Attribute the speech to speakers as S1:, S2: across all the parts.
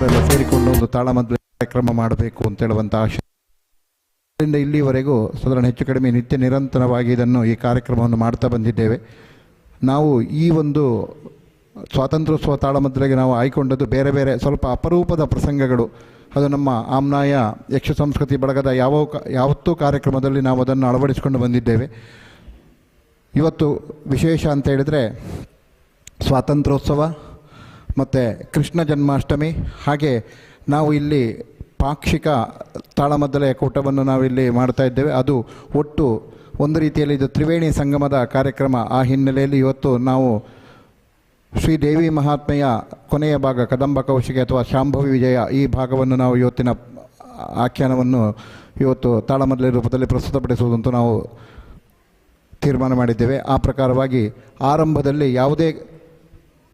S1: ಸಾಧಕರೆಲ್ಲ ಸೇರಿಕೊಂಡು ಒಂದು ತಾಳಮದ್ದಲೆ ಕಾರ್ಯಕ್ರಮ ಮಾಡಬೇಕು ಅಂತೇಳುವಂಥ ಆಶಯದಿಂದ ಇಲ್ಲಿವರೆಗೂ ಸಾಧಾರಣ ಹೆಚ್ಚು ಕಡಿಮೆ ನಿತ್ಯ ನಿರಂತರವಾಗಿ ಈ ಕಾರ್ಯಕ್ರಮವನ್ನು ಮಾಡ್ತಾ ಬಂದಿದ್ದೇವೆ. ನಾವು ಈ ಒಂದು ಸ್ವಾತಂತ್ರ್ಯೋತ್ಸವ ತಾಳಮದ್ದಲೆಗೆ ನಾವು ಆಯ್ಕೊಂಡದ್ದು ಬೇರೆ ಬೇರೆ ಸ್ವಲ್ಪ ಅಪರೂಪದ ಪ್ರಸಂಗಗಳು. ಅದು ನಮ್ಮ ಆಮ್ನಾಯ ಯಕ್ಷ ಸಂಸ್ಕೃತಿ ಬಳಗದ ಯಾವತ್ತೂ ಕಾರ್ಯಕ್ರಮದಲ್ಲಿ ನಾವು ಅದನ್ನು ಅಳವಡಿಸಿಕೊಂಡು ಬಂದಿದ್ದೇವೆ. ಇವತ್ತು ವಿಶೇಷ ಅಂತ ಹೇಳಿದರೆ ಸ್ವಾತಂತ್ರ್ಯೋತ್ಸವ ಮತ್ತು ಕೃಷ್ಣ ಜನ್ಮಾಷ್ಟಮಿ, ಹಾಗೆ ನಾವು ಇಲ್ಲಿ ಪಾಕ್ಷಿಕ ತಾಳಮದ್ದಲೆಯ ಕೂಟವನ್ನು ನಾವಿಲ್ಲಿ ಮಾಡ್ತಾ ಇದ್ದೇವೆ. ಅದು ಒಟ್ಟು ಒಂದು ರೀತಿಯಲ್ಲಿ ಇದು ತ್ರಿವೇಣಿ ಸಂಗಮದ ಕಾರ್ಯಕ್ರಮ. ಆ ಹಿನ್ನೆಲೆಯಲ್ಲಿ ಇವತ್ತು ನಾವು ಶ್ರೀದೇವಿ ಮಹಾತ್ಮೆಯ ಕೊನೆಯ ಭಾಗ ಕದಂಬ ಕೌಶಿಕೆ ಅಥವಾ ಶಾಂಭವಿ ವಿಜಯ ಈ ಭಾಗವನ್ನು ನಾವು ಇವತ್ತಿನ ಆಖ್ಯಾನವನ್ನು ಇವತ್ತು ತಾಳಮದ್ದಲೆ ರೂಪದಲ್ಲಿ ಪ್ರಸ್ತುತಪಡಿಸುವುದಂತೂ ನಾವು ತೀರ್ಮಾನ ಮಾಡಿದ್ದೇವೆ. ಆ ಪ್ರಕಾರವಾಗಿ ಆರಂಭದಲ್ಲಿ ಯಾವುದೇ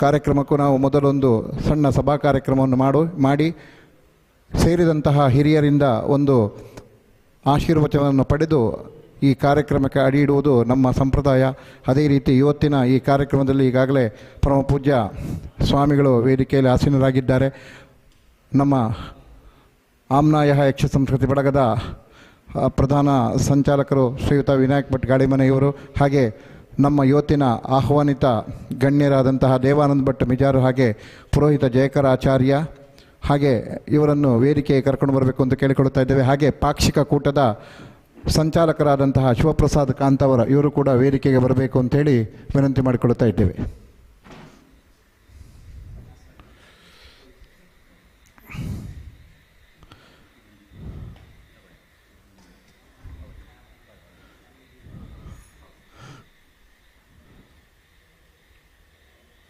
S1: ಕಾರ್ಯಕ್ರಮಕ್ಕೂ ನಾವು ಮೊದಲೊಂದು ಸಣ್ಣ ಸಭಾ ಕಾರ್ಯಕ್ರಮವನ್ನು ಮಾಡಿ ಸೇರಿದಂತಹ ಹಿರಿಯರಿಂದ ಒಂದು ಆಶೀರ್ವಚನವನ್ನು ಪಡೆದು ಈ ಕಾರ್ಯಕ್ರಮಕ್ಕೆ ಅಡಿ ಇಡುವುದು ನಮ್ಮ ಸಂಪ್ರದಾಯ. ಅದೇ ರೀತಿ ಇವತ್ತಿನ ಈ ಕಾರ್ಯಕ್ರಮದಲ್ಲಿ ಈಗಾಗಲೇ ಪರಮ ಪೂಜ್ಯ ಸ್ವಾಮಿಗಳು ವೇದಿಕೆಯಲ್ಲಿ ಆಸೀನರಾಗಿದ್ದಾರೆ. ನಮ್ಮ ಆಮ್ನಾಯ ಯಕ್ಷ ಸಂಸ್ಕೃತಿ ಬಳಗದ ಪ್ರಧಾನ ಸಂಚಾಲಕರು ಶ್ರೀಯುತ ವಿನಾಯಕ್ ಭಟ್ ಗಾಳಿಮನೆಯವರು, ಹಾಗೆ ನಮ್ಮ ಇವತ್ತಿನ ಆಹ್ವಾನಿತ ಗಣ್ಯರಾದಂತಹ ದೇವಾನಂದ ಭಟ್ ಮಿಜಾರು, ಹಾಗೆ ಪುರೋಹಿತ ಜಯಕರ ಆಚಾರ್ಯ, ಹಾಗೆ ಇವರನ್ನು ವೇದಿಕೆಗೆ ಕರ್ಕೊಂಡು ಬರಬೇಕು ಅಂತ ಕೇಳಿಕೊಳ್ತಾ ಇದ್ದೇವೆ. ಹಾಗೆ ಪಾಕ್ಷಿಕ ಕೂಟದ ಸಂಚಾಲಕರಾದಂತಹ ಶಿವಪ್ರಸಾದ್ ಕಾಂತವರ ಇವರು ಕೂಡ ವೇದಿಕೆಗೆ ಬರಬೇಕು ಅಂತೇಳಿ ವಿನಂತಿ ಮಾಡಿಕೊಳ್ತಾ ಇದ್ದೇವೆ.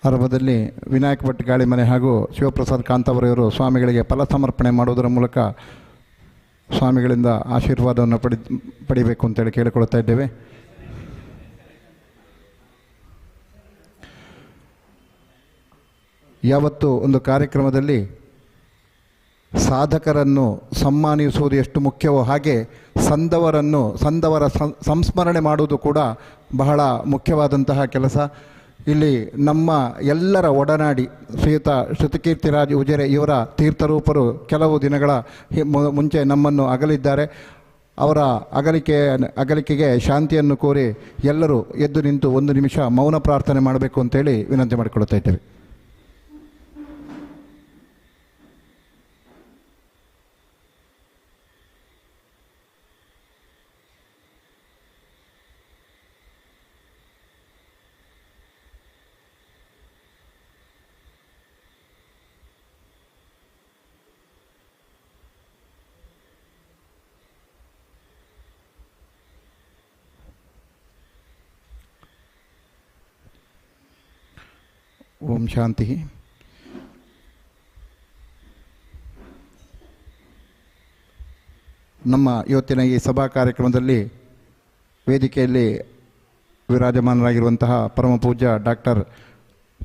S1: ಆರಂಭದಲ್ಲಿ ವಿನಾಯಕ್ ಭಟ್ ಗಾಳಿಮನೆ ಹಾಗೂ ಶಿವಪ್ರಸಾದ್ ಕಾಂತವರವರು ಸ್ವಾಮಿಗಳಿಗೆ ಫಲ ಸಮರ್ಪಣೆ ಮಾಡುವುದರ ಮೂಲಕ ಸ್ವಾಮಿಗಳಿಂದ ಆಶೀರ್ವಾದವನ್ನು ಪಡಿಬೇಕು ಅಂತೇಳಿ ಕೇಳಿಕೊಳ್ತಾ ಇದ್ದೇವೆ. ಯಾವತ್ತು ಒಂದು ಕಾರ್ಯಕ್ರಮದಲ್ಲಿ ಸಾಧಕರನ್ನು ಸನ್ಮಾನಿಸುವುದು ಎಷ್ಟು ಮುಖ್ಯವೋ ಹಾಗೆ ಸಂದವರ ಸಂಸ್ಮರಣೆ ಮಾಡುವುದು ಕೂಡ ಬಹಳ ಮುಖ್ಯವಾದಂತಹ ಕೆಲಸ. ಇಲ್ಲಿ ನಮ್ಮ ಎಲ್ಲರ ಒಡನಾಡಿ ಶ್ರೀಯುತ ಶ್ರುತಿಕೀರ್ತಿರಾಜ್ ಉಜಿರೆ ಇವರ ತೀರ್ಥರೂಪರು ಕೆಲವು ದಿನಗಳ ಮುಂಚೆ ನಮ್ಮನ್ನು ಅಗಲಿದ್ದಾರೆ. ಅವರ ಅಗಲಿಕೆಗೆ ಶಾಂತಿಯನ್ನು ಕೋರಿ ಎಲ್ಲರೂ ಎದ್ದು ನಿಂತು ಒಂದು ನಿಮಿಷ ಮೌನ ಪ್ರಾರ್ಥನೆ ಮಾಡಬೇಕು ಅಂತೇಳಿ ವಿನಂತಿ ಮಾಡಿಕೊಳ್ತಾ ಇದ್ದೇವೆ. ಓಂ ಶಾಂತಿ. ನಮ್ಮ ಇವತ್ತಿನ ಈ ಸಭಾ ಕಾರ್ಯಕ್ರಮದಲ್ಲಿ ವೇದಿಕೆಯಲ್ಲಿ ವಿರಾಜಮಾನರಾಗಿರುವಂತಹ ಪರಮ ಪೂಜ್ಯ ಡಾಕ್ಟರ್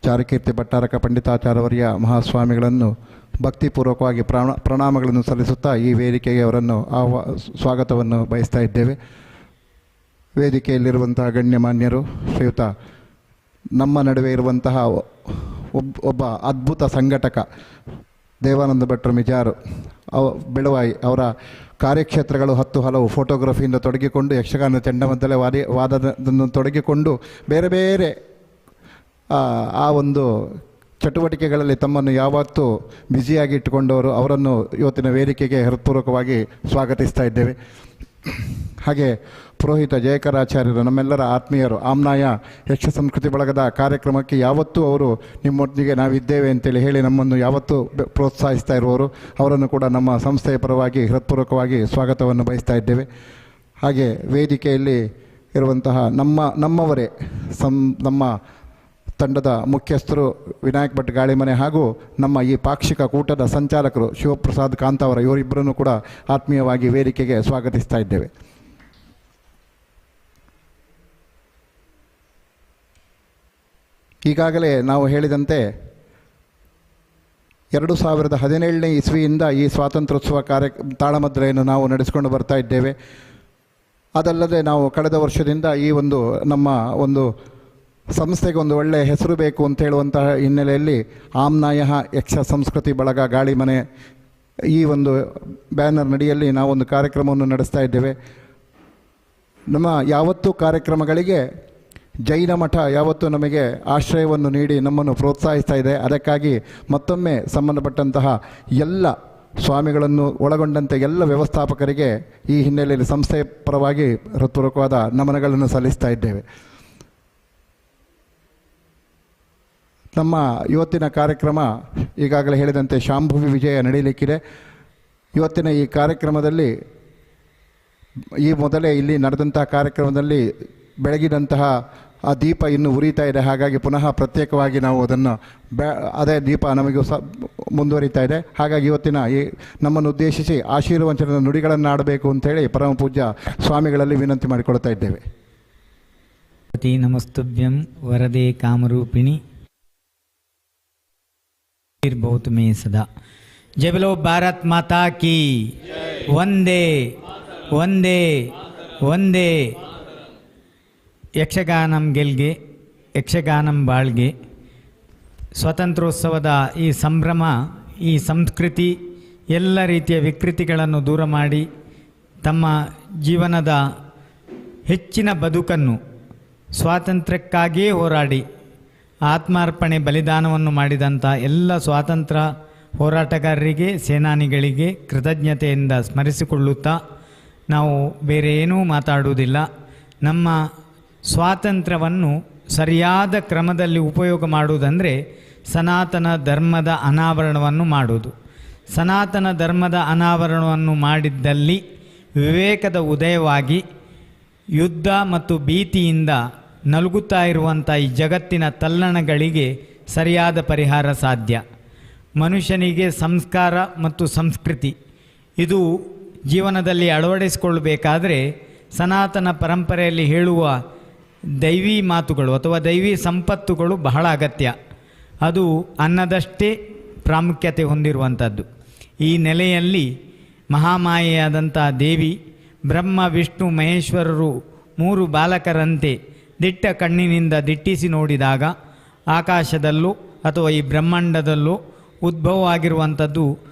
S1: ಚಾರುಕೀರ್ತಿ ಭಟ್ಟಾರಕ ಪಂಡಿತಾಚಾರ್ಯವರ್ಯ ಮಹಾಸ್ವಾಮಿಗಳನ್ನು ಭಕ್ತಿಪೂರ್ವಕವಾಗಿ ಪ್ರಣಾಮಗಳನ್ನು ಸಲ್ಲಿಸುತ್ತಾ ಈ ವೇದಿಕೆಗೆ ಅವರನ್ನು ಸ್ವಾಗತವನ್ನು ಬಯಸ್ತಾ ಇದ್ದೇವೆ. ವೇದಿಕೆಯಲ್ಲಿರುವಂತಹ ಗಣ್ಯಮಾನ್ಯರು, ಶ್ರೀಯುತ ನಮ್ಮ ನಡುವೆ ಇರುವಂತಹ ಒಬ್ಬ ಅದ್ಭುತ ಸಂಘಟಕ ದೇವಾನಂದ ಭಟ್ರು ಮಿಜಾರು ಬೆಳವಾಯಿ, ಅವರ ಕಾರ್ಯಕ್ಷೇತ್ರಗಳು ಹಲವು ಫೋಟೋಗ್ರಫಿಯಿಂದ ತೊಡಗಿಕೊಂಡು ಯಕ್ಷಗಾನ ಚಂಡಮದ್ದಲೆ ವಾದವನ್ನು ತೊಡಗಿಕೊಂಡು ಬೇರೆ ಬೇರೆ ಆ ಒಂದು ಚಟುವಟಿಕೆಗಳಲ್ಲಿ ತಮ್ಮನ್ನು ಯಾವತ್ತೂ ಬ್ಯುಸಿಯಾಗಿ ಇಟ್ಟುಕೊಂಡವರು, ಅವರನ್ನು ಇವತ್ತಿನ ವೇದಿಕೆಗೆ ಹೃತ್ಪೂರ್ವಕವಾಗಿ ಸ್ವಾಗತಿಸ್ತಾ ಇದ್ದೇವೆ. ಹಾಗೆ ಪುರೋಹಿತ ಜಯಕರಾಚಾರ್ಯರು, ನಮ್ಮೆಲ್ಲರ ಆತ್ಮೀಯರು, ಆಮ್ನಾಯ ಯಕ್ಷ ಸಂಸ್ಕೃತಿ ಬಳಗದ ಕಾರ್ಯಕ್ರಮಕ್ಕೆ ಯಾವತ್ತೂ ಅವರು ನಿಮ್ಮೊಟ್ಟಿಗೆ ನಾವಿದ್ದೇವೆ ಅಂತೇಳಿ ಹೇಳಿ ನಮ್ಮನ್ನು ಯಾವತ್ತೂ ಪ್ರೋತ್ಸಾಹಿಸ್ತಾ ಇರುವವರು, ಅವರನ್ನು ಕೂಡ ನಮ್ಮ ಸಂಸ್ಥೆಯ ಪರವಾಗಿ ಹೃತ್ಪೂರ್ವಕವಾಗಿ ಸ್ವಾಗತವನ್ನು ಬಯಸ್ತಾ ಇದ್ದೇವೆ. ಹಾಗೆ ವೇದಿಕೆಯಲ್ಲಿ ಇರುವಂತಹ ನಮ್ಮವರೇ ನಮ್ಮ ತಂಡದ ಮುಖ್ಯಸ್ಥರು ವಿನಾಯಕ್ ಭಟ್ ಗಾಳಿಮನೆ ಹಾಗೂ ನಮ್ಮ ಈ ಪಾಕ್ಷಿಕ ಕೂಟದ ಸಂಚಾಲಕರು ಶಿವಪ್ರಸಾದ್ ಕಾಂತವರ ಇವರಿಬ್ಬರನ್ನು ಕೂಡ ಆತ್ಮೀಯವಾಗಿ ವೇದಿಕೆಗೆ ಸ್ವಾಗತಿಸ್ತಾ ಇದ್ದೇವೆ. ಈಗಾಗಲೇ ನಾವು ಹೇಳಿದಂತೆ 2017ನೇ ಇಸ್ವಿಯಿಂದ ಈ ಸ್ವಾತಂತ್ರ್ಯೋತ್ಸವ ತಾಳಮದ್ದಲೆಯನ್ನು ನಾವು ನಡೆಸಿಕೊಂಡು ಬರ್ತಾ ಇದ್ದೇವೆ. ಅದಲ್ಲದೆ ನಾವು ಕಳೆದ ವರ್ಷದಿಂದ ಈ ನಮ್ಮ ಸಂಸ್ಥೆಗೆ ಒಂದು ಒಳ್ಳೆಯ ಹೆಸರು ಬೇಕು ಅಂತ ಹೇಳುವಂತಹ ಹಿನ್ನೆಲೆಯಲ್ಲಿ ಆಮ್ನಾಯ ಯಕ್ಷ ಸಂಸ್ಕೃತಿ ಬಳಗ ಗಾಳಿಮನೆ ಈ ಒಂದು ಬ್ಯಾನರ್ ನಡಿಯಲ್ಲಿ ನಾವೊಂದು ಕಾರ್ಯಕ್ರಮವನ್ನು ನಡೆಸ್ತಾ ಇದ್ದೇವೆ. ನಮ್ಮ ಯಾವತ್ತೂ ಕಾರ್ಯಕ್ರಮಗಳಿಗೆ ಜೈನ ಮಠ ಯಾವತ್ತೂ ನಮಗೆ ಆಶ್ರಯವನ್ನು ನೀಡಿ ನಮ್ಮನ್ನು ಪ್ರೋತ್ಸಾಹಿಸ್ತಾ ಇದೆ. ಅದಕ್ಕಾಗಿ ಮತ್ತೊಮ್ಮೆ ಸಂಬಂಧಪಟ್ಟಂತಹ ಎಲ್ಲ ಸ್ವಾಮಿಗಳನ್ನು ಒಳಗೊಂಡಂತೆ ಎಲ್ಲ ವ್ಯವಸ್ಥಾಪಕರಿಗೆ ಈ ಹಿನ್ನೆಲೆಯಲ್ಲಿ ಸಂಸ್ಥೆ ಪರವಾಗಿ ಹೃತ್ಪೂರ್ವಕವಾದ ನಮನಗಳನ್ನು ಸಲ್ಲಿಸ್ತಾ ಇದ್ದೇವೆ. ನಮ್ಮ ಇವತ್ತಿನ ಕಾರ್ಯಕ್ರಮ ಈಗಾಗಲೇ ಹೇಳಿದಂತೆ ಶಾಂಭವಿ ವಿಜಯ ನಡೆಯಲಿಕ್ಕಿದೆ. ಇವತ್ತಿನ ಈ ಕಾರ್ಯಕ್ರಮದಲ್ಲಿ ಈ ಮೊದಲೇ ಇಲ್ಲಿ ನಡೆದಂತಹ ಕಾರ್ಯಕ್ರಮದಲ್ಲಿ ಬೆಳಗಿದಂತಹ ಆ ದೀಪ ಇನ್ನೂ ಉರಿತಾ ಇದೆ. ಹಾಗಾಗಿ ಪುನಃ ಪ್ರತ್ಯೇಕವಾಗಿ ನಾವು ಅದನ್ನು ಅದೇ ದೀಪ ನಮಗೂ ಮುಂದುವರಿತಾ ಇದೆ. ಹಾಗಾಗಿ ಇವತ್ತಿನ ಈ ನಮ್ಮನ್ನು ಉದ್ದೇಶಿಸಿ ಆಶೀರ್ವಚನದ ನುಡಿಗಳನ್ನು ಆಡಬೇಕು ಅಂತೇಳಿ ಪರಮ ಪೂಜ್ಯ ಸ್ವಾಮಿಗಳಲ್ಲಿ ವಿನಂತಿ ಮಾಡಿಕೊಳ್ತಾ ಇದ್ದೇವೆ.
S2: ನಮಸ್ತುಭ್ಯಂ ವರದೆ ಕಾಮರೂಪಿಣಿ बहुत में सदा. जय बोलो भारत माता की. ವಂದೇ ವಂದೇ ವಂದೇ. ಯಕ್ಷಗಾನಂ ಗೆಲ್ಗೆ, ಯಕ್ಷಗಾನಂ ಬಾಳ್ಗೆ. ಸ್ವಾತಂತ್ರ್ಯೋತ್ಸವದ ಈ ಸಂಭ್ರಮ, ಈ ಸಂಸ್ಕೃತಿ ಎಲ್ಲ ರೀತಿಯ ವಿಕೃತಿಗಳನ್ನು ದೂರ ಮಾಡಿ ತಮ್ಮ ಜೀವನದ ಹೆಚ್ಚಿನ ಬದುಕನ್ನು ಸ್ವಾತಂತ್ರ್ಯಕ್ಕಾಗಿಯೇ ಹೋರಾಡಿ ಆತ್ಮಾರ್ಪಣೆ ಬಲಿದಾನವನ್ನು ಮಾಡಿದಂಥ ಎಲ್ಲ ಸ್ವಾತಂತ್ರ್ಯ ಹೋರಾಟಗಾರರಿಗೆ, ಸೇನಾನಿಗಳಿಗೆ ಕೃತಜ್ಞತೆಯಿಂದ ಸ್ಮರಿಸಿಕೊಳ್ಳುತ್ತಾ ನಾವು ಬೇರೆ ಏನೂ ಮಾತಾಡುವುದಿಲ್ಲ. ನಮ್ಮ ಸ್ವಾತಂತ್ರ್ಯವನ್ನು ಸರಿಯಾದ ಕ್ರಮದಲ್ಲಿ ಉಪಯೋಗ ಮಾಡುವುದಂದರೆ ಸನಾತನ ಧರ್ಮದ ಅನಾವರಣವನ್ನು ಮಾಡುವುದು. ಸನಾತನ ಧರ್ಮದ ಅನಾವರಣವನ್ನು ಮಾಡಿದ್ದಲ್ಲಿ ವಿವೇಕದ ಉದಯವಾಗಿ ಯುದ್ಧ ಮತ್ತು ಭೀತಿಯಿಂದ ನಲುಗುತ್ತಾ ಇರುವಂಥ ಈ ಜಗತ್ತಿನ ತಲ್ಲಣಗಳಿಗೆ ಸರಿಯಾದ ಪರಿಹಾರ ಸಾಧ್ಯ. ಮನುಷ್ಯನಿಗೆ ಸಂಸ್ಕಾರ ಮತ್ತು ಸಂಸ್ಕೃತಿ ಇದು ಜೀವನದಲ್ಲಿ ಅಳವಡಿಸಿಕೊಳ್ಳಬೇಕಾದರೆ ಸನಾತನ ಪರಂಪರೆಯಲ್ಲಿ ಹೇಳುವ ದೈವಿ ಮಾತುಗಳು ಅಥವಾ ದೈವಿ ಸಂಪತ್ತುಗಳು ಬಹಳ ಅಗತ್ಯ. ಅದು ಅನ್ನದಷ್ಟೇ ಪ್ರಾಮುಖ್ಯತೆ ಹೊಂದಿರುವಂಥದ್ದು. ಈ ನೆಲೆಯಲ್ಲಿ ಮಹಾಮಾಯೆಯಾದಂಥ ದೇವಿ ಬ್ರಹ್ಮ ವಿಷ್ಣು ಮಹೇಶ್ವರರು ಮೂರು ಬಾಲಕರಂತೆ ದಿಟ್ಟ ಕಣ್ಣಿನಿಂದ ದಿಟ್ಟಿಸಿ ನೋಡಿದಾಗ ಆಕಾಶದಲ್ಲೂ ಅಥವಾ ಈ ಬ್ರಹ್ಮಾಂಡದಲ್ಲೂ ಉದ್ಭವವಾಗಿರುವಂಥದ್ದು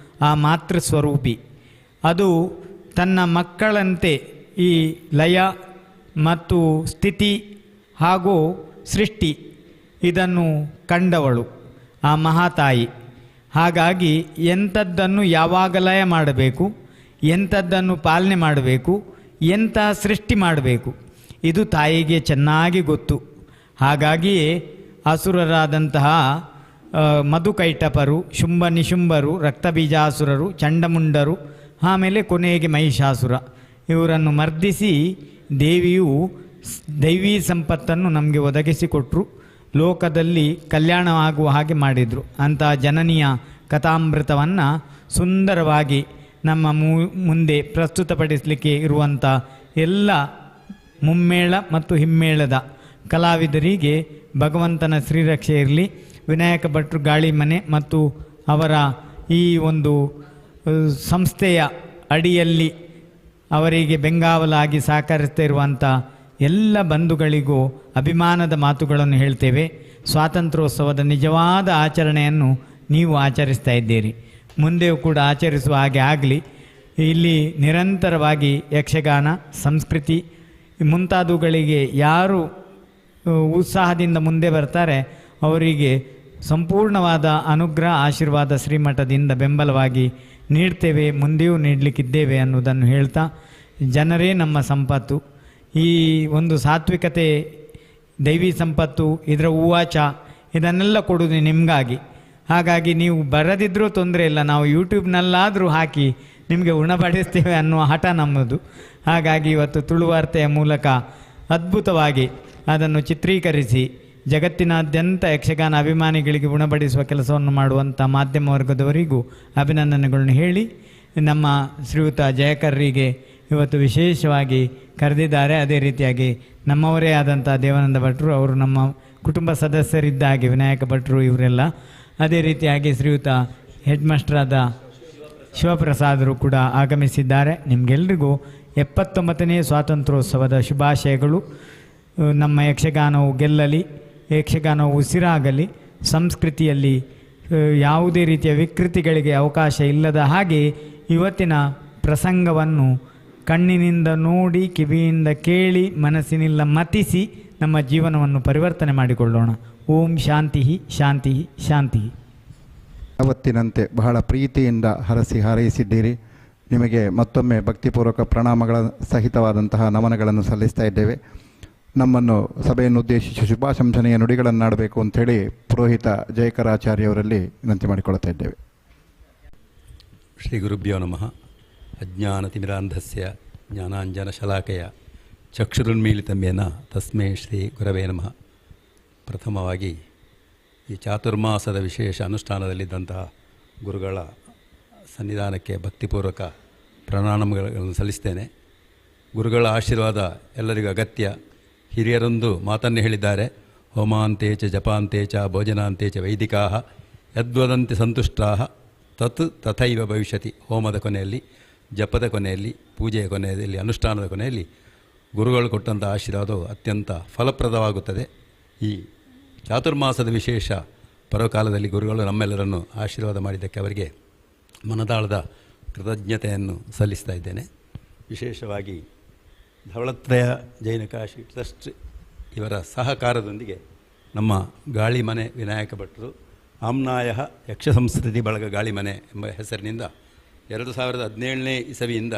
S2: ಆ ಮಾತೃಸ್ವರೂಪಿ. ಅದು ತನ್ನ ಮಕ್ಕಳಂತೆ ಈ ಲಯ ಮತ್ತು ಸ್ಥಿತಿ ಹಾಗೂ ಸೃಷ್ಟಿ ಇದನ್ನು ಕಂಡವಳು ಆ ಮಹಾತಾಯಿ. ಹಾಗಾಗಿ ಎಂಥದ್ದನ್ನು ಯಾವಾಗ ಲಯ ಮಾಡಬೇಕು, ಎಂಥದ್ದನ್ನು ಪಾಲನೆ ಮಾಡಬೇಕು, ಎಂಥ ಸೃಷ್ಟಿ ಮಾಡಬೇಕು ಇದು ತಾಯಿಗೆ ಚೆನ್ನಾಗಿ ಗೊತ್ತು. ಹಾಗಾಗಿಯೇ ಅಸುರರಾದಂತಹ ಮಧುಕೈಟಪರು, ಶುಂಭ ನಿಶುಂಭರು, ರಕ್ತಬೀಜಾಸುರರು, ಚಂಡಮುಂಡರು, ಆಮೇಲೆ ಕೊನೆಗೆ ಮಹಿಷಾಸುರ ಇವರನ್ನು ಮರ್ದಿಸಿ ದೇವಿಯು ದೈವೀ ಸಂಪತ್ತನ್ನು ನಮಗೆ ಒದಗಿಸಿಕೊಟ್ಟರು. ಲೋಕದಲ್ಲಿ ಕಲ್ಯಾಣವಾಗುವ ಹಾಗೆ ಮಾಡಿದರು. ಅಂಥ ಜನನೀಯ ಕಥಾಮೃತವನ್ನು ಸುಂದರವಾಗಿ ನಮ್ಮ ಮುಂದೆ ಪ್ರಸ್ತುತಪಡಿಸಲಿಕ್ಕೆ ಇರುವಂಥ ಎಲ್ಲ ಮುಮ್ಮೇಳ ಮತ್ತು ಹಿಮ್ಮೇಳದ ಕಲಾವಿದರಿಗೆ ಭಗವಂತನ ಶ್ರೀರಕ್ಷೆ ಇರಲಿ. ವಿನಾಯಕ ಭಟ್ರು ಗಾಳಿಮನೆ ಮತ್ತು ಅವರ ಈ ಒಂದು ಸಂಸ್ಥೆಯ ಅಡಿಯಲ್ಲಿ ಅವರಿಗೆ ಬೆಂಗಾವಲಾಗಿ ಸಹಕರಿಸ್ತಾ ಇರುವಂಥ ಎಲ್ಲ ಬಂಧುಗಳಿಗೂ ಅಭಿಮಾನದ ಮಾತುಗಳನ್ನು ಹೇಳ್ತೇವೆ. ಸ್ವಾತಂತ್ರ್ಯೋತ್ಸವದ ನಿಜವಾದ ಆಚರಣೆಯನ್ನು ನೀವು ಆಚರಿಸ್ತಾ ಇದ್ದೀರಿ, ಮುಂದೆಯೂ ಕೂಡ ಆಚರಿಸುವ ಹಾಗೆ ಆಗಲಿ. ಇಲ್ಲಿ ನಿರಂತರವಾಗಿ ಯಕ್ಷಗಾನ, ಸಂಸ್ಕೃತಿ ಮುಂತಾದವುಗಳಿಗೆ ಯಾರು ಉತ್ಸಾಹದಿಂದ ಮುಂದೆ ಬರ್ತಾರೆ ಅವರಿಗೆ ಸಂಪೂರ್ಣವಾದ ಅನುಗ್ರಹ ಆಶೀರ್ವಾದ ಶ್ರೀಮಠದಿಂದ ಬೆಂಬಲವಾಗಿ ನೀಡ್ತೇವೆ, ಮುಂದೆಯೂ ನೀಡಲಿಕ್ಕಿದ್ದೇವೆ ಅನ್ನೋದನ್ನು ಹೇಳ್ತಾ, ಜನರೇ ನಮ್ಮ ಸಂಪತ್ತು. ಈ ಒಂದು ಸಾತ್ವಿಕತೆ, ದೈವಿ ಸಂಪತ್ತು, ಇದರ ಹೂವಾಚ ಇದನ್ನೆಲ್ಲ ಕೊಡೋದು ನಿಮಗಾಗಿ. ಹಾಗಾಗಿ ನೀವು ಬರದಿದ್ದರೂ ತೊಂದರೆ ಇಲ್ಲ, ನಾವು ಯೂಟ್ಯೂಬ್ನಲ್ಲಾದರೂ ಹಾಕಿ ನಿಮಗೆ ಉಣಬಡಿಸ್ತೇವೆ ಅನ್ನುವ ಹಠ ನಮ್ಮದು. ಹಾಗಾಗಿ ಇವತ್ತು ತುಳುವಾರ್ತೆಯ ಮೂಲಕ ಅದ್ಭುತವಾಗಿ ಅದನ್ನು ಚಿತ್ರೀಕರಿಸಿ ಜಗತ್ತಿನಾದ್ಯಂತ ಯಕ್ಷಗಾನ ಅಭಿಮಾನಿಗಳಿಗೆ ಉಣಬಡಿಸುವ ಕೆಲಸವನ್ನು ಮಾಡುವಂಥ ಮಾಧ್ಯಮ ವರ್ಗದವರಿಗೂ ಅಭಿನಂದನೆಗಳನ್ನು ಹೇಳಿ, ನಮ್ಮ ಶ್ರೀಯುತ ಜಯಕರ್ರಿಗೆ ಇವತ್ತು ವಿಶೇಷವಾಗಿ ಕರೆದಿದ್ದಾರೆ. ಅದೇ ರೀತಿಯಾಗಿ ನಮ್ಮವರೇ ಆದಂಥ ದೇವಾನಂದ ಭಟ್ರು, ಅವರು ನಮ್ಮ ಕುಟುಂಬ ಸದಸ್ಯರಿದ್ದ ಹಾಗೆ ವಿನಾಯಕ ಭಟ್ರು ಇವರೆಲ್ಲ. ಅದೇ ರೀತಿಯಾಗಿ ಶ್ರೀಯುತ ಹೆಡ್ ಮಾಸ್ಟರಾದ ಶಿವಪ್ರಸಾದರು ಕೂಡ ಆಗಮಿಸಿದ್ದಾರೆ. ನಿಮಗೆಲ್ರಿಗೂ 79ನೇ ಸ್ವಾತಂತ್ರ್ಯೋತ್ಸವದ ಶುಭಾಶಯಗಳು. ನಮ್ಮ ಯಕ್ಷಗಾನವು ಗೆಲ್ಲಲಿ, ಯಕ್ಷಗಾನ ಉಸಿರಾಗಲಿ, ಸಂಸ್ಕೃತಿಯಲ್ಲಿ ಯಾವುದೇ ರೀತಿಯ ವಿಕೃತಿಗಳಿಗೆ ಅವಕಾಶ ಇಲ್ಲದ ಹಾಗೆ ಇವತ್ತಿನ ಪ್ರಸಂಗವನ್ನು ಕಣ್ಣಿನಿಂದ ನೋಡಿ, ಕಿವಿಯಿಂದ ಕೇಳಿ, ಮನಸ್ಸಿನಿಂದ ಮತಿಸಿ ನಮ್ಮ ಜೀವನವನ್ನು ಪರಿವರ್ತನೆ ಮಾಡಿಕೊಳ್ಳೋಣ. ಓಂ ಶಾಂತಿ ಶಾಂತಿ ಶಾಂತಿ.
S1: ಯಾವತ್ತಿನಂತೆ ಬಹಳ ಪ್ರೀತಿಯಿಂದ ಹರಸಿ ಹಾರೈಸಿದ್ದೀರಿ. ನಿಮಗೆ ಮತ್ತೊಮ್ಮೆ ಭಕ್ತಿಪೂರ್ವಕ ಪ್ರಣಾಮಗಳ ಸಹಿತವಾದಂತಹ ನಮನಗಳನ್ನು ಸಲ್ಲಿಸ್ತಾ ಇದ್ದೇವೆ. ನಮ್ಮನ್ನು ಸಭೆಯನ್ನು ಉದ್ದೇಶಿಸಿ ಶುಭಾಶಂಸನೆಯ ನುಡಿಗಳನ್ನಾಡಬೇಕು ಅಂಥೇಳಿ ಪುರೋಹಿತ ಜಯಕರಾಚಾರ್ಯವರಲ್ಲಿ ವಿನಂತಿ ಮಾಡಿಕೊಳ್ತಾ ಇದ್ದೇವೆ.
S3: ಶ್ರೀ ಗುರುಭ್ಯೋ ನಮಃ. ಅಜ್ಞಾನತಿಮಿರಾಂಧಸ್ಯ ಜ್ಞಾನಾಂಜನಶಲಾಕಯ ಚಕ್ಷುರುನ್ಮೀಲಿತಮ್ಯೇನ ತಸ್ಮೈ ಶ್ರೀ ಗುರವೇ ನಮಃ. ಪ್ರಥಮವಾಗಿ ಈ ಚಾತುರ್ಮಾಸದ ವಿಶೇಷ ಅನುಷ್ಠಾನದಲ್ಲಿದ್ದಂತಹ ಗುರುಗಳ ಸನ್ನಿಧಾನಕ್ಕೆ ಭಕ್ತಿಪೂರ್ವಕ ಪ್ರಣಾಮಗಳನ್ನು ಸಲ್ಲಿಸ್ತೇನೆ. ಗುರುಗಳ ಆಶೀರ್ವಾದ ಎಲ್ಲರಿಗೂ ಅಗತ್ಯ. ಹಿರಿಯರೊಂದು ಮಾತನ್ನು ಹೇಳಿದ್ದಾರೆ, ಹೋಮಾಂತೇಚ ಜಪಾಂತೇಚ ಭೋಜನಾಂತೇಚ ವೈದಿಕಾ ಯದ್ವದಂತೆ ಸಂತುಷ್ಟಾ ತತ್ ತಥೈವ ಭವಿಷ್ಯತಿ. ಹೋಮದ ಕೊನೆಯಲ್ಲಿ, ಜಪದ ಕೊನೆಯಲ್ಲಿ, ಪೂಜೆಯ ಕೊನೆಯಲ್ಲಿ, ಅನುಷ್ಠಾನದ ಕೊನೆಯಲ್ಲಿ ಗುರುಗಳು ಕೊಟ್ಟಂಥ ಆಶೀರ್ವಾದವು ಅತ್ಯಂತ ಫಲಪ್ರದವಾಗುತ್ತದೆ. ಈ ಚಾತುರ್ಮಾಸದ ವಿಶೇಷ ಪರ್ವಕಾಲದಲ್ಲಿ ಗುರುಗಳು ನಮ್ಮೆಲ್ಲರನ್ನು ಆಶೀರ್ವಾದ ಮಾಡಿದ್ದಕ್ಕೆ ಅವರಿಗೆ ಮನದಾಳದ ಕೃತಜ್ಞತೆಯನ್ನು ಸಲ್ಲಿಸ್ತಾ ಇದ್ದೇನೆ. ವಿಶೇಷವಾಗಿ ಧವಳತ್ರಯ ಜೈನ ಕಾಶಿ ಟ್ರಸ್ಟ್ ಇವರ ಸಹಕಾರದೊಂದಿಗೆ ನಮ್ಮ ಗಾಳಿಮನೆ ವಿನಾಯಕ ಭಟ್ರು ಆಮ್ನಾಯ ಯಕ್ಷ ಸಂಸ್ಕೃತಿ ಬಳಗ ಗಾಳಿಮನೆ ಎಂಬ ಹೆಸರಿನಿಂದ 2017ನೇ ಇಸವಿಯಿಂದ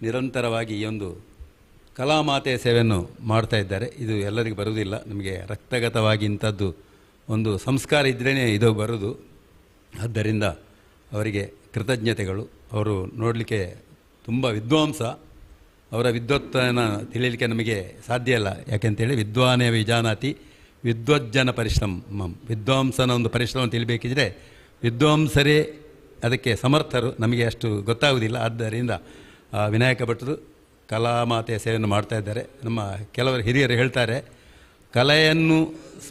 S3: ನಿರಂತರವಾಗಿ ಈ ಒಂದು ಕಲಾಮಾತೆಯ ಸೇವೆಯನ್ನು ಮಾಡ್ತಾ ಇದ್ದಾರೆ. ಇದು ಎಲ್ಲರಿಗೂ ಬರುವುದಿಲ್ಲ. ನಮಗೆ ರಕ್ತಗತವಾಗಿ ಇಂಥದ್ದು ಒಂದು ಸಂಸ್ಕಾರ ಇದ್ರೇ ಇದು ಬರುವುದು. ಆದ್ದರಿಂದ ಅವರಿಗೆ ಕೃತಜ್ಞತೆಗಳು. ಅವರು ನೋಡಲಿಕ್ಕೆ ತುಂಬ ವಿದ್ವಾಂಸ. ಅವರ ವಿದ್ವತ್ತನ್ನು ತಿಳಿಯಲಿಕ್ಕೆ ನಮಗೆ ಸಾಧ್ಯ ಇಲ್ಲ. ಯಾಕೆಂತೇಳಿ ವಿದ್ವಾನೇ ವಿಜಾನಾತಿ ವಿದ್ವಜ್ಜನ ಪರಿಶ್ರಮಂ. ವಿದ್ವಾಂಸನ ಒಂದು ಪರಿಶ್ರಮ ತಿಳಿಬೇಕಿದ್ರೆ ವಿದ್ವಾಂಸರೇ ಅದಕ್ಕೆ ಸಮರ್ಥರು. ನಮಗೆ ಅಷ್ಟು ಗೊತ್ತಾಗುವುದಿಲ್ಲ. ಆದ್ದರಿಂದ ವಿನಾಯಕ ಭಟ್ರು ಕಲಾಮಾತೆಯ ಸೇವೆಯನ್ನು ಮಾಡ್ತಾ ಇದ್ದಾರೆ. ನಮ್ಮ ಕೆಲವರು ಹಿರಿಯರು ಹೇಳ್ತಾರೆ, ಕಲೆಯನ್ನು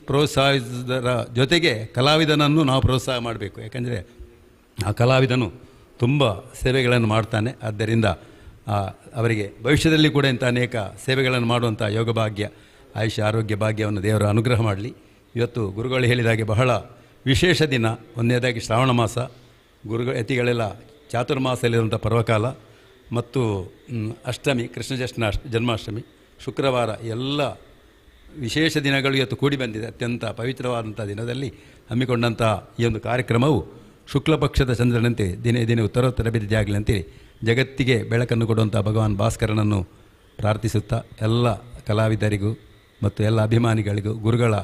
S3: ಪ್ರೋತ್ಸಾಹಿಸುವುದರ ಜೊತೆಗೆ ಕಲಾವಿದನನ್ನು ನಾವು ಪ್ರೋತ್ಸಾಹ ಮಾಡಬೇಕು. ಯಾಕೆಂದರೆ ಆ ಕಲಾವಿದನು ತುಂಬ ಸೇವೆಗಳನ್ನು ಮಾಡ್ತಾನೆ. ಆದ್ದರಿಂದ ಅವರಿಗೆ ಭವಿಷ್ಯದಲ್ಲಿ ಕೂಡ ಇಂಥ ಅನೇಕ ಸೇವೆಗಳನ್ನು ಮಾಡುವಂಥ ಯೋಗ ಭಾಗ್ಯ, ಆಯುಷ್ಯ, ಆರೋಗ್ಯ ಭಾಗ್ಯವನ್ನು ದೇವರ ಅನುಗ್ರಹ ಮಾಡಲಿ. ಇವತ್ತು ಗುರುಗಳು ಹೇಳಿದಾಗೆ ಬಹಳ ವಿಶೇಷ ದಿನ. ಒಂದನೇದಾಗಿ ಶ್ರಾವಣ ಮಾಸ, ಯತಿಗಳೆಲ್ಲ ಚಾತುರ್ಮಾಸದಲ್ಲಿರುವಂಥ ಪರ್ವಕಾಲ ಮತ್ತು ಅಷ್ಟಮಿ, ಕೃಷ್ಣ ಜನ್ಮಾಷ್ಟಮಿ, ಶುಕ್ರವಾರ ಎಲ್ಲ ವಿಶೇಷ ದಿನಗಳು ಇವತ್ತು ಕೂಡಿ ಬಂದಿದೆ. ಅತ್ಯಂತ ಪವಿತ್ರವಾದಂಥ ದಿನದಲ್ಲಿ ಹಮ್ಮಿಕೊಂಡಂಥ ಈ ಒಂದು ಕಾರ್ಯಕ್ರಮವು ಶುಕ್ಲ ಪಕ್ಷದ ಚಂದ್ರನಂತೆ ದಿನೇ ದಿನೇ ಉತ್ತರೋತ್ತರ ಅಭಿವೃದ್ಧಿಯಾಗಲಿ ಅಂತೇಳಿ ಜಗತ್ತಿಗೆ ಬೆಳಕನ್ನು ಕೊಡುವಂಥ ಭಗವಾನ್ ಭಾಸ್ಕರನನ್ನು ಪ್ರಾರ್ಥಿಸುತ್ತಾ ಎಲ್ಲ ಕಲಾವಿದರಿಗೂ ಮತ್ತು ಎಲ್ಲ ಅಭಿಮಾನಿಗಳಿಗೂ ಗುರುಗಳ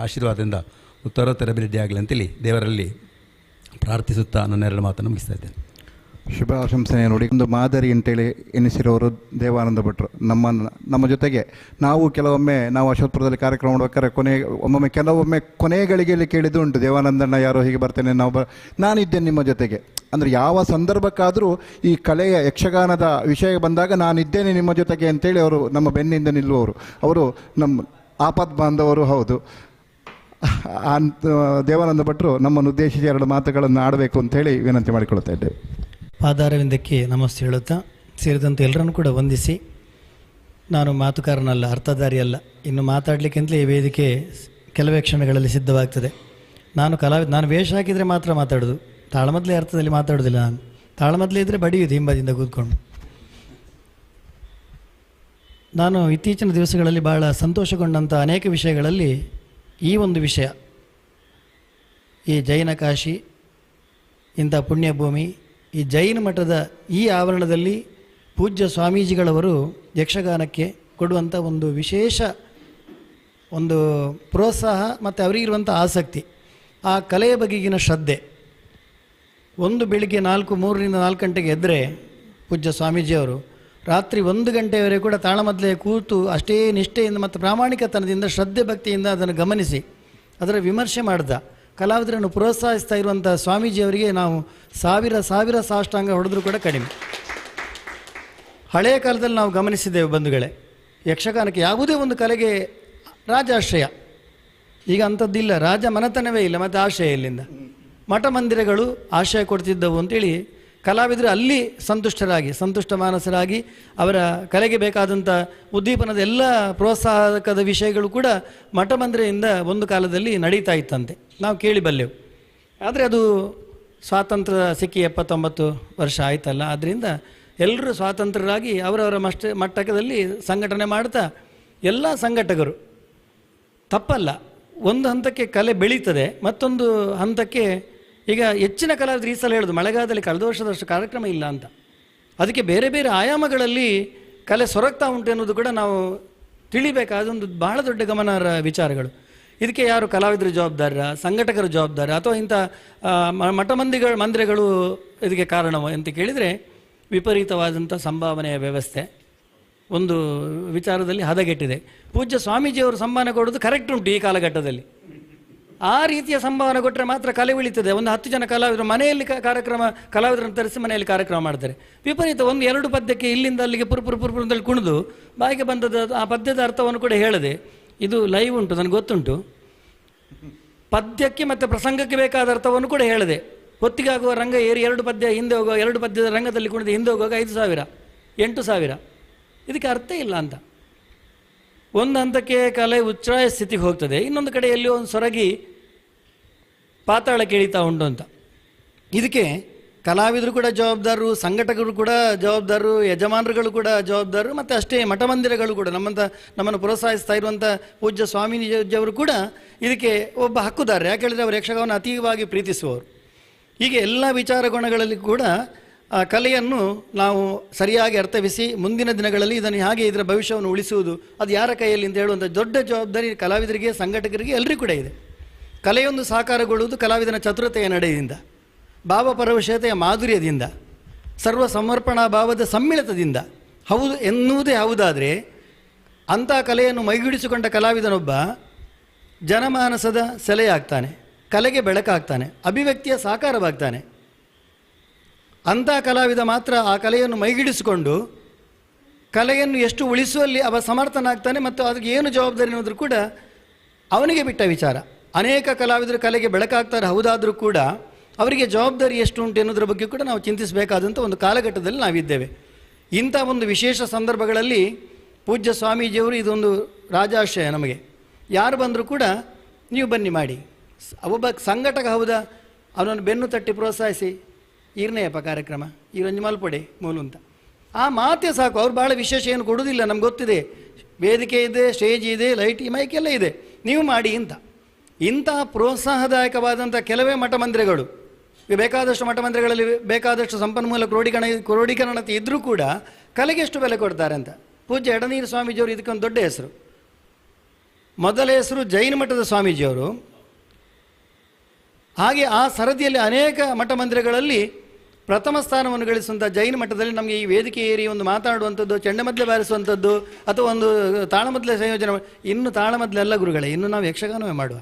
S3: ಆಶೀರ್ವಾದದಿಂದ ಉತ್ತರೋತ್ತರ ಅಭಿವೃದ್ಧಿಯಾಗಲಿ ಅಂತೇಳಿ ದೇವರಲ್ಲಿ ಪ್ರಾರ್ಥಿಸುತ್ತಾ ನನ್ನೆರಡು ಮಾತನ್ನು ಮುಗಿಸ್ತಾ ಇದ್ದೇನೆ.
S1: ಶುಭ ಆಶಂಸನೆ ನೋಡಿ. ಒಂದು ಮಾದರಿ ಅಂತೇಳಿ ಎನಿಸಿರೋರು ದೇವಾನಂದ ಭಟ್ರು ನಮ್ಮ ಜೊತೆಗೆ ನಾವು ಅಶೋತ್ಪುರದಲ್ಲಿ ಕಾರ್ಯಕ್ರಮ ಮಾಡ್ಬೇಕಾದ್ರೆ ಕೆಲವೊಮ್ಮೆ ಕೊನೆಗಳಿಗೆಯಲ್ಲಿ ಕೇಳಿದ್ದು ಉಂಟು, ದೇವಾನಂದಣ್ಣ ಯಾರೋ ಹೀಗೆ ಬರ್ತೇನೆ, ನಾನಿದ್ದೇನೆ ನಿಮ್ಮ ಜೊತೆಗೆ. ಅಂದರೆ ಯಾವ ಸಂದರ್ಭಕ್ಕಾದರೂ ಈ ಕಲೆಯ ಯಕ್ಷಗಾನದ ವಿಷಯ ಬಂದಾಗ ನಾನಿದ್ದೇನೆ ನಿಮ್ಮ ಜೊತೆಗೆ ಅಂತೇಳಿ ಅವರು ನಮ್ಮ ಬೆನ್ನಿಂದ ನಿಲ್ಲುವವರು. ಅವರು ನಮ್ಮ ಆಪತ್ ಬಾಂಧವರು. ಹೌದು, ದೇವಾನಂದ ಭಟ್ರು ನಮ್ಮನ್ನು ಉದ್ದೇಶಿಸಿ ಎರಡು ಮಾತುಗಳನ್ನು ಆಡಬೇಕು ಅಂತೇಳಿ ವಿನಂತಿ ಮಾಡಿಕೊಳ್ತಾ ಇದ್ದೇವೆ.
S4: ಪಾದಾರವಿಂದಕ್ಕೆ ನಮಸ್ತೆ ಹೇಳುತ್ತಾ ಸೇರಿದಂತೆ ಎಲ್ಲರನ್ನು ಕೂಡ ವಂದಿಸಿ, ನಾನು ಮಾತುಕಾರನಲ್ಲ, ಅರ್ಥಧಾರಿ ಅಲ್ಲ. ಇನ್ನು ಮಾತಾಡಲಿಕ್ಕಿಂತಲೇ ಈ ವೇದಿಕೆ ಕೆಲವೇ ಕ್ಷಣಗಳಲ್ಲಿ ಸಿದ್ಧವಾಗ್ತದೆ. ನಾನು ವೇಷ ಹಾಕಿದರೆ ಮಾತ್ರ ಮಾತಾಡೋದು, ತಾಳಮದ್ಲೆ ಅರ್ಥದಲ್ಲಿ ಮಾತಾಡೋದಿಲ್ಲ. ನಾನು ತಾಳಮದ್ಲೆ ಇದ್ದರೆ ಬಡಿಯುವುದು ಹಿಂಬದಿಂದ ಕೂತ್ಕೊಂಡು. ನಾನು ಇತ್ತೀಚಿನ ದಿವಸಗಳಲ್ಲಿ ಭಾಳ ಸಂತೋಷಗೊಂಡಂಥ ಅನೇಕ ವಿಷಯಗಳಲ್ಲಿ ಈ ಒಂದು ವಿಷಯ, ಈ ಜೈನ ಕಾಶಿ ಇಂಥ ಪುಣ್ಯಭೂಮಿ, ಈ ಜೈನ ಮಠದ ಈ ಆವರಣದಲ್ಲಿ ಪೂಜ್ಯ ಸ್ವಾಮೀಜಿಗಳವರು ಯಕ್ಷಗಾನಕ್ಕೆ ಕೊಡುವಂಥ ಒಂದು ವಿಶೇಷ ಒಂದು ಪ್ರೋತ್ಸಾಹ ಮತ್ತು ಅವರಿಗಿರುವಂಥ ಆಸಕ್ತಿ, ಆ ಕಲೆಯ ಬಗೆಗಿನ ಶ್ರದ್ಧೆ. ಒಂದು ಬೆಳಿಗ್ಗೆ 3 ರಿಂದ 4 ಗಂಟೆಗೆ ಎದ್ದರೆ ಪೂಜ್ಯ ಸ್ವಾಮೀಜಿಯವರು ರಾತ್ರಿ 1 ಗಂಟೆಯವರೆಗೆ ಕೂಡ ತಾಳಮದ್ಲೆ ಕೂತು ಅಷ್ಟೇ ನಿಷ್ಠೆಯಿಂದ ಮತ್ತು ಪ್ರಾಮಾಣಿಕತನದಿಂದ ಶ್ರದ್ಧೆ ಭಕ್ತಿಯಿಂದ ಅದನ್ನು ಗಮನಿಸಿ ಅದರ ವಿಮರ್ಶೆ ಮಾಡಿದ ಕಲಾವಿದರನ್ನು ಪ್ರೋತ್ಸಾಹಿಸ್ತಾ ಇರುವಂಥ ಸ್ವಾಮೀಜಿಯವರಿಗೆ ನಾವು ಸಾವಿರ ಸಾಷ್ಟಾಂಗ ಹೊಡೆದರೂ ಕೂಡ ಕಡಿಮೆ. ಹಳೆಯ ಕಾಲದಲ್ಲಿ ನಾವು ಗಮನಿಸಿದ್ದೇವೆ ಬಂಧುಗಳೇ, ಯಕ್ಷಗಾನಕ್ಕೆ ಯಾವುದೇ ಒಂದು ಕಲೆಗೆ ರಾಜಾಶ್ರಯ. ಈಗ ಅಂಥದ್ದಿಲ್ಲ, ರಾಜ ಮನೆತನವೇ ಇಲ್ಲ, ಮತ್ತು ಆಶ್ರಯ ಇಲ್ಲಿಂದ ಮಠ ಮಂದಿರಗಳು ಆಶ್ರಯ ಕೊಡ್ತಿದ್ದವು ಅಂತೇಳಿ ಕಲಾವಿದರು ಅಲ್ಲಿ ಸಂತುಷ್ಟ ಮಾನಸರಾಗಿ ಅವರ ಕಲೆಗೆ ಬೇಕಾದಂಥ ಉದ್ದೀಪನದ ಎಲ್ಲ ಪ್ರೋತ್ಸಾಹಕದ ವಿಷಯಗಳು ಕೂಡ ಮಠಮಂದಿರದಿಂದ ಒಂದು ಕಾಲದಲ್ಲಿ ನಡೀತಾ ಇತ್ತಂತೆ, ನಾವು ಕೇಳಿಬಲ್ಲೆವು. ಆದರೆ ಅದು ಸ್ವಾತಂತ್ರ್ಯ ಸಿಕ್ಕಿ 79 ವರ್ಷ ಆಯ್ತಲ್ಲ, ಆದ್ದರಿಂದ ಎಲ್ಲರೂ ಸ್ವಾತಂತ್ರ್ಯರಾಗಿ ಅವರವರ ಮಟ್ಟದಲ್ಲಿ ಸಂಘಟನೆ ಮಾಡ್ತಾ ಎಲ್ಲ ಸಂಘಟಕರು ತಪ್ಪಲ್ಲ, ಒಂದು ಹಂತಕ್ಕೆ ಕಲೆ ಬೆಳೀತದೆ, ಮತ್ತೊಂದು ಹಂತಕ್ಕೆ ಈಗ ಹೆಚ್ಚಿನ ಕಲಾವಿದರು ಈ ಸಲ ಹೇಳೋದು ಮಳೆಗಾಲದಲ್ಲಿ ಕಳೆದ ವರ್ಷದಷ್ಟು ಕಾರ್ಯಕ್ರಮ ಇಲ್ಲ ಅಂತ. ಅದಕ್ಕೆ ಬೇರೆ ಬೇರೆ ಆಯಾಮಗಳಲ್ಲಿ ಕಲೆ ಸೊರಗ್ತಾ ಉಂಟು ಎನ್ನುವುದು ಕೂಡ ನಾವು ತಿಳಿಬೇಕಾದ ಒಂದು ಬಹಳ ದೊಡ್ಡ ಗಮನಾರ್ಹ ವಿಚಾರಗಳು. ಇದಕ್ಕೆ ಯಾರು ಕಲಾವಿದರು ಜವಾಬ್ದಾರ, ಸಂಘಟಕರು ಜವಾಬ್ದಾರ, ಅಥವಾ ಇಂಥ ಮಂದಿರಗಳು ಇದಕ್ಕೆ ಕಾರಣವೋ ಅಂತ ಕೇಳಿದರೆ ವಿಪರೀತವಾದಂಥ ಸಂಭಾವನೆಯ ವ್ಯವಸ್ಥೆ ಒಂದು ವಿಚಾರದಲ್ಲಿ ಹದಗೆಟ್ಟಿದೆ. ಪೂಜ್ಯ ಸ್ವಾಮೀಜಿಯವರು ಸಂಭಾವನೆ ಕೊಡೋದು ಕರೆಕ್ಟ್ ಉಂಟು ಈ ಕಾಲಘಟ್ಟದಲ್ಲಿ. ಆ ರೀತಿಯ ಸಂಭಾವನೆ ಕೊಟ್ಟರೆ ಮಾತ್ರ ಕಲೆ ಉಳಿತದೆ. ಒಂದು 10 ಜನ ಕಲಾವಿದರು ಮನೆಯಲ್ಲಿ ಕಲಾವಿದರನ್ನು ತರಿಸಿ ಮನೆಯಲ್ಲಿ ಕಾರ್ಯಕ್ರಮ ಮಾಡ್ತಾರೆ. ವಿಪರೀತ 1-2 ಪದ್ಯಕ್ಕೆ ಇಲ್ಲಿಂದ ಅಲ್ಲಿಗೆ ಪುರ್ಪುರ್ ಅಂತೇಳಿ ಕುಣಿದು ಬಾಯಿಗೆ ಬಂದದ್ದು ಆ ಪದ್ಯದ ಅರ್ಥವನ್ನು ಕೂಡ ಹೇಳದೆ, ಇದು ಲೈವ್ ಉಂಟು ನನಗೆ ಗೊತ್ತುಂಟು, ಪದ್ಯಕ್ಕೆ ಮತ್ತು ಪ್ರಸಂಗಕ್ಕೆ ಬೇಕಾದ ಅರ್ಥವನ್ನು ಕೂಡ ಹೇಳದೆ ಹೊತ್ತಿಗಾಗುವ ರಂಗ ಏರಿ 2 ಪದ್ಯ ಹಿಂದೆ ಹೋಗುವ, 2 ಪದ್ಯದ ರಂಗದಲ್ಲಿ ಕುಣಿದು ಹಿಂದೆ ಹೋಗುವಾಗ 5,000 8,000, ಇದಕ್ಕೆ ಅರ್ಥ ಇಲ್ಲ ಅಂತ. ಒಂದು ಹಂತಕ್ಕೆ ಕಲೆ ಉಚ್ಛ್ರಾಯ ಸ್ಥಿತಿಗೆ ಹೋಗ್ತದೆ, ಇನ್ನೊಂದು ಕಡೆ ಎಲ್ಲಿಯೋ ಒಂದು ಸೊರಗಿ ಪಾತಾಳಕ್ಕೆ ಇಳಿತಾ ಉಂಟು ಅಂತ. ಇದಕ್ಕೆ ಕಲಾವಿದರು ಕೂಡ ಜವಾಬ್ದಾರರು, ಸಂಘಟಕರು ಕೂಡ ಜವಾಬ್ದಾರರು, ಯಜಮಾನರುಗಳು ಕೂಡ ಜವಾಬ್ದಾರರು, ಮತ್ತು ಅಷ್ಟೇ ಮಠಮಂದಿರಗಳು ಕೂಡ ನಮ್ಮನ್ನು ಪ್ರೋತ್ಸಾಹಿಸ್ತಾ ಇರುವಂಥ ಪೂಜ್ಯ ಸ್ವಾಮೀಜಿಯವರು ಕೂಡ ಇದಕ್ಕೆ ಒಬ್ಬ ಹಕ್ಕುದಾರರು. ಯಾಕೆ ಹೇಳಿದರೆ ಅವರು ಯಕ್ಷಗಾನವನ್ನು ಅತೀವವಾಗಿ ಪ್ರೀತಿಸುವವರು. ಹೀಗೆ ಎಲ್ಲ ವಿಚಾರ ಗುಣಗಳಲ್ಲಿ ಕೂಡ ಕಲೆಯನ್ನು ನಾವು ಸರಿಯಾಗಿ ಅರ್ಥವಿಸಿ ಮುಂದಿನ ದಿನಗಳಲ್ಲಿ ಇದನ್ನು ಹಾಗೆ ಇದರ ಭವಿಷ್ಯವನ್ನು ಉಳಿಸುವುದು ಅದು ಯಾರ ಕೈಯಲ್ಲಿ ಅಂತ ಹೇಳುವಂಥ ದೊಡ್ಡ ಜವಾಬ್ದಾರಿ ಕಲಾವಿದರಿಗೆ, ಸಂಘಟಕರಿಗೆ ಎಲ್ಲರಿಗೂ ಕೂಡ ಇದೆ. ಕಲೆಯೊಂದು ಸಾಕಾರಗೊಳ್ಳುವುದು ಕಲಾವಿದನ ಚತುರತೆಯ ನಡೆಯಿಂದ, ಭಾವಪರವಶತೆಯ ಮಾಧುರ್ಯದಿಂದ, ಸರ್ವ ಸಮರ್ಪಣಾ ಭಾವದ ಸಮ್ಮಿಳಿತದಿಂದ ಹೌದು ಎನ್ನುವುದೇ ಹೌದಾದರೆ ಅಂಥ ಕಲೆಯನ್ನು ಮೈಗೂಡಿಸಿಕೊಂಡ ಕಲಾವಿದನೊಬ್ಬ ಜನಮಾನಸದ ಸೆಲೆಯಾಗ್ತಾನೆ, ಕಲೆಗೆ ಬೆಳಕಾಗ್ತಾನೆ, ಅಭಿವ್ಯಕ್ತಿಯ ಸಾಕಾರವಾಗ್ತಾನೆ. ಅಂಥ ಕಲಾವಿದ ಮಾತ್ರ ಆ ಕಲೆಯನ್ನು ಮೈಗಿಡಿಸಿಕೊಂಡು ಕಲೆಯನ್ನು ಎಷ್ಟು ಉಳಿಸುವಲ್ಲಿ ಅವ ಸಮರ್ಥನಾಗ್ತಾನೆ, ಮತ್ತು ಅದಕ್ಕೆ ಏನು ಜವಾಬ್ದಾರಿ ಅನ್ನೋದ್ರು ಕೂಡ ಅವನಿಗೆ ಬಿಟ್ಟ ವಿಚಾರ. ಅನೇಕ ಕಲಾವಿದರು ಕಲೆಗೆ ಬೆಳಕಾಗ್ತಾರೆ ಹೌದಾದರೂ ಕೂಡ ಅವರಿಗೆ ಜವಾಬ್ದಾರಿ ಎಷ್ಟು ಉಂಟು ಎನ್ನುವುದರ ಬಗ್ಗೆ ಕೂಡ ನಾವು ಚಿಂತಿಸಬೇಕಾದಂಥ ಒಂದು ಕಾಲಘಟ್ಟದಲ್ಲಿ ನಾವಿದ್ದೇವೆ. ಇಂಥ ಒಂದು ವಿಶೇಷ ಸಂದರ್ಭಗಳಲ್ಲಿ ಪೂಜ್ಯ ಸ್ವಾಮೀಜಿಯವರು ಇದೊಂದು ರಾಜಾಶ್ರಯ ನಮಗೆ. ಯಾರು ಬಂದರೂ ಕೂಡ ನೀವು ಬನ್ನಿ ಮಾಡಿ, ಒಬ್ಬ ಸಂಘಟಕ ಹೌದಾ ಅವನನ್ನು ಬೆನ್ನು ತಟ್ಟಿ ಪ್ರೋತ್ಸಾಹಿಸಿ, ಈರ್ನೆಯಪ್ಪ ಕಾರ್ಯಕ್ರಮ ಈರೊಂದು ಮಲ್ಪೊಡೆ ಮೂಲು ಅಂತ ಆ ಮಾತೇ ಸಾಕು. ಅವ್ರು ಭಾಳ ವಿಶೇಷ ಏನು ಕೊಡೋದಿಲ್ಲ, ನಮ್ಗೆ ಗೊತ್ತಿದೆ, ವೇದಿಕೆ ಇದೆ, ಸ್ಟೇಜ್ ಇದೆ, ಲೈಟ್ ಮೈಕ್ ಎಲ್ಲ ಇದೆ, ನೀವು ಮಾಡಿ ಅಂತ. ಇಂಥ ಪ್ರೋತ್ಸಾಹದಾಯಕವಾದಂಥ ಕೆಲವೇ ಮಠಮಂದಿರಗಳು, ಬೇಕಾದಷ್ಟು ಮಠಮಂದಿರಗಳಲ್ಲಿ ಬೇಕಾದಷ್ಟು ಸಂಪನ್ಮೂಲ ಕ್ರೋಢೀಕರಣತೆ ಇದ್ದರೂ ಕೂಡ ಕಲೆಗೆ ಎಷ್ಟು ಬೆಲೆ ಕೊಡ್ತಾರೆ ಅಂತ. ಪೂಜ್ಯ ಎಡನೀರು ಸ್ವಾಮೀಜಿಯವರು ಇದಕ್ಕೊಂದು ದೊಡ್ಡ ಹೆಸರು. ಮೊದಲ ಹೆಸರು ಜೈನ ಮಠದ ಸ್ವಾಮೀಜಿಯವರು. ಹಾಗೆ ಆ ಸರದಿಯಲ್ಲಿ ಅನೇಕ ಮಠಮಂದಿರಗಳಲ್ಲಿ ಪ್ರಥಮ ಸ್ಥಾನವನ್ನು ಗಳಿಸುವಂಥ ಜೈನ ಮಠದಲ್ಲಿ ನಮಗೆ ಈ ವೇದಿಕೆ ಏರಿ ಒಂದು ಮಾತಾಡುವಂಥದ್ದು, ಚೆಂಡಮದ್ದಲೆ ಬಾರಿಸುವಂಥದ್ದು, ಅಥವಾ ಒಂದು ತಾಳಮದ್ದಲೆ ಸಂಯೋಜನೆ, ಇನ್ನು ತಾಳಮದ್ದಲೆಲ್ಲ ಗುರುಗಳೇ, ಇನ್ನು ನಾವು ಯಕ್ಷಗಾನವೇ ಮಾಡುವ,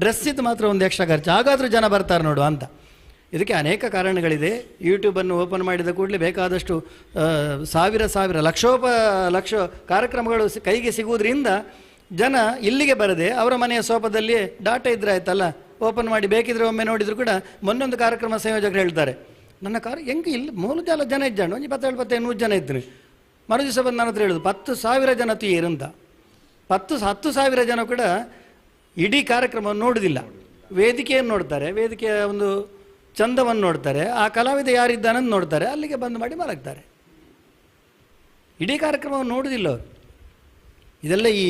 S4: ಡ್ರೆಸ್ ಇದ್ದು ಮಾತ್ರ ಒಂದು ಎಕ್ಸ್ಟ್ರಾ ಖರ್ಚು, ಹಾಗಾದರೂ ಜನ ಬರ್ತಾರೆ ನೋಡುವ ಅಂತ. ಇದಕ್ಕೆ ಅನೇಕ ಕಾರಣಗಳಿದೆ. ಯೂಟ್ಯೂಬನ್ನು ಓಪನ್ ಮಾಡಿದ ಕೂಡಲೇ ಬೇಕಾದಷ್ಟು ಸಾವಿರ ಲಕ್ಷ ಕಾರ್ಯಕ್ರಮಗಳು ಕೈಗೆ ಸಿಗುವುದರಿಂದ ಜನ ಇಲ್ಲಿಗೆ ಬರದೆ ಅವರ ಮನೆಯ ಸೋಪದಲ್ಲಿ ಡಾಟಾ ಇದ್ರೆ ಆಯ್ತಲ್ಲ, ಓಪನ್ ಮಾಡಿ ಬೇಕಿದ್ರೆ ಒಮ್ಮೆ ನೋಡಿದ್ರು ಕೂಡ. ಮೊನ್ನೊಂದು ಕಾರ್ಯಕ್ರಮ ಸಂಯೋಜಕರು ಹೇಳ್ತಾರೆ, ನನ್ನ ಹೆಂಗೆ ಇಲ್ಲಿ ಮೂಲಜಾಲ ಜನ ಇದ್ದಾನು, 27-100 ಜನ ಇದ್ರು, ಮರು ದಿವಸ ಬಂದು ನನ್ನ ಹತ್ರ ಹೇಳೋದು 10,000 ಜನ ತೀರಂತ. 10,000 ಜನ ಕೂಡ ಇಡೀ ಕಾರ್ಯಕ್ರಮವನ್ನು ನೋಡುವುದಿಲ್ಲ, ವೇದಿಕೆಯನ್ನು ನೋಡ್ತಾರೆ, ವೇದಿಕೆಯ ಒಂದು ಚಂದವನ್ನು ನೋಡ್ತಾರೆ, ಆ ಕಲಾವಿದ ಯಾರಿದ್ದಾನಂತ ನೋಡ್ತಾರೆ, ಅಲ್ಲಿಗೆ ಬಂದು ಮಾಡಿ ಮಲಗ್ತಾರೆ, ಇಡೀ ಕಾರ್ಯಕ್ರಮವನ್ನು ನೋಡುವುದಿಲ್ಲ ಅವರು. ಇದೆಲ್ಲ ಈ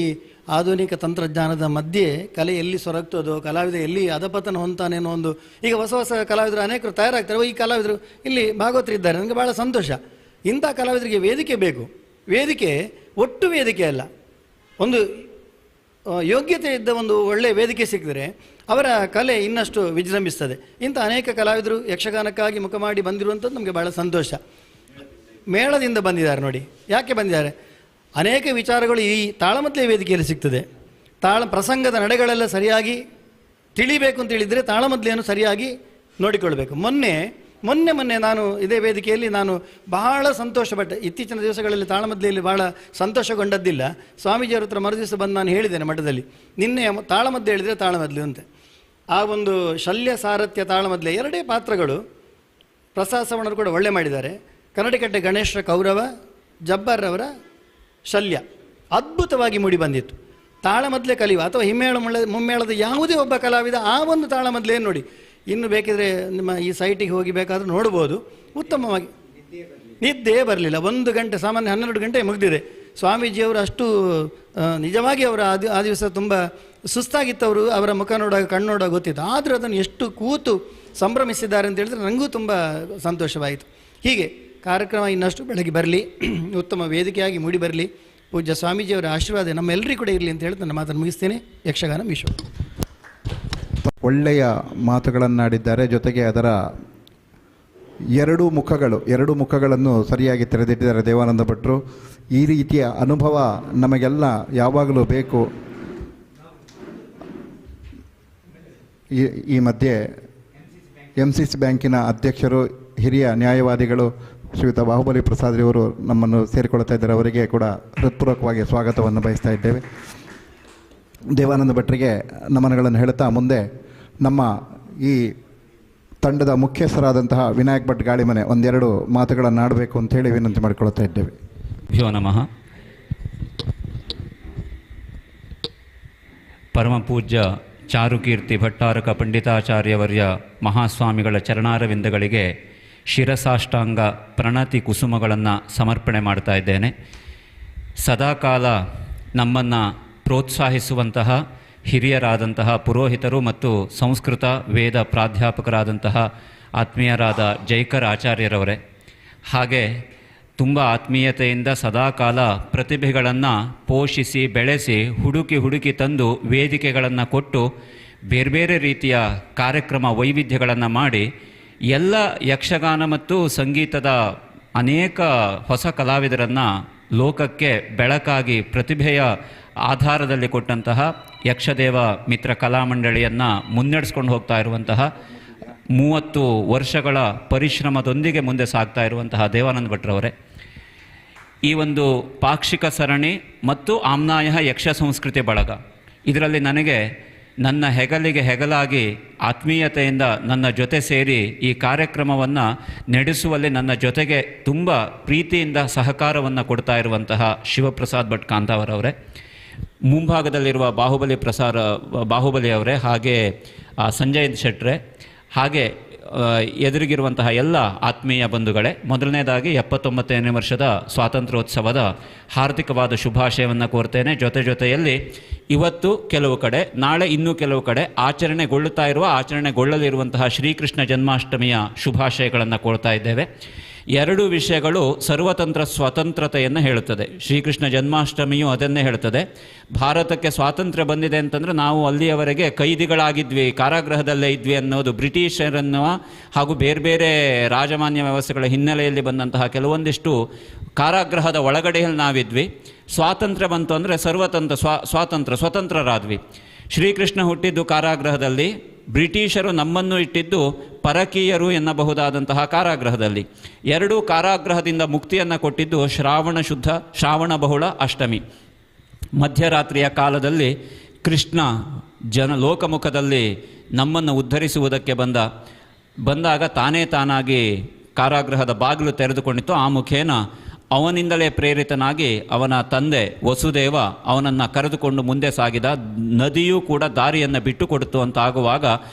S4: ಆಧುನಿಕ ತಂತ್ರಜ್ಞಾನದ ಮಧ್ಯೆ ಕಲೆ ಎಲ್ಲಿ ಸೊರಗ್ತದೋ, ಕಲಾವಿದ ಎಲ್ಲಿ ಅಧಪತನ ಹೊಂತಾನೇನೋ ಒಂದು. ಈಗ ಹೊಸ ಕಲಾವಿದರು ಅನೇಕರು ತಯಾರಾಗ್ತಾರೆ. ಈ ಕಲಾವಿದರು ಇಲ್ಲಿ ಭಾಗವತರಿದ್ದಾರೆ, ನನಗೆ ಭಾಳ ಸಂತೋಷ. ಇಂಥ ಕಲಾವಿದರಿಗೆ ವೇದಿಕೆ ಬೇಕು. ವೇದಿಕೆ ಒಟ್ಟು ವೇದಿಕೆ ಅಲ್ಲ, ಒಂದು ಯೋಗ್ಯತೆ ಇದ್ದ ಒಂದು ಒಳ್ಳೆಯ ವೇದಿಕೆ ಸಿಕ್ಕಿದರೆ ಅವರ ಕಲೆ ಇನ್ನಷ್ಟು ವಿಜೃಂಭಿಸ್ತದೆ. ಇಂಥ ಅನೇಕ ಕಲಾವಿದರು ಯಕ್ಷಗಾನಕ್ಕಾಗಿ ಮುಖ ಮಾಡಿ ಬಂದಿರುವಂಥದ್ದು ನಮಗೆ ಭಾಳ ಸಂತೋಷ. ಮೇಳದಿಂದ ಬಂದಿದ್ದಾರೆ ನೋಡಿ, ಯಾಕೆ ಬಂದಿದ್ದಾರೆ? ಅನೇಕ ವಿಚಾರಗಳು ಈ ತಾಳಮದ್ದಲೆ ವೇದಿಕೆಯಲ್ಲಿ ಸಿಗ್ತದೆ. ಪ್ರಸಂಗದ ನಡೆಗಳೆಲ್ಲ ಸರಿಯಾಗಿ ತಿಳಿಬೇಕು ಅಂತೇಳಿದರೆ ತಾಳಮದ್ದಲೆಯನ್ನು ಸರಿಯಾಗಿ ನೋಡಿಕೊಳ್ಬೇಕು. ಮೊನ್ನೆ ನಾನು ಇದೇ ವೇದಿಕೆಯಲ್ಲಿ ನಾನು ಬಹಳ ಸಂತೋಷಪಟ್ಟೆ. ಇತ್ತೀಚಿನ ದಿವಸಗಳಲ್ಲಿ ತಾಳಮದ್ದಲೆಯಲ್ಲಿ ಭಾಳ ಸಂತೋಷಗೊಂಡದ್ದಿಲ್ಲ. ಸ್ವಾಮೀಜಿಯವರ ಹತ್ರ ಮರುದಿವಸ ಬಂದು ನಾನು ಹೇಳಿದ್ದೇನೆ ಮಠದಲ್ಲಿ, ನಿನ್ನೆ ತಾಳಮದ್ದೆ ಹೇಳಿದರೆ ತಾಳಮದ್ದಲೆ ಅಂತ. ಆ ಒಂದು ಶಲ್ಯ ಸಾರಥ್ಯ ತಾಳಮದ್ದಲೆ 2 ಪಾತ್ರಗಳು ಪ್ರಸಾದ್ ಸವಣರು ಕೂಡ ಒಳ್ಳೆ ಮಾಡಿದ್ದಾರೆ. ಕನ್ನಡಕಟ್ಟೆ ಗಣೇಶರ ಕೌರವ, ಜಬ್ಬರ್ರವರ ಶಲ್ಯ ಅದ್ಭುತವಾಗಿ ಮೂಡಿ ಬಂದಿತ್ತು. ತಾಳಮದ್ದಲೆ ಕಲಿಯುವ ಅಥವಾ ಮುಮ್ಮೇಳದ ಯಾವುದೇ ಒಬ್ಬ ಕಲಾವಿದ ಆ ಒಂದು ತಾಳಮದ್ದಲೆಯನ್ನು ನೋಡಿ, ಇನ್ನು ಬೇಕಿದ್ರೆ ನಿಮ್ಮ ಈ ಸೈಟಿಗೆ ಹೋಗಿ ಬೇಕಾದರೂ ನೋಡ್ಬೋದು. ಉತ್ತಮವಾಗಿ ನಿದ್ದೆ ಬರಲಿಲ್ಲ. 1 ಗಂಟೆ, ಸಾಮಾನ್ಯ 12 ಗಂಟೆ ಮುಗಿದಿದೆ. ಸ್ವಾಮೀಜಿಯವರು ಅಷ್ಟು ನಿಜವಾಗಿ ಅವರ ಆ ದಿವಸ ತುಂಬ ಸುಸ್ತಾಗಿತ್ತವರು, ಅವರ ಮುಖ ನೋಡುವಾಗ ಕಣ್ಣು ನೋಡುವಾಗ ಗೊತ್ತಿತ್ತು. ಆದರೂ ಅದನ್ನು ಎಷ್ಟು ಕೂತು ಸಂಭ್ರಮಿಸಿದ್ದಾರೆ ಅಂತ ಹೇಳಿದ್ರೆ ನನಗೂ ತುಂಬ ಸಂತೋಷವಾಯಿತು. ಹೀಗೆ ಕಾರ್ಯಕ್ರಮ ಇನ್ನಷ್ಟು ಬೆಳಗ್ಗೆ ಬರಲಿ, ಉತ್ತಮ ವೇದಿಕೆಯಾಗಿ ಮೂಡಿ ಬರಲಿ. ಪೂಜ್ಯ ಸ್ವಾಮೀಜಿಯವರ ಆಶೀರ್ವಾದ ನಮ್ಮೆಲ್ಲರಿಗೂ ಕೂಡ ಇರಲಿ ಅಂತ ಹೇಳಿ ನನ್ನ ಮಾತನ್ನು ಮುಗಿಸ್ತೇನೆ. ಯಕ್ಷಗಾನ ವಿಶ್ವ
S1: ಒಳ್ಳೆಯ ಮಾತುಗಳನ್ನಾಡಿದ್ದಾರೆ. ಜೊತೆಗೆ ಅದರ ಎರಡು ಮುಖಗಳನ್ನು ಸರಿಯಾಗಿ ತೆರೆದಿಟ್ಟಿದ್ದಾರೆ ದೇವಾನಂದ ಭಟ್ರು. ಈ ರೀತಿಯ ಅನುಭವ ನಮಗೆಲ್ಲ ಯಾವಾಗಲೂ ಬೇಕು. ಈ ಮಧ್ಯೆ MCC ಬ್ಯಾಂಕಿನ ಅಧ್ಯಕ್ಷರು, ಹಿರಿಯ ನ್ಯಾಯವಾದಿಗಳು ಶ್ರೀಯುತ ಬಾಹುಬಲಿ ಪ್ರಸಾದ್ರವರು ನಮ್ಮನ್ನು ಸೇರಿಕೊಳ್ತಾ ಇದ್ದಾರೆ. ಅವರಿಗೆ ಕೂಡ ಹೃತ್ಪೂರ್ವಕವಾಗಿ ಸ್ವಾಗತವನ್ನು ಬಯಸ್ತಾ ಇದ್ದೇವೆ. ದೇವಾನಂದ ಭಟ್ರಿಗೆ ನಮನಗಳನ್ನು ಹೇಳ್ತಾ ಮುಂದೆ ನಮ್ಮ ಈ ತಂಡದ ಮುಖ್ಯಸ್ಥರಾದಂತಹ ವಿನಾಯಕ್ ಭಟ್ ಗಾಳಿಮನೆ ಒಂದೆರಡು ಮಾತುಗಳನ್ನು ಆಡಬೇಕು ಅಂತೇಳಿ ವಿನಂತಿ ಮಾಡಿಕೊಳ್ತಾ ಇದ್ದೇವೆ.
S5: ಭ್ಯೋ ನಮಃ. ಪರಮಪೂಜ್ಯ ಚಾರುಕೀರ್ತಿ ಭಟ್ಟಾರಕ ಪಂಡಿತಾಚಾರ್ಯವರ್ಯ ಮಹಾಸ್ವಾಮಿಗಳ ಚರಣಾರವಿಂದಗಳಿಗೆ ಶಿರಸಾಷ್ಟಾಂಗ ಪ್ರಣತಿ ಕುಸುಮಗಳನ್ನು ಸಮರ್ಪಣೆ ಮಾಡ್ತಾ ಇದ್ದೇನೆ. ಸದಾಕಾಲ ನಮ್ಮನ್ನು ಪ್ರೋತ್ಸಾಹಿಸುವಂತಹ ಹಿರಿಯರಾದಂತಹ ಪುರೋಹಿತರು ಮತ್ತು ಸಂಸ್ಕೃತ ವೇದ ಪ್ರಾಧ್ಯಾಪಕರಾದಂತಹ ಆತ್ಮೀಯರಾದ ಜೈಕರ್ ಆಚಾರ್ಯರವರೇ, ಹಾಗೆ ತುಂಬ ಆತ್ಮೀಯತೆಯಿಂದ ಸದಾಕಾಲ ಪ್ರತಿಭೆಗಳನ್ನು ಪೋಷಿಸಿ ಬೆಳೆಸಿ ಹುಡುಕಿ ತಂದು ವೇದಿಕೆಗಳನ್ನು ಕೊಟ್ಟು ಬೇರೆ ಬೇರೆ ರೀತಿಯ ಕಾರ್ಯಕ್ರಮ ವೈವಿಧ್ಯಗಳನ್ನು ಮಾಡಿ ಎಲ್ಲ ಯಕ್ಷಗಾನ ಮತ್ತು ಸಂಗೀತದ ಅನೇಕ ಹೊಸ ಕಲಾವಿದರನ್ನು ಲೋಕಕ್ಕೆ ಬೆಳಕಾಗಿ ಪ್ರತಿಭೆಯ ಆಧಾರದಲ್ಲಿ ಕೊಟ್ಟಂತಹ ಯಕ್ಷದೇವ ಮಿತ್ರ ಕಲಾಮಂಡಳಿಯನ್ನು ಮುನ್ನಡೆಸ್ಕೊಂಡು ಹೋಗ್ತಾ ಇರುವಂತಹ 30 ವರ್ಷಗಳ ಪರಿಶ್ರಮದೊಂದಿಗೆ ಮುಂದೆ ಸಾಗ್ತಾ ಇರುವಂತಹ ದೇವಾನಂದ ಭಟ್ರವರೇ, ಈ ಒಂದು ಪಾಕ್ಷಿಕ ಸರಣಿ ಮತ್ತು ಆಮ್ನಾಯ ಯಕ್ಷ ಸಂಸ್ಕೃತಿ ಬಳಗ, ಇದರಲ್ಲಿ ನನಗೆ ನನ್ನ ಹೆಗಲಿಗೆ ಹೆಗಲಾಗಿ ಆತ್ಮೀಯತೆಯಿಂದ ನನ್ನ ಜೊತೆ ಸೇರಿ ಈ ಕಾರ್ಯಕ್ರಮವನ್ನು ನಡೆಸುವಲ್ಲಿ ನನ್ನ ಜೊತೆಗೆ ತುಂಬ ಪ್ರೀತಿಯಿಂದ ಸಹಕಾರವನ್ನು ಕೊಡ್ತಾ ಇರುವಂತಹ ಶಿವಪ್ರಸಾದ್ ಭಟ್ ಕಾಂತಾವರವರೇ, ಮುಂಭಾಗದಲ್ಲಿರುವ ಬಾಹುಬಲಿ ಅವರೇ, ಹಾಗೆ ಸಂಜಯ್ ಶೆಟ್ರೆ, ಹಾಗೆ ಎದುರಿಗಿರುವಂತಹ ಎಲ್ಲ ಆತ್ಮೀಯ ಬಂಧುಗಳೇ, ಮೊದಲನೇದಾಗಿ 79ನೇ ವರ್ಷದ ಸ್ವಾತಂತ್ರ್ಯೋತ್ಸವದ ಹಾರ್ದಿಕವಾದ ಶುಭಾಶಯವನ್ನು ಕೋರ್ತೇನೆ. ಜೊತೆಯಲ್ಲಿ ಇವತ್ತು ಕೆಲವು ಕಡೆ, ನಾಳೆ ಇನ್ನೂ ಕೆಲವು ಕಡೆ ಆಚರಣೆಗೊಳ್ಳಲಿರುವಂತಹ ಶ್ರೀಕೃಷ್ಣ ಜನ್ಮಾಷ್ಟಮಿಯ ಶುಭಾಶಯಗಳನ್ನು ಕೋರ್ತಾ ಇದ್ದೇವೆ. 2 ವಿಷಯಗಳು ಸರ್ವತಂತ್ರ ಸ್ವತಂತ್ರತೆಯನ್ನು ಹೇಳುತ್ತದೆ. ಶ್ರೀಕೃಷ್ಣ ಜನ್ಮಾಷ್ಟಮಿಯು ಅದನ್ನೇ ಹೇಳುತ್ತದೆ. ಭಾರತಕ್ಕೆ ಸ್ವಾತಂತ್ರ್ಯ ಬಂದಿದೆ ಅಂತಂದರೆ ನಾವು ಅಲ್ಲಿಯವರೆಗೆ ಕೈದಿಗಳಾಗಿದ್ವಿ, ಕಾರಾಗೃಹದಲ್ಲೇ ಇದ್ವಿ ಅನ್ನೋದು ಬ್ರಿಟಿಷರನ್ನು ಹಾಗೂ ಬೇರೆ ಬೇರೆ ರಾಜಮಾನ್ಯ ವ್ಯವಸ್ಥೆಗಳ ಹಿನ್ನೆಲೆಯಲ್ಲಿ ಬಂದಂತಹ ಕೆಲವೊಂದಿಷ್ಟು ಕಾರಾಗೃಹದ ಒಳಗಡೆಯಲ್ಲಿ ನಾವಿದ್ವಿ. ಸ್ವಾತಂತ್ರ್ಯ ಬಂತು ಅಂದರೆ ಸ್ವತಂತ್ರರಾದ್ವಿ. ಶ್ರೀಕೃಷ್ಣ ಹುಟ್ಟಿದ್ದು ಕಾರಾಗೃಹದಲ್ಲಿ, ಬ್ರಿಟಿಷರು ನಮ್ಮನ್ನು ಇಟ್ಟಿದ್ದು ಪರಕೀಯರು ಎನ್ನಬಹುದಾದಂತಹ ಕಾರಾಗೃಹದಲ್ಲಿ. 2 ಕಾರಾಗೃಹದಿಂದ ಮುಕ್ತಿಯನ್ನು ಕೊಟ್ಟಿದ್ದು ಶ್ರಾವಣ ಬಹುಳ ಅಷ್ಟಮಿ. ಮಧ್ಯರಾತ್ರಿಯ ಕಾಲದಲ್ಲಿ ಕೃಷ್ಣ ಲೋಕಮುಖದಲ್ಲಿ ನಮ್ಮನ್ನು ಉದ್ಧರಿಸುವುದಕ್ಕೆ ಬಂದಾಗ ತಾನಾಗಿ ಕಾರಾಗೃಹದ ಬಾಗಿಲು ತೆರೆದುಕೊಂಡಿತ್ತು. ಆ ಮುಖೇನ ಅವನಿಂದಲೇ ಪ್ರೇರಿತನಾಗಿ ಅವನ ತಂದೆ ವಸುದೇವ ಅವನನ್ನು ಕರೆದುಕೊಂಡು ಮುಂದೆ ಸಾಗಿದ. ನದಿಯೂ ಕೂಡ ದಾರಿಯನ್ನು ಬಿಟ್ಟುಕೊಡ್ತು ಅಂತ ಆಗುವಾಗ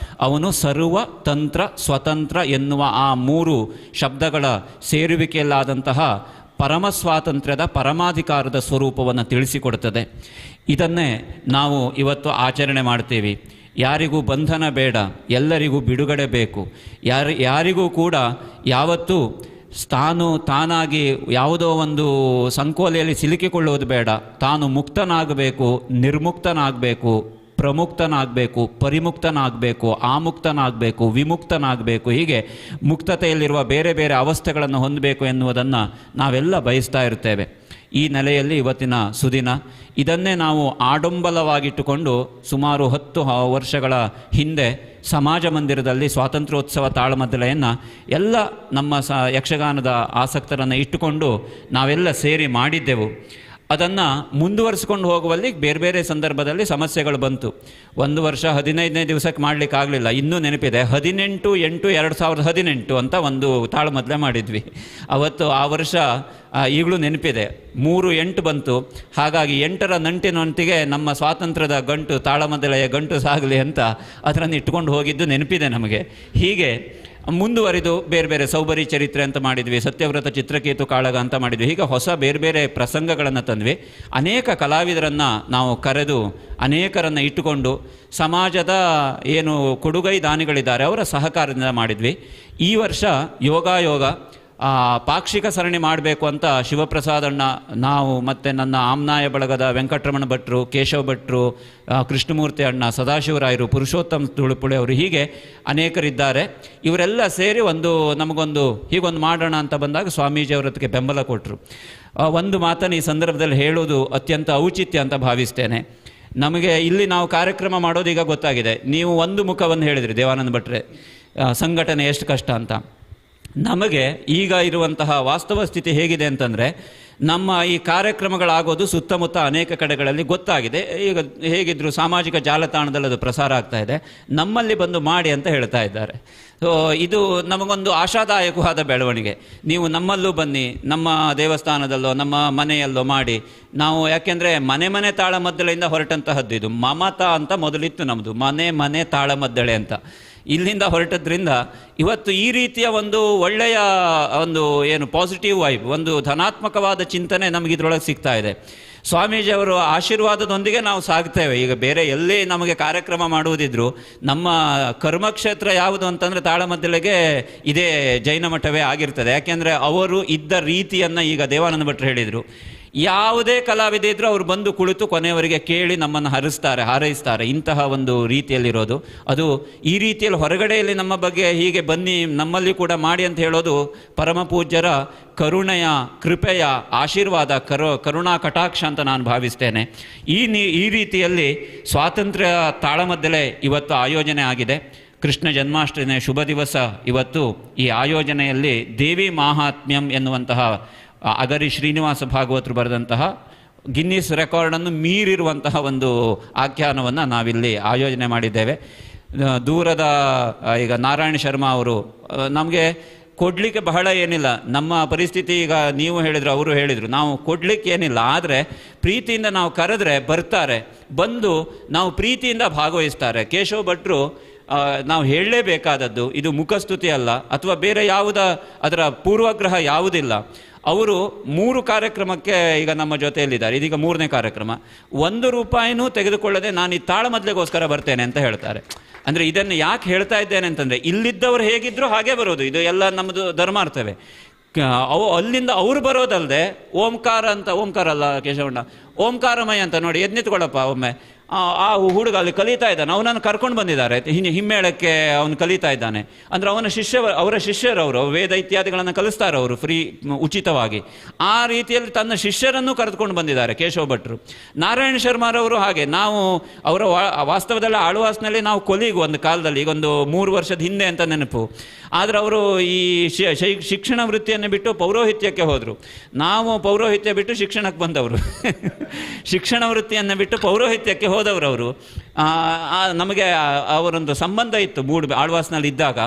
S5: ಅವನು ಸರ್ವತಂತ್ರ ಸ್ವತಂತ್ರ ಎನ್ನುವ ಆ 3 ಶಬ್ದಗಳ ಸೇರುವಿಕೆಯಲ್ಲಾದಂತಹ ಪರಮ ಸ್ವಾತಂತ್ರ್ಯದ ಪರಮಾಧಿಕಾರದ ಸ್ವರೂಪವನ್ನು ತಿಳಿಸಿಕೊಡುತ್ತದೆ. ಇದನ್ನೇ ನಾವು ಇವತ್ತು ಆಚರಣೆ ಮಾಡ್ತೀವಿ. ಯಾರಿಗೂ ಬಂಧನ ಬೇಡ, ಎಲ್ಲರಿಗೂ ಬಿಡುಗಡೆ ಬೇಕು. ಯಾರಿಗೂ ಕೂಡ ಯಾವತ್ತೂ ತಾನಾಗಿ ಯಾವುದೋ ಒಂದು ಸಂಕೋಲೆಯಲ್ಲಿ ಸಿಲುಕಿಕೊಳ್ಳುವುದು ಬೇಡ. ತಾನು ಮುಕ್ತನಾಗಬೇಕು, ನಿರ್ಮುಕ್ತನಾಗಬೇಕು, ಪ್ರಮುಕ್ತನಾಗಬೇಕು, ಪರಿಮುಕ್ತನಾಗಬೇಕು, ಆಮುಕ್ತನಾಗಬೇಕು, ವಿಮುಕ್ತನಾಗಬೇಕು. ಹೀಗೆ ಮುಕ್ತತೆಯಲ್ಲಿರುವ ಬೇರೆ ಬೇರೆ ಅವಸ್ಥೆಗಳನ್ನು ಹೊಂದಬೇಕು ಎನ್ನುವುದನ್ನು ನಾವೆಲ್ಲ ಬಯಸ್ತಾ ಇರ್ತೇವೆ. ಈ ನೆಲೆಯಲ್ಲಿ ಇವತ್ತಿನ ಸುದಿನ ಇದನ್ನೇ ನಾವು ಆಡಂಬಲವಾಗಿಟ್ಟುಕೊಂಡು ಸುಮಾರು 10 ವರ್ಷಗಳ ಹಿಂದೆ ಸಮಾಜ ಮಂದಿರದಲ್ಲಿ ಸ್ವಾತಂತ್ರ್ಯೋತ್ಸವ ತಾಳಮದ್ದಲೆಯನ್ನು ಎಲ್ಲ ನಮ್ಮ ಯಕ್ಷಗಾನದ ಆಸಕ್ತರನ್ನು ಇಟ್ಟುಕೊಂಡು ನಾವೆಲ್ಲ ಸೇರಿ ಮಾಡಿದ್ದೆವು. ಅದನ್ನು ಮುಂದುವರಿಸ್ಕೊಂಡು ಹೋಗುವಲ್ಲಿ ಬೇರೆ ಬೇರೆ ಸಂದರ್ಭದಲ್ಲಿ ಸಮಸ್ಯೆಗಳು ಬಂತು. ಒಂದು ವರ್ಷ 15ನೇ ದಿವಸಕ್ಕೆ ಮಾಡಲಿಕ್ಕಾಗಲಿಲ್ಲ. ಇನ್ನೂ ನೆನಪಿದೆ, 18/8/2018 ಅಂತ ಒಂದು ತಾಳಮದ್ದಲೆ ಮಾಡಿದ್ವಿ. ಅವತ್ತು ಆ ವರ್ಷ ಈಗಲೂ ನೆನಪಿದೆ, 3/8 ಬಂತು. ಹಾಗಾಗಿ 8ರ ನಂಟಿನೊಂದಿಗೆ ನಮ್ಮ ಸ್ವಾತಂತ್ರ್ಯದ ಗಂಟು, ತಾಳಮದ್ದಲೆಯ ಗಂಟು ಸಾಗಲಿ ಅಂತ ಅದನ್ನು ಇಟ್ಕೊಂಡು ಹೋಗಿದ್ದು ನೆನಪಿದೆ ನಮಗೆ. ಹೀಗೆ ಮುಂದುವರಿದು ಬೇರೆ ಬೇರೆ ಸೌಬರಿ ಚರಿತ್ರೆ ಅಂತ ಮಾಡಿದ್ವಿ, ಸತ್ಯವ್ರತ ಚಿತ್ರಕೇತು ಕಾಳಗ ಅಂತ ಮಾಡಿದ್ವಿ. ಹೀಗೆ ಹೊಸ ಬೇರೆ ಬೇರೆ ಪ್ರಸಂಗಗಳನ್ನು ತಂದ್ವಿ. ಅನೇಕ ಕಲಾವಿದರನ್ನು ನಾವು ಕರೆದು ಅನೇಕರನ್ನು ಇಟ್ಟುಕೊಂಡು ಸಮಾಜದ ಏನು ಕೊಡುಗೈ ದಾನಿಗಳಿದ್ದಾರೆ ಅವರ ಸಹಕಾರದಿಂದ ಮಾಡಿದ್ವಿ. ಈ ವರ್ಷ ಯೋಗ ಪಾಕ್ಷಿಕ ಸರಣಿ ಮಾಡಬೇಕು ಅಂತ ಶಿವಪ್ರಸಾದಣ್ಣ, ನಾವು ಮತ್ತು ನನ್ನ ಆಮ್ನಾಯ ಬಳಗದ ವೆಂಕಟರಮಣ ಭಟ್ರು, ಕೇಶವ ಭಟ್ರು, ಕೃಷ್ಣಮೂರ್ತಿ ಅಣ್ಣ, ಸದಾಶಿವರಾಯರು, ಪುರುಷೋತ್ತಮ ತುಳುಪುಳೆ ಅವರು, ಹೀಗೆ ಅನೇಕರಿದ್ದಾರೆ. ಇವರೆಲ್ಲ ಸೇರಿ ನಮಗೊಂದು ಹೀಗೊಂದು ಮಾಡೋಣ ಅಂತ ಬಂದಾಗ ಸ್ವಾಮೀಜಿಯವರೊತ್ತಿಗೆ ಬೆಂಬಲ ಕೊಟ್ಟರು. ಒಂದು ಮಾತನ್ನು ಈ ಸಂದರ್ಭದಲ್ಲಿ ಹೇಳೋದು ಅತ್ಯಂತ ಔಚಿತ್ಯ ಅಂತ ಭಾವಿಸ್ತೇನೆ. ನಮಗೆ ಇಲ್ಲಿ ನಾವು ಕಾರ್ಯಕ್ರಮ ಮಾಡೋದು ಈಗ ಗೊತ್ತಾಗಿದೆ. ನೀವು ಒಂದು ಮುಖವನ್ನು ಹೇಳಿದ್ರಿ, ದೇವಾನಂದ ಭಟ್ರೆ, ಸಂಘಟನೆ ಎಷ್ಟು ಕಷ್ಟ ಅಂತ. ನಮಗೆ ಈಗ ಇರುವಂತಹ ವಾಸ್ತವ ಸ್ಥಿತಿ ಹೇಗಿದೆ ಅಂತಂದರೆ, ನಮ್ಮ ಈ ಕಾರ್ಯಕ್ರಮಗಳಾಗೋದು ಸುತ್ತಮುತ್ತ ಅನೇಕ ಕಡೆಗಳಲ್ಲಿ ಗೊತ್ತಾಗಿದೆ. ಈಗ ಹೇಗಿದ್ದರೂ ಸಾಮಾಜಿಕ ಜಾಲತಾಣದಲ್ಲಿ ಅದು ಪ್ರಸಾರ ಆಗ್ತಾ ಇದೆ. ನಮ್ಮಲ್ಲಿ ಬಂದು ಮಾಡಿ ಅಂತ ಹೇಳ್ತಾ ಇದ್ದಾರೆ. ಸೊ ಇದು ನಮಗೊಂದು ಆಶಾದಾಯಕವಾದ ಬೆಳವಣಿಗೆ. ನೀವು ನಮ್ಮಲ್ಲೂ ಬನ್ನಿ, ನಮ್ಮ ದೇವಸ್ಥಾನದಲ್ಲೋ ನಮ್ಮ ಮನೆಯಲ್ಲೋ ಮಾಡಿ. ನಾವು ಯಾಕೆಂದರೆ ಮನೆ ತಾಳಮದ್ದಳೆಯಿಂದ ಹೊರಟಂತಹದ್ದು ಇದು. ಮಮತಾ ಅಂತ ಮೊದಲಿತ್ತು ನಮ್ಮದು, ಮನೆ ತಾಳಮದ್ದಳೆ ಅಂತ. ಇಲ್ಲಿಂದ ಹೊರಟದ್ರಿಂದ ಇವತ್ತು ಈ ರೀತಿಯ ಒಂದು ಒಳ್ಳೆಯ ಒಂದು ಏನು ಪಾಸಿಟಿವ್ ವೈಬ್, ಒಂದು ಧನಾತ್ಮಕವಾದ ಚಿಂತನೆ ನಮಗಿದ್ರೊಳಗೆ ಸಿಗ್ತಾ ಇದೆ. ಸ್ವಾಮೀಜಿಯವರ ಆಶೀರ್ವಾದದೊಂದಿಗೆ ನಾವು ಸಾಗ್ತೇವೆ. ಈಗ ಬೇರೆ ಎಲ್ಲಿ ನಮಗೆ ಕಾರ್ಯಕ್ರಮ ಮಾಡುವುದಿದ್ರು ನಮ್ಮ ಕರ್ಮಕ್ಷೇತ್ರ ಯಾವುದು ಅಂತಂದರೆ ತಾಳಮದ್ದಳೆಗೆ ಇದೇ ಜೈನ ಮಠವೇ ಆಗಿರ್ತದೆ. ಯಾಕೆಂದರೆ ಅವರು ಇದ್ದ ರೀತಿಯನ್ನು ಈಗ ದೇವಾನಂದ ಭಟ್ರು ಹೇಳಿದರು. ಯಾವುದೇ ಕಲಾವಿದ ಇದ್ದರೂ ಅವರು ಬಂದು ಕುಳಿತು ಕೊನೆಯವರೆಗೆ ಕೇಳಿ ನಮ್ಮನ್ನು ಹಾರೈಸ್ತಾರೆ. ಇಂತಹ ಒಂದು ರೀತಿಯಲ್ಲಿರೋದು, ಅದು ಈ ರೀತಿಯಲ್ಲಿ ಹೊರಗಡೆಯಲ್ಲಿ ನಮ್ಮ ಬಗ್ಗೆ ಹೀಗೆ ಬನ್ನಿ ನಮ್ಮಲ್ಲಿ ಕೂಡ ಮಾಡಿ ಅಂತ ಹೇಳೋದು ಪರಮ ಪೂಜ್ಯರ ಕರುಣೆಯ, ಕೃಪೆಯ ಆಶೀರ್ವಾದ, ಕರುಣಾ ಕಟಾಕ್ಷ ಅಂತ ನಾನು ಭಾವಿಸ್ತೇನೆ. ಈ ರೀತಿಯಲ್ಲಿ ಸ್ವಾತಂತ್ರ್ಯ ತಾಳಮದ್ದಲೆ ಇವತ್ತು ಆಯೋಜನೆ ಆಗಿದೆ. ಕೃಷ್ಣ ಜನ್ಮಾಷ್ಟಮಿಯ ಶುಭ ದಿವಸ ಇವತ್ತು. ಈ ಆಯೋಜನೆಯಲ್ಲಿ ದೇವಿ ಮಾಹಾತ್ಮ್ಯಂ ಎನ್ನುವಂತಹ ಅಗರಿ ಶ್ರೀನಿವಾಸ ಭಾಗವತರು ಬರೆದಂತಹ ಗಿನ್ನಿಸ್ ರೆಕಾರ್ಡನ್ನು ಮೀರಿರುವಂತಹ ಒಂದು ಆಖ್ಯಾನವನ್ನು ನಾವಿಲ್ಲಿ ಆಯೋಜನೆ ಮಾಡಿದ್ದೇವೆ. ದೂರದ ಈಗ ನಾರಾಯಣ ಶರ್ಮಾ ಅವರು ನಮಗೆ ಕೊಡಲಿಕ್ಕೆ ಬಹಳ ಏನಿಲ್ಲ. ನಮ್ಮ ಪರಿಸ್ಥಿತಿ ಈಗ ನೀವು ಹೇಳಿದ್ರು, ಅವರು ಹೇಳಿದರು, ನಾವು ಕೊಡಲಿಕ್ಕೆ ಏನಿಲ್ಲ. ಆದರೆ ಪ್ರೀತಿಯಿಂದ ನಾವು ಕರೆದ್ರೆ ಬರ್ತಾರೆ, ಬಂದು ನಾವು ಪ್ರೀತಿಯಿಂದ ಭಾಗವಹಿಸ್ತಾರೆ. ಕೇಶವ ಭಟ್ರು ನಾವು ಹೇಳಲೇಬೇಕಾದದ್ದು, ಇದು ಮುಖಸ್ತುತಿ ಅಲ್ಲ ಅಥವಾ ಬೇರೆ ಅದರ ಪೂರ್ವಗ್ರಹ ಯಾವುದಿಲ್ಲ. ಅವರು 3 ಕಾರ್ಯಕ್ರಮಕ್ಕೆ ಈಗ ನಮ್ಮ ಜೊತೆಯಲ್ಲಿದ್ದಾರೆ. ಇದೀಗ 3ನೇ ಕಾರ್ಯಕ್ರಮ. 1 ರೂಪಾಯಿನೂ ತೆಗೆದುಕೊಳ್ಳದೆ ನಾನು ಈ ತಾಳಮದ್ದಲೆಗೋಸ್ಕರ ಬರ್ತೇನೆ ಅಂತ ಹೇಳ್ತಾರೆ. ಅಂದರೆ ಇದನ್ನು ಯಾಕೆ ಹೇಳ್ತಾ ಇದ್ದೇನೆ ಅಂತಂದರೆ, ಇಲ್ಲಿದ್ದವರು ಹೇಗಿದ್ದರೂ ಹಾಗೆ ಬರೋದು, ಇದು ಎಲ್ಲ ನಮ್ಮದು ಧರ್ಮಾರ್ಥವೇ. ಅಲ್ಲಿಂದ ಅವರು ಬರೋದಲ್ಲದೆ ಓಂಕಾರ ಅಲ್ಲ ಕೇಶವಣ್ಣ, ಓಂಕಾರಮಯ ಅಂತ ನೋಡಿ, ಎದ್ನಿತ್ಕೊಳ್ಳಪ್ಪ ಒಮ್ಮೆ. ಆ ಹುಡುಗ ಅಲ್ಲಿ ಕಲಿತಾ ಇದ್ದಾನೆ, ಅವನನ್ನು ಕರ್ಕೊಂಡು ಬಂದಿದ್ದಾರೆ ಹಿಮ್ಮೇಳಕ್ಕೆ. ಅವನು ಕಲಿತಾ ಇದ್ದಾನೆ ಅಂದರೆ ಅವರ ಶಿಷ್ಯರವರು ವೇದ ಇತ್ಯಾದಿಗಳನ್ನು ಕಲಿಸ್ತಾರೆ ಅವರು ಉಚಿತವಾಗಿ. ಆ ರೀತಿಯಲ್ಲಿ ತನ್ನ ಶಿಷ್ಯರನ್ನು ಕರೆದುಕೊಂಡು ಬಂದಿದ್ದಾರೆ ಕೇಶವ ಭಟ್ರು. ನಾರಾಯಣ ಶರ್ಮಾರವರು ಹಾಗೆ. ನಾವು ಅವರ ವಾಸ್ತವದಲ್ಲಿ ಆಳ್ವಾಸ್ನಲ್ಲಿ ನಾವು ಕೊಲಿಗೆ ಒಂದು ಕಾಲದಲ್ಲಿ, ಈಗ ಒಂದು 3 ವರ್ಷದ ಹಿಂದೆ ಅಂತ ನೆನಪು. ಆದರೆ ಅವರು ಈ ಶಿಕ್ಷಣ ವೃತ್ತಿಯನ್ನು ಬಿಟ್ಟು ಪೌರೋಹಿತ್ಯಕ್ಕೆ ಹೋದರು. ನಾವು ಪೌರೋಹಿತ್ಯ ಬಿಟ್ಟು ಶಿಕ್ಷಣಕ್ಕೆ ಬಂದವರು. ಶಿಕ್ಷಣ ವೃತ್ತಿಯನ್ನು ಬಿಟ್ಟು ಪೌರೋಹಿತ್ಯಕ್ಕೆ ಹೋದವರು. ನಮಗೆ ಅವರೊಂದು ಸಂಬಂಧ ಇತ್ತು ಆಳ್ವಾಸ್ನಲ್ಲಿ ಇದ್ದಾಗ.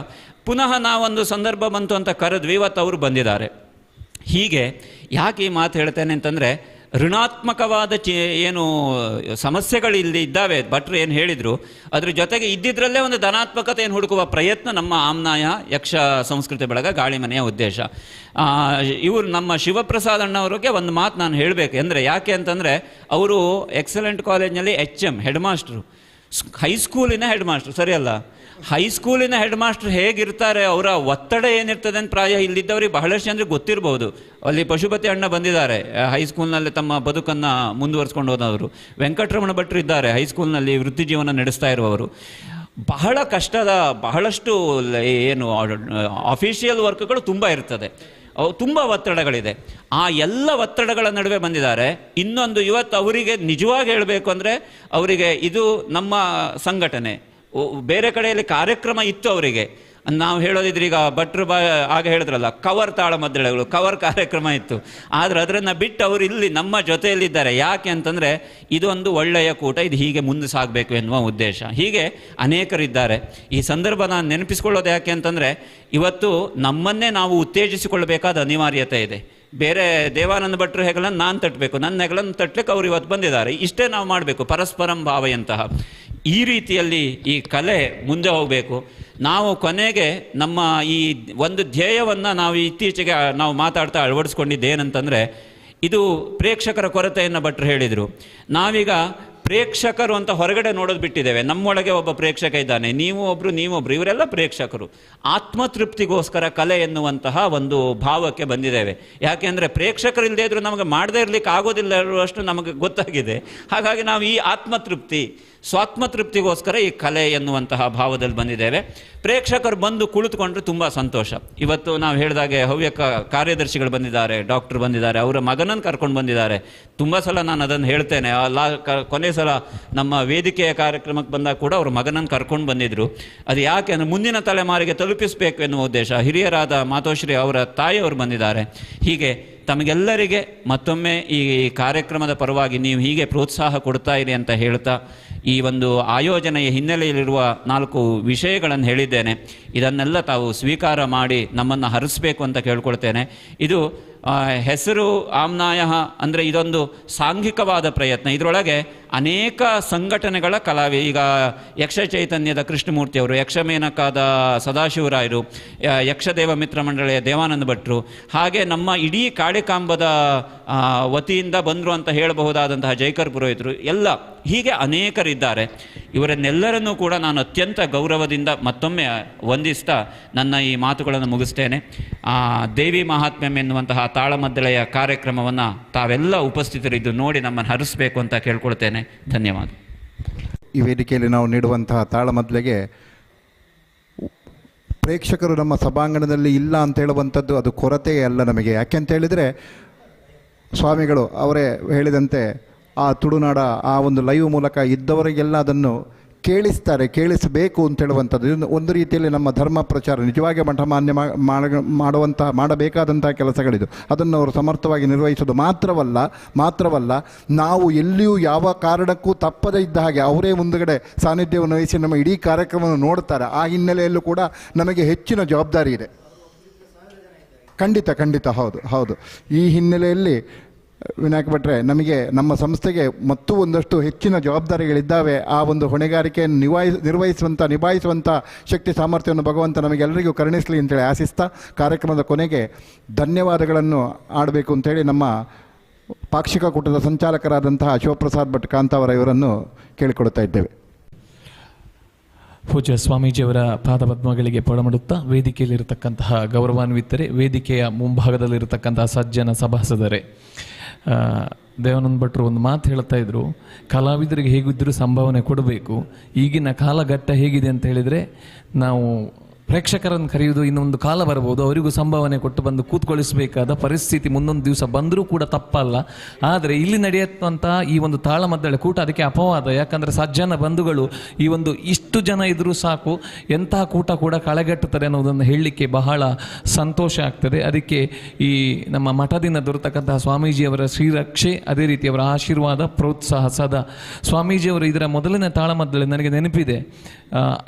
S5: ಪುನಃ ನಾವೊಂದು ಸಂದರ್ಭ ಬಂತು ಅಂತ ಕರೆದ್ವಿ, ಇವತ್ತು ಅವರು ಬಂದಿದ್ದಾರೆ. ಹೀಗೆ ಯಾಕೆ ಈ ಮಾತು ಹೇಳ್ತೇನೆ ಅಂತಂದರೆ, ಋಣಾತ್ಮಕವಾದ ಏನು ಸಮಸ್ಯೆಗಳು ಇಲ್ಲಿ ಇದ್ದಾವೆ, ಭಟ್ರು ಏನು ಹೇಳಿದರು, ಅದ್ರ ಜೊತೆಗೆ ಇದ್ದಿದ್ರಲ್ಲೇ ಒಂದು ಧನಾತ್ಮಕತೆಯನ್ನು ಹುಡುಕುವ ಪ್ರಯತ್ನ ನಮ್ಮ ಆಮ್ನಾಯ ಯಕ್ಷ ಸಂಸ್ಕೃತಿ ಬಳಗ ಗಾಳಿಮನೆಯ ಉದ್ದೇಶ. ಇವರು ನಮ್ಮ ಶಿವಪ್ರಸಾದ್ ಅಣ್ಣವ್ರಿಗೆ ಒಂದು ಮಾತು ನಾನು ಹೇಳಬೇಕು. ಅಂದರೆ ಯಾಕೆ ಅಂತಂದರೆ, ಅವರು ಎಕ್ಸಲೆಂಟ್ ಕಾಲೇಜ್ನಲ್ಲಿ HM ಹೆಡ್ ಮಾಸ್ಟ್ರು, ಹೈಸ್ಕೂಲಿನ ಹೆಡ್ ಮಾಸ್ಟ್ರು, ಸರಿಯಲ್ಲ? ಹೈಸ್ಕೂಲಿನ ಹೆಡ್ ಮಾಸ್ಟರ್ ಹೇಗಿರ್ತಾರೆ, ಅವರ ಒತ್ತಡ ಏನಿರ್ತದೆ ಅಂತ ಪ್ರಾಯ ಇಲ್ಲಿದ್ದವ್ರಿಗೆ ಬಹಳಷ್ಟು ಜನರಿಗೆ ಗೊತ್ತಿರ್ಬೋದು. ಅಲ್ಲಿ ಪಶುಪತಿ ಅಣ್ಣ ಬಂದಿದ್ದಾರೆ, ಹೈಸ್ಕೂಲ್ನಲ್ಲಿ ತಮ್ಮ ಬದುಕನ್ನು ಮುಂದುವರಿಸ್ಕೊಂಡು ಹೋದವರು. ವೆಂಕಟರಮಣ ಭಟ್ರು ಇದ್ದಾರೆ, ಹೈಸ್ಕೂಲ್ನಲ್ಲಿ ವೃತ್ತಿ ಜೀವನ ನಡೆಸ್ತಾ ಇರುವವರು. ಬಹಳ ಕಷ್ಟದ, ಬಹಳಷ್ಟು ಏನು ಅಫಿಷಿಯಲ್ ವರ್ಕ್ಗಳು ತುಂಬ ಇರ್ತದೆ, ತುಂಬ ಒತ್ತಡಗಳಿದೆ. ಆ ಎಲ್ಲ ಒತ್ತಡಗಳ ನಡುವೆ ಬಂದಿದ್ದಾರೆ. ಇನ್ನೊಂದು ಇವತ್ತು ಅವರಿಗೆ ನಿಜವಾಗಿ ಹೇಳಬೇಕು ಅಂದರೆ, ಅವರಿಗೆ ಇದು ನಮ್ಮ ಸಂಘಟನೆ, ಬೇರೆ ಕಡೆಯಲ್ಲಿ ಕಾರ್ಯಕ್ರಮ ಇತ್ತು ಅವರಿಗೆ, ನಾವು ಹೇಳೋದಿದ್ರೆ ಈಗ ಭಟ್ರು ಆಗ ಹೇಳಿದ್ರಲ್ಲ ಕವರ್ ತಾಳಮದ್ದಳೆಗಳು, ಕವರ್ ಕಾರ್ಯಕ್ರಮ ಇತ್ತು. ಆದರೆ ಅದನ್ನು ಬಿಟ್ಟು ಅವರು ಇಲ್ಲಿ ನಮ್ಮ ಜೊತೆಯಲ್ಲಿದ್ದಾರೆ. ಯಾಕೆ ಅಂತಂದರೆ ಇದೊಂದು ಒಳ್ಳೆಯ ಕೂಟ, ಇದು ಹೀಗೆ ಮುಂದೆ ಸಾಗಬೇಕು ಎನ್ನುವ ಉದ್ದೇಶ. ಹೀಗೆ ಅನೇಕರಿದ್ದಾರೆ. ಈ ಸಂದರ್ಭ ನಾನು ನೆನಪಿಸ್ಕೊಳ್ಳೋದು ಯಾಕೆ ಅಂತಂದರೆ ಇವತ್ತು ನಮ್ಮನ್ನೇ ನಾವು ಉತ್ತೇಜಿಸಿಕೊಳ್ಳಬೇಕಾದ ಅನಿವಾರ್ಯತೆ ಇದೆ. ಬೇರೆ ದೇವಾನಂದ ಭಟ್ರು ಹೆಗಲನ್ನು ನಾನು ತಟ್ಟಬೇಕು, ನನ್ನ ಹೆಗಲನ್ನು ತಟ್ಟಲಿಕ್ಕೆ ಅವ್ರು ಇವತ್ತು ಬಂದಿದ್ದಾರೆ. ಇಷ್ಟೇ ನಾವು ಮಾಡಬೇಕು, ಪರಸ್ಪರಂ ಭಾವೆಯಂತಹ ಈ ರೀತಿಯಲ್ಲಿ ಈ ಕಲೆ ಮುಂದೆ ಹೋಗಬೇಕು. ನಾವು ಕೊನೆಗೆ ನಮ್ಮ ಈ ಒಂದು ಧ್ಯೇಯವನ್ನು ನಾವು ಇತ್ತೀಚೆಗೆ ನಾವು ಮಾತಾಡ್ತಾ ಅಳವಡಿಸ್ಕೊಂಡಿದ್ದೇನಂತಂದರೆ, ಇದು ಪ್ರೇಕ್ಷಕರ ಕೊರತೆಯನ್ನು ಭಟ್ರು ಹೇಳಿದರು. ನಾವೀಗ ಪ್ರೇಕ್ಷಕರು ಅಂತ ಹೊರಗಡೆ ನೋಡೋದು ಬಿಟ್ಟಿದ್ದೇವೆ. ನಮ್ಮೊಳಗೆ ಒಬ್ಬ ಪ್ರೇಕ್ಷಕ ಇದ್ದಾನೆ, ನೀವೊಬ್ಬರು, ಇವರೆಲ್ಲ ಪ್ರೇಕ್ಷಕರು. ಆತ್ಮತೃಪ್ತಿಗೋಸ್ಕರ ಕಲೆ ಎನ್ನುವಂತಹ ಒಂದು ಭಾವಕ್ಕೆ ಬಂದಿದ್ದೇವೆ. ಯಾಕೆಂದರೆ ಪ್ರೇಕ್ಷಕರು ಇಲ್ಲದೇ ಇದ್ರೂ ನಮಗೆ ಮಾಡದೇ ಇರಲಿಕ್ಕೆ ಆಗೋದಿಲ್ಲ ಅಷ್ಟು ನಮಗೆ ಗೊತ್ತಾಗಿದೆ. ಹಾಗಾಗಿ ನಾವು ಈ ಆತ್ಮತೃಪ್ತಿ, ಸ್ವಾತ್ಮತೃಪ್ತಿಗೋಸ್ಕರ ಈ ಕಲೆ ಎನ್ನುವಂತಹ ಭಾವದಲ್ಲಿ ಬಂದಿದ್ದೇವೆ. ಪ್ರೇಕ್ಷಕರು ಬಂದು ಕುಳಿತುಕೊಂಡ್ರೆ ತುಂಬ ಸಂತೋಷ. ಇವತ್ತು ನಾವು ಹೇಳಿದಾಗೆ ಹವ್ಯಕ ಕಾರ್ಯದರ್ಶಿಗಳು ಬಂದಿದ್ದಾರೆ, ಡಾಕ್ಟರ್ ಬಂದಿದ್ದಾರೆ, ಅವರ ಮಗನನ್ನು ಕರ್ಕೊಂಡು ಬಂದಿದ್ದಾರೆ. ತುಂಬ ಸಲ ನಾನು ಅದನ್ನು ಹೇಳ್ತೇನೆ. ಕೊನೆ ಸಲ ನಮ್ಮ ವೇದಿಕೆಯ ಕಾರ್ಯಕ್ರಮಕ್ಕೆ ಬಂದಾಗ ಕೂಡ ಅವ್ರ ಮಗನನ್ನು ಕರ್ಕೊಂಡು ಬಂದಿದ್ದರು. ಅದು ಯಾಕೆ ಅಂದರೆ ಮುಂದಿನ ತಲೆಮಾರಿಗೆ ತಲುಪಿಸಬೇಕು ಎನ್ನುವ ಉದ್ದೇಶ. ಹಿರಿಯರಾದ ಮಾತೋಶ್ರೀ ಅವರ ತಾಯಿಯವರು ಬಂದಿದ್ದಾರೆ. ಹೀಗೆ ತಮಗೆಲ್ಲರಿಗೆ ಮತ್ತೊಮ್ಮೆ ಈ ಕಾರ್ಯಕ್ರಮದ ಪರವಾಗಿ ನೀವು ಹೀಗೆ ಪ್ರೋತ್ಸಾಹ ಕೊಡ್ತಾ ಇರಿ ಅಂತ ಹೇಳ್ತಾ, ಈ ಒಂದು ಆಯೋಜನೆಯ ಹಿನ್ನೆಲೆಯಲ್ಲಿರುವ 4 ವಿಷಯಗಳನ್ನು ಹೇಳಿದ್ದೇನೆ. ಇದನ್ನೆಲ್ಲ ತಾವು ಸ್ವೀಕಾರ ಮಾಡಿ ನಮ್ಮನ್ನು ಹರಿಸಬೇಕು ಅಂತ ಕೇಳ್ಕೊಳ್ತೇನೆ. ಇದು ಹೆಸರು ಆಮ್ನಾಯ ಅಂದರೆ ಇದೊಂದು ಸಾಂಘಿಕವಾದ ಪ್ರಯತ್ನ. ಇದರೊಳಗೆ ಅನೇಕ ಸಂಘಟನೆಗಳ ಈಗ ಯಕ್ಷ ಚೈತನ್ಯದ ಕೃಷ್ಣಮೂರ್ತಿಯವರು, ಯಕ್ಷಮೇನಕಾದ ಸದಾಶಿವರಾಯರು, ಯಕ್ಷದೇವ ಮಿತ್ರ ಮಂಡಳಿಯ ದೇವಾನಂದ ಭಟ್ರು, ಹಾಗೆ ನಮ್ಮ ಇಡೀ ಕಾಳಿಕಾಂಬದ ವತಿಯಿಂದ ಬಂದರು ಅಂತ ಹೇಳಬಹುದಾದಂತಹ ಜೈಕರ್ ಪುರೋಹಿತರು ಎಲ್ಲ, ಹೀಗೆ ಅನೇಕರಿದ್ದಾರೆ. ಇವರನ್ನೆಲ್ಲರನ್ನೂ ಕೂಡ ನಾನು ಅತ್ಯಂತ ಗೌರವದಿಂದ ಮತ್ತೊಮ್ಮೆ ವಂದಿಸ್ತಾ ನನ್ನ ಈ ಮಾತುಗಳನ್ನು ಮುಗಿಸ್ತೇನೆ. ದೇವಿ ಮಹಾತ್ಮ್ಯಂ ಎನ್ನುವಂತಹ ತಾಳಮದ್ದಳೆಯ ಕಾರ್ಯಕ್ರಮವನ್ನು ತಾವೆಲ್ಲ ಉಪಸ್ಥಿತರಿದ್ದು ನೋಡಿ ನಮ್ಮನ್ನು ಹರಿಸಬೇಕು ಅಂತ ಕೇಳ್ಕೊಳ್ತೇನೆ. ಧನ್ಯವಾದ.
S1: ಈ ವೇದಿಕೆಯಲ್ಲಿ ನಾವು ನೀಡುವಂತಹ ತಾಳಮದ್ದಳೆಗೆ ಪ್ರೇಕ್ಷಕರು ನಮ್ಮ ಸಭಾಂಗಣದಲ್ಲಿ ಇಲ್ಲ ಅಂತ ಹೇಳುವಂಥದ್ದು ಅದು ಕೊರತೆಯೇ ಅಲ್ಲ ನಮಗೆ. ಯಾಕೆಂತ ಹೇಳಿದರೆ ಸ್ವಾಮಿಗಳು ಅವರೇ ಹೇಳಿದಂತೆ ಆ ತುಳುನಾಡ ಆ ಒಂದು ಲೈವ್ ಮೂಲಕ ಇದ್ದವರಿಗೆಲ್ಲ ಅದನ್ನು ಕೇಳಿಸಬೇಕು ಅಂತ ಹೇಳುವಂಥದ್ದು ಇದು ಒಂದು ರೀತಿಯಲ್ಲಿ ನಮ್ಮ ಧರ್ಮ ಪ್ರಚಾರ, ನಿಜವಾಗಿ ಮಠಮಾನ್ಯ ಮಾಡಬೇಕಾದಂತಹ ಕೆಲಸಗಳಿದು. ಅದನ್ನು ಅವರು ಸಮರ್ಥವಾಗಿ ನಿರ್ವಹಿಸೋದು ಮಾತ್ರವಲ್ಲ ನಾವು ಎಲ್ಲಿಯೂ ಯಾವ ಕಾರಣಕ್ಕೂ ತಪ್ಪದೇ ಇದ್ದ ಹಾಗೆ ಅವರೇ ಮುಂದುಗಡೆ ಸಾನ್ನಿಧ್ಯವನ್ನು ವಹಿಸಿ ನಮ್ಮ ಇಡೀ ಕಾರ್ಯಕ್ರಮವನ್ನು ನೋಡ್ತಾರೆ. ಆ ಹಿನ್ನೆಲೆಯಲ್ಲೂ ಕೂಡ ನಮಗೆ ಹೆಚ್ಚಿನ ಜವಾಬ್ದಾರಿ ಇದೆ. ಖಂಡಿತ ಹೌದು. ಈ ಹಿನ್ನೆಲೆಯಲ್ಲಿ ವಿನಾಯಕ ಭಟ್ರೆ, ನಮಗೆ ನಮ್ಮ ಸಂಸ್ಥೆಗೆ ಮತ್ತೂ ಒಂದಷ್ಟು ಹೆಚ್ಚಿನ ಜವಾಬ್ದಾರಿಗಳಿದ್ದಾವೆ. ಆ ಒಂದು ಹೊಣೆಗಾರಿಕೆಯನ್ನು ನಿಭಾಯಿಸುವಂಥ ಶಕ್ತಿ ಸಾಮರ್ಥ್ಯವನ್ನು ಭಗವಂತ ನಮಗೆಲ್ಲರಿಗೂ ಕರುಣಿಸಲಿ ಅಂತೇಳಿ ಆಶಿಸ್ತಾ ಕಾರ್ಯಕ್ರಮದ ಕೊನೆಗೆ ಧನ್ಯವಾದಗಳನ್ನು ಆಡಬೇಕು ಅಂತೇಳಿ ನಮ್ಮ ಪಾಕ್ಷಿಕ ಕೂಟದ ಸಂಚಾಲಕರಾದಂತಹ ಶಿವಪ್ರಸಾದ್ ಭಟ್ ಕಾಂತಾವರ ಇವರನ್ನು ಕೇಳಿಕೊಳ್ತಾ ಇದ್ದೇವೆ.
S6: ಪೂಜ್ಯ ಸ್ವಾಮೀಜಿಯವರ ಪಾದಪದ್ಮಗಳಿಗೆ ಪೊಡಮಡುತ್ತಾ ವೇದಿಕೆಯಲ್ಲಿರತಕ್ಕಂತಹ ಗೌರವಾನ್ವಿತರೆ, ವೇದಿಕೆಯ ಮುಂಭಾಗದಲ್ಲಿರತಕ್ಕಂತಹ ಸಜ್ಜನ ಸಭಾಸದರೇ, ದೇವಾನಂದ ಭಟ್ರು ಒಂದು ಮಾತು ಹೇಳ್ತಾ ಇದ್ರು, ಕಲಾವಿದರಿಗೆ ಹೇಗಿದ್ದರೂ ಸಂಭಾವನೆ ಕೊಡಬೇಕು. ಈಗಿನ ಕಾಲಘಟ್ಟ ಹೇಗಿದೆ ಅಂತ ಹೇಳಿದರೆ, ನಾವು ಪ್ರೇಕ್ಷಕರನ್ನು ಕರೆಯುವುದು ಇನ್ನೊಂದು ಕಾಲ ಬರ್ಬೋದು, ಅವರಿಗೂ ಸಂಭಾವನೆ ಕೊಟ್ಟು ಬಂದು ಕೂತ್ಕೊಳಿಸಬೇಕಾದ ಪರಿಸ್ಥಿತಿ ಮುಂದೊಂದು ದಿವಸ ಬಂದರೂ ಕೂಡ ತಪ್ಪಲ್ಲ. ಆದರೆ ಇಲ್ಲಿ ನಡೆಯುವಂಥ ಈ ಒಂದು ತಾಳಮದ್ದಳೆ ಕೂಟ ಅದಕ್ಕೆ ಅಪವಾದ. ಯಾಕಂದರೆ ಸಜ್ಜನ ಬಂಧುಗಳು ಈ ಒಂದು ಇಷ್ಟು ಜನ ಇದ್ದರೂ ಸಾಕು, ಎಂತಹ ಕೂಟ ಕೂಡ ಕಳೆಗಟ್ಟುತ್ತದೆ ಅನ್ನೋದನ್ನು ಹೇಳಲಿಕ್ಕೆ ಬಹಳ ಸಂತೋಷ ಆಗ್ತದೆ. ಅದಕ್ಕೆ ಈ ನಮ್ಮ ಮಠದಿಂದ ದೊರೆತಕ್ಕಂತಹ ಸ್ವಾಮೀಜಿಯವರ ಶ್ರೀರಕ್ಷೆ, ಅದೇ ರೀತಿ ಅವರ ಆಶೀರ್ವಾದ, ಪ್ರೋತ್ಸಾಹ ಸದಾ. ಸ್ವಾಮೀಜಿಯವರು ಇದರ ಮೊದಲನೇ ತಾಳಮದ್ದಳೆ ನನಗೆ ನೆನಪಿದೆ.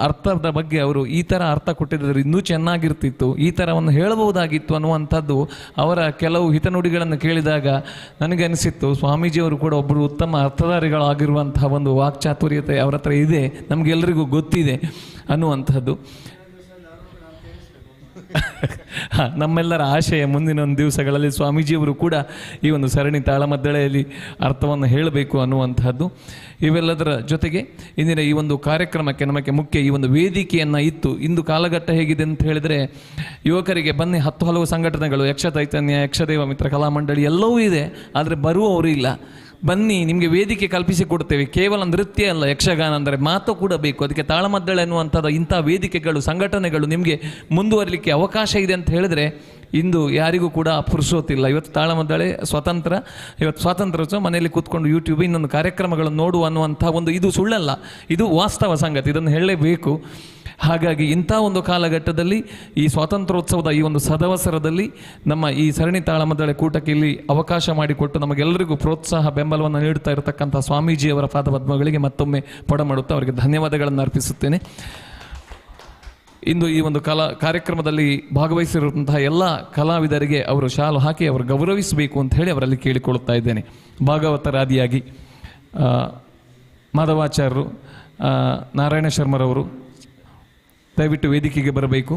S6: ಅರ್ಥದ ಬಗ್ಗೆ ಅವರು ಈ ಥರ ಅರ್ಥ ಕೊಟ್ಟಿದ್ದರೆ ಇನ್ನೂ ಚೆನ್ನಾಗಿರ್ತಿತ್ತು, ಈ ಥರವನ್ನು ಹೇಳಬಹುದಾಗಿತ್ತು ಅನ್ನುವಂಥದ್ದು ಅವರ ಕೆಲವು ಹಿತನುಡಿಗಳನ್ನು ಕೇಳಿದಾಗ ನನಗೆ ಅನಿಸಿತ್ತು, ಸ್ವಾಮೀಜಿಯವರು ಕೂಡ ಒಬ್ಬರು ಉತ್ತಮ ಅರ್ಥಧಾರಿಗಳಾಗಿರುವಂತಹ ಒಂದು ವಾಕ್ಚಾತುರ್ಯತೆ ಅವರ ಹತ್ರ ಇದೆ, ನಮಗೆಲ್ಲರಿಗೂ ಗೊತ್ತಿದೆ ಅನ್ನುವಂಥದ್ದು. ನಮ್ಮೆಲ್ಲರ ಆಶಯ ಮುಂದಿನ ಒಂದು ದಿವಸಗಳಲ್ಲಿ ಸ್ವಾಮೀಜಿಯವರು ಕೂಡ ಈ ಒಂದು ಸರಣಿ ತಾಳಮದ್ದಳೆಯಲ್ಲಿ ಅರ್ಥವನ್ನು ಹೇಳಬೇಕು ಅನ್ನುವಂಥದ್ದು. ಇವೆಲ್ಲದರ ಜೊತೆಗೆ ಇಂದಿನ ಈ ಒಂದು ಕಾರ್ಯಕ್ರಮಕ್ಕೆ ನಮಗೆ ಮುಖ್ಯ ಈ ಒಂದು ವೇದಿಕೆಯನ್ನು ಇತ್ತು. ಇಂದು ಕಾಲಘಟ್ಟ ಹೇಗಿದೆ ಅಂತ ಹೇಳಿದರೆ, ಯುವಕರಿಗೆ ಬನ್ನಿ 10 ಹಲವು ಸಂಘಟನೆಗಳು, ಯಕ್ಷ ಚೈತನ್ಯ, ಯಕ್ಷದೇವ ಮಿತ್ರ ಕಲಾಮಂಡಳಿ ಎಲ್ಲವೂ ಇದೆ, ಆದರೆ ಬರುವವರು ಇಲ್ಲ. ಬನ್ನಿ, ನಿಮಗೆ ವೇದಿಕೆ ಕಲ್ಪಿಸಿ ಕೊಡ್ತೇವೆ. ಕೇವಲ ನೃತ್ಯ ಅಲ್ಲ, ಯಕ್ಷಗಾನ ಅಂದರೆ ಮಾತು ಕೂಡ ಬೇಕು. ಅದಕ್ಕೆ ತಾಳಮದ್ದಳೆ ಎನ್ನುವಂಥದ್ದು ಇಂಥ ವೇದಿಕೆಗಳು, ಸಂಘಟನೆಗಳು ನಿಮಗೆ ಮುಂದುವರಲಿಕ್ಕೆ ಅವಕಾಶ ಇದೆ ಅಂತ ಹೇಳಿದರೆ ಇಂದು ಯಾರಿಗೂ ಕೂಡ ಪುರುಸೋತಿಲ್ಲ. ಇವತ್ತು ತಾಳಮದ್ದಳೆ ಸ್ವತಂತ್ರ, ಇವತ್ತು ಸ್ವಾತಂತ್ರ್ಯೋತ್ಸವ, ಮನೆಯಲ್ಲಿ ಕೂತ್ಕೊಂಡು ಯೂಟ್ಯೂಬ್ ಇನ್ನೊಂದು ಕಾರ್ಯಕ್ರಮಗಳನ್ನು ನೋಡುವ ಅನ್ನುವಂಥ ಒಂದು ಇದು ಸುಳ್ಳಲ್ಲ, ಇದು ವಾಸ್ತವ ಸಂಗತಿ, ಇದನ್ನು ಹೇಳಲೇಬೇಕು. ಹಾಗಾಗಿ ಇಂಥ ಒಂದು ಕಾಲಘಟ್ಟದಲ್ಲಿ ಈ ಸ್ವಾತಂತ್ರ್ಯೋತ್ಸವದ ಈ ಒಂದು ಸದವಸರದಲ್ಲಿ ನಮ್ಮ ಈ ಸರಣಿ ತಾಳಮದ್ದಳೆ ಕೂಟಕ್ಕೆ ಇಲ್ಲಿ ಅವಕಾಶ ಮಾಡಿಕೊಟ್ಟು ನಮಗೆಲ್ಲರಿಗೂ ಪ್ರೋತ್ಸಾಹ ಬೆಂಬಲವನ್ನು ನೀಡುತ್ತಾ ಇರತಕ್ಕಂಥ ಸ್ವಾಮೀಜಿಯವರ ಪಾದಪದ್ಮಗಳಿಗೆ ಮತ್ತೊಮ್ಮೆ ಪೊಡಮಾಡುತ್ತಾ ಅವರಿಗೆ ಧನ್ಯವಾದಗಳನ್ನು ಅರ್ಪಿಸುತ್ತೇನೆ. ಇಂದು ಈ ಒಂದು ಕಾರ್ಯಕ್ರಮದಲ್ಲಿ ಭಾಗವಹಿಸಿರುವಂತಹ ಎಲ್ಲ ಕಲಾವಿದರಿಗೆ ಅವರು ಶಾಲು ಹಾಕಿ ಅವರು ಗೌರವಿಸಬೇಕು ಅಂತ ಹೇಳಿ ಅವರಲ್ಲಿ ಕೇಳಿಕೊಳ್ಳುತ್ತಾ ಇದ್ದೇನೆ. ಭಾಗವತರಾದಿಯಾಗಿ ಮಾಧವಾಚಾರ್ಯರು, ನಾರಾಯಣ ಶರ್ಮರವರು ದಯವಿಟ್ಟು ವೇದಿಕೆಗೆ ಬರಬೇಕು.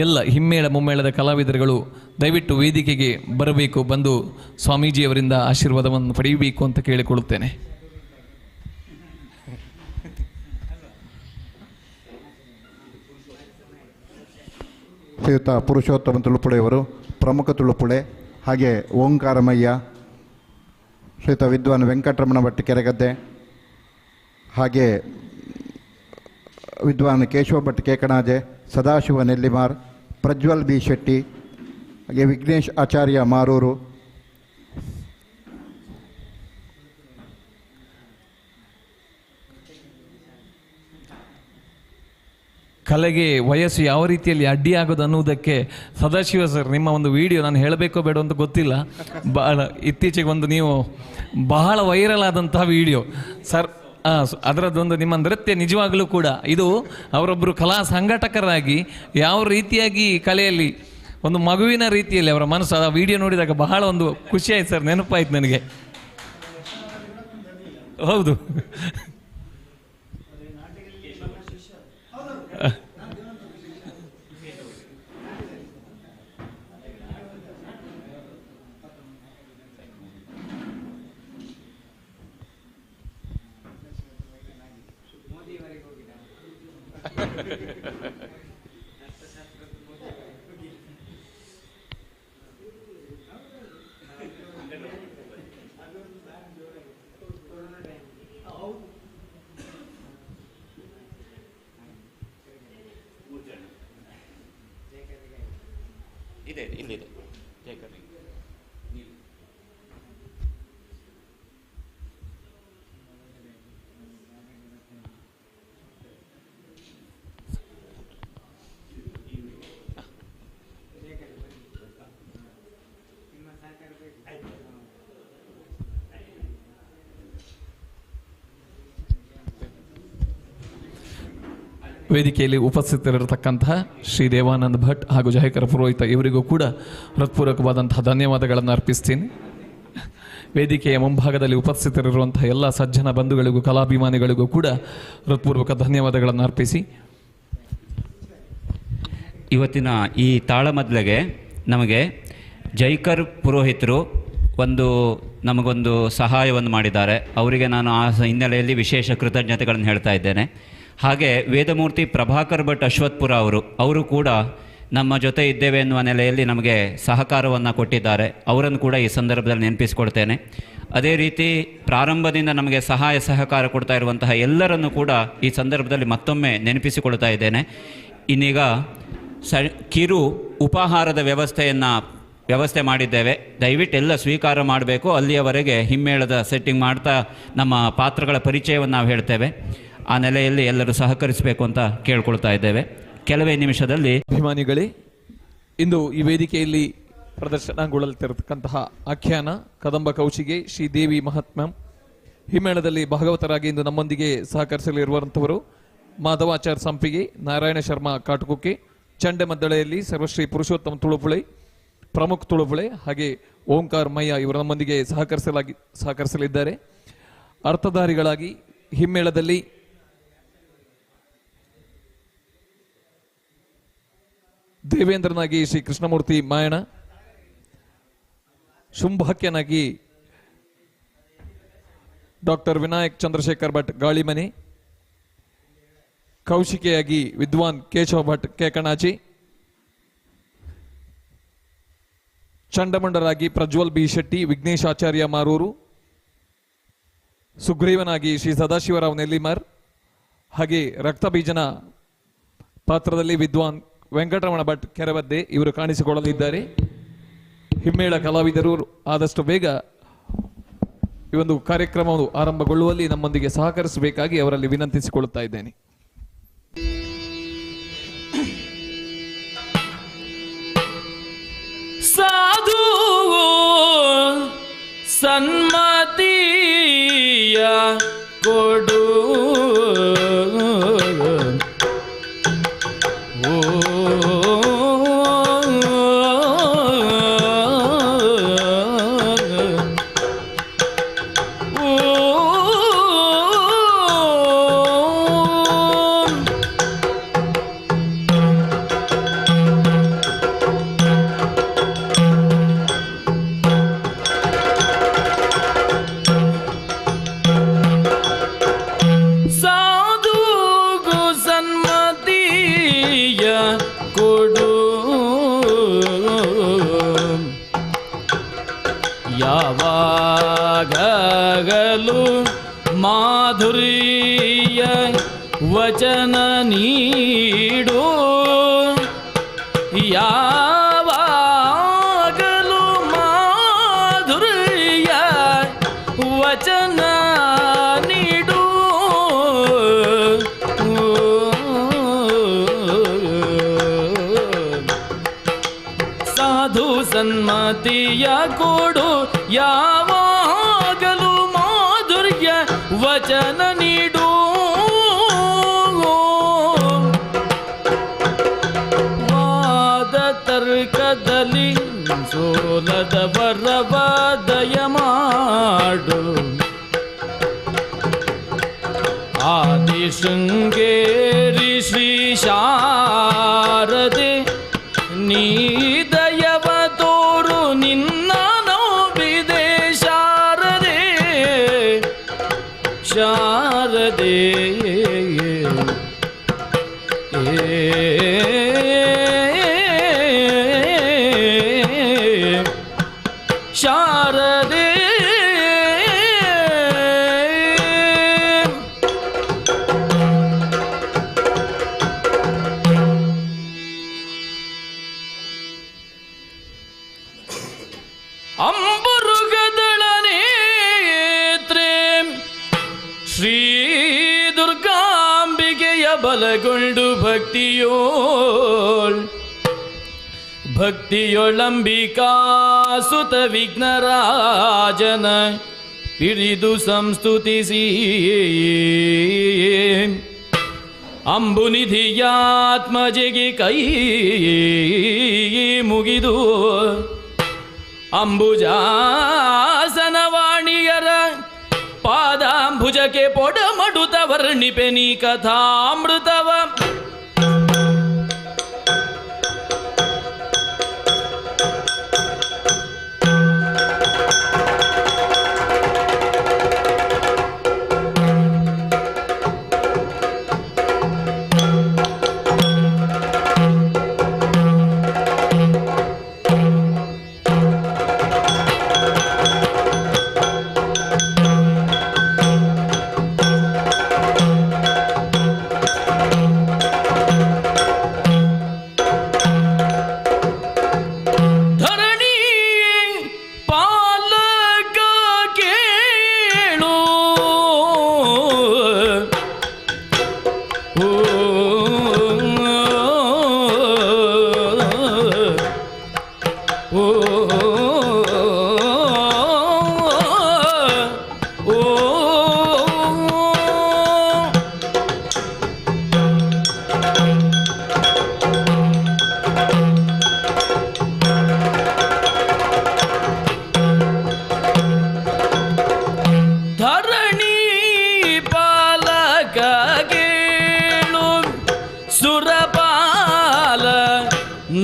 S6: ಎಲ್ಲ ಹಿಮ್ಮೇಳ ಮುಮ್ಮೇಳದ ಕಲಾವಿದರುಗಳು ದಯವಿಟ್ಟು ವೇದಿಕೆಗೆ ಬರಬೇಕು, ಬಂದು ಸ್ವಾಮೀಜಿಯವರಿಂದ ಆಶೀರ್ವಾದವನ್ನು ಪಡೆಯಬೇಕು ಅಂತ ಕೇಳಿಕೊಳ್ಳುತ್ತೇನೆ.
S1: ಶ್ರೀಯುತ ಪುರುಷೋತ್ತಮ ತುಳುಪುಳೆಯವರು, ಪ್ರಮುಖ ತುಳುಪುಳೆ, ಹಾಗೆ ಓಂಕಾರಮಯ್ಯ, ಶ್ರೀಯುತ ವಿದ್ವಾನ್ ವೆಂಕಟರಮಣ ಭಟ್ ಕೆರೆಗದ್ದೆ, ಹಾಗೆ ವಿದ್ವಾನ್ ಕೇಶವ ಭಟ್ ಕೇಕಣಾಜೆ, ಸದಾಶಿವ ನೆಲ್ಲಿಮಾರ್, ಪ್ರಜ್ವಲ್ ಬಿ ಶೆಟ್ಟಿ, ಹಾಗೆ ವಿಘ್ನೇಶ್ ಆಚಾರ್ಯ ಮಾರೂರು,
S6: ಕಲೆಗೆ ವಯಸ್ಸು ಯಾವ ರೀತಿಯಲ್ಲಿ ಅಡ್ಡಿಯಾಗೋದು ಅನ್ನುವುದಕ್ಕೆ ಸದಾಶಿವ ಸರ್ ನಿಮ್ಮ ಒಂದು ವಿಡಿಯೋ ನಾನು ಹೇಳಬೇಕೋ ಬೇಡ ಅಂತ ಗೊತ್ತಿಲ್ಲ, ಬಹಳ ಇತ್ತೀಚೆಗೆ ಒಂದು ನೀವು ಬಹಳ ವೈರಲ್ ಆದಂತಹ ವಿಡಿಯೋ ಸರ್. ಅದರದ್ದೊಂದು ನಿಮ್ಮ ನೃತ್ಯ ನಿಜವಾಗಲೂ ಕೂಡ ಇದು ಅವರೊಬ್ಬರು ಕಲಾ ಸಂಘಟಕರಾಗಿ ಯಾವ ರೀತಿಯಾಗಿ ಕಲೆಯಲ್ಲಿ ಒಂದು ಮಗುವಿನ ರೀತಿಯಲ್ಲಿ ಅವರ ಮನಸ್ಸು ಆ ವಿಡಿಯೋ ನೋಡಿದಾಗ ಬಹಳ ಒಂದು ಖುಷಿ ಆಯ್ತು ಸರ್, ನೆನಪಾಯ್ತು ನನಗೆ. ಹೌದು,
S5: ಇದೆ ಇಲ್ಲಿದೆ.
S6: ವೇದಿಕೆಯಲ್ಲಿ ಉಪಸ್ಥಿತರಿರತಕ್ಕಂತಹ ಶ್ರೀ ದೇವಾನಂದ್ ಭಟ್ ಹಾಗೂ ಜಯಕರ ಪುರೋಹಿತ ಇವರಿಗೂ ಕೂಡ ಹೃತ್ಪೂರ್ವಕವಾದಂತಹ ಧನ್ಯವಾದಗಳನ್ನು ಅರ್ಪಿಸ್ತೀನಿ. ವೇದಿಕೆಯ ಮುಂಭಾಗದಲ್ಲಿ ಉಪಸ್ಥಿತರಿರುವಂತಹ ಎಲ್ಲ ಸಜ್ಜನ ಬಂಧುಗಳಿಗೂ ಕಲಾಭಿಮಾನಿಗಳಿಗೂ ಕೂಡ ಹೃತ್ಪೂರ್ವಕ ಧನ್ಯವಾದಗಳನ್ನು ಅರ್ಪಿಸಿ,
S5: ಇವತ್ತಿನ ಈ ತಾಳಮದ್ದಳೆಗೆ ನಮಗೆ ಜೈಕರ್ ಪುರೋಹಿತರು ನಮಗೊಂದು ಸಹಾಯವನ್ನು ಮಾಡಿದ್ದಾರೆ. ಅವರಿಗೆ ನಾನು ಆ ಹಿನ್ನೆಲೆಯಲ್ಲಿ ವಿಶೇಷ ಕೃತಜ್ಞತೆಗಳನ್ನು ಹೇಳ್ತಾ ಇದ್ದೇನೆ. ಹಾಗೆ ವೇದಮೂರ್ತಿ ಪ್ರಭಾಕರ್ ಭಟ್ ಅಶ್ವತ್ಪುರ ಅವರು ಕೂಡ ನಮ್ಮ ಜೊತೆ ಇದ್ದೇವೆ ಎನ್ನುವ ನೆಲೆಯಲ್ಲಿ ನಮಗೆ ಸಹಕಾರವನ್ನು ಕೊಟ್ಟಿದ್ದಾರೆ. ಅವರನ್ನು ಕೂಡ ಈ ಸಂದರ್ಭದಲ್ಲಿ ನೆನಪಿಸಿಕೊಡ್ತೇನೆ. ಅದೇ ರೀತಿ ಪ್ರಾರಂಭದಿಂದ ನಮಗೆ ಸಹಾಯ ಸಹಕಾರ ಕೊಡ್ತಾ ಇರುವಂತಹ ಎಲ್ಲರನ್ನು ಕೂಡ ಈ ಸಂದರ್ಭದಲ್ಲಿ ಮತ್ತೊಮ್ಮೆ ನೆನಪಿಸಿಕೊಳ್ತಾ ಇದ್ದೇನೆ. ಇನ್ನೀಗ ಕಿರು ಉಪಹಾರದ ವ್ಯವಸ್ಥೆ ಮಾಡಿದ್ದೇವೆ. ದಯವಿಟ್ಟು ಎಲ್ಲ ಸ್ವೀಕಾರ ಮಾಡಬೇಕು. ಅಲ್ಲಿಯವರೆಗೆ ಹಿಮ್ಮೇಳದ ಸೆಟ್ಟಿಂಗ್ ಮಾಡ್ತಾ ನಮ್ಮ ಪಾತ್ರಗಳ ಪರಿಚಯವನ್ನು ನಾವು ಹೇಳ್ತೇವೆ. ಆ ನೆಲೆಯಲ್ಲಿ ಎಲ್ಲರೂ ಸಹಕರಿಸಬೇಕು ಅಂತ ಕೇಳ್ಕೊಳ್ತಾ ಇದ್ದೇವೆ. ಕೆಲವೇ ನಿಮಿಷದಲ್ಲಿ
S6: ಅಭಿಮಾನಿಗಳೇ, ಇಂದು ಈ ವೇದಿಕೆಯಲ್ಲಿ ಪ್ರದರ್ಶನಗೊಳ್ಳಲಿರತಕ್ಕಂತಹ ಆಖ್ಯಾನ ಕದಂಬ ಕೌಶಿಗೆ ಶ್ರೀದೇವಿ ಮಹಾತ್ಮ್ಯಂ ಹಿಮ್ಮೇಳದಲ್ಲಿ ಭಾಗವತರಾಗಿ ಇಂದು ನಮ್ಮೊಂದಿಗೆ ಸಹಕರಿಸಲಿರುವಂಥವರು ಮಾಧವಾಚಾರ್ಯ ಸಂಪಿಗೆ, ನಾರಾಯಣ ಶರ್ಮಾ ಕಾಟುಕುಕ್ಕೆ, ಚಂಡಮದ್ದಳೆಯಲ್ಲಿ ಸರ್ವಶ್ರೀ ಪುರುಷೋತ್ತಮ ತುಳುಪುಳೆ, ಪ್ರಮುಖ ತುಳುಪುಳೆ, ಹಾಗೆ ಓಂಕಾರ ಮಯ್ಯ ಇವರು ನಮ್ಮೊಂದಿಗೆ ಸಹಕರಿಸಲಿದ್ದಾರೆ. ಅರ್ಥಧಾರಿಗಳಾಗಿ ಹಿಮ್ಮೇಳದಲ್ಲಿ ದೇವೇಂದ್ರನಾಗಿ ಶ್ರೀ ಕೃಷ್ಣಮೂರ್ತಿ ಮಾಯಣ, ಶುಂಭಾಕ್ಯನಾಗಿ ಡಾಕ್ಟರ್ ವಿನಾಯಕ್ ಚಂದ್ರಶೇಖರ್ ಭಟ್ ಗಾಳಿಮನೆ, ಕೌಶಿಕೆಯಾಗಿ ವಿದ್ವಾನ್ ಕೇಶವ ಭಟ್ ಕೇಕಣಾಚಿ, ಚಂಡಮಂಡರಾಗಿ ಪ್ರಜ್ವಲ್ ಬಿ ಶೆಟ್ಟಿ, ವಿಘ್ನೇಶ್ ಆಚಾರ್ಯ ಮಾರೂರು, ಸುಗ್ರೀವನಾಗಿ ಶ್ರೀ ಸದಾಶಿವರಾವ್ ನೆಲ್ಲಿಮರ್, ಹಾಗೆ ರಕ್ತಬೀಜನ ಪಾತ್ರದಲ್ಲಿ ವಿದ್ವಾನ್ ವೆಂಕಟರಮಣ ಭಟ್ ಕೆರೆವದ್ದೆ ಇವರು ಕಾಣಿಸಿಕೊಳ್ಳಲಿದ್ದಾರೆ. ಹಿಮ್ಮೇಳ ಕಲಾವಿದರು ಆದಷ್ಟು ಬೇಗ ಈ ಒಂದು ಕಾರ್ಯಕ್ರಮವು ಆರಂಭಗೊಳ್ಳುವಲ್ಲಿ ನಮ್ಮೊಂದಿಗೆ ಸಹಕರಿಸಬೇಕಾಗಿ ಅವರಲ್ಲಿ ವಿನಂತಿಸಿಕೊಳ್ಳುತ್ತಾ ಇದ್ದೇನೆ.
S7: ಸಾಧು ಸನ್ಮತಿಯ ಕೊಡು ಯಾವಾಗಲೂ ಮಾಧುರ್ಯ ವಚನ ನೀಡು, ಯಾವಾಗಲೂ ಮಾಧುರ್ಯ ವಚನ ನೀಡು. ಸಾಧು ಸನ್ಮತಿಯ ಕೊಡು, ಯಾವಾಗಲೂ ಮಾಧುರ್ಯ ವಚನ ನೀಡು. ವಾದ ತರ್ಕದಲ್ಲಿ ಸೋಲದವರವ ದಯ ಮಾಡು. ಆದಿ ಶೃಂಗೇರಿ ಶ್ರೀ ಶಾರದೆ ನೀ ದಯವ ತೋರು, ನಿನ್ನ ನೋವಿದೆ ಶಾರದೆ ಶಾರದೆ. ಶಾರದೆ ಅಂಬುರುಗದಳನೇತ್ರೆ ಶ್ರೀ ದುರ್ಗಾಂಬಿಕೆಯ ಬಲಗೊಂಡು ಭಕ್ತಿಯೊಳಂಬಿಕಾ ಸುತ ವಿಘ್ನರಾಜನ ಹಿಡಿದು ಸಂಸ್ತುತಿಸಿ. ಅಂಬುನಿಧಿಯಾತ್ಮಜೆಗೆ ಕೈ ಮುಗಿದು ಅಂಬುಜಾಸನವಾಣಿಯರ ಪಾದಾಂಬುಜಕ್ಕೆ ಪೊಡಮಡುತ ವರ್ಣಿಪೆ ನೀ ಕಥಾಮೃತವ.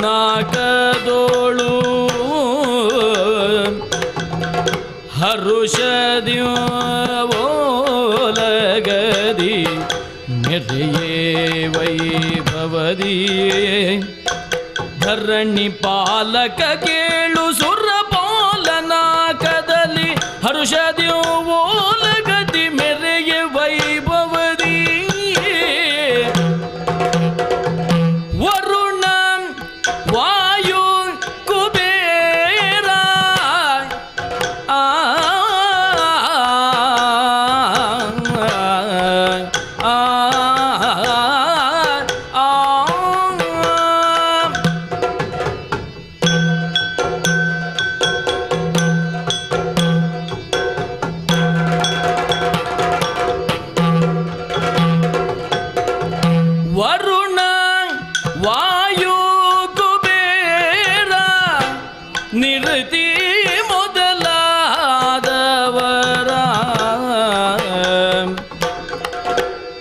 S7: ನಾಕದೋಳು ಹರುಷದ್ಯೋಲಗದಿ ಮೆರೆಯೇ ವೈಭವದಿ. ಧರಣಿ ಪಾಲಕ ಕೇಳು ಸುರಪಾಲನಾಕದಲ್ಲಿ ಹರುಷದ್ಯೋಲಗದಿ ಮೆರೆಯೇ ವೈಭವದಿ. ವರುಣ ವಾಯು ಕುಬೇರ ವರುಣ ವಾಯು ಕುಬೇರ ನಿರತಿ ಮೊದಲಾದವರ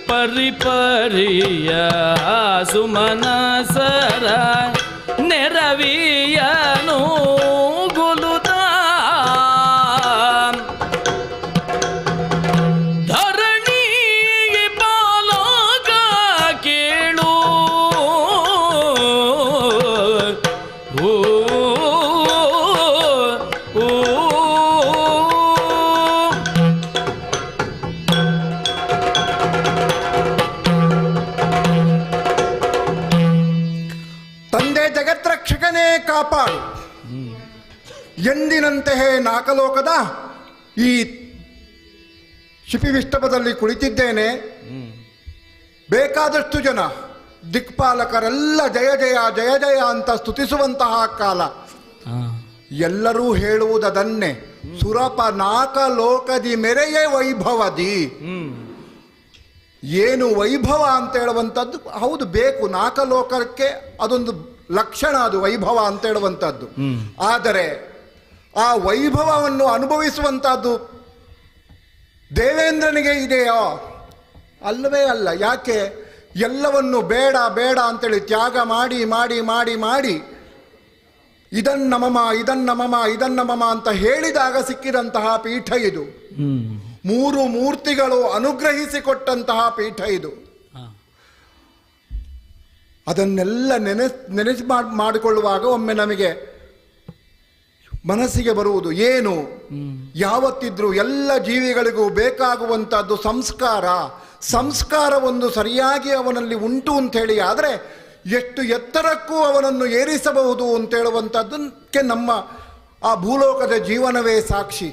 S7: ಪರಿಪರಿಯ ಸುಮನಸರ ನೆರವಿಯನು ಗುಲುತ ಧರಣಿಗೆ ಪಾಲಕ ಕೇಳು ಓ ಓ
S1: ತಂದೆ ಜಗತ್ರಕ್ಷಕನೇ ಕಾಪಾಡು. ಎಂದಿನಂತೆಯೇ ನಾಕಲೋಕದ ಈ ಶಿಪಿವಿಷ್ಟಪದಲ್ಲಿ ಕುಳಿತಿದ್ದೇನೆ. ಬೇಕಾದಷ್ಟು ಜನ ದಿಕ್ಪಾಲಕರೆಲ್ಲ ಜಯ ಜಯ ಜಯ ಜಯ ಅಂತ ಸ್ತುತಿಸುವಂತಹ ಕಾಲ. ಎಲ್ಲರೂ ಹೇಳುವುದನ್ನೇ ಸುರಪ ನಾಕಲೋಕದಿ ಮೆರೆಯೇ ವೈಭವದಿ. ಏನು ವೈಭವ ಅಂತ ಹೇಳುವಂಥದ್ದು ಹೌದು ಬೇಕು, ನಾಕಲೋಕಕ್ಕೆ ಅದೊಂದು ಲಕ್ಷಣ, ಅದು ವೈಭವ ಅಂತ ಹೇಳುವಂಥದ್ದು. ಆದರೆ ಆ ವೈಭವವನ್ನು ಅನುಭವಿಸುವಂಥದ್ದು ದೇವೇಂದ್ರನಿಗೆ ಇದೆಯೋ? ಅಲ್ಲವೇ ಅಲ್ಲ. ಯಾಕೆ? ಎಲ್ಲವನ್ನು ಬೇಡ ಬೇಡ ಅಂತೇಳಿ ತ್ಯಾಗ ಮಾಡಿ ಮಾಡಿ ಮಾಡಿ ಮಾಡಿ ಇದನ್ನ ಮಮ ಇದನ್ನ ಮಮ ಇದನ್ನ ಮಮ ಅಂತ ಹೇಳಿದಾಗ ಸಿಕ್ಕಿದಂತಹ ಪೀಠ ಇದು. ಮೂರು ಮೂರ್ತಿಗಳು ಅನುಗ್ರಹಿಸಿಕೊಟ್ಟಂತಹ ಪೀಠ ಇದು. ಅದನ್ನೆಲ್ಲ ನೆನೆಸಿ ಮಾಡಿಕೊಳ್ಳುವಾಗ ಒಮ್ಮೆ ನಮಗೆ ಮನಸ್ಸಿಗೆ ಬರುವುದು ಏನು, ಯಾವತ್ತಿದ್ರೂ ಎಲ್ಲ ಜೀವಿಗಳಿಗೂ ಬೇಕಾಗುವಂಥದ್ದು ಸಂಸ್ಕಾರ. ಸಂಸ್ಕಾರ ಒಂದು ಸರಿಯಾಗಿ ಅವನಲ್ಲಿ ಉಂಟು ಅಂಥೇಳಿ ಆದರೆ ಎಷ್ಟು ಎತ್ತರಕ್ಕೂ ಅವನನ್ನು ಏರಿಸಬಹುದು ಅಂತೇಳುವಂಥದ್ದಕ್ಕೆ ನಮ್ಮ ಆ ಭೂಲೋಕದ ಜೀವನವೇ ಸಾಕ್ಷಿ.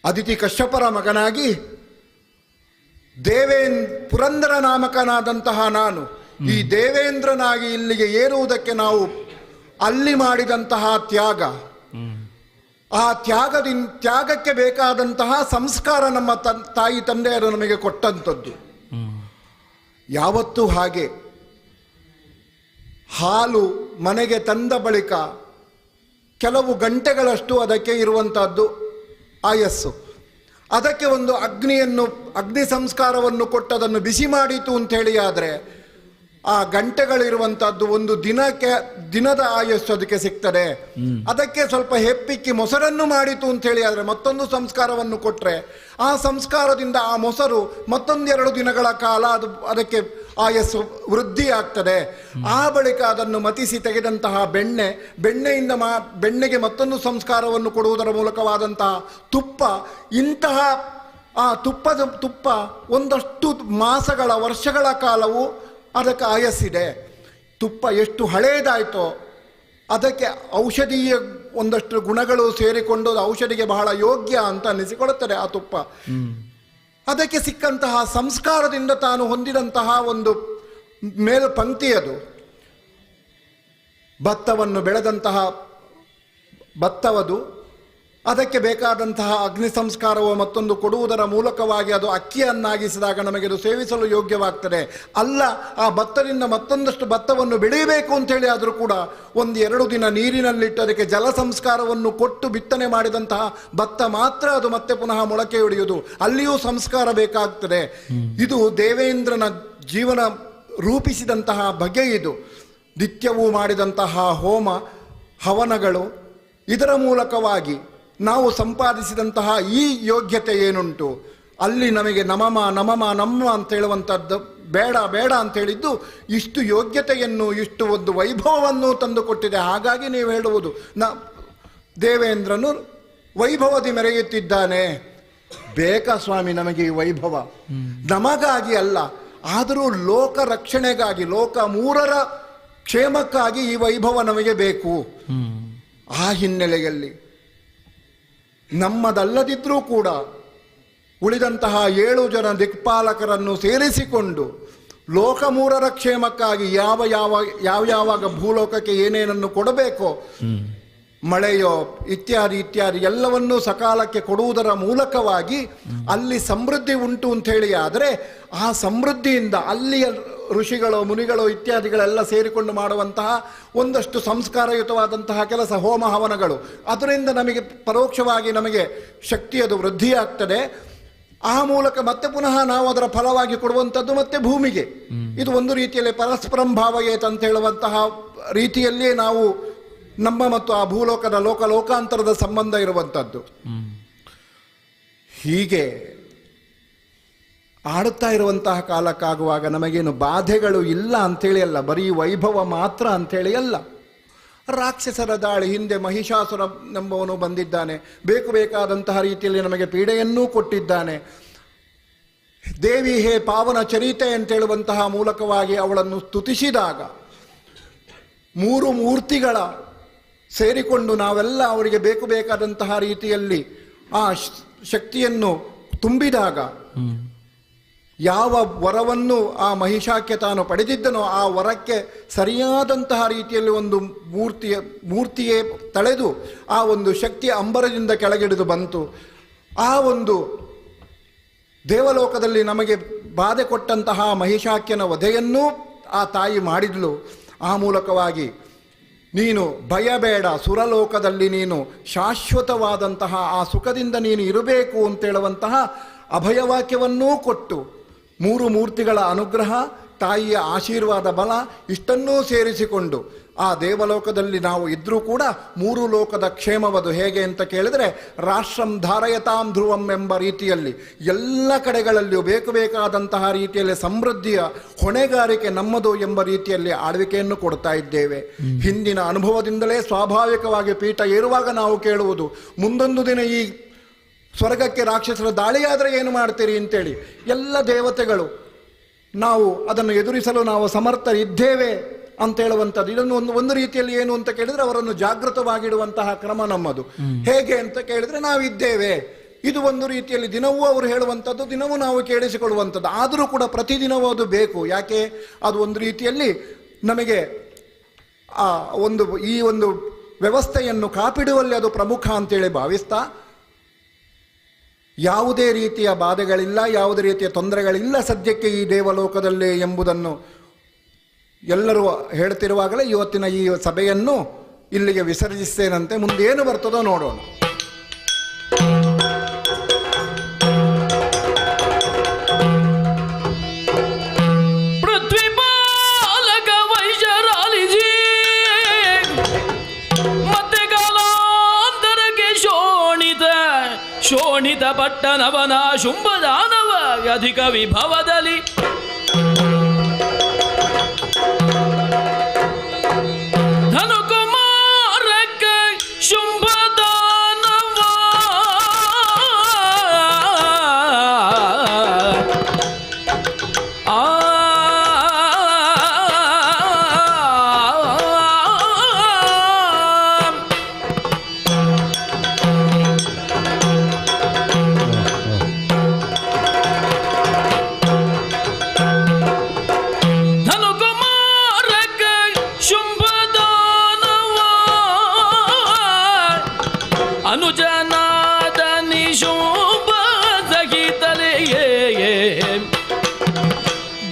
S1: ಅದಿತಿ ಕಶ್ಯಪರ ಮಗನಾಗಿ ಪುರಂದರ ನಾಮಕನಾದಂತಹ ನಾನು ಈ ದೇವೇಂದ್ರನಾಗಿ ಇಲ್ಲಿಗೆ ಏರುವುದಕ್ಕೆ ನಾವು ಅಲ್ಲಿ ಮಾಡಿದಂತಹ ತ್ಯಾಗ, ಆ ತ್ಯಾಗಕ್ಕೆ ಬೇಕಾದಂತಹ ಸಂಸ್ಕಾರ ನಮ್ಮ ತಾಯಿ ತಂದೆಯರು ನಮಗೆ ಕೊಟ್ಟಂಥದ್ದು. ಯಾವತ್ತೂ ಹಾಗೆ ಹಾಲು ಮನೆಗೆ ತಂದ ಬಳಿಕ ಕೆಲವು ಗಂಟೆಗಳಷ್ಟು ಅದಕ್ಕೆ ಇರುವಂತಹದ್ದು ಆಯಸ್ಸು. ಅದಕ್ಕೆ ಒಂದು ಅಗ್ನಿ ಸಂಸ್ಕಾರವನ್ನು ಕೊಟ್ಟದನ್ನು ಬಿಸಿ ಮಾಡಿತು ಅಂಥೇಳಿ ಆದರೆ ಆ ಗಂಟೆಗಳಿರುವಂತಹದ್ದು ಒಂದು ದಿನದ ಆಯಸ್ಸು ಅದಕ್ಕೆ ಸಿಗ್ತದೆ. ಅದಕ್ಕೆ ಸ್ವಲ್ಪ ಹೆಪ್ಪಿಕ್ಕಿ ಮೊಸರನ್ನು ಮಾಡಿತು ಅಂಥೇಳಿ ಆದರೆ ಮತ್ತೊಂದು ಸಂಸ್ಕಾರವನ್ನು ಕೊಟ್ಟರೆ ಆ ಸಂಸ್ಕಾರದಿಂದ ಆ ಮೊಸರು ಮತ್ತೊಂದೆರಡು ದಿನಗಳ ಕಾಲ ಅದಕ್ಕೆ ಆಯಸ್ಸು ವೃದ್ಧಿ ಆಗ್ತದೆ. ಆ ಬಳಿಕ ಅದನ್ನು ಮತಿಸಿ ತೆಗೆದಂತಹ ಬೆಣ್ಣೆಯಿಂದ ಬೆಣ್ಣೆಗೆ ಮತ್ತೊಂದು ಸಂಸ್ಕಾರವನ್ನು ಕೊಡುವುದರ ಮೂಲಕವಾದಂತಹ ತುಪ್ಪ, ಇಂತಹ ಆ ತುಪ್ಪ ಒಂದಷ್ಟು ಮಾಸಗಳ ವರ್ಷಗಳ ಕಾಲವು ಅದಕ್ಕೆ ಆಯಸ್ಸಿದೆ. ತುಪ್ಪ ಎಷ್ಟು ಹಳೇದಾಯ್ತೋ ಅದಕ್ಕೆ ಔಷಧೀಯ ಒಂದಷ್ಟು ಗುಣಗಳು ಸೇರಿಕೊಂಡು ಔಷಧಿಗೆ ಬಹಳ ಯೋಗ್ಯ ಅಂತ ಅನಿಸಿಕೊಳ್ಳುತ್ತದೆ ಆ ತುಪ್ಪ. ಅದಕ್ಕೆ ಸಿಕ್ಕಂತಹ ಸಂಸ್ಕಾರದಿಂದ ತಾನು ಹೊಂದಿದಂತಹ ಒಂದು ಮೇಲ್ಪಂಕ್ತಿ ಅದು. ಭತ್ತವನ್ನು ಬೆಳೆದಂತಹ ಭತ್ತವದು, ಅದಕ್ಕೆ ಬೇಕಾದಂತಹ ಅಗ್ನಿ ಸಂಸ್ಕಾರವು ಮತ್ತೊಂದು ಕೊಡುವುದರ ಮೂಲಕವಾಗಿ ಅದು ಅಕ್ಕಿಯನ್ನಾಗಿಸಿದಾಗ ನಮಗೆ ಅದು ಸೇವಿಸಲು ಯೋಗ್ಯವಾಗ್ತದೆ. ಅಲ್ಲ, ಆ ಭತ್ತದಿಂದ ಮತ್ತೊಂದಷ್ಟು ಭತ್ತವನ್ನು ಬೆಳೆಯಬೇಕು ಅಂತೇಳಿ ಆದರೂ ಕೂಡ 1-2 ದಿನ ನೀರಿನಲ್ಲಿಟ್ಟು ಅದಕ್ಕೆ ಜಲ ಸಂಸ್ಕಾರವನ್ನು ಕೊಟ್ಟು ಬಿತ್ತನೆ ಮಾಡಿದಂತಹ ಭತ್ತ ಮಾತ್ರ ಅದು ಮತ್ತೆ ಪುನಃ ಮೊಳಕೆ ಹೊಡೆಯುವುದು. ಅಲ್ಲಿಯೂ ಸಂಸ್ಕಾರ ಬೇಕಾಗ್ತದೆ. ಇದು ದೇವೇಂದ್ರನ ಜೀವನ ರೂಪಿಸಿದಂತಹ ಬಗೆ. ಇದು ನಿತ್ಯವೂ ಮಾಡಿದಂತಹ ಹೋಮ ಹವನಗಳು, ಇದರ ಮೂಲಕವಾಗಿ ನಾವು ಸಂಪಾದಿಸಿದಂತಹ ಈ ಯೋಗ್ಯತೆ ಏನುಂಟು ಅಲ್ಲಿ ನಮಗೆ ನಮ್ಮ ಅಂತ ಹೇಳುವಂಥದ್ದು ಬೇಡ ಅಂತ ಹೇಳಿದ್ದು ಇಷ್ಟು ಯೋಗ್ಯತೆಯನ್ನು, ಇಷ್ಟು ಒಂದು ವೈಭವವನ್ನು ತಂದು ಕೊಟ್ಟಿದೆ. ಹಾಗಾಗಿ ನೀವು ಹೇಳುವುದು ದೇವೇಂದ್ರನು ವೈಭವದಿ ಮೆರೆಯುತ್ತಿದ್ದಾನೆ. ಬೇಕಾ ಸ್ವಾಮಿ ನಮಗೆ ಈ ವೈಭವ? ನಮಗಾಗಿ ಅಲ್ಲ, ಆದರೂ ಲೋಕ ರಕ್ಷಣೆಗಾಗಿ, ಲೋಕ ಮೂರರ ಕ್ಷೇಮಕ್ಕಾಗಿ ಈ ವೈಭವ ನಮಗೆ ಬೇಕು. ಆ ಹಿನ್ನೆಲೆಯಲ್ಲಿ ನಮ್ಮದಲ್ಲದಿದ್ರೂ ಕೂಡ ಉಳಿದಂತಹ 7 ಜನ ದಿಕ್ಪಾಲಕರನ್ನು ಸೇರಿಸಿಕೊಂಡು ಲೋಕ ಮೂರರ ಕ್ಷೇಮಕ್ಕಾಗಿ ಯಾವಾಗ ಭೂಲೋಕಕ್ಕೆ ಏನೇನನ್ನು ಕೊಡಬೇಕೋ, ಮಳೆಯೋ ಇತ್ಯಾದಿ ಇತ್ಯಾದಿ ಎಲ್ಲವನ್ನೂ ಸಕಾಲಕ್ಕೆ ಕೊಡುವುದರ ಮೂಲಕವಾಗಿ ಅಲ್ಲಿ ಸಮೃದ್ಧಿ ಉಂಟು ಅಂತ ಹೇಳಿ, ಆದರೆ ಆ ಸಮೃದ್ಧಿಯಿಂದ ಅಲ್ಲಿಯ ಋಷಿಗಳು ಮುನಿಗಳು ಇತ್ಯಾದಿಗಳೆಲ್ಲ ಸೇರಿಕೊಂಡು ಮಾಡುವಂತಹ ಒಂದಷ್ಟು ಸಂಸ್ಕಾರಯುತವಾದಂತಹ ಕೆಲಸ, ಹೋಮ ಹವನಗಳು, ಅದರಿಂದ ನಮಗೆ ಪರೋಕ್ಷವಾಗಿ ನಮಗೆ ಶಕ್ತಿಯದು ವೃದ್ಧಿಯಾಗ್ತದೆ. ಆ ಮೂಲಕ ಮತ್ತೆ ಪುನಃ ನಾವು ಅದರ ಫಲವಾಗಿ ಕೊಡುವಂಥದ್ದು ಮತ್ತೆ ಭೂಮಿಗೆ. ಇದು ಒಂದು ರೀತಿಯಲ್ಲಿ ಪರಸ್ಪರಂ ಭಾವಯೇತ್ ಅಂತ ಹೇಳುವಂತಹ ರೀತಿಯಲ್ಲಿಯೇ ನಾವು ನಮ್ಮ ಮತ್ತು ಆ ಭೂಲೋಕದ ಲೋಕಾಂತರದ ಸಂಬಂಧ ಇರುವಂಥದ್ದು. ಹೀಗೆ ಆಡುತ್ತಾ ಇರುವಂತಹ ಕಾಲಕ್ಕಾಗುವಾಗ ನಮಗೇನು ಬಾಧೆಗಳು ಇಲ್ಲ ಅಂಥೇಳಿ ಅಲ್ಲ, ಬರೀ ವೈಭವ ಮಾತ್ರ ಅಂಥೇಳಿ ಅಲ್ಲ. ರಾಕ್ಷಸರ ದಾಳಿ, ಹಿಂದೆ ಮಹಿಷಾಸುರ ಎಂಬವನು ಬಂದಿದ್ದಾನೆ, ಬೇಕಾದಂತಹ ರೀತಿಯಲ್ಲಿ ನಮಗೆ ಪೀಡೆಯನ್ನೂ ಕೊಟ್ಟಿದ್ದಾನೆ. ದೇವಿ ಹೇ ಪಾವನ ಚರಿತೆ ಅಂತೇಳುವಂತಹ ಮೂಲಕವಾಗಿ ಅವಳನ್ನು ಸ್ತುತಿಸಿದಾಗ 3 ಮೂರ್ತಿಗಳ ಸೇರಿಕೊಂಡು ನಾವೆಲ್ಲ ಅವರಿಗೆ ಬೇಕಾದಂತಹ ರೀತಿಯಲ್ಲಿ ಆ ಶಕ್ತಿಯನ್ನು ತುಂಬಿದಾಗ ಯಾವ ವರವನ್ನು ಆ ಮಹಿಷಾಕ್ಕೆ ತಾನು ಪಡೆದಿದ್ದನೋ ಆ ವರಕ್ಕೆ ಸರಿಯಾದಂತಹ ರೀತಿಯಲ್ಲಿ ಒಂದು ಮೂರ್ತಿಯೇ ತಳೆದು ಆ ಒಂದು ಶಕ್ತಿ ಅಂಬರದಿಂದ ಕೆಳಗಿಳಿದು ಬಂತು. ಆ ಒಂದು ದೇವಲೋಕದಲ್ಲಿ ನಮಗೆ ಬಾಧೆ ಕೊಟ್ಟಂತಹ ಮಹಿಷಾಕ್ಯನ ವಧೆಯನ್ನೂ ಆ ತಾಯಿ ಮಾಡಿದ್ಲು. ಆ ಮೂಲಕವಾಗಿ ನೀನು ಭಯಬೇಡ, ಸುರಲೋಕದಲ್ಲಿ ನೀನು ಶಾಶ್ವತವಾದಂತಹ ಆ ಸುಖದಿಂದ ನೀನು ಇರಬೇಕು ಅಂತೇಳುವಂತಹ ಅಭಯವಾಕ್ಯವನ್ನೂ ಕೊಟ್ಟು 3 ಮೂರ್ತಿಗಳ ಅನುಗ್ರಹ, ತಾಯಿಯ ಆಶೀರ್ವಾದ ಬಲ ಇಷ್ಟನ್ನೂ ಸೇರಿಸಿಕೊಂಡು ಆ ದೇವಲೋಕದಲ್ಲಿ ನಾವು ಇದ್ರೂ ಕೂಡ 3 ಲೋಕದ ಕ್ಷೇಮವದು ಹೇಗೆ ಅಂತ ಕೇಳಿದರೆ, ರಾಷ್ಟ್ರಂ ಧಾರಯತಾಂ ಧ್ರುವಂ ಎಂಬ ರೀತಿಯಲ್ಲಿ ಎಲ್ಲ ಕಡೆಗಳಲ್ಲಿಯೂ ಬೇಕಾದಂತಹ ರೀತಿಯಲ್ಲಿ ಸಮೃದ್ಧಿಯ ಹೊಣೆಗಾರಿಕೆ ನಮ್ಮದು ಎಂಬ ರೀತಿಯಲ್ಲಿ ಆಳ್ವಿಕೆಯನ್ನು ಕೊಡ್ತಾ ಇದ್ದೇವೆ. ಹಿಂದಿನ ಅನುಭವದಿಂದಲೇ ಸ್ವಾಭಾವಿಕವಾಗಿ ಪೀಠ ಏರುವಾಗ ನಾವು ಕೇಳುವುದು, ಮುಂದೊಂದು ದಿನ ಈ ಸ್ವರ್ಗಕ್ಕೆ ರಾಕ್ಷಸರ ದಾಳಿಯಾದರೆ ಏನು ಮಾಡ್ತೀರಿ ಅಂತೇಳಿ. ಎಲ್ಲ ದೇವತೆಗಳು ನಾವು ಅದನ್ನು ಎದುರಿಸಲು ನಾವು ಸಮರ್ಥರಿದ್ದೇವೆ ಅಂತ ಹೇಳುವಂಥದ್ದು. ಇದನ್ನು ಒಂದು ರೀತಿಯಲ್ಲಿ ಏನು ಅಂತ ಕೇಳಿದ್ರೆ ಅವರನ್ನು ಜಾಗೃತವಾಗಿಡುವಂತಹ ಕ್ರಮ ನಮ್ಮದು. ಹೇಗೆ ಅಂತ ಕೇಳಿದ್ರೆ ನಾವಿದ್ದೇವೆ. ಇದು ಒಂದು ರೀತಿಯಲ್ಲಿ ದಿನವೂ ಅವರು ಹೇಳುವಂಥದ್ದು, ದಿನವೂ ನಾವು ಕೇಳಿಸಿಕೊಳ್ಳುವಂಥದ್ದು. ಆದರೂ ಕೂಡ ಪ್ರತಿದಿನವೂ ಅದು ಬೇಕು. ಯಾಕೆ? ಅದು ಒಂದು ರೀತಿಯಲ್ಲಿ ನಮಗೆ ಈ ಒಂದು ವ್ಯವಸ್ಥೆಯನ್ನು ಕಾಪಿಡುವಲ್ಲಿ ಅದು ಪ್ರಮುಖ ಅಂತೇಳಿ ಭಾವಿಸ್ತಾ, ಯಾವುದೇ ರೀತಿಯ ಬಾಧೆಗಳಿಲ್ಲ, ಯಾವುದೇ ರೀತಿಯ ತೊಂದರೆಗಳಿಲ್ಲ ಸದ್ಯಕ್ಕೆ ಈ ದೇವಲೋಕದಲ್ಲಿ ಎಂಬುದನ್ನು ಎಲ್ಲರೂ ಹೇಳ್ತಿರುವಾಗಲೇ ಇವತ್ತಿನ ಈ ಸಭೆಯನ್ನು ಇಲ್ಲಿಗೆ ವಿಸರ್ಜಿಸ್ತೇನಂತೆ. ಮುಂದೇನು ಬರ್ತದೋ ನೋಡೋಣ.
S7: ಪೃಥ್ವಿಪಾಲಕ ವೈಶರಾಲಿಜಿ ಮತ್ತೆ ಕಾಲಾಂತರಕ್ಕೆ ಶೋಣಿತ ಪಟ್ಟಣವನ ಶುಂಭದಾನವ ಅಧಿಕ ವಿಭವದಲ್ಲಿ ಧನುಕುಮಾರಕ್ಕೆ ಶುಂಭದಾನವ ಅನುಜನಾದ ನಿಶೋಭ ಸಹಿತಲೆಯೇ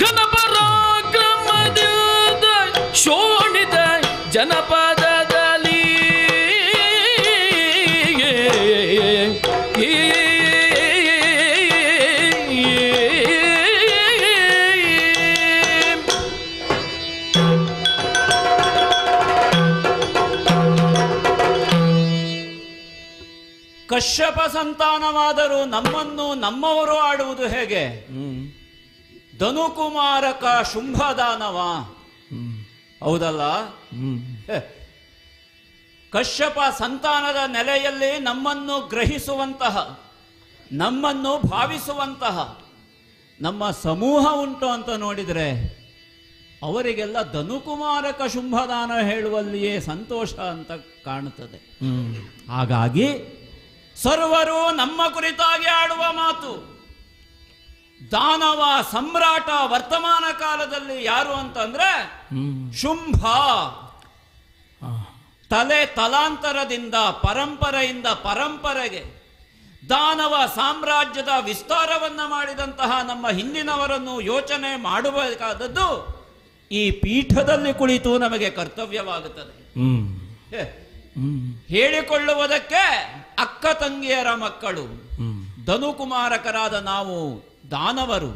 S7: ಘನಪರಾಕ್ರಮದಿಂದ ಶೋಣಿತ ಜನಪದದಲ್ಲಿ
S5: ಕಶ್ಯಪ ಸಂತಾನವಾದರೂ ನಮ್ಮನ್ನು ನಮ್ಮವರು ಆಡುವುದು ಹೇಗೆ? ಧನುಕುಮಾರಕ ಶುಂಭದಾನವ, ಹೌದಲ್ಲ? ಕಶ್ಯಪ ಸಂತಾನದ ನೆಲೆಯಲ್ಲಿ ನಮ್ಮನ್ನು ಗ್ರಹಿಸುವಂತಹ, ನಮ್ಮನ್ನು ಭಾವಿಸುವಂತಹ ನಮ್ಮ ಸಮೂಹ ಉಂಟು ಅಂತ ನೋಡಿದರೆ ಅವರಿಗೆಲ್ಲ ಧನುಕುಮಾರಕ ಶುಂಭದಾನ ಹೇಳುವಲ್ಲಿಯೇ ಸಂತೋಷ ಅಂತ ಕಾಣುತ್ತದೆ. ಹಾಗಾಗಿ ಸರ್ವರು ನಮ್ಮ ಕುರಿತಾಗಿ ಆಡುವ ಮಾತು ದಾನವ ಸಮ್ರಾಟ ವರ್ತಮಾನ ಕಾಲದಲ್ಲಿ ಯಾರು ಅಂತಂದ್ರೆ ಶುಂಭ. ತಲಾಂತರದಿಂದ ಪರಂಪರೆಯಿಂದ ಪರಂಪರೆಗೆ ದಾನವ ಸಾಮ್ರಾಜ್ಯದ ವಿಸ್ತಾರವನ್ನ ಮಾಡಿದಂತಹ ನಮ್ಮ ಹಿಂದಿನವರನ್ನು ಯೋಚನೆ ಮಾಡಬೇಕಾದದ್ದು ಈ ಪೀಠದಲ್ಲಿ ಕುಳಿತು ನಮಗೆ ಕರ್ತವ್ಯವಾಗುತ್ತದೆ. ಹೇಳಿಕೊಳ್ಳುವುದಕ್ಕೆ ಅಕ್ಕ ತಂಗಿಯರ ಮಕ್ಕಳು, ಧನುಕುಮಾರಕರಾದ ನಾವು ದಾನವರು,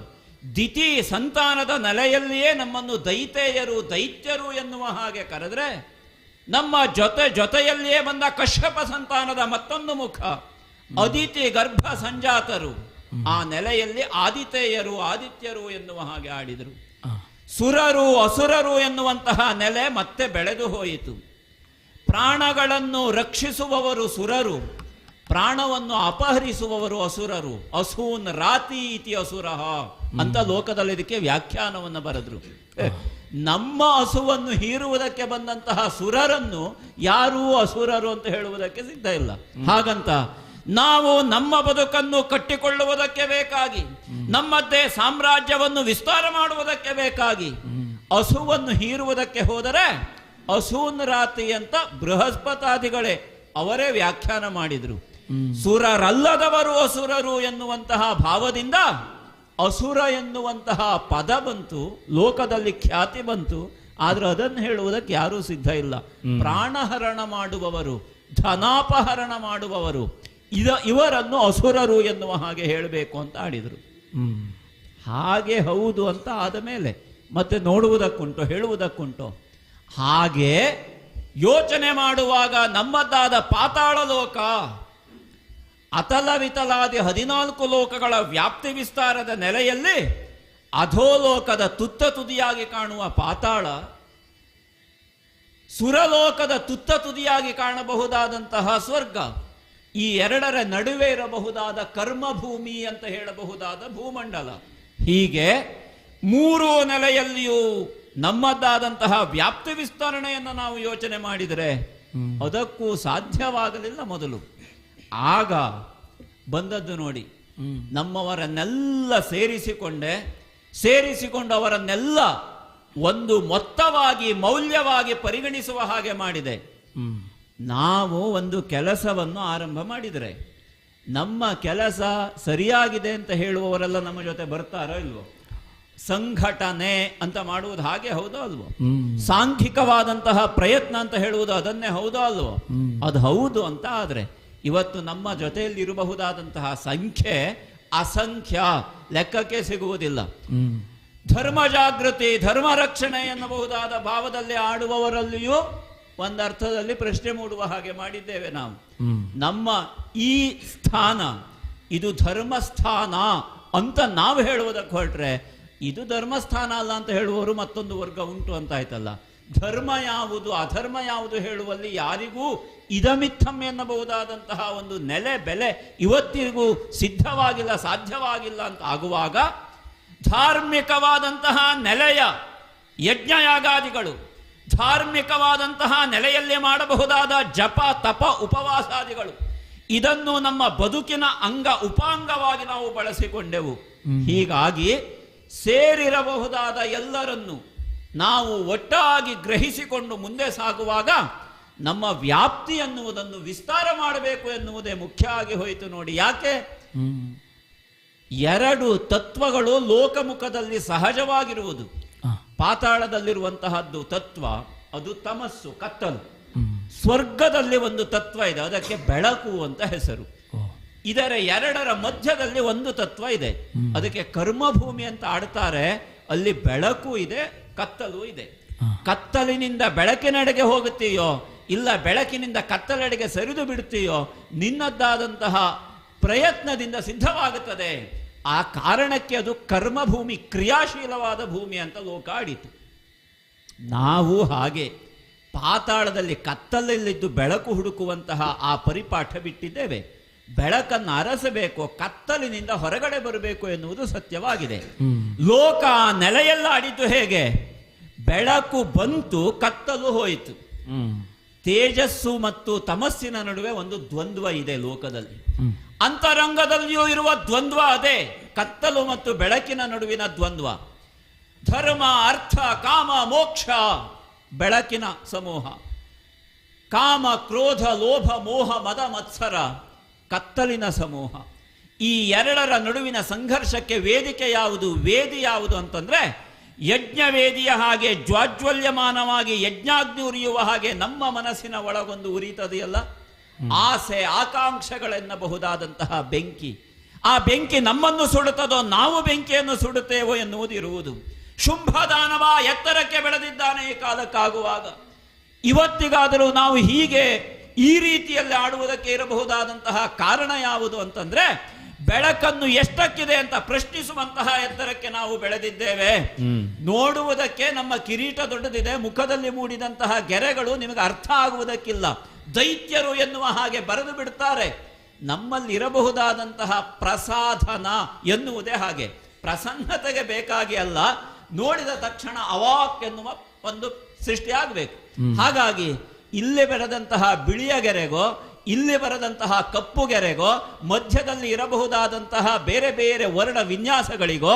S5: ದಿತಿ ಸಂತಾನದ ನೆಲೆಯಲ್ಲಿಯೇ ನಮ್ಮನ್ನು ದೈತ್ಯರು ದೈತ್ಯರು ಎನ್ನುವ ಹಾಗೆ ಕರೆದ್ರೆ, ನಮ್ಮ ಜೊತೆಯಲ್ಲಿಯೇ ಬಂದ ಕಶ್ಯಪ ಸಂತಾನದ ಮತ್ತೊಂದು ಮುಖ ಅದಿತಿ ಗರ್ಭ ಸಂಜಾತರು, ಆ ನೆಲೆಯಲ್ಲಿ ಆದಿತ್ಯರು ಆದಿತ್ಯರು ಎನ್ನುವ ಹಾಗೆ ಆಡಿದರು. ಸುರರು ಅಸುರರು ಎನ್ನುವಂತಹ ನೆಲೆ ಮತ್ತೆ ಬೆಳೆದು ಹೋಯಿತು. ಪ್ರಾಣಗಳನ್ನು ರಕ್ಷಿಸುವವರು ಸುರರು, ಪ್ರಾಣವನ್ನು ಅಪಹರಿಸುವವರು ಅಸುರರು. ಅಸೂನ್ ರಾತಿ ಇತಿ ಅಸುರ ಅಂತ ಲೋಕದಲ್ಲಿ ಇದಕ್ಕೆ ವ್ಯಾಖ್ಯಾನವನ್ನು ಬರೆದ್ರು. ನಮ್ಮ ಹಸುವನ್ನು ಹೀರುವುದಕ್ಕೆ ಬಂದಂತಹ ಸುರರನ್ನು ಯಾರೂ ಅಸುರರು ಅಂತ ಹೇಳುವುದಕ್ಕೆ ಸಿದ್ಧ ಇಲ್ಲ. ಹಾಗಂತ ನಾವು ನಮ್ಮ ಬದುಕನ್ನು ಕಟ್ಟಿಕೊಳ್ಳುವುದಕ್ಕೆ ಬೇಕಾಗಿ, ನಮ್ಮದ್ದೇ ಸಾಮ್ರಾಜ್ಯವನ್ನು ವಿಸ್ತಾರ ಮಾಡುವುದಕ್ಕೆ ಬೇಕಾಗಿ ಹಸುವನ್ನು ಹೀರುವುದಕ್ಕೆ ಹೋದರೆ ಅಸೂನ್ ರಾತಿ ಅಂತ ಬೃಹಸ್ಪತಾದಿಗಳೇ ಅವರೇ ವ್ಯಾಖ್ಯಾನ ಮಾಡಿದ್ರು. ಸುರರಲ್ಲದವರು ಅಸುರರು ಎನ್ನುವಂತಹ ಭಾವದಿಂದ ಅಸುರ ಎನ್ನುವಂತಹ ಪದ ಬಂತು, ಲೋಕದಲ್ಲಿ ಖ್ಯಾತಿ ಬಂತು. ಆದ್ರೆ ಅದನ್ನು ಹೇಳುವುದಕ್ಕೆ ಯಾರೂ ಸಿದ್ಧ ಇಲ್ಲ. ಪ್ರಾಣಹರಣ ಮಾಡುವವರು, ಧನಾಪಹರಣ ಮಾಡುವವರು, ಇವರನ್ನು ಅಸುರರು ಎನ್ನುವ ಹಾಗೆ ಹೇಳಬೇಕು ಅಂತ ಆಡಿದರು. ಹಾಗೆ ಹೌದು ಅಂತ ಆದ ಮೇಲೆ ಮತ್ತೆ ನೋಡುವುದಕ್ಕುಂಟು, ಹೇಳುವುದಕ್ಕುಂಟು. ಹಾಗೆ ಯೋಚನೆ ಮಾಡುವಾಗ ನಮ್ಮದಾದ ಪಾತಾಳ ಲೋಕ, ಅತಲ ವಿತಲಾದಿ 14 ಲೋಕಗಳ ವ್ಯಾಪ್ತಿ ವಿಸ್ತಾರದ ನೆಲೆಯಲ್ಲಿ ಅಧೋಲೋಕದ ತುತ್ತ ತುದಿಯಾಗಿ ಕಾಣುವ ಪಾತಾಳ, ಸುರಲೋಕದ ತುತ್ತ ತುದಿಯಾಗಿ ಕಾಣಬಹುದಾದಂತಹ ಸ್ವರ್ಗ, ಈ ಎರಡರ ನಡುವೆ ಇರಬಹುದಾದ ಕರ್ಮಭೂಮಿ ಅಂತ ಹೇಳಬಹುದಾದ ಭೂಮಂಡಲ, ಹೀಗೆ 3 ನೆಲೆಯಲ್ಲಿಯೂ ನಮ್ಮದಾದಂತಹ ವ್ಯಾಪ್ತಿ ವಿಸ್ತರಣೆಯನ್ನು ನಾವು ಯೋಚನೆ ಮಾಡಿದರೆ ಅದಕ್ಕೂ ಸಾಧ್ಯವಾಗಲಿಲ್ಲ ಮೊದಲು. ಆಗ ಬಂದದ್ದು ನೋಡಿ, ನಮ್ಮವರನ್ನೆಲ್ಲ ಸೇರಿಸಿಕೊಂಡು ಅವರನ್ನೆಲ್ಲ ಒಂದು ಮೊತ್ತವಾಗಿ ಮೌಲ್ಯವಾಗಿ ಪರಿಗಣಿಸುವ ಹಾಗೆ ಮಾಡಿದೆ. ನಾವು ಒಂದು ಕೆಲಸವನ್ನು ಆರಂಭ ಮಾಡಿದರೆ ನಮ್ಮ ಕೆಲಸ ಸರಿಯಾಗಿದೆ ಅಂತ ಹೇಳುವವರೆಲ್ಲ ನಮ್ಮ ಜೊತೆ ಬರ್ತಾರೋ ಇಲ್ವೋ? ಸಂಘಟನೆ ಅಂತ ಮಾಡುವುದು ಹಾಗೆ ಹೌದೋ ಅಲ್ವೋ? ಸಾಂಘಿಕವಾದಂತಹ ಪ್ರಯತ್ನ ಅಂತ ಹೇಳುವುದು ಅದನ್ನೇ ಹೌದೋ ಅಲ್ವೋ? ಅದು ಹೌದು ಅಂತ ಆದ್ರೆ ಇವತ್ತು ನಮ್ಮ ಜೊತೆಯಲ್ಲಿ ಇರಬಹುದಾದಂತಹ ಸಂಖ್ಯೆ ಅಸಂಖ್ಯ, ಲೆಕ್ಕಕ್ಕೆ ಸಿಗುವುದಿಲ್ಲ. ಧರ್ಮ ಜಾಗೃತಿ, ಧರ್ಮ ರಕ್ಷಣೆ ಎನ್ನಬಹುದಾದ ಭಾವದಲ್ಲಿ ಆಡುವವರಲ್ಲಿಯೂ ಒಂದರ್ಥದಲ್ಲಿ ಪ್ರಶ್ನೆ ಮೂಡುವ ಹಾಗೆ ಮಾಡಿದ್ದೇವೆ ನಾವು. ನಮ್ಮ ಈ ಸ್ಥಾನ ಇದು ಧರ್ಮಸ್ಥಾನ ಅಂತ ನಾವು ಹೇಳುವುದಕ್ಕೆ ಹೊರಟ್ರೆ ಇದು ಧರ್ಮಸ್ಥಾನ ಅಲ್ಲ ಅಂತ ಹೇಳುವವರು ಮತ್ತೊಂದು ವರ್ಗ ಉಂಟು ಅಂತ ಆಯ್ತಲ್ಲ. ಧರ್ಮ ಯಾವುದು ಅಧರ್ಮ ಯಾವುದು ಹೇಳುವಲ್ಲಿ ಯಾರಿಗೂ ಇದಮಿತ್ತಂ ಎನ್ನಬಹುದಾದಂತಹ ಒಂದು ನೆಲೆ ಬೆಲೆ ಇವತ್ತಿಗೂ ಸಿದ್ಧವಾಗಿಲ್ಲ, ಸಾಧ್ಯವಾಗಿಲ್ಲ ಅಂತ ಆಗುವಾಗ ಧಾರ್ಮಿಕವಾದಂತಹ ನೆಲೆಯ ಯಜ್ಞಯಾಗಾದಿಗಳು, ಧಾರ್ಮಿಕವಾದಂತಹ ನೆಲೆಯಲ್ಲಿ ಮಾಡಬಹುದಾದ ಜಪ ತಪ ಉಪವಾಸಾದಿಗಳು, ಇದನ್ನು ನಮ್ಮ ಬದುಕಿನ ಉಪಾಂಗವಾಗಿ ನಾವು ಬಳಸಿಕೊಂಡೆವು. ಹೀಗಾಗಿ ಸೇರಿರಬಹುದಾದ ಎಲ್ಲರನ್ನು ನಾವು ಒಟ್ಟಾಗಿ ಗ್ರಹಿಸಿಕೊಂಡು ಮುಂದೆ ಸಾಗುವಾಗ ನಮ್ಮ ವ್ಯಾಪ್ತಿ ಎನ್ನುವುದನ್ನು ವಿಸ್ತಾರ ಮಾಡಬೇಕು ಎನ್ನುವುದೇ ಮುಖ್ಯ ಆಗಿ ಹೋಯಿತು ನೋಡಿ. ಯಾಕೆ? 2 ತತ್ವಗಳು ಲೋಕಮುಖದಲ್ಲಿ ಸಹಜವಾಗಿರುವುದು. ಪಾತಾಳದಲ್ಲಿರುವಂತಹದ್ದು ತತ್ವ, ಅದು ತಮಸ್ಸು, ಕತ್ತಲು. ಸ್ವರ್ಗದಲ್ಲಿ ಒಂದು ತತ್ವ ಇದೆ, ಅದಕ್ಕೆ ಬೆಳಕು ಅಂತ ಹೆಸರು. ಇದರ 2ರ ಮಧ್ಯದಲ್ಲಿ ಒಂದು ತತ್ವ ಇದೆ, ಅದಕ್ಕೆ ಕರ್ಮಭೂಮಿ ಅಂತ ಆಡ್ತಾರೆ. ಅಲ್ಲಿ ಬೆಳಕು ಇದೆ, ಕತ್ತಲು ಇದೆ. ಕತ್ತಲಿನಿಂದ ಬೆಳಕಿನೆಡೆಗೆ ಹೋಗುತ್ತೀಯೋ ಇಲ್ಲ ಬೆಳಕಿನಿಂದ ಕತ್ತಲೆಡೆಗೆ ಸರಿದು ಬಿಡುತ್ತೀಯೋ ನಿನ್ನದ್ದಾದಂತಹ ಪ್ರಯತ್ನದಿಂದ ಸಿದ್ಧವಾಗುತ್ತದೆ. ಆ ಕಾರಣಕ್ಕೆ ಅದು ಕರ್ಮಭೂಮಿ, ಕ್ರಿಯಾಶೀಲವಾದ ಭೂಮಿ ಅಂತ ಲೋಕ ಆಡಿತು. ನಾವು ಹಾಗೆ ಪಾತಾಳದಲ್ಲಿ ಕತ್ತಲಲ್ಲಿದ್ದು ಬೆಳಕು ಹುಡುಕುವಂತಹ ಆ ಪರಿಪಾಠ ಬಿಟ್ಟಿದ್ದೇವೆ. ಬೆಳಕನ್ನು ಅರಸಬೇಕು, ಕತ್ತಲಿನಿಂದ ಹೊರಗಡೆ ಬರಬೇಕು ಎನ್ನುವುದು ಸತ್ಯವಾಗಿದೆ. ಲೋಕ ನೆಲೆಯೆಲ್ಲ ಆಡಿದ್ದು ಹೇಗೆ? ಬೆಳಕು ಬಂತು, ಕತ್ತಲು ಹೋಯಿತು. ತೇಜಸ್ಸು ಮತ್ತು ತಮಸ್ಸಿನ ನಡುವೆ ಒಂದು ದ್ವಂದ್ವ ಇದೆ ಲೋಕದಲ್ಲಿ. ಅಂತರಂಗದಲ್ಲಿಯೂ ಇರುವ ದ್ವಂದ್ವ ಅದೇ, ಕತ್ತಲು ಮತ್ತು ಬೆಳಕಿನ ನಡುವಿನ ದ್ವಂದ್ವ. ಧರ್ಮ, ಅರ್ಥ, ಕಾಮ, ಮೋಕ್ಷ ಬೆಳಕಿನ ಸಮೂಹ. ಕಾಮ, ಕ್ರೋಧ, ಲೋಭ, ಮೋಹ, ಮದ, ಮತ್ಸರ ಕತ್ತಲಿನ ಸಮೂಹ. ಈ ಎರಡರ ನಡುವಿನ ಸಂಘರ್ಷಕ್ಕೆ ವೇದಿಕೆ ಯಾವುದು, ವೇದಿ ಯಾವುದು ಅಂತಂದ್ರೆ, ಯಜ್ಞವೇದಿಯ ಹಾಗೆ ಜ್ವಾಜ್ವಲ್ಯಮಾನವಾಗಿ ಯಜ್ಞಾಗ್ನಿ ಉರಿಯುವ ಹಾಗೆ ನಮ್ಮ ಮನಸ್ಸಿನ ಒಳಗೊಂದು ಉರಿತದೆಯಲ್ಲ, ಆಸೆ ಆಕಾಂಕ್ಷೆಗಳೆನ್ನಬಹುದಾದಂತಹ ಬೆಂಕಿ. ಆ ಬೆಂಕಿ ನಮ್ಮನ್ನು ಸುಡುತ್ತದೋ ನಾವು ಬೆಂಕಿಯನ್ನು ಸುಡುತ್ತೇವೋ ಎನ್ನುವುದಿರುವುದು. ಶುಂಭದಾನವ ಎತ್ತರಕ್ಕೆ ಬೆಳೆದಿದ್ದಾನೆ ಈ ಕಾಲಕ್ಕಾಗುವಾಗ. ಇವತ್ತಿಗಾದರೂ ನಾವು ಹೀಗೆ ಈ ರೀತಿಯಲ್ಲಿ ಆಡುವುದಕ್ಕೆ ಇರಬಹುದಾದಂತಹ ಕಾರಣ ಯಾವುದು ಅಂತಂದ್ರೆ, ಬೆಳಕನ್ನು ಎಷ್ಟಕ್ಕಿದೆ ಅಂತ ಪ್ರಶ್ನಿಸುವಂತಹ ಎತ್ತರಕ್ಕೆ ನಾವು ಬೆಳೆದಿದ್ದೇವೆ. ನೋಡುವುದಕ್ಕೆ ನಮ್ಮ ಕಿರೀಟ ದೊಡ್ಡದಿದೆ, ಮುಖದಲ್ಲಿ ಮೂಡಿದಂತಹ ಗೆರೆಗಳು ನಿಮಗೆ ಅರ್ಥ ಆಗುವುದಕ್ಕಿಲ್ಲ, ದೈತ್ಯರು ಎನ್ನುವ ಹಾಗೆ ಬರೆದು ಬಿಡ್ತಾರೆ. ನಮ್ಮಲ್ಲಿ ಇರಬಹುದಾದಂತಹ ಪ್ರಸಾಧನ ಎನ್ನುವುದೇ ಹಾಗೆ. ಪ್ರಸನ್ನತೆಗೆ ಬೇಕಾಗಿ ಅಲ್ಲ, ನೋಡಿದ ತಕ್ಷಣ ಅವಾಕ್ ಎನ್ನುವ ಒಂದು ಸೃಷ್ಟಿಯಾಗಬೇಕು. ಹಾಗಾಗಿ ಇಲ್ಲಿ ಬೆಳೆದಂತಹ ಬಿಳಿಯ ಗೆರೆಗೋ ಇಲ್ಲಿ ಬರದಂತಹ ಕಪ್ಪು ಗೆರೆಗೋ ಮಧ್ಯದಲ್ಲಿ ಇರಬಹುದಾದಂತಹ ಬೇರೆ ಬೇರೆ ವರ್ಣ ವಿನ್ಯಾಸಗಳಿಗೋ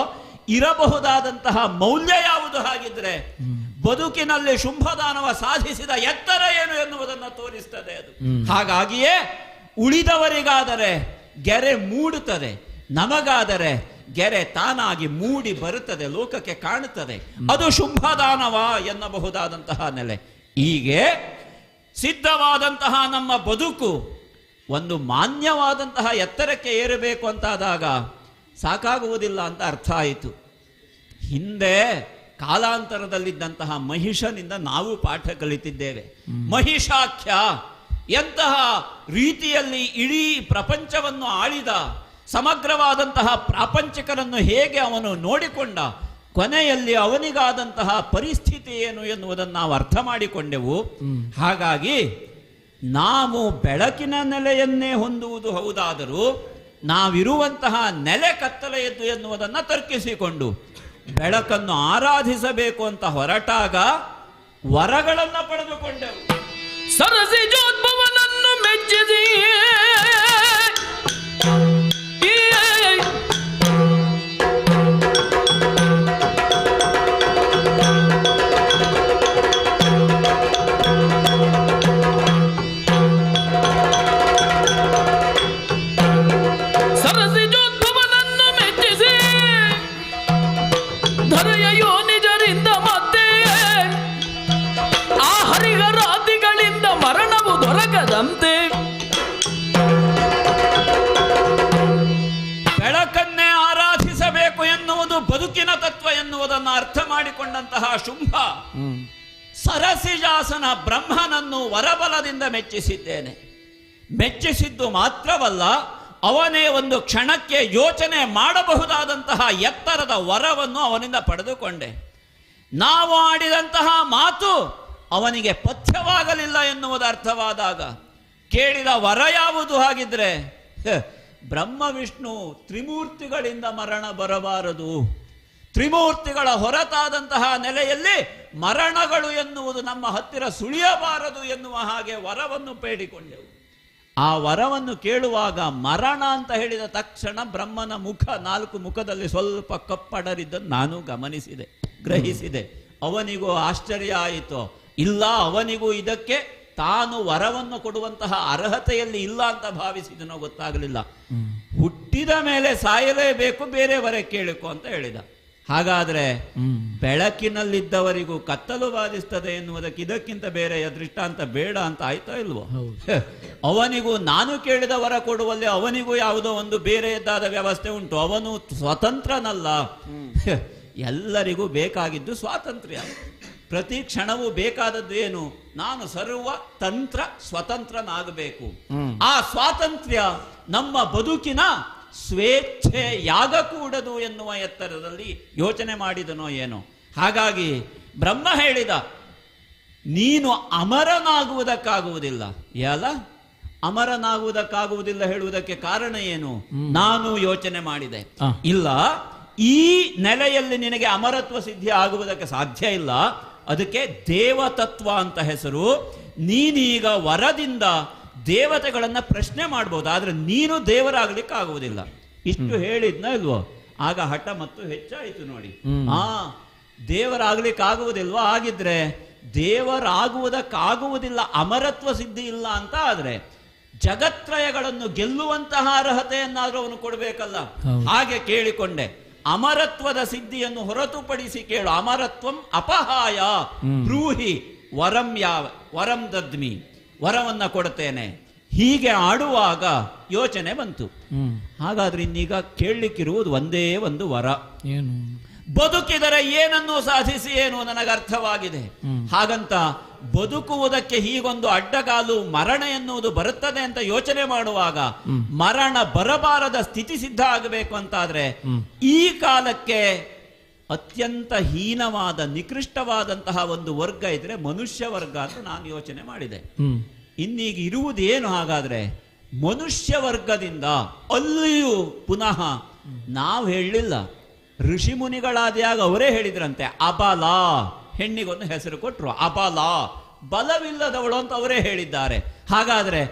S5: ಇರಬಹುದಾದಂತಹ ಮೌಲ್ಯ ಯಾವುದು? ಹಾಗಿದ್ರೆ ಬದುಕಿನಲ್ಲಿ ಶುಂಭದಾನವ ಸಾಧಿಸಿದ ಎತ್ತರ ಏನು ಎನ್ನುವುದನ್ನು ತೋರಿಸ್ತದೆ ಅದು. ಹಾಗಾಗಿಯೇ ಉಳಿದವರಿಗಾದರೆ ಗೆರೆ ಮೂಡುತ್ತದೆ, ನಮಗಾದರೆ ಗೆರೆ ತಾನಾಗಿ ಮೂಡಿ ಬರುತ್ತದೆ, ಲೋಕಕ್ಕೆ ಕಾಣುತ್ತದೆ. ಅದು ಶುಂಭದಾನವ ಎನ್ನಬಹುದಾದಂತಹ ನೆಲೆ. ಹೀಗೆ ಸಿದ್ಧವಾದಂತಹ ನಮ್ಮ ಬದುಕು ಒಂದು ಮಾನ್ಯವಾದಂತಹ ಎತ್ತರಕ್ಕೆ ಏರಬೇಕು ಅಂತಾದಾಗ ಸಾಕಾಗುವುದಿಲ್ಲ ಅಂತ ಅರ್ಥ ಆಯಿತು. ಹಿಂದೆ ಕಾಲಾಂತರದಲ್ಲಿದ್ದಂತಹ ಮಹಿಷನಿಂದ ನಾವು ಪಾಠ ಕಲಿತಿದ್ದೇವೆ. ಮಹಿಷಾಖ್ಯ ಎಂತಹ ರೀತಿಯಲ್ಲಿ ಇಡೀ ಪ್ರಪಂಚವನ್ನು ಆಳಿದ, ಸಮಗ್ರವಾದಂತಹ ಪ್ರಾಪಂಚಿಕರನ್ನು ಹೇಗೆ ಅವನು ನೋಡಿಕೊಂಡ, ಕೊನೆಯಲ್ಲಿ ಅವನಿಗಾದಂತಹ ಪರಿಸ್ಥಿತಿ ಏನು ಎನ್ನುವುದನ್ನು ನಾವು ಅರ್ಥ ಮಾಡಿಕೊಂಡೆವು. ಹಾಗಾಗಿ ನಾವು ಬೆಳಕಿನ ನೆಲೆಯನ್ನೇ ಹೊಂದುವುದು ಹೌದಾದರೂ ನಾವಿರುವಂತಹ ನೆಲೆ ಕತ್ತಲೆಯದ್ದು ಎನ್ನುವುದನ್ನು ತರ್ಕಿಸಿಕೊಂಡು ಬೆಳಕನ್ನು ಆರಾಧಿಸಬೇಕು ಅಂತ ಹೊರಟಾಗ ವರಗಳನ್ನು ಪಡೆದುಕೊಂಡೆವು.
S7: ಸರಸಿಜೋದ್ಭವನನ್ನು ಮೆಚ್ಚಿಸಿ
S5: ಬೆಳಕನ್ನೇ ಆರಾಧಿಸಬೇಕು ಎನ್ನುವುದು ಬದುಕಿನ ತತ್ವ ಎನ್ನುವುದನ್ನು ಅರ್ಥ ಮಾಡಿಕೊಂಡಂತಹ ಶುಂಭ ಸರಸಿಜಾಸನ ಬ್ರಹ್ಮನನ್ನು ವರಬಲದಿಂದ ಮೆಚ್ಚಿಸಿದ್ದೇನೆ. ಮೆಚ್ಚಿಸಿದ್ದು ಮಾತ್ರವಲ್ಲ, ಅವನೇ ಒಂದು ಕ್ಷಣಕ್ಕೆ ಯೋಚನೆ ಮಾಡಬಹುದಾದಂತಹ ಎತ್ತರದ ವರವನ್ನು ಅವನಿಂದ ಪಡೆದುಕೊಂಡೆ. ನಾವು ಆಡಿದಂತಹ ಮಾತು ಅವನಿಗೆ ಪಥ್ಯವಾಗಲಿಲ್ಲ ಎನ್ನುವುದು ಅರ್ಥವಾದಾಗ ಕೇಳಿದ ವರ ಯಾವುದು? ಹಾಗಿದ್ರೆ ಬ್ರಹ್ಮ ವಿಷ್ಣು ತ್ರಿಮೂರ್ತಿಗಳಿಂದ ಮರಣ ಬರಬಾರದು, ತ್ರಿಮೂರ್ತಿಗಳ ಹೊರತಾದಂತಹ ನೆಲೆಯಲ್ಲಿ ಮರಣಗಳು ಎನ್ನುವುದು ನಮ್ಮ ಹತ್ತಿರ ಸುಳಿಯಬಾರದು ಎನ್ನುವ ಹಾಗೆ ವರವನ್ನು ಬೇಡಿಕೊಂಡೆವು. ಆ ವರವನ್ನು ಕೇಳುವಾಗ ಮರಣ ಅಂತ ಹೇಳಿದ ತಕ್ಷಣ ಬ್ರಹ್ಮನ ಮುಖ, ನಾಲ್ಕು ಮುಖದಲ್ಲಿ ಸ್ವಲ್ಪ ಕಪ್ಪಡರಿದ್ದನ್ನು ನಾನು ಗಮನಿಸಿದೆ, ಗ್ರಹಿಸಿದೆ. ಅವನಿಗೂ ಆಶ್ಚರ್ಯ ಆಯಿತು. ಇಲ್ಲ, ಅವನಿಗೂ ಇದಕ್ಕೆ ತಾನು ವರವನ್ನು ಕೊಡುವಂತಹ ಅರ್ಹತೆಯಲ್ಲಿ ಇಲ್ಲ ಅಂತ ಭಾವಿಸಿದನೋ ಗೊತ್ತಾಗಲಿಲ್ಲ. ಹುಟ್ಟಿದ ಮೇಲೆ ಸಾಯಲೇಬೇಕು, ಬೇರೆ ವರ ಕೇಳಿಕೊ ಅಂತ ಹೇಳಿದ. ಹಾಗಾದ್ರೆ ಬೆಳಕಿನಲ್ಲಿದ್ದವರಿಗೂ ಕತ್ತಲು ಬಾಧಿಸ್ತದೆ ಎನ್ನುವುದಕ್ಕೆ ಇದಕ್ಕಿಂತ ಬೇರೆ ದೃಷ್ಟಾಂತ ಬೇಡ ಅಂತ ಆಯ್ತೋ ಇಲ್ವೋ? ಅವನಿಗೂ ನಾನು ಕೇಳಿದ ವರ ಕೊಡುವಲ್ಲಿ ಅವನಿಗೂ ಯಾವುದೋ ಒಂದು ಬೇರೆಯದ್ದಾದ ವ್ಯವಸ್ಥೆ ಉಂಟು. ಅವನು ಸ್ವತಂತ್ರನಲ್ಲ. ಎಲ್ಲರಿಗೂ ಬೇಕಾಗಿದ್ದು ಸ್ವಾತಂತ್ರ್ಯ. ಪ್ರತಿ ಕ್ಷಣವೂ ಬೇಕಾದದ್ದು ಏನು? ನಾನು ಸರ್ವ ತಂತ್ರ ಸ್ವತಂತ್ರನಾಗಬೇಕು. ಆ ಸ್ವಾತಂತ್ರ್ಯ ನಮ್ಮ ಬದುಕಿನ ಸ್ವೇಚ್ಛೆ ಯಾಗಕೂಡದು ಎನ್ನುವ ಎತ್ತರದಲ್ಲಿ ಯೋಚನೆ ಮಾಡಿದನೋ ಏನೋ. ಹಾಗಾಗಿ ಬ್ರಹ್ಮ ಹೇಳಿದ, ನೀನು ಅಮರನಾಗುವುದಕ್ಕಾಗುವುದಿಲ್ಲ. ಯಾಲ ಅಮರನಾಗುವುದಕ್ಕಾಗುವುದಿಲ್ಲ ಹೇಳುವುದಕ್ಕೆ ಕಾರಣ ಏನು? ನಾನು ಯೋಚನೆ ಮಾಡಿದೆ, ಇಲ್ಲ, ಈ ನೆಲೆಯಲ್ಲಿ ನಿನಗೆ ಅಮರತ್ವ ಸಿದ್ಧಿ ಆಗುವುದಕ್ಕೆ ಸಾಧ್ಯ ಇಲ್ಲ. ಅದಕ್ಕೆ ದೇವತತ್ವ ಅಂತ ಹೆಸರು. ನೀನೀಗ ವರದಿಂದ ದೇವತೆಗಳನ್ನು ಪ್ರಶ್ನೆ ಮಾಡ್ಬೋದು, ಆದರೆ ನೀನು ದೇವರಾಗ್ಲಿಕ್ಕೆ ಆಗುವುದಿಲ್ಲ. ಇಷ್ಟು ಹೇಳಿದ್ನ ಇಲ್ವೋ? ಆಗ ಹಠ ಮತ್ತು ಹೆಚ್ಚಾಯಿತು ನೋಡಿ. ದೇವರಾಗ್ಲಿಕ್ಕೆ ಆಗುವುದಿಲ್ವಾ? ಆಗಿದ್ರೆ ದೇವರಾಗುವುದಕ್ಕಾಗುವುದಿಲ್ಲ, ಅಮರತ್ವ ಸಿದ್ಧಿ ಇಲ್ಲ ಅಂತ ಆದ್ರೆ ಜಗತ್ರಯಗಳನ್ನು ಗೆಲ್ಲುವಂತಹ ಅರ್ಹತೆಯನ್ನಾದ್ರೂ ಅವನು ಕೊಡಬೇಕಲ್ಲ. ಹಾಗೆ ಕೇಳಿಕೊಂಡೆ, ಅಮರತ್ವದ ಸಿದ್ಧಿಯನ್ನು ಹೊರತುಪಡಿಸಿ ಕೇಳು. ಅಮರತ್ವಂ ಅಪಹಾಯ ಬ್ರೂಹಿ ವರಂ ವರಂ ದದ್ಮಿ, ವರವನ್ನ ಕೊಡ್ತೇನೆ. ಹೀಗೆ ಆಡುವಾಗ ಯೋಚನೆ ಬಂತು, ಹಾಗಾದ್ರೆ ಇನ್ನೀಗ ಕೇಳಲಿಕ್ಕಿರುವುದು ಒಂದೇ ಒಂದು ವರ.
S6: ಏನು?
S5: ಬದುಕಿದರೆ ಏನನ್ನು ಸಾಧಿಸಿ ಏನು ನನಗೆ ಅರ್ಥವಾಗಿದೆ. ಹಾಗಂತ ಬದುಕುವುದಕ್ಕೆ ಹೀಗೊಂದು ಅಡ್ಡಗಾಲು ಮರಣ ಎನ್ನುವುದು ಬರುತ್ತದೆ ಅಂತ ಯೋಚನೆ ಮಾಡುವಾಗ ಮರಣ ಬರಬಾರದ ಸ್ಥಿತಿ ಸಿದ್ಧ ಆಗಬೇಕು ಅಂತಾದ್ರೆ ಈ ಕಾಲಕ್ಕೆ ಅತ್ಯಂತ ಹೀನವಾದ ನಿಕೃಷ್ಟವಾದಂತಹ ಒಂದು ವರ್ಗ ಇದ್ರೆ ಮನುಷ್ಯ ವರ್ಗ ಅಂತ ನಾನು ಯೋಚನೆ ಮಾಡಿದೆ. ಇನ್ನೀಗ ಇರುವುದೇನು ಹಾಗಾದ್ರೆ? ಮನುಷ್ಯ ವರ್ಗದಿಂದ ಅಲ್ಲಿಯೂ ಪುನಃ ನಾವು ಹೇಳಲಿಲ್ಲ, ಋಷಿ ಮುನಿಗಳಾದ್ಯಾಗ ಅವರೇ ಹೇಳಿದ್ರಂತೆ, ಅಬಲ, ಹೆಣ್ಣಿಗೊಂದು ಹೆಸರು ಕೊಟ್ಟರು, ಅಬಲ, ಬಲವಿಲ್ಲದವಳು ಅಂತ ಅವರೇ ಹೇಳಿದ್ದಾರೆ. ಹಾಗಾದ್ರೆ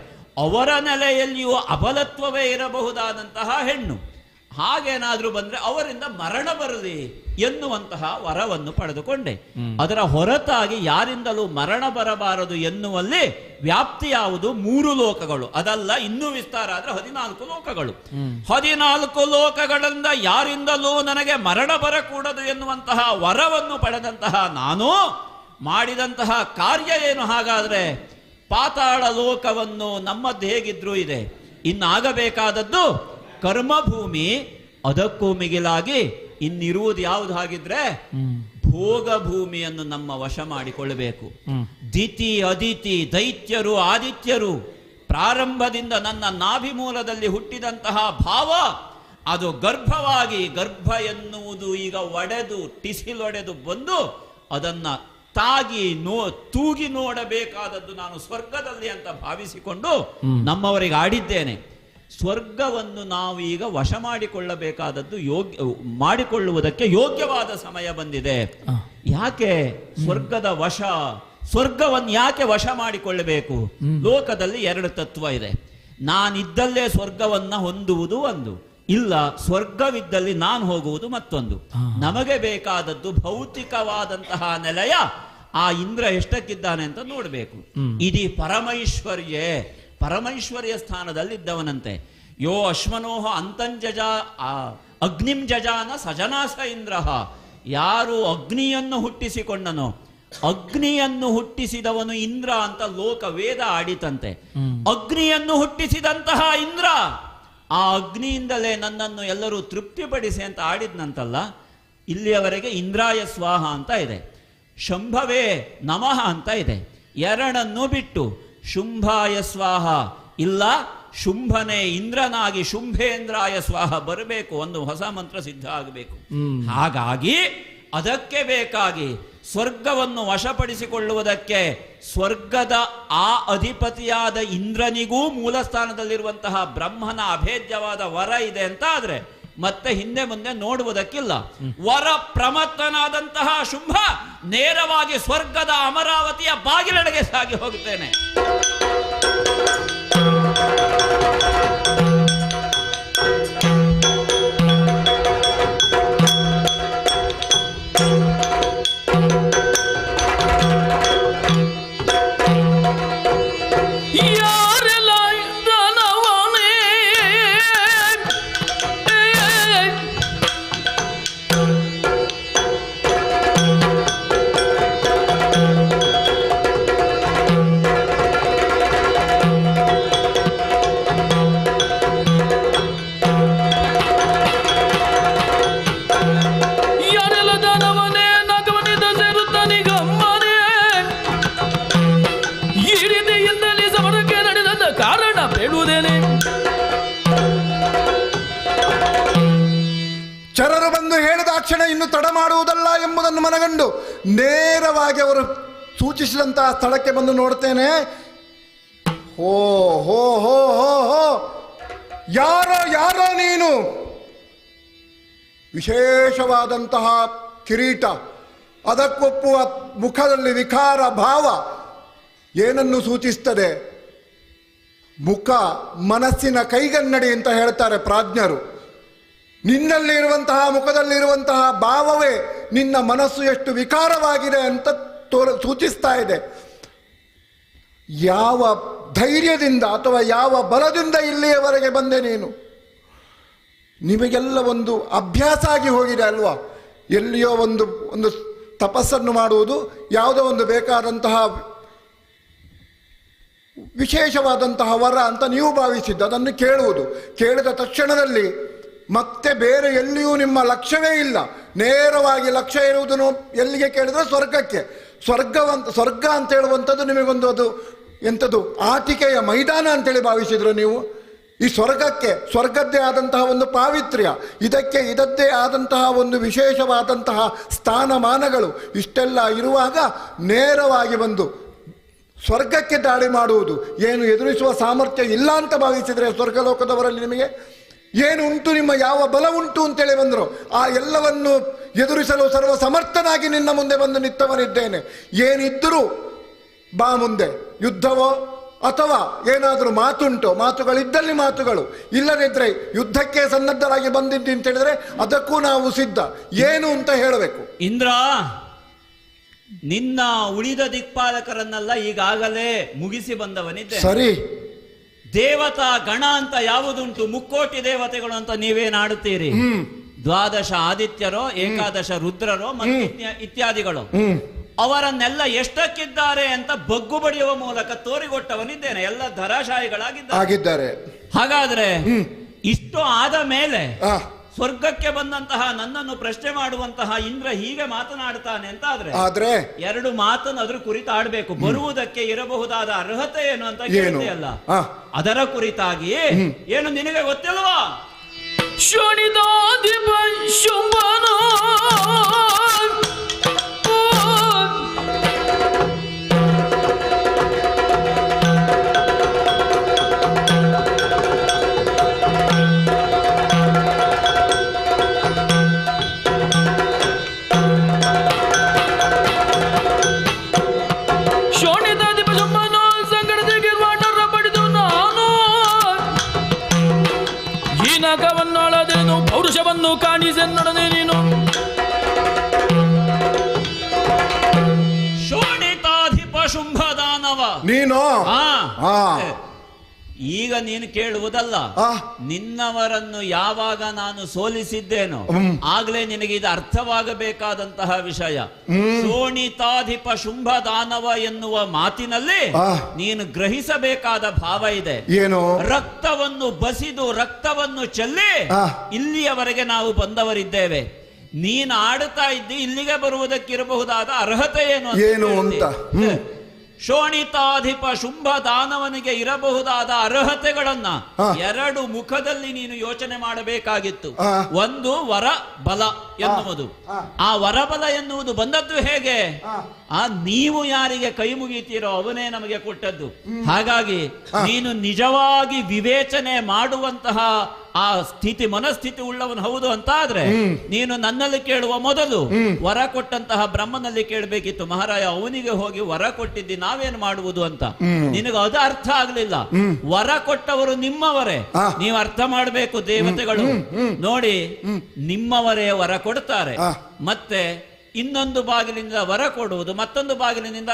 S5: ಅವರ ನೆಲೆಯಲ್ಲಿಯೂ ಅಬಲತ್ವವೇ ಇರಬಹುದಾದಂತಹ ಹೆಣ್ಣು ಹಾಗೇನಾದ್ರೂ ಬಂದ್ರೆ ಅವರಿಂದ ಮರಣ ಬರಲಿ ಎನ್ನುವಂತಹ ವರವನ್ನು ಪಡೆದುಕೊಂಡೆ. ಅದರ ಹೊರತಾಗಿ ಯಾರಿಂದಲೂ ಮರಣ ಬರಬಾರದು ಎನ್ನುವಲ್ಲಿ ವ್ಯಾಪ್ತಿ ಯಾವುದು? 3 ಲೋಕಗಳು. ಅದಲ್ಲ, ಇನ್ನೂ ವಿಸ್ತಾರ ಆದ್ರೆ 14 ಲೋಕಗಳು. 14 ಲೋಕಗಳಿಂದ ಯಾರಿಂದಲೂ ನನಗೆ ಮರಣ ಬರಕೂಡದು ಎನ್ನುವಂತಹ ವರವನ್ನು ಪಡೆದಂತಹ ನಾನು ಮಾಡಿದಂತಹ ಕಾರ್ಯ ಏನು? ಹಾಗಾದ್ರೆ ಪಾತಾಳ ಲೋಕವನ್ನು ನಮ್ಮದ್ದು ಹೇಗಿದ್ರೂ ಇದೆ, ಇನ್ನಾಗಬೇಕಾದದ್ದು ಕರ್ಮಭೂಮಿ. ಅದಕ್ಕೂ ಮಿಗಿಲಾಗಿ ಇನ್ನಿರುವುದು ಯಾವುದು ಹಾಗಿದ್ರೆ ಭೋಗ ಭೂಮಿಯನ್ನು ನಮ್ಮ ವಶ ಮಾಡಿಕೊಳ್ಳಬೇಕು. ದಿತಿ ಅದಿತಿ ದೈತ್ಯರು ಆದಿತ್ಯರು ಪ್ರಾರಂಭದಿಂದ ನನ್ನ ನಾಭಿಮೂಲದಲ್ಲಿ ಹುಟ್ಟಿದಂತಹ ಭಾವ ಅದು ಗರ್ಭವಾಗಿ, ಗರ್ಭ ಎನ್ನುವುದು ಈಗ ಒಡೆದು ಟಿಸಿಲೊಡೆದು ಬಂದು ಅದನ್ನ ತೂಗಿ ನೋಡಬೇಕಾದದ್ದು ನಾನು ಸ್ವರ್ಗದಲ್ಲಿ ಅಂತ ಭಾವಿಸಿಕೊಂಡು ನಮ್ಮವರಿಗೆ ಆಡಿದ್ದೇನೆ. ಸ್ವರ್ಗವನ್ನು ನಾವು ಈಗ ವಶ ಮಾಡಿಕೊಳ್ಳಬೇಕಾದದ್ದು ಮಾಡಿಕೊಳ್ಳುವುದಕ್ಕೆ ಯೋಗ್ಯವಾದ ಸಮಯ ಬಂದಿದೆ. ಯಾಕೆ ಸ್ವರ್ಗದ ವಶ? ಸ್ವರ್ಗವನ್ನು ಯಾಕೆ ವಶ ಮಾಡಿಕೊಳ್ಳಬೇಕು? ಲೋಕದಲ್ಲಿ 2 ತತ್ವ ಇದೆ. ನಾನಿದ್ದಲ್ಲೇ ಸ್ವರ್ಗವನ್ನ ಹೊಂದುವುದು ಒಂದು, ಇಲ್ಲ ಸ್ವರ್ಗವಿದ್ದಲ್ಲಿ ನಾನು ಹೋಗುವುದು ಮತ್ತೊಂದು. ನಮಗೆ ಬೇಕಾದದ್ದು ಭೌತಿಕವಾದಂತಹ ನೆಲೆಯ ಆ ಇಂದ್ರ ಎಷ್ಟಕ್ಕಿದ್ದಾನೆ ಅಂತ ನೋಡಬೇಕು. ಇಡೀ ಪರಮೈಶ್ವರ್ಯ ಸ್ಥಾನದಲ್ಲಿದ್ದವನಂತೆ. ಯೋ ಅಶ್ವನೋಹ ಅಂತಂಜಜ ಅಗ್ನಿಂ ಜಜಾನ ಸಜನಾಸ ಇಂದ್ರ. ಯಾರು ಅಗ್ನಿಯನ್ನು ಹುಟ್ಟಿಸಿಕೊಂಡನೋ, ಅಗ್ನಿಯನ್ನು ಹುಟ್ಟಿಸಿದವನು ಇಂದ್ರ ಅಂತ ಲೋಕ ವೇದ ಆಡಿತಂತೆ. ಅಗ್ನಿಯನ್ನು ಹುಟ್ಟಿಸಿದಂತಹ ಇಂದ್ರ ಆ ಅಗ್ನಿಯಿಂದಲೇ ನನ್ನನ್ನು ಎಲ್ಲರೂ ತೃಪ್ತಿಪಡಿಸಿ ಅಂತ ಆಡಿದ್ನಂತಲ್ಲ. ಇಲ್ಲಿಯವರೆಗೆ ಇಂದ್ರಾಯ ಸ್ವಾಹ ಅಂತ ಇದೆ, ಶಂಭವೇ ನಮಃ ಅಂತ ಇದೆ. ಎರಡನ್ನು ಬಿಟ್ಟು ಶುಂಭಾಯ ಸ್ವಾಹ ಇಲ್ಲ, ಶುಂಭನೇ ಇಂದ್ರನಾಗಿ ಶುಂಭೇಂದ್ರಾಯ ಸ್ವಾಹ ಬರಬೇಕು. ಒಂದು ಹೊಸ ಮಂತ್ರ ಸಿದ್ಧ ಆಗಬೇಕು. ಹಾಗಾಗಿ ಅದಕ್ಕೆ ಬೇಕಾಗಿ ಸ್ವರ್ಗವನ್ನು ವಶಪಡಿಸಿಕೊಳ್ಳುವುದಕ್ಕೆ ಸ್ವರ್ಗದ ಆ ಅಧಿಪತಿಯಾದ ಇಂದ್ರನಿಗೂ ಮೂಲ ಸ್ಥಾನದಲ್ಲಿರುವಂತಹ ಬ್ರಹ್ಮನ ಅಭೇದ್ಯವಾದ ವರ ಇದೆ ಅಂತ ಆದ್ರೆ ಮತ್ತೆ ಹಿಂದೆ ಮುಂದೆ ನೋಡುವುದಕ್ಕಿಲ್ಲ. ವರ ಪ್ರಮತ್ತನಾದಂತಹ ಶುಂಭ ನೇರವಾಗಿ ಸ್ವರ್ಗದ ಅಮರಾವತಿಯ ಬಾಗಿಲೆಡೆಗೆ ಸಾಗಿ ಹೋಗುತ್ತೇನೆ.
S1: ಚರರು ಬಂದು ಹೇಳಿದ ಕ್ಷಣ ಇನ್ನು ತಡ ಮಾಡುವುದಲ್ಲ ಎಂಬುದನ್ನು ಮನಗಂಡು ನೇರವಾಗಿ ಅವರು ಸೂಚಿಸಿದಂತಹ ಸ್ಥಳಕ್ಕೆ ಬಂದು ನೋಡ್ತೇನೆ. ಹೋ ಹೋ ಹೋ ಹೋ ಹೋ, ಯಾರೋ ನೀನು? ವಿಶೇಷವಾದಂತಹ ಕಿರೀಟ, ಅದಕ್ಕೊಪ್ಪುವ ಮುಖದಲ್ಲಿ ವಿಕಾರ ಭಾವ ಏನನ್ನು ಸೂಚಿಸ್ತದೆ? ಮುಖ ಮನಸ್ಸಿನ ಕೈಗನ್ನಡಿ ಅಂತ ಹೇಳ್ತಾರೆ ಪ್ರಾಜ್ಞರು. ನಿನ್ನಲ್ಲಿರುವಂತಹ ಮುಖದಲ್ಲಿರುವಂತಹ ಭಾವವೇ ನಿನ್ನ ಮನಸ್ಸು ಎಷ್ಟು ವಿಕಾರವಾಗಿದೆ ಅಂತ ಸೂಚಿಸ್ತಾ ಇದೆ. ಯಾವ ಧೈರ್ಯದಿಂದ ಅಥವಾ ಯಾವ ಬಲದಿಂದ ಇಲ್ಲಿಯವರೆಗೆ ಬಂದೆ ನೀನು? ನಿಮಗೆಲ್ಲ ಒಂದು ಅಭ್ಯಾಸ ಆಗಿ ಹೋಗಿದೆ ಅಲ್ವಾ? ಎಲ್ಲಿಯೋ ಒಂದು ತಪಸ್ಸನ್ನು ಮಾಡುವುದು, ಯಾವುದೋ ಒಂದು ಬೇಕಾದಂತಹ ವಿಶೇಷವಾದಂತಹ ವರ ಅಂತ ನೀವು ಭಾವಿಸಿದ್ದು, ಅದನ್ನು ಕೇಳುವುದು. ಕೇಳಿದ ತಕ್ಷಣದಲ್ಲಿ ಮತ್ತೆ ಬೇರೆ ಎಲ್ಲಿಯೂ ನಿಮ್ಮ ಲಕ್ಷ್ಯವೇ ಇಲ್ಲ. ನೇರವಾಗಿ ಲಕ್ಷ್ಯ ಇರುವುದನ್ನು ಎಲ್ಲಿಗೆ ಕೇಳಿದ್ರೆ ಸ್ವರ್ಗಕ್ಕೆ. ಸ್ವರ್ಗ ಅಂತ ಹೇಳುವಂಥದ್ದು ನಿಮಗೊಂದು ಅದು ಎಂಥದ್ದು ಆಟಿಕೆಯ ಮೈದಾನ ಅಂತೇಳಿ ಭಾವಿಸಿದ್ರು ನೀವು. ಈ ಸ್ವರ್ಗದ್ದೇ ಆದಂತಹ ಒಂದು ಪಾವಿತ್ರ್ಯ, ಇದಕ್ಕೆ ಇದದ್ದೇ ಆದಂತಹ ಒಂದು ವಿಶೇಷವಾದಂತಹ ಸ್ಥಾನಮಾನಗಳು ಇಷ್ಟೆಲ್ಲ ಇರುವಾಗ ನೇರವಾಗಿ ಬಂದು ಸ್ವರ್ಗಕ್ಕೆ ದಾಳಿ ಮಾಡುವುದು ಏನು ಎದುರಿಸುವ ಸಾಮರ್ಥ್ಯ ಇಲ್ಲ ಅಂತ ಭಾವಿಸಿದರೆ ಸ್ವರ್ಗಲೋಕದವರಲ್ಲಿ ನಿಮಗೆ ಏನು ಉಂಟು, ನಿಮ್ಮ ಯಾವ ಬಲ ಉಂಟು ಅಂತೇಳಿ ಬಂದರು. ಆ ಎಲ್ಲವನ್ನು ಎದುರಿಸಲು ಸರ್ವ ಸಮರ್ಥನಾಗಿ ನಿನ್ನ ಮುಂದೆ ಬಂದು ನಿಂತವನಿದ್ದೇನೆ. ಏನಿದ್ದರೂ ಬಾ ಮುಂದೆ, ಯುದ್ಧವೋ ಅಥವಾ ಏನಾದರೂ ಮಾತುಂಟೋ, ಮಾತುಗಳಿದ್ದಲ್ಲಿ ಮಾತುಗಳು, ಇಲ್ಲದಿದ್ದರೆ ಯುದ್ಧಕ್ಕೆ ಸನ್ನದ್ಧರಾಗಿ ಬಂದಿದ್ದು ಅಂತ ಹೇಳಿದ್ರೆ ಅದಕ್ಕೂ ನಾವು ಸಿದ್ಧ. ಏನು ಅಂತ ಹೇಳಬೇಕು.
S5: ಇಂದ್ರ, ನಿನ್ನ ಉಳಿದ ದಿಕ್ಪಾಲಕರನ್ನೆಲ್ಲ ಈಗಾಗಲೇ ಮುಗಿಸಿ ಬಂದವನಿದ್ದೆ.
S1: ಸರಿ,
S5: ದೇವತಾ ಗಣ ಅಂತ ಯಾವುದುಂಟು, ಮುಕ್ಕೋಟಿ ದೇವತೆಗಳು ಅಂತ ನೀವೇನಾಡುತ್ತೀರಿ. ದ್ವಾದಶ ಆದಿತ್ಯರೋ, ಏಕಾದಶ ರುದ್ರರೋ ಮತ್ತು ಇತ್ಯಾದಿಗಳು, ಅವರನ್ನೆಲ್ಲ ಎಷ್ಟಕ್ಕಿದ್ದಾರೆ ಅಂತ ಬಗ್ಗು ಬಡಿಯುವ ಮೂಲಕ ತೋರಿಕೊಟ್ಟವನಿದ್ದೇನೆ. ಎಲ್ಲ ಧರಾಶಾಯಿಗಳಾಗಿದ್ದಾರೆ. ಹಾಗಾದ್ರೆ ಇಷ್ಟು ಆದ ಮೇಲೆ ಸ್ವರ್ಗಕ್ಕೆ ಬಂದಂತಹ ನನ್ನನ್ನು ಪ್ರಶ್ನೆ ಮಾಡುವಂತಹ ಇಂದ್ರ ಹೀಗೆ ಮಾತನಾಡ್ತಾನೆ ಅಂತ ಆದ್ರೆ ಎರಡು ಮಾತನ್ನು ಅದ್ರ ಕುರಿತು ಆಡ್ಬೇಕು. ಬರುವುದಕ್ಕೆ ಇರಬಹುದಾದ ಅರ್ಹತೆ ಏನು ಅಂತ ಕೇಳ್ತೀಯಲ್ಲ, ಅದರ ಕುರಿತಾಗಿ ಏನು ನಿನಗೆ ಗೊತ್ತಿಲ್ವಾ?
S7: ಶೋಣಿತಾಧಿಪ ಶುಂಭನೋ ಪೌರುಷವನ್ನು ಕಾಣಿಸೆನ್ನೊಡನೆ ನೀನು.
S5: ಶೋಣಿತಾಧಿಪ ಶುಂಭದಾನವ
S1: ನೀನು.
S5: ಈಗ ನೀನು ಕೇಳುವುದಲ್ಲ, ನಿನ್ನವರನ್ನು ಯಾವಾಗ ನಾನು ಸೋಲಿಸಿದ್ದೇನೋ ಆಗ್ಲೇ ನಿನಗೆ ಇದು ಅರ್ಥವಾಗಬೇಕಾದಂತಹ ವಿಷಯ. ಶೋಣಿತಾಧಿಪ ಶುಂಭದಾನವ ಎನ್ನುವ ಮಾತಿನಲ್ಲಿ ನೀನು ಗ್ರಹಿಸಬೇಕಾದ ಭಾವ ಇದೆ.
S1: ಏನು?
S5: ರಕ್ತವನ್ನು ಬಸಿದು ರಕ್ತವನ್ನು ಚೆಲ್ಲಿ ಇಲ್ಲಿಯವರೆಗೆ ನಾವು ಬಂದವರಿದ್ದೇವೆ. ನೀನು ಆಡುತ್ತಾ ಇದ್ದಿ, ಇಲ್ಲಿಗೆ ಬರುವುದಕ್ಕಿರಬಹುದಾದ ಅರ್ಹತೆ ಏನು
S1: ಅಂತ.
S5: ಶೋಣಿತಾಧಿಪ ಶುಂಭ ದಾನವನಿಗೆ ಇರಬಹುದಾದ ಅರ್ಹತೆಗಳನ್ನ ಎರಡು ಮುಖದಲ್ಲಿ ನೀನು ಯೋಚನೆ ಮಾಡಬೇಕಾಗಿತ್ತು. ಒಂದು ವರ ಬಲ ಎನ್ನುವುದು. ಆ ವರಬಲ ಎನ್ನುವುದು ಬಂದದ್ದು ಹೇಗೆ? ನೀವು ಯಾರಿಗೆ ಕೈ ಮುಗಿತೀರೋ ಅವನೇ ನಮಗೆ ಕೊಟ್ಟದ್ದು. ಹಾಗಾಗಿ ನೀನು ನಿಜವಾಗಿ ವಿವೇಚನೆ ಮಾಡುವಂತಹ ಆ ಮನಸ್ಥಿತಿ ಉಳ್ಳವನು ಹೌದು ಅಂತ ಆದ್ರೆ ನೀನು ನನ್ನಲ್ಲಿ ಕೇಳುವ ಮೊದಲು ವರ ಕೊಟ್ಟಂತಹ ಬ್ರಹ್ಮನಲ್ಲಿ ಕೇಳಬೇಕಿತ್ತು. ಮಹಾರಾಯ, ಅವನಿಗೆ ಹೋಗಿ ವರ ಕೊಟ್ಟಿದ್ದಿ, ನಾವೇನು ಮಾಡುವುದು ಅಂತ. ನಿನಗೆ ಅದು ಅರ್ಥ ಆಗ್ಲಿಲ್ಲ. ವರ ಕೊಟ್ಟವರು ನಿಮ್ಮವರೇ, ನೀವು ಅರ್ಥ ಮಾಡಬೇಕು. ದೇವತೆಗಳು ನೋಡಿ ನಿಮ್ಮವರೇ ವರ ಕೊಡ್ತಾರೆ, ಮತ್ತೆ ಇನ್ನೊಂದು ಬಾಗಿಲಿನಿಂದ ವರ ಕೊಡುವುದು, ಮತ್ತೊಂದು ಬಾಗಿಲಿನಿಂದ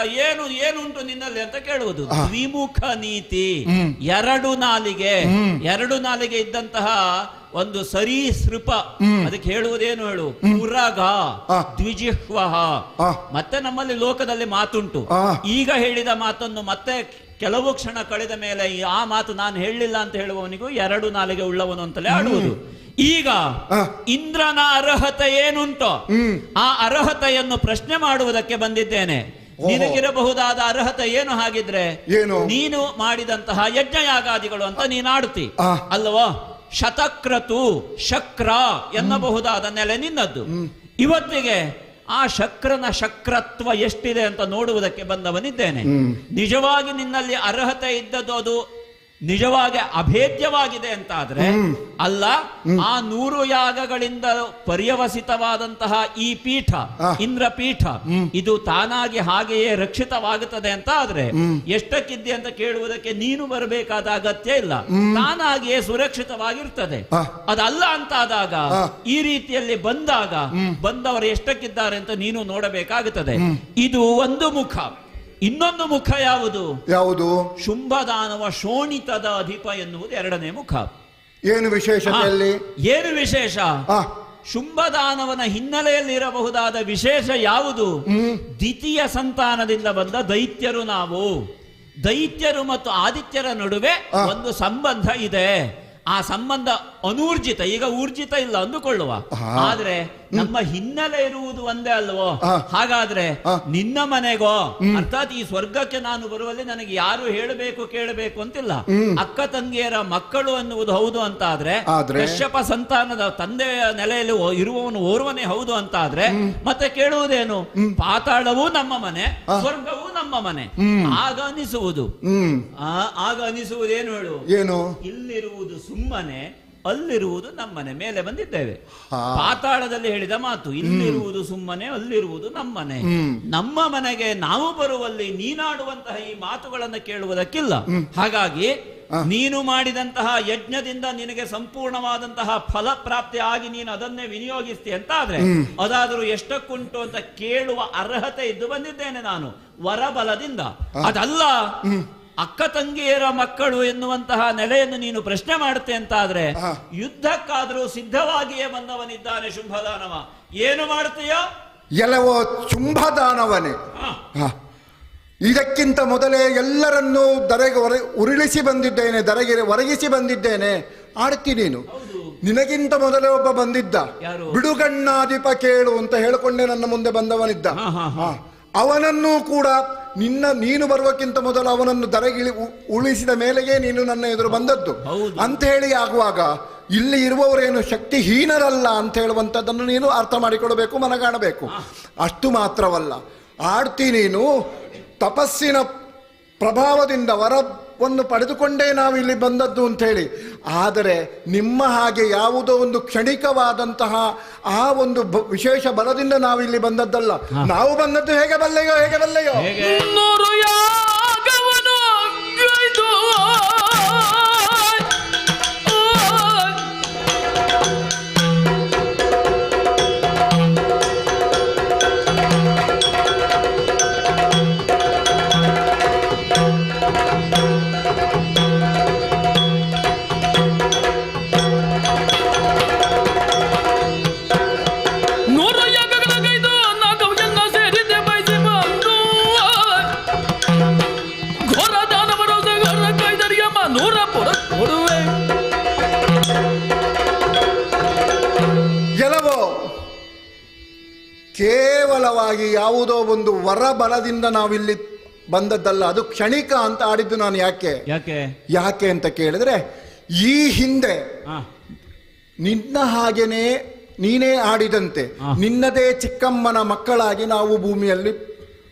S5: ಏನುಂಟು ನಿನ್ನಲ್ಲಿ ಅಂತ ಕೇಳುವುದು. ದ್ವಿಮುಖ ನೀತಿ, ಎರಡು ನಾಲಿಗೆ ಇದ್ದಂತಹ ಒಂದು ಸರೀಸೃಪ. ಅದಕ್ಕೆ ಹೇಳುವುದೇನು ಹೇಳು? ಉರಗ ದ್ವಿಜಿಹ್ವ. ಮತ್ತೆ ನಮ್ಮಲ್ಲಿ ಲೋಕದಲ್ಲಿ ಮಾತುಂಟು. ಈಗ ಹೇಳಿದ ಮಾತನ್ನು ಮತ್ತೆ ಕೆಲವು ಕ್ಷಣ ಕಳೆದ ಮೇಲೆ ಆ ಮಾತು ನಾನು ಹೇಳಲಿಲ್ಲ ಅಂತ ಹೇಳುವವನಿಗೂ ಎರಡು ನಾಲಿಗೆ ಉಳ್ಳವನು ಅಂತಲೇ ಆಡುವುದು. ಈಗ ಇಂದ್ರನ ಅರ್ಹತೆ ಏನುಂಟೋ ಆ ಅರ್ಹತೆಯನ್ನು ಪ್ರಶ್ನೆ ಮಾಡುವುದಕ್ಕೆ ಬಂದಿದ್ದೇನೆ. ನಿನಗಿರಬಹುದಾದ ಅರ್ಹತೆ ಏನು ಹಾಗಿದ್ರೆ? ನೀನು ಮಾಡಿದಂತಹ ಯಜ್ಞಯಾಗಾದಿಗಳು ಅಂತ ನೀನು ಆಡುತ್ತಿ ಅಲ್ವೋ? ಶತಕ್ರತು ಶಕ್ರ ಎನ್ನಬಹುದಾದ ನೆಲೆ ನಿನ್ನದ್ದು. ಇವತ್ತಿಗೆ ಆ ಶಕ್ರನ ಶಕ್ರತ್ವ ಎಷ್ಟಿದೆ ಅಂತ ನೋಡುವುದಕ್ಕೆ ಬಂದವನಿದ್ದೇನೆ. ನಿಜವಾಗಿ ನಿನ್ನಲ್ಲಿ ಅರ್ಹತೆ ಇದ್ದದ್ದು ಅದು ನಿಜವಾಗಿ ಅಭೇದ್ಯವಾಗಿದೆ ಅಂತಾದ್ರೆ ಅಲ್ಲ, ಆ 100 ಯಾಗಗಳಿಂದ ಪರ್ಯವಸಿತವಾದಂತಹ ಈ ಪೀಠ, ಇಂದ್ರಪೀಠ, ಇದು ತಾನಾಗಿ ಹಾಗೆಯೇ ರಕ್ಷಿತವಾಗುತ್ತದೆ ಅಂತ ಆದ್ರೆ ಎಷ್ಟಕ್ಕಿದ್ದೆ ಅಂತ ಕೇಳುವುದಕ್ಕೆ ನೀನು ಬರಬೇಕಾದ ಅಗತ್ಯ ಇಲ್ಲ, ತಾನಾಗಿಯೇ ಸುರಕ್ಷಿತವಾಗಿರ್ತದೆ. ಅದಲ್ಲ ಅಂತಾದಾಗ ಈ ರೀತಿಯಲ್ಲಿ ಬಂದವರು ಎಷ್ಟಕ್ಕಿದ್ದಾರೆ ಅಂತ ನೀನು ನೋಡಬೇಕಾಗುತ್ತದೆ. ಇದು ಒಂದು ಮುಖ. ಇನ್ನೊಂದು ಮುಖ ಯಾವುದು? ಶುಂಭದಾನವ ಶೋಣಿತದ ಅಧಿಪ ಎನ್ನುವುದು ಎರಡನೇ ಮುಖ.
S1: ಏನು ವಿಶೇಷತೆಯಲ್ಲಿ?
S5: ಏನು ವಿಶೇಷ? ಶುಂಭದಾನವನ ಹಿನ್ನೆಲೆಯಲ್ಲಿ ಇರಬಹುದಾದ ವಿಶೇಷ ಯಾವುದು? ದ್ವಿತೀಯ ಸಂತಾನದಿಂದ ಬಂದ ದೈತ್ಯರು ನಾವು. ದೈತ್ಯರು ಮತ್ತು ಆದಿತ್ಯರ ನಡುವೆ ಒಂದು ಸಂಬಂಧ ಇದೆ. ಆ ಸಂಬಂಧ ಅನೂರ್ಜಿತ, ಈಗ ಊರ್ಜಿತ ಇಲ್ಲ ಅಂದುಕೊಳ್ಳುವ, ಆದ್ರೆ ನಮ್ಮ ಹಿನ್ನೆಲೆ ಇರುವುದು ಒಂದೇ ಅಲ್ವೋ? ಹಾಗಾದ್ರೆ ನಿನ್ನ ಮನೆಗೋ, ಅರ್ಥಾತ್ ಈ ಸ್ವರ್ಗಕ್ಕೆ ನಾನು ಬರುವಲ್ಲಿ ನನಗೆ ಯಾರು ಹೇಳಬೇಕು ಕೇಳಬೇಕು ಅಂತಿಲ್ಲ, ಅಕ್ಕ ತಂಗಿಯರ ಮಕ್ಕಳು ಅನ್ನುವುದು ಹೌದು ಅಂತ ಆದ್ರೆ, ಕಶ್ಯಪ ಸಂತಾನದ ತಂದೆಯ ನೆಲೆಯಲ್ಲಿ ಇರುವವನು ಓರ್ವನೇ ಹೌದು ಅಂತ ಆದ್ರೆ ಮತ್ತೆ ಕೇಳುವುದೇನು? ಪಾತಾಳವೂ ನಮ್ಮ ಮನೆ, ಸ್ವರ್ಗವೂ ನಮ್ಮ ಮನೆ. ಆಗ ಅನಿಸುವುದೇನು ಹೇಳು?
S1: ಏನು?
S5: ಇಲ್ಲಿರುವುದು ಸುಮ್ಮನೆ, ಅಲ್ಲಿರುವುದು ನಮ್ಮನೆ. ಮೇಲೆ ಬಂದಿದ್ದೇವೆ. ಪಾತಾಳದಲ್ಲಿ ಹೇಳಿದ ಮಾತು, ಇಲ್ಲಿರುವುದು ಸುಮ್ಮನೆ, ಅಲ್ಲಿರುವುದು ನಮ್ಮನೆ. ನಮ್ಮ ಮನೆಗೆ ನಾವು ಬರುವಲ್ಲಿ ನೀನಾಡುವಂತಹ ಈ ಮಾತುಗಳನ್ನು ಕೇಳುವುದಕ್ಕಿಲ್ಲ. ಹಾಗಾಗಿ ನೀನು ಮಾಡಿದಂತಹ ಯಜ್ಞದಿಂದ ನಿನಗೆ ಸಂಪೂರ್ಣವಾದಂತಹ ಫಲ ಪ್ರಾಪ್ತಿ ಆಗಿ ನೀನು ಅದನ್ನೇ ವಿನಿಯೋಗಿಸ್ತಿ ಅಂತ ಆದ್ರೆ ಅದಾದರೂ ಎಷ್ಟಕ್ಕುಂಟು ಅಂತ ಕೇಳುವ ಅರ್ಹತೆ ಇದ್ದು ಬಂದಿದ್ದೇನೆ ನಾನು ವರಬಲದಿಂದ. ಅದಲ್ಲ, ಅಕ್ಕ ತಂಗಿಯರ ಮಕ್ಕಳು ಎನ್ನುವಂತಹ ನೆಲೆಯನ್ನು ನೀನು ಪ್ರಶ್ನೆ ಮಾಡುತ್ತೆ ಅಂತ ಆದ್ರೆ ಯುದ್ಧಕ್ಕಾದ್ರೂ ಸಿದ್ಧವಾಗಿಯೇ ಬಂದವನಿದ್ದಾನೆ ಶುಂಭದಾನವ. ಏನು ಮಾಡ್ತೀಯ?
S1: ಎಲ್ಲವೋ ಶುಂಭದಾನವನೇ. ಇದಕ್ಕಿಂತ ಮೊದಲೇ ಎಲ್ಲರನ್ನೂ ಉರುಳಿಸಿ ಬಂದಿದ್ದೇನೆ, ಒರಗಿಸಿ ಬಂದಿದ್ದೇನೆ. ಆಡ್ತಿ ನೀನು. ನಿನಗಿಂತ ಮೊದಲೇ ಒಬ್ಬ ಬಂದಿದ್ದ, ಬಿಡುಗಣ್ಣಾಧಿಪ ಕೇಳು ಅಂತ ಹೇಳಿಕೊಂಡೆ ನನ್ನ ಮುಂದೆ ಬಂದವನಿದ್ದ. ಅವನನ್ನು ಕೂಡ ನೀನು ಬರುವಕ್ಕಿಂತ ಮೊದಲು ಅವನನ್ನು ಉಳಿಸಿದ ಮೇಲೆಯೇ ನೀನು ನನ್ನ ಎದುರು ಬಂದದ್ದು ಅಂತ ಹೇಳಿ ಆಗುವಾಗ ಇಲ್ಲಿ ಇರುವವರೇನು ಶಕ್ತಿಹೀನರಲ್ಲ ಅಂತ ಹೇಳುವಂಥದ್ದನ್ನು ನೀನು ಅರ್ಥ ಮಾಡಿಕೊಳ್ಬೇಕು, ಮನಗಾಣಬೇಕು. ಅಷ್ಟು ಮಾತ್ರವಲ್ಲ, ಆಡ್ತಿ ನೀನು ತಪಸ್ಸಿನ ಪ್ರಭಾವದಿಂದ ವರವನ್ನು ಪಡೆದುಕೊಂಡೇ ನಾವು ಇಲ್ಲಿ ಬಂದದ್ದು ಅಂತ ಹೇಳಿ. ಆದರೆ ನಿಮ್ಮ ಹಾಗೆ ಯಾವುದೋ ಒಂದು ಕ್ಷಣಿಕವಾದಂತಹ ಆ ಒಂದು ವಿಶೇಷ ಬಲದಿಂದ ನಾವು ಇಲ್ಲಿ ಬಂದದ್ದಲ್ಲ. ನಾವು ಬಂದದ್ದು ಹೇಗೆ ಬಲ್ಲೆಯೋ? ಕೇವಲವಾಗಿ ಯಾವುದೋ ಒಂದು ವರ ಬಲದಿಂದ ನಾವಿಲ್ಲಿ ಬಂದದ್ದಲ್ಲ, ಅದು ಕ್ಷಣಿಕ ಅಂತ ಆಡಿದ್ದು ನಾನು. ಯಾಕೆ ಅಂತ ಕೇಳಿದ್ರೆ, ಈ ಹಿಂದೆ ನಿನ್ನ ಹಾಗೇನೆ ನೀನೇ ಆಡಿದಂತೆ ನಿನ್ನದೇ ಚಿಕ್ಕಮ್ಮನ ಮಕ್ಕಳಾಗಿ ನಾವು ಭೂಮಿಯಲ್ಲಿ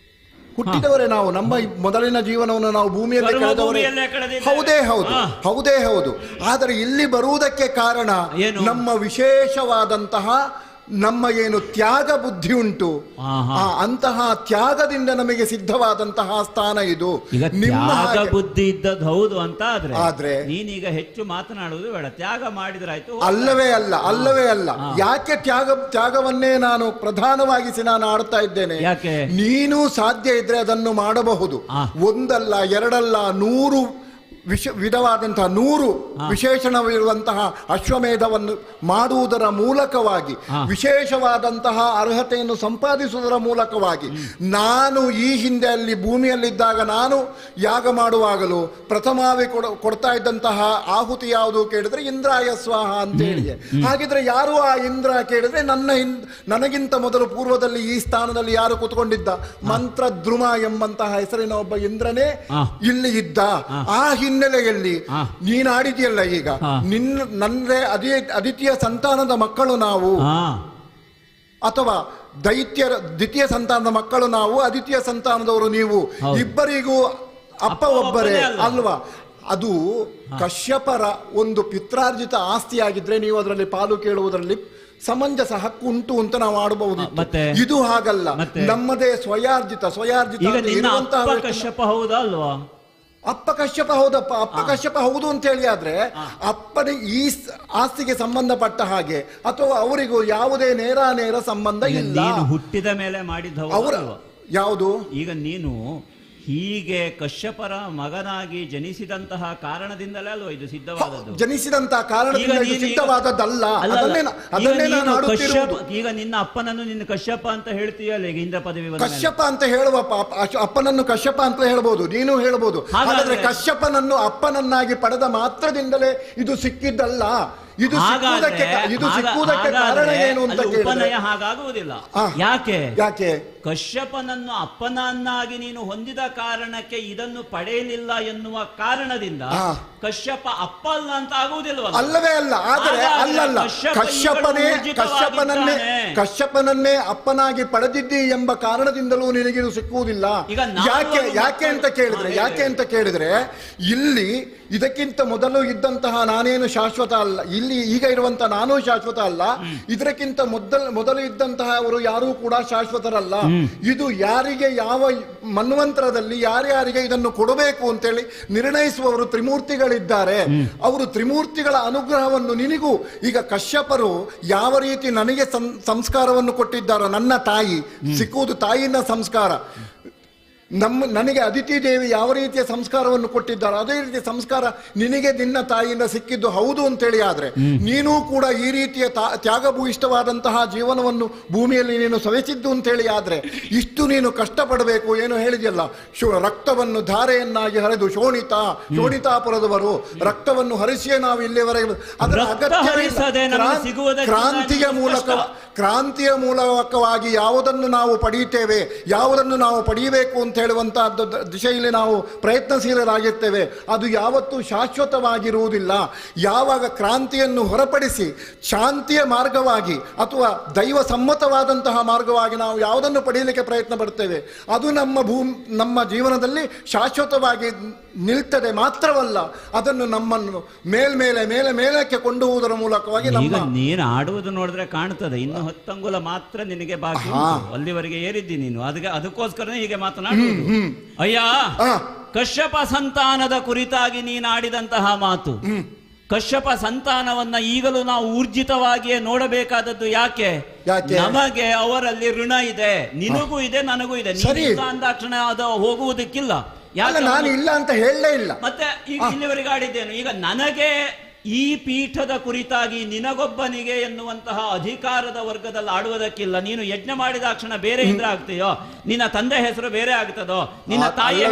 S1: ಹುಟ್ಟಿದವರೇ. ನಾವು ನಮ್ಮ ಮೊದಲಿನ ಜೀವನವನ್ನು ನಾವು ಭೂಮಿಯಲ್ಲಿ ಕಳೆದವರೇ. ಹೌದೇ ಹೌದು. ಆದರೆ ಇಲ್ಲಿ ಬರುವುದಕ್ಕೆ ಕಾರಣ ನಮ್ಮ ವಿಶೇಷವಾದಂತಹ ನಮ್ಮ ಏನು ತ್ಯಾಗ ಬುದ್ಧಿ ಉಂಟು, ಅಂತಹ ತ್ಯಾಗದಿಂದ ನಮಗೆ ಸಿದ್ಧವಾದಂತಹ ಸ್ಥಾನ ಇದು.
S5: ನಿಮ್ಮ ಬುದ್ಧಿ ಇದ್ದದ್ದು ಹೌದು ಅಂತ ಆದ್ರೆ ನೀನೀಗ ಹೆಚ್ಚು ಮಾತನಾಡುವುದು ಬೇಡ. ತ್ಯಾಗ ಮಾಡಿದ್ರಾಯ್ತು.
S1: ಅಲ್ಲವೇ ಅಲ್ಲ. ಯಾಕೆ ತ್ಯಾಗವನ್ನೇ ನಾನು ಪ್ರಧಾನವಾಗಿಸಿ ನಾನು ಆಡ್ತಾ ಇದ್ದೇನೆ. ನೀನು ಸಾಧ್ಯ ಇದ್ರೆ ಅದನ್ನು ಮಾಡಬಹುದು. ಒಂದಲ್ಲ, ಎರಡಲ್ಲ, 100 ವಿಧವಾದಂತಹ 100 ವಿಶೇಷಣವಿರುವಂತಹ ಅಶ್ವಮೇಧವನ್ನು ಮಾಡುವುದರ ಮೂಲಕವಾಗಿ ವಿಶೇಷವಾದಂತಹ ಅರ್ಹತೆಯನ್ನು ಸಂಪಾದಿಸುವುದರ ಮೂಲಕವಾಗಿ ನಾನು ಈ ಹಿಂದೆ ಅಲ್ಲಿ ಭೂಮಿಯಲ್ಲಿದ್ದಾಗ ನಾನು ಯಾಗ ಮಾಡುವಾಗಲೂ ಪ್ರಥಮಾವಿ ಕೊಡ್ತಾ ಇದ್ದಂತಹ ಆಹುತಿ ಯಾವುದು ಕೇಳಿದ್ರೆ ಇಂದ್ರಾಯ ಸ್ವಾಹ ಅಂತ ಹೇಳಿದೆ. ಹಾಗಿದ್ರೆ ಯಾರು ಆ ಇಂದ್ರ ಕೇಳಿದ್ರೆ ನನಗಿಂತ ಮೊದಲು ಪೂರ್ವದಲ್ಲಿ ಈ ಸ್ಥಾನದಲ್ಲಿ ಯಾರು ಕೂತ್ಕೊಂಡಿದ್ದ? ಮಂತ್ರದ್ರುಮ ಎಂಬಂತಹ ಹೆಸರಿನ ಒಬ್ಬ ಇಂದ್ರನೇ ಇಲ್ಲಿ ಇದ್ದ. ಆ ಹಿನ್ನೆಲೆಯಲ್ಲಿ ನೀನಾಡಿದೆಯಲ್ಲ ಈಗ, ನನ್ನೇ ಅದಿತಿಯ ಸಂತಾನದ ಮಕ್ಕಳು ನಾವು, ಅಥವಾ ದ್ವಿತೀಯ ಸಂತಾನದ ಮಕ್ಕಳು ನಾವು, ಅದಿತಿಯ ಸಂತಾನದವರು ನೀವು. ಇಬ್ಬರಿಗೂ ಅಪ್ಪ ಒಬ್ಬರೇ ಅಲ್ವಾ? ಅದು ಕಶ್ಯಪರ ಒಂದು ಪಿತ್ರಾರ್ಜಿತ ಆಸ್ತಿಯಾಗಿದ್ರೆ ನೀವು ಅದರಲ್ಲಿ ಪಾಲು ಕೇಳುವುದರಲ್ಲಿ ಸಮಂಜಸ ಹಕ್ಕು ಉಂಟು ಅಂತ ನಾವು ಆಡಬಹುದು.
S8: ಮತ್ತೆ
S1: ಇದು ಹಾಗಲ್ಲ, ನಮ್ಮದೇ ಸ್ವಯಾರ್ಜಿತ
S8: ಈಗ ನಿನ್ನ ಅಪ್ಪ ಕಶ್ಯಪ ಹೌದಾ ಅಲ್ವಾ?
S1: ಅಪ್ಪ ಕಶ್ಯಪ ಹೌದಪ್ಪ, ಅಪ್ಪ ಕಶ್ಯಪ ಹೌದು ಅಂತ ಹೇಳಿ ಆದ್ರೆ ಅಪ್ಪನಿಗೆ ಈ ಆಸ್ತಿಗೆ ಸಂಬಂಧಪಟ್ಟ ಹಾಗೆ ಅಥವಾ ಅವರಿಗೂ ಯಾವುದೇ ನೇರ ಸಂಬಂಧ ಇಲ್ಲ.
S8: ನೀನು ಹುಟ್ಟಿದ ಮೇಲೆ ಮಾಡಿದ
S1: ಅವರ ಯಾವುದು?
S8: ಈಗ ನೀನು ಹೀಗೆ ಕಶ್ಯಪರ ಮಗನಾಗಿ ಜನಿಸಿದಂತಹ ಕಾರಣದಿಂದಲೇ ಅಲ್ವಾ ಇದು ಸಿದ್ಧವಾದದ್ದು?
S1: ಜನಿಸಿದಂತಹ ಕಾರಣದಿಂದ ಇದು ಸಿದ್ಧವಾದದ್ದಲ್ಲ. ಅದನ್ನೇ ನಾನು ಆಡುತ್ತಿರುವುದು.
S8: ಈಗ ನಿನ್ನ ಅಪ್ಪನನ್ನು ನಿನ್ನ ಕಶ್ಯಪ ಅಂತ ಹೇಳ್ತೀಯಲ್ಲ, ಈಗ ಇಂದ್ರ ಪದವಿ
S1: ಕಶ್ಯಪ ಅಂತ ಹೇಳುವಪ್ಪ, ಅಪ್ಪನನ್ನು ಕಶ್ಯಪ ಅಂತ ಹೇಳ್ಬೋದು, ನೀನು ಹೇಳ್ಬೋದು. ಹಾಗಾದ್ರೆ ಕಶ್ಯಪನನ್ನು ಅಪ್ಪನನ್ನಾಗಿ ಪಡೆದ ಮಾತ್ರದಿಂದಲೇ ಇದು ಸಿಕ್ಕಿದ್ದಲ್ಲ. ಇದು ಸಿಕ್ಕುವುದಕ್ಕೆ ಕಾರಣ ಏನು ಅಂತ
S8: ಉಪನಯ ಹಾಗಾಗುವುದಿಲ್ಲ. ಯಾಕೆ? ಕಶ್ಯಪನನ್ನು ಅಪ್ಪನನ್ನಾಗಿ ನೀನು ಹೊಂದಿದ ಕಾರಣಕ್ಕೆ ಇದನ್ನು ಪಡೆಯಲಿಲ್ಲ ಎನ್ನುವ ಕಾರಣದಿಂದ ಕಶ್ಯಪ ಅಪ್ಪ ಅಲ್ಲ ಅಂತ ಆಗುವುದಿಲ್ವ?
S1: ಅಲ್ಲವೇ ಅಲ್ಲ. ಆದರೆ ಅಲ್ಲಲ್ಲ, ಕಶ್ಯಪನನ್ನೇ ಅಪ್ಪನಾಗಿ ಪಡೆದಿದ್ದಿ ಎಂಬ ಕಾರಣದಿಂದಲೂ ನಿನಗಿದು ಸಿಕ್ಕುವುದಿಲ್ಲ. ಯಾಕೆ ಅಂತ ಕೇಳಿದ್ರೆ ಇಲ್ಲಿ ಇದಕ್ಕಿಂತ ಮೊದಲು ಇದ್ದಂತಹ ನಾನೇನು ಶಾಶ್ವತ ಅಲ್ಲ, ಇಲ್ಲಿ ಈಗ ಇರುವಂತಹ ನಾನು ಶಾಶ್ವತ ಅಲ್ಲ, ಇದಕ್ಕಿಂತ ಮೊದಲು ಇದ್ದಂತಹ ಅವರು ಯಾರೂ ಕೂಡ ಶಾಶ್ವತರಲ್ಲ. ಇದು ಯಾರಿಗೆ ಯಾವ ಮನ್ವಂತರದಲ್ಲಿ ಯಾರ್ಯಾರಿಗೆ ಇದನ್ನು ಕೊಡಬೇಕು ಅಂತೇಳಿ ನಿರ್ಣಯಿಸುವವರು ತ್ರಿಮೂರ್ತಿಗಳಿದ್ದಾರೆ. ಅವರು ತ್ರಿಮೂರ್ತಿಗಳ ಅನುಗ್ರಹವನ್ನು ನಿನಗೂ ಈಗ ಕಶ್ಯಪರು ಯಾವ ರೀತಿ ನನಗೆ ಸಂಸ್ಕಾರವನ್ನು ಕೊಟ್ಟಿದ್ದಾರೋ, ನನ್ನ ತಾಯಿ ಸಿಕ್ಕುವುದು ತಾಯಿನ ಸಂಸ್ಕಾರ, ನನಗೆ ಅದಿತಿ ದೇವಿ ಯಾವ ರೀತಿಯ ಸಂಸ್ಕಾರವನ್ನು ಕೊಟ್ಟಿದ್ದಾರೋ ಅದೇ ರೀತಿಯ ಸಂಸ್ಕಾರ ನಿನಗೆ ನಿನ್ನ ತಾಯಿಯಿಂದ ಸಿಕ್ಕಿದ್ದು ಹೌದು ಅಂತೇಳಿ ಆದ್ರೆ ನೀನೂ ಕೂಡ ಈ ರೀತಿಯ ತ್ಯಾಗಭೂಯಿಷ್ಠವಾದಂತಹ ಜೀವನವನ್ನು ಭೂಮಿಯಲ್ಲಿ ನೀನು ಸವೆಸಿದ್ದು ಅಂತೇಳಿ ಆದ್ರೆ ಇಷ್ಟು ನೀನು ಕಷ್ಟಪಡಬೇಕು. ಏನು ಹೇಳಿದೆಯಲ್ಲ, ರಕ್ತವನ್ನು ಧಾರೆಯನ್ನಾಗಿ ಹರಿದು ಶೋಣಿತಾಪುರದವರು ರಕ್ತವನ್ನು ಹರಿಸಿಯೇ ನಾವು ಇಲ್ಲಿವರೆಗೆ ಅದರ ಅಗತ್ಯ ಕ್ರಾಂತಿಯ ಮೂಲಕವಾಗಿ ಯಾವುದನ್ನು ನಾವು ಪಡೆಯುತ್ತೇವೆ, ಯಾವುದನ್ನು ನಾವು ಪಡೆಯಬೇಕು ಅಂತ ಹೇಳುವಂತಹದ್ದು ದಿಶೆಯಲ್ಲಿ ನಾವು ಪ್ರಯತ್ನಶೀಲರಾಗಿರ್ತೇವೆ. ಅದು ಯಾವತ್ತೂ ಶಾಶ್ವತವಾಗಿರುವುದಿಲ್ಲ. ಯಾವಾಗ ಕ್ರಾಂತಿಯನ್ನು ಹೊರಪಡಿಸಿ ಶಾಂತಿಯ ಮಾರ್ಗವಾಗಿ ಅಥವಾ ದೈವ ಸಮ್ಮತವಾದಂತಹ ಮಾರ್ಗವಾಗಿ ನಾವು ಯಾವುದನ್ನು ಪಡೆಯಲಿಕ್ಕೆ ಪ್ರಯತ್ನ ಪಡ್ತೇವೆ ಅದು ನಮ್ಮ ಜೀವನದಲ್ಲಿ ಶಾಶ್ವತವಾಗಿ ನಿಲ್ತದೆ. ಮಾತ್ರವಲ್ಲ, ಅದನ್ನು ನಮ್ಮನ್ನು ಮೇಲಕ್ಕೆ ಕೊಂಡು ಹೋಗುವುದರ ಮೂಲಕವಾಗಿ
S8: ನೀನು ಆಡುವುದು ನೋಡಿದ್ರೆ ಕಾಣ್ತದೆ ಇನ್ನು 10 ಅಂಗುಲ ಮಾತ್ರ ನಿನಗೆ ಬಾಕಿ, ಅಲ್ಲಿವರೆಗೆ ಏರಿದ್ದಿ ನೀನು. ಅದಕ್ಕೋಸ್ಕರನೇ ಹೀಗೆ ಮಾತನಾಡುವುದು. ಅಯ್ಯ, ಕಶ್ಯಪ ಸಂತಾನದ ಕುರಿತಾಗಿ ನೀನಾಡಿದಂತಹ ಮಾತು, ಕಶ್ಯಪ ಸಂತಾನವನ್ನ ಈಗಲೂ ನಾವು ಊರ್ಜಿತವಾಗಿಯೇ ನೋಡಬೇಕಾದದ್ದು. ಯಾಕೆ? ನಮಗೆ ಅವರಲ್ಲಿ ಋಣ ಇದೆ, ನಿನಗೂ ಇದೆ, ನನಗೂ ಇದೆ. ನೀನು ಅಂದಾಕ್ಷಣ ಅದು ಹೋಗುವುದಕ್ಕಿಲ್ಲ.
S1: ನಾನು ಇಲ್ಲ ಅಂತ ಹೇಳಲೇ ಇಲ್ಲ.
S8: ಮತ್ತೆ ಈಗ ಇಲ್ಲಿವರೆಗೆ ಆಡಿದ್ದೇನು? ಈಗ ನನಗೆ ಈ ಪೀಠದ ಕುರಿತಾಗಿ ನಿನಗೊಬ್ಬನಿಗೆ ಎನ್ನುವಂತಹ ಅಧಿಕಾರದ ವರ್ಗದಲ್ಲಿ ಆಡುವುದಕ್ಕಿಲ್ಲ. ನೀನು ಯಜ್ಞ ಮಾಡಿದ ಕ್ಷಣ ಬೇರೆ ಇಂದ್ರ ಆಗ್ತೀಯೋ, ನಿನ್ನ ತಂದೆ ಹೆಸರು ಬೇರೆ ಆಗ್ತದೋ, ನಿನ್ನ ತಾಯಿಯ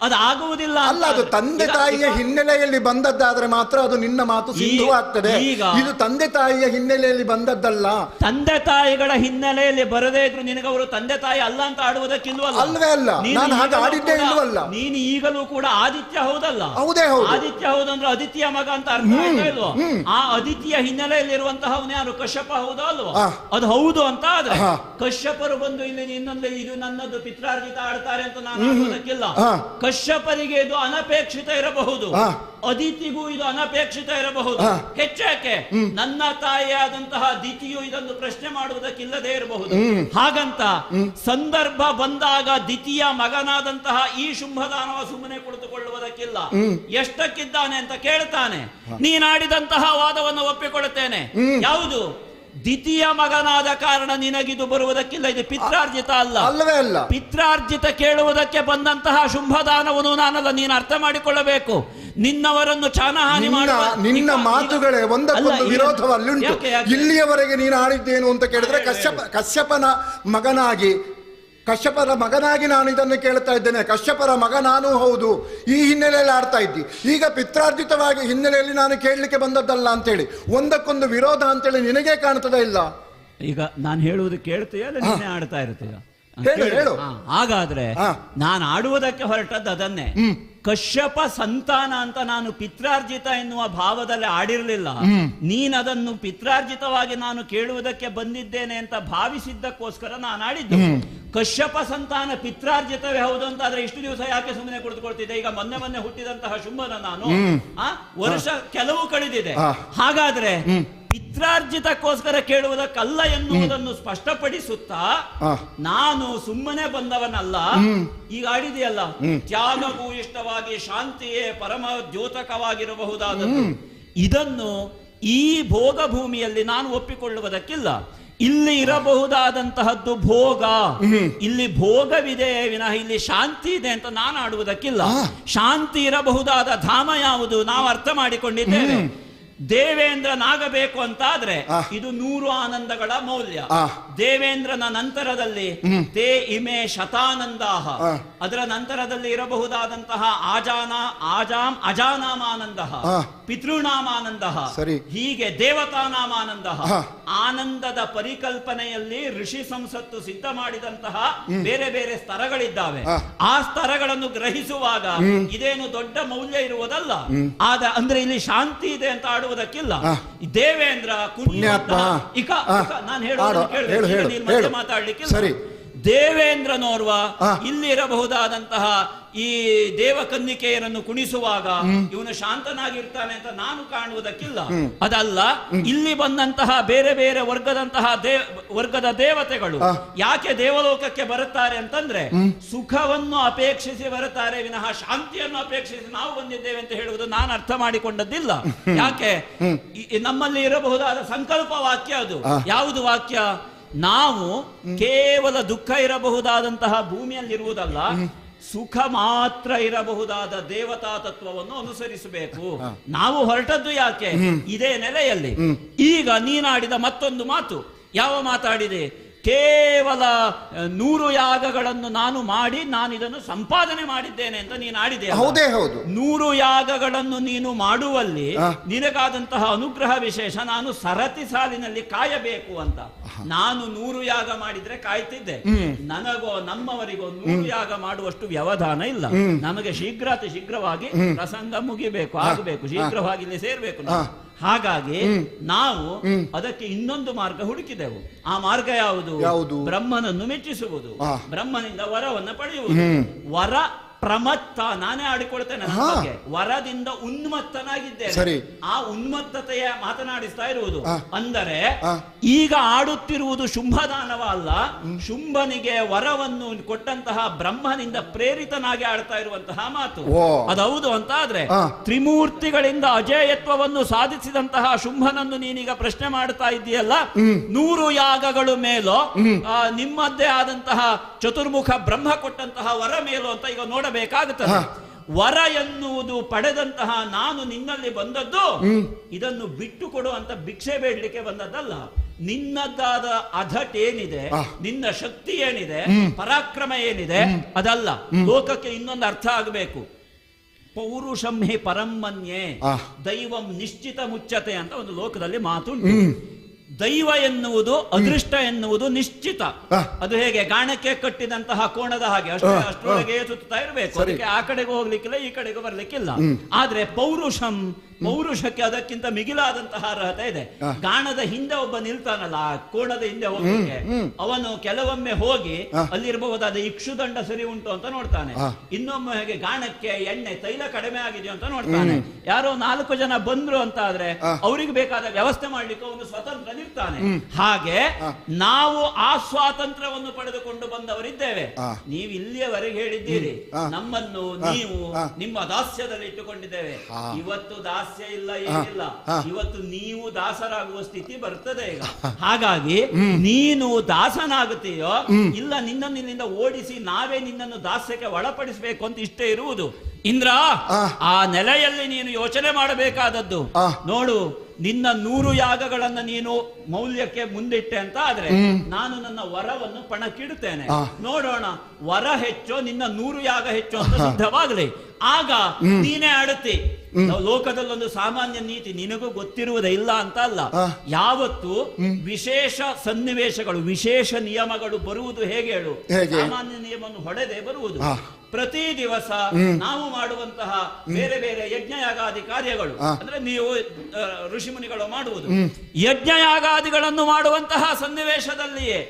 S8: ಅದು ಆಗುವುದಿಲ್ಲ.
S1: ಅಲ್ಲ, ಅದು ತಂದೆ ತಾಯಿಯ ಹಿನ್ನೆಲೆಯಲ್ಲಿ ಬಂದದ್ದಾದ್ರೆ ಮಾತ್ರ ಅದು ನಿನ್ನ ಮಾತು ಸಿದ್ಧವಾಗ್ತದೆ. ಇದು ತಂದೆ ತಾಯಿಯ ಹಿನ್ನೆಲೆಯಲ್ಲಿ ಬಂದದ್ದಲ್ಲ.
S8: ತಂದೆ ತಾಯಿಗಳ ಹಿನ್ನೆಲೆಯಲ್ಲಿ ಬರದೇ ಇದ್ರು ನಿನಗವರು ತಂದೆ ತಾಯಿ ಅಲ್ಲ ಅಂತ ಆಡುವುದಕ್ಕಿಲ್ವಲ್ಲ?
S1: ಅಲ್ವೇ ಅಲ್ಲ, ನಾನು ಹಾಗೆ ಆಡಿದ್ದೇ ಇಲ್ವಲ್ಲ.
S8: ನೀನು ಈಗಲೂ ಕೂಡ ಆದಿತ್ಯ ಹೌದಲ್ಲ?
S1: ಹೌದೇ ಹೌದು.
S8: ಆದಿತ್ಯ ಹೌದಂದ್ರೆ ಅದಿತಿಯ ಮಗ ಅಂತ ಅರ್ಥ ಆಯ್ತಾ ಇಲ್ವೋ? ಆ ಅದಿತಿಯ ಹಿನ್ನೆಲೆಯಲ್ಲಿ ಇರುವಂತಹವನೇ ಯಾರು? ಕಶ್ಯಪ ಹೌದಾ ಅಲ್ವಾ? ಅದು ಹೌದು ಅಂತ ಆದ್ರೆ ಕಶ್ಯಪರು ಬಂದು ಇಲ್ಲಿ ಇದು ನನ್ನದು ಪಿತ್ರಾರ್ಜಿತ ಆಡ್ತಾರೆ ಅಂತ ನಾನು ಆಡುವುದಕ್ಕಿಲ್ಲ. ಕಶ್ಯಪರಿಗೆ ಇದು ಅನಪೇಕ್ಷಿತ ಇರಬಹುದು, ಅದಿತಿಗೂ ಇದು ಅನಪೇಕ್ಷಿತ ಇರಬಹುದು. ಹೆಚ್ಚಾಕೆ ನನ್ನ ತಾಯಿಯಾದಂತಹ ದಿತಿಯು ಇದನ್ನು ಪ್ರಶ್ನೆ ಮಾಡುವುದಕ್ಕಿಲ್ಲದೆ ಇರಬಹುದು. ಹಾಗಂತ ಸಂದರ್ಭ ಬಂದಾಗ ದಿತಿಯ ಮಗನಾದಂತಹ ಈ ಶುಂಭದಾನವ ಸುಮ್ಮನೆ ಕುಳಿತುಕೊಳ್ಳುವುದಕ್ಕಿಲ್ಲ. ಎಷ್ಟಕ್ಕಿದ್ದಾನೆ ಅಂತ ಕೇಳ್ತಾನೆ. ನೀನಾಡಿದಂತಹ ವಾದವನ್ನು ಒಪ್ಪಿಕೊಳ್ಳುತ್ತೇನೆ. ಯಾವುದು? ದ್ವಿತೀಯ ಮಗನಾದ ಕಾರಣ ನಿನಗಿದು ಬರುವುದಕ್ಕಿಲ್ಲ. ಇದು ಪಿತ್ರಾರ್ಜಿತ ಅಲ್ಲ.
S1: ಅಲ್ಲವೇ ಅಲ್ಲ.
S8: ಪಿತ್ರಾರ್ಜಿತ ಕೇಳುವುದಕ್ಕೆ ಬಂದಂತಹ ಶುಂಭದಾನವನು ನಾನಲ್ಲ. ನೀನು ಅರ್ಥ ಮಾಡಿಕೊಳ್ಳಬೇಕು. ನಿನ್ನವರನ್ನು ಚಾನಹಾನಿ ಮಾಡುವ
S1: ನಿನ್ನ ಮಾತುಗಳೇ ಒಂದಕ್ಕೊಂದು ವಿರೋಧವಲ್ಲುಂಟು. ಇಲ್ಲಿಯವರೆಗೆ ನೀನು ಆಡಿದ್ದೇನು ಅಂತ ಕೇಳಿದ್ರೆ ಕಶ್ಯಪರ ಮಗನಾಗಿ ನಾನು ಇದನ್ನು ಕೇಳ್ತಾ ಇದ್ದೇನೆ. ಕಶ್ಯಪರ ಮಗ ನಾನು ಹೌದು, ಈ ಹಿನ್ನೆಲೆಯಲ್ಲಿ ಆಡ್ತಾ ಇದ್ದಿ. ಈಗ ಪಿತ್ರಾರ್ಜಿತವಾಗಿ ಹಿನ್ನೆಲೆಯಲ್ಲಿ ನಾನು ಕೇಳಲಿಕ್ಕೆ ಬಂದದ್ದಲ್ಲ ಅಂತೇಳಿ ಒಂದಕ್ಕೊಂದು ವಿರೋಧ ಅಂತೇಳಿ ನಿನಗೆ ಕಾಣ್ತದ ಇಲ್ಲ?
S8: ಈಗ ನಾನು ಹೇಳುವುದು ಕೇಳ್ತೀಯ, ನೀನೇ ಆಡ್ತಾ ಇರ್ತೀಯ?
S1: ಹೇಳು.
S8: ಹಾಗಾದ್ರೆ ನಾನು ಆಡುವುದಕ್ಕೆ ಹೊರಟದ್ದು ಅದನ್ನೇ. ಕಶ್ಯಪ ಸಂತಾನ ಅಂತ ನಾನು ಪಿತ್ರಾರ್ಜಿತ ಎನ್ನುವ ಭಾವದಲ್ಲಿ ಆಡಿರಲಿಲ್ಲ. ನೀನದನ್ನು ಪಿತ್ರಾರ್ಜಿತವಾಗಿ ನಾನು ಕೇಳುವುದಕ್ಕೆ ಬಂದಿದ್ದೇನೆ ಅಂತ ಭಾವಿಸಿದ್ದಕ್ಕೋಸ್ಕರ ನಾನು ಆಡಿದ್ದು. ಕಶ್ಯಪ ಸಂತಾನ ಪಿತ್ರಾರ್ಜಿತವೇ ಹೌದು ಅಂತ ಆದ್ರೆ ಇಷ್ಟು ದಿವಸ ಯಾಕೆ ಸುಮ್ಮನೆ ಕುಳಿತುಕೊಳ್ತಿದ್ದೆ? ಈಗ ಮೊನ್ನೆ ಹುಟ್ಟಿದಂತಹ ಶುಂಭನ ನಾನು ವರ್ಷ ಕೆಲವು ಕಳೆದಿದೆ. ಹಾಗಾದ್ರೆ ಪಿತ್ರಾರ್ಜಿತಕ್ಕೋಸ್ಕರ ಕೇಳುವುದಕ್ಕಲ್ಲ ಎನ್ನುವುದನ್ನು ಸ್ಪಷ್ಟಪಡಿಸುತ್ತಾ ನಾನು ಸುಮ್ಮನೆ ಬಂದವನಲ್ಲ. ಈಗ ಆಡಿದೆಯಲ್ಲ, ತ್ಯಾಗವೂ ಇಷ್ಟವಾಗಿ ಶಾಂತಿಯೇ ಪರಮ ದ್ಯೋತಕವಾಗಿರಬಹುದಾದದ್ದು. ಇದನ್ನು ಈ ಭೋಗ ಭೂಮಿಯಲ್ಲಿ ನಾನು ಒಪ್ಪಿಕೊಳ್ಳುವುದಕ್ಕಿಲ್ಲ. ಇಲ್ಲಿ ಇರಬಹುದಾದಂತಹದ್ದು ಭೋಗ, ಇಲ್ಲಿ ಭೋಗವಿದೆ ವಿನಃ ಇಲ್ಲಿ ಶಾಂತಿ ಇದೆ ಅಂತ ನಾನು ಆಡುವುದಕ್ಕಿಲ್ಲ. ಶಾಂತಿ ಇರಬಹುದಾದ ಧಾಮ ಯಾವುದು ನಾವು ಅರ್ಥ ಮಾಡಿಕೊಂಡಿದ್ದೇವೆ. ದೇವೇಂದ್ರನಾಗಬೇಕು ಅಂತಾದ್ರೆ ಇದು 100 ಆನಂದಗಳ ಮೌಲ್ಯ. ದೇವೇಂದ್ರನ ನಂತರದಲ್ಲಿ ತೇ ಇಮೆ ಶತಾನಂದಾಹ, ಅದರ ನಂತರದಲ್ಲಿ ಇರಬಹುದಾದಂತಹ ಅಜಾನಾಮಾನಂದ, ಪಿತೃನಾಮಾನಂದ, ಹೀಗೆ ದೇವತಾನಾಮಾನಂದ. ಆನಂದದ ಪರಿಕಲ್ಪನೆಯಲ್ಲಿ ಋಷಿ ಸಂಸತ್ತು ಸಿದ್ಧ ಮಾಡಿದಂತಹ ಬೇರೆ ಬೇರೆ ಸ್ತರಗಳಿದ್ದಾವೆ. ಆ ಸ್ತರಗಳನ್ನು ಗ್ರಹಿಸುವಾಗ ಇದೇನು ದೊಡ್ಡ ಮೌಲ್ಯ ಇರುವುದಲ್ಲ. ಅಂದ್ರೆ ಇಲ್ಲಿ ಶಾಂತಿ ಇದೆ ಅಂತ ಆಡುವುದಕ್ಕಿಲ್ಲ. ದೇವೇಂದ್ರ ಪುಣ್ಯಾತ್ಮ, ನಾನು ಹೇಳುವ ಮಾತಾಡ್ಲಿಕ್ಕೆ ದೇವೇಂದ್ರನೋರ್ವ ಇಲ್ಲಿರಬಹುದಾದಂತಹ ಈ ದೇವಕನ್ನಿಕೆಯರನ್ನು ಕುಣಿಸುವಾಗ ಇವನು ಶಾಂತನಾಗಿರ್ತಾನೆ ಅಂತ ನಾನು ಕಾಣುವುದಕ್ಕಿಲ್ಲ. ಅದಲ್ಲ, ಇಲ್ಲಿ ಬಂದಂತಹ ಬೇರೆ ಬೇರೆ ವರ್ಗದ ದೇವತೆಗಳು ಯಾಕೆ ದೇವಲೋಕಕ್ಕೆ ಬರುತ್ತಾರೆ ಅಂತಂದ್ರೆ ಸುಖವನ್ನು ಅಪೇಕ್ಷಿಸಿ ಬರುತ್ತಾರೆ ವಿನಃ ಶಾಂತಿಯನ್ನು ಅಪೇಕ್ಷಿಸಿ ನಾವು ಬಂದಿದ್ದೇವೆ ಅಂತ ಹೇಳುವುದು ನಾನು ಅರ್ಥ ಮಾಡಿಕೊಂಡದ್ದಿಲ್ಲ. ಯಾಕೆ? ನಮ್ಮಲ್ಲಿ ಇರಬಹುದಾದ ಸಂಕಲ್ಪ ವಾಕ್ಯ ಅದು. ಯಾವುದು ವಾಕ್ಯ? ನಾವು ಕೇವಲ ದುಃಖ ಇರಬಹುದಾದಂತಹ ಭೂಮಿಯಲ್ಲಿರುವುದಲ್ಲ, ಸುಖ ಮಾತ್ರ ಇರಬಹುದಾದ ದೇವತಾ ತತ್ವವನ್ನು ಅನುಸರಿಸಬೇಕು. ನಾವು ಹೊರಟದ್ದು ಯಾಕೆ? ಇದೇ ನೆಲೆಯಲ್ಲಿ. ಈಗ ನೀನಾಡಿದ ಮತ್ತೊಂದು ಮಾತು, ಯಾವ ಮಾತಾಡಿದೆ? ಕೇವಲ 100 ಯಾಗಗಳನ್ನು ನಾನು ಮಾಡಿ ನಾನು ಇದನ್ನು ಸಂಪಾದನೆ ಮಾಡಿದ್ದೇನೆ ಅಂತ ನೀನು ಆಡಿದೆ. 100 ಯಾಗಗಳನ್ನು ನೀನು ಮಾಡುವಲ್ಲಿ ನಿನಗಾದಂತಹ ಅನುಗ್ರಹ ವಿಶೇಷ ನಾನು ಸರತಿ ಸಾಲಿನಲ್ಲಿ ಕಾಯಬೇಕು ಅಂತ. ನಾನು 100 ಯಾಗ ಮಾಡಿದ್ರೆ ಕಾಯ್ತಿದ್ದೆ. ನನಗೋ ನಮ್ಮವರಿಗೋ 100 ಯಾಗ ಮಾಡುವಷ್ಟು ವ್ಯವಧಾನ ಇಲ್ಲ. ನಮಗೆ ಶೀಘ್ರವಾಗಿ ಪ್ರಸಂಗ ಮುಗಿಬೇಕು, ಆಗಬೇಕು, ಶೀಘ್ರವಾಗಿ ಇಲ್ಲಿ ಸೇರ್ಬೇಕು. ಹಾಗಾಗಿ ನಾವು ಅದಕ್ಕೆ ಇನ್ನೊಂದು ಮಾರ್ಗ ಹುಡುಕಿದೆವು. ಆ ಮಾರ್ಗ ಯಾವುದು? ಬ್ರಹ್ಮನನ್ನು ಮೆಚ್ಚಿಸುವುದು, ಬ್ರಹ್ಮನಿಂದ ವರವನ್ನು ಪಡೆಯುವುದು. ವರ ಪ್ರಮತ್ತ, ನಾನೇ ಆಡಿಕೊಳ್ತೇನೆ. ವರದಿಂದ ಉನ್ಮತ್ತನಾಗಿದ್ದೇನೆ. ಆ ಉನ್ಮತ್ತತೆಯ ಮಾತನಾಡಿಸ್ತಾ ಇರುವುದು. ಅಂದರೆ ಈಗ ಆಡುತ್ತಿರುವುದು ಶುಂಭದಾನವ ಅಲ್ಲ, ಶುಂಭನಿಗೆ ವರವನ್ನು ಕೊಟ್ಟಂತಹ ಬ್ರಹ್ಮನಿಂದ ಪ್ರೇರಿತನಾಗಿ ಆಡ್ತಾ ಇರುವಂತಹ ಮಾತು. ಅದೌದು ಅಂತ ಆದ್ರೆ ತ್ರಿಮೂರ್ತಿಗಳಿಂದ ಅಜೇಯತ್ವವನ್ನು ಸಾಧಿಸಿದಂತಹ ಶುಂಭನನ್ನು ನೀನೀಗ ಪ್ರಶ್ನೆ ಮಾಡ್ತಾ ಇದ್ದೀಯಲ್ಲ, 100 ಯಾಗಗಳು ಮೇಲೋ ನಿಮ್ಮದ್ದೇ ಆದಂತಹ ಚತುರ್ಮುಖ ಬ್ರಹ್ಮ ಕೊಟ್ಟಂತಹ ವರ ಮೇಲೋ ಅಂತ ಈಗ ನೋಡಬೇಕಾಗುತ್ತದೆ. ವರ ಎನ್ನುವುದು ಪಡೆದಂತಹ ನಾನು ನಿನ್ನಲ್ಲಿ ಬಂದದ್ದು ಇದನ್ನು ಬಿಟ್ಟು ಕೊಡು ಅಂತ ಭಿಕ್ಷೆ ಬೇಡಲಿಕ್ಕೆ ಬಂದದ್ದಲ್ಲ. ನಿನ್ನದಾದ ಅಧಟ್ ಏನಿದೆ, ನಿನ್ನ ಶಕ್ತಿ ಏನಿದೆ, ಪರಾಕ್ರಮ ಏನಿದೆ ಅದಲ್ಲ. ಲೋಕಕ್ಕೆ ಇನ್ನೊಂದು ಅರ್ಥ ಆಗಬೇಕು. ಪೌರುಷಂ ಹಿ ಪರಮ್ಮನ್ಯೇ ದೈವಂ ನಿಶ್ಚಿತ ಮುಚ್ಚತೆ ಅಂತ ಒಂದು ಲೋಕದಲ್ಲಿ ಮಾತುಂಟು. ದೈವ ಎನ್ನುವುದು, ಅದೃಷ್ಟ ಎನ್ನುವುದು ನಿಶ್ಚಿತ. ಅದು ಹೇಗೆ ಗಾಣಕ್ಕೆ ಕಟ್ಟಿದಂತಹ ಕೋಣದ ಹಾಗೆ ಅಷ್ಟರೊಳಗೆ ಸುತ್ತಾ ಇರಬೇಕು. ಅದಕ್ಕೆ ಆ ಕಡೆಗೂ ಹೋಗ್ಲಿಕ್ಕಿಲ್ಲ, ಈ ಕಡೆಗೂ ಬರ್ಲಿಕ್ಕಿಲ್ಲ. ಆದ್ರೆ ಪೌರುಷಕ್ಕೆ ಅದಕ್ಕಿಂತ ಮಿಗಿಲಾದಂತಹ ಅರ್ಹತೆ ಇದೆ. ಗಾಣದ ಹಿಂದೆ ಒಬ್ಬ ನಿಲ್ತಾನಲ್ಲ, ಆ ಕೋಣದ ಹಿಂದೆ ಹೋಗ್ಲಿಕ್ಕೆ, ಅವನು ಕೆಲವೊಮ್ಮೆ ಹೋಗಿ ಅಲ್ಲಿರಬಹುದಾದ ಇಕ್ಷುದಂಡ ಸರಿ ಉಂಟು ಅಂತ ನೋಡ್ತಾನೆ. ಇನ್ನೊಮ್ಮೆ ಹೇಗೆ ಗಾಣಕ್ಕೆ ಎಣ್ಣೆ ತೈಲ ಕಡಿಮೆ ಆಗಿದೆಯೋ ಅಂತ ನೋಡ್ತಾನೆ. ಯಾರೋ 4 ಜನ ಬಂದ್ರು ಅಂತ ಆದ್ರೆ ಅವ್ರಿಗೆ ಬೇಕಾದ ವ್ಯವಸ್ಥೆ ಮಾಡ್ಲಿಕ್ಕೆ ಅವನು ಸ್ವತಂತ್ರ ನಿಲ್ತಾನೆ. ಹಾಗೆ ನಾವು ಆ ಸ್ವಾತಂತ್ರ್ಯವನ್ನು ಪಡೆದುಕೊಂಡು ಬಂದವರಿದ್ದೇವೆ. ನೀವು ಇಲ್ಲಿಯವರೆಗೆ ಹೇಳಿದ್ದೀರಿ ನಮ್ಮನ್ನು ನೀವು ನಿಮ್ಮ ದಾಸ್ಯದಲ್ಲಿ ಇಟ್ಟುಕೊಂಡಿದ್ದೇವೆ. ಇವತ್ತು ದಾಸ್ಯ ಇಲ್ಲ, ಏನಿಲ್ಲ. ಇವತ್ತು ನೀವು ದಾಸರಾಗುವ ಸ್ಥಿತಿ ಬರ್ತದೆ ಈಗ. ಹಾಗಾಗಿ ನೀನು ದಾಸನಾಗುತ್ತೀಯೋ ಇಲ್ಲ ನಿನ್ನನ್ನು ಓಡಿಸಿ ನಾವೇ ನಿನ್ನನ್ನು ದಾಸ್ಯಕ್ಕೆ ಒಳಪಡಿಸಬೇಕು ಅಂತ ಇಷ್ಟೇ ಇರುವುದು. ಇಂದ್ರ, ಆ ನೆಲೆಯಲ್ಲಿ ನೀನು ಯೋಚನೆ ಮಾಡಬೇಕಾದದ್ದು ನೋಡು. ನಿನ್ನ 100 ಯಾಗಗಳನ್ನ ನೀನು ಮೌಲ್ಯಕ್ಕೆ ಮುಂದಿಟ್ಟೆ ಅಂತ ಆದ್ರೆ ನಾನು ನನ್ನ ವರವನ್ನು ಪಣಕ್ಕಿಡುತ್ತೇನೆ. ನೋಡೋಣ, ವರ ಹೆಚ್ಚೋ ನಿನ್ನ 100 ಯಾಗ ಹೆಚ್ಚೋ ಅಂತ ಸಿದ್ಧವಾಗಲಿ. ಆಗ ನೀನೇ ಆಡುತ್ತಿ. ಲೋಕದಲ್ಲೊಂದು ಸಾಮಾನ್ಯ ನೀತಿ ನಿನಗೂ ಗೊತ್ತಿರುವುದೇ ಇಲ್ಲ ಅಂತ ಅಲ್ಲ. ಯಾವತ್ತು ವಿಶೇಷ ಸನ್ನಿವೇಶಗಳು, ವಿಶೇಷ ನಿಯಮಗಳು ಬರುವುದು ಹೇಗೆ ಹೇಳು? ಸಾಮಾನ್ಯ ನಿಯಮವನ್ನು ಹೊಡೆದೇ ಬರುವುದು. ಪ್ರತಿ ದಿವಸ ನಾವು ಮಾಡುವಂತಹ ಬೇರೆ ಬೇರೆ ಯಜ್ಞಯಾಗಾದಿ ಕಾರ್ಯಗಳು ಅಂದ್ರೆ ನೀವು ಋಷಿಮುನಿಗಳು ಮಾಡುವುದು ಯಜ್ಞಯಾಗಾದಿಗಳನ್ನು ಮಾಡುವಂತಹ ಸನ್ನಿವೇಶದಲ್ಲಿಯೇ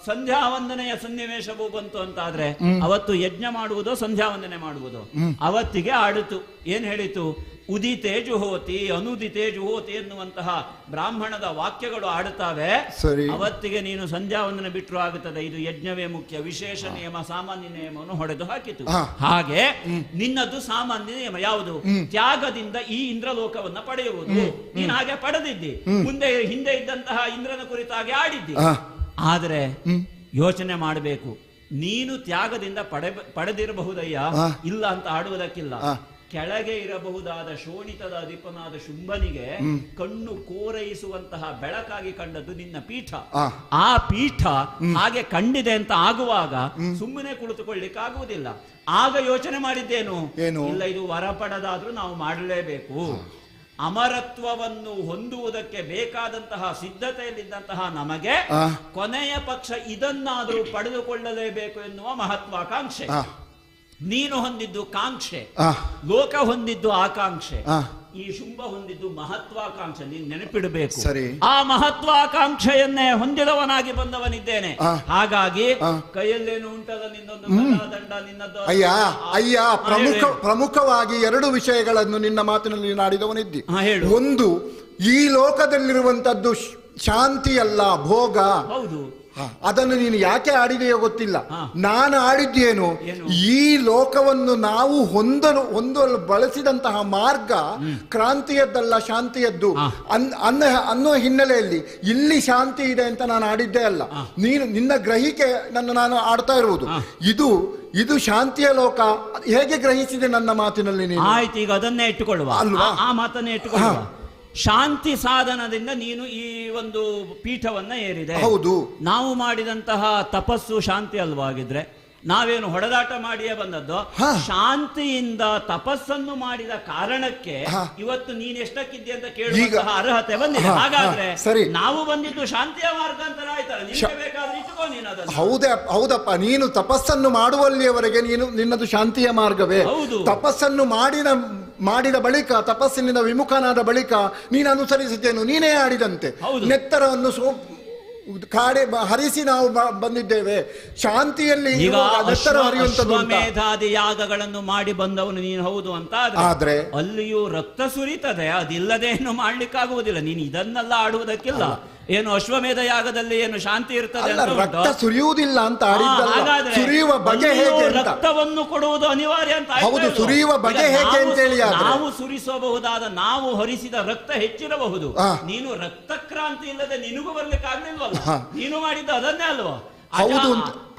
S8: ಸಂಧ್ಯಾ ವಂದನೆಯ ಸನ್ನಿವೇಶವೂ ಬಂತು ಅಂತಾದ್ರೆ ಅವತ್ತು ಯಜ್ಞ ಮಾಡುವುದೋ ಸಂಧ್ಯಾ ವಂದನೆ ಮಾಡುವುದು ಅವತ್ತಿಗೆ ಆಡಿತು. ಏನ್ ಹೇಳಿತು? ಉದಿತೆ ಜುಹೋತಿ ಅನುದಿತೆ ಜುಹೋತಿ ಎನ್ನುವಂತಹ ಬ್ರಾಹ್ಮಣದ ವಾಕ್ಯಗಳು ಆಡುತ್ತವೆ. ಅವತ್ತಿಗೆ ನೀನು ಸಂಧ್ಯಾ ವಂದನೆ ಬಿಟ್ಟರು ಆಗುತ್ತದೆ. ಇದು ಯಜ್ಞವೇ ಮುಖ್ಯ. ವಿಶೇಷ ನಿಯಮ ಸಾಮಾನ್ಯ ನಿಯಮವನ್ನು ಹೊಡೆದು ಹಾಕಿತು. ಹಾಗೆ ನಿನ್ನದು ಸಾಮಾನ್ಯ ನಿಯಮ ಯಾವುದು? ತ್ಯಾಗದಿಂದ ಈ ಇಂದ್ರಲೋಕವನ್ನ ಪಡೆಯುವುದು. ನೀನು ಹಾಗೆ ಪಡೆದಿದ್ದಿ. ಮುಂದೆ ಹಿಂದೆ ಇದ್ದಂತಹ ಇಂದ್ರನ ಕುರಿತಾಗಿ ಆಡಿದ್ದಿ. ಆದರೆ ಯೋಚನೆ ಮಾಡಬೇಕು, ನೀನು ತ್ಯಾಗದಿಂದ ಪಡೆದಿರಬಹುದಯ್ಯ, ಇಲ್ಲ ಅಂತ ಆಡುವುದಕ್ಕಿಲ್ಲ. ಕೆಳಗೆ ಇರಬಹುದಾದ ಶೋಣಿತದ ಅಧಿಪನಾದ ಶುಂಭನಿಗೆ ಕಣ್ಣು ಕೋರೈಸುವಂತಹ ಬೆಳಕಾಗಿ ಕಂಡದ್ದು ನಿನ್ನ ಪೀಠ. ಆ ಪೀಠ ಹಾಗೆ ಕಂಡಿದೆ ಅಂತ ಆಗುವಾಗ ಸುಮ್ಮನೆ ಕುಳಿತುಕೊಳ್ಳಿಕ್ಕೆ ಆಗುವುದಿಲ್ಲ. ಆಗ ಯೋಚನೆ ಮಾಡಿದ್ದೇನು? ಇಲ್ಲ, ಇದು ವರ ಪಡೆದಾದ್ರೂ ನಾವು ಮಾಡಲೇಬೇಕು. ಅಮರತ್ವವನ್ನು ಹೊಂದುವುದಕ್ಕೆ ಬೇಕಾದಂತಹ ಸಿದ್ಧತೆಯಲ್ಲಿದ್ದಂತಹ ನಮಗೆ ಕೊನೆಯ ಪಕ್ಷ ಇದನ್ನಾದರೂ ಪಡೆದುಕೊಳ್ಳಲೇಬೇಕು ಎನ್ನುವ ಮಹತ್ವಾಕಾಂಕ್ಷೆ. ನೀನು ಹೊಂದಿದ್ದು ಕಾಂಕ್ಷೆ, ಲೋಕ ಹೊಂದಿದ್ದು ಆಕಾಂಕ್ಷೆ, ಈ ಶುಂಭ ಹೊಂದಿದ್ದು ಮಹತ್ವಾಕಾಂಕ್ಷೆ. ನೀನು ನೆನಪಿಡಬೇಕು, ಆ ಮಹತ್ವಾಕಾಂಕ್ಷೆಯನ್ನೇ ಹೊಂದಿದವನಾಗಿ ಬಂದವನಿದ್ದೇನೆ. ಹಾಗಾಗಿ ಕೈಯಲ್ಲೇನು ಉಂಟಲ್ಲ ನಿನ್ನೊಂದು ದಂಡ ನಿನ್ನದ್ದು.
S1: ಅಯ್ಯ ಪ್ರಮುಖವಾಗಿ ಎರಡು ವಿಷಯಗಳನ್ನು ನಿನ್ನ ಮಾತಿನಲ್ಲಿ ನಾಡಿದವನಿದ್ದಿ. ಒಂದು, ಈ ಲೋಕದಲ್ಲಿರುವಂತದ್ದು ಶಾಂತಿಯಲ್ಲ, ಭೋಗ.
S8: ಹೌದು,
S1: ಅದನ್ನು ನೀನು ಯಾಕೆ ಆಡಿದೆಯೋ ಗೊತ್ತಿಲ್ಲ. ನಾನು ಆಡಿದ್ದೇನು, ಈ ಲೋಕವನ್ನು ನಾವು ಹೊಂದಲು ಬಳಸಿದಂತಹ ಮಾರ್ಗ ಕ್ರಾಂತಿಯದ್ದಲ್ಲ, ಶಾಂತಿಯದ್ದು ಅನ್ನೋ ಹಿನ್ನೆಲೆಯಲ್ಲಿ ಇಲ್ಲಿ ಶಾಂತಿ ಇದೆ ಅಂತ ನಾನು ಆಡಿದ್ದೇ ಅಲ್ಲ. ನಿನ್ನ ಗ್ರಹಿಕೆ ನಾನು ಆಡ್ತಾ ಇರುವುದು ಇದು ಶಾಂತಿಯ ಲೋಕ. ಹೇಗೆ ಗ್ರಹಿಸಿದೆ ನನ್ನ ಮಾತಿನಲ್ಲಿ ನೀನು?
S8: ಆಯ್ತು, ಈಗ ಅದನ್ನೇ ಇಟ್ಟುಕೊಳ್ಳುವ ಅಲ್ವಾ? ಆ ಮಾತನ್ನೇ ಇಟ್ಟುಕೊಳ್ಳುವ. ಶಾಂತಿ ಸಾಧನದಿಂದ ನೀನು ಈ ಒಂದು ಪೀಠವನ್ನ ಏರಿದೆ.
S1: ಹೌದು,
S8: ನಾವು ಮಾಡಿದಂತಹ ತಪಸ್ಸು ಶಾಂತಿ ಅಲ್ವಾಗಿದ್ರೆ ನಾವೇನು ಹೊಡೆದಾಟ ಮಾಡಿಯೇ ಬಂದದ್ದು? ಶಾಂತಿಯಿಂದ ತಪಸ್ಸನ್ನು ಮಾಡಿದ ಕಾರಣಕ್ಕೆ ಇವತ್ತು ನೀನ್ ಎಷ್ಟಕ್ಕಿದ್ದೆ ಅಂತ ಕೇಳುವಂತಹ ಅರ್ಹತೆ ಬಂದಿದೆ. ಹಾಗಾದ್ರೆ ನಾವು ಬಂದಿದ್ದು ಶಾಂತಿಯ ಮಾರ್ಗಾಂತರ ಆಯ್ತಲ್ಲ. ನಿಮಗೆ ಬೇಕಾದ್ರೆ ಇಟ್ಟುಕೋ ನೀನು ಅದನ್ನು.
S1: ಹೌದಪ್ಪ, ನೀನು ತಪಸ್ಸನ್ನು ಮಾಡುವಲ್ಲಿಯವರೆಗೆ ನಿನ್ನದು ಶಾಂತಿಯ ಮಾರ್ಗವೇ. ತಪಸ್ಸನ್ನು ಮಾಡಿದ ಬಳಿಕ, ತಪಸ್ಸಿನಿಂದ ವಿಮುಖನಾದ ಬಳಿಕ ನೀನು ಅನುಸರಿಸಿದ್ದೇನು? ನೀನೇ ಆಡಿದಂತೆ ನೆತ್ತರವನ್ನು ಹರಿಸಿ ನಾವು ಬಂದಿದ್ದೇವೆ. ಶಾಂತಿಯಲ್ಲಿ
S8: ಅಶ್ವಮೇಧಾದಿ ಯಾಗಗಳನ್ನು ಮಾಡಿ ಬಂದವನು ನೀನು ಹೌದು ಅಂತ ಆದ್ರೆ ಅಲ್ಲಿಯೂ ರಕ್ತ ಸುರಿತದೆ. ಅದಿಲ್ಲದೇನು ಮಾಡ್ಲಿಕ್ಕಾಗುವುದಿಲ್ಲ. ನೀನು ಇದನ್ನೆಲ್ಲ ಆಡುವುದಕ್ಕಿಲ್ಲ. ಏನು ಅಶ್ವಮೇಧ ಯಾಗದಲ್ಲಿ ಏನು ಶಾಂತಿ ಇರ್ತದೆ?
S1: ರಕ್ತ ಸುರಿಯುವುದಿಲ್ಲ ಅಂತ ಸುರಿಯುವ ಬಗೆ ಹೇಗೆ?
S8: ರಕ್ತವನ್ನು ಕೊಡುವುದು ಅನಿವಾರ್ಯ ಅಂತ.
S1: ಹೌದು, ಸುರಿಯುವ ಬಗೆ ಹೇಗೆ ಅಂತೇಳಿ
S8: ನಾವು ಸುರಿಸಬಹುದಾದ, ನಾವು ಹರಿಸಿದ ರಕ್ತ ಹೆಚ್ಚಿರಬಹುದು. ನೀನು ರಕ್ತ ಕ್ರಾಂತಿ ಇಲ್ಲದೆ ನಿನಗೂ ಬರ್ಲಿಕ್ಕೆ ಆಗ್ಲಿಲ್ವಲ್ಲ. ನೀನು ಮಾಡಿದ್ದು ಅದನ್ನೇ ಅಲ್ವಾ?
S1: ಹೌದು,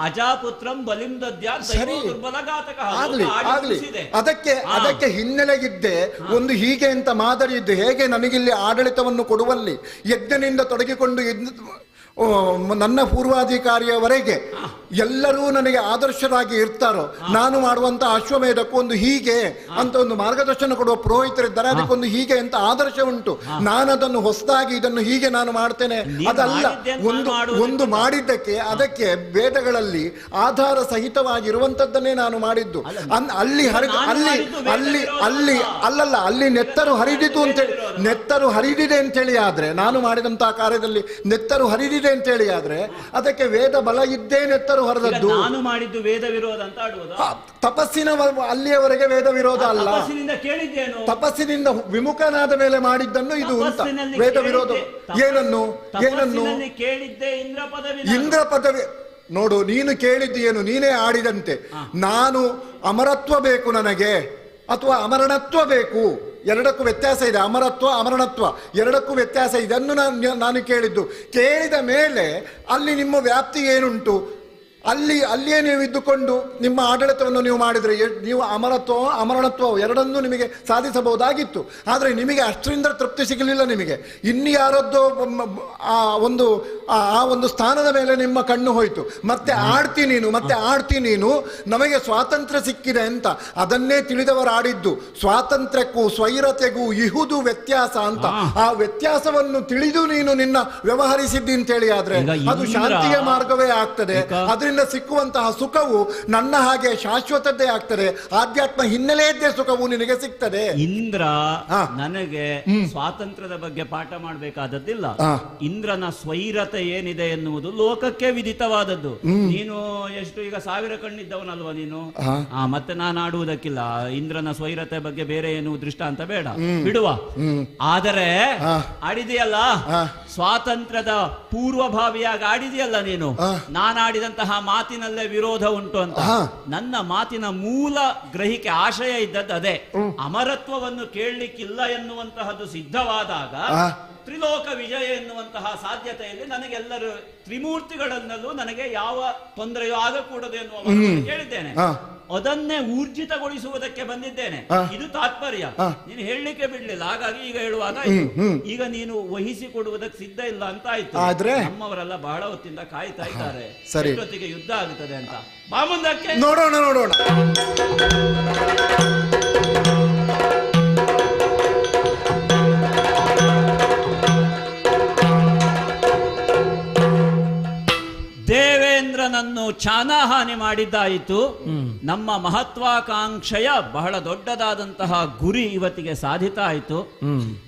S8: ಅಜಾಪುತ್ರಂ ಬಲಿಂ ದದ್ಯಾತ್ ದುರ್ಬಲಘಾತಕ.
S1: ಅದಕ್ಕೆ ಹಿನ್ನೆಲೆಗಿದ್ದೆ ಒಂದು ಹೀಗೆ ಅಂತ ಮಾದರಿ ಇದ್ದು. ಹೇಗೆ ನನಗಿಲ್ಲಿ ಆಡಳಿತವನ್ನು ಕೊಡುವಲ್ಲಿ ಯಜ್ಞನಿಂದ ತೊಡಗಿಕೊಂಡು ನನ್ನ ಪೂರ್ವಾಧಿಕಾರಿಯವರೆಗೆ ಎಲ್ಲರೂ ನನಗೆ ಆದರ್ಶರಾಗಿ ಇರ್ತಾರೋ, ನಾನು ಮಾಡುವಂತಹ ಅಶ್ವಮೇಧಕ್ಕೂ ಒಂದು ಹೀಗೆ ಅಂತ ಒಂದು ಮಾರ್ಗದರ್ಶನ ಕೊಡುವ ಪುರೋಹಿತರಿದ್ದಾರೆ. ಅದಕ್ಕೊಂದು ಹೀಗೆ ಅಂತ ಆದರ್ಶ ಉಂಟು. ನಾನು ಅದನ್ನು ಹೊಸದಾಗಿ ಇದನ್ನು ಹೀಗೆ ನಾನು ಮಾಡ್ತೇನೆ ಅದಲ್ಲ. ಒಂದು ಮಾಡಿದ್ದಕ್ಕೆ ಅದಕ್ಕೆ ವೇದಗಳಲ್ಲಿ ಆಧಾರ ಸಹಿತವಾಗಿರುವಂತದ್ದನ್ನೇ ನಾನು ಮಾಡಿದ್ದು. ಅಲ್ಲಿ ನೆತ್ತರು ಹರಿದಿತು ಅಂತೇಳಿ, ನೆತ್ತರು ಹರಿದಿದೆ ಅಂತೇಳಿ ಆದ್ರೆ, ನಾನು ಮಾಡಿದಂತಹ ಕಾರ್ಯದಲ್ಲಿ ನೆತ್ತರು ಹರಿದಿದೆ ಅಂತೇಳಿ ಆದ್ರೆ ಅದಕ್ಕೆ ವೇದ ಬಲ ಇದ್ದೇ ನೆತ್ತರು ಹೊರದದ್ದು.
S8: ನಾನು ಮಾಡಿದ್ದು ವೇದ ವಿರೋಧ ಅಂತ ಆಡುವುದು.
S1: ತಪಸ್ಸಿನ ಅಲ್ಲಿಯವರೆಗೆ ವೇದ ವಿರೋಧ ಅಲ್ಲ.
S8: ಕೇಳಿದ್ದೇನು?
S1: ತಪಸ್ಸಿನಿಂದ ವಿಮುಖನಾದ ಮೇಲೆ ಮಾಡಿದ್ದನ್ನು ಇದು ಅಂತ ವೇದ ವಿರೋಧ. ಏನನ್ನು
S8: ಕೇಳಿದ್ದೆ?
S1: ಇಂದ್ರ ಪದವಿ. ನೋಡು, ನೀನು ಕೇಳಿದ್ದು ಏನು? ನೀನೇ ಆಡಿದಂತೆ. ನಾನು ಅಮರತ್ವ ಬೇಕು ನನಗೆ ಅಥವಾ ಅಮರಣತ್ವ ಬೇಕು, ಎರಡಕ್ಕೂ ವ್ಯತ್ಯಾಸ ಇದೆ. ಅಮರತ್ವ ಅಮರಣತ್ವ ಎರಡಕ್ಕೂ ವ್ಯತ್ಯಾಸ. ಇದನ್ನು ನಾನು ಕೇಳಿದ ಮೇಲೆ ಅಲ್ಲಿ ನಿಮ್ಮ ವ್ಯಾಪ್ತಿ ಏನುಂಟು? ಅಲ್ಲಿಯೇ ನೀವು ಇದ್ದುಕೊಂಡು ನಿಮ್ಮ ಆಡಳಿತವನ್ನು ನೀವು ಮಾಡಿದರೆ ನೀವು ಅಮರತ್ವ ಅಮರಣತ್ವ ಎರಡನ್ನೂ ನಿಮಗೆ ಸಾಧಿಸಬಹುದಾಗಿತ್ತು. ಆದರೆ ನಿಮಗೆ ಅಷ್ಟರಿಂದ ತೃಪ್ತಿ ಸಿಗಲಿಲ್ಲ. ನಿಮಗೆ ಇನ್ಯಾರದ್ದೋ ಆ ಒಂದು ಸ್ಥಾನದ ಮೇಲೆ ನಿಮ್ಮ ಕಣ್ಣು ಹೋಯಿತು. ಮತ್ತೆ ಆಡ್ತಿ ನೀನು ನಮಗೆ ಸ್ವಾತಂತ್ರ್ಯ ಸಿಕ್ಕಿದೆ ಅಂತ ಅದನ್ನೇ ತಿಳಿದವರು ಆಡಿದ್ದು. ಸ್ವಾತಂತ್ರ್ಯಕ್ಕೂ ಸ್ವೈರತೆಗೂ ಇಹುದು ವ್ಯತ್ಯಾಸ ಅಂತ ಆ ವ್ಯತ್ಯಾಸವನ್ನು ತಿಳಿದು ನೀನು ನಿನ್ನ ವ್ಯವಹರಿಸಿದ್ದಿ ಅಂತೇಳಿ ಆದ್ರೆ ಅದು ಶಾಂತಿಯ ಮಾರ್ಗವೇ ಆಗ್ತದೆ. ಅದರಿಂದ ಅದರಿಂದ ಸಿಕ್ಕುವಂತಹ ಸುಖವು ನನ್ನ ಹಾಗೆ ಶಾಶ್ವತದ್ದೇ ಆಗ್ತದೆ, ಆಧ್ಯಾತ್ಮ ಹಿನ್ನೆಲೆಯದ್ದೇ ಸುಖವು ನಿನಗೆ ಸಿಗ್ತದೆ.
S8: ಇಂದ್ರ
S1: ಹಾ.
S8: ನನಗೆ ಸ್ವಾತಂತ್ರ್ಯದ ಬಗ್ಗೆ ಪಾಠ ಮಾಡಬೇಕಾದದ್ದಿಲ್ಲ. ಇಂದ್ರನ ಸ್ವೈರತೆ ಏನಿದೆ ಎನ್ನುವುದು ಲೋಕಕ್ಕೆ ವಿದಿತವಾದದ್ದು. ನೀನು ಎಷ್ಟು ಈಗ 1000 ಕಣ್ಣಿದ್ದವನಲ್ವಾ ನೀನು? ಮತ್ತೆ ನಾನು ಆಡುವುದಕ್ಕಿಲ್ಲ. ಇಂದ್ರನ ಸ್ವೈರತೆ ಬಗ್ಗೆ ಬೇರೆ ಏನು ದೃಷ್ಟಾಂತ ಬೇಡ, ಬಿಡುವ. ಆದರೆ ಆಡಿದೆಯಲ್ಲ, ಸ್ವಾತಂತ್ರ್ಯದ ಪೂರ್ವಭಾವಿಯಾಗಿ ಆಡಿದೆಯಲ್ಲ ನೀನು. ನಾನಾಡಿದಂತಹ ಮಾತಿನಲ್ಲೇ ವಿರೋಧ ಉಂಟು ಅಂತ. ನನ್ನ ಮಾತಿನ ಮೂಲ ಗ್ರಹಿಕೆ ಆಶಯ ಇದ್ದದ್ದು ಅದೇ, ಅಮರತ್ವವನ್ನು ಕೇಳಲಿಕ್ಕಿಲ್ಲ ಎನ್ನುವಂತಹದ್ದು ಸಿದ್ಧವಾದಾಗ ತ್ರಿಲೋಕ ವಿಜಯ ಎನ್ನುವಂತಹ ಸಾಧ್ಯತೆಯಲ್ಲಿ ನನಗೆಲ್ಲರೂ ತ್ರಿಮೂರ್ತಿಗಳನ್ನಲ್ಲೂ ನನಗೆ ಯಾವ ತೊಂದರೆಯೂ ಆಗಕೂಡದು ಎನ್ನುವ ಹೇಳಿದ್ದೇನೆ. ಅದನ್ನೇ ಊರ್ಜಿತಗೊಳಿಸುವುದಕ್ಕೆ ಬಂದಿದ್ದೇನೆ. ಇದು ತಾತ್ಪರ್ಯ. ನೀನು ಹೇಳಲಿಕ್ಕೆ ಬಿಡ್ಲಿಲ್ಲ, ಹಾಗಾಗಿ ಈಗ ಹೇಳುವಾಗ ಈಗ ನೀನು ವಹಿಸಿಕೊಡುವುದಕ್ಕೆ ಸಿದ್ಧ ಇಲ್ಲ ಅಂತ ಆಯ್ತು. ನಮ್ಮವರೆಲ್ಲ ಬಹಳ ಹೊತ್ತಿಂದ ಕಾಯ್ತಾ ಇದ್ದಾರೆ, ಜೊತೆಗೆ ಯುದ್ಧ ಆಗುತ್ತದೆ ಅಂತ. ಬಾ ಮುಂದಕ್ಕೆ
S1: ನೋಡೋಣ.
S8: ದೇವೇಂದ್ರನನ್ನು ಚಾನಹಾನಿ ಮಾಡಿದ್ದಾಯಿತು. ನಮ್ಮ ಮಹತ್ವಾಕಾಂಕ್ಷೆಯ ಬಹಳ ದೊಡ್ಡದಾದಂತಹ ಗುರಿ ಇವತ್ತಿಗೆ ಸಾಧಿತ ಆಯಿತು.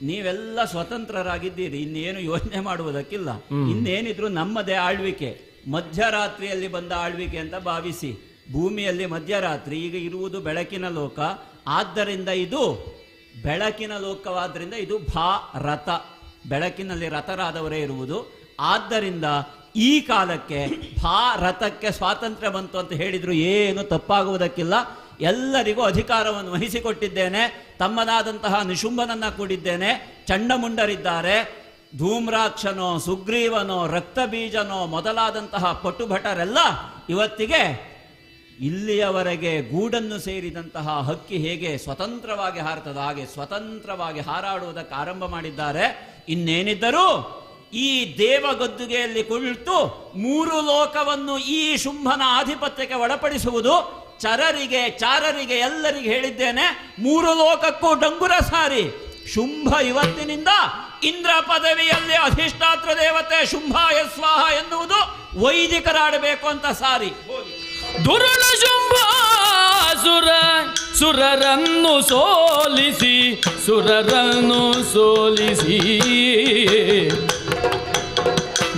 S8: ನೀವೆಲ್ಲ ಸ್ವತಂತ್ರರಾಗಿದ್ದೀರಿ, ಇನ್ನೇನು ಯೋಚನೆ ಮಾಡುವುದಕ್ಕಿಲ್ಲ. ಇನ್ನೇನಿದ್ರು ನಮ್ಮದೇ ಆಳ್ವಿಕೆ, ಮಧ್ಯರಾತ್ರಿಯಲ್ಲಿ ಬಂದ ಆಳ್ವಿಕೆ ಅಂತ ಭಾವಿಸಿ. ಭೂಮಿಯಲ್ಲಿ ಮಧ್ಯರಾತ್ರಿ, ಈಗ ಇರುವುದು ಬೆಳಕಿನ ಲೋಕ. ಆದ್ದರಿಂದ ಇದು ಬೆಳಕಿನ ಲೋಕವಾದ್ರಿಂದ ಇದು ಭಾರತ, ಬೆಳಕಿನಲ್ಲಿ ರಥರಾದವರೇ ಇರುವುದು. ಆದ್ದರಿಂದ ಈ ಕಾಲಕ್ಕೆ ಭಾರತಕ್ಕೆ ಸ್ವಾತಂತ್ರ್ಯ ಬಂತು ಅಂತ ಹೇಳಿದ್ರು ಏನು ತಪ್ಪಾಗುವುದಕ್ಕಿಲ್ಲ. ಎಲ್ಲರಿಗೂ ಅಧಿಕಾರವನ್ನು ವಹಿಸಿಕೊಟ್ಟಿದ್ದೇನೆ. ತಮ್ಮದಾದಂತಹ ನಿಶುಂಭನನ್ನ ಕೂಡಿದ್ದೇನೆ. ಚಂಡಮುಂಡರಿದ್ದಾರೆ, ಧೂಮ್ರಾಕ್ಷನೋ, ಸುಗ್ರೀವನೋ, ರಕ್ತಬೀಜನೋ ಮೊದಲಾದಂತಹ ಪಟುಭಟರೆಲ್ಲ ಇವತ್ತಿಗೆ ಇಲ್ಲಿಯವರೆಗೆ ಗೂಡನ್ನು ಸೇರಿದಂತಹ ಹಕ್ಕಿ ಹೇಗೆ ಸ್ವತಂತ್ರವಾಗಿ ಹಾರ್ತದ ಹಾಗೆ ಸ್ವತಂತ್ರವಾಗಿ ಹಾರಾಡುವುದಕ್ಕೆ ಆರಂಭ ಮಾಡಿದ್ದಾರೆ. ಇನ್ನೇನಿದ್ದರೂ ಈ ದೇವಗದ್ದುಗೆಯಲ್ಲಿ ಕುಳಿತು 3 ಲೋಕವನ್ನು ಈ ಶುಂಭನ ಆಧಿಪತ್ಯಕ್ಕೆ ಒಳಪಡಿಸುವುದು. ಚರರಿಗೆ, ಚಾರರಿಗೆ ಎಲ್ಲರಿಗೆ ಹೇಳಿದ್ದೇನೆ, 3 ಲೋಕಕ್ಕೂ ಡಂಗುರ ಸಾರಿ. ಶುಂಭ ಇವತ್ತಿನಿಂದ ಇಂದ್ರ ಪದವಿಯಲ್ಲಿ ಅಧಿಷ್ಠಾತ್ರ ದೇವತೆ ಶುಂಭಾಯ ಸ್ವಾಹ ಎನ್ನುವುದು ವೈದಿಕರಾಡಬೇಕು ಅಂತ ಸಾರಿ.
S7: ದುರುಳ ಶುಂಭಾಸುರ ಸುರರನ್ನು ಸೋಲಿಸಿ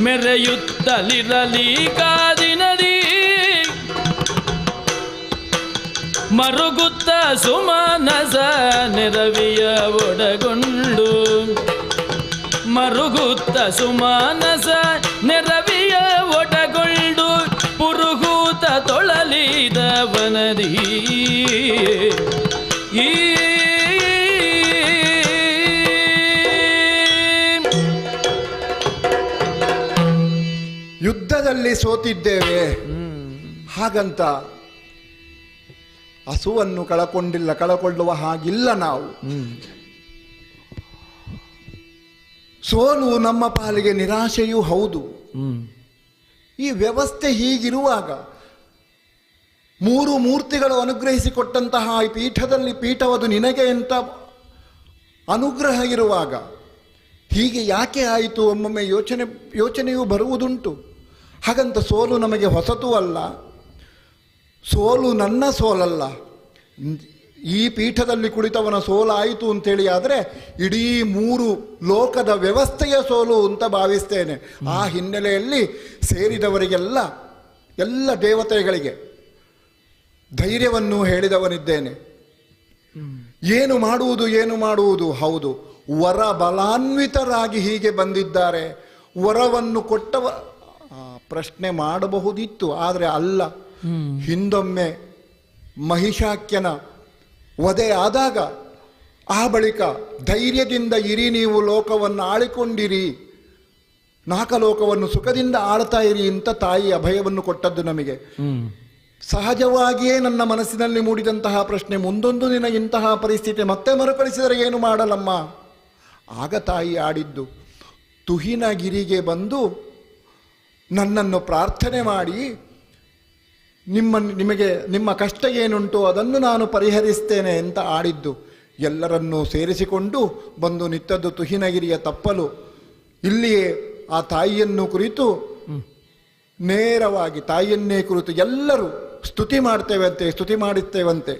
S7: ಮೆರೆಯುತ್ತಲಿರಲಿ ಕಾದಿನದಿ ಮರುಗುತ್ತ ಸುಮನಸ ನೆರವಿಯ ಒಡಗೊಂಡು ಮರುಗುತ್ತ ಸುಮನಸ ನೆರವಿಯ ಒಡಗೊಂಡು ಪುರುಗೂತ ತೊಳಲಿದ ವನದಿ ಈ
S1: ಯುದ್ಧದಲ್ಲಿ ಸೋತಿದ್ದೇವೆ ಹಾಗಂತ ಹಸುವನ್ನು ಕಳಕೊಳ್ಳುವ ಹಾಗಿಲ್ಲ. ನಾವು ಸೋಲು ನಮ್ಮ ಪಾಲಿಗೆ ನಿರಾಶೆಯೂ ಹೌದು. ಈ ವ್ಯವಸ್ಥೆ ಹೀಗಿರುವಾಗ 3 ಮೂರ್ತಿಗಳು ಅನುಗ್ರಹಿಸಿಕೊಟ್ಟಂತಹ ಈ ಪೀಠದಲ್ಲಿ ಪೀಠವದು ನಿನಗೆ ಅಂತ ಅನುಗ್ರಹ ಇರುವಾಗ ಹೀಗೆ ಯಾಕೆ ಆಯಿತು ಒಮ್ಮೊಮ್ಮೆ ಯೋಚನೆಯೂ ಬರುವುದುಂಟು. ಹಾಗಂತ ಸೋಲು ನಮಗೆ ಹೊಸತೂ ಅಲ್ಲ, ಸೋಲು ನನ್ನ ಸೋಲಲ್ಲ. ಈ ಪೀಠದಲ್ಲಿ ಕುಳಿತವನ ಸೋಲಾಯಿತು ಅಂತೇಳಿ ಆದರೆ ಇಡೀ 3 ಲೋಕದ ವ್ಯವಸ್ಥೆಯ ಸೋಲು ಅಂತ ಭಾವಿಸ್ತೇನೆ. ಆ ಹಿನ್ನೆಲೆಯಲ್ಲಿ ಸೇರಿದವರಿಗೆಲ್ಲ, ಎಲ್ಲ ದೇವತೆಗಳಿಗೆ ಧೈರ್ಯವನ್ನು ಹೇಳಿದವನಿದ್ದೇನೆ. ಏನು ಮಾಡುವುದು ಹೌದು, ವರ ಬಲಾನ್ವಿತರಾಗಿ ಹೀಗೆ ಬಂದಿದ್ದಾರೆ. ವರವನ್ನು ಕೊಟ್ಟವ ಪ್ರಶ್ನೆ ಮಾಡಬಹುದಿತ್ತು, ಆದರೆ ಅಲ್ಲ. ಹಿಂದೊಮ್ಮೆ ಮಹಿಷಾಕ್ಯನ ವಧೆ ಆದಾಗ ಆ ಬಳಿಕ ಧೈರ್ಯದಿಂದ ಇರಿ, ನೀವು ಲೋಕವನ್ನು ಆಳಿಕೊಂಡಿರಿ, 4 ಲೋಕವನ್ನು ಸುಖದಿಂದ ಆಳ್ತಾ ಇರಿ ಅಂತ ತಾಯಿ ಅಭಯವನ್ನು ಕೊಟ್ಟದ್ದು ನಮಗೆ. ಸಹಜವಾಗಿಯೇ ನನ್ನ ಮನಸ್ಸಿನಲ್ಲಿ ಮೂಡಿದಂತಹ ಪ್ರಶ್ನೆ, ಮುಂದೊಂದು ದಿನ ಇಂತಹ ಪರಿಸ್ಥಿತಿ ಮತ್ತೆ ಮರುಕಳಿಸಿದರೆ ಏನು ಮಾಡಲಮ್ಮ? ಆಗ ತಾಯಿ ಆಡಿದ್ದು, ತುಹಿನಗಿರಿಗೆ ಬಂದು ನನ್ನನ್ನು ಪ್ರಾರ್ಥನೆ ಮಾಡಿ ನಿಮ್ಮ ಕಷ್ಟ ಏನುಂಟು ಅದನ್ನು ನಾನು ಪರಿಹರಿಸ್ತೇನೆ ಅಂತ ಆಡಿದ್ದು. ಎಲ್ಲರನ್ನೂ ಸೇರಿಸಿಕೊಂಡು ಬಂದು ನಿಂತದ್ದು ತುಹಿನಗಿರಿಯ ತಪ್ಪಲು. ಇಲ್ಲಿಯೇ ಆ ತಾಯಿಯನ್ನು ಕುರಿತು ನೇರವಾಗಿ ತಾಯಿಯನ್ನೇ ಕುರಿತು ಎಲ್ಲರೂ ಸ್ತುತಿ ಮಾಡ್ತೇವಂತೆ, ಸ್ತುತಿ ಮಾಡುತ್ತೇವಂತೆ.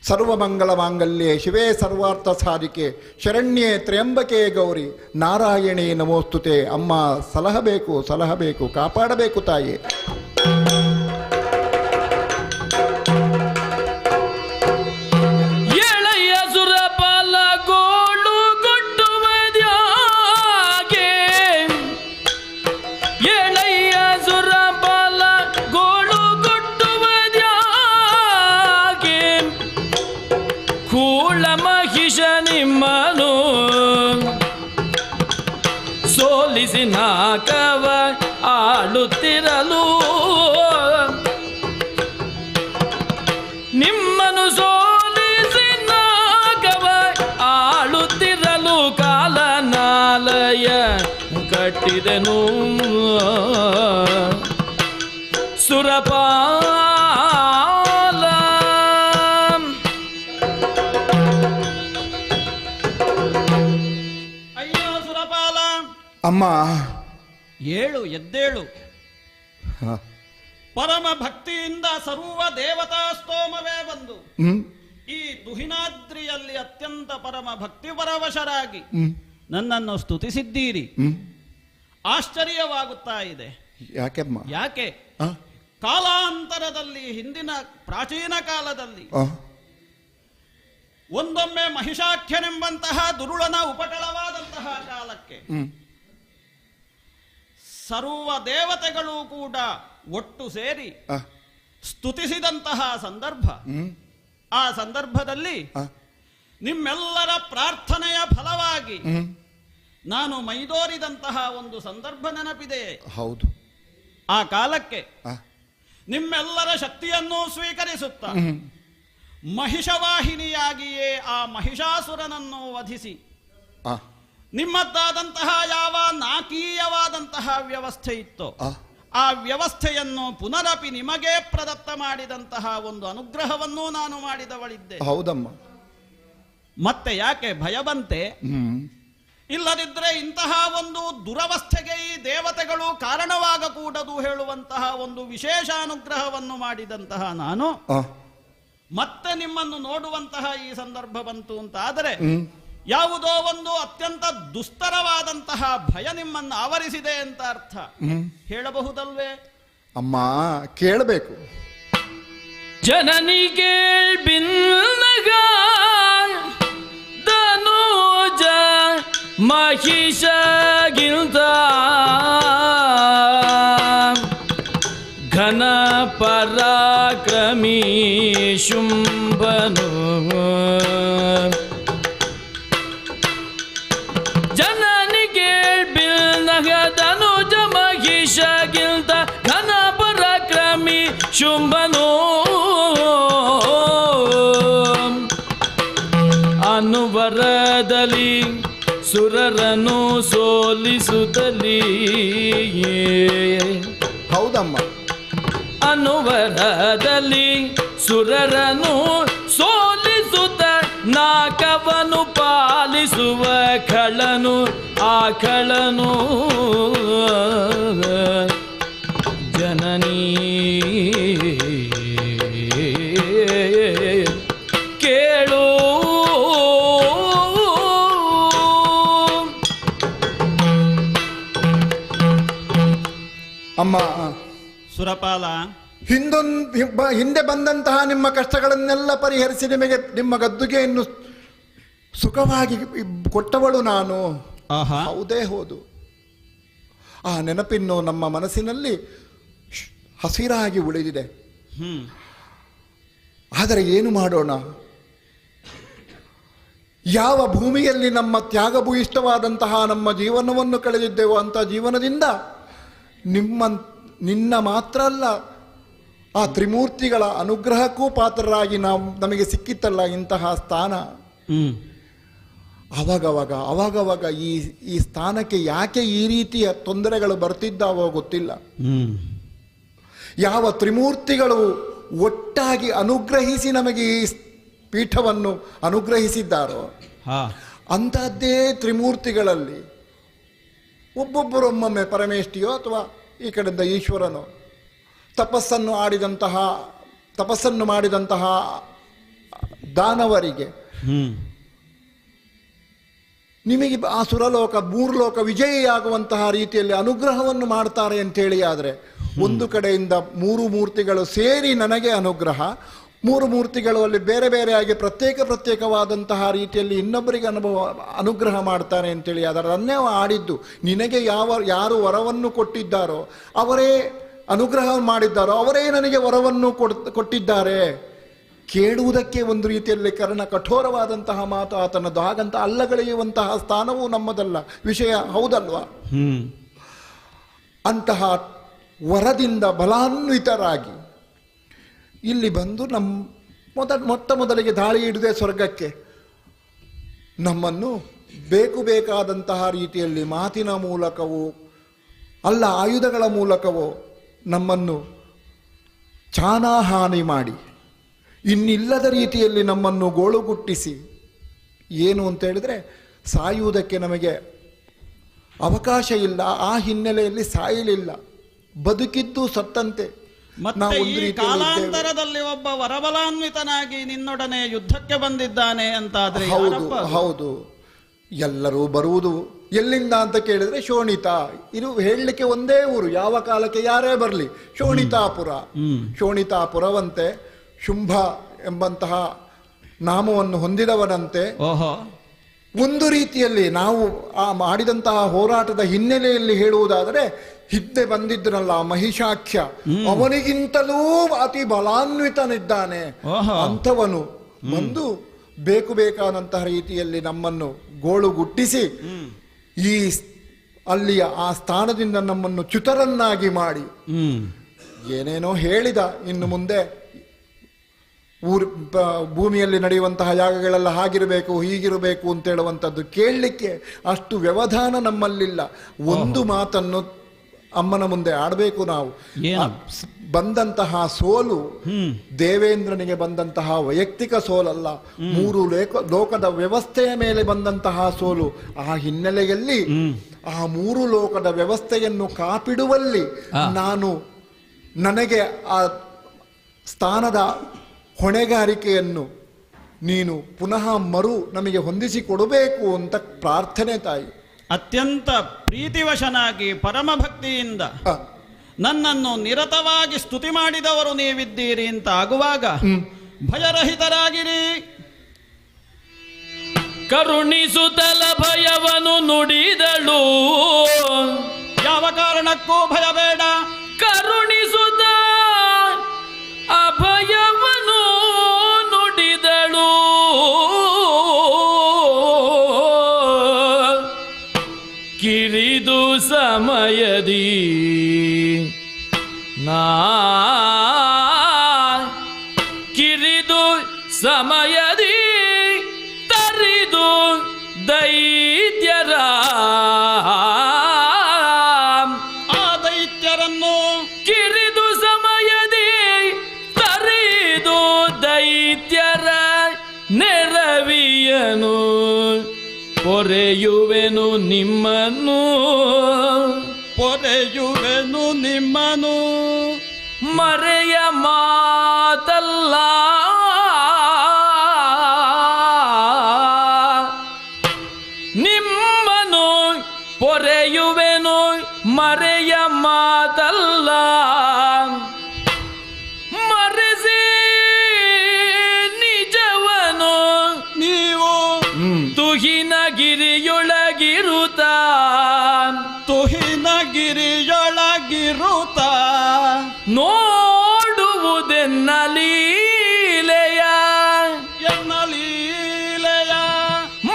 S1: ಸರ್ವಮಂಗಳ ಮಾಂಗಲ್ಯೆ ಶಿವೇ ಸರ್ವಾರ್ಥ ಸಾಧಿಕೆ ಶರಣ್ಯೇ ತ್ರ್ಯಂಬಕೆ ಗೌರಿ ನಾರಾಯಣೇ ನಮೋಸ್ತುತೆ. ಅಮ್ಮ ಸಲಹಬೇಕು, ಕಾಪಾಡಬೇಕು ತಾಯಿ.
S7: ನಿಮ್ಮನು ಸೋಲಿಸಿ ನಾಕವ ಆಡುತ್ತಿರಲು, ನಿಮ್ಮನು ಸೋಲಿಸಿ ನಾಕವ ಆಡುತ್ತಿರಲು ಕಾಲನಾಲಯ ಕಟ್ಟಿದೆನು ಸುರಪಾಲ.
S1: ಅಮ್ಮ
S8: ಏಳು, ಎದ್ದೇಳು. ಪರಮ ಭಕ್ತಿಯಿಂದ ಸರ್ವ ದೇವತಾ ಸ್ತೋಮವೇ ಬಂದು ಈ ದುಹಿನಾದ್ರಿಯಲ್ಲಿ ಅತ್ಯಂತ ಪರಮ ಭಕ್ತಿ ಪರವಶರಾಗಿ ನನ್ನನ್ನು ಸ್ತುತಿಸಿದ್ದೀರಿ. ಆಶ್ಚರ್ಯವಾಗುತ್ತಾ ಇದೆ. ಯಾಕೆ ಕಾಲಾಂತರದಲ್ಲಿ, ಹಿಂದಿನ ಪ್ರಾಚೀನ ಕಾಲದಲ್ಲಿ ಒಂದೊಮ್ಮೆ ಮಹಿಷಾಖ್ಯನೆಂಬಂತಹ ದುರುಳನ ಉಪಟಳವಾದಂತಹ ಕಾಲಕ್ಕೆ ಸರ್ವ ದೇವತೆಗಳು ಕೂಡ ಒಟ್ಟು ಸೇರಿ ಸ್ತುತಿಸಿದಂತಹ ಸಂದರ್ಭ. ಆ ಸಂದರ್ಭದಲ್ಲಿ ನಿಮ್ಮೆಲ್ಲರ ಪ್ರಾರ್ಥನೆಯ ಫಲವಾಗಿ ನಾನು ಮೈದೋರಿದಂತಹ ಒಂದು ಸಂದರ್ಭ ನೆನಪಿದೆ.
S1: ಹೌದು.
S8: ಆ ಕಾಲಕ್ಕೆ ನಿಮ್ಮೆಲ್ಲರ ಶಕ್ತಿಯನ್ನು ಸ್ವೀಕರಿಸುತ್ತಾ ಮಹಿಷವಾಹಿನಿಯಾಗಿಯೇ ಆ ಮಹಿಷಾಸುರನನ್ನು ವಧಿಸಿ ನಿಮ್ಮದ್ದಾದಂತಹ ಯಾವ ನಾಕೀಯವಾದಂತಹ ವ್ಯವಸ್ಥೆ ಇತ್ತೋ ಆ ವ್ಯವಸ್ಥೆಯನ್ನು ಪುನರಪಿ ನಿಮಗೆ ಪ್ರದತ್ತ ಮಾಡಿದಂತಹ ಒಂದು ಅನುಗ್ರಹವನ್ನು ನಾನು ಮಾಡಿದವಳಿದ್ದೆ.
S1: ಹೌದಮ್ಮ.
S8: ಮತ್ತೆ ಯಾಕೆ ಭಯ ಬಂತೆ? ಇಲ್ಲದಿದ್ರೆ ಇಂತಹ ಒಂದು ದುರವಸ್ಥೆಗೆ ಈ ದೇವತೆಗಳು ಕಾರಣವಾಗಕೂಡದು ಹೇಳುವಂತಹ ಒಂದು ವಿಶೇಷ ಅನುಗ್ರಹವನ್ನು ಮಾಡಿದಂತಹ ನಾನು ಮತ್ತೆ ನಿಮ್ಮನ್ನು ನೋಡುವಂತಹ ಈ ಸಂದರ್ಭ ಬಂತು ಅಂತ ಆದರೆ ಯಾವುದೋ ಒಂದು ಅತ್ಯಂತ ದುಸ್ತರವಾದಂತಹ ಭಯ ನಿಮ್ಮನ್ನು ಆವರಿಸಿದೆ ಅಂತ ಅರ್ಥ. ಹೇಳಬಹುದಲ್ವೇ?
S1: ಅಮ್ಮ ಕೇಳಬೇಕು.
S7: ಜನನಿ ಕೇಳ್ಬಿನ್ನಗ ಧನುಜ ಮಹಿಷಗಿಂತ ಘನ ಪರಾಕ್ರಮಿ ಶುಂಭನು ಧನುಜ ಮಹಿಷಗಿಂತ ಘನ ಪರಾಕ್ರಮಿ ಶುಂಭನು ಅನುವರದಲ್ಲಿ ಸುರರನು ಸೋಲಿಸುತ್ತಲೀ.
S1: ಹೌದಮ್ಮ.
S7: ಅನುವರದಲ್ಲಿ ಸುರರನು ಸೋಲಿಸುತ್ತ ನಾಕವನು ಪಾಲಿಸುವ ಖಳನು ಆ ಖಳನು ಜನನೀ ಕೇಳು.
S1: ಅಮ್ಮ
S8: ಸುರಪಾಲ,
S1: ಹಿಂದೆ ಬಂದಂತಹ ನಿಮ್ಮ ಕಷ್ಟಗಳನ್ನೆಲ್ಲ ಪರಿಹರಿಸಿ ನಿಮಗೆ ನಿಮ್ಮ ಗದ್ದುಗೆಯನ್ನು ಸುಖವಾಗಿ ಕೊಟ್ಟವಳು ನಾನು. ಹೌದೇ ಹೌದು. ಆ ನೆನಪಿನ್ನು ನಮ್ಮ ಮನಸ್ಸಿನಲ್ಲಿ ಹಸಿರಾಗಿ ಉಳಿದಿದೆ. ಆದರೆ ಏನು ಮಾಡೋಣ? ಯಾವ ಭೂಮಿಯಲ್ಲಿ ನಮ್ಮ ತ್ಯಾಗಭೂಯಿಷ್ಠವಾದಂತಹ ನಮ್ಮ ಜೀವನವನ್ನು ಕಳೆದಿದ್ದೆವೋ ಅಂತ ಜೀವನದಿಂದ ನಿನ್ನ ಮಾತ್ರ ಅಲ್ಲ ಆ ತ್ರಿಮೂರ್ತಿಗಳ ಅನುಗ್ರಹಕ್ಕೂ ಪಾತ್ರರಾಗಿ ನಮಗೆ ಸಿಕ್ಕಿತ್ತಲ್ಲ ಇಂತಹ ಸ್ಥಾನ. ಅವಾಗವಾಗ ಈ ಸ್ಥಾನಕ್ಕೆ ಯಾಕೆ ಈ ರೀತಿಯ ತೊಂದರೆಗಳು ಬರ್ತಿದ್ದಾವೋ ಗೊತ್ತಿಲ್ಲ. ಯಾವ ತ್ರಿಮೂರ್ತಿಗಳು ಒಟ್ಟಾಗಿ ಅನುಗ್ರಹಿಸಿ ನಮಗೆ ಈ ಪೀಠವನ್ನು ಅನುಗ್ರಹಿಸಿದ್ದಾರೋ ಅಂತಹದ್ದೇ ತ್ರಿಮೂರ್ತಿಗಳಲ್ಲಿ ಒಬ್ಬೊಬ್ಬರೊಮ್ಮೊಮ್ಮೆ ಪರಮೇಷ್ಠಿಯೋ ಅಥವಾ ಈ ಕಡೆಯಿಂದ ಈಶ್ವರನು ತಪಸ್ಸನ್ನು ಮಾಡಿದಂತಹ ದಾನವರಿಗೆ ನಿಮಗೆ ಆ ಸುರಲೋಕ 3 ಲೋಕ ವಿಜಯಿಯಾಗುವಂತಹ ರೀತಿಯಲ್ಲಿ ಅನುಗ್ರಹವನ್ನು ಮಾಡ್ತಾರೆ ಅಂತೇಳಿ ಆದರೆ ಒಂದು ಕಡೆಯಿಂದ 3 ಮೂರ್ತಿಗಳು ಸೇರಿ ನನಗೆ ಅನುಗ್ರಹ, 3 ಮೂರ್ತಿಗಳು ಅಲ್ಲಿ ಬೇರೆ ಬೇರೆಯಾಗಿ ಪ್ರತ್ಯೇಕವಾದಂತಹ ರೀತಿಯಲ್ಲಿ ಇನ್ನೊಬ್ಬರಿಗೆ ಅನುಗ್ರಹ ಮಾಡ್ತಾರೆ ಅಂತೇಳಿ ಅದರನ್ನೇ ಆಡಿದ್ದು. ನಿನಗೆ ಯಾರು ವರವನ್ನು ಕೊಟ್ಟಿದ್ದಾರೋ ಅವರೇ ಅನುಗ್ರಹ ಮಾಡಿದ್ದಾರೋ ಅವರೇ ನನಗೆ ವರವನ್ನು ಕೊಟ್ಟಿದ್ದಾರೆ. ಕೇಳುವುದಕ್ಕೆ ಒಂದು ರೀತಿಯಲ್ಲಿ ಕಠೋರವಾದಂತಹ ಮಾತು ಆತನದ್ದು. ಹಾಗಂತ ಅಲ್ಲಗಳೆಯುವಂತಹ ಸ್ಥಾನವೂ ನಮ್ಮದಲ್ಲ, ವಿಷಯ ಹೌದಲ್ವಾ? ಅಂತಹ ವರದಿಂದ ಬಲಾನ್ವಿತರಾಗಿ ಇಲ್ಲಿ ಬಂದು ಮೊದಲಿಗೆ ದಾಳಿ ಹಿಡಿದೇ ಸ್ವರ್ಗಕ್ಕೆ ನಮ್ಮನ್ನು ಬೇಕಾದಂತಹ ರೀತಿಯಲ್ಲಿ ಮಾತಿನ ಮೂಲಕವೋ ಅಲ್ಲ ಆಯುಧಗಳ ಮೂಲಕವೋ ನಮ್ಮನ್ನು ಚಾನಾಹಾನಿ ಮಾಡಿ ಇನ್ನಿಲ್ಲದ ರೀತಿಯಲ್ಲಿ ನಮ್ಮನ್ನು ಗೋಳುಗುಟ್ಟಿಸಿ ಏನು ಅಂತ ಹೇಳಿದ್ರೆ ಸಾಯುವುದಕ್ಕೆ ನಮಗೆ ಅವಕಾಶ ಇಲ್ಲ. ಆ ಹಿನ್ನೆಲೆಯಲ್ಲಿ ಸಾಯಲಿಲ್ಲ, ಬದುಕಿದ್ದು ಸತ್ತಂತೆ.
S9: ಮತ್ತೆ ಈ ಕಾಲಾಂತರದಲ್ಲಿ ಒಬ್ಬ ವರಬಲಾನ್ವಿತನಾಗಿ ನಿನ್ನೊಡನೆ ಯುದ್ಧಕ್ಕೆ ಬಂದಿದ್ದಾನೆ ಅಂತಾದ್ರೆ
S1: ಹೌದು. ಎಲ್ಲರೂ ಬರುವುದು ಎಲ್ಲಿಂದ ಅಂತ ಕೇಳಿದ್ರೆ ಶೋಣಿತ. ಇದು ಹೇಳಲಿಕ್ಕೆ ಒಂದೇ ಊರು, ಯಾವ ಕಾಲಕ್ಕೆ ಯಾರೇ ಬರಲಿ ಶೋಣಿತಾಪುರ. ಶೋಣಿತಾಪುರವಂತೆ ಶುಂಭ ಎಂಬಂತಹ ನಾಮವನ್ನು ಹೊಂದಿದವನಂತೆ. ಒಂದು ರೀತಿಯಲ್ಲಿ ನಾವು ಆ ಮಾಡಿದಂತಹ ಹೋರಾಟದ ಹಿನ್ನೆಲೆಯಲ್ಲಿ ಹೇಳುವುದಾದರೆ ಹಿಂದೆ ಬಂದಿದ್ದನಲ್ಲ ಮಹಿಷಾಖ್ಯ, ಅವನಿಗಿಂತಲೂ ಅತಿ ಬಲಾನ್ವಿತನಿದ್ದಾನೆ. ಅಂಥವನು ಬಂದು ಬೇಕಾದಂತಹ ರೀತಿಯಲ್ಲಿ ನಮ್ಮನ್ನು ಗೋಳುಗುಟ್ಟಿಸಿ ಈ ಅಲ್ಲಿಯ ಆ ಸ್ಥಾನದಿಂದ ನಮ್ಮನ್ನು ಚ್ಯುತರನ್ನಾಗಿ ಮಾಡಿ ಏನೇನೋ ಹೇಳಿದ. ಇನ್ನು ಮುಂದೆ ಭೂಮಿಯಲ್ಲಿ ನಡೆಯುವಂತಹ ಯಾಗಗಳೆಲ್ಲ ಹಾಗಿರಬೇಕು ಹೀಗಿರಬೇಕು ಅಂತ ಹೇಳುವಂಥದ್ದು ಕೇಳಲಿಕ್ಕೆ ಅಷ್ಟು ವ್ಯವಧಾನ ನಮ್ಮಲ್ಲಿಲ್ಲ. ಒಂದು ಮಾತನ್ನು ಅಮ್ಮನ ಮುಂದೆ ಆಡಬೇಕು ನಾವು. ಬಂದಂತಹ ಸೋಲು ದೇವೇಂದ್ರನಿಗೆ ಬಂದಂತಹ ವೈಯಕ್ತಿಕ ಸೋಲಲ್ಲ, 3 ಲೋಕದ ವ್ಯವಸ್ಥೆಯ ಮೇಲೆ ಬಂದಂತಹ ಸೋಲು. ಆ ಹಿನ್ನೆಲೆಯಲ್ಲಿ ಆ 3 ಲೋಕದ ವ್ಯವಸ್ಥೆಯನ್ನು ಕಾಪಿಡುವಲ್ಲಿ ನನಗೆ ಆ ಸ್ಥಾನದ ಹೊಣೆಗಾರಿಕೆಯನ್ನು ನೀನು ಪುನಃ ನಮಗೆ ಹೊಂದಿಸಿ ಕೊಡಬೇಕು ಅಂತ ಪ್ರಾರ್ಥನೆ ತಾಯಿ.
S9: ಅತ್ಯಂತ ಪ್ರೀತಿವಶನಾಗಿ ಪರಮ ಭಕ್ತಿಯಿಂದ ನನ್ನನ್ನು ನಿರತವಾಗಿ ಸ್ತುತಿ ಮಾಡಿದವರು ನೀವಿದ್ದೀರಿ ಅಂತ ಆಗುವಾಗ ಭಯರಹಿತರಾಗಿರಿ.
S7: ಕರುಣಿಸುತ್ತಲ ಭಯವನ್ನು ನುಡಿದಳು,
S9: ಯಾವ ಕಾರಣಕ್ಕೂ ಭಯಬೇಡ.
S7: ಕರುಣಿಸುತ್ತ ಅಭಯವನ್ನು ನುಡಿದಳು, ಕಿರಿದು ಸಮಯದಿ ಕಿರಿದು ಸಮಯದಿ ತರಿದು ದೈತ್ಯರ
S9: ಆ ದೈತ್ಯರನ್ನು
S7: ಕಿರಿದು ಸಮಯದಿ ತರಿದು ದೈತ್ಯರ ನೆರವಿಯನು ಪೊರೆಯುವೆನು ನಿಮ್ಮನು ಮರೆಯ ಮಾತಲ್ಲ ನಿಮ್ಮನು ಪೊರೆಯುವೆನು ಮರೆಯ ಮಾತಲ್ಲ. ಮರೆಸಿ ನಿಜವನು
S9: ನೀವು
S7: ತುಹಿನಗಿರಿಯೊಳಗಿರುತ್ತ ನೋಡುವುದೆನ್ನಲೀಲೆಯ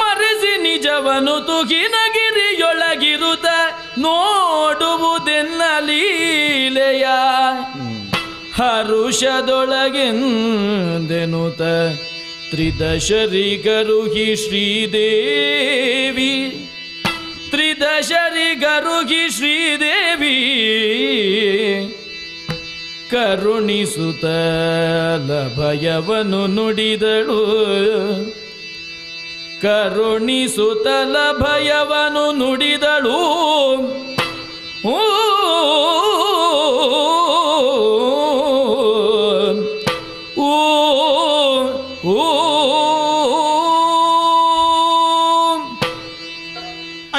S7: ಮರೆಸಿ ನಿಜವನು ತುಹಿನಗಿರಿಯೊಳಗಿರುತ್ತ ನೋಡುವುದೆನ್ನಲೀಲೆಯ ಹರುಷದೊಳಗೆಂದೆನುತ ತ್ರಿದಶರಿಗರುಹಿ ಶ್ರೀದೇವಿ ತ್ರಿದಶರಿಗರುಹಿ ಶ್ರೀದೇವಿ ಕರುಣಿಸುತ್ತಲ ಭಯವನ್ನು ನುಡಿದಳು ಕರುಣಿಸುತ್ತಲ ಭಯವನ್ನು ನುಡಿದಳು.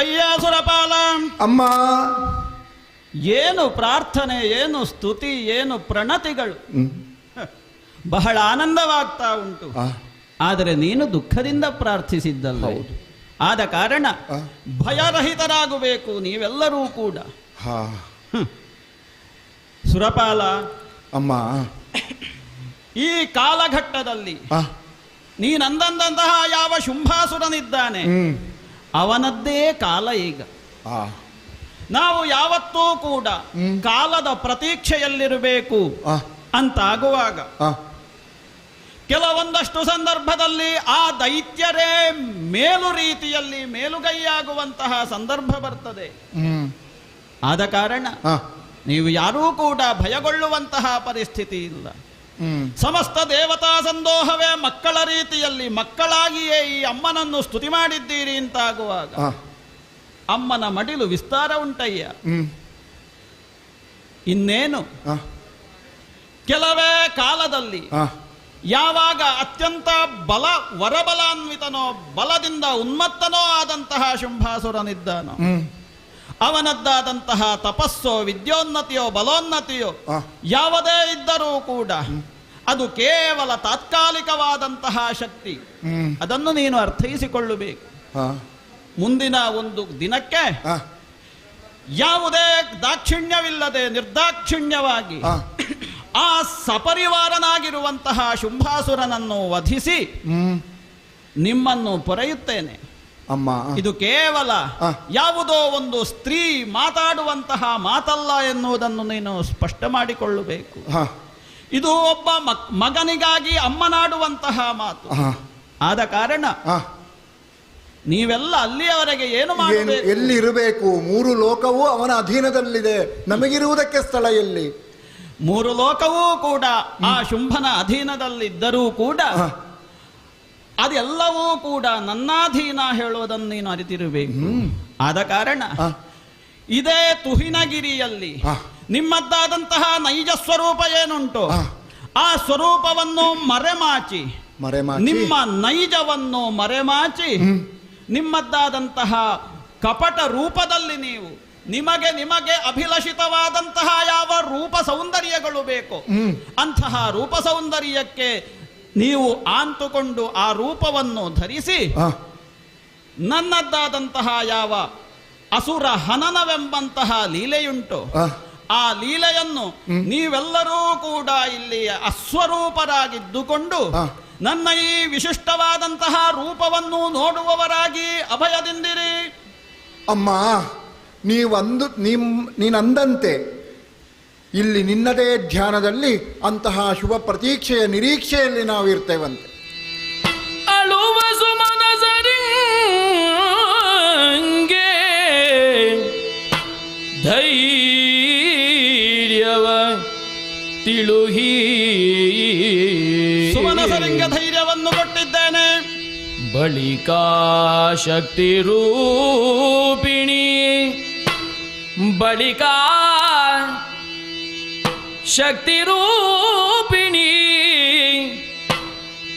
S9: ಅಯ್ಯ ಸುರಪಾಲ,
S1: ಅಮ್ಮ,
S9: ಏನು ಪ್ರಾರ್ಥನೆ, ಏನು ಸ್ತುತಿ, ಏನು ಪ್ರಣತಿಗಳು. ಬಹಳ ಆನಂದವಾಗ್ತಾ ಉಂಟು. ಆದರೆ ನೀನು ದುಃಖದಿಂದ ಪ್ರಾರ್ಥಿಸಿದ್ದಲ್ಲ. ಆದ ಕಾರಣ ಭಯರಹಿತರಾಗಬೇಕು ನೀವೆಲ್ಲರೂ ಕೂಡ. ಸುರಪಾಲ,
S1: ಅಮ್ಮ,
S9: ಈ ಕಾಲಘಟ್ಟದಲ್ಲಿ ನೀನಂದಂತಹ ಯಾವ ಶುಂಭಾಸುರನಿದ್ದಾನೆ ಅವನದ್ದೇ ಕಾಲ ಈಗ. ನಾವು ಯಾವತ್ತೂ ಕೂಡ ಕಾಲದ ಪ್ರತೀಕ್ಷೆಯಲ್ಲಿರಬೇಕು ಅಂತಾಗುವಾಗ ಕೆಲವೊಂದಷ್ಟು ಸಂದರ್ಭದಲ್ಲಿ ಆ ದೈತ್ಯರೇ ಮೇಲು ರೀತಿಯಲ್ಲಿ ಮೇಲುಗೈಯಾಗುವಂತಹ ಸಂದರ್ಭ ಬರ್ತದೆ. ಆದ ಕಾರಣ ನೀವು ಯಾರೂ ಕೂಡ ಭಯಗೊಳ್ಳುವಂತಹ ಪರಿಸ್ಥಿತಿ ಇಲ್ಲ. ಸಮಸ್ತ ದೇವತಾ ಸಂದೋಹವೇ ಮಕ್ಕಳ ರೀತಿಯಲ್ಲಿ ಮಕ್ಕಳಾಗಿಯೇ ಈ ಅಮ್ಮನನ್ನು ಸ್ತುತಿ ಮಾಡಿದ್ದೀರಿ ಅಂತಾಗುವಾಗ ಅಮ್ಮನ ಮಡಿಲು ವಿಸ್ತಾರ ಉಂಟಯ್ಯ. ಇನ್ನೇನು ಕೆಲವೇ ಕಾಲದಲ್ಲಿ ಯಾವಾಗ ಅತ್ಯಂತ ವರಬಲಾನ್ವಿತನೋ ಬಲದಿಂದ ಉನ್ಮತ್ತನೋ ಆದಂತಹ ಶುಂಭಾಸುರನಿದ್ದಾನೋ ಅವನದ್ದಾದಂತಹ ತಪಸ್ಸೋ ವಿದ್ಯೋನ್ನತಿಯೋ ಬಲೋನ್ನತಿಯೋ ಯಾವುದೇ ಇದ್ದರೂ ಕೂಡ ಅದು ಕೇವಲ ತಾತ್ಕಾಲಿಕವಾದಂತಹ ಶಕ್ತಿ. ಅದನ್ನು ನೀನು ಅರ್ಥೈಸಿಕೊಳ್ಳಬೇಕು. ಮುಂದಿನ ಒಂದು ದಿನಕ್ಕೆ ಯಾವುದೇ ದಾಕ್ಷಿಣ್ಯವಿಲ್ಲದೆ ನಿರ್ದಾಕ್ಷಿಣ್ಯವಾಗಿ ಆ ಸಪರಿವಾರನಾಗಿರುವಂತಹ ಶುಂಭಾಸುರನನ್ನು ವಧಿಸಿ ನಿಮ್ಮನ್ನು ಪೊರೆಯುತ್ತೇನೆ.
S1: ಅಮ್ಮ,
S9: ಇದು ಕೇವಲ ಯಾವುದೋ ಒಂದು ಸ್ತ್ರೀ ಮಾತಾಡುವಂತಹ ಮಾತಲ್ಲ ಎನ್ನುವುದನ್ನು ನೀನು ಸ್ಪಷ್ಟ ಮಾಡಿಕೊಳ್ಳಬೇಕು. ಇದು ಒಬ್ಬ ಮಗನಿಗಾಗಿ ಅಮ್ಮನಾಡುವಂತಹ ಮಾತು. ಆದ ಕಾರಣ ನೀವೆಲ್ಲ ಅಲ್ಲಿಯವರೆಗೆ ಏನು ಮಾಡಬೇಕು?
S1: ಎಲ್ಲಿ ಇರಬೇಕು? ಮೂರು ಲೋಕವೂ ಅವನ ಅಧೀನದಲ್ಲಿದೆ. ನಮಗಿರುವುದಕ್ಕೆ ಸ್ಥಳ ಎಲ್ಲಿ?
S9: ಮೂರು ಲೋಕವೂ ಕೂಡ ಆ ಶುಂಭನ ಅಧೀನದಲ್ಲಿದ್ದರೂ ಕೂಡ ಅದೆಲ್ಲವೂ ಕೂಡ ನನ್ನಾಧೀನ ಹೇಳುವುದನ್ನು ನೀನು ಅರಿತಿರಬೇಕು. ಆದ ಕಾರಣ ಇದೇ ತುಹಿನಗಿರಿಯಲ್ಲಿ ನಿಮ್ಮದ್ದಾದಂತಹ ನೈಜ ಸ್ವರೂಪ ಏನುಂಟು ಆ ಸ್ವರೂಪವನ್ನು ಮರೆಮಾಚಿ ನಿಮ್ಮ ನೈಜವನ್ನು ಮರೆಮಾಚಿ ನಿಮ್ಮದ್ದಾದಂತಹ ಕಪಟ ರೂಪದಲ್ಲಿ ನೀವು ನಿಮಗೆ ಅಭಿಲಷಿತವಾದಂತಹ ಯಾವ ರೂಪ ಸೌಂದರ್ಯಗಳು ಬೇಕು ಅಂತಹ ರೂಪ ಸೌಂದರ್ಯಕ್ಕೆ ನೀವು ಆಂತುಕೊಂಡು ಆ ರೂಪವನ್ನು ಧರಿಸಿ ನನ್ನದ್ದಾದಂತಹ ಯಾವ ಅಸುರ ಹನನವೆಂಬಂತಹ ಲೀಲೆಯುಂಟು ಆ ಲೀಲೆಯನ್ನು ನೀವೆಲ್ಲರೂ ಕೂಡ ಇಲ್ಲಿ ಅಸ್ವರೂಪರಾಗಿದ್ದುಕೊಂಡು ನನ್ನ ಈ ವಿಶಿಷ್ಟವಾದಂತಹ ರೂಪವನ್ನು ನೋಡುವವರಾಗಿ ಅಭಯದಿಂದಿರಿ.
S1: ಅಮ್ಮ, ನೀನಂದಂತೆ ಇಲ್ಲಿ ನಿನ್ನದೇ ಧ್ಯಾನದಲ್ಲಿ ಅಂತಹ ಶುಭ ಪ್ರತೀಕ್ಷೆಯ ನಿರೀಕ್ಷೆಯಲ್ಲಿ ನಾವು ಇರ್ತೇವಂತೆ.
S7: ಅಳುವ ಸುಮನಸರಿಂಗೆ ಧೈರ್ಯವ ತಿಳುಹಿ
S9: ಸುಮನಸರಿಂಗೆ ಧೈರ್ಯವನ್ನು ಕೊಟ್ಟಿದ್ದೇನೆ.
S7: ಬಳಿಕ ಶಕ್ತಿ ರೂಪಿಣಿ ಬಳಿಕ ಶಕ್ತಿ ರೂಪಿಣಿ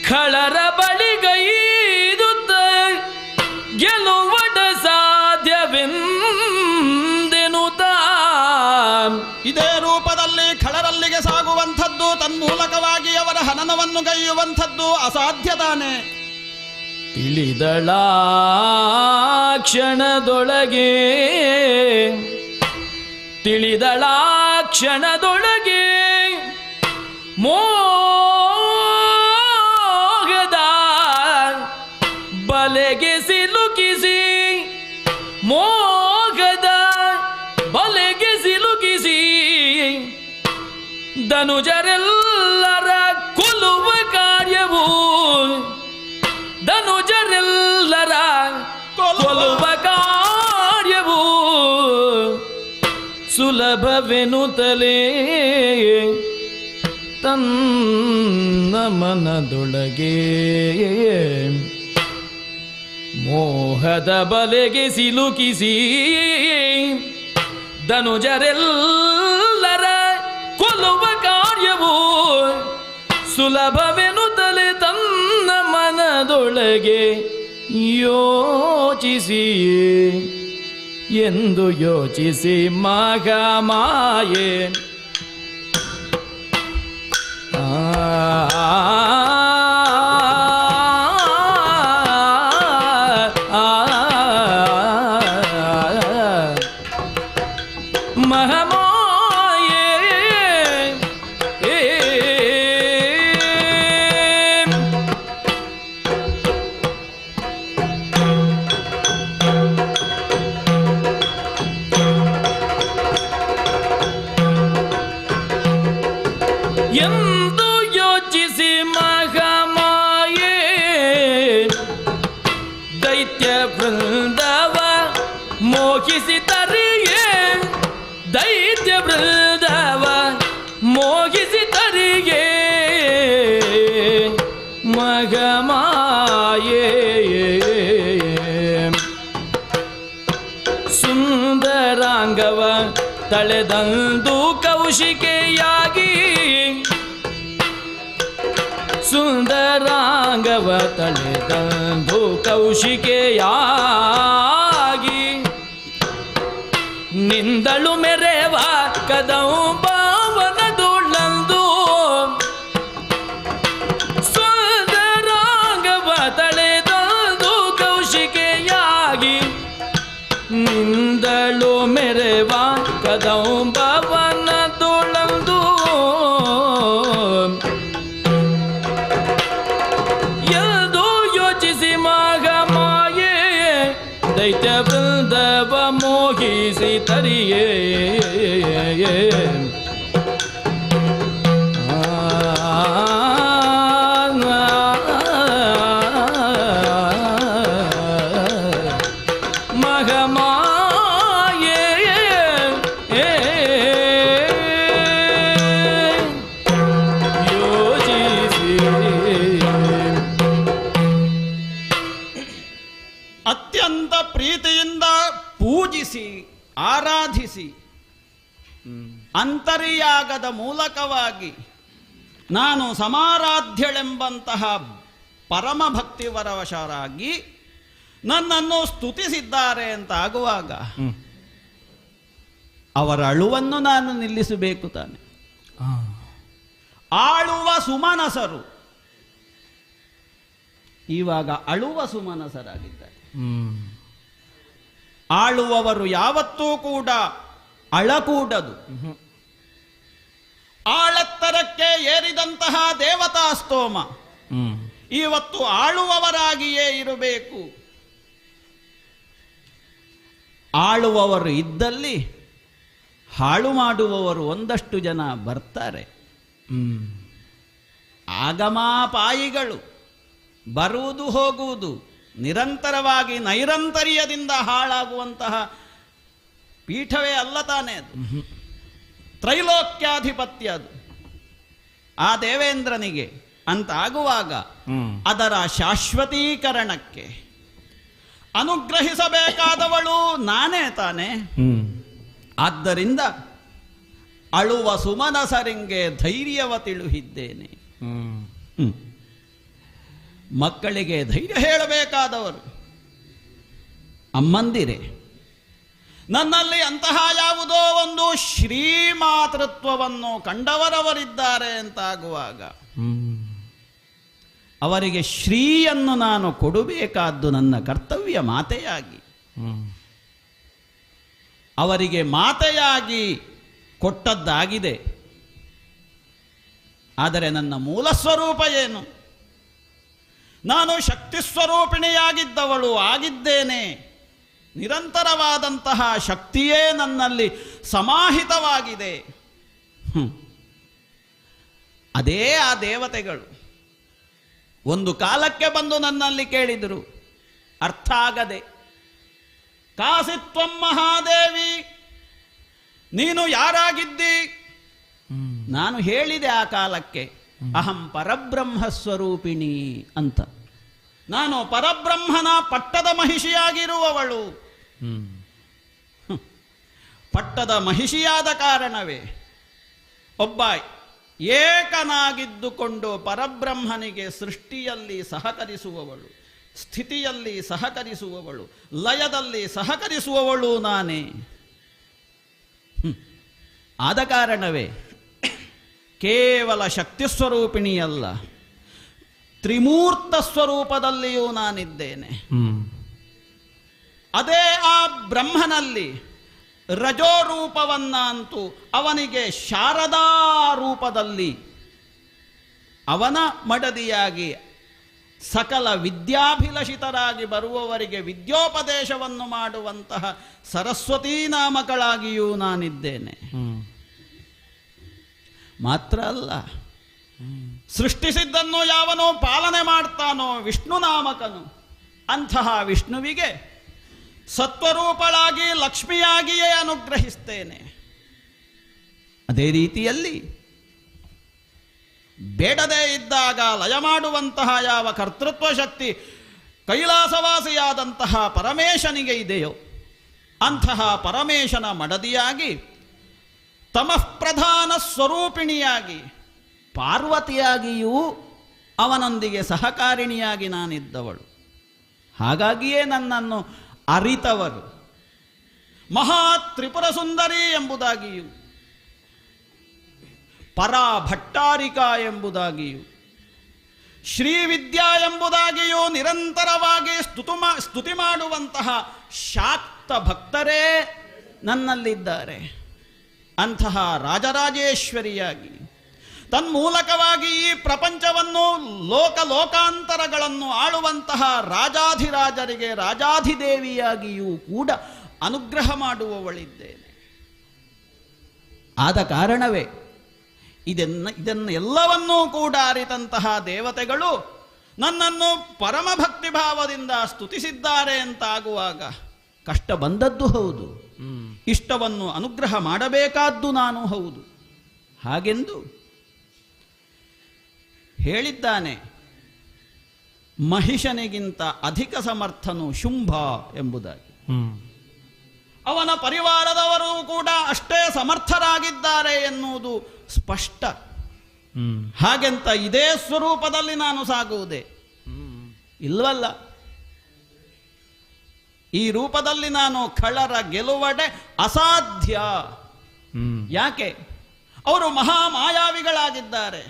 S7: ಖಳರ ಬಳಿಗೈದುತ್ತ ಗೆಲುವಡ ಸಾಧ್ಯವೆಂದೆನುತ
S9: ಇದೇ ರೂಪದಲ್ಲಿ ಖಳರಲ್ಲಿಗೆ ಸಾಗುವಂಥದ್ದು ತನ್ಮೂಲಕವಾಗಿ ಅವರ ಹನನವನ್ನು ಗೈಯುವಂಥದ್ದು ಅಸಾಧ್ಯ ತಾನೆ.
S7: ತಿಳಿದಳ ಕ್ಷಣದೊಳಗೆ ಮೋಗದ ಬಲೆಗೆ ಸಿಲುಕಿಸಿ ಧನುಜರೆಲ್ಲರ ಕೊಲ್ಲುವ ಕಾರ್ಯವು ಸುಲಭವೆನುತ್ತಲೇ ತನ್ನ ಮನದೊಳಗೆ ಮೋಹದ ಬಲೆಗೆ ಸಿಲುಕಿಸಿ ಧನುಜರೆಲ್ಲರ ಕೊಲ್ಲುವ ಕಾರ್ಯವು ಸುಲಭವೆನು ತನ್ನ ಮನದೊಳಗೆ ಯೋಚಿಸಿಯೇ ಎಂದು ಯೋಚಿಸಿ ಮಗಮಾಯೆ ಎಂದು ಯೋಚಿಸಿ ಮಗಮಾಯೆ ದೈತ್ಯ ವೃಂದವ ಮೋಹಿಸಿ ತರಿಗೆ ದೈತ್ಯ ವೃಂದವ ಮೋಹಿಸಿ ತರಿಗೆ ಮಗಮಾಯೆ ಸುಂದರಾಂಗವ ತಳೆದಂದು ಕೌಶಿಕೆಯಾಗಿ ಸುಂದರಾಂಗವ ತಳೆದಂದು ಕೌಶಿಕೆಯಾಗಿ ನಿಂದಳು ಮೆರೆವ ಕದಂಬವನದುಳ್ಳಂದು ಸುಂದರಾಂಗವ ತಳೆದಂದು ಕೌಶಿಕೆಯಾಗಿ ನಿಂದಳು ಮೆರೆವ ಕದಂಬವನದುಳ್ಳಂದು ದೈತ್ಯ ವೃಂದವ ಮೋಹಿಸಿ ತರಿಯೇ ಮಗಮಾಯೆ ಯೋಚಿಸಿ
S9: ಅತ್ಯಂತ ಪ್ರೀತಿಯಿಂದ ಪೂಜಿಸಿ ಆರಾಧಿಸಿ ಅಂತರ್ಯಾಗದ ಮೂಲಕವಾಗಿ ನಾನು ಸಮಾರಾಧ್ಯಳೆಂಬಂತಹ ಪರಮ ಭಕ್ತಿವರವಶರಾಗಿ ನನ್ನನ್ನು ಸ್ತುತಿಸಿದ್ದಾರೆ ಅಂತ ಆಗುವಾಗ ಅವರ ಅಳುವನ್ನು ನಾನು ನಿಲ್ಲಿಸಬೇಕು ತಾನೆ. ಆಳುವ ಸುಮನಸರು ಇವಾಗ ಅಳುವ ಸುಮನಸರಾಗಿದ್ದಾರೆ. ಆಳುವವರು ಯಾವತ್ತೂ ಕೂಡ ಅಳಕೂಡದು. ಆಳೆತ್ತರಕ್ಕೆ ಏರಿದಂತಹ ದೇವತಾ ಸ್ತೋಮ ಇವತ್ತು ಆಳುವವರಾಗಿಯೇ ಇರಬೇಕು. ಆಳುವವರು ಇದ್ದಲ್ಲಿ ಹಾಳು ಮಾಡುವವರು ಒಂದಷ್ಟು ಜನ ಬರ್ತಾರೆ. ಆಗಮಾಪಾಯಿಗಳು ಬರುವುದು ಹೋಗುವುದು ನಿರಂತರವಾಗಿ ನೈರಂತರ್ಯದಿಂದ ಹಾಳಾಗುವಂತಹ ಪೀಠವೇ ಅಲ್ಲ ತಾನೇ ಅದು. ತ್ರೈಲೋಕ್ಯಾಧಿಪತ್ಯ ಅದು ಆ ದೇವೇಂದ್ರನಿಗೆ ಅಂತ ಆಗುವಾಗ ಅದರ ಶಾಶ್ವತೀಕರಣಕ್ಕೆ ಅನುಗ್ರಹಿಸಬೇಕಾದವಳು ನಾನೇ ತಾನೆ. ಆದ್ದರಿಂದ ಅಳುವ ಸುಮನಸರಿಂಗೆ ಧೈರ್ಯವ ತಿಳುಹಿದ್ದೇನೆ. ಮಕ್ಕಳಿಗೆ ಧೈರ್ಯ ಹೇಳಬೇಕಾದವರು ಅಮ್ಮಂದಿರೇ. ನನ್ನಲ್ಲಿ ಅಂತಹ ಯಾವುದೋ ಒಂದು ಶ್ರೀಮಾತೃತ್ವವನ್ನು ಕಂಡವರವರಿದ್ದಾರೆ ಅಂತಾಗುವಾಗ ಅವರಿಗೆ ಶ್ರೀಯನ್ನು ನಾನು ಕೊಡಬೇಕಾದ್ದು ನನ್ನ ಕರ್ತವ್ಯ ಮಾತೆಯಾಗಿ. ಅವರಿಗೆ ಮಾತೆಯಾಗಿ ಕೊಟ್ಟದ್ದಾಗಿದೆ. ಆದರೆ ನನ್ನ ಮೂಲ ಸ್ವರೂಪ ಏನು? ನಾನು ಶಕ್ತಿ ಸ್ವರೂಪಿಣಿಯಾಗಿದ್ದವಳು ಆಗಿದ್ದೇನೆ. ನಿರಂತರವಾದಂತಹ ಶಕ್ತಿಯೇ ನನ್ನಲ್ಲಿ ಸಮಾಹಿತವಾಗಿದೆ. ಅದೇ ಆ ದೇವತೆಗಳು ಒಂದು ಕಾಲಕ್ಕೆ ಬಂದು ನನ್ನಲ್ಲಿ ಕೇಳಿದರು, ಅರ್ಥ ಆಗದೆ, ಕಾಸಿತ್ವಂ ಮಹಾದೇವಿ, ನೀನು ಯಾರಾಗಿದ್ದಿ? ನಾನು ಹೇಳಿದೆ ಆ ಕಾಲಕ್ಕೆ, ಅಹಂ ಪರಬ್ರಹ್ಮ ಸ್ವರೂಪಿಣಿ ಅಂತ. ನಾನು ಪರಬ್ರಹ್ಮನ ಪಟ್ಟದ ಮಹಿಷಿಯಾಗಿರುವವಳು. ಪಟ್ಟದ ಮಹಿಷಿಯಾದ ಕಾರಣವೇ ಒಬ್ಬ ಏಕನಾಗಿದ್ದುಕೊಂಡು ಪರಬ್ರಹ್ಮನಿಗೆ ಸೃಷ್ಟಿಯಲ್ಲಿ ಸಹಕರಿಸುವವಳು, ಸ್ಥಿತಿಯಲ್ಲಿ ಸಹಕರಿಸುವವಳು, ಲಯದಲ್ಲಿ ಸಹಕರಿಸುವವಳು ನಾನೇ. ಆದ ಕಾರಣವೇ ಕೇವಲ ಶಕ್ತಿ ಸ್ವರೂಪಿಣಿಯಲ್ಲ, ತ್ರಿಮೂರ್ತ ಸ್ವರೂಪದಲ್ಲಿಯೂ ನಾನಿದ್ದೇನೆ. ಅದೇ ಆ ಬ್ರಹ್ಮನಲ್ಲಿ ರಜೋರೂಪವನ್ನಂತೂ ಅವನಿಗೆ ಶಾರದಾ ರೂಪದಲ್ಲಿ ಅವನ ಮಡದಿಯಾಗಿ ಸಕಲ ವಿದ್ಯಾಭಿಲಷಿತರಾಗಿ ಬರುವವರಿಗೆ ವಿದ್ಯೋಪದೇಶವನ್ನು ಮಾಡುವಂತಹ ಸರಸ್ವತೀ ನಾಮಕಳಾಗಿಯೂ ನಾನಿದ್ದೇನೆ. ಮಾತ್ರ ಅಲ್ಲ, ಸೃಷ್ಟಿಸಿದ್ದನ್ನು ಯಾವನೋ ಪಾಲನೆ ಮಾಡ್ತಾನೋ ವಿಷ್ಣು ನಾಮಕನು, ಅಂತಹ ವಿಷ್ಣುವಿಗೆ ಸತ್ವರೂಪಳಾಗಿ ಲಕ್ಷ್ಮಿಯಾಗಿಯೇ ಅನುಗ್ರಹಿಸ್ತೇನೆ. ಅದೇ ರೀತಿಯಲ್ಲಿ ಬೇಡದೇ ಇದ್ದಾಗ ಲಯ ಮಾಡುವಂತಹ ಯಾವ ಕರ್ತೃತ್ವ ಶಕ್ತಿ ಕೈಲಾಸವಾಸಿಯಾದಂತಹ ಪರಮೇಶನಿಗೆ ಇದೆಯೋ ಅಂತಹ ಪರಮೇಶನ ಮಡದಿಯಾಗಿ ತಮಃಪ್ರಧಾನ ಸ್ವರೂಪಿಣಿಯಾಗಿ ಪಾರ್ವತಿಯಾಗಿಯೂ ಅವನೊಂದಿಗೆ ಸಹಕಾರಿಣಿಯಾಗಿ ನಾನಿದ್ದವಳು. ಹಾಗಾಗಿಯೇ ನನ್ನನ್ನು ಅರಿತವರು ಮಹಾ ತ್ರಿಪುರ ಸುಂದರಿ ಎಂಬುದಾಗಿಯೂ ಪರಾ ಭಟ್ಟಾರಿಕಾ ಎಂಬುದಾಗಿಯೂ ಶ್ರೀವಿದ್ಯಾ ಎಂಬುದಾಗಿಯೂ ನಿರಂತರವಾಗಿ ಸ್ತುತಿ ಮಾಡುವಂತಹ ಶಾಕ್ತ ಭಕ್ತರೇ ನನ್ನಲ್ಲಿದ್ದಾರೆ. ಅಂತಹ ರಾಜರಾಜೇಶ್ವರಿಯಾಗಿ ತನ್ಮೂಲಕವಾಗಿ ಈ ಪ್ರಪಂಚವನ್ನು ಲೋಕಾಂತರಗಳನ್ನು ಆಳುವಂತಹ ರಾಜಾಧಿರಾಜರಿಗೆ ರಾಜಾಧಿದೇವಿಯಾಗಿಯೂ ಕೂಡ ಅನುಗ್ರಹ ಮಾಡುವವಳಿದ್ದೇನೆ. ಆದ ಕಾರಣವೇ ಇದನ್ನು ಎಲ್ಲವನ್ನೂ ಕೂಡ ಅರಿತಂತಹ ದೇವತೆಗಳು ನನ್ನನ್ನು ಪರಮಭಕ್ತಿ ಭಾವದಿಂದ ಸ್ತುತಿಸಿದ್ದಾರೆ ಅಂತಾಗುವಾಗ ಕಷ್ಟ ಬಂದದ್ದು ಹೌದು, ಇಷ್ಟವನ್ನು ಅನುಗ್ರಹ ಮಾಡಬೇಕಾದ್ದು ನಾನು ಹೌದು. ಹಾಗೆಂದು ಹೇಳಿದ್ದಾನೆ. ಮಹಿಷನಿಗಿಂತ ಅಧಿಕ ಸಮರ್ಥನು ಶುಂಭ ಎಂಬುದಾಗಿ. ಅವನ ಪರಿವಾರದವರು ಕೂಡ ಅಷ್ಟೇ ಸಮರ್ಥರಾಗಿದ್ದಾರೆ ಎನ್ನುವುದು ಸ್ಪಷ್ಟ. ಹಾಗೆಂತ ಇದೇ ಸ್ವರೂಪದಲ್ಲಿ ನಾನು ಸಾಗುವುದೇ ಇಲ್ವಲ್ಲ. ಈ ರೂಪದಲ್ಲಿ ನಾನು ಖಳರ ಗೆಲುವಡೆ ಅಸಾಧ್ಯ. ಯಾಕೆ? ಅವರು ಮಹಾಮಾಯಾವಿಗಳಾಗಿದ್ದಾರೆ.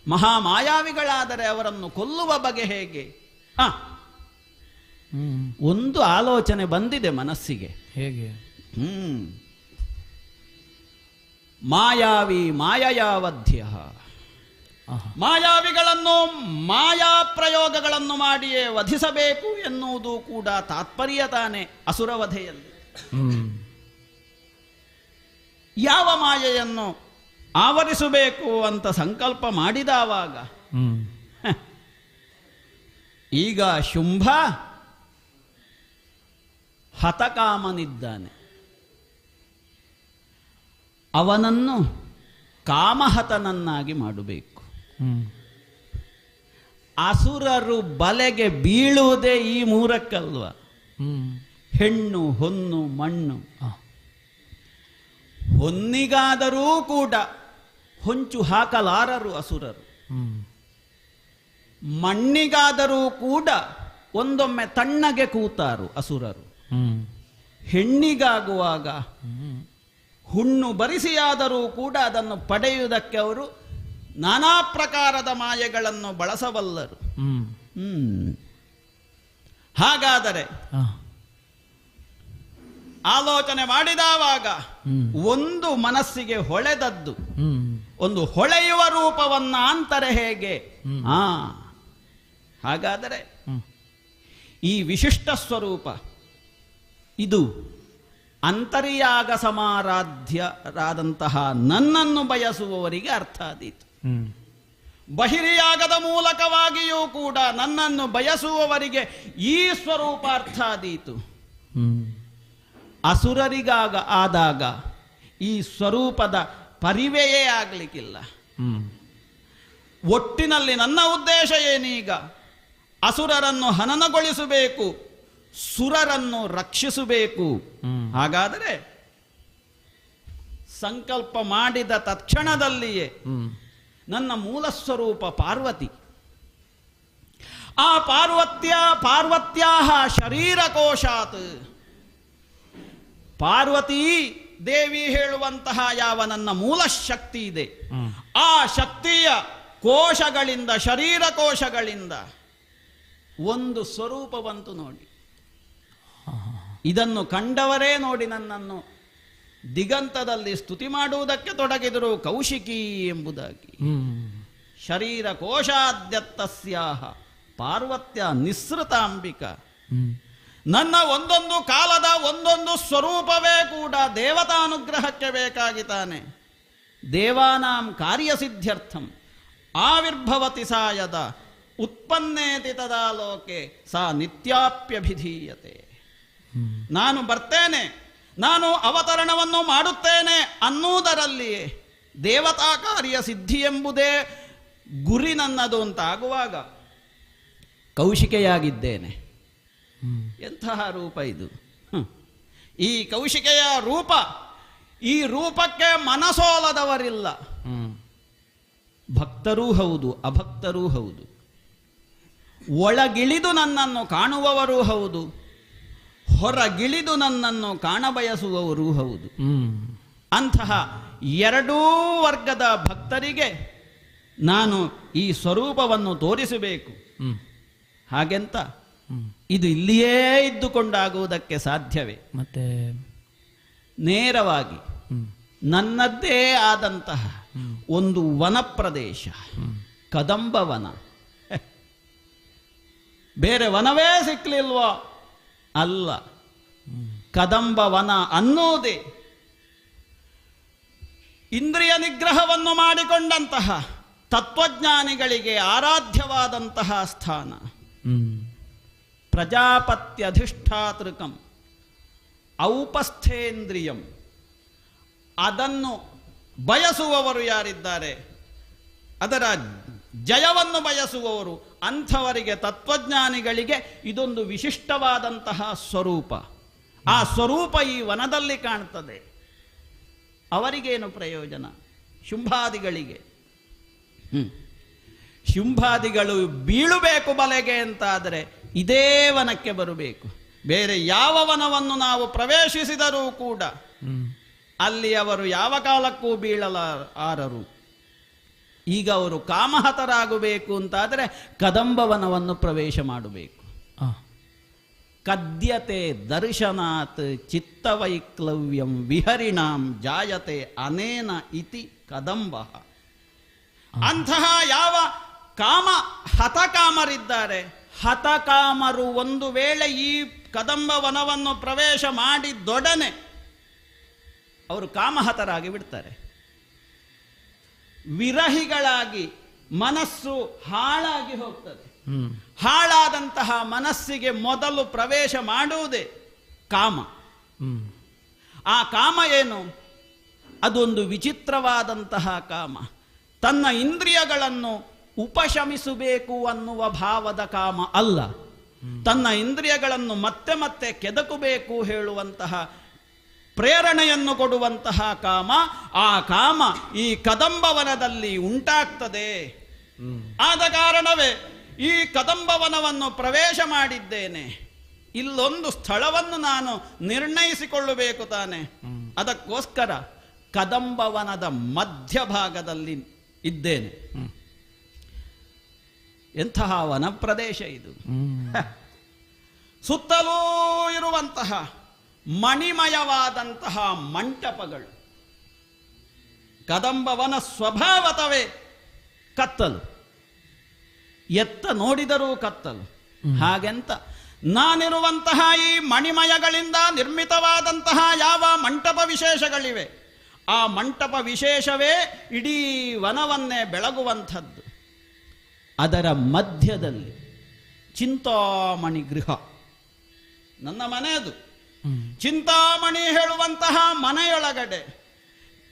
S9: ಮಹಾಮಾಯಾವಿಗಳಾದರೆ ಅವರನ್ನು ಕೊಲ್ಲುವ ಬಗೆ ಹೇಗೆ? ಒಂದು ಆಲೋಚನೆ ಬಂದಿದೆ ಮನಸ್ಸಿಗೆ.
S6: ಹೇಗೆ?
S9: ಮಾಯಾವಿ ಮಾಯಯಾವಧ್ಯ. ಮಾಯಾವಿಗಳನ್ನು ಮಾಯಾ ಪ್ರಯೋಗಗಳನ್ನು ಮಾಡಿಯೇ ವಧಿಸಬೇಕು ಎನ್ನುವುದು ಕೂಡ ತಾತ್ಪರ್ಯ ತಾನೆ ಅಸುರವಧೆಯಲ್ಲಿ. ಯಾವ ಮಾಯೆಯನ್ನು ಆವರಿಸಬೇಕು ಅಂತ ಸಂಕಲ್ಪ ಮಾಡಿದವಾಗ ಈಗ ಶುಂಭ ಹತಕಾಮನಿದ್ದಾನೆ. ಅವನನ್ನು ಕಾಮಹತನನ್ನಾಗಿ ಮಾಡಬೇಕು. ಅಸುರರು ಬಲೆಗೆ ಬೀಳುವುದೇ ಈ ಮೂರಕ್ಕಲ್ವ. ಹೆಣ್ಣು, ಹೊನ್ನು, ಮಣ್ಣು. ಹೊನ್ನಿಗಾದರೂ ಕೂಡ ಹೊಂಚು ಹಾಕಲಾರರು ಅಸುರರು. ಮಣ್ಣಿಗಾದರೂ ಕೂಡ ಒಂದೊಮ್ಮೆ ತಣ್ಣಗೆ ಕೂತಾರು ಅಸುರರು. ಹೆಣ್ಣಿಗಾಗುವಾಗ ಹುಣ್ಣು ಬರಿಸಿಯಾದರೂ ಕೂಡ ಅದನ್ನು ಪಡೆಯುವುದಕ್ಕೆ ಅವರು ನಾನಾ ಪ್ರಕಾರದ ಮಾಯೆಗಳನ್ನು ಬಳಸಬಲ್ಲರು. ಹಾಗಾದರೆ ಆಲೋಚನೆ ಮಾಡಿದವಾಗ ಒಂದು ಮನಸ್ಸಿಗೆ ಹೊಳೆದದ್ದು, ಒಂದು ಹೊಳೆಯುವ ರೂಪವನ್ನ ಅಂತಾರೆ ಹೇಗೆ? ಹಾಗಾದರೆ ಈ ವಿಶಿಷ್ಟ ಸ್ವರೂಪ ಇದು ಅಂತರ್ಯಾಗ ಸಮಾರಾಧ್ಯರಾದಂತಹ ನನ್ನನ್ನು ಬಯಸುವವರಿಗೆ ಅರ್ಥ ಆದೀತು. ಬಹಿರ್ಯಾಗದ ಮೂಲಕವಾಗಿಯೂ ಕೂಡ ನನ್ನನ್ನು ಬಯಸುವವರಿಗೆ ಈ ಸ್ವರೂಪ ಅರ್ಥ ಆದೀತು. ಅಸುರರಿಗಾಗ ಆದಾಗ ಈ ಸ್ವರೂಪದ ಪರಿವೆಯೇ ಆಗಲಿಕ್ಕಿಲ್ಲ. ಒಟ್ಟಿನಲ್ಲಿ ನನ್ನ ಉದ್ದೇಶ ಏನೀಗ? ಅಸುರರನ್ನು ಹನನಗೊಳಿಸಬೇಕು, ಸುರರನ್ನು ರಕ್ಷಿಸಬೇಕು. ಹಾಗಾದರೆ ಸಂಕಲ್ಪ ಮಾಡಿದ ತಕ್ಷಣದಲ್ಲಿಯೇ ನನ್ನ ಮೂಲ ಸ್ವರೂಪ ಪಾರ್ವತಿ. ಆ ಪಾರ್ವತ್ಯಾಹ ಶರೀರಕೋಶಾತ್, ಪಾರ್ವತೀ ದೇವಿ ಹೇಳುವಂತಹ ಯಾವ ನನ್ನ ಮೂಲ ಶಕ್ತಿ ಇದೆ, ಆ ಶಕ್ತಿಯ ಕೋಶಗಳಿಂದ, ಶರೀರ ಕೋಶಗಳಿಂದ ಒಂದು ಸ್ವರೂಪ ಬಂತು ನೋಡಿ. ಇದನ್ನು ಕಂಡವರೇ ನೋಡಿ ನನ್ನನ್ನು ದಿಗಂತದಲ್ಲಿ ಸ್ತುತಿ ಮಾಡುವುದಕ್ಕೆ ತೊಡಗಿದರು, ಕೌಶಿಕಿ ಎಂಬುದಾಗಿ. ಶರೀರ ಕೋಶಾದ್ಯತ್ತಸ್ಯಾಹ ಪಾರ್ವತ್ಯ ನಿಸ್ಸೃತಾಂಬಿಕ. ನನ್ನ ಒಂದೊಂದು ಕಾಲದ ಒಂದೊಂದು ಸ್ವರೂಪವೇ ಕೂಡ ದೇವತಾನುಗ್ರಹಕ್ಕೆ ಬೇಕಾಗಿತಾನೆ. ದೇವಾನಾಂ ಕಾರ್ಯಸಿದ್ಧ್ಯರ್ಥಂ ಆವಿರ್ಭವತಿ ಸಾಯದ ಉತ್ಪನ್ನೇತಿ ತದಾ ಲೋಕೆ ಸಾ ನಿತ್ಯಾಪ್ಯಭಿಧೀಯತೆ. ನಾನು ಬರ್ತೇನೆ, ನಾನು ಅವತರಣವನ್ನು ಮಾಡುತ್ತೇನೆ ಅನ್ನುವುದರಲ್ಲಿಯೇ ದೇವತಾ ಕಾರ್ಯ ಸಿದ್ಧಿ ಎಂಬುದೇ ಗುರಿ ನನ್ನದು ಅಂತ ಆಗುವಾಗ ಕೌಶಿಕೆಯಾಗಿದ್ದೇನೆ. ಎಂತಹ ರೂಪ ಇದು! ಈ ಕೌಶಿಕೆಯ ರೂಪ, ಈ ರೂಪಕ್ಕೆ ಮನಸೋಲದವರಿಲ್ಲ. ಭಕ್ತರೂ ಹೌದು, ಅಭಕ್ತರೂ ಹೌದು, ಒಳಗಿಳಿದು ನನ್ನನ್ನು ಕಾಣುವವರೂ ಹೌದು, ಹೊರಗಿಳಿದು ನನ್ನನ್ನು ಕಾಣಬಯಸುವವರೂ ಹೌದು. ಅಂತಹ ಎರಡೂ ವರ್ಗದ ಭಕ್ತರಿಗೆ ನಾನು ಈ ಸ್ವರೂಪವನ್ನು ತೋರಿಸಬೇಕು. ಹಾಗೆಂತ ಇದು ಇಲ್ಲಿಯೇ ಇದ್ದುಕೊಂಡಾಗುವುದಕ್ಕೆ ಸಾಧ್ಯವೇ?
S6: ಮತ್ತೆ
S9: ನೇರವಾಗಿ ನನ್ನದ್ದೇ ಆದಂತಹ ಒಂದು ವನ ಪ್ರದೇಶ, ಕದಂಬವನ. ಬೇರೆ ವನವೇ ಸಿಕ್ಕಲಿಲ್ವೋ? ಅಲ್ಲ, ಕದಂಬವನ ಅನ್ನುವುದೇ ಇಂದ್ರಿಯ ನಿಗ್ರಹವನ್ನು ಮಾಡಿಕೊಂಡಂತಹ ತತ್ವಜ್ಞಾನಿಗಳಿಗೆ ಆರಾಧ್ಯವಾದಂತಹ ಸ್ಥಾನ. ಪ್ರಜಾಪತ್ಯಧಿಷ್ಠಾತೃಕಂ ಔಪಸ್ಥೇಂದ್ರಿಯಂ. ಅದನ್ನು ಬಯಸುವವರು ಯಾರಿದ್ದಾರೆ, ಅದರ ಜಯವನ್ನು ಬಯಸುವವರು, ಅಂಥವರಿಗೆ, ತತ್ವಜ್ಞಾನಿಗಳಿಗೆ ಇದೊಂದು ವಿಶಿಷ್ಟವಾದಂತಹ ಸ್ವರೂಪ. ಆ ಸ್ವರೂಪ ಈ ವನದಲ್ಲಿ ಕಾಣ್ತದೆ. ಅವರಿಗೇನು ಪ್ರಯೋಜನ? ಶುಂಭಾದಿಗಳಿಗೆ. ಶುಂಭಾದಿಗಳು ಬೀಳಬೇಕು ಬಲೆಗೆ ಅಂತಾದರೆ ಇದೇ ವನಕ್ಕೆ ಬರಬೇಕು. ಬೇರೆ ಯಾವ ವನವನ್ನು ನಾವು ಪ್ರವೇಶಿಸಿದರೂ ಕೂಡ ಅಲ್ಲಿ ಅವರು ಯಾವ ಕಾಲಕ್ಕೂ ಬೀಳಲಾರರು. ಈಗ ಅವರು ಕಾಮಹತರಾಗಬೇಕು ಅಂತಾದರೆ ಕದಂಬವನವನ್ನು ಪ್ರವೇಶ ಮಾಡಬೇಕು. ಕದ್ಯತೆ ದರ್ಶನಾತ್ ಚಿತ್ತವೈಕ್ಲವ್ಯಂ ವಿಹರಿಣಾಂ ಜಾಯತೆ ಅನೇನ ಇತಿ ಕದಂಬ. ಅಂತಹ ಯಾವ ಕಾಮ ಹತಕಾಮರಿದ್ದಾರೆ, ಹತಕಾಮರು ಒಂದು ವೇಳೆ ಈ ಕದಂಬ ವನವನ್ನು ಪ್ರವೇಶ ಮಾಡಿದೊಡನೆ ಅವರು ಕಾಮಹತರಾಗಿ ಬಿಡ್ತಾರೆ. ವಿರಹಿಗಳಾಗಿ ಮನಸ್ಸು ಹಾಳಾಗಿ ಹೋಗ್ತದೆ. ಹಾಳಾದಂತಹ ಮನಸ್ಸಿಗೆ ಮೊದಲು ಪ್ರವೇಶ ಮಾಡುವುದೇ ಕಾಮ. ಆ ಕಾಮ ಏನು? ಅದೊಂದು ವಿಚಿತ್ರವಾದಂತಹ ಕಾಮ. ತನ್ನ ಇಂದ್ರಿಯಗಳನ್ನು ಉಪಶಮಿಸಬೇಕು ಅನ್ನುವ ಭಾವದ ಕಾಮ ಅಲ್ಲ. ತನ್ನ ಇಂದ್ರಿಯಗಳನ್ನು ಮತ್ತೆ ಮತ್ತೆ ಕೆದಕಬೇಕು ಹೇಳುವಂತಹ ಪ್ರೇರಣೆಯನ್ನು ಕೊಡುವಂತಹ ಕಾಮ. ಆ ಕಾಮ ಈ ಕದಂಬವನದಲ್ಲಿ ಉಂಟಾಗ್ತದೆ. ಆದ ಕಾರಣವೇ ಈ ಕದಂಬವನವನ್ನು ಪ್ರವೇಶ ಮಾಡಿದ್ದೇನೆ. ಇಲ್ಲೊಂದು ಸ್ಥಳವನ್ನು ನಾನು ನಿರ್ಣಯಿಸಿಕೊಳ್ಳಬೇಕು ತಾನೆ. ಅದಕ್ಕೋಸ್ಕರ ಕದಂಬವನದ ಮಧ್ಯಭಾಗದಲ್ಲಿ ಇದ್ದೇನೆ. ಎಂತಹ ವನ ಪ್ರದೇಶ ಇದು! ಸುತ್ತಲೂ ಇರುವಂತಹ ಮಣಿಮಯವಾದಂತಹ ಮಂಟಪಗಳು. ಕದಂಬವನ ಸ್ವಭಾವತವೇ ಕತ್ತಲು, ಎತ್ತ ನೋಡಿದರೂ ಕತ್ತಲು. ಹಾಗೆಂತ ನಾನಿರುವಂತಹ ಈ ಮಣಿಮಯಗಳಿಂದ ನಿರ್ಮಿತವಾದಂತಹ ಯಾವ ಮಂಟಪ ವಿಶೇಷಗಳಿವೆ, ಆ ಮಂಟಪ ವಿಶೇಷವೇ ಇಡೀ ವನವನ್ನೇ ಬೆಳಗುವಂಥದ್ದು. ಅದರ ಮಧ್ಯದಲ್ಲಿ ಚಿಂತಾಮಣಿ ಗೃಹ, ನನ್ನ ಮನೆಯದು. ಚಿಂತಾಮಣಿ ಹೇಳುವಂತಹ ಮನೆಯೊಳಗಡೆ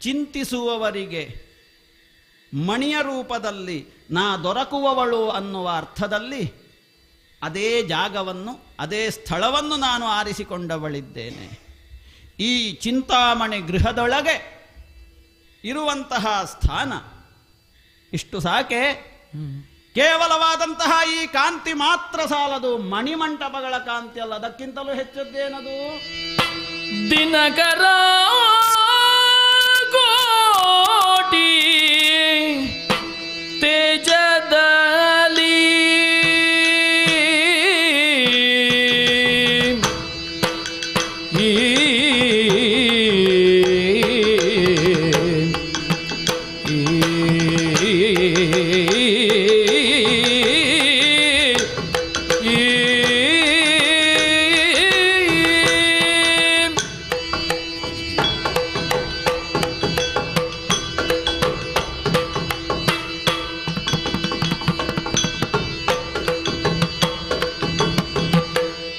S9: ಚಿಂತಿಸುವವರಿಗೆ ಮಣಿಯ ರೂಪದಲ್ಲಿ ನಾ ದೊರಕುವವಳು ಅನ್ನುವ ಅರ್ಥದಲ್ಲಿ ಅದೇ ಜಾಗವನ್ನು, ಅದೇ ಸ್ಥಳವನ್ನು ನಾನು ಆರಿಸಿಕೊಂಡವಳಿದ್ದೇನೆ. ಈ ಚಿಂತಾಮಣಿ ಗೃಹದೊಳಗೆ ಇರುವಂತಹ ಸ್ಥಾನ ಇಷ್ಟು ಸಾಕೆ. ಕೇವಲವಾದಂತಹ ಈ ಕಾಂತಿ ಮಾತ್ರ ಸಾಲದು, ಮಣಿಮಂಟಪಗಳ ಕಾಂತಿ ಅಲ್ಲ, ಅದಕ್ಕಿಂತಲೂ ಹೆಚ್ಚದ್ದೇನದು?
S7: ದಿನಕರ ಕೋಟಿ ತೇಜದಲ್ಲಿ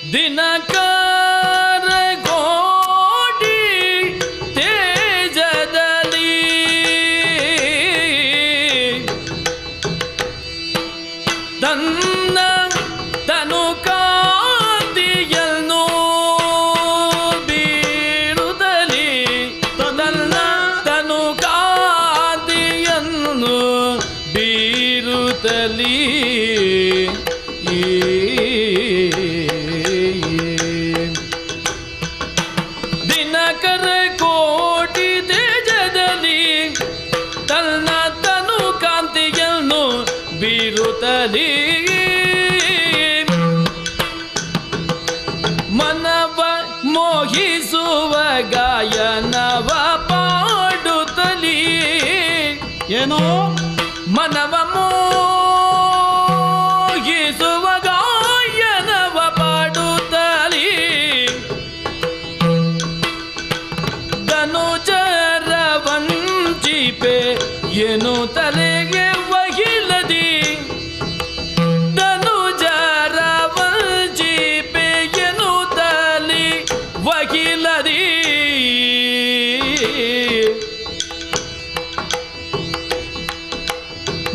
S7: ದಿನಕರ ಕೋಟಿ ತೇಜದಲ್ಲಿ ತನ್ನ ತನು ಕಾಂತಿಯನ್ನು ಬೀರುತ್ತಲಿ, ತನ್ನ ತನು ಕಾಂತಿಯನ್ನು ಬೀರುತ್ತಲಿ. ದಿನಕರ ಕೋಟಿ ತೇಜದಲ್ಲಿ ತನ್ನ ತನು ಕಾಂತಿಯನ್ನು ಬೀರುತ್ತಲಿ. ಮನವ ಮೋಹಿಸುವ ಗಾಯನವ ಪಾಡುತ್ತಲಿ.
S9: ಏನೋ
S7: ಮನವ ಮೋಹಿಸುವ ಗಾಯನವ ಪಾಡುತ್ತಲಿ. ಧನುಜರ ವಂಚಿಪೆ ಏನು ತಲೆಗೆ ಒಗಿಲದಿ. ಧನುಜರ ವಂಚಿಪೆ ಏನು ತಲೆ ಒಗಿಲದಿ.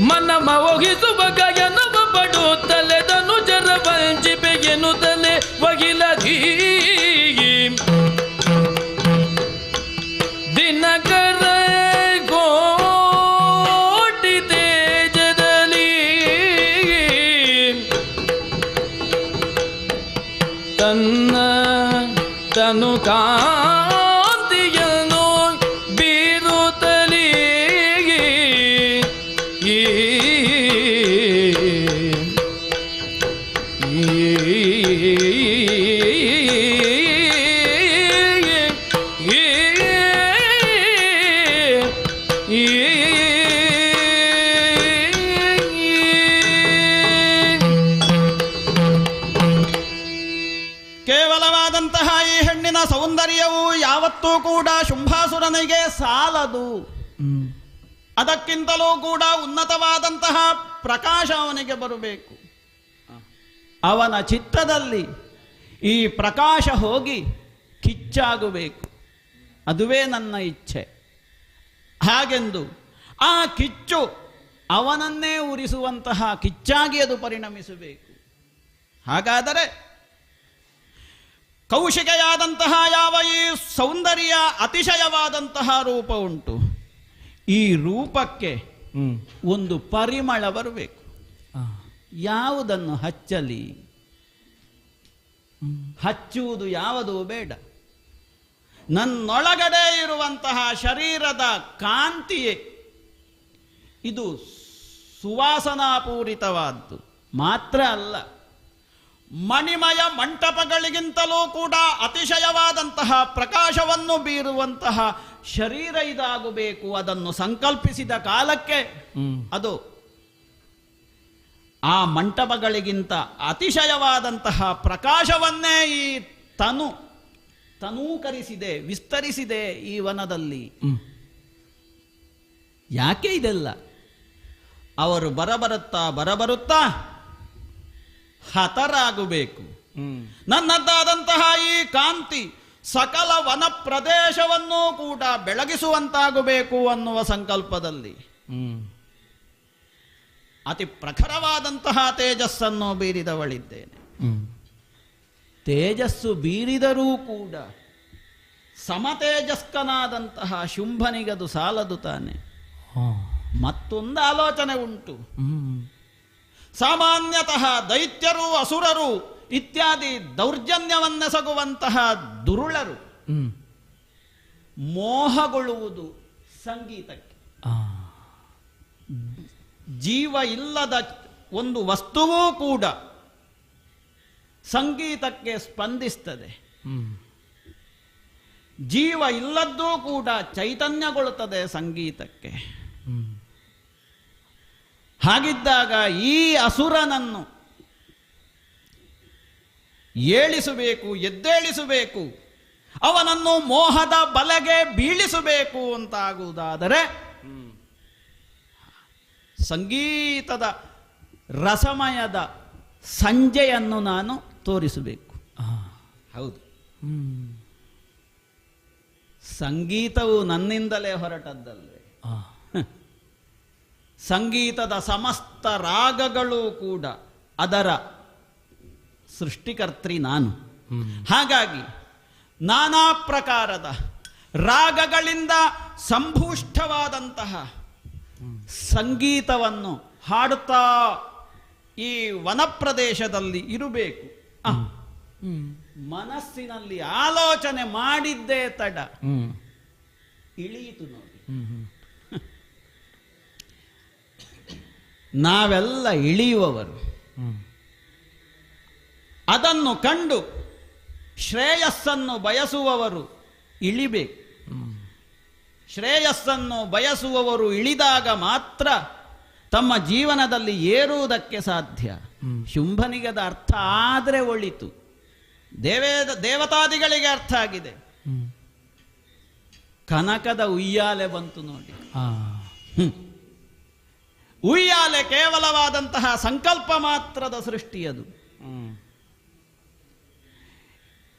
S7: ಮನಮ ಒಗಿಸುವ ಗಾಯನವ ಪಡುತ್ತಲೆ. ಧನುಜರ ವಂಚಿಪೆ ಏನು ತಲೆ ಒಗಿಲದಿ. ದಿನಕರ ಕೋಟಿ ತೇಜದಲ್ಲಿ ತನ್ನ ತನು ಕಾಂತಿಯನ್ನು ಬೀರುತ್ತಲಿ.
S9: ಕೇವಲವಾದಂತಹ ಈ ಹೆಣ್ಣಿನ ಸೌಂದರ್ಯವು ಯಾವತ್ತೂ ಕೂಡ ಶುಂಭಾಸುರನಿಗೆ ಸಾಲದು. ಅದಕ್ಕಿಂತಲೂ ಕೂಡ ಉನ್ನತವಾದಂತಹ ಪ್ರಕಾಶ ಅವನಿಗೆ ಬರಬೇಕು. ಅವನ ಚಿತ್ತದಲ್ಲಿ ಈ ಪ್ರಕಾಶ ಹೋಗಿ ಕಿಚ್ಚಾಗಬೇಕು. ಅದುವೇ ನನ್ನ ಇಚ್ಛೆ. ಹಾಗೆಂದು ಆ ಕಿಚ್ಚು ಅವನನ್ನೇ ಉರಿಸುವಂತಹ ಕಿಚ್ಚಾಗಿ ಅದು ಪರಿಣಮಿಸಬೇಕು. ಹಾಗಾದರೆ ಕೌಶಿಕೆಯಾದಂತಹ ಯಾವ ಈ ಸೌಂದರ್ಯ ಅತಿಶಯವಾದಂತಹ ರೂಪ ಉಂಟು, ಈ ರೂಪಕ್ಕೆ ಒಂದು ಪರಿಮಳ ಬರಬೇಕು. ಯಾವುದನ್ನು ಹಚ್ಚಲಿ? ಹಚ್ಚುವುದು ಯಾವುದೂ ಬೇಡ. ನನ್ನೊಳಗಡೆ ಇರುವಂತಹ ಶರೀರದ ಕಾಂತಿಯೇ ಇದು ಸುವಾಸನಾಪೂರಿತವಾದ್ದು ಮಾತ್ರ ಅಲ್ಲ, ಮಣಿಮಯ ಮಂಟಪಗಳಿಗಿಂತಲೂ ಕೂಡ ಅತಿಶಯವಾದಂತಹ ಪ್ರಕಾಶವನ್ನು ಬೀರುವಂತಹ ಶರೀರ ಇದಾಗಬೇಕು. ಅದನ್ನು ಸಂಕಲ್ಪಿಸಿದ ಕಾಲಕ್ಕೆ ಅದು ಆ ಮಂಟಪಗಳಿಗಿಂತ ಅತಿಶಯವಾದಂತಹ ಪ್ರಕಾಶವನ್ನೇ ಈ ತನೂಕರಿಸಿದೆ, ವಿಸ್ತರಿಸಿದೆ ಈ ವನದಲ್ಲಿ. ಯಾಕೆ ಇದೆಲ್ಲ? ಅವರು ಬರಬರುತ್ತಾ ಹತರಾಗಬೇಕು. ನನ್ನದ್ದಾದಂತಹ ಈ ಕಾಂತಿ ಸಕಲ ವನ ಪ್ರದೇಶವನ್ನೂ ಕೂಡ ಬೆಳಗಿಸುವಂತಾಗಬೇಕು ಅನ್ನುವ ಸಂಕಲ್ಪದಲ್ಲಿ ಅತಿ ಪ್ರಖರವಾದಂತಹ ತೇಜಸ್ಸನ್ನು ಬೀರಿದವಳಿದ್ದೇನೆ. ತೇಜಸ್ಸು ಬೀರಿದರೂ ಕೂಡ ಸಮತೇಜಸ್ಕನಾದಂತಹ ಶುಂಭನಿಗದು ಸಾಲದು ತಾನೆ. ಮತ್ತೊಂದು ಆಲೋಚನೆ ಉಂಟು. ಸಾಮಾನ್ಯತಃ ದೈತ್ಯರು, ಅಸುರರು ಇತ್ಯಾದಿ ದೌರ್ಜನ್ಯವನ್ನೆಸಗುವಂತಹ ದುರುಳರು ಮೋಹಗೊಳ್ಳುವುದು ಸಂಗೀತಕ್ಕೆ. ಜೀವ ಇಲ್ಲದ ಒಂದು ವಸ್ತುವೂ ಕೂಡ ಸಂಗೀತಕ್ಕೆ ಸ್ಪಂದಿಸ್ತದೆ. ಜೀವ ಇಲ್ಲದ್ದೂ ಕೂಡ ಚೈತನ್ಯಗೊಳ್ಳುತ್ತದೆ ಸಂಗೀತಕ್ಕೆ. ಹಾಗಿದ್ದಾಗ ಈ ಅಸುರನನ್ನು ಏಳಿಸಬೇಕು, ಎದ್ದೇಳಿಸಬೇಕು, ಅವನನ್ನು ಮೋಹದ ಬಲೆಗೆ ಬೀಳಿಸಬೇಕು ಅಂತಾಗುವುದಾದರೆ ಸಂಗೀತದ ರಸಮಯದ ಸಂಜೆಯನ್ನು ನಾನು ತೋರಿಸಬೇಕು. ಹೌದು, ಸಂಗೀತವು ನನ್ನಿಂದಲೇ ಹೊರಟದ್ದಲ್ವೇ. ಸಂಗೀತದ ಸಮಸ್ತ ರಾಗಗಳು ಕೂಡ ಅದರ ಸೃಷ್ಟಿಕರ್ತ್ರಿ ನಾನು. ಹಾಗಾಗಿ ನಾನಾ ಪ್ರಕಾರದ ರಾಗಗಳಿಂದ ಸಂಭೂಷ್ಟವಾದಂತಹ ಸಂಗೀತವನ್ನು ಹಾಡುತ್ತಾ ಈ ವನಪ್ರದೇಶದಲ್ಲಿ ಇರಬೇಕು. ಮನಸ್ಸಿನಲ್ಲಿ ಆಲೋಚನೆ ಮಾಡಿದ್ದೇ ತಡ ಇಳಿಯಿತು ನೋಡಿ. ನಾವೆಲ್ಲ ಇಳಿಯುವವರು. ಅದನ್ನು ಕಂಡು ಶ್ರೇಯಸ್ಸನ್ನು ಬಯಸುವವರು ಇಳಿಬೇಕು. ಶ್ರೇಯಸ್ಸನ್ನು ಬಯಸುವವರು ಇಳಿದಾಗ ಮಾತ್ರ ತಮ್ಮ ಜೀವನದಲ್ಲಿ ಏರುವುದಕ್ಕೆ ಸಾಧ್ಯ. ಶುಂಭನಿಗದ ಅರ್ಥ ಆದರೆ ಒಳಿತು. ದೇವತಾದಿಗಳಿಗೆ ಅರ್ಥ ಆಗಿದೆ. ಕನಕದ ಉಯ್ಯಾಲೆ ಬಂತು ನೋಡಿ. ಉಯ್ಯಾಲೆ ಕೇವಲವಾದಂತಹ ಸಂಕಲ್ಪ ಮಾತ್ರದ ಸೃಷ್ಟಿಯದು.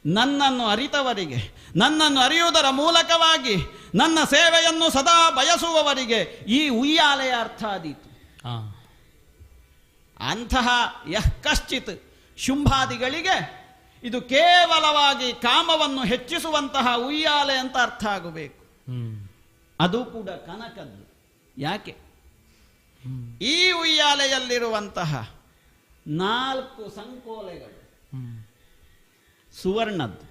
S9: ನನ್ನನ್ನು ಅರಿತವರಿಗೆ, ನನ್ನನ್ನು ಅರಿಯುವುದರ ಮೂಲಕವಾಗಿ ನನ್ನ ಸೇವೆಯನ್ನು ಸದಾ ಬಯಸುವವರಿಗೆ ಈ ಉಯ್ಯಾಲೆಯ ಅರ್ಥ ಆದೀತು. ಅಂತಹ ಕಶ್ಚಿತ್ ಶುಂಭಾದಿಗಳಿಗೆ ಇದು ಕೇವಲವಾಗಿ ಕಾಮವನ್ನು ಹೆಚ್ಚಿಸುವಂತಹ ಉಯ್ಯಾಲೆ ಅಂತ ಅರ್ಥ ಆಗಬೇಕು. ಅದು ಕೂಡ ಕನಕದ್ದು. ಯಾಕೆ? ಈ ಉಯ್ಯಾಲೆಯಲ್ಲಿರುವಂತಹ 4 ಸಂಕೋಲೆಗಳು ಸುವರ್ಣದ್ದು.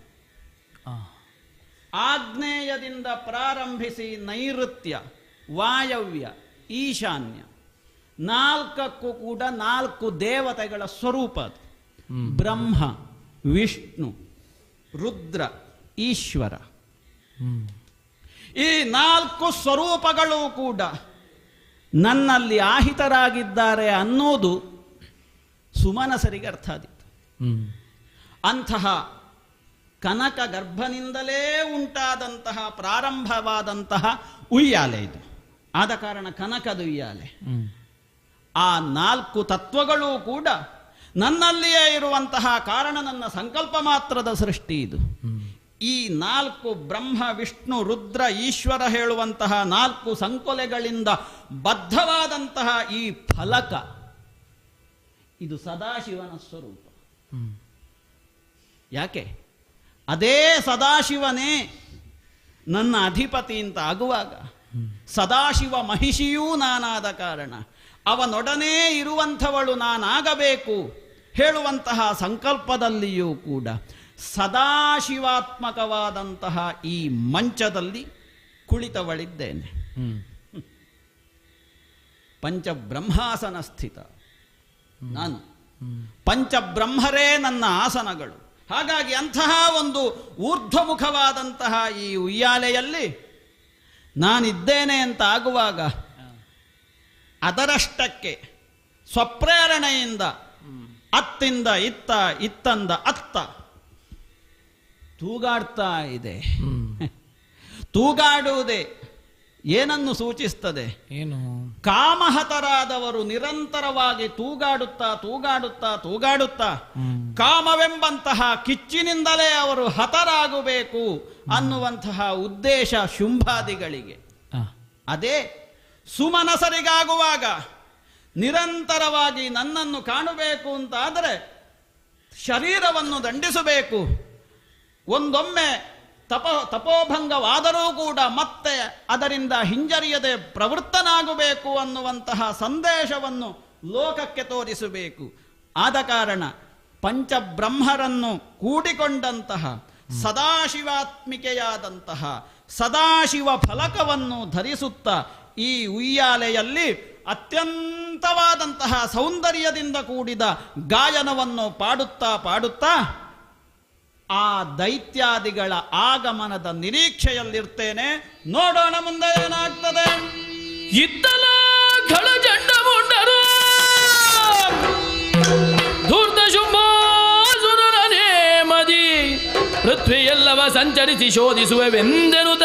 S9: ಆಗ್ನೇಯದಿಂದ ಪ್ರಾರಂಭಿಸಿ ನೈಋತ್ಯ, ವಾಯವ್ಯ, ಈಶಾನ್ಯ 4ಕ್ಕೂ ಕೂಡ 4 ದೇವತೆಗಳ ಸ್ವರೂಪ ಅದು. ಬ್ರಹ್ಮ, ವಿಷ್ಣು, ರುದ್ರ, ಈಶ್ವರ. ಈ 4 ಸ್ವರೂಪಗಳು ಕೂಡ ನನ್ನಲ್ಲಿ ಆಹಿತರಾಗಿದ್ದಾರೆ ಅನ್ನೋದು ಸುಮನಸರಿಗೆ ಅರ್ಥ ಆದಿತ್ತು. ಅಂತಹ ಕನಕ ಗರ್ಭನಿಂದಲೇ ಉಂಟಾದಂತಹ ಪ್ರಾರಂಭವಾದಂತಹ ಉಯ್ಯಾಲೆ ಇದು. ಆದ ಕಾರಣ ಕನಕದ ಉಯ್ಯಾಲೆ. ಆ 4 ತತ್ವಗಳು ಕೂಡ ನನ್ನಲ್ಲಿಯೇ ಇರುವಂತಹ ಕಾರಣ ನನ್ನ ಸಂಕಲ್ಪ ಮಾತ್ರದ ಸೃಷ್ಟಿ ಇದು. ಈ 4 ಬ್ರಹ್ಮ, ವಿಷ್ಣು, ರುದ್ರ, ಈಶ್ವರ ಹೇಳುವಂತಹ 4 ಸಂಕೊಲೆಗಳಿಂದ ಬದ್ಧವಾದಂತಹ ಈ ಫಲಕ ಇದು ಸದಾಶಿವನ ಸ್ವರೂಪ. ಯಾಕೆ? ಅದೇ ಸದಾಶಿವನೇ ನನ್ನ ಅಧಿಪತಿ ಅಂತ ಆಗುವಾಗ ಸದಾಶಿವ ಮಹಿಷಿಯೂ ನಾನಾದ ಕಾರಣ ಅವನೊಡನೆ ಇರುವಂಥವಳು ನಾನಾಗಬೇಕು ಹೇಳುವಂತಹ ಸಂಕಲ್ಪದಲ್ಲಿಯೂ ಕೂಡ ಸದಾಶಿವಾತ್ಮಕವಾದಂತಹ ಈ ಮಂಚದಲ್ಲಿ ಕುಳಿತವಳಿದ್ದೇನೆ. ಪಂಚಬ್ರಹ್ಮಾಸನ ಸ್ಥಿತ ನಾನು. ಪಂಚಬ್ರಹ್ಮರೇ ನನ್ನ ಆಸನಗಳು. ಹಾಗಾಗಿ ಅಂತಹ ಒಂದು ಊರ್ಧ್ವಮುಖವಾದಂತಹ ಈ ಉಯ್ಯಾಲೆಯಲ್ಲಿ ನಾನಿದ್ದೇನೆ ಅಂತ ಆಗುವಾಗ ಅದರಷ್ಟಕ್ಕೆ ಸ್ವಪ್ರೇರಣೆಯಿಂದ ಅತ್ತಿಂದ ಇತ್ತ, ಇತ್ತಂದ ಅತ್ತ ತೂಗಾಡ್ತಾ ಇದೆ. ತೂಗಾಡುವುದೇ ಏನನ್ನು ಸೂಚಿಸ್ತದೆ?
S6: ಏನು?
S9: ಕಾಮಹತರಾದವರು ನಿರಂತರವಾಗಿ ತೂಗಾಡುತ್ತಾ ತೂಗಾಡುತ್ತಾ ತೂಗಾಡುತ್ತಾ ಕಾಮವೆಂಬಂತಹ ಕಿಚ್ಚಿನಿಂದಲೇ ಅವರು ಹತರಾಗಬೇಕು ಅನ್ನುವಂತಹ ಉದ್ದೇಶ ಶುಂಭಾದಿಗಳಿಗೆ. ಅದೇ ಸುಮನಸರಿಗಾಗುವಾಗ ನಿರಂತರವಾಗಿ ನನ್ನನ್ನು ಕಾಣಬೇಕು ಅಂತಾದರೆ ಶರೀರವನ್ನು ದಂಡಿಸಬೇಕು. ಒಂದೊಮ್ಮೆ ತಪೋಭಂಗವಾದರೂ ಕೂಡ ಮತ್ತೆ ಅದರಿಂದ ಹಿಂಜರಿಯದೆ ಪ್ರವೃತ್ತನಾಗಬೇಕು ಅನ್ನುವಂತಹ ಸಂದೇಶವನ್ನು ಲೋಕಕ್ಕೆ ತೋರಿಸಬೇಕು. ಆದ ಕಾರಣ ಪಂಚಬ್ರಹ್ಮರನ್ನು ಕೂಡಿಕೊಂಡಂತಹ ಸದಾಶಿವಾತ್ಮಿಕೆಯಾದಂತಹ ಸದಾಶಿವ ಫಲಕವನ್ನು ಧರಿಸುತ್ತಾ ಈ ಉಯ್ಯಾಲೆಯಲ್ಲಿ ಅತ್ಯಂತವಾದಂತಹ ಸೌಂದರ್ಯದಿಂದ ಕೂಡಿದ ಗಾಯನವನ್ನು ಪಾಡುತ್ತಾ ಪಾಡುತ್ತಾ ಆ ದೈತ್ಯಾದಿಗಳ ಆಗಮನದ ನಿರೀಕ್ಷೆಯಲ್ಲಿರ್ತೇನೆ. ನೋಡೋಣ ಮುಂದೆ ಏನಾಗ್ತದೆ.
S7: ಇತ್ತಲ ಘಳಜಂಡ ಮುಂಡರು ಧೂರ್ತ ಶುಂಭಾಸುರನ ನೇಮದಿ ಪೃಥ್ವಿಯೆಲ್ಲವ ಸಂಚರಿಸಿ ಶೋಧಿಸುವೆವೆಂದೆನುತ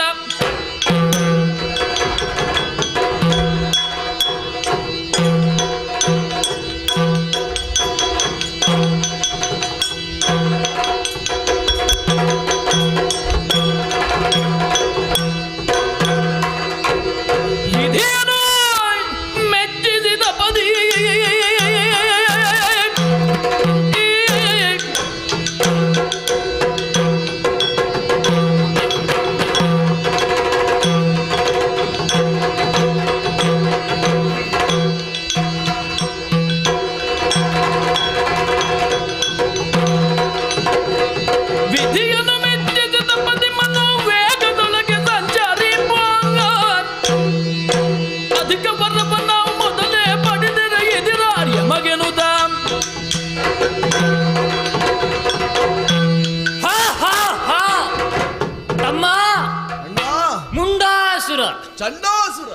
S10: ಚಂಡಾಸುರ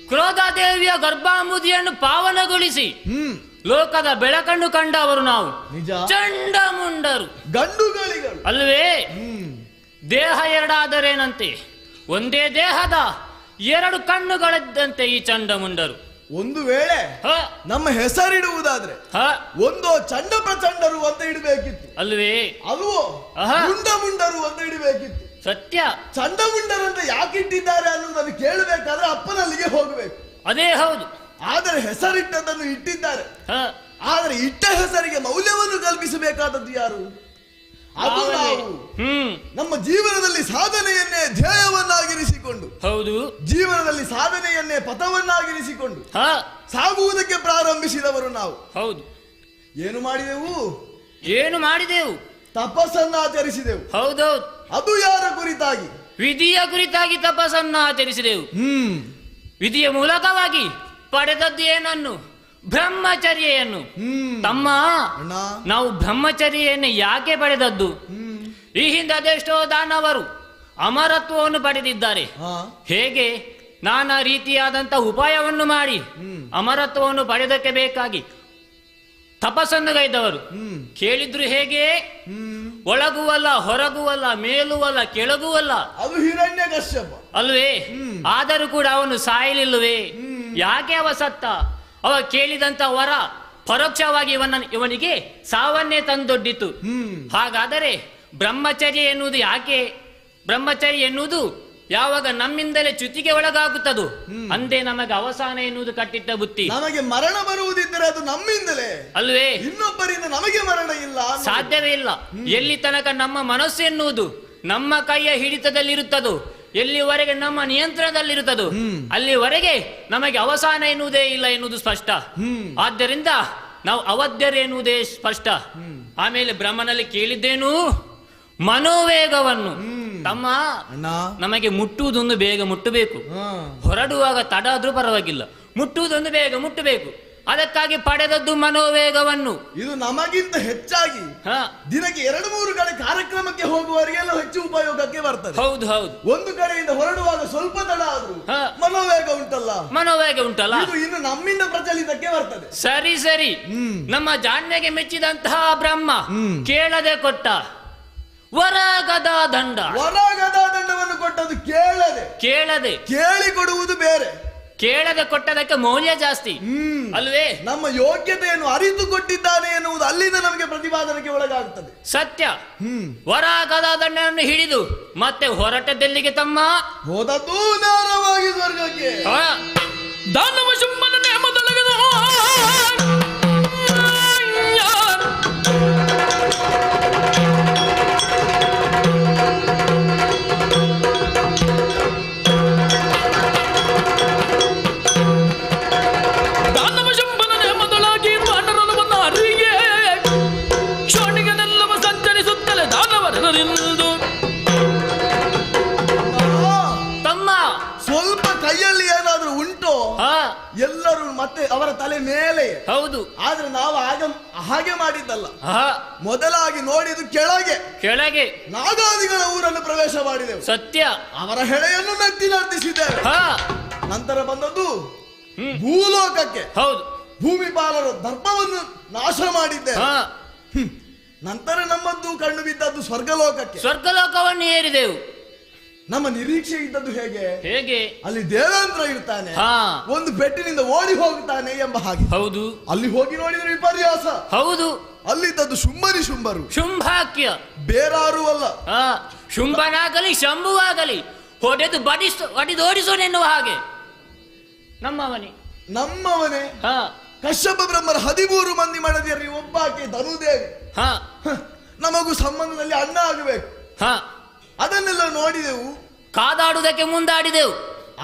S11: ಕ್ರೋಧಾದೇವಿಯ ಗರ್ಭಾಂಬುದಿಯನ್ನು ಪಾವನಗೊಳಿಸಿ ಲೋಕದ ಬೆಳಕನ್ನು ಕಂಡವರು ನಾವು.
S10: ನಿಜ.
S11: ಚಂಡಮುಂಡರು
S10: ಗಂಡುಗಳಿಗಳು
S11: ಅಲ್ವೇ? ದೇಹ ಎರಡಾದರೇನಂತೆ, ಒಂದೇ ದೇಹದ ಎರಡು ಕಣ್ಣುಗಳಿದ್ದಂತೆ ಈ ಚಂಡಮುಂಡರು.
S10: ಒಂದು ವೇಳೆ ನಮ್ಮ ಹೆಸರಿಡುವುದಾದ್ರೆ ಒಂದು ಚಂಡ ಪ್ರಚಂಡರು ಅಂತ ಇಡಬೇಕಿತ್ತು
S11: ಅಲ್ವೇ?
S10: ಅಲ್ವೋ ಮುಂಡಮುಂಡರು ಅಂತ ಇಡಬೇಕಿತ್ತು.
S11: ಸತ್ಯ.
S10: ಚಂಡಮುಂಡರಂತ ಯಾಕೆ ಇಟ್ಟಿದ್ದಾರೆ ಅನ್ನೋದನ್ನು ಕೇಳಬೇಕಾದ್ರೆ ಅಪ್ಪನಲ್ಲಿಗೆ ಹೋಗಬೇಕು.
S11: ಅದೇ ಹೌದು.
S10: ಆದರೆ ಹೆಸರಿಟ್ಟದನ್ನು ಇಟ್ಟಿದ್ದಾರೆ. ಆದರೆ ಇಟ್ಟ ಹೆಸರಿಗೆ ಮೌಲ್ಯವನ್ನು ಕಲ್ಪಿಸಬೇಕಾದದ್ದು ಯಾರು? ಅದು ನಾವು ನಮ್ಮ ಜೀವನದಲ್ಲಿ ಸಾಧನೆಯನ್ನೇ ಧ್ಯೇಯವನ್ನಾಗಿರಿಸಿಕೊಂಡು,
S11: ಹೌದು,
S10: ಜೀವನದಲ್ಲಿ ಸಾಧನೆಯನ್ನೇ ಪಥವನ್ನಾಗಿರಿಸಿಕೊಂಡು ಸಾಗುವುದಕ್ಕೆ ಪ್ರಾರಂಭಿಸಿದವರು ನಾವು.
S11: ಹೌದು.
S10: ಏನು ಮಾಡಿದೆವು?
S11: ಏನು ಮಾಡಿದೆವು?
S10: ತಪಸ್ಸನ್ನು ಆಚರಿಸಿದೆವು.
S11: ಹೌದೌದು.
S10: ಅದು ಯಾರ ಕುರಿತಾಗಿ?
S11: ವಿಧಿಯ ಕುರಿತಾಗಿ ತಪಸ್ಸನ್ನು ಆಚರಿಸಿದೆವು. ವಿಧಿಯ ಮೂಲಕವಾಗಿ ಪಡೆದದ್ದು ಏನನ್ನು? ಬ್ರಹ್ಮಚರ್ಯೆಯನ್ನು. ತಮ್ಮ, ನಾವು ಬ್ರಹ್ಮಚರ್ಯೆಯನ್ನು ಯಾಕೆ ಪಡೆದದ್ದು? ಈ ಹಿಂದೆ ಅದೆಷ್ಟೋ ದಾನವರು ಅಮರತ್ವವನ್ನು ಪಡೆದಿದ್ದಾರೆ. ಹೇಗೆ? ನಾನಾ ರೀತಿಯಾದಂತಹ ಉಪಾಯವನ್ನು ಮಾಡಿ ಅಮರತ್ವವನ್ನು ಪಡೆದಕ್ಕೆ ಬೇಕಾಗಿ ತಪಸ್ಸನ್ನು ಗೈದವರು. ಕೇಳಿದ್ರು ಹೇಗೆ? ಒಳಗುವಲ್ಲ, ಹೊರಗುವಲ್ಲ, ಮೇಲುವಲ್ಲ, ಕೆಳಗುವಲ್ಲ.
S10: ಅದು ಹಿರಣ್ಯಕಶ್ಯಪ
S11: ಅಲ್ವೇ? ಆದರೂ ಕೂಡ ಅವನು ಸಾಯಲಿಲ್ಲವೇ? ಯಾಕೆ ಅವ ಸತ್ತ? ಅವ ಕೇಳಿದಂತ ವರ ಪರೋಕ್ಷವಾಗಿ ಇವನಿಗೆ ಸಾವನ್ನೇ ತಂದೊಡ್ಡಿತು. ಹಾಗಾದರೆ ಬ್ರಹ್ಮಚರ್ಯ ಎನ್ನುವುದು ಯಾಕೆ? ಬ್ರಹ್ಮಚರ್ಯ ಎನ್ನುವುದು ಯಾವಾಗ ನಮ್ಮಿಂದಲೇ ಚ್ಯುತಿಗೆ ಒಳಗಾಗುತ್ತದೋ ಅಂದೇ ನಮಗೆ ಅವಸಾನ ಎನ್ನುವುದು ಕಟ್ಟಿಟ್ಟ ಬುತ್ತಿ.
S10: ನಮಗೆ ಮರಣ ಬರುವುದಿದ್ದರೆ ಅದು ನಮ್ಮಿಂದಲೇ
S11: ಅಲ್ವೇ?
S10: ಇನ್ನೊಬ್ಬರಿಂದ ನಮಗೆ ಮರಣ ಇಲ್ಲ,
S11: ಸಾಧ್ಯವೇ ಇಲ್ಲ. ಎಲ್ಲಿ ತನಕ ನಮ್ಮ ಮನಸ್ಸು ಎನ್ನುವುದು ನಮ್ಮ ಕೈಯ ಹಿಡಿತದಲ್ಲಿರುತ್ತದೋ, ಎಲ್ಲಿವರೆಗೆ ನಮ್ಮ ನಿಯಂತ್ರಣದಲ್ಲಿರುತ್ತದೋ ಅಲ್ಲಿವರೆಗೆ ನಮಗೆ ಅವಸಾನ ಎನ್ನುವುದೇ ಇಲ್ಲ ಎನ್ನುವುದು ಸ್ಪಷ್ಟ. ಆದ್ದರಿಂದ ನಾವು ಅವಧ್ಯರು ಎನ್ನುವುದೇ ಸ್ಪಷ್ಟ. ಆಮೇಲೆ ಬ್ರಹ್ಮನಲ್ಲಿ ಕೇಳಿದ್ದೇನು? ಮನೋವೇಗವನ್ನು. ತಮ್ಮ, ನಮಗೆ ಮುಟ್ಟುವುದೊಂದು ಬೇಗ ಮುಟ್ಟಬೇಕು. ಹೊರಡುವಾಗ ತಡ ಆದ್ರೂ ಪರವಾಗಿಲ್ಲ, ಮುಟ್ಟುವುದೊಂದು ಬೇಗ ಮುಟ್ಟಬೇಕು. ಅದಕ್ಕಾಗಿ ಪಡೆದದ್ದು ಮನೋವೇಗವನ್ನು.
S10: ಇದು ನಮಗಿಂತ ಹೆಚ್ಚಾಗಿ ದಿನಕ್ಕೆ 2-3 ಕಡೆ ಕಾರ್ಯಕ್ರಮಕ್ಕೆ ಹೋಗುವವರಿಗೆಲ್ಲ ಹೆಚ್ಚು ಉಪಯೋಗಕ್ಕೆ ಬರ್ತದೆ.
S11: ಹೌದು ಹೌದು.
S10: ಒಂದು ಕಡೆಯಿಂದ ಹೊರಡುವಾಗ ಸ್ವಲ್ಪ ತಡ ಆದ್ರೂ ಮನೋವೇಗ ಉಂಟಲ್ಲ,
S11: ಮನೋವೇಗ ಉಂಟಲ್ಲ,
S10: ಇದು ಇನ್ನು ನಮ್ಮಿಂದ ಪ್ರಚಲಿತಕ್ಕೆ ಬರ್ತದೆ.
S11: ಸರಿ ಸರಿ. ನಮ್ಮ ಜಾಣ್ಮೆಗೆ ಮೆಚ್ಚಿದಂತಹ ಬ್ರಹ್ಮ ಕೇಳದೆ ಕೊಟ್ಟ ವರಗದ ದಂಡ.
S10: ವರಗದ ದಂಡವನ್ನು ಕೊಟ್ಟದ್ದು ಕೇಳದೆ ಕೇಳಿ ಕೊಡುವುದು ಬೇರೆ.
S11: ಕೇಳದೆ ಕೊಟ್ಟದಕ್ಕೆ ಮೌಲ್ಯ ಜಾಸ್ತಿ ಅಲ್ವೇ?
S10: ನಮ್ಮ ಯೋಗ್ಯತೆಯನ್ನು ಅರಿತು ಕೊಟ್ಟಿದ್ದಾನೆ ಎನ್ನುವುದು ಅಲ್ಲಿಂದ ನಮಗೆ ಪ್ರತಿಪಾದನೆಗೆ ಒಳಗಾಗುತ್ತದೆ.
S11: ಸತ್ಯ. ವರಗದ ದಂಡವನ್ನು ಹಿಡಿದು ಮತ್ತೆ ಹೊರಟದೆಲ್ಲಿಗೆ ತಮ್ಮ?
S10: ಹೋದದ್ದು ನೇರವಾಗಿ ಸ್ವರ್ಗಕ್ಕೆ.
S7: ದಾನವ ಶುಂಭನ ನೇಮದೊಳಗದ
S10: ಮತ್ತೆ ಅವರ ತಲೆ ಮೇಲೆ.
S11: ಹೌದು.
S10: ಆದ್ರೆ ನಾವು ಹಾಗೆ ಮಾಡಿದ್ದಲ್ಲ.
S11: ಆಹಾ.
S10: ಮೊದಲಾಗಿ ನೋಡಿದ್ದು ಕೆಳಗೆ
S11: ಕೆಳಗೆ
S10: ನಾಗಾದಿಗಳ ಊರನ್ನು ಪ್ರವೇಶ ಮಾಡಿದೆವು.
S11: ಸತ್ಯ.
S10: ಅವರ ಹೆಳೆಯನ್ನು ಮೆಟ್ಟಿ ನರ್ತಿಸಿದ್ದೇವೆ.
S11: ಹಾ.
S10: ನಂತರ ಬಂದದ್ದು ಭೂಲೋಕಕ್ಕೆ.
S11: ಹೌದು.
S10: ಭೂಮಿಪಾಲರ ದರ್ಪವನ್ನು ನಾಶ ಮಾಡಿದ್ದೇವೆ.
S11: ಹಾ.
S10: ನಂತರ ನಮ್ಮದ್ದು ಕಣ್ಣು ಬಿದ್ದದ್ದು ಸ್ವರ್ಗಲೋಕಕ್ಕೆ.
S11: ಸ್ವರ್ಗಲೋಕವನ್ನು ಏರಿದೆವು.
S10: ನಮ್ಮ ನಿರೀಕ್ಷೆ ಇದ್ದದ್ದು ಹೇಗೆ?
S11: ಹೇಗೆ?
S10: ಅಲ್ಲಿ ದೇವೇಂದ್ರ ಇರ್ತಾನೆ,
S11: ಹಾ,
S10: ಒಂದು ಬೆಟ್ಟಿನಿಂದ ಓಡಿ ಹೋಗ್ತಾನೆ ಎಂಬ ಹಾಗೆ.
S11: ಹೌದು.
S10: ಅಲ್ಲಿ ಹೋಗಿ ನೋಡಿದ್ರೆ ವಿಪರ್ಯಾಸ.
S11: ಹೌದು.
S10: ಅಲ್ಲಿದ್ದದ್ದು ಶುಂಭರು,
S11: ಶುಂಭಾಕ್ಯ,
S10: ಬೇರಾರೂ ಅಲ್ಲ.
S11: ಶುಂಭನಾಗಲಿ ಶಂಭುವಾಗಲಿ ಹೊಡೆದು ಬಡಿದೋಡಿಸೋನೆನ್ನುವ ಹಾಗೆ ನಮ್ಮವನೇ.
S10: ಕಶ್ಯಪ ಬ್ರಹ್ಮರ 13 ಮಂದಿ ಮಡದಿಯರಲ್ಲಿ ಒಬ್ಬಾಕೆ ಧನುದೇವಿ. ನಮಗೂ ಸಂಬಂಧದಲ್ಲಿ ಅಣ್ಣ ಆಗಬೇಕು. ಅದನ್ನೆಲ್ಲ ನೋಡಿದೆವು,
S11: ಕಾದಾಡುವುದಕ್ಕೆ ಮುಂದಾಡಿದೆವು.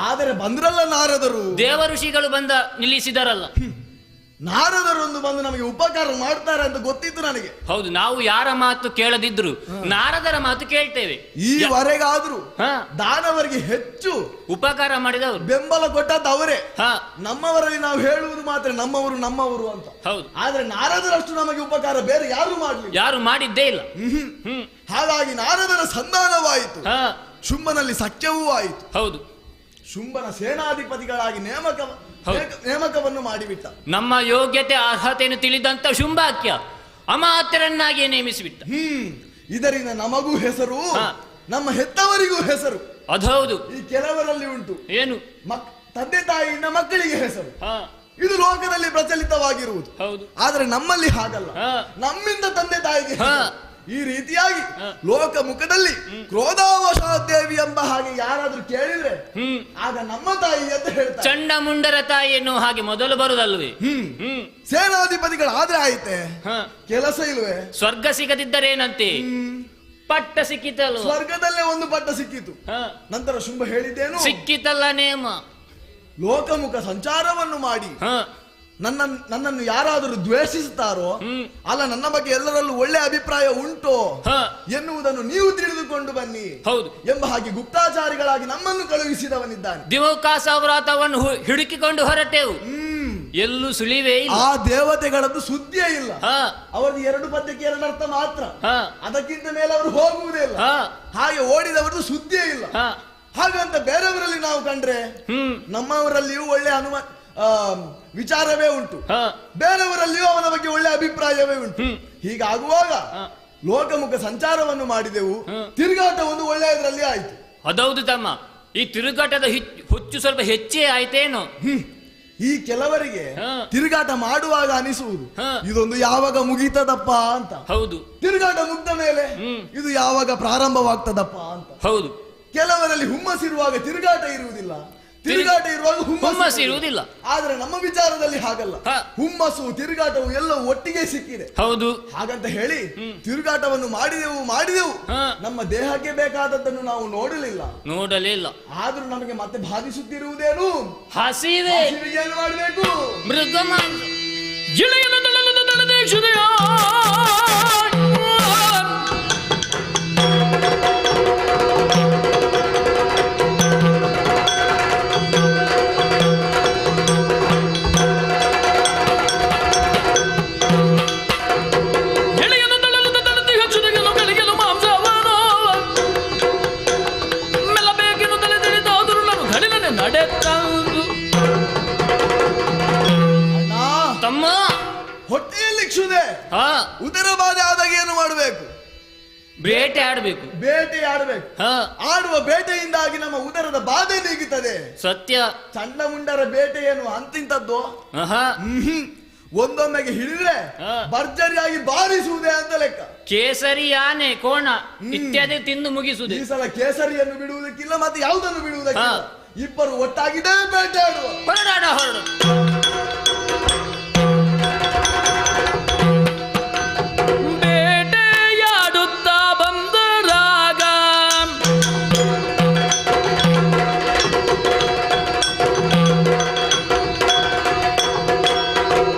S10: ಆದರೆ ಬಂದ್ರಲ್ಲ ನಾರದರು,
S11: ದೇವ ಋಷಿಗಳು ಬಂದ ನಿಲ್ಲಿಸಿದರಲ್ಲ.
S10: ನಾರದರೊಂದು ಬಂದು ನಮಗೆ ಉಪಕಾರ ಮಾಡ್ತಾರೆ ಅಂತ ಗೊತ್ತಿತ್ತು ನನಗೆ.
S11: ಹೌದು, ನಾವು ಯಾರ ಮಾತು ಕೇಳದಿದ್ರು ನಾರದರ ಮಾತು ಕೇಳ್ತೇವೆ.
S10: ಈವರೆಗಾದ್ರೂ ದಾನವರಿಗೆ ಹೆಚ್ಚು
S11: ಉಪಕಾರ ಮಾಡಿದವರು,
S10: ಬೆಂಬಲ ಕೊಟ್ಟದ್ದು ಅವರೇ. ನಮ್ಮವರಲ್ಲಿ ನಾವು ಹೇಳುವುದು ಮಾತ್ರ ನಮ್ಮವರು ಅಂತ.
S11: ಹೌದು.
S10: ಆದ್ರೆ ನಾರದರಷ್ಟು ನಮಗೆ ಉಪಕಾರ ಬೇರೆ ಯಾರು
S11: ಮಾಡಿದ್ದೇ ಇಲ್ಲ.
S10: ಹಾಗಾಗಿ ನಾರದರ ಸಂಧಾನವಾಯಿತು, ಶುಂಭನಲ್ಲಿ ಸಖ್ಯವೂ ಆಯಿತು.
S11: ಹೌದು.
S10: ಶುಂಭನ ಸೇನಾಧಿಪತಿಗಳಾಗಿ ನೇಮಕವನ್ನು ಮಾಡಿಬಿಟ್ಟ.
S11: ನಮ್ಮ ಯೋಗ್ಯತೆ ಅರ್ಹತೆಯನ್ನು ತಿಳಿದಂತ ಶುಂಭಾಕ್ಯ ಅಮಾತ್ಯರನ್ನಾಗಿ ನೇಮಿಸಿಬಿಟ್ಟ.
S10: ಇದರಿಂದ ನಮಗೂ ಹೆಸರು, ನಮ್ಮ ಹೆತ್ತವರಿಗೂ ಹೆಸರು.
S11: ಅದೌದು.
S10: ಈ ಕೆಲವರಲ್ಲಿ ಉಂಟು
S11: ಏನು,
S10: ತಂದೆ ತಾಯಿಯಿಂದ ಮಕ್ಕಳಿಗೆ ಹೆಸರು. ಇದು ಲೋಕದಲ್ಲಿ ಪ್ರಚಲಿತವಾಗಿರುವುದು.
S11: ಹೌದು.
S10: ಆದ್ರೆ ನಮ್ಮಲ್ಲಿ ಹಾಗಲ್ಲ, ನಮ್ಮಿಂದ ತಂದೆ ತಾಯಿಗೆ ಈ ರೀತಿಯಾಗಿ ಲೋಕ ಮುಖದಲ್ಲಿ ಕ್ರೋಧಾವಶಾದೇವಿ ಎಂಬ ಹಾಗೆ ಯಾರಾದ್ರೂ ಕೇಳಿದ್ರೆ ಆಗ ನಮ್ಮ ತಾಯಿ ಅಂತ ಹೇಳ್ತಾರೆ.
S11: ಚಂಡ ಮುಂಡರ ತಾಯಿ ಎನ್ನುವ ಹಾಗೆ ಮೊದಲು ಬರುದಲ್ವೇ?
S10: ಸೇನಾಧಿಪತಿಗಳಾದ್ರೆ ಆಯ್ತೆ, ಕೆಲಸ ಇಲ್ವೇ?
S11: ಸ್ವರ್ಗ ಸಿಗದಿದ್ದರೇನಂತೆ, ಪಟ್ಟ ಸಿಕ್ಕಿತಲ್ಲ.
S10: ಸ್ವರ್ಗದಲ್ಲೇ ಒಂದು ಪಟ್ಟ ಸಿಕ್ಕಿತು. ನಂತರ ಶುಂಭ ಹೇಳಿದ್ದೇನು,
S11: ಸಿಕ್ಕಿತಲ್ಲ ನೇಮ.
S10: ಲೋಕಮುಖ ಸಂಚಾರವನ್ನು ಮಾಡಿ ನನ್ನನ್ನು ಯಾರಾದರೂ ದ್ವೇಷಿಸುತ್ತಾರೋ ಅಲ್ಲ, ನನ್ನ ಬಗ್ಗೆ ಎಲ್ಲರಲ್ಲೂ ಒಳ್ಳೆ ಅಭಿಪ್ರಾಯ ಉಂಟೋ ಎನ್ನುವುದನ್ನು ನೀವು ತಿಳಿದುಕೊಂಡು ಬನ್ನಿ ಎಂಬ ಹಾಗೆ ಗುಪ್ತಾಚಾರಿಗಳಾಗಿ ನಮ್ಮನ್ನು ಕಳುಹಿಸಿದವನಿದ್ದಾನೆ.
S11: ದಿವಕಾಸವ್ರಾತವನ್ನು ಹುಡುಕಿಕೊಂಡು ಹೊರಟೆವು, ಎಲ್ಲೂ ಸುಳಿವೇ ಇಲ್ಲ.
S10: ಆ ದೇವತೆಗಳದ್ದು ಸುದ್ದಿಯೇ ಇಲ್ಲ. ಅವರದ್ದು 2 ಪದ್ಯಕ್ಕೆ 2 ಅರ್ಥ ಮಾತ್ರ, ಅದಕ್ಕಿಂತ ಮೇಲೆ ಅವರು ಹೋಗುವುದೇ ಇಲ್ಲ. ಹಾಗೆ ಓಡಿದವರದ್ದು ಸುದ್ದಿಯೇ ಇಲ್ಲ. ಹಾಗಂತ ಬೇರೆಯವರಲ್ಲಿ ನಾವು ಕಂಡ್ರೆ ನಮ್ಮವರಲ್ಲಿಯೂ ಒಳ್ಳೆ ವಿಚಾರವೇ ಉಂಟು, ಬೇರೆಯವರಲ್ಲಿಯೂ ಅವನ ಬಗ್ಗೆ ಒಳ್ಳೆ ಅಭಿಪ್ರಾಯವೇ ಉಂಟು. ಹೀಗಾಗುವಾಗ ಲೋಕಮುಖ ಸಂಚಾರವನ್ನು ಮಾಡಿದೆವು, ತಿರುಗಾಟ ಒಂದು ಒಳ್ಳೆಯದರಲ್ಲಿ ಆಯ್ತು.
S11: ಅದೌದು ತಮ್ಮ, ಈ ತಿರುಗಾಟದ ಹುಚ್ಚು ಸ್ವಲ್ಪ ಹೆಚ್ಚೇ ಆಯ್ತೇನೋ.
S10: ಈ ಕೆಲವರಿಗೆ ತಿರುಗಾಟ ಮಾಡುವಾಗ ಅನಿಸುವುದು ಇದೊಂದು ಯಾವಾಗ ಮುಗೀತದಪ್ಪ ಅಂತ.
S11: ಹೌದು.
S10: ತಿರುಗಾಟ ಮುಗ್ದ ಮೇಲೆ ಇದು ಯಾವಾಗ ಪ್ರಾರಂಭವಾಗ್ತದಪ್ಪ ಅಂತ.
S11: ಹೌದು.
S10: ಕೆಲವರಲ್ಲಿ ಹುಮ್ಮಸ್ಸಿರುವಾಗ ತಿರುಗಾಟ ಇರುವುದಿಲ್ಲ, ತಿರುಗಾಟ ಇರುವಾಗ ಹುಮ್ಮಸ್ಸು
S11: ಇರುವುದಿಲ್ಲ.
S10: ಆದ್ರೆ ನಮ್ಮ ವಿಚಾರದಲ್ಲಿ ಹಾಗಲ್ಲ, ಹುಮ್ಮಸ್ಸು ತಿರುಗಾಟವು ಎಲ್ಲವೂ ಒಟ್ಟಿಗೆ ಸಿಕ್ಕಿದೆ.
S11: ಹೌದು.
S10: ಹಾಗಂತ ಹೇಳಿ ತಿರುಗಾಟವನ್ನು ಮಾಡಿದೆವು, ನಮ್ಮ ದೇಹಕ್ಕೆ ಬೇಕಾದದ್ದನ್ನು ನಾವು ನೋಡಲಿಲ್ಲ. ಆದ್ರೂ ನಮಗೆ ಮತ್ತೆ ಬಾಧಿಸುತ್ತಿರುವುದೇನು,
S11: ಹಸಿವೆ.
S10: ಏನು ಮಾಡಬೇಕು?
S11: ಮೃಗಮಾಂಸ ತಮ್ಮ
S10: ಹೊಟ್ಟೆಯಲ್ಲಿ ಕ್ಷುದೆ, ಉದರ ಬಾಧೆ ಆದಾಗ ಏನು ಮಾಡಬೇಕು?
S11: ಬೇಟೆ ಆಡಬೇಕು.
S10: ಆಡುವ ಬೇಟೆಯಿಂದಾಗಿ ನಮ್ಮ ಉದರದ ಬಾಧೆ ನೀಗುತ್ತದೆ.
S11: ಸತ್ಯ.
S10: ಚಂಡಮುಂಡರ ಬೇಟೆ ಏನು ಅಂತಿಂತದ್ದು? ಒಂದೊಮ್ಮೆಗೆ ಹಿಡಿದ್ರೆ ಭರ್ಜರಿಯಾಗಿ ಬಾರಿಸುವುದೇ ಅಂತ ಲೆಕ್ಕ.
S11: ಕೇಸರಿ, ಆನೆ, ಕೋಣ ಇತ್ಯಾದಿ ತಿಂದು ಮುಗಿಸುವುದು.
S10: ಈ ಸಲ ಕೇಸರಿಯನ್ನು ಬಿಡುವುದಕ್ಕಿಲ್ಲ, ಮತ್ತೆ ಯಾವುದನ್ನು ಬಿಡುವುದಕ್ಕಿಲ್ಲ. ಇಬ್ಬರು ಒಟ್ಟಾಗಿದ್ದೇ ಬೇಟೆ ಆಡುವ.
S11: ಹೊರಡು.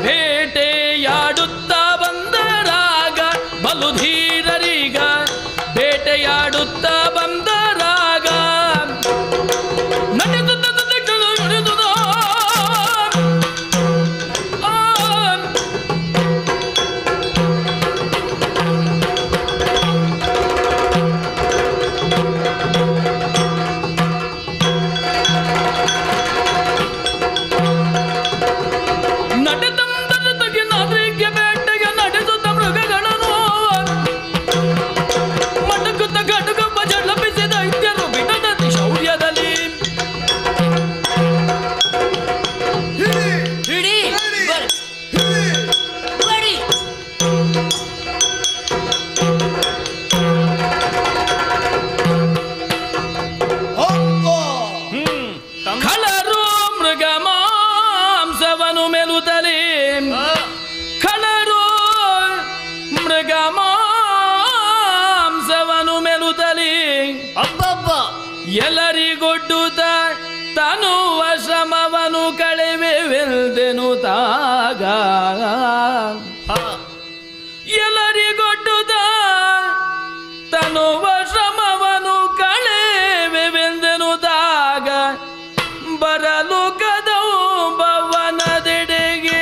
S7: ಬೇಟೆಯಾಡುತ್ತಾ ಬಂದರಾಗ ಬಲು ಧೀರರೀಗ ಬೇಟೆಯಾಡುತ್ತಾ ಬಂದರಾಗ ನಡೆದು ಎಲ್ಲರಿಗೊಡ್ಡುತ್ತ ತನುವ ಶ್ರಮವನು ಕಳೆವೆವೆಲ್ದೆನು ತಾಗ ಎಲ್ಲರಿಗೊಡ್ಡುತ್ತ ತನುವ ಶ್ರಮವನು ಕಳೆವೆವೆಂದೆನು ತಾಗ ಬರಲು ಕದವು ಭವನದೆಡೆಗೆ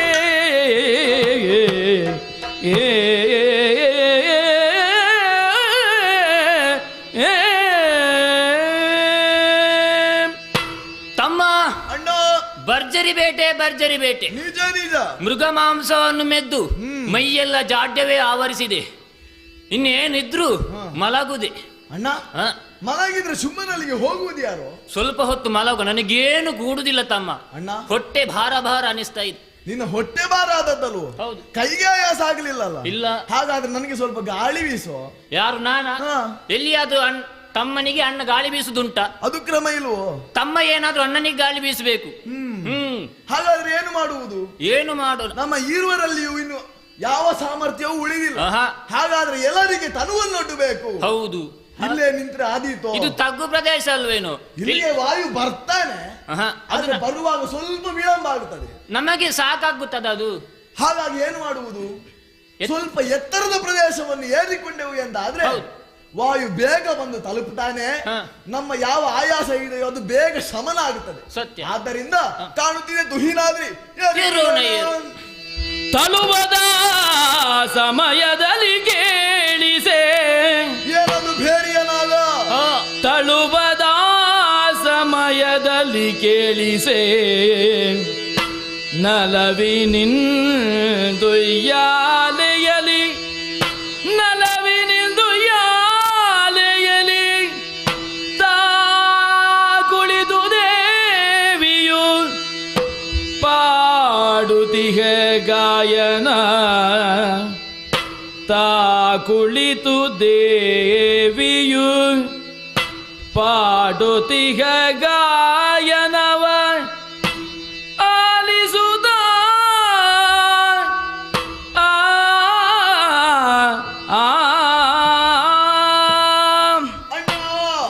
S11: ತಮ್ಮ
S10: ಅಣ್ಣ
S11: ಭರ್ಜರಿ ಬೇಟೆ
S10: ನಿಜ ನಿಜ.
S11: ಮೃಗ ಮಾಂಸವನ್ನು ಮೆದ್ದು ಮೈಯೆಲ್ಲ ಜಾಡ್ಯವೇ ಆವರಿಸಿದೆ. ಇನ್ನೇನಿದ್ರು ಮಲಗುದೆ.
S10: ಅಣ್ಣ ಮಲಗಿದ್ರೆ ಸುಮ್ಮನಲ್ಲಿಗೆ ಹೋಗುವುದು ಯಾರು?
S11: ಸ್ವಲ್ಪ ಹೊತ್ತು ಮಲಗು, ನನಗೇನು ಕೂಡುದಿಲ್ಲ ತಮ್ಮ.
S10: ಅಣ್ಣ
S11: ಹೊಟ್ಟೆ ಭಾರ ಅನಿಸ್ತಾ ಇದೆ.
S10: ನಿನ್ನ ಹೊಟ್ಟೆ ಭಾರ ಆದದ್ದಲ್ವ?
S11: ಹೌದು.
S10: ಕೈಗೆ ಆಯಾಸ ಆಗ್ಲಿಲ್ಲಲ್ಲ?
S11: ಇಲ್ಲ.
S10: ಹಾಗಾದ್ರೆ ನನಗೆ ಸ್ವಲ್ಪ ಗಾಳಿ ಬೀಸೋ.
S11: ಯಾರು ನಾನ?
S10: ಹಾ.
S11: ಎಲ್ಲಿಯಾದ್ರೂ ತಮ್ಮನಿಗೆ ಅಣ್ಣ ಗಾಳಿ ಬೀಸುದುಂಟ?
S10: ಅದು ಕ್ರಮ ಇಲ್ವೋ?
S11: ತಮ್ಮ ಏನಾದ್ರೂ ಅಣ್ಣನಿಗೆ ಗಾಳಿ ಬೀಸಬೇಕು.
S10: ಹಾಗಾದ್ರೆ ಏನು ಮಾಡುವುದು?
S11: ಏನು ಮಾಡೋಣ?
S10: ನಮ್ಮ ಈರುವರಲ್ಲಿಯೂ ಇನ್ನು ಯಾವ ಸಾಮರ್ಥ್ಯವೂ ಉಳಿದಿಲ್ಲ.
S11: ಆಹಾ.
S10: ಹಾಗಾದ್ರೆ ಎಲ್ಲರಿಗೆ ತನುವನ್ನೊಡ್ಡಬೇಕು.
S11: ಹೌದು.
S10: ಇಲ್ಲೇ ನಿಂತ್ರೆ ಆದೀತೋ?
S11: ಇದು ತಗ್ಗು ಪ್ರದೇಶ ಅಲ್ವೇನು?
S10: ಇಲ್ಲಿಗೆ ವಾಯು ಬರ್ತಾನೆ, ಆದ್ರೆ ಬರುವಾಗ ಸ್ವಲ್ಪ ವಿಳಂಬ ಆಗುತ್ತದೆ.
S11: ನಮಗೆ ಸಾಕಾಗುತ್ತದೆ ಅದು.
S10: ಹಾಗಾಗಿ ಏನು ಮಾಡುವುದು? ಸ್ವಲ್ಪ ಎತ್ತರದ ಪ್ರದೇಶವನ್ನು ಏರಿಕೊಂಡೆವು ಎಂದಾದ್ರೆ ವಾಯು ಬೇಗ ಬಂದು ತಲುಪುತ್ತಾನೆ. ನಮ್ಮ ಯಾವ ಆಯಾಸ ಇದೆಯೋ ಅದು ಬೇಗ ಶಮನ ಆಗುತ್ತದೆ.
S11: ಸತ್ಯ.
S10: ಆದ್ದರಿಂದ ಕಾಣುತ್ತಿದೆ ತುಹಿನಾದ್ರಿ
S7: ತಲುವದ ಸಮಯದಲ್ಲಿ ಕೇಳಿಸೆ
S10: ಏನದು ಭೇರಿಯನಾಗ.
S7: ತಳುವದ ಸಮಯದಲ್ಲಿ ಕೇಳಿಸೆ ನಲವಿನಿಂದುಯ್ಯಾಲೆಯಲಿ ತಾ ಕುಳಿತು ದೇವಿಯು ಪಾಡುತಿಹ ಗಾಯನ. ತಾ ಕುಳಿತು ದೇವಿಯು ಪಾಡುತಿಹ ಗಾಯನವ ಆಲಿಸುತ್ತ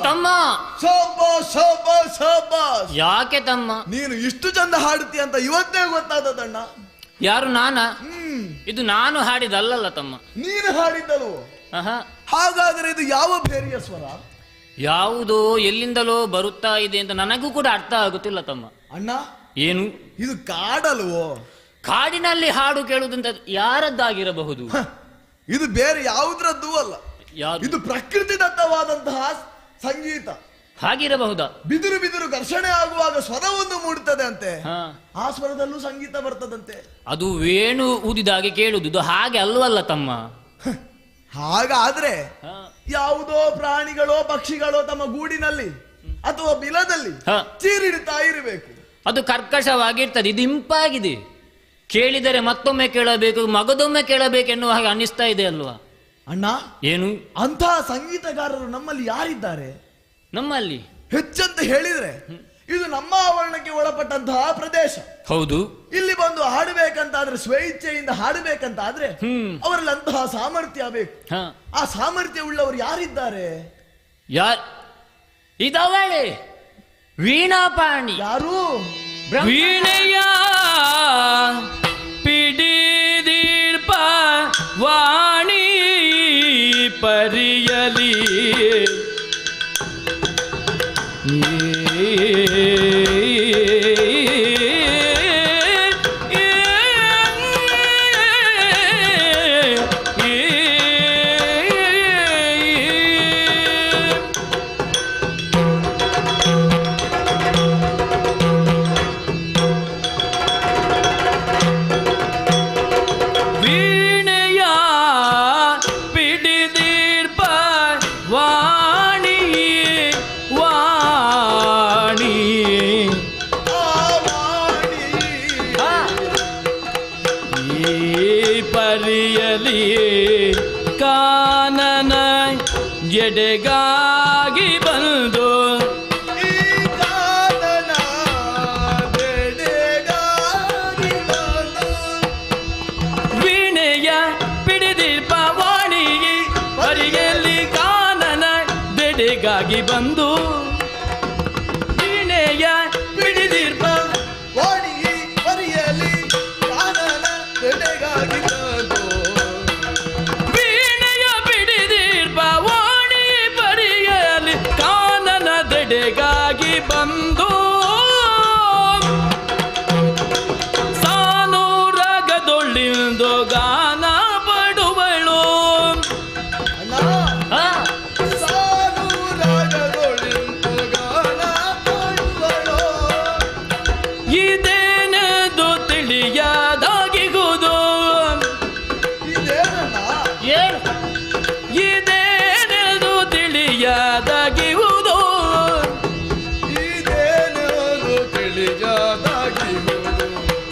S11: ತಮ್ಮ. ಯಾಕೆ ತಮ್ಮ
S10: ನೀನು ಇಷ್ಟು ಚಂದ ಹಾಡುತ್ತಿ ಅಂತ ಇವತ್ತೇ ಗೊತ್ತಾದದಣ್ಣ.
S11: ಯಾರು ನಾನ? ಇದು ನಾನು ಹಾಡಿದಲ್ಲಲ್ಲ ತಮ್ಮ,
S10: ನೀನು ಹಾಡಿದ್ದಲ್ವೋ? ಹಾಗಾದ್ರೆ ಇದು ಯಾವ ಭೇರಿಯ ಸ್ವರ?
S11: ಯಾವುದೋ ಎಲ್ಲಿಂದಲೋ ಬರುತ್ತಾ ಇದೆ ಅಂತ ನನಗೂ ಕೂಡ ಅರ್ಥ ಆಗುತ್ತಿಲ್ಲ ತಮ್ಮ.
S10: ಅಣ್ಣ
S11: ಏನು
S10: ಇದು ಕಾಡಲ್ವೋ?
S11: ಕಾಡಿನಲ್ಲಿ ಹಾಡು ಕೇಳುವುದಂತ ಯಾರದ್ದಾಗಿರಬಹುದು?
S10: ಇದು ಬೇರೆ ಯಾವುದ್ರದ್ದೂ ಅಲ್ಲ.
S11: ಯಾವುದು?
S10: ಇದು ಪ್ರಕೃತಿ ದತ್ತವಾದಂತಹ ಸಂಗೀತ.
S11: ಹಾಗಿರಬಹುದಾ?
S10: ಬಿದಿರು ಬಿದಿರು ಘರ್ಷಣೆ ಆಗುವಾಗ ಸ್ವರವೊಂದು ಮೂಡುತ್ತದೆ ಅಂತೆ. ಆ ಸ್ವರದಲ್ಲೂ ಸಂಗೀತ ಬರ್ತದಂತೆ.
S11: ಅದು ವೇಣು ಊದಿದಾಗೆ ಕೇಳುವುದು, ಹಾಗೆ ಅಲ್ವಲ್ಲ ತಮ್ಮ.
S10: ಹಾಗಾದ್ರೆ ಯಾವುದೋ ಪ್ರಾಣಿಗಳೋ ಪಕ್ಷಿಗಳೋ ತಮ್ಮ ಗೂಡಿನಲ್ಲಿ ಅಥವಾ ಬಿಲದಲ್ಲಿ ಚೀರಿಡ್ತಾ ಇರಬೇಕು.
S11: ಅದು ಕರ್ಕಶವಾಗಿರ್ತದೆ, ಇದು ಇಂಪಾಗಿದೆ. ಕೇಳಿದರೆ ಮತ್ತೊಮ್ಮೆ ಕೇಳಬೇಕು, ಮಗದೊಮ್ಮೆ ಕೇಳಬೇಕು ಎನ್ನುವ ಹಾಗೆ ಅನ್ನಿಸ್ತಾ ಇದೆ ಅಲ್ವಾ
S10: ಅಣ್ಣ?
S11: ಏನು
S10: ಅಂತಹ ಸಂಗೀತಗಾರರು ನಮ್ಮಲ್ಲಿ ಯಾರಿದ್ದಾರೆ?
S11: ನಮ್ಮಲ್ಲಿ
S10: ಹೆಚ್ಚಂತ ಹೇಳಿದ್ರೆ ಇದು ನಮ್ಮ ಆವರಣಕ್ಕೆ ಒಳಪಟ್ಟಂತಹ ಪ್ರದೇಶ.
S11: ಹೌದು.
S10: ಇಲ್ಲಿ ಬಂದು ಹಾಡಬೇಕಂತಾದ್ರೆ, ಸ್ವೇಚ್ಛೆಯಿಂದ ಹಾಡಬೇಕಂತಾದ್ರೆ ಅವರಲ್ಲಿ ಅಂತಹ ಸಾಮರ್ಥ್ಯ ಬೇಕು. ಆ ಸಾಮರ್ಥ್ಯ ಉಳ್ಳವರು ಯಾರಿದ್ದಾರೆ?
S11: ಇದವಳೆ ವೀಣಾಪಾಣಿ.
S10: ಯಾರು?
S7: ವೀಣೆಯ ಪಿಡಿದೀರ್ಪ ವಾಣಿ ಪರಿಯಲಿ ಕಾನನ ಎಡೆಗಾಗಿ ಬಂದು ವೀಣೆಯ ಪಿಡಿದಿರ್ಪ ವಾಣಿಗೆ ಪರಿಯಲ್ಲಿ ಕಾನನ ಬೆಡೆಗಾಗಿ ಬಂದು
S11: ಏನು
S7: ಇದೇನೆಂದು ತಿಳಿಯದಾಗಿಹುದು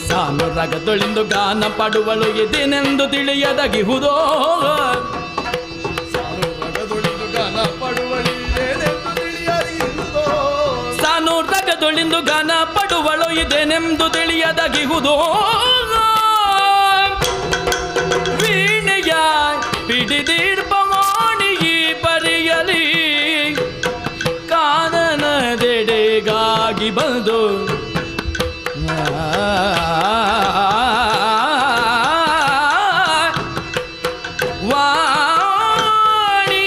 S7: ಸಾನುರಗದೊಳಿಂದು ಗಾನ ಪಡುವಳು ಇದೇನೆಂದು ತಿಳಿಯದಾಗಿಹುದೋ ಸಾನುರಗದೊಳಿಂದು ಗಾನ ಪಡುವಳು ಇದೇನೆಂದು ತಿಳಿಯದಾಗಿಹುದೋ ವೀಣೆಯ ಪಿಡಿದಿರ್ಪವಾಣಿ ಈ ಪರಿಯಲಿ ಕಾನನದೆಡೆಗಾಗಿ ಬಂದು ವಾಣಿ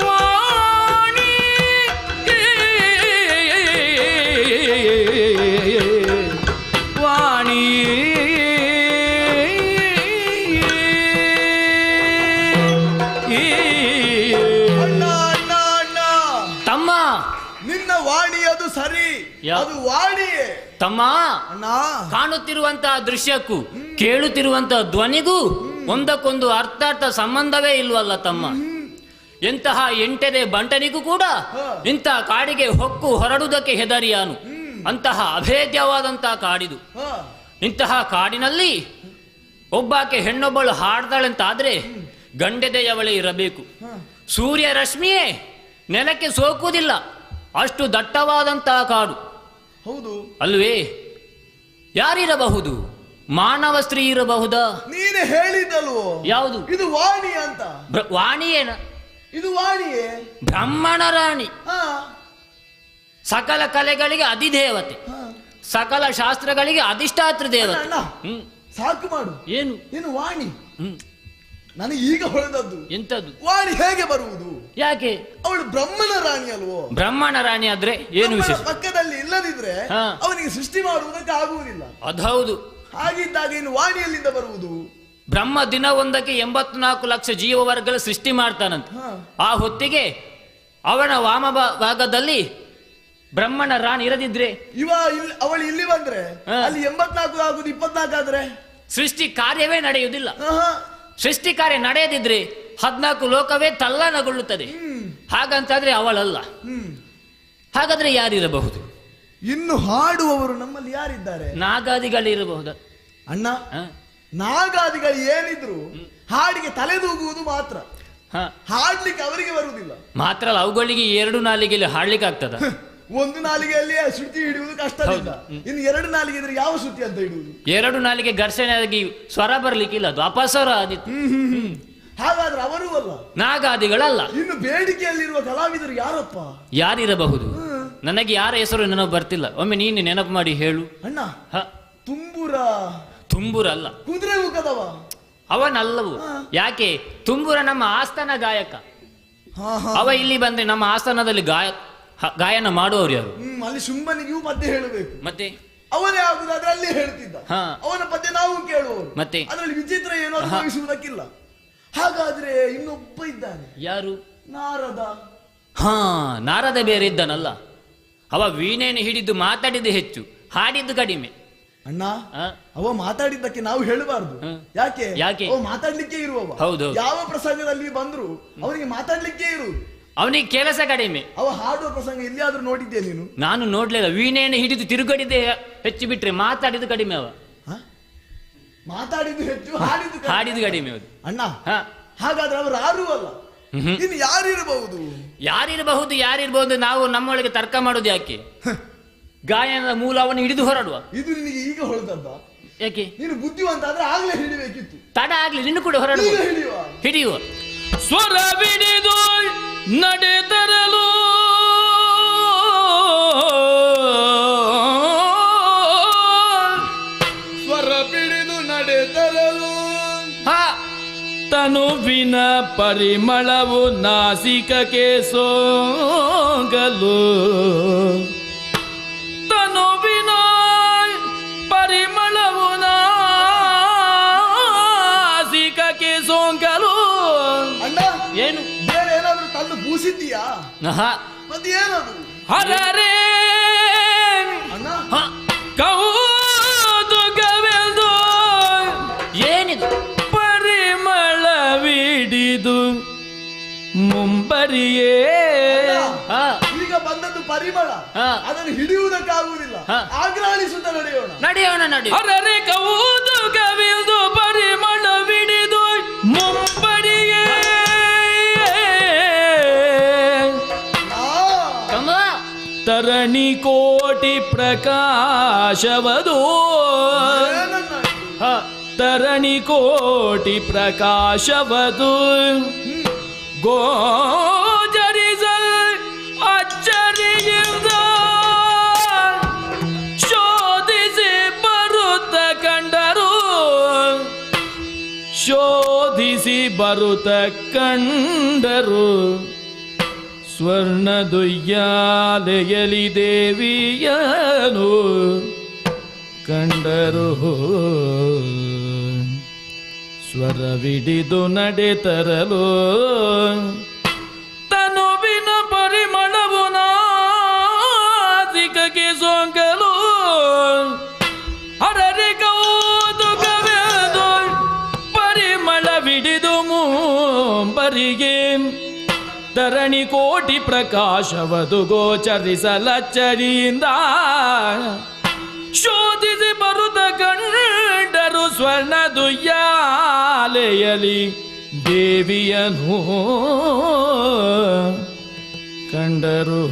S7: ವಾಣಿ ವಾಣಿ
S10: ಅಣ್ಣ ಅಣ್ಣ ಅಣ್ಣ
S11: ತಮ್ಮ
S10: ನಿನ್ನ ವಾಣಿ ಅದು ಸರಿ, ಅದು ವಾಣಿಯೇ
S11: ತಮ್ಮ.
S10: ಅಣ್ಣ.
S11: ಕಾಣುತ್ತಿರುವಂತಹ ದೃಶ್ಯಕ್ಕೂ ಕೇಳುತ್ತಿರುವಂತಹ ಧ್ವನಿಗೂ ಒಂದಕ್ಕೊಂದು ಅರ್ಥಾರ್ಥ ಸಂಬಂಧವೇ ಇಲ್ವಲ್ಲ ತಮ್ಮ. ಎಂತಹ ಎಂಟೆದೆ ಬಂಟನಿಗೂ ಕೂಡ ಇಂತಹ ಕಾಡಿಗೆ ಹೊಕ್ಕು ಹೊರಡುವುದಕ್ಕೆ ಹೆದರಿಯಾನು. ಅಂತಹ ಅಭೇದ್ಯವಾದಂತಹ ಕಾಡಿದು. ಇಂತಹ ಕಾಡಿನಲ್ಲಿ ಒಬ್ಬಾಕೆ ಹೆಣ್ಣೊಬ್ಬಳು ಹಾಡ್ತಾಳೆಂತಾದ್ರೆ ಗಂಡೆದೆಯವಳೇ ಇರಬೇಕು. ಸೂರ್ಯ ರಶ್ಮಿಯೇ ನೆಲಕ್ಕೆ ಸೋಕುವುದಿಲ್ಲ, ಅಷ್ಟು ದಟ್ಟವಾದಂತಹ ಕಾಡು.
S10: ಹೌದು
S11: ಅಲ್ವೇ? ಯಾರಿರಬಹುದು? ಮಾನವ ಸ್ತ್ರೀ ಇರಬಹುದಾ?
S10: ನೀನೆ ಹೇಳಿದ್ದಲ್ವೋ
S11: ಯಾವುದು?
S10: ಇದು ವಾಣಿ ಅಂತ.
S11: ವಾಣಿಯೇನ?
S10: ಇದು ವಾಣಿಯೇ,
S11: ಬ್ರಹ್ಮಣ ರಾಣಿ. ಸಕಲ ಕಲೆಗಳಿಗೆ ಅಧಿದೇವತೆ, ಸಕಲ ಶಾಸ್ತ್ರಗಳಿಗೆ ಅಧಿಷ್ಠಾತೃ ದೇವತೆ.
S10: ಸಾಕು ಮಾಡು.
S11: ಏನು
S10: ಏನು ವಾಣಿ? ನನಗೆ ಈಗ ಹೊಳೆದದ್ದು
S11: ಎಂತದ್ದು?
S10: ವಾಣಿ ಹೇಗೆ ಬರುವುದು?
S11: ಯಾಕೆ?
S10: ಅವಳು ಬ್ರಹ್ಮನ ರಾಣಿ ಅಲ್ವೋ?
S11: ಬ್ರಹ್ಮಣ ರಾಣಿ ಆದ್ರೆ ಏನು ವಿಶೇಷ?
S10: ಪಕ್ಕದಲ್ಲಿ ಇಲ್ಲದಿದ್ರೆ ಅವನಿಗೆ ಸೃಷ್ಟಿ ಮಾಡುವುದಕ್ಕೆ ಆಗುವುದಿಲ್ಲ.
S11: ಅದೌದು.
S10: ಹಾಗಿದ್ದಾಗ ಇನ್ನು ವಾಣಿಯಲ್ಲಿಂದ ಬರುವುದು?
S11: ಬ್ರಹ್ಮ ದಿನವೊಂದಕ್ಕೆ 84 ಲಕ್ಷ ಜೀವವರ್ಗಗಳ ಸೃಷ್ಟಿ ಮಾಡ್ತಾನಂತ. ಆ ಹೊತ್ತಿಗೆ ಅವನ ವಾಮ ಭಾಗದಲ್ಲಿ ಬ್ರಹ್ಮಣ ರಾಣಿ ಇರದಿದ್ರೆ
S10: ಅವಳು ಇಲ್ಲಿ ಬಂದ್ರೆ ಅಲ್ಲಿ 84 ಆಗುದು 24 ಆದ್ರೆ
S11: ಸೃಷ್ಟಿ ಕಾರ್ಯವೇ ನಡೆಯುವುದಿಲ್ಲ. ಸೃಷ್ಟಿ ಕಾರ್ಯ ನಡೆಯದಿದ್ರೆ 14 ಲೋಕವೇ ತಲ್ಲಣಗೊಳ್ಳುತ್ತದೆ. ಹಾಗಂತಾದ್ರೆ ಅವಳಲ್ಲ. ಹಾಗಾದ್ರೆ ಯಾರಿರಬಹುದು?
S10: ಇನ್ನು ಹಾಡುವವರು ನಮ್ಮಲ್ಲಿ ಯಾರಿದ್ದಾರೆ?
S11: ನಾಗಾದಿಗಳಿರಬಹುದು.
S10: ಅಣ್ಣ, ನಾಗಾದಿಗಳು ಏನಿದ್ರು ಹಾಡಿಗೆ ತಲೆದೂಗುವುದು ಮಾತ್ರ, ಹಾಡ್ಲಿಕ್ಕೆ ಅವರಿಗೆ ಬರುವುದಿಲ್ಲ.
S11: ಮಾತ್ರ ಅಲ್ಲ, ಅವುಗಳಿಗೆ 2 ನಾಲಿಗೆಯಲ್ಲಿ ಹಾಡ್ಲಿಕ್ಕೆ ಆಗ್ತದ?
S10: ಒಂದು ನಾಲಿಗೆಯಲ್ಲಿ ಶ್ರುತಿ ಹಿಡಿಯುವುದು ಕಷ್ಟವಿಲ್ಲ, ಇನ್ನು 2 ನಾಲಿಗೆ ಇದ್ರೆ ಯಾವ ಶ್ರುತಿ ಅಂತ ಹಿಡುವುದು?
S11: 2 ನಾಲಿಗೆ ಘರ್ಷಣೆ ಆಗಿ ಸ್ವರ ಬರ್ಲಿಕ್ಕಿಲ್ಲ, ಅದು ಅಪಸ್ವರ ಆದಿತ್ತು.
S10: ಹಾಗಾದ್ರೆ ಅವರೂ ಅಲ್ಲ,
S11: ನಾಗಾದಿಗಳಲ್ಲ.
S10: ಇನ್ನು ಬೇಡಿಕೆಯಲ್ಲಿರುವ ಕಲಾವಿದರು ಯಾರಪ್ಪ?
S11: ಯಾರಿರಬಹುದು? ನನಗೆ ಯಾರ ಹೆಸರು ನೆನಪು ಬರ್ತಿಲ್ಲ. ಒಮ್ಮೆ ನೀನು ನೆನಪು ಮಾಡಿ ಹೇಳು.
S10: ಅಣ್ಣ, ತುಂಬುರ.
S11: ತುಂಬುರಲ್ಲ,
S10: ಕುದುರೆ ಮುಖದವ
S11: ಅವನಲ್ಲವು. ಯಾಕೆ? ತುಂಬುರ ನಮ್ಮ ಆಸ್ಥಾನ ಗಾಯಕ. ಅವ ಇಲ್ಲಿ ಬಂದ್ರೆ ನಮ್ಮ ಆಸ್ಥಾನದಲ್ಲಿ ಗಾಯನ ಮಾಡುವವರು ಯಾರು?
S10: ಅಲ್ಲಿ ಶುಂಭನಿಗೂ ಪದ್ಯ ಹೇಳಬೇಕು.
S11: ಮತ್ತೆ
S10: ಅವನೇ ಆಗುದಾದ್ರೆ ಅಲ್ಲಿ ಹೇಳ್ತಿದ್ದ, ಅವನ ಪದ್ಯ ನಾವು ಕೇಳುವವರು. ಮತ್ತೆ ಅದರಲ್ಲಿ ವಿಚಿತ್ರ ಏನೋ ಅನುಭವಿಸುವುದಕ್ಕಿಲ್ಲ. ಹಾಗಾದ್ರೆ ಇನ್ನೊಬ್ಬ ಇದ್ದಾನೆ.
S11: ಯಾರು?
S10: ನಾರದ.
S11: ನಾರದ ಬೇರೆ ಇದ್ದಾನಲ್ಲ. ಅವ ವೀಣೆಯನ್ನು ಹಿಡಿದು ಮಾತಾಡಿದ್ದು ಹೆಚ್ಚು, ಹಾಡಿದ್ದು ಕಡಿಮೆ.
S10: ಅಣ್ಣ, ಅವ ಮಾತಾಡಿದ್ದಕ್ಕೆ ನಾವು ಹೇಳಬಾರ್ದು. ಯಾಕೆ? ಅವ ಮಾತಾಡ್ಲಿಕ್ಕೆ ಇರುವವ.
S11: ಹೌದು.
S10: ಯಾವ ಪ್ರಸಂಗದಲ್ಲಿ ಬಂದ್ರು ಅವನಿಗೆ ಮಾತಾಡ್ಲಿಕ್ಕೆ ಇರುವುದು.
S11: ಅವನಿಗೆ ಕೆಲಸ ಕಡಿಮೆ.
S10: ಅವ ಹಾಡುವ ಪ್ರಸಂಗ ಎಲ್ಲಿಯಾದ್ರೂ ನೋಡಿದ್ದೆ ನೀನು?
S11: ನಾನು ನೋಡ್ಲಿಲ್ಲ. ವೀಣೆಯನ್ನು ಹಿಡಿದು ತಿರುಗಡಿದೆ ಹೆಚ್ಚು ಬಿಟ್ರೆ ಮಾತಾಡಿದ್ದು ಕಡಿಮೆ. ಅವ
S10: ಮಾತಾಡಿದ್ದು ಹೆಚ್ಚು, ಹಾಡಿದ್ದು
S11: ಕಡಿಮೆ. ಹೌದು
S10: ಅಣ್ಣ. ಹಾಗಾದ್ರೆ ಅವರು ಯಾರೂ ಅಲ್ಲ, ಇನ್ನು ಯಾರಿರಬಹುದು?
S11: ಯಾರಿರಬಹುದು ನಾವು ನಮ್ಮೊಳಗೆ ತರ್ಕ ಮಾಡೋದು ಯಾಕೆ? ಗಾಯನದ ಮೂಲವನ್ನು ಹಿಡಿದು ಹೊರಡುವ.
S10: ಇದು ನಿನಗೆ ಈಗ ಹೊರದದ್ದ?
S11: ಯಾಕೆ?
S10: ನೀನು ಬುದ್ಧಿವಂತ ಆದ್ರೆ ಆಗ್ಲೇ ಹಿಡಿಬೇಕಿತ್ತು.
S11: ತಡ ಆಗ್ಲಿ, ನಿನ್ನ ಕೂಡ ಹೊರಡುವ. ಹಿಡಿಯುವ.
S7: ಸ್ವರ ಬಿಡಿದು ನಡೆತರಲು
S10: ಸ್ವರ ಬಿಡಿದು ನಡೆತರಲು
S7: ತನುವಿನ ಪರಿಮಳವು ನಾಸಿಕಕ್ಕೆ ಸೋಗಲು. ತನುವಿನ ಪರಿಮಳವು ನಾಸಿಕಕ್ಕೆ ಸೋಂಕಲು.
S10: ಅಣ್ಣ,
S11: ಏನು?
S10: ಬೇರೆ ಏನಾದ್ರು ತಂದು ಬೂಸಿದ್ದೀಯಾ? ಮತ್ತೆ ಏನದು?
S7: ಹರರೇ
S10: ಅಣ್ಣ,
S7: ಕೌತುಕವೆಂದು
S11: ಏನಿದು?
S7: ಪರಿಮಳವಿ ಮುಂಬರಿಯೇ
S10: ಈಗ ಬಂದದ್ದು ಪರಿಮಳ, ಅದನ್ನು ಹಿಡಿಯುವುದಕ್ಕಾಗುವುದಿಲ್ಲ, ಆಗ್ರಾಣಿಸುತ್ತ ನಡೆಯೋಣ.
S7: ಅರರೆ ಕೌತುಕವಿದು ಪರಿಮಳವಿಡಿದು ಮುಂಬರಿಯೇ ತರಣಿ ಕೋಟಿ ಪ್ರಕಾಶವದು, ತರಣಿ ಕೋಟಿ ಪ್ರಕಾಶವದು ಗೋಚರಿಸಲ್ ಅಚ್ಚರಿಯಿಂದ ಶೋಧಿಸಿ ಬರುತ್ತ ಕಂಡರು, ಶೋಧಿಸಿ ಬರುತ್ತ ಕಂಡರು ಸ್ವರ್ಣದುಯ್ಯಾಲೆಯಲಿ ದೇವಿಯನು ಕಂಡರು. ಸ್ವರವಿಡಿದು ನಡೆತರಲು ತನುವಿನ ಪರಿಮಳವು ನಾಸಿಕಕ್ಕೆ ಸೋಂಕಲು, ಹರರೆ ಕೌತುಕವೆದು ಪರಿಮಳವಿಡಿದು ಮುಂಬರಿಗೆ ತರಣಿ ಕೋಟಿ ಪ್ರಕಾಶವದು ಗೋಚರಿಸಲಚ್ಚರಿಯಿಂದ ಶೋಧಿಸಿ ಬರುತ್ತ ಕಂಡರು ಸ್ವರ್ಣದುಯ್ಯಾಲೆಯಲಿ ದೇವಿಯನು ಕಂಡರು.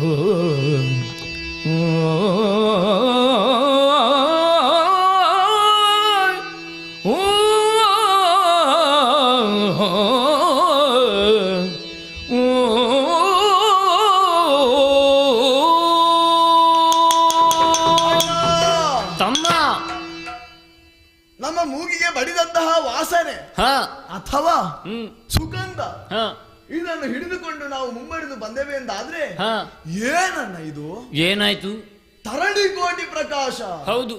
S10: ನಮ್ಮ ಮೂಗಿಗೆ ಬಡಿದಂತಹ ವಾಸನೆ ಅಥವಾ ಸುಗಂಧ ಇದನ್ನು ಹಿಡಿದುಕೊಂಡು ನಾವು ಮುಂಬಡಿದು ಬಂದೇವೆ ಎಂದಾದ್ರೆ ಏನನ್ನ ಇದು?
S11: ಏನಾಯ್ತು?
S10: ತರಣಿ ಕೋಟಿ ಪ್ರಕಾಶ.
S11: ಹೌದು,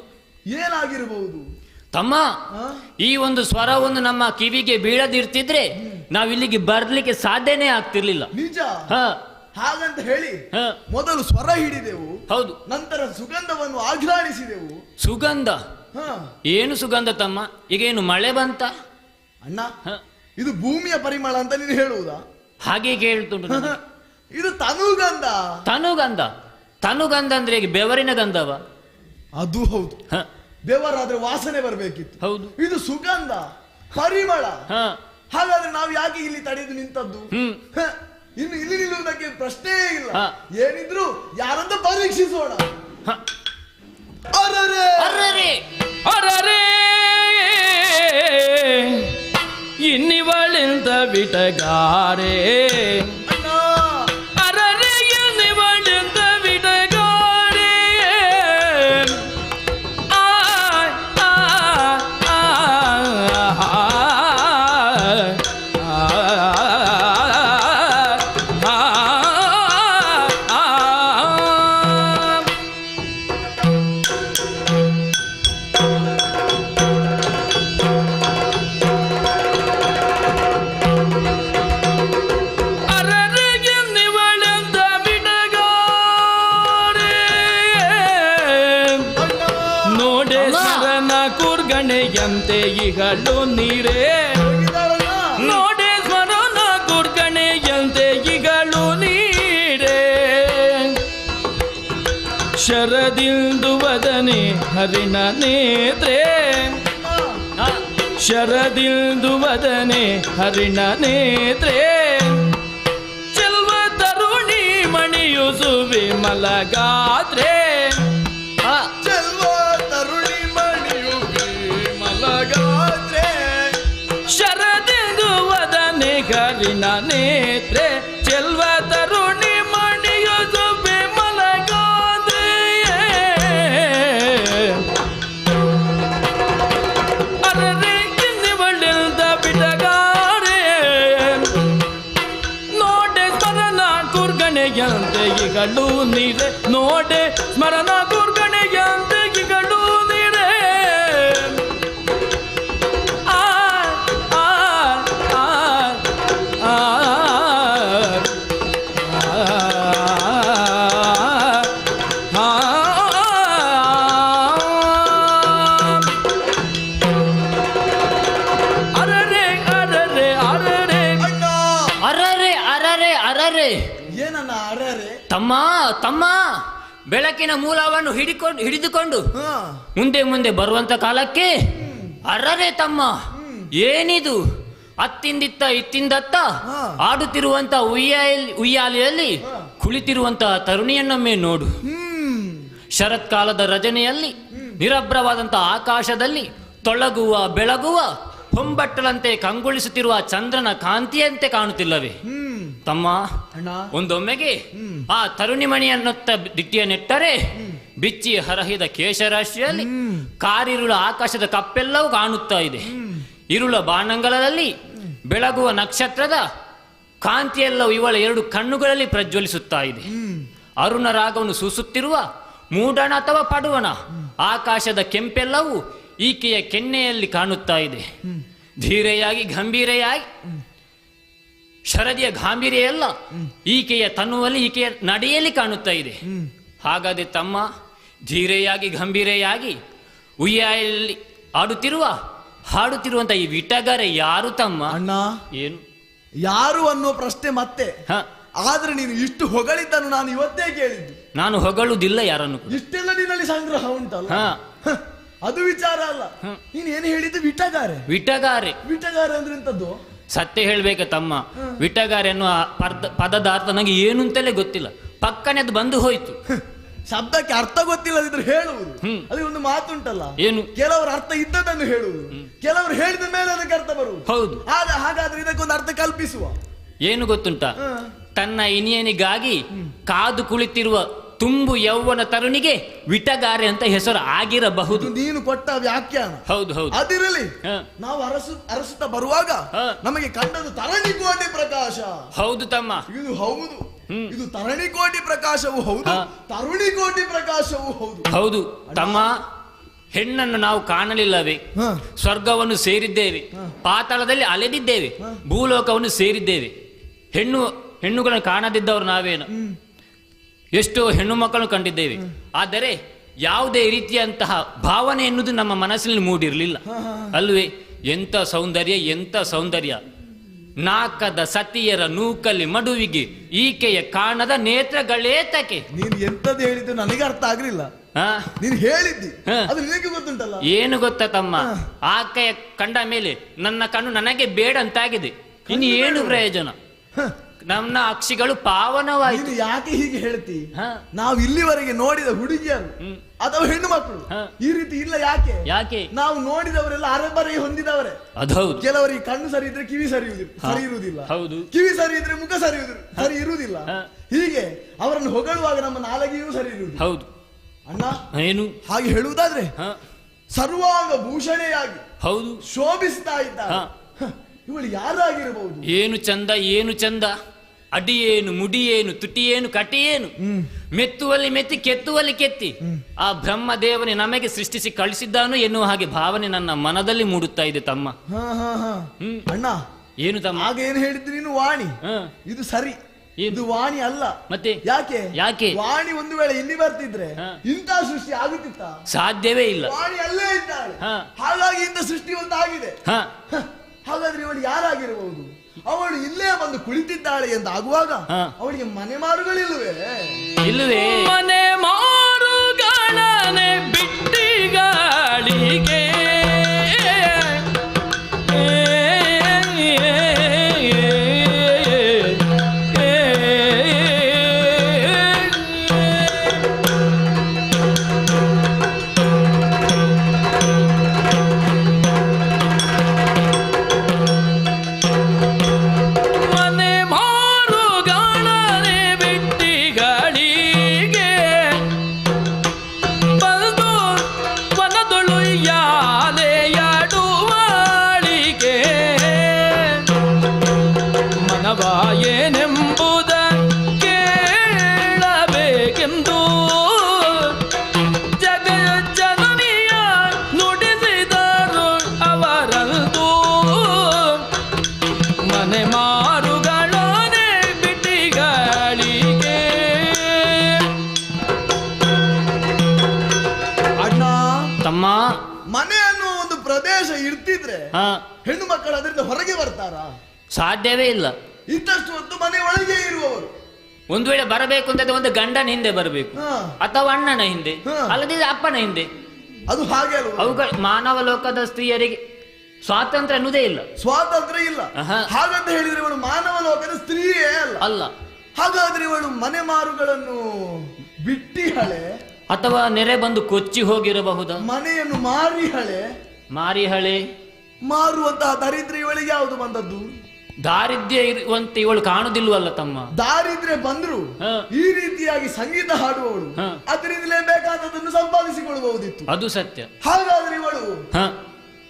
S10: ಏನಾಗಿರಬಹುದು
S11: ತಮ್ಮ? ಈ ಒಂದು ಸ್ವರವನ್ನು ನಮ್ಮ ಕಿವಿಗೆ ಬೀಳದಿರ್ತಿದ್ರೆ ನಾವಿಲ್ಲಿಗೆ ಬರ್ಲಿಕ್ಕೆ ಸಾಧ್ಯನೇ ಆಗ್ತಿರ್ಲಿಲ್ಲ.
S10: ನಿಜ. ಹಾಗಂತ ಹೇಳಿ ಮೊದಲು ಸ್ವರ ಹಿಡಿದೆವು,
S11: ಹೌದು,
S10: ನಂತರ ಸುಗಂಧವನ್ನು ಆಘ್ರಾಣಿಸಿದೆವು.
S11: ಸುಗಂಧ? ಏನು ಸುಗಂಧ ತಮ್ಮ? ಈಗೇನು ಮಳೆ ಬಂತ?
S10: ಅಣ್ಣ, ಇದು ಭೂಮಿಯ ಪರಿಮಳ ಅಂತ ನೀನು ಹೇಳುವುದಾ?
S11: ಹಾಗೆ ಕೇಳ್ತುಂಟು.
S10: ಇದು ತನುಗಂಧ.
S11: ತನುಗಂಧ? ತನುಗಂಧ ಅಂದ್ರೆ ಈಗ ಬೆವರಿನ ಗಂಧವ?
S10: ಅದು ಹೌದು, ಬೆವರಾದ್ರೆ ವಾಸನೆ ಬರಬೇಕಿತ್ತು.
S11: ಹೌದು,
S10: ಇದು ಸುಗಂಧ ಪರಿಮಳ. ಹಾಗಾದ್ರೆ ನಾವು ಯಾಕೆ ಇಲ್ಲಿ ತಡೆದು ನಿಂತದ್ದು? ಇನ್ನು ಇಲ್ಲಿ ನಿಲ್ಲುವುದಕ್ಕೆ ಪ್ರಶ್ನೆಯೇ ಇಲ್ಲ. ಏನಿದ್ರು ಯಾರಂತ ಪರೀಕ್ಷಿಸೋಣ. ಅರರೆ
S11: ಅರರೆ
S7: ಅರರೆ ಇನ್ನಿವಳೆಂತ ಬಿಟಗಾರೆ, ಅರರೆ ಇನ್ನಿವಳೆಂತ ಬಿಟಗಾರೆ, ಆ ಆ ಆ ಕುರ್ಗಣೆಯಂತೆ ಇಗಳು ನೀರೇ, ನೋಡೆ ಸ್ವರನ ಕುರ್ಗಣೆಯಂತೆ ಇಗಳು ನೀರೇ, ಶರದಿಂದು ವದನೆ ಹರಿಣ ನೇತ್ರೇ, ಶರದಿಂದು ವದನೆ ಹರಿಣ ನೇತ್ರೇ, ಚೆಲ್ವ ತರುಣಿ ಮಣಿಯು ಸುವೆ ಮಲಗಾತ್ರೆ, ಶರದಿಂದು ವದನೆ ಹರಿಣ ನೇತ್ರೆ, ಚೆಲ್ವ ತರುಣಿ ಮಣಿಯು ಸುವೆ ಮಲಗಾದ್ರೆ, ಅರರೆ ಇನ್ನಿವಳೆಂದ ಬಿಟಗಾರೆ, ನೋಡೆ ಸ್ಮರಣ ಕುರ್ಗಣೆಯಂತೆ ಇಗಳು ನೀರೆ, ನೋಡೆ ಸ್ಮರಣ ಕುರ್ಗಣೆಯಂತೆ ಇಗಳು ನೀರೆ,
S11: ಅರರೆ ಅರರೆ ಅರೆ
S10: ಏನನ್ನ ಅರೆ
S11: ತಮ್ಮ ತಮ್ಮ ಬೆಳಕಿನ ಮೂಲವನ್ನು ಹಿಡಿದುಕೊಂಡು ಮುಂದೆ ಮುಂದೆ ಬರುವಂತ ಕಾಲಕ್ಕೆ ಅರ್ರರೆ ತಮ್ಮ ಏನಿದು ಅತ್ತಿಂದಿತ್ತ ಇತ್ತಿಂದತ್ತ ಆಡುತ್ತಿರುವಂತ ಉಯ್ಯಾಲೆಯಲ್ಲಿ ಕುಳಿತಿರುವಂತಹ ತರುಣಿಯನ್ನೊಮ್ಮೆ ನೋಡು. ಶರತ್ಕಾಲದ ರಜನೆಯಲ್ಲಿ ನಿರಭ್ರವಾದಂತಹ ಆಕಾಶದಲ್ಲಿ ತೊಳಗುವ ಬೆಳಗುವ ಹೊಂಬಟ್ಟಲಂತೆ ಕಂಗೊಳಿಸುತ್ತಿರುವ ಚಂದ್ರನ ಕಾಂತಿಯಂತೆ ಕಾಣುತ್ತಿಲ್ಲವೇ ತಮ್ಮ? ಒಂದೊಮ್ಮೆಗೆ ಆ ತರುಣಿಮಣಿಯನ್ನೊತ್ತ ದಿಟ್ಟಿಯ ನೆಟ್ಟರೆ ಬಿಚ್ಚಿ ಹರಹಿದ ಕೇಶರಾಶಿಯಲ್ಲಿ ಕಾರಿರುಳ ಆಕಾಶದ ಕಪ್ಪೆಲ್ಲವೂ ಕಾಣುತ್ತಾ ಇದೆ. ಇರುಳ ಬಾಣಂಗಳದಲ್ಲಿ ಬೆಳಗುವ ನಕ್ಷತ್ರದ ಕಾಂತಿಯೆಲ್ಲವೂ ಇವಳ ಎರಡು ಕಣ್ಣುಗಳಲ್ಲಿ ಪ್ರಜ್ವಲಿಸುತ್ತಾ ಇದೆ. ಅರುಣ ರಾಗವನ್ನು ಸೂಸುತ್ತಿರುವ ಮೂಡಣ ಅಥವಾ ಪಡುವಣ ಆಕಾಶದ ಕೆಂಪೆಲ್ಲವೂ ಈಕೆಯ ಕೆನ್ನೆಯಲ್ಲಿ ಕಾಣುತ್ತಾ ಇದೆ. ಧೀರೆಯಾಗಿ ಗಂಭೀರೆಯಾಗಿ ಶರದಿಯ ಗಾಂಭೀರ್ಯ ಎಲ್ಲ ಈಕೆಯ ತನ್ನುವಲ್ಲಿ ಈಕೆಯ ನಡೆಯಲ್ಲಿ ಕಾಣುತ್ತಾ ಇದೆ. ಹಾಗಾದ್ರೆ ತಮ್ಮ, ಧೀರೆಯಾಗಿ ಗಂಭೀರೆಯಾಗಿ ಉಯ್ಯಾಲೆಯಲ್ಲಿ ಹಾಡುತ್ತಿರುವಂತ ಈ ವಿಟಗಾರ ಯಾರು ತಮ್ಮ?
S10: ಅಣ್ಣ,
S11: ಏನು
S10: ಯಾರು ಅನ್ನೋ ಪ್ರಶ್ನೆ ಮತ್ತೆ. ಆದ್ರೆ ನೀನು ಇಷ್ಟು ಹೊಗಳಿದ್ದನ್ನು ನಾನು ಇವತ್ತೇ ಕೇಳಿದ್ದು.
S11: ನಾನು ಹೊಗಳುವುದಿಲ್ಲ ಯಾರನ್ನು.
S10: ಇಷ್ಟೆಲ್ಲ ನಿನ್ನಲ್ಲಿ ಸಂಗ್ರಹ ಉಂಟಲ್ಲ, ಅದು ವಿಚಾರ ಅಲ್ಲ. ನೀನು ಏನು ಹೇಳಿದ್ದು? ವಿಟಗಾರೆ. ವಿಟಗಾರೆ ಅಂದ್ರೆ ಎಂತದ್ದು?
S11: ಸತ್ಯ ಹೇಳ್ಬೇಕ ತಮ್ಮ, ವಿಟಗಾರೆ ಅನ್ನುವ ಪದದ ಅರ್ಥ ನನಗೆ ಏನು ಅಂತಲೇ ಗೊತ್ತಿಲ್ಲ. ಪಕ್ಕನೆ ಅದು ಬಂದು ಹೋಯ್ತು.
S10: ಶಬ್ದಕ್ಕೆ ಅರ್ಥ ಗೊತ್ತಿಲ್ಲದಿದ್ರೆ ಹೇಳುವುದು. ಅಲ್ಲಿ ಒಂದು ಮಾತುಂಟಲ್ಲ,
S11: ಏನು?
S10: ಕೆಲವರು ಅರ್ಥ ಇದ್ದದನ್ನು ಹೇಳುವುದು, ಕೆಲವರು ಹೇಳಿದ ಮೇಲೆ ಅದಕ್ಕೆ ಅರ್ಥ ಬರುವುದು.
S11: ಹೌದು.
S10: ಹಾಗಾದ್ರೆ ಇದಕ್ಕೊಂದು ಅರ್ಥ ಕಲ್ಪಿಸುವ.
S11: ಏನು ಗೊತ್ತುಂಟ? ತನ್ನ ಇನಿಯನಿಗಾಗಿ ಕಾದು ಕುಳಿತಿರುವ ತುಂಬು ಯೌವನ ತರುಣಿಗೆ ವಿಟಗಾರೆ ಅಂತ ಹೆಸರು ಆಗಿರಬಹುದು.
S10: ನೀನು ಕೊಟ್ಟ ವ್ಯಾಖ್ಯಾನ.
S11: ಹೌದು ಹೌದು.
S10: ಅದಿರಲಿ, ನಾವು ಅರಸುತ್ತಾ ಬರುವಾಗ ನಮಗೆ ಕಂಡದ್ದು ತರಣಿಕೋಟಿ ಪ್ರಕಾಶ.
S11: ಹೌದು ತಮ್ಮ,
S10: ಇದು ಹೌದು. ಇದು ತರಣಿಕೋಟಿ ಪ್ರಕಾಶವೂ ಹೌದು, ತರುಣಿಕೋಟಿ ಪ್ರಕಾಶವೂ ಹೌದು.
S11: ಹೌದು ತಮ್ಮ. ಹೆಣ್ಣನ್ನು ನಾವು ಕಾಣಲಿಲ್ಲವೇ? ಸ್ವರ್ಗವನ್ನು ಸೇರಿದ್ದೇವೆ, ಪಾತಾಳದಲ್ಲಿ ಅಲೆದಿದ್ದೇವೆ, ಭೂಲೋಕವನ್ನು ಸೇರಿದ್ದೇವೆ. ಹೆಣ್ಣುಗಳನ್ನು ಕಾಣದಿದ್ದವರು ನಾವೇನು? ಎಷ್ಟೋ ಹೆಣ್ಣು ಮಕ್ಕಳನ್ನು ಕಂಡಿದ್ದೇವೆ. ಆದರೆ ಯಾವುದೇ ರೀತಿಯಂತಹ ಭಾವನೆ ಎನ್ನುವುದು ನಮ್ಮ ಮನಸ್ಸಿನಲ್ಲಿ ಮೂಡಿರಲಿಲ್ಲ ಅಲ್ವೇ? ಎಂಥ ಸೌಂದರ್ಯ, ಎಂಥ ಸೌಂದರ್ಯ! ನಾಕದ ಸತಿಯರ ನೂಕಲ್ಲಿ ಮಡುವಿಗೆ ಈಕೆಯ ಕಾಣದ ನೇತ್ರಗಳೇತಕ್ಕೆ.
S10: ನೀನು ಎಂತದ್ದು ಹೇಳಿದ್ದು ನನಗೆ ಅರ್ಥ ಆಗ್ಲಿಲ್ಲ. ನೀನು ಹೇಳಿದ್ದಿ ಅದು ನಿನಗೆ ಗೊತ್ತುಂಟಲ್ಲ.
S11: ಏನು ಗೊತ್ತಾ ತಮ್ಮ, ಆಕೆಯ ಕಂಡ ಮೇಲೆ ನನ್ನ ಕಣ್ಣು ನನಗೆ ಬೇಡ ಅಂತಾಗಿದೆ. ಇನ್ನು ಏನು ಪ್ರಯೋಜನ? ನನ್ನ ಅಕ್ಷಿಗಳು ಪಾವನವಾಯಿತು.
S10: ಯಾಕೆ ಹೀಗೆ ಹೇಳ್ತಿ? ನಾವು ಇಲ್ಲಿವರೆಗೆ ನೋಡಿದ ಹುಡುಗಿಯರು ಅಥವಾ ಹೆಣ್ಣು ಮಕ್ಕಳು ಈ ರೀತಿ ಇಲ್ಲ. ಯಾಕೆ? ನಾವು ನೋಡಿದವರೆಲ್ಲ ಅರೆಬರೆ ಹೊಂದಿದವರೇ.
S11: ಅದೌದು.
S10: ಕೆಲವರಿಗೆ ಕಣ್ಣು ಸರಿ ಇದ್ರೆ ಕಿವಿ ಸರಿ ಇರುವುದಿಲ್ಲ,
S11: ಹೌದು.
S10: ಕಿವಿ ಸರಿ ಇದ್ರೆ ಮುಖ ಸರಿ ಇರುವುದಿಲ್ಲ. ಹೀಗೆ ಅವರನ್ನು ಹೊಗಳುವಾಗ ನಮ್ಮ ನಾಲಗೆಯೂ ಸರಿ ಇರುವುದು.
S11: ಹೌದು
S10: ಅಣ್ಣ,
S11: ಏನು
S10: ಹಾಗೆ ಹೇಳುವುದಾದ್ರೆ ಸರ್ವಾಂಗ ಭೂಷಣೆಯಾಗಿ ಹೌದು ಶೋಭಿಸ್ತಾ ಇದ್ದಾರೆ. ಇವಳು ಯಾರಾಗಿರಬಹುದು?
S11: ಏನು ಚಂದ, ಏನು ಚಂದ! ಅಡಿಯೇನು, ಮುಡಿಯೇನು, ತುಟಿಯೇನು, ಕಟಿಯೇನು! ಮೆತ್ತುವಲ್ಲಿ ಮೆತ್ತಿ, ಕೆತ್ತುವಲ್ಲಿ ಕೆತ್ತಿ ಆ ಬ್ರಹ್ಮದೇವನೇ ನಮಗೆ ಸೃಷ್ಟಿಸಿ ಕಳಿಸಿದ್ದಾನು ಎನ್ನುವ ಹಾಗೆ ಭಾವನೆ ನನ್ನ ಮನದಲ್ಲಿ ಮೂಡುತ್ತಾ ಇದೆ ತಮ್ಮ.
S10: ಅಣ್ಣ,
S11: ಏನು ತಮ್ಮ?
S10: ಆಗ ಏನು ಹೇಳಿದ್ದು ನೀನು? ವಾಣಿ. ಇದು ಸರಿ, ಇದು ವಾಣಿ ಅಲ್ಲ.
S11: ಮತ್ತೆ
S10: ಯಾಕೆ ವಾಣಿ ಒಂದು ವೇಳೆ ಇಲ್ಲಿ ಬರ್ತಿದ್ರೆ ಇಂಥ ಸೃಷ್ಟಿ ಆಗುತ್ತಿತ್ತ?
S11: ಸಾಧ್ಯವೇ ಇಲ್ಲ.
S10: ವಾಣಿ ಅಲ್ಲೇ ಇದ್ದಾಳೆ, ಹಾಗಾಗಿ ಇಂಥ ಸೃಷ್ಟಿ ಒಂದು ಆಗಿದೆ. ಹಾಗಾದ್ರೆ ಇವಳು ಯಾರಾಗಿರಬಹುದು? ಅವಳು ಇಲ್ಲೇ ಬಂದು ಕುಳಿತಿದ್ದಾಳೆ ಎಂದಾಗುವಾಗ ಅವಳಿಗೆ ಮನೆ ಮಾರುಗಳಿಲ್ಲವೇ?
S11: ಇಲ್ಲವೇ?
S7: ಮನೆ ಮಾರುಗಳನೆ ಬಿಟ್ಟಿಗಳಿಗೆ ಏನೆಂಬುದ ಕೇಳಬೇಕೆಂದು ಜಗ ಜನನಿಯ ನುಡಿಸಿದರು ಅವರಂದು. ಮನೆ ಮಾರುಗಳನೆ ಬಿಟ್ಟಿಗಳಿಗೆ.
S10: ಅಣ್ಣ
S11: ತಮ್ಮ,
S10: ಮನೆ ಅನ್ನುವ ಒಂದು ಪ್ರದೇಶ ಇರ್ತಿದ್ರೆ ಹೆಣ್ಣು ಮಕ್ಕಳು ಅದರಿಂದ ಹೊರಗೆ ಬರ್ತಾರಾ?
S11: ಸಾಧ್ಯವೇ ಇಲ್ಲ.
S10: ಇದ್ದಷ್ಟು ಹೊತ್ತು ಮನೆ ಒಳಗೆ ಇರುವವರು.
S11: ಒಂದು ವೇಳೆ ಬರಬೇಕು ಅಂತಂದ್ರೆ ಒಂದು ಗಂಡನ ಹಿಂದೆ ಬರಬೇಕು, ಅಥವಾ ಅಣ್ಣನ ಹಿಂದೆ, ಅಲ್ಲದಿದ್ರೆ ಅಪ್ಪನ ಹಿಂದೆ.
S10: ಅದು ಹಾಗೆ ಅಲ್ವ?
S11: ಅವುಗಳ ಮಾನವ ಲೋಕದ ಸ್ತ್ರೀಯರಿಗೆ ಸ್ವಾತಂತ್ರ್ಯ ಅನ್ನುವುದೇ ಇಲ್ಲ.
S10: ಸ್ವಾತಂತ್ರ್ಯ ಇಲ್ಲ. ಹಾಗಂತ ಹೇಳಿದ್ರೆ ಇವಳು ಮಾನವ ಲೋಕದ ಸ್ತ್ರೀಯೇ ಅಲ್ಲ. ಹಾಗಾದ್ರೆ ಇವಳು ಮನೆ ಮಾರುಗಳನ್ನು ಬಿಟ್ಟಿಹಳೆ,
S11: ಅಥವಾ ನೆರೆ ಬಂದು ಕೊಚ್ಚಿ ಹೋಗಿರಬಹುದಾ?
S10: ಮನೆಯನ್ನು
S11: ಮಾರಿಹಳೆ
S10: ಮಾರುವಂತಹ ದರಿದ್ರ ಇವಳಿಗೆ ಯಾವುದು ಬಂದದ್ದು?
S11: ದಾರಿದ್ರ್ಯ ಇರುವಂತೆ ಇವಳು ಕಾಣುದಿಲ್ವಲ್ಲ ತಮ್ಮ.
S10: ದಾರಿದ್ರ್ಯ ಬಂದ್ರು ಈ ರೀತಿಯಾಗಿ ಸಂಗೀತ ಹಾಡುವವಳು ಅದರಿಂದಲೇ ಬೇಕಾದದನ್ನು ಸಂಪಾದಿಸಿಕೊಳ್ಳಬಹುದಿತ್ತು.
S11: ಅದು ಸತ್ಯ.
S10: ಹಾಗಾದ್ರೆ ಇವಳು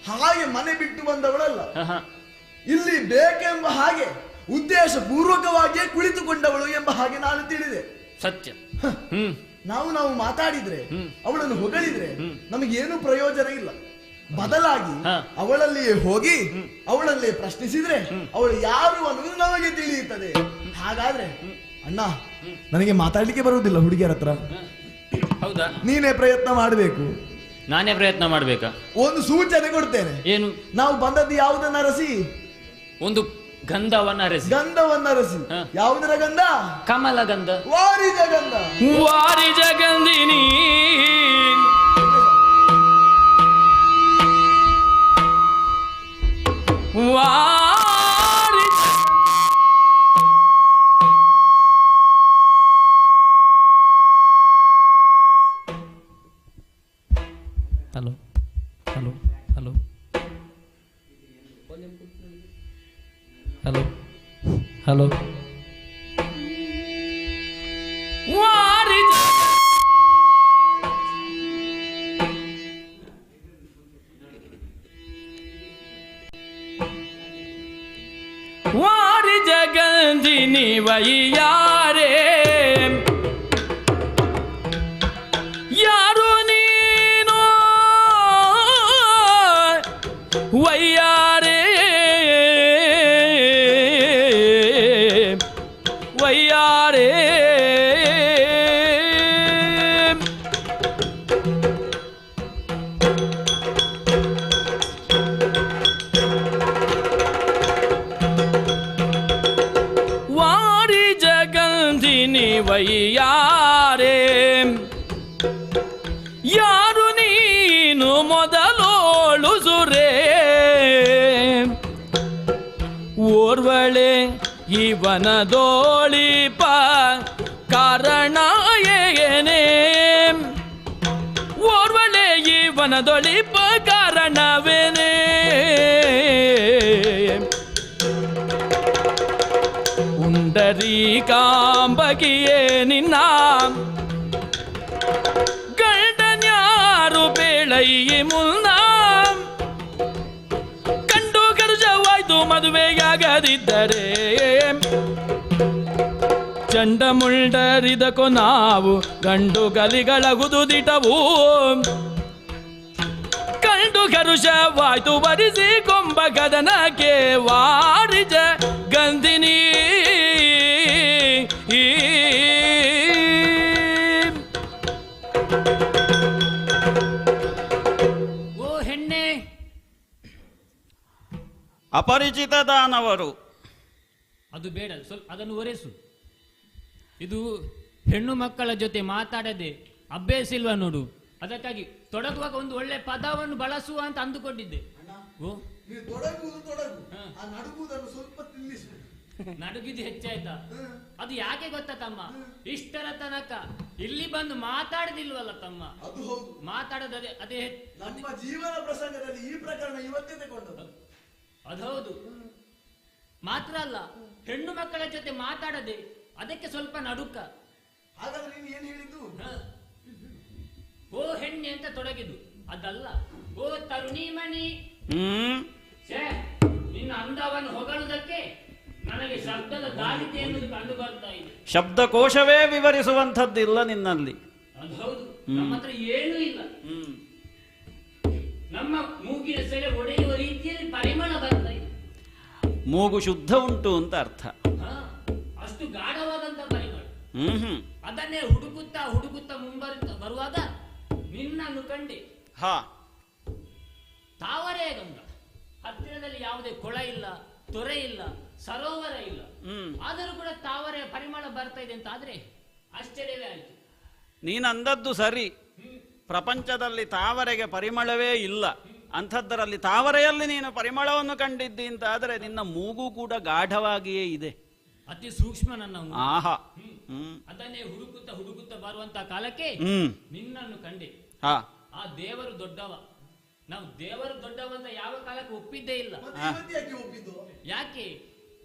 S10: ಹಾಗೆ ಮನೆ ಬಿಟ್ಟು ಬಂದವಳಲ್ಲ, ಇಲ್ಲಿ ಬೇಕೆಂಬ ಹಾಗೆ ಉದ್ದೇಶ ಪೂರ್ವಕವಾಗಿಯೇ ಕುಳಿತುಕೊಂಡವಳು ಎಂಬ ಹಾಗೆ ನಾನು ತಿಳಿದೆ.
S11: ಸತ್ಯ.
S10: ನಾವು ಮಾತಾಡಿದ್ರೆ, ಅವಳನ್ನು ಹೊಗಳಿದ್ರೆ ನಮಗೇನು ಪ್ರಯೋಜನ ಇಲ್ಲ. ಬದಲಾಗಿ ಅವಳಲ್ಲಿಯೇ ಹೋಗಿ ಅವಳಲ್ಲೇ ಪ್ರಶ್ನಿಸಿದ್ರೆ ಅವಳು ಯಾರು ಅನ್ನೋದು ನಮಗೆ ತಿಳಿಯುತ್ತದೆ. ಹಾಗಾದ್ರೆ ಅಣ್ಣ, ನನಗೆ ಮಾತಾಡ್ಲಿಕ್ಕೆ ಬರುವುದಿಲ್ಲ ಹುಡುಗಿಯರ ಹತ್ರ.
S11: ಹೌದಾ?
S10: ನೀನೇ ಪ್ರಯತ್ನ ಮಾಡಬೇಕು.
S11: ನಾನೇ ಪ್ರಯತ್ನ ಮಾಡ್ಬೇಕಾ?
S10: ಒಂದು ಸೂಚನೆ ಕೊಡ್ತೇನೆ.
S11: ಏನು?
S10: ನಾವು ಬಂದದ್ದು ಯಾವುದನ್ನ ಅರಸಿ?
S11: ಒಂದು ಗಂಧವನ್ನ ಅರಸಿ.
S10: ಗಂಧವನ್ನ ಅರಸಿ. ಯಾವುದರ ಗಂಧ?
S11: ಕಮಲ ಗಂಧ.
S10: ವಾರಿಜ ಗಂಧ.
S7: ವಾರಿಜ ಗಂಧಿನಿ
S6: hello hello hello hello hello
S7: ವಾರಿಜ ಗಂಧಿನಿ ವೈಯಾರೆ ಯಾರು ನೀನು ವೈಯಾರೆ ವೈಯಾರೆ ವಾರಿಜ ಗಂಧಿನಿ ವೈಯಾರೆ ಯಾರು ನೀನು ಮೊದಲೋಳು ಸುರೇ ಓರ್ವಳೆ ಇವನದೋಳಿಪ ಕಾರಣ ಏನೇ ಓರ್ವಳೆ ಇವನದೊಳಿಪ ಕಾರಣವೇನೇ ಉಂಡರೀಕಾಂಬಗಿಯೇ ನಿನ್ನ ಗಂಡನ್ಯಾರು ಬೇಳೈ ಮುನ್ನ ಕಂಡು ಗರುಜವಾಯ್ತು ಮದುವೆಯಾಗದಿದ್ದರೆ ಚಂಡಮುಂಡರಿದಕೊ ನಾವು ಗಂಡು ಗಲಿಗಳಗುದು ದಿಟವು ಕಂಡು ಗರುಷವಾಯ್ತು ಬರಿಸಿ ಕೊಂಬ ಗದನಕ್ಕೆ ವಾರಿಜ ಗಂಧಿನಿ
S11: ಓ ಹೆಣ್ಣೆ,
S9: ಅಪರಿಚಿತ ದಾನವರು.
S11: ಅದು ಬೇಡ, ಸ್ವಲ್ಪ ಅದನ್ನು ಒರೆಸು. ಇದು ಹೆಣ್ಣು ಮಕ್ಕಳ ಜೊತೆ ಮಾತಾಡದೆ ಅಭ್ಯಾಸ ಇಲ್ವಾ ನೋಡು. ಅದಕ್ಕಾಗಿ ತೊಡಗುವಾಗ ಒಂದು ಒಳ್ಳೆ ಪದವನ್ನು ಬಳಸುವ ಅಂತ ಅಂದುಕೊಂಡಿದ್ದೆ. ನಡುಗಿದ್ದು ಹೆಚ್ಚಾಯ್ತಾ? ಅದು ಯಾಕೆ ಗೊತ್ತಾ ತಮ್ಮ, ಇಷ್ಟರ ತನಕ ಇಲ್ಲಿ ಬಂದು ಮಾತಾಡದಿಲ್ವಲ್ಲ ತಮ್ಮ. ಮಾತಾಡೋದೇ ಅದೇ
S10: ನಮ್ಮ ಜೀವನ ಪ್ರಸಂಗದಲ್ಲಿ ಈ ಪ್ರಕರಣ ಇವತ್ತೇ ತಗೊಂಡದ್ದು.
S11: ಅದೌದು. ಮಾತ್ರ ಅಲ್ಲ, ಹೆಣ್ಣು ಮಕ್ಕಳ ಜೊತೆ ಮಾತಾಡದೆ ಅದಕ್ಕೆ ಸ್ವಲ್ಪ ನಡುಕ.
S10: ಹಾಗಾದ್ರೆ ನೀನು ಏನು ಹೇಳಿದ್ದು?
S11: ಓ ಹೆಣ್ಣೆ ಅಂತ ತೊಡಗಿದ್ದು ಅದಲ್ಲ. ಓ ತರುಣಿ ಮಣಿ, ನಿನ್ನ ಅಂದವನ್ನು ಹೊಗಳುವುದಕ್ಕೆ ನನಗೆ ಶಬ್ದದ ದಾರಿದೆ ಎನ್ನುವುದು ಕಂಡು ಬರ್ತಾ ಇದೆ.
S9: ಶಬ್ದಕೋಶವೇ ವಿವರಿಸುವಂಥದ್ದಿಲ್ಲ ನಿನ್ನಲ್ಲಿ.
S11: ಅದು ಹೌದು, ನಮ್ಮ ಹತ್ರ ಏನೂ ಇಲ್ಲ. ನಮ್ಮ ಮೂಗಿನ ಸೆಳೆ ಒಡೆಯುವ ರೀತಿಯಲ್ಲಿ ಪರಿಮಳ ಬರ್ತಾ ಇದೆ.
S9: ಮೂಗು ಶುದ್ಧ ಉಂಟು ಅಂತ ಅರ್ಥ.
S11: ಅಷ್ಟು ಗಾಢವಾದಂತ ಪರಿಮಳ. ಅದನ್ನೇ ಹುಡುಕುತ್ತಾ ಬರುವಾಗ ನಿನ್ನನ್ನು ಕಂಡೆ. ತಾವರೇ ಗಂಧ. ಹತ್ತಿರದಲ್ಲಿ ಯಾವುದೇ ಕೊಳ ಇಲ್ಲ, ತೊರೆ ಇಲ್ಲ, ಸರೋವರ ಇಲ್ಲ, ಆದರೂ ಕೂಡ ತಾವರೆ ಪರಿಮಳ ಬರ್ತಾ ಇದೆ ಅಂತ ಆದ್ರೆ ಆಶ್ಚರ್ಯವೇ ಆಯ್ತು.
S9: ನೀನಂದದ್ದು ಸರಿ, ಪ್ರಪಂಚದಲ್ಲಿ ತಾವರೆಗೆ ಪರಿಮಳವೇ ಇಲ್ಲ, ಅಂಥದ್ದರಲ್ಲಿ ತಾವರೆಯಲ್ಲಿ ನೀನು ಪರಿಮಳವನ್ನು ಕಂಡಿದ್ದಿ ಅಂತ ಆದರೆ ನಿನ್ನ ಮೂಗು ಕೂಡ ಗಾಢವಾಗಿಯೇ ಇದೆ,
S11: ಅತಿ ಸೂಕ್ಷ್ಮ ನನ್ನ ಮೂಗು.
S9: ಆಹಾ.
S11: ಅದನ್ನೇ ಹುಡುಕುತ್ತಾ ಬರುವಂತ ಕಾಲಕ್ಕೆ ನಿನ್ನನ್ನು ಕಂಡೆ. ಆ ದೇವರು ದೊಡ್ಡವ, ನಾವು ದೇವರು ದೊಡ್ಡವ ಅಂತ ಯಾವ ಕಾಲಕ್ಕೆ ಒಪ್ಪಿದ್ದೇ ಇಲ್ಲ. ಯಾಕೆ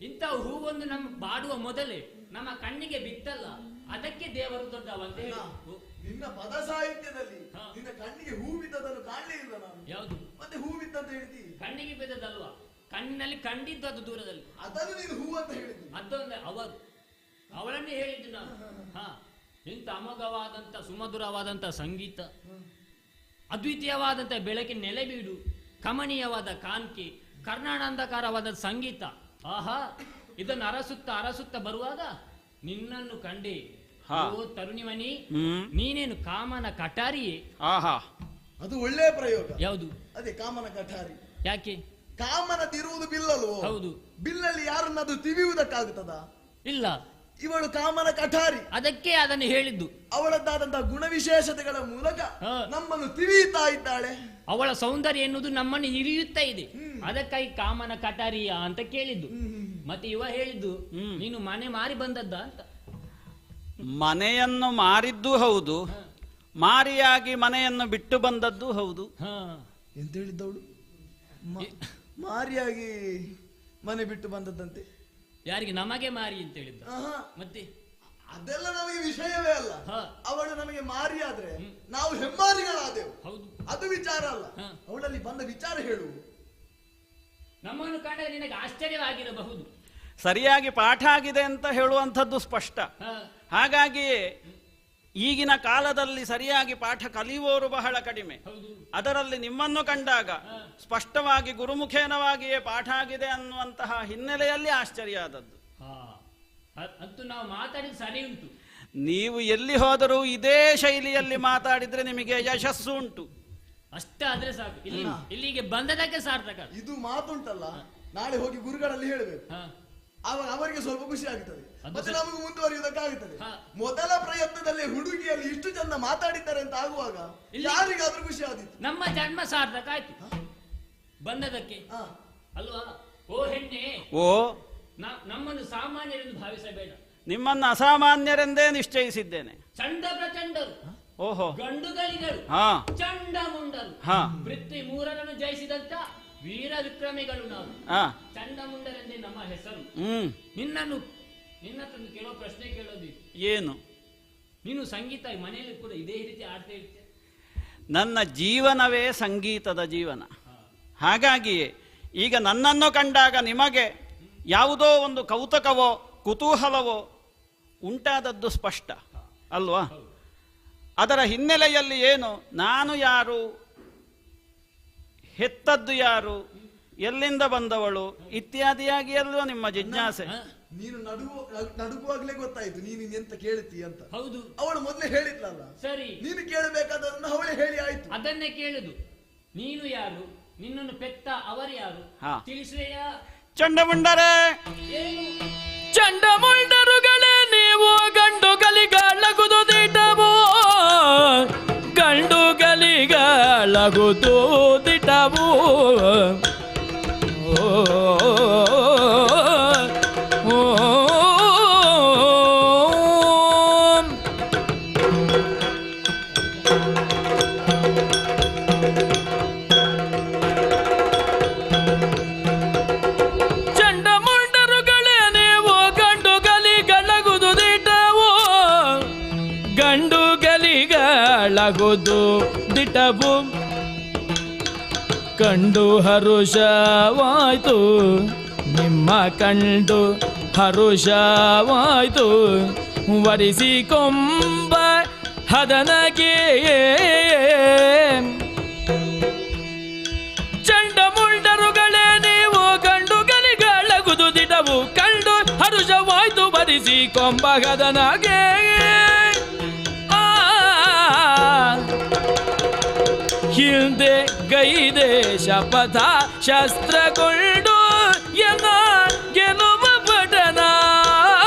S11: ಇಂಥ ಹೂವೊಂದು ನಮ್ಮ ಬಾಡುವ ಮೊದಲೇ ನಮ್ಮ ಕಣ್ಣಿಗೆ ಬಿತ್ತಲ್ಲ, ಅದಕ್ಕೆ ದೇವರು ದೊಡ್ಡವ ಅಂತ ಹೇಳಿ.
S10: ನಿನ್ನ ಪದ ಸಾಹಿತ್ಯದಲ್ಲಿ ನಿನ್ನ ಕಣ್ಣಿಗೆ ಹೂ ಬಿದ್ದದನ್ನು ಕಾಣಲೇ ಇಲ್ಲ ನಾನು.
S11: ಯಾವುದು?
S10: ಮತ್ತೆ ಹೂ ಬಿದ್ದಂತ ಹೇಳ್ತಿ?
S11: ಕಣ್ಣಿಗೆ ಬಿದ್ದದಲ್ವಾ, ಕಣ್ಣಿನಲ್ಲಿ ಕಂಡಿದ್ದು ಅದು ದೂರದಲ್ಲಿ,
S10: ಅದನ್ನು ನೀನು ಹೂ ಅಂತ ಹೇಳಿದ್ದು.
S11: ಅದೊಂದು ಅವಳನ್ನೇ ಹೇಳಿದ್ದು ನಾನು. ಇಂಥ ಅಮೋಘವಾದಂಥ ಸುಮಧುರವಾದಂಥ ಸಂಗೀತ, ಅದ್ವಿತೀಯವಾದಂಥ ಬೆಳಕಿನ ನೆಲೆಬೀಡು, ಕಮನೀಯವಾದ ಕಾನ್ಕೆ, ಕರ್ನಾಟಕವಾದ ಸಂಗೀತ. ಆಹಾ, ಇದನ್ನು ಅರಸುತ್ತಾ ಬರುವಾಗ ನಿನ್ನನ್ನು ಕಂಡೆ. ಓ ತರುಣಿಮಣಿ, ನೀನೇನು ಕಾಮನ ಕಟಾರಿಯೇ?
S10: ಆಹಾ, ಅದು ಒಳ್ಳೆಯ ಪ್ರಯೋಗ.
S11: ಯಾವುದು?
S10: ಅದೇ ಕಾಮನ ಕಟಾರಿ.
S11: ಯಾಕೆ?
S10: ಕಾಮನ ತಿರುವುದು ಬಿಲ್ಲಲ್ವೋ?
S11: ಹೌದು.
S10: ಬಿಲ್ಲಲ್ಲಿ ಯಾರನ್ನಾದ್ರೂ ತಿವಿಯುವುದಕ್ಕಾಗುತ್ತದ?
S11: ಇಲ್ಲ.
S10: ಇವಳು ಕಾಮನ ಕಠಾರಿ,
S11: ಅದಕ್ಕೆ ಅದನ್ನು ಹೇಳಿದ್ದು.
S10: ಅವಳದ್ದಾದಂತಹ ಗುಣವಿಶೇಷತೆಗಳ ಮೂಲಕ ನಮ್ಮನ್ನು ತಿವಿಯುತ್ತಾ ಇದ್ದಾಳೆ.
S11: ಅವಳ ಸೌಂದರ್ಯ ಎನ್ನುವುದು ನಮ್ಮನ್ನು ಇರಿಯುತ್ತಾ ಇದೆ, ಅದಕ್ಕಾಗಿ ಕಾಮನ ಕಟಾರಿಯ ಅಂತ ಕೇಳಿದ್ದು. ಮತ್ತೆ ಇವ ಹೇಳಿದ್ದು ನೀನು ಮನೆ ಮಾರಿ ಬಂದದ್ದ ಅಂತ.
S9: ಮನೆಯನ್ನು ಮಾರಿದ್ದು ಹೌದು, ಮಾರಿಯಾಗಿ ಮನೆಯನ್ನು ಬಿಟ್ಟು ಬಂದದ್ದು ಹೌದು.
S10: ಎಂತ ಹೇಳಿದ್ದವಳು? ಮಾರಿಯಾಗಿ ಮನೆ ಬಿಟ್ಟು ಬಂದದ್ದಂತೆ.
S11: ಯಾರಿಗೆ? ನಮಗೆ ಮಾರಿ ಅಂತ ಹೇಳಿದ್ದ. ಮತ್ತೆ
S10: ಅದೆಲ್ಲ ನಮಗೆ ವಿಷಯವೇ ಅಲ್ಲ. ಅವಳು ನಮಗೆ ಮಾರಿ ಆದ್ರೆ ನಾವು ಹೆಮ್ಮಾರಿಗಳಾದೆವು.
S11: ಹೌದು,
S10: ಅದು ವಿಚಾರ ಅಲ್ಲ. ಅವಳಲ್ಲಿ ಬಂದ ವಿಚಾರ ಹೇಳು.
S11: ನಮ್ಮನ್ನು ಕಂಡರೆ ನಿನಗೆ ಆಶ್ಚರ್ಯವಾಗಿರಬಹುದು.
S9: ಸರಿಯಾಗಿ ಪಾಠ ಆಗಿದೆ ಅಂತ ಹೇಳುವಂಥದ್ದು ಸ್ಪಷ್ಟ. ಹಾಗಾಗಿಯೇ ಈಗಿನ ಕಾಲದಲ್ಲಿ ಸರಿಯಾಗಿ ಪಾಠ ಕಲಿಯುವವರು ಬಹಳ ಕಡಿಮೆ. ಅದರಲ್ಲಿ ನಿಮ್ಮನ್ನು ಕಂಡಾಗ ಸ್ಪಷ್ಟವಾಗಿ ಗುರುಮುಖೇನವಾಗಿಯೇ ಪಾಠ ಆಗಿದೆ ಅನ್ನುವಂತಹ ಹಿನ್ನೆಲೆಯಲ್ಲಿ ಆಶ್ಚರ್ಯ ಆದದ್ದು.
S11: ಅಂತೂ ನಾವು ಮಾತಾಡಿದ ಸರಿ ಉಂಟು.
S9: ನೀವು ಎಲ್ಲಿ ಹೋದರೂ ಇದೇ ಶೈಲಿಯಲ್ಲಿ ಮಾತಾಡಿದ್ರೆ ನಿಮಗೆ ಯಶಸ್ಸು ಉಂಟು.
S11: ಅಷ್ಟಾದ್ರೆ ಸಾಕು, ಇಲ್ಲಿಗೆ ಬಂದದಕ್ಕೆ ಸಾರ್ಥಕ.
S10: ಇದು ಮಾತುಂಟಲ್ಲ, ನಾಳೆ ಹೋಗಿ ಗುರುಗಳಲ್ಲಿ ಹೇಳಬೇಕು. ಅವರಿಗೆ ಸ್ವಲ್ಪ ಖುಷಿ ಆಗ್ತದೆ, ಮತ್ತೆ ನಮಗೆ ಮುಂದುವರಿಯುವುದಕ್ಕಾಗುತ್ತದೆ. ಮೊದಲ ಪ್ರಯತ್ನದಲ್ಲಿ ಹುಡುಗಿಯಲ್ಲಿ ಇಷ್ಟು ಚಂದ ಮಾತಾಡಿದ್ದಾರೆ ಅಂತ ಆಗುವಾಗ ಯಾರಿಗಾದ್ರೂ ಖುಷಿ ಆದಿತ್ತು.
S11: ನಮ್ಮ ಜನ್ಮ ಸಾರ್ಥಕ ಆಯ್ತು ಬಂದದಕ್ಕೆ ಅಲ್ವಾ? ಓ ಹೆಣ್ಣೆ,
S9: ಓ
S11: ನಮ್ಮನ್ನು ಸಾಮಾನ್ಯರೆಂದು ಭಾವಿಸಬೇಡ,
S9: ನಿಮ್ಮನ್ನು ಅಸಾಮಾನ್ಯರೆಂದೇ ನಿಶ್ಚಯಿಸಿದ್ದೇನೆ.
S11: ಚಂಡ ಪ್ರಚಂಡರು,
S9: ಓಹೋ,
S11: ಗಂಡುಗಲಿಗಳು, ಚಂಡ ಮುಂಡರು, ಪೃಥ್ವಿ ಮೂರರನ್ನು ಜಯಿಸಿದಂತ ವೀರ ವಿಕ್ರಮಿಗಳು ನಾವು. ಚಂಡ ಮುಂಡರೆಂದೇ ನಮ್ಮ ಹೆಸರು. ನಿನ್ನನ್ನು ಕೇಳೋ ಪ್ರಶ್ನೆ ಕೇಳೋದು
S9: ಏನು?
S11: ನೀನು ಸಂಗೀತ ಮನೆಯಲ್ಲಿ ಕೂಡ ಇದೇ ರೀತಿ ಆಡ್ತಾ ಇರ್ತೀಯ?
S9: ನನ್ನ ಜೀವನವೇ ಸಂಗೀತದ ಜೀವನ. ಹಾಗಾಗಿಯೇ ಈಗ ನನ್ನನ್ನು ಕಂಡಾಗ ನಿಮಗೆ ಯಾವುದೋ ಒಂದು ಕೌತುಕವೋ ಕುತೂಹಲವೋ ಉಂಟಾದದ್ದು ಸ್ಪಷ್ಟ ಅಲ್ವಾ? ಅದರ ಹಿನ್ನೆಲೆಯಲ್ಲಿ ಏನು, ನಾನು ಯಾರು, ಹೆತ್ತದ್ದು ಯಾರು, ಎಲ್ಲಿಂದ ಬಂದವಳು ಇತ್ಯಾದಿಯಾಗಿ ಅಲ್ವಾ ನಿಮ್ಮ ಜಿಜ್ಞಾಸೆ?
S10: ನೀನು ನಡುಗುವಾಗ್ಲೇ ಗೊತ್ತಾಯ್ತು ನೀನು ಎಂತ ಕೇಳ್ತಿ ಅಂತ.
S11: ಹೌದು,
S10: ಅವಳು ಮೊದಲೇ ಹೇಳಿದ್ಲಲ್ಲ. ಸರಿ, ನೀನು ಕೇಳಬೇಕಾದನ್ನು ಅವಳೇ ಹೇಳಿ ಆಯ್ತು.
S11: ಅದನ್ನೇ ಕೇಳುದು. ನೀನು ಯಾರು, ನಿನ್ನನ್ನು ಪೆತ್ತ ಅವರು ಯಾರು ತಿಳಿಸುವೆಯಾ?
S9: ಚಂಡಮುಂಡರೇ,
S7: ಚಂಡಮುಂಡರುಗಳೇ ನೀವು ಗಂಡುಗಲಿಗಳಗುದು ದಿಟವು, ಗಂಡುಗಲಿಗಳಗುದು ದಿಟವು. ಚಂಡಮುಂಡರುಗಳೇ ನೀವು ಗಂಡುಗಲಿಗಳಗುದು ದಿಟವು, ಗಂಡುಗಲಿಗಳಗುದು ದಿಟವು. ಕಂಡು ಹರುಷವಾಯ್ತು ನಿಮ್ಮ ಕಂಡು ಹರುಷವಾಯ್ತು, ವರಿಸಿಕೊಂಬ ಹದನಗೆ ಚಂಡಮುಂಡರುಗಳೇ ನೀವು ಗಂಡುಗಲಿಗಳಗುದು ದಿಟವು, ಕಂಡು ಹರುಷವಾಯ್ತು ವರಿಸಿಕೊಂಬ ಹದನಗೆ. ಹಿಂದೆ ಗೈದೆ ಶಪಥ ಶಸ್ತ್ರಗೊಂಡು ಎನ್ನ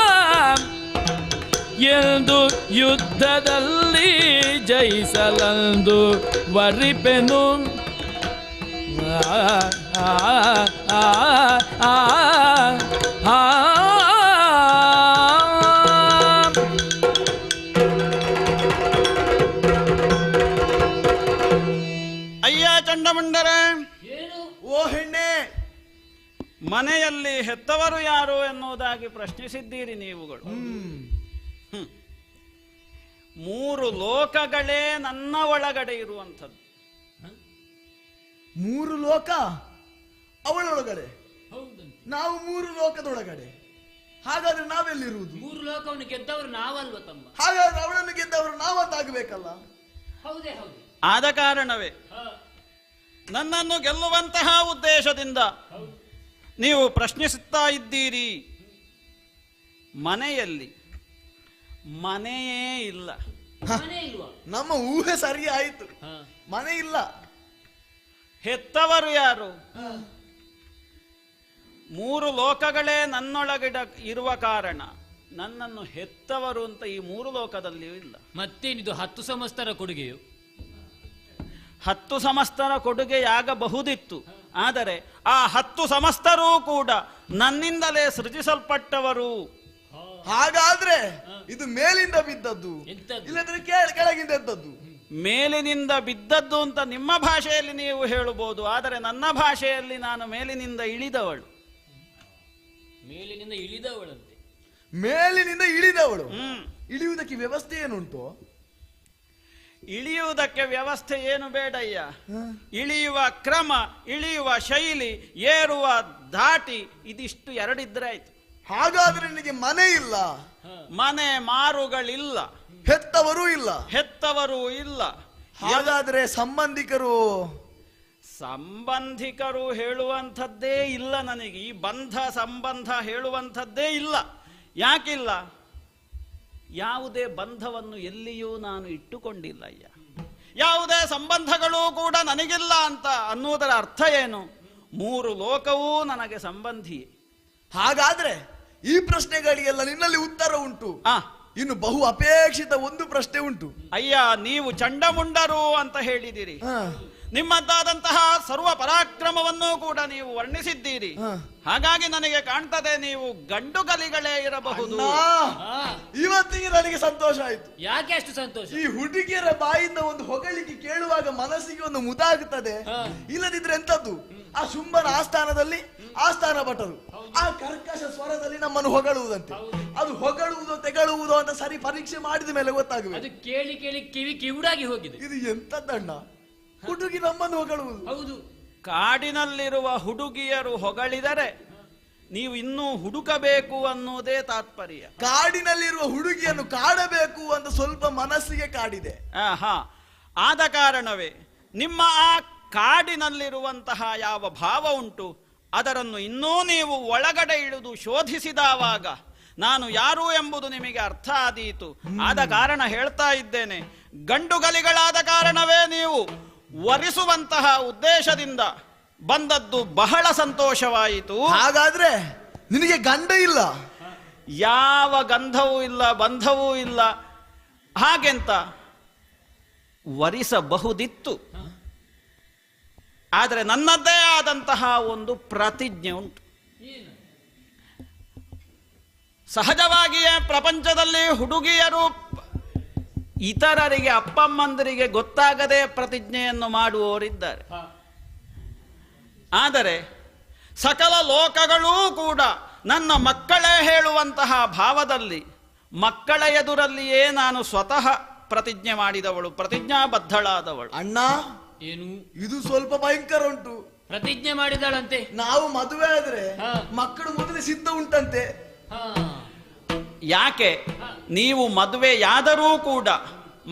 S7: ಯುದ್ಧದಲ್ಲಿ ಜಯಿಸಲಂದು ವರಿಪೆನು. ಆ, ಆ, ಆ, ಆ, ಆ.
S9: ಅಯ್ಯ ಚಂಡಮುಂಡರೆ,
S10: ಓ ಹೆಣ್ಣೆ,
S9: ಮನೆಯಲ್ಲಿ ಹೆತ್ತವರು ಯಾರು ಎನ್ನುವುದಾಗಿ ಪ್ರಶ್ನಿಸಿದ್ದೀರಿ ನೀವುಗಳು. ಮೂರು ಲೋಕಗಳೇ ನನ್ನ ಒಳಗಡೆ ಇರುವಂಥದ್ದು.
S10: ಮೂರು ಲೋಕ ಅವಳೊಳಗಡೆ, ನಾವು ಮೂರು ಲೋಕದೊಳಗಡೆ. ಹಾಗಾದ್ರೆ ನಾವೆಲ್ಲಿರುವುದು?
S11: ಮೂರು ಲೋಕವನ್ನು ಗೆದ್ದವರು ನಾವಲ್ವ ತಮ್ಮ?
S10: ಹಾಗಾದ್ರೆ ಅವಳನ್ನು ಗೆದ್ದವರು ನಾವಂತಾಗಬೇಕಲ್ಲ.
S11: ಹೌದೇ ಹೌದು.
S9: ಆದ ಕಾರಣವೇ ನನ್ನನ್ನು ಗೆಲ್ಲುವಂತಹ ಉದ್ದೇಶದಿಂದ ನೀವು ಪ್ರಶ್ನಿಸುತ್ತಾ ಇದ್ದೀರಿ. ಮನೆಯಲ್ಲಿ ಮನೆಯೇ ಇಲ್ಲ.
S11: ಮನೆ ಇಲ್ವಾ?
S10: ನಮ್ಮ ಊಹೆ ಸರಿ ಆಯಿತು, ಮನೆ ಇಲ್ಲ.
S9: ಹೆತ್ತವರು ಯಾರು? ಮೂರು ಲೋಕಗಳೇ ನನ್ನೊಳಗಿಡ ಇರುವ ಕಾರಣ ನನ್ನನ್ನು ಹೆತ್ತವರು ಅಂತ ಈ ಮೂರು ಲೋಕದಲ್ಲಿಯೂ ಇಲ್ಲ.
S11: ಮತ್ತೇನಿದು 10 ಸಂವತ್ಸರ ಕೊಡುಗೆಯು?
S9: 10 ಸಂವತ್ಸರ ಕೊಡುಗೆಯಾಗಬಹುದಿತ್ತು. ಆದರೆ ಆ 10 ಸಂವತ್ಸರೂ ಕೂಡ ನನ್ನಿಂದಲೇ ಸೃಜಿಸಲ್ಪಟ್ಟವರು.
S10: ಹಾಗಾದ್ರೆ ಇದು ಮೇಲಿಂದ ಬಿದ್ದದ್ದು, ಇಲ್ಲದ್ರೆ ಕೆಳಗಿಂದ ಎದ್ದದ್ದು.
S9: ಮೇಲಿನಿಂದ ಬಿದ್ದದ್ದು ಅಂತ ನಿಮ್ಮ ಭಾಷೆಯಲ್ಲಿ ನೀವು ಹೇಳಬಹುದು, ಆದರೆ ನನ್ನ ಭಾಷೆಯಲ್ಲಿ ನಾನು ಮೇಲಿನಿಂದ ಇಳಿದವಳು.
S11: ಮೇಲಿನಿಂದ ಇಳಿದವಳಂತೆ.
S10: ಮೇಲಿನಿಂದ ಇಳಿದವಳು. ಇಳಿಯುವುದಕ್ಕೆ ವ್ಯವಸ್ಥೆ ಏನುಂಟು?
S9: ಇಳಿಯುವುದಕ್ಕೆ ವ್ಯವಸ್ಥೆ ಏನು ಬೇಡಯ್ಯ. ಇಳಿಯುವ ಕ್ರಮ, ಇಳಿಯುವ ಶೈಲಿ, ಏರುವ ಧಾಟಿ, ಇದಿಷ್ಟು ಎರಡಿದ್ರೆ ಆಯ್ತು.
S10: ಹಾಗಾದ್ರೆ ನಿನಗೆ ಮನೆ ಇಲ್ಲ,
S9: ಮನೆ ಮಾರುಗಳಿಲ್ಲ,
S10: ಹೆತ್ತವರೂ ಇಲ್ಲ.
S9: ಹೆತ್ತವರೂ ಇಲ್ಲ.
S10: ಹಾಗಾದ್ರೆ
S9: ಸಂಬಂಧಿಕರು ಹೇಳುವಂಥದ್ದೇ ಇಲ್ಲ ನನಗೆ. ಈ ಬಂಧ ಸಂಬಂಧ ಹೇಳುವಂಥದ್ದೇ ಇಲ್ಲ. ಯಾಕಿಲ್ಲ? ಯಾವುದೇ ಬಂಧವನ್ನು ಎಲ್ಲಿಯೂ ನಾನು ಇಟ್ಟುಕೊಂಡಿಲ್ಲ ಅಯ್ಯ. ಯಾವುದೇ ಸಂಬಂಧಗಳು ಕೂಡ ನನಗಿಲ್ಲ ಅಂತ ಅನ್ನುವುದರ ಅರ್ಥ ಏನು? ಮೂರು ಲೋಕವೂ ನನಗೆ ಸಂಬಂಧಿಯೇ.
S10: ಹಾಗಾದ್ರೆ ಈ ಪ್ರಶ್ನೆಗಳಿಗೆಲ್ಲ ನಿನ್ನಲ್ಲಿ ಉತ್ತರ ಉಂಟು. ಇನ್ನು ಬಹು ಅಪೇಕ್ಷಿತ ಒಂದು ಪ್ರಶ್ನೆ ಉಂಟು.
S9: ಅಯ್ಯ, ನೀವು ಚಂಡಮುಂಡರು ಅಂತ ಹೇಳಿದಿರಿ. ನಿಮ್ಮದ್ದಾದಂತಹ ಸರ್ವ ಪರಾಕ್ರಮವನ್ನು ಕೂಡ ನೀವು ವರ್ಣಿಸಿದ್ದೀರಿ. ಹಾಗಾಗಿ ನನಗೆ ಕಾಣ್ತದೆ ನೀವು ಗಂಡು ಗಲಿಗಳೇ ಇರಬಹುದು.
S10: ಇವತ್ತಿಗೆ ನನಗೆ ಸಂತೋಷ ಆಯ್ತು.
S11: ಯಾಕೆ ಅಷ್ಟು ಸಂತೋಷ?
S10: ಈ ಹುಡುಗಿಯರ ಬಾಯಿಂದ ಒಂದು ಹೊಗಳಿಕೆ ಕೇಳುವಾಗ ಮನಸ್ಸಿಗೆ ಒಂದು ಮುದಾಗುತ್ತದೆ. ಇಲ್ಲದಿದ್ರೆ ಎಂತದ್ದು? ಆ ಶುಂಭನ ಆಸ್ಥಾನದಲ್ಲಿ ಆಸ್ಥಾನ ಭಟರು ಆ ಕರ್ಕಶ ಸ್ವರದಲ್ಲಿ ನಮ್ಮನ್ನು ಹೊಗಳುವುದಂತೆ. ಅದು ಹೊಗಳುವುದು ತೆಗಳುವುದು ಅಂತ ಸರಿ ಪರೀಕ್ಷೆ ಮಾಡಿದ ಮೇಲೆ ಗೊತ್ತಾಗಬೇಕು.
S11: ಅದು ಕೇಳಿ ಕೇಳಿ ಕಿವಿ ಕಿವುಡಾಗಿ ಹೋಗಿದೆ.
S10: ಇದು ಎಂತದ್ದಣ್ಣ? ಹುಡುಗಿ ನಮ್ಮನ್ನು ಹೊಗಳುವುದು.
S11: ಹೌದು.
S9: ಕಾಡಿನಲ್ಲಿರುವ ಹುಡುಗಿಯರು ಹೊಗಳಿದರೆ ನೀವು ಇನ್ನೂ ಹುಡುಕಬೇಕು ಅನ್ನೋದೇ ತಾತ್ಪರ್ಯ.
S10: ಕಾಡಿನಲ್ಲಿರುವ ಹುಡುಗಿಯನ್ನು ಕಾಡಬೇಕು ಅಂತ ಸ್ವಲ್ಪ ಮನಸ್ಸಿಗೆ ಕಾಡಿದೆ.
S9: ಆದ ಕಾರಣವೇ ನಿಮ್ಮ ಆ ಕಾಡಿನಲ್ಲಿರುವಂತಹ ಯಾವ ಭಾವ ಉಂಟು ಅದನ್ನು ಇನ್ನೂ ನೀವು ಒಳಗಡೆ ಇಳಿದು ಶೋಧಿಸಿದವಾಗ ನಾನು ಯಾರು ಎಂಬುದು ನಿಮಗೆ ಅರ್ಥ ಆದೀತು. ಆದ ಕಾರಣ ಹೇಳ್ತಾ ಇದ್ದೇನೆ, ಗಂಡುಗಲಿಗಳಾದ ಕಾರಣವೇ ನೀವು ವರಿಸುವಂತಹ ಉದ್ದೇಶದಿಂದ ಬಂದದ್ದು ಬಹಳ ಸಂತೋಷವಾಯಿತು.
S10: ಹಾಗಾದ್ರೆ ನಿನಗೆ ಗಂಡ ಇಲ್ಲ?
S9: ಯಾವ ಗಂಧವೂ ಇಲ್ಲ, ಬಂಧವೂ ಇಲ್ಲ. ಹಾಗೆಂತ ವರಿಸಬಹುದಿತ್ತು. ಆದರೆ ನನ್ನದೇ ಆದಂತಹ ಒಂದು ಪ್ರತಿಜ್ಞೆ ಉಂಟು. ಸಹಜವಾಗಿಯೇ ಪ್ರಪಂಚದಲ್ಲಿ ಹುಡುಗಿಯರು ಇತರರಿಗೆ, ಅಪ್ಪಮ್ಮಂದರಿಗೆ ಗೊತ್ತಾಗದೆ ಪ್ರತಿಜ್ಞೆಯನ್ನು ಮಾಡುವವರಿದ್ದಾರೆ. ಆದರೆ ಸಕಲ ಲೋಕಗಳೂ ಕೂಡ ನನ್ನ ಮಕ್ಕಳೇ ಹೇಳುವಂತಹ ಭಾವದಲ್ಲಿ ಮಕ್ಕಳ ಎದುರಲ್ಲಿಯೇ ನಾನು ಸ್ವತಃ ಪ್ರತಿಜ್ಞೆ ಮಾಡಿದವಳು, ಪ್ರತಿಜ್ಞಾಬದ್ಧಳಾದವಳು.
S10: ಅಣ್ಣ,
S11: ಏನು
S10: ಇದು ಸ್ವಲ್ಪ ಭಯಂಕರ ಉಂಟು.
S11: ಪ್ರತಿಜ್ಞೆ ಮಾಡಿದಳಂತೆ.
S10: ನಾವು ಮದುವೆ ಆದ್ರೆ ಮಕ್ಕಳು ಮೊದಲೇ ಸಿದ್ಧ ಉಂಟಂತೆ.
S9: ಯಾಕೆ? ನೀವು ಮದುವೆಯಾದರೂ ಕೂಡ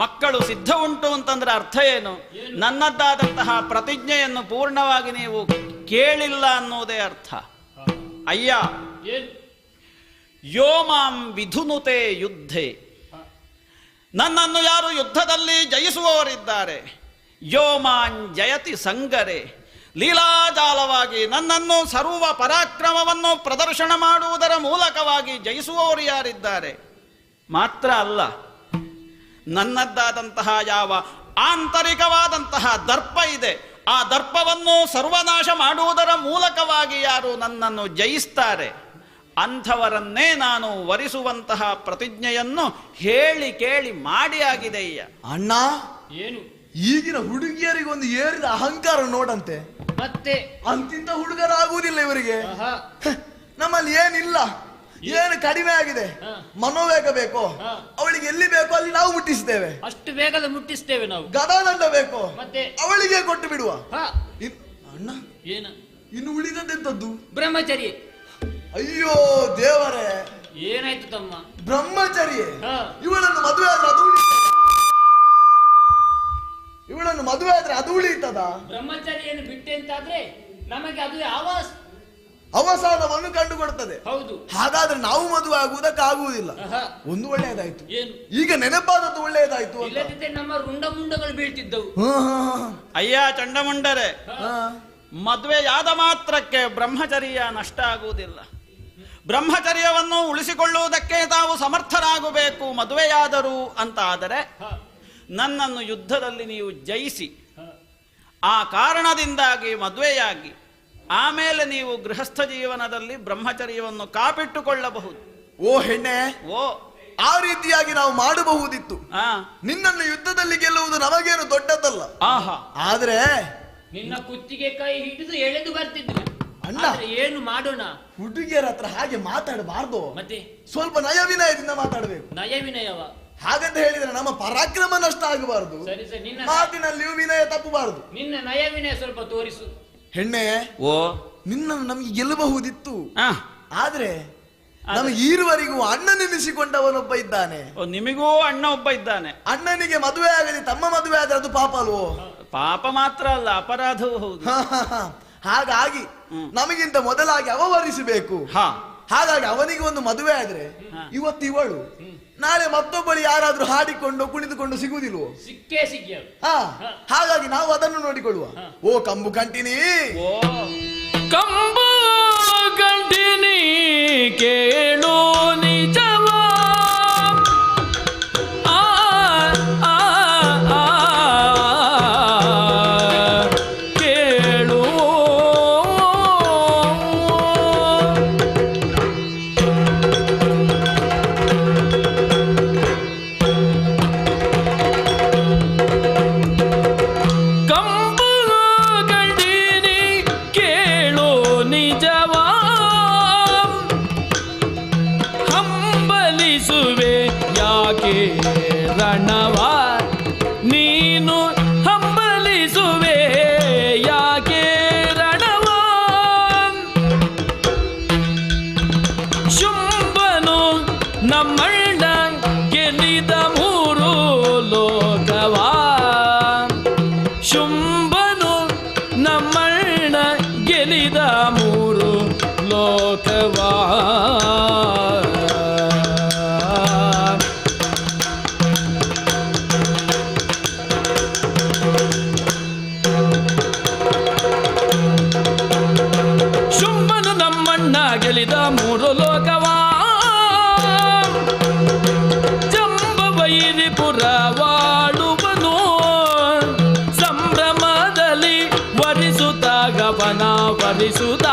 S9: ಮಕ್ಕಳು ಸಿದ್ಧ ಉಂಟು ಅಂತಂದ್ರೆ ಅರ್ಥ ಏನು? ನನ್ನದ್ದಾದಂತಹ ಪ್ರತಿಜ್ಞೆಯನ್ನು ಪೂರ್ಣವಾಗಿ ನೀವು ಕೇಳಿಲ್ಲ ಅನ್ನೋದೇ ಅರ್ಥ. ಅಯ್ಯ, ಯೋ ಮಾಂ ವಿಧುನುತೆ ಯುದ್ಧೆ, ನನ್ನನ್ನು ಯಾರು ಯುದ್ಧದಲ್ಲಿ ಜಯಿಸುವವರಿದ್ದಾರೆ, ಯೋ ಮಾಂ ಜಯತಿ ಸಂಗರೆ, ಲೀಲಾಜಾಲವಾಗಿ ನನ್ನನ್ನು ಸರ್ವ ಪರಾಕ್ರಮವನ್ನು ಪ್ರದರ್ಶನ ಮಾಡುವುದರ ಮೂಲಕವಾಗಿ ಜಯಿಸುವವರು ಯಾರಿದ್ದಾರೆ. ಮಾತ್ರ ಅಲ್ಲ, ನನ್ನದ್ದಾದಂತಹ ಯಾವ ಆಂತರಿಕವಾದಂತಹ ದರ್ಪ ಇದೆ, ಆ ದರ್ಪವನ್ನು ಸರ್ವನಾಶ ಮಾಡುವುದರ ಮೂಲಕವಾಗಿ ಯಾರು ನನ್ನನ್ನು ಜಯಿಸ್ತಾರೆ ಅಂಥವರನ್ನೇ ನಾನು ವರಿಸುವಂತಹ ಪ್ರತಿಜ್ಞೆಯನ್ನು ಹೇಳಿ ಕೇಳಿ ಮಾಡಿ ಆಗಿದೆಯ್ಯ.
S10: ಅಣ್ಣ,
S11: ಏನು
S10: ಈಗಿನ ಹುಡುಗಿಯರಿಗೊಂದು ಏರಿದ ಅಹಂಕಾರ ನೋಡಂತೆ.
S11: ಮತ್ತೆ
S10: ಅಂತಿಂತ ಹುಡುಗರಾಗುವುದಿಲ್ಲ ಇವರಿಗೆ.
S11: ಆಹಾ.
S10: ನಮ್ಮಲ್ಲಿ ಏನಿಲ್ಲ, ಏನು ಕಡಿಮೆ ಆಗಿದೆ. ಮನೋವೇಗ ಬೇಕೋ, ಅವಳಿಗೆ ಎಲ್ಲಿ ಬೇಕೋ ಅಲ್ಲಿ ನಾವು ಮುಟ್ಟಿಸ್ತೇವೆ.
S11: ಅಷ್ಟು ಬೇಗದ ಮುಟ್ಟಿಸ್ತೇವೆ ನಾವು.
S10: ಗದಾದಂಡ ಬೇಕೋ,
S11: ಮತ್ತೆ
S10: ಅವಳಿಗೆ ಕೊಟ್ಟು ಬಿಡುವ.
S11: ಹಾ.
S10: ಅಣ್ಣ,
S11: ಏನ
S10: ಇನ್ನು ಉಳಿದದ್ದೆಂತದ್ದು?
S11: ಬ್ರಹ್ಮಚರ್ಯ.
S10: ಅಯ್ಯೋ ದೇವರೇ,
S11: ಏನಾಯ್ತು ತಮ್ಮ?
S10: ಬ್ರಹ್ಮಚರ್ಯ.
S11: ಹಾ.
S10: ಇವಳನ್ನು ಮದುವೆ ಆದ್ರೆ ಅದು ಉಳಿತದ? ಇವಳನ್ನು ಮದುವೆ ಆದ್ರೆ ಅದು ಉಳಿತದ?
S11: ಬ್ರಹ್ಮಚರ್ಯನ್ನು ಬಿಟ್ಟೆ ಅಂತಾದ್ರೆ ನಮಗೆ ಅದು ಯಾವ
S10: ಅವಸಾನವನ್ನು ಕಂಡುಕೊಡ್ತದೆ.
S11: ಹೌದು.
S10: ಹಾಗಾದ್ರೆ ನಾವು ಮದುವೆ ಆಗುವುದಕ್ಕಾಗುವುದಿಲ್ಲ.
S11: ಆಹಾ.
S10: ಒಂದು ಒಳ್ಳೆಯದಾಯ್ತು,
S11: ಏನು
S10: ಈಗ ನೆನಪಾದದ್ದು ಒಳ್ಳೆಯದಾಯ್ತು ಅಂತ.
S11: ಇಲ್ಲದಿದ್ದರೆ ನಮ್ಮ ರುಂಡ ಮುಂಡಗಳು ಬೀಳ್ತಿದ್ದವು.
S9: ಅಯ್ಯ ಚಂಡಮುಂಡರೆ, ಮದುವೆಯಾದ ಮಾತ್ರಕ್ಕೆ ಬ್ರಹ್ಮಚರ್ಯ ನಷ್ಟ ಆಗುವುದಿಲ್ಲ. ಬ್ರಹ್ಮಚರ್ಯವನ್ನು ಉಳಿಸಿಕೊಳ್ಳುವುದಕ್ಕೆ ತಾವು ಸಮರ್ಥರಾಗಬೇಕು. ಮದುವೆಯಾದರು ಅಂತ ಆದರೆ ನನ್ನನ್ನು ಯುದ್ಧದಲ್ಲಿ ನೀವು ಜಯಿಸಿ ಆ ಕಾರಣದಿಂದಾಗಿ ಮದುವೆಯಾಗಿ ಆಮೇಲೆ ನೀವು ಗೃಹಸ್ಥ ಜೀವನದಲ್ಲಿ ಬ್ರಹ್ಮಚರ್ಯವನ್ನು ಕಾಪಿಟ್ಟುಕೊಳ್ಳಬಹುದು.
S10: ಓ ಹೆಣ್ಣೆ,
S9: ಓ
S10: ಆ ರೀತಿಯಾಗಿ ನಾವು ಮಾಡಬಹುದಿತ್ತು. ನಿನ್ನನ್ನು ಯುದ್ಧದಲ್ಲಿ ಗೆಲ್ಲುವುದು ನಮಗೇನು ದೊಡ್ಡದಲ್ಲ.
S9: ಆಹಾ.
S10: ಆದ್ರೆ
S11: ನಿನ್ನ ಕುತ್ತಿಗೆ ಕೈ ಹಿಡಿದು ಎಳೆದು ಬರ್ತಿದ್ರು.
S10: ಅಣ್ಣ,
S11: ಏನು ಮಾಡೋಣ?
S10: ಹುಡುಗಿಯರ ಹತ್ರ ಹಾಗೆ ಮಾತಾಡಬಾರ್ದು.
S11: ಮತ್ತೆ
S10: ಸ್ವಲ್ಪ ನಯ ವಿನಯದಿಂದ ಮಾತಾಡಬೇಕು.
S11: ನಯ ವಿನಯವ
S10: ಹಾಗಂತ ಹೇಳಿದ್ರೆ ನಮ್ಮ ಪರಾಕ್ರಮ ನಷ್ಟ ಆಗಬಾರದು.
S11: ಸರಿ ಸರಿ, ನಿನ್ನ
S10: ಮಾತಿನಲ್ಲಿಯೂ ವಿನಯ ತಪ್ಪಬಾರದು.
S11: ನಿನ್ನ ನಯ ವಿನಯ ಸ್ವಲ್ಪ ತೋರಿಸು.
S10: ಹೆಣ್ಣೆ,
S9: ಓ
S10: ನಿನ್ನನ್ನು ನಮಗೆ ಗೆಲ್ಲಬಹುದಿತ್ತು. ಆದ್ರೆ ನಮಗೆ ಈರುವರೆಗೂ ಅಣ್ಣನೆನಿಸಿಕೊಂಡವನೊಬ್ಬ ಇದ್ದಾನೆ.
S9: ನಿಮಗೂ ಅಣ್ಣ ಒಬ್ಬ ಇದ್ದಾನೆ.
S10: ಅಣ್ಣನಿಗೆ ಮದುವೆ ಆಗಲಿ ತಮ್ಮ ಮದುವೆ ಆದ್ರೆ ಅದು ಪಾಪ ಅಲ್ವೋ?
S9: ಪಾಪ ಮಾತ್ರ ಅಲ್ಲ, ಅಪರಾಧವೂ ಹೌದು.
S10: ಹಾಗಾಗಿ ನಮಗಿಂತ ಮೊದಲಾಗಿ ಅವ ವರಿಸಬೇಕು. ಹಾಗಾಗಿ ಅವನಿಗೆ ಒಂದು ಮದುವೆ ಆದ್ರೆ ಇವತ್ತು ಇವಳು, ನಾಳೆ ಮತ್ತೊಬ್ಬಳು ಯಾರಾದ್ರೂ ಹಾಡಿಕೊಂಡು ಕುಣಿದುಕೊಂಡು ಸಿಗುವುದಿಲ್ವೋ?
S11: ಸಿಕ್ಕೇ ಸಿಕ್ಕ.
S10: ಹಾಗಾಗಿ ನಾವು ಅದನ್ನು ನೋಡಿಕೊಳ್ಳುವ. ಓ ಕಂಬು ಕಂಟಿನಿ,
S7: ಓ ಕಂಬು ಕಂಟಿನಿ, ಕೇಳು ನಿಜವಾ. ಕೇಳು ಕಂಬು ಕಂಟಿನಿ, ಕೇಳು ನಿಜವಾ. ಹಂಬಲಿಸುವೆ ಯಾಕೆ ರಣವಾ, ನೀನು ಹಂಬಲಿಸುವೆ ಯಾಕೆ ರಣವಾ. ಶುಂಭನು ನಮ್ಮಣ್ಣ ಗೆಲ್ಲಿದ ಮೂರು ಲೋಕವಾ. ಶುಂಭನು ನಮ್ಮಣ್ಣ ಗೆಲ್ಲಿದ ಮೂರು ಲೋಕವಾ. ಶುಂಭನು ನಮ್ಮಣ್ಣ ಗೆಲಿದ ಮೂರು ಲೋಕವಾ. ಜಂಬವೈರಿಪುರ ವಾಳುವನು, ಸಂಭ್ರಮದಲ್ಲಿ ವರಿಸುತ್ತಾಗವನ ವರಿಸುತ್ತ.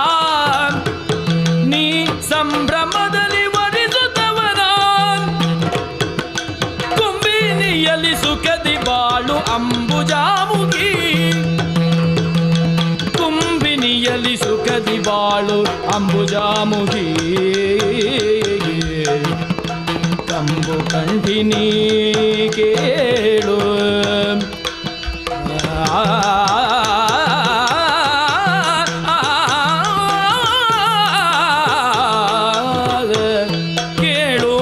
S7: ನೀ ಸಂಭ್ರಮದಲ್ಲಿ ವರಿಸುತ್ತವನ, ಕುಂಬಿನಿಯಲ್ಲಿ ಸುಖದಿ ಬಾಳು ಅಂಬುಜಾಮುಖಿ. ಕುಂಬಿನಿಯಲ್ಲಿ ಸುಖದಿ ಬಾಳು ಅಂಬುಜಾಮುಖಿ. ಕಂಬು ಕಂಠಿನಿ ಕೇಳು, ಕೇಳು.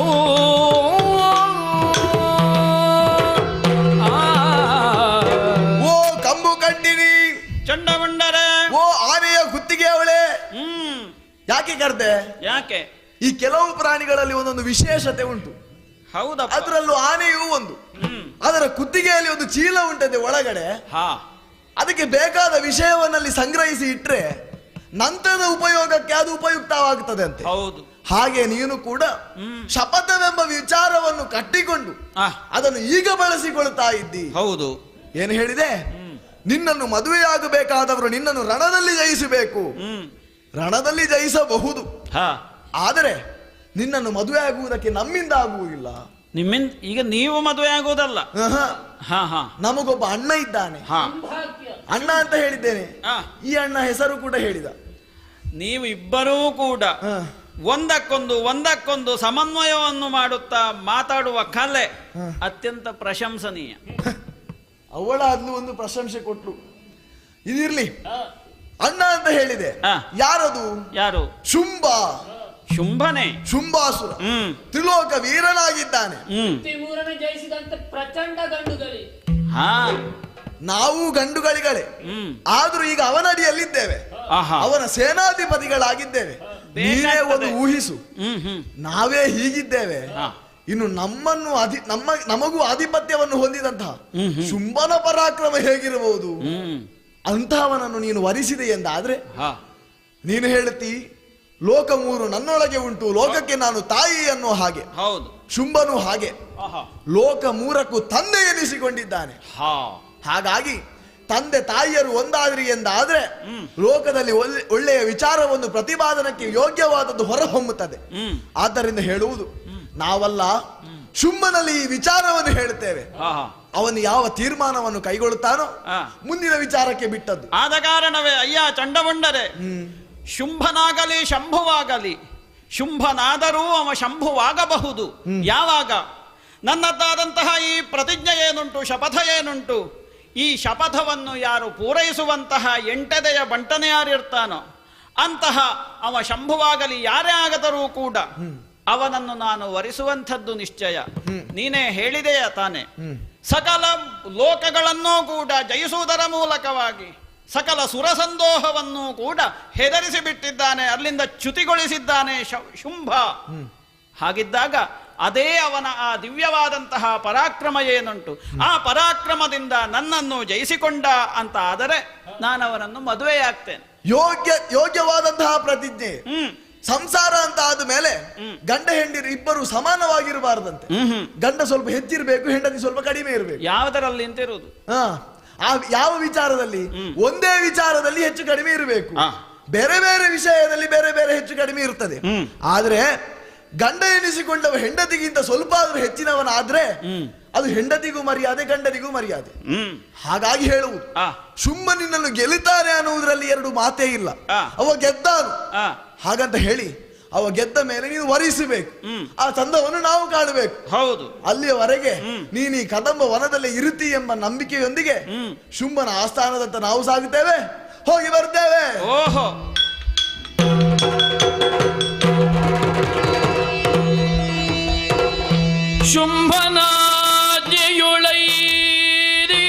S10: ಓ ಕಂಬು ಕಂಟಿನಿ,
S9: ಚಂಡಮುಂಡರೆ,
S10: ಓ ಆನೆಯ ಕುತ್ತಿಗೆ ಅವಳೆ. ಯಾಕೆ ಕರ್ದೆ?
S9: ಯಾಕೆ?
S10: ಈ ಕೆಲವು ಪ್ರಾಣಿಗಳಲ್ಲಿ ಒಂದೊಂದು ವಿಶೇಷತೆ ಉಂಟು.
S9: ಹೌದಾ?
S10: ಅದರಲ್ಲೂ ಆನೆಯೂ ಒಂದು. ಅದರ ಕುತ್ತಿಗೆಯಲ್ಲಿ ಒಂದು ಚೀಲ ಉಂಟದೆ ಒಳಗಡೆ. ಅದಕ್ಕೆ ಬೇಕಾದ ವಿಷಯವನ್ನಲ್ಲಿ ಸಂಗ್ರಹಿಸಿ ಇಟ್ರೆ ನಂತರದ ಉಪಯೋಗಕ್ಕೆ ಅದು ಉಪಯುಕ್ತವಾಗುತ್ತದೆ ಅಂತೆ.
S9: ಹೌದು.
S10: ಹಾಗೆ ನೀನು ಕೂಡ ಶಪಥವೆಂಬ ವಿಚಾರವನ್ನು ಕಟ್ಟಿಕೊಂಡು ಅದನ್ನು ಈಗ ಬಳಸಿಕೊಳ್ತಾ ಇದ್ದಿ.
S9: ಹೌದು.
S10: ಏನು ಹೇಳಿದೆ? ನಿನ್ನನ್ನು ಮದುವೆಯಾಗಬೇಕಾದವರು ನಿನ್ನನ್ನು ರಣದಲ್ಲಿ ಜಯಿಸಬೇಕು. ರಣದಲ್ಲಿ ಜಯಿಸಬಹುದು, ಆದರೆ ನಿನ್ನನ್ನು ಮದುವೆ ಆಗುವುದಕ್ಕೆ ನಮ್ಮಿಂದ ಆಗುವುದಿಲ್ಲ.
S9: ನಿಮ್ಮಿಂದ ಈಗ ನೀವು ಮದುವೆ ಆಗುವುದಲ್ಲ.
S10: ನಮಗೊಬ್ಬ ಅಣ್ಣ ಇದ್ದಾನೆ. ಅಣ್ಣ ಅಂತ ಹೇಳಿದ್ದೇನೆ. ಈ ಅಣ್ಣ ಹೆಸರು ಕೂಡ ಹೇಳಿದ.
S9: ನೀವು ಇಬ್ಬರೂ ಕೂಡ ಒಂದಕ್ಕೊಂದು ಸಮನ್ವಯವನ್ನು ಮಾಡುತ್ತಾ ಮಾತಾಡುವ ಕಲೆ ಅತ್ಯಂತ ಪ್ರಶಂಸನೀಯ.
S10: ಅವಳ ಅದ್ಲು ಒಂದು ಪ್ರಶಂಸೆ ಕೊಟ್ಲು. ಇದಿರ್ಲಿ, ಅಣ್ಣ ಅಂತ ಹೇಳಿದೆ. ಯಾರದು?
S9: ಯಾರು?
S10: ಶುಂಭ.
S9: ಶುಂಭನೇ,
S10: ಶುಂಭಾಸುರ. ತ್ರಿಲೋಕ ವೀರನಾಗಿದ್ದಾನೆ.
S11: ಜಯಿಸಿದಂತ ಪ್ರಚಂಡ ಗಂಡುಗಲಿ.
S10: ನಾವು ಗಂಡುಗಳಿಗಳೇ, ಆದ್ರೂ ಈಗ ಅವನಡಿಯಲ್ಲಿದ್ದೇವೆ, ಅವನ ಸೇನಾಧಿಪತಿಗಳಾಗಿದ್ದೇವೆ. ನೀನೇ ಒಂದು ಊಹಿಸು, ನಾವೇ ಹೀಗಿದ್ದೇವೆ, ಇನ್ನು ನಮ್ಮನ್ನು ನಮಗೂ ಆಧಿಪತ್ಯವನ್ನು ಹೊಂದಿದಂತಹ ಶುಂಭನ ಪರಾಕ್ರಮ ಹೇಗಿರಬಹುದು? ಅಂತಹವನನ್ನು ನೀನು ವರಿಸಿದೆ ಎಂದಾದ್ರೆ ನೀನು ಹೇಳುತ್ತಿ ಲೋಕ 3 ನನ್ನೊಳಗೆ ಉಂಟು, ಲೋಕಕ್ಕೆ ನಾನು ತಾಯಿ ಅನ್ನೋ ಹಾಗೆ.
S9: ಹೌದು,
S10: ಶುಂಭನು ಹಾಗೆ ಲೋಕ 3ಕ್ಕೂ ತಂದೆ ಎನಿಸಿಕೊಂಡಿದ್ದಾನೆ. ಹಾಗಾಗಿ ತಂದೆ ತಾಯಿಯರು ಒಂದಾದ್ರಿ ಎಂದಾದ್ರೆ ಲೋಕದಲ್ಲಿ ಒಳ್ಳೆಯ ವಿಚಾರವನ್ನು ಪ್ರತಿಪಾದನಕ್ಕೆ ಯೋಗ್ಯವಾದದ್ದು ಹೊರಹೊಮ್ಮುತ್ತದೆ. ಆದ್ದರಿಂದ ಹೇಳುವುದು ನಾವಲ್ಲ, ಶುಂಭನಲ್ಲಿ ಈ ವಿಚಾರವನ್ನು ಹೇಳುತ್ತೇವೆ. ಅವನು ಯಾವ ತೀರ್ಮಾನವನ್ನು ಕೈಗೊಳ್ಳುತ್ತಾನೋ ಮುಂದಿನ ವಿಚಾರಕ್ಕೆ ಬಿಟ್ಟದ್ದು.
S9: ಆದ ಕಾರಣವೇ ಅಯ್ಯ ಚಂಡಮುಂಡರೆ, ಶುಂಭನಾಗಲಿ ಶಂಭುವಾಗಲಿ, ಶುಂಭನಾದರೂ ಅವ ಶಂಭುವಾಗಬಹುದು. ಯಾವಾಗ? ನನ್ನದ್ದಾದಂತಹ ಈ ಪ್ರತಿಜ್ಞೆ ಏನುಂಟು, ಶಪಥ ಏನುಂಟು, ಈ ಶಪಥವನ್ನು ಯಾರು ಪೂರೈಸುವಂತಹ ಎಂಟದೆಯ ಬಂಟನೆ ಯಾರಿರ್ತಾನೋ ಅಂತಹ ಅವ ಶಂಭುವಾಗಲಿ ಯಾರೇ ಆಗದರೂ ಕೂಡ ಅವನನ್ನು ನಾನು ವರಿಸುವಂಥದ್ದು ನಿಶ್ಚಯ. ನೀನೇ ಹೇಳಿದೆಯ ತಾನೆ, ಸಕಲ ಲೋಕಗಳನ್ನೂ ಕೂಡ ಜಯಿಸುವುದರ ಮೂಲಕವಾಗಿ ಸಕಲ ಸುರಸಂದೋಹವನ್ನು ಕೂಡ ಹೆದರಿಸಿ ಬಿಟ್ಟಿದ್ದಾನೆ, ಅಲ್ಲಿಂದ ಚ್ಯುತಿಗೊಳಿಸಿದ್ದಾನೆ ಶುಂಭ. ಹಾಗಿದ್ದಾಗ ಅದೇ ಅವನ ಆ ದಿವ್ಯವಾದಂತಹ ಪರಾಕ್ರಮ ಏನುಂಟು, ಆ ಪರಾಕ್ರಮದಿಂದ ನನ್ನನ್ನು ಜಯಿಸಿಕೊಂಡ ಅಂತ ಆದರೆ ನಾನು ಅವನನ್ನು ಮದುವೆಯಾಗ್ತೇನೆ.
S10: ಯೋಗ್ಯವಾದಂತಹ ಪ್ರತಿಜ್ಞೆ. ಸಂಸಾರ ಅಂತ ಆದ ಮೇಲೆ ಗಂಡ ಹೆಂಡಿರು ಇಬ್ಬರು ಸಮಾನವಾಗಿರಬಾರದಂತೆ. ಗಂಡ ಸ್ವಲ್ಪ ಹೆಚ್ಚಿರಬೇಕು, ಹೆಂಡತಿ ಸ್ವಲ್ಪ ಕಡಿಮೆ ಇರಬೇಕು.
S9: ಯಾವುದರಲ್ಲಿ ಅಂತ ಇರುವುದು?
S10: ಯಾವ ವಿಚಾರದಲ್ಲಿ? ಒಂದೇ ವಿಚಾರದಲ್ಲಿ ಹೆಚ್ಚು ಕಡಿಮೆ ಇರಬೇಕು. ಬೇರೆ ಬೇರೆ ವಿಷಯದಲ್ಲಿ ಬೇರೆ ಬೇರೆ ಹೆಚ್ಚು ಕಡಿಮೆ ಇರ್ತದೆ. ಆದ್ರೆ ಗಂಡ ಎನಿಸಿಕೊಂಡವ ಹೆಂಡತಿಗಿಂತ ಸ್ವಲ್ಪ ಆದ್ರೂ ಹೆಚ್ಚಿನವನಾದ್ರೆ ಅದು ಹೆಂಡತಿಗೂ ಮರ್ಯಾದೆ, ಗಂಡನಿಗೂ ಮರ್ಯಾದೆ. ಹಾಗಾಗಿ ಹೇಳುವುದು ಶುಂಭ ನಿನ್ನನ್ನು ಗೆಲ್ಲುತ್ತಾನೆ ಅನ್ನುವುದರಲ್ಲಿ ಎರಡು ಮಾತೇ ಇಲ್ಲ. ಅವ ಗೆದ್ದಾನು ಹಾಗಂತ ಹೇಳಿ ಅವ ಗೆದ್ದ ಮೇಲೆ ನೀನು ವರಿಸಬೇಕು, ಆ ಚಂದವನ್ನು ನಾವು ಕಾಣಬೇಕು.
S9: ಹೌದು,
S10: ಅಲ್ಲಿಯವರೆಗೆ ನೀನು ಈ ಕದಂಬ ವನದಲ್ಲಿ ಇರುತ್ತಿ ಎಂಬ ನಂಬಿಕೆಯೊಂದಿಗೆ ಶುಂಭನ ಆಸ್ಥಾನದಂತ ನಾವು ಸಾಗುತ್ತೇವೆ, ಹೋಗಿ ಬರ್ತೇವೆ.
S9: ಓಹೋ,
S7: ಶುಂಭನಾಜ್ಞೆಯುಳೈರಿ,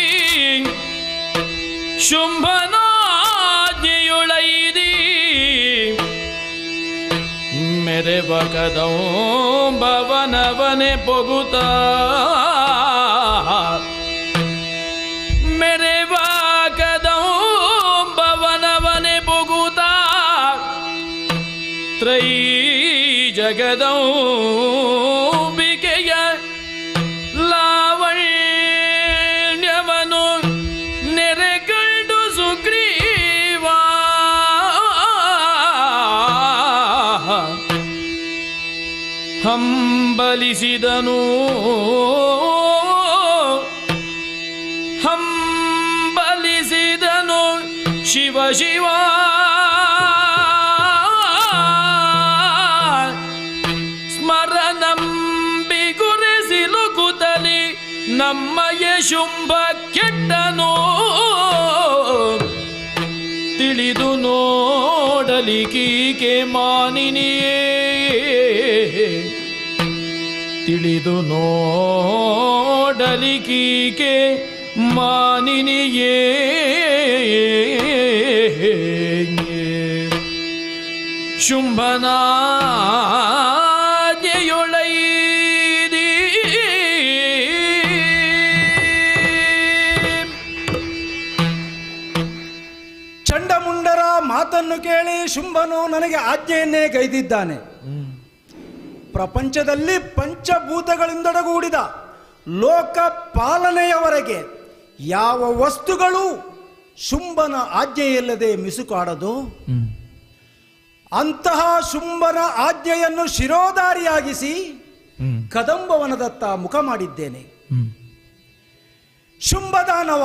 S7: ಶುಂಭನಾಜ್ಞೆಯುಳೈರಿ, ಮೆರೆವ ಕದಂಬವನವನೆ ಪೊಗುತ, ಮೆರೆವ ಕದಂಬವನವನೆ ಪೊಗುತ, ತ್ರೈ ಜಗದೌ ಲಾವಣ್ಯವನು ನೆರೆಗಂಡು ಸುಗ್ರೀವ, ಹಂಬಲಿಸಿದನು ಹಂಬಲಿಸಿದನು ಶಿವ ಶಿವ, ನಮ್ಮಯ ಶುಂಭ ಕೆಟ್ಟನೋ ತಿಳಿದು ನೋಡಲಿ ಕೀಕೆ ಮಾನಿನಿಯೇ, ತಿಳಿದು ನೋಡಲಿ ಕೀಕೆ ಮಾನಿನಿಯೇ. ಶುಂಭನಾಜ್ಞೆಯೊಳೈದಿ
S12: ಚಂಡಮುಂಡರ ಮಾತನ್ನು ಕೇಳಿ ಶುಂಭನು ನನಗೆ ಆಜ್ಞೆಯನ್ನೇ ಗೈದಿದ್ದಾನೆ. ಪ್ರಪಂಚದಲ್ಲಿ ಪಂಚಭೂತಗಳಿಂದೊಡಗೂಡಿದ ಲೋಕ ಪಾಲನೆಯವರೆಗೆ ಯಾವ ವಸ್ತುಗಳು ಶುಂಭನ ಆಜ್ಞೆಯಿಲ್ಲದೆ ಮಿಸುಕಾಡದು, ಅಂತಹ ಶುಂಭನ ಆಜ್ಞೆಯನ್ನು ಶಿರೋಧಾರಿಯಾಗಿಸಿ ಕದಂಬವನದತ್ತ ಮುಖ ಮಾಡಿದ್ದೇನೆ. ಶುಂಭದಾನವ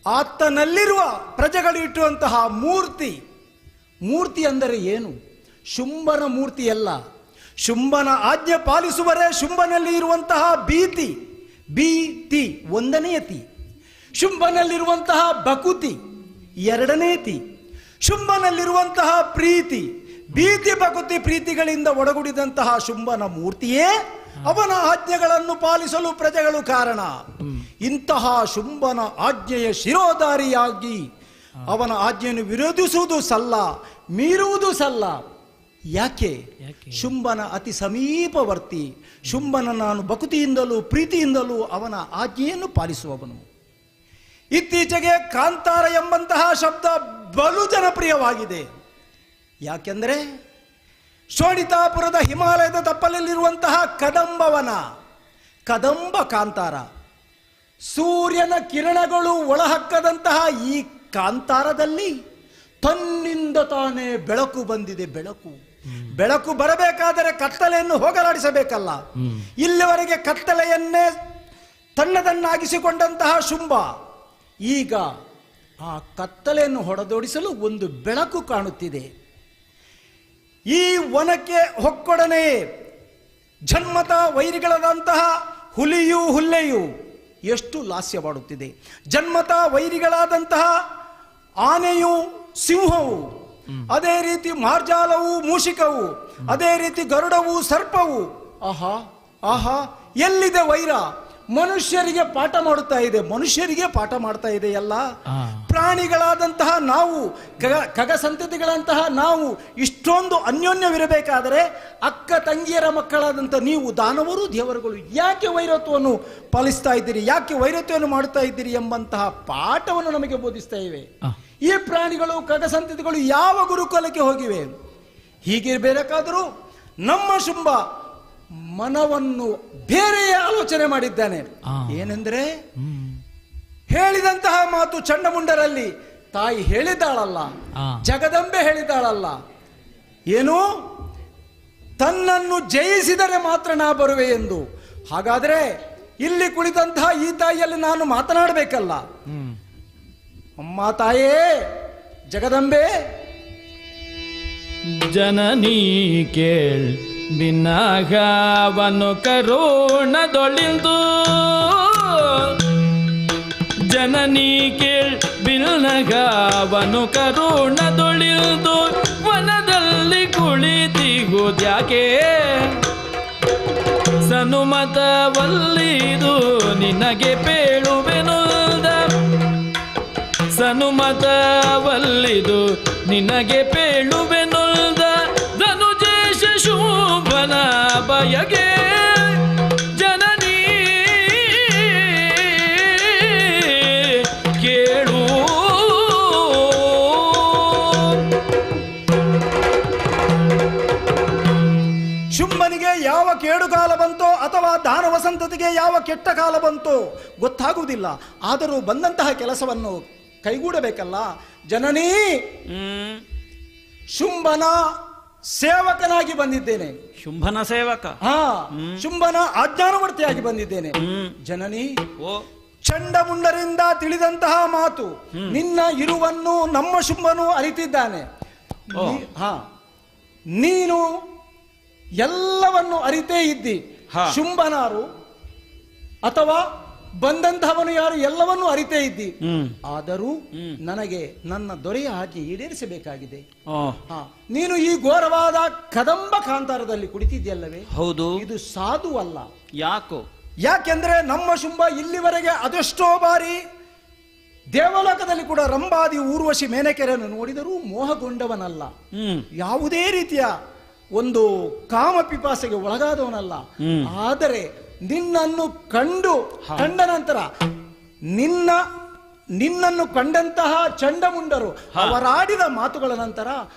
S12: ಆತನಲ್ಲಿರುವ ಪ್ರಜೆಗಳಿಟ್ಟುವಂತಹ ಮೂರ್ತಿ ಅಂದರೆ ಏನು? ಶುಂಭನ ಮೂರ್ತಿಯಲ್ಲ. ಶುಂಭನ ಆಜ್ಞೆ ಪಾಲಿಸುವರೇ ಶುಂಭನಲ್ಲಿ ಇರುವಂತಹ ಭೀತಿ ಒಂದನೆಯತಿ, ಶುಂಭನಲ್ಲಿರುವಂತಹ ಬಕುತಿ ಎರಡನೇತಿ, ಶುಂಭನಲ್ಲಿರುವಂತಹ ಭೀತಿ ಬಕುತಿ ಪ್ರೀತಿಗಳಿಂದ ಒಡಗೂಡಿದಂತಹ ಶುಂಭನ ಮೂರ್ತಿಯೇ ಅವನ ಆಜ್ಞೆಗಳನ್ನು ಪಾಲಿಸಲು ಪ್ರಜೆಗಳು ಕಾರಣ. ಇಂತಹ ಶುಂಭನ ಆಜ್ಞೆಯ ಶಿರೋಧಾರಿಯಾಗಿ ಅವನ ಆಜ್ಞೆಯನ್ನು ವಿರೋಧಿಸುವುದು ಸಲ್ಲ, ಮೀರುವುದು ಸಲ್ಲ. ಯಾಕೆ? ಶುಂಭನ ಅತಿ ಸಮೀಪವರ್ತಿ. ಶುಂಭನ ನಾನು ಭಕ್ತಿಯಿಂದಲೂ ಪ್ರೀತಿಯಿಂದಲೂ ಅವನ ಆಜ್ಞೆಯನ್ನು ಪಾಲಿಸುವವನು. ಇತ್ತೀಚೆಗೆ ಕಾಂತಾರ ಎಂಬಂತಹ ಶಬ್ದ ಬಲು ಜನಪ್ರಿಯವಾಗಿದೆ. ಯಾಕೆಂದರೆ ಶೋಣಿತಾಪುರದ ಹಿಮಾಲಯದ ತಪ್ಪಲಲ್ಲಿರುವಂತಹ ಕದಂಬ ಕಾಂತಾರ, ಸೂರ್ಯನ ಕಿರಣಗಳು ಒಳಹಕ್ಕದಂತಹ ಈ ಕಾಂತಾರದಲ್ಲಿ ತನ್ನಿಂದ ತಾನೇ ಬೆಳಕು ಬಂದಿದೆ. ಬೆಳಕು ಬರಬೇಕಾದರೆ ಕತ್ತಲೆಯನ್ನು ಹೋಗಲಾಡಿಸಬೇಕಲ್ಲ. ಇಲ್ಲಿವರೆಗೆ ಕತ್ತಲೆಯನ್ನೇ ತನ್ನದನ್ನಾಗಿಸಿಕೊಂಡಂತಹ ಶುಂಭ ಈಗ ಆ ಕತ್ತಲೆಯನ್ನು ಹೊಡೆದೋಡಿಸಲು ಒಂದು ಬೆಳಕು ಕಾಣುತ್ತಿದೆ. ಈ ವನಕ್ಕೆ ಹೊಕ್ಕೊಡನೆ ಜನ್ಮತ ವೈರಿಗಳಾದಂತಹ ಹುಲ್ಲೆಯು ಎಷ್ಟು ಲಾಸ್ಯವಾಡುತ್ತಿದೆ. ಜನ್ಮತ ವೈರಿಗಳಾದಂತಹ ಆನೆಯು ಸಿಂಹವು, ಅದೇ ರೀತಿ ಮಾರ್ಜಾಲವು ಮೂಷಿಕವು, ಅದೇ ರೀತಿ ಗರುಡವು ಸರ್ಪವು. ಆಹಾ ಎಲ್ಲಿದೆ ವೈರ? ಮನುಷ್ಯರಿಗೆ ಪಾಠ ಮಾಡ್ತಾ ಇದೆ ಎಲ್ಲ. ಪ್ರಾಣಿಗಳಾದಂತಹ ನಾವು, ಖಗ ಸಂತತಿಗಳಂತಹ ನಾವು ಇಷ್ಟೊಂದು ಅನ್ಯೋನ್ಯವಿರಬೇಕಾದರೆ ಅಕ್ಕ ತಂಗಿಯರ ಮಕ್ಕಳಾದಂಥ ನೀವು ದಾನವರು ದೇವರುಗಳು ಯಾಕೆ ವೈರತ್ವವನ್ನು ಪಾಲಿಸ್ತಾ ಇದ್ದೀರಿ, ಯಾಕೆ ವೈರತ್ವವನ್ನು ಮಾಡುತ್ತಾ ಇದ್ದೀರಿ ಎಂಬಂತಹ ಪಾಠವನ್ನು ನಮಗೆ ಬೋಧಿಸ್ತಾ ಇವೆ. ಈ ಪ್ರಾಣಿಗಳು ಖಗ ಸಂತತಿಗಳು ಯಾವ ಗುರುಕುಲಕ್ಕೆ ಹೋಗಿವೆ? ಹೀಗಿರಬೇಕಾದರೂ ನಮ್ಮ ಶುಂಭ ಮನವನ್ನು ಬೇರೆಯೇ ಆಲೋಚನೆ ಮಾಡಿದ್ದಾನೆ. ಏನೆಂದರೆ ಹೇಳಿದಂತಹ ಮಾತು ಚಂಡಮುಂಡರಲ್ಲಿ ತಾಯಿ ಹೇಳಿದ್ದಾಳಲ್ಲ, ಜಗದಂಬೆ ಹೇಳಿದ್ದಾಳಲ್ಲ, ಏನು ತನ್ನನ್ನು ಜಯಿಸಿದರೆ ಮಾತ್ರ ನಾ ಬರುವೆ ಎಂದು. ಹಾಗಾದರೆ ಇಲ್ಲಿ ಕುಳಿತಂತಹ ಈ ತಾಯಿಯಲ್ಲಿ ನಾನು ಮಾತನಾಡಬೇಕಲ್ಲ. ಅಮ್ಮ ತಾಯೇ ಜಗದಂಬೆ,
S7: ಜನನೀ ಕೇಳ್ ಬಿನ್ನಗವನು ಕರುಣದೊಳಿಂದು, ಜನನೀ ಕೇಳ್ ಬಿನ್ನಗವನು ಕರುಣದೊಳಿಂದು, ವನದಲ್ಲಿ ಕುಳಿತಿಗುದ್ಯಾಕೆ ಸನುಮತವಲ್ಲಿದು ನಿನಗೆ ಪೇಳುವೆನುದ, ಸನುಮತವಲ್ಲಿದು ನಿನಗೆ ಪೇಳುವೆನುದ, ಧನುಜೇಶ ಶುಂಭನ ಬಯಗೆ ಜನನೀ ಕೇಳು.
S12: ಶುಂಭನಿಗೆ ಯಾವ ಕೇಡುಗಾಲ ಬಂತೋ ಅಥವಾ ದಾನವ ಸಂತತಿಗೆ ಯಾವ ಕೆಟ್ಟ ಕಾಲ ಬಂತೋ ಗೊತ್ತಾಗುವುದಿಲ್ಲ. ಆದರೂ ಬಂದಂತಹ ಕೆಲಸವನ್ನು ಕೈಗೂಡಬೇಕಲ್ಲ. ಜನನೀ, ಶುಂಭನ ಸೇವಕನಾಗಿ ಬಂದಿದ್ದೇನೆ.
S9: ಶುಂಭನ ಸೇವಕ?
S12: ಶುಂಭನ ಆಜ್ಞಾನವರ್ತಿಯಾಗಿ ಬಂದಿದ್ದೇನೆ. ಜನನಿ, ಚಂಡಮುಂಡರಿಂದ ತಿಳಿದಂತಹ ಮಾತು, ನಿನ್ನ ಇರುವನ್ನು ನಮ್ಮ ಶುಂಭನು ಅರಿತಿದ್ದಾನೆ. ನೀನು ಎಲ್ಲವನ್ನು ಅರಿತೇ ಇದ್ದಿ. ಶುಂಭನಾರು ಅಥವಾ ಬಂದಂತಹವನು ಯಾರು ಎಲ್ಲವನ್ನೂ ಅರಿತೇ ಇದ್ದಿ. ಆದರೂ ನನಗೆ ನನ್ನ ದೊರೆಯ ಆಜ್ಞೆ ಈಡೇರಿಸಬೇಕಾಗಿದೆ. ನೀನು ಈ ಘೋರವಾದ ಕದಂಬ ಕಾಂತಾರದಲ್ಲಿ ಕುಳಿತಿದ್ಯಲ್ಲವೇ?
S9: ಹೌದು.
S12: ಇದು ಸಾಧುವಲ್ಲ.
S9: ಯಾಕೆಂದ್ರೆ
S12: ನಮ್ಮ ಶುಂಭ ಇಲ್ಲಿವರೆಗೆ ಅದೆಷ್ಟೋ ಬಾರಿ ದೇವಲೋಕದಲ್ಲಿ ಕೂಡ ರಂಭಾದಿ ಊರ್ವಶಿ ಮೇನಕೆರೆಯನ್ನು ನೋಡಿದರೂ ಮೋಹಗೊಂಡವನಲ್ಲ. ಯಾವುದೇ ರೀತಿಯ ಒಂದು ಕಾಮ ಪಿಪಾಸೆಗೆ ಒಳಗಾದವನಲ್ಲ. ಆದರೆ ನಿನ್ನನ್ನು ಕಂಡ ನಂತರ ನಿನ್ನನ್ನು ಕಂಡಂತಹ ಚಂಡಮುಂಡರು ಅವರಾಡಿದ ಮಾತುಗಳ ನಂತರ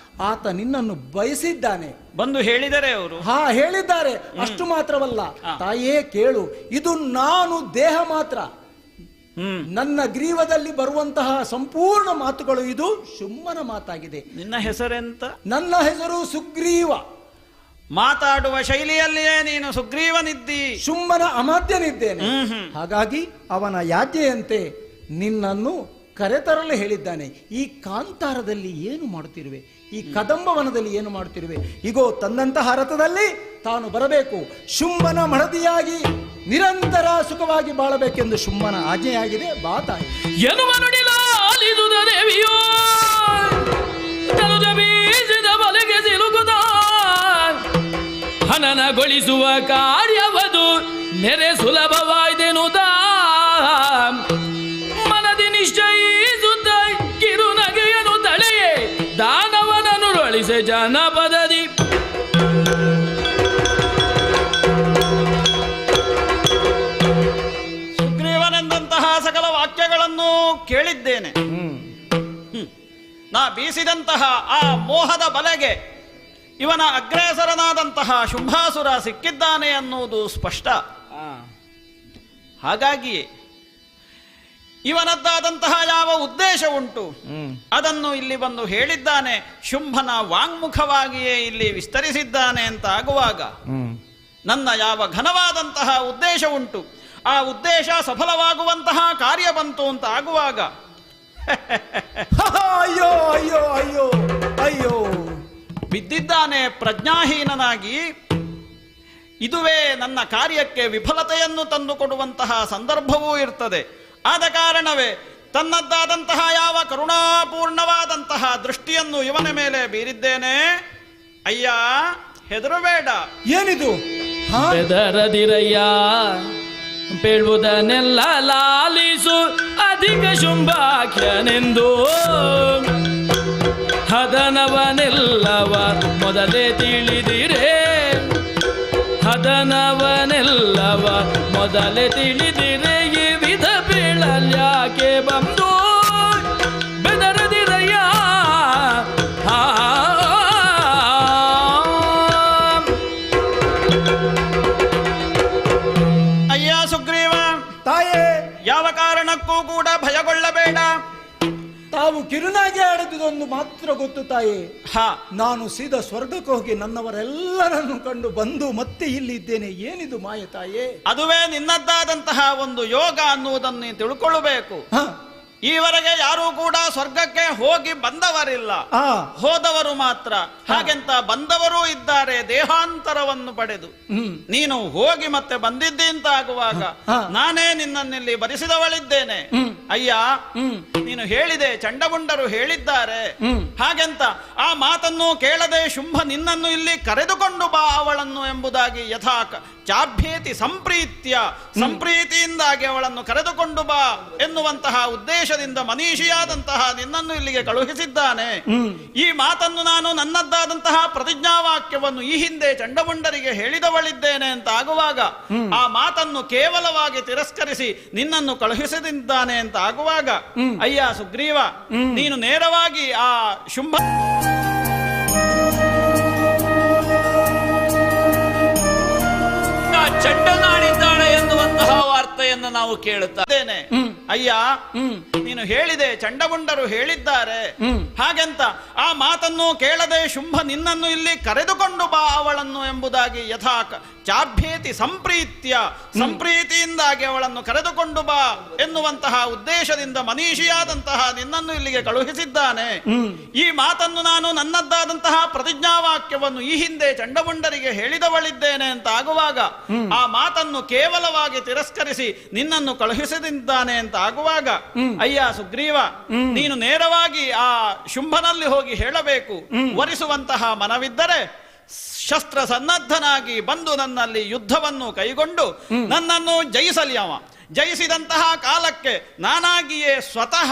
S12: ಆತ ನಿನ್ನನ್ನು ಬಯಸಿದ್ದಾನೆ.
S9: ಬಂದು ಹೇಳಿದರೆ ಅವರು
S12: ಹೇಳಿದ್ದಾರೆ. ಅಷ್ಟು ಮಾತ್ರವಲ್ಲ ತಾಯೇ ಕೇಳು, ಇದು ನಾನು ದೇಹ ಮಾತ್ರ. ನನ್ನ ಗ್ರೀವದಲ್ಲಿ ಬರುವಂತಹ ಸಂಪೂರ್ಣ ಮಾತುಗಳು ಇದು ಶುಂಭನ ಮಾತಾಗಿದೆ.
S9: ನಿನ್ನ ಹೆಸರೆಂತ?
S12: ನನ್ನ ಹೆಸರು ಸುಗ್ರೀವ.
S9: ಮಾತಾಡುವ ಶೈಲಿಯಲ್ಲಿಯೇ ನೀನು ಸುಗ್ರೀವನಿದ್ದಿ,
S12: ಶುಂಭನ ಅಮಾತ್ಯನಿದ್ದೇನೆ. ಹಾಗಾಗಿ ಅವನ ಯಾಜ್ಞೆಯಂತೆ ನಿನ್ನನ್ನು ಕರೆತರಲು ಹೇಳಿದ್ದಾನೆ. ಈ ಕಾಂತಾರದಲ್ಲಿ ಏನು ಮಾಡುತ್ತಿರುವೆ, ಈ ಕದಂಬವನದಲ್ಲಿ ಏನು ಮಾಡುತ್ತಿರುವೆ? ಈಗೋ ತಂದಂತಹ ರಥದಲ್ಲಿ ತಾನು ಬರಬೇಕು, ಶುಂಭನ ಮಡದಿಯಾಗಿ ನಿರಂತರ ಸುಖವಾಗಿ ಬಾಳಬೇಕೆಂದು ಶುಂಭನ ಆಜ್ಞೆಯಾಗಿದೆ. ಬಾ ತಾಯಿ.
S7: ಹನನಗೊಳಿಸುವ ಕಾರ್ಯವದು ನೆರೆ ಸುಲಭವಾಯ್ದೆನುದ ಮನದಿ ನಿಶ್ಚಯಿಸುತ್ತ ಕಿರುನಗೆಯನು ತಳೆಯೇ ದಾನವನನು ರೊಳಿಸೆ ಜನಪದದಿ.
S9: ಸುಗ್ರೀವನೆಂದಂತಹ ಸಕಲ ವಾಕ್ಯಗಳನ್ನು ಕೇಳಿದ್ದೇನೆ. ನಾ ಬೀಸಿದಂತಹ ಆ ಮೋಹದ ಬಲೆಗೆ ಇವನ ಅಗ್ರೇಸರನಾದಂತಹ ಶುಂಭಾಸುರ ಸಿಕ್ಕಿದ್ದಾನೆ ಅನ್ನುವುದು ಸ್ಪಷ್ಟ. ಹಾಗಾಗಿ ಇವನದ್ದಾದಂತಹ ಯಾವ ಉದ್ದೇಶ ಉಂಟು ಅದನ್ನು ಇಲ್ಲಿ ಬಂದು ಹೇಳಿದ್ದಾನೆ. ಶುಂಭನ ವಾಂಗ್ಮುಖವಾಗಿಯೇ ಇಲ್ಲಿ ವಿಸ್ತರಿಸಿದ್ದಾನೆ ಅಂತ ಆಗುವಾಗ ನನ್ನ ಯಾವ ಘನವಾದಂತಹ ಉದ್ದೇಶ ಉಂಟು ಆ ಉದ್ದೇಶ ಸಫಲವಾಗುವಂತಹ ಕಾರ್ಯ ಬಂತು ಅಂತ ಆಗುವಾಗ
S12: ಅಯ್ಯೋ ಅಯ್ಯೋ ಅಯ್ಯೋ ಅಯ್ಯೋ
S9: ಬಿದ್ದಿದ್ದಾನೆ ಪ್ರಜ್ಞಾಹೀನನಾಗಿ. ಇದುವೇ ನನ್ನ ಕಾರ್ಯಕ್ಕೆ ವಿಫಲತೆಯನ್ನು ತಂದುಕೊಡುವಂತಹ ಸಂದರ್ಭವೂ ಇರ್ತದೆ. ಆದ ಕಾರಣವೇ ತನ್ನದ್ದಾದಂತಹ ಯಾವ ಕರುಣಾಪೂರ್ಣವಾದಂತಹ ದೃಷ್ಟಿಯನ್ನು ಇವನ ಮೇಲೆ ಬೀರಿದ್ದೇನೆ. ಅಯ್ಯ ಹೆದರಬೇಡ.
S12: ಏನಿದು?
S7: ಬೆದರದಿರಯ್ಯ, ಬೇಳುವುದನ್ನೆಲ್ಲ ಲಾಲಿಸು, ಅಧಿಕ ಶುಂಭಾಖ್ಯನೆಂದು ಹದನವನೆಲ್ಲವ ಮೊದಲೇ ತಿಳಿದಿರೇ, ಹದನವನೆಲ್ಲವ ಮೊದಲೇ ತಿಳಿದಿರೇ, ಈ ವಿಧ ಬೀಳಲ್ಯಾಕೆ ಬಂದು ಬೆದರದಿರಯ್ಯ.
S9: ಅಯ್ಯ ಸುಗ್ರೀವ,
S12: ತಾಯೇ
S9: ಯಾವ ಕಾರಣಕ್ಕೂ ಕೂಡ ಭಯಗೊಳ್ಳಬೇಡ.
S12: ತಾವು ಕಿರುನಾಗಿ ಆಡಿದುದೊಂದು ಮಾತ್ರ ಗೊತ್ತು ತಾಯಿ. ನಾನು ಸೀದಾ ಸ್ವರ್ಗಕ್ಕೆ ಹೋಗಿ ನನ್ನವರೆಲ್ಲರನ್ನು ಕಂಡು ಬಂದು ಮತ್ತೆ ಇಲ್ಲಿ ಇದ್ದೇನೆ. ಏನಿದು ಮಾಯ ತಾಯೇ?
S9: ಅದುವೇ ನಿನ್ನದ್ದಾದಂತಹ ಒಂದು ಯೋಗ ಅನ್ನುವುದನ್ನು ತಿಳ್ಕೊಳ್ಳಬೇಕು. ಈವರೆಗೆ ಯಾರೂ ಕೂಡ ಸ್ವರ್ಗಕ್ಕೆ ಹೋಗಿ ಬಂದವರಿಲ್ಲ, ಹೋದವರು ಮಾತ್ರ. ಹಾಗೆಂತ ಬಂದವರೂ ಇದ್ದಾರೆ ದೇಹಾಂತರವನ್ನು ಪಡೆದು. ನೀನು ಹೋಗಿ ಮತ್ತೆ ಬಂದಿದ್ದಿ ಅಂತ ಆಗುವಾಗ ನಾನೇ ನಿನ್ನನ್ನಿಲ್ಲಿ ಬರಿಸಿದವಳಿದ್ದೇನೆ. ಅಯ್ಯ ನೀನು ಹೇಳಿದೆ, ಚಂಡಮುಂಡರು ಹೇಳಿದ್ದಾರೆ ಹಾಗೆಂತ ಆ ಮಾತನ್ನು ಕೇಳದೆ ಶುಂಭ ನಿನ್ನನ್ನು ಇಲ್ಲಿ ಕರೆದುಕೊಂಡು ಬಾ ಅವಳನ್ನು ಎಂಬುದಾಗಿ ಯಥಾ ಚಾಭ್ಯೇತಿ ಸಂಪ್ರೀತ್ಯ, ಸಂಪ್ರೀತಿಯಿಂದಾಗಿ ಅವಳನ್ನು ಕರೆದುಕೊಂಡು ಬಾ ಎನ್ನುವಂತಹ ಉದ್ದೇಶದಿಂದ ಮನೀಷಿಯಾದಂತಹ ನಿನ್ನನ್ನು ಇಲ್ಲಿಗೆ ಕಳುಹಿಸಿದ್ದಾನೆ. ಈ ಮಾತನ್ನು ನಾನು ನನ್ನದ್ದಾದಂತಹ ಪ್ರತಿಜ್ಞಾವಾಕ್ಯವನ್ನು ಈ ಹಿಂದೆ ಚಂಡಮುಂಡರಿಗೆ ಹೇಳಿದವಳಿದ್ದೇನೆ ಅಂತ ಆಗುವಾಗ ಆ ಮಾತನ್ನು ಕೇವಲವಾಗಿ ತಿರಸ್ಕರಿಸಿ ನಿನ್ನನ್ನು ಕಳುಹಿಸಿದ್ದಾನೆ ಅಂತ ಆಗುವಾಗ ಅಯ್ಯ ಸುಗ್ರೀವ, ನೀನು ನೇರವಾಗಿ ಆ ಶುಂಭ ಚಂಡನಾಡಿದ್ದಾಳೆ ಎನ್ನುವಂತಹ ವಾರ್ತೆಯನ್ನು ನಾವು ಕೇಳುತ್ತೇನೆ. ಅಯ್ಯ ನೀನು ಹೇಳಿದೆ, ಚಂಡಮುಂಡರು ಹೇಳಿದ್ದಾರೆ ಹಾಗೆಂತ ಆ ಮಾತನ್ನು ಕೇಳದೆ ಶುಂಭ ನಿನ್ನನ್ನು ಇಲ್ಲಿ ಕರೆದುಕೊಂಡು ಬಾ ಅವಳನ್ನು ಎಂಬುದಾಗಿ ಯಥಾ ಚಾಭ್ಯೇತಿ ಸಂಪ್ರೀತ್ಯ, ಸಂಪ್ರೀತಿಯಿಂದಾಗಿ ಅವಳನ್ನು ಕರೆದುಕೊಂಡು ಬಾ ಎನ್ನುವಂತಹ ಉದ್ದೇಶದಿಂದ ಮನೀಷಿಯಾದಂತಹ ನಿನ್ನನ್ನು ಇಲ್ಲಿಗೆ ಕಳುಹಿಸಿದ್ದಾನೆ. ಈ ಮಾತನ್ನು ನಾನು ನನ್ನದ್ದಾದಂತಹ ಪ್ರತಿಜ್ಞಾವಾಕ್ಯವನ್ನು ಈ ಹಿಂದೆ ಚಂಡಮುಂಡರಿಗೆ ಹೇಳಿದವಳಿದ್ದೇನೆ ಅಂತ ಆಗುವಾಗ ಆ ಮಾತನ್ನು ಕೇವಲವಾಗಿ ತಿರಸ್ಕರಿಸಿ ನಿನ್ನನ್ನು ಕಳುಹಿಸಿದ್ದಾನೆ ಅಂತ ಆಗುವಾಗ ಅಯ್ಯ ಸುಗ್ರೀವ, ನೀನು ನೇರವಾಗಿ ಆ ಶುಂಭನಲ್ಲಿ ಹೋಗಿ ಹೇಳಬೇಕು. ವರಿಸುವಂತಹ ಮನವಿದ್ದರೆ ಶಸ್ತ್ರ ಸನ್ನದ್ಧನಾಗಿ ಬಂದು ನನ್ನಲ್ಲಿ ಯುದ್ಧವನ್ನು ಕೈಗೊಂಡು ನನ್ನನ್ನು ಜಯಿಸಲಿ. ಅವ ಜಯಿಸಿದಂತಹ ಕಾಲಕ್ಕೆ ನಾನಾಗಿಯೇ ಸ್ವತಃ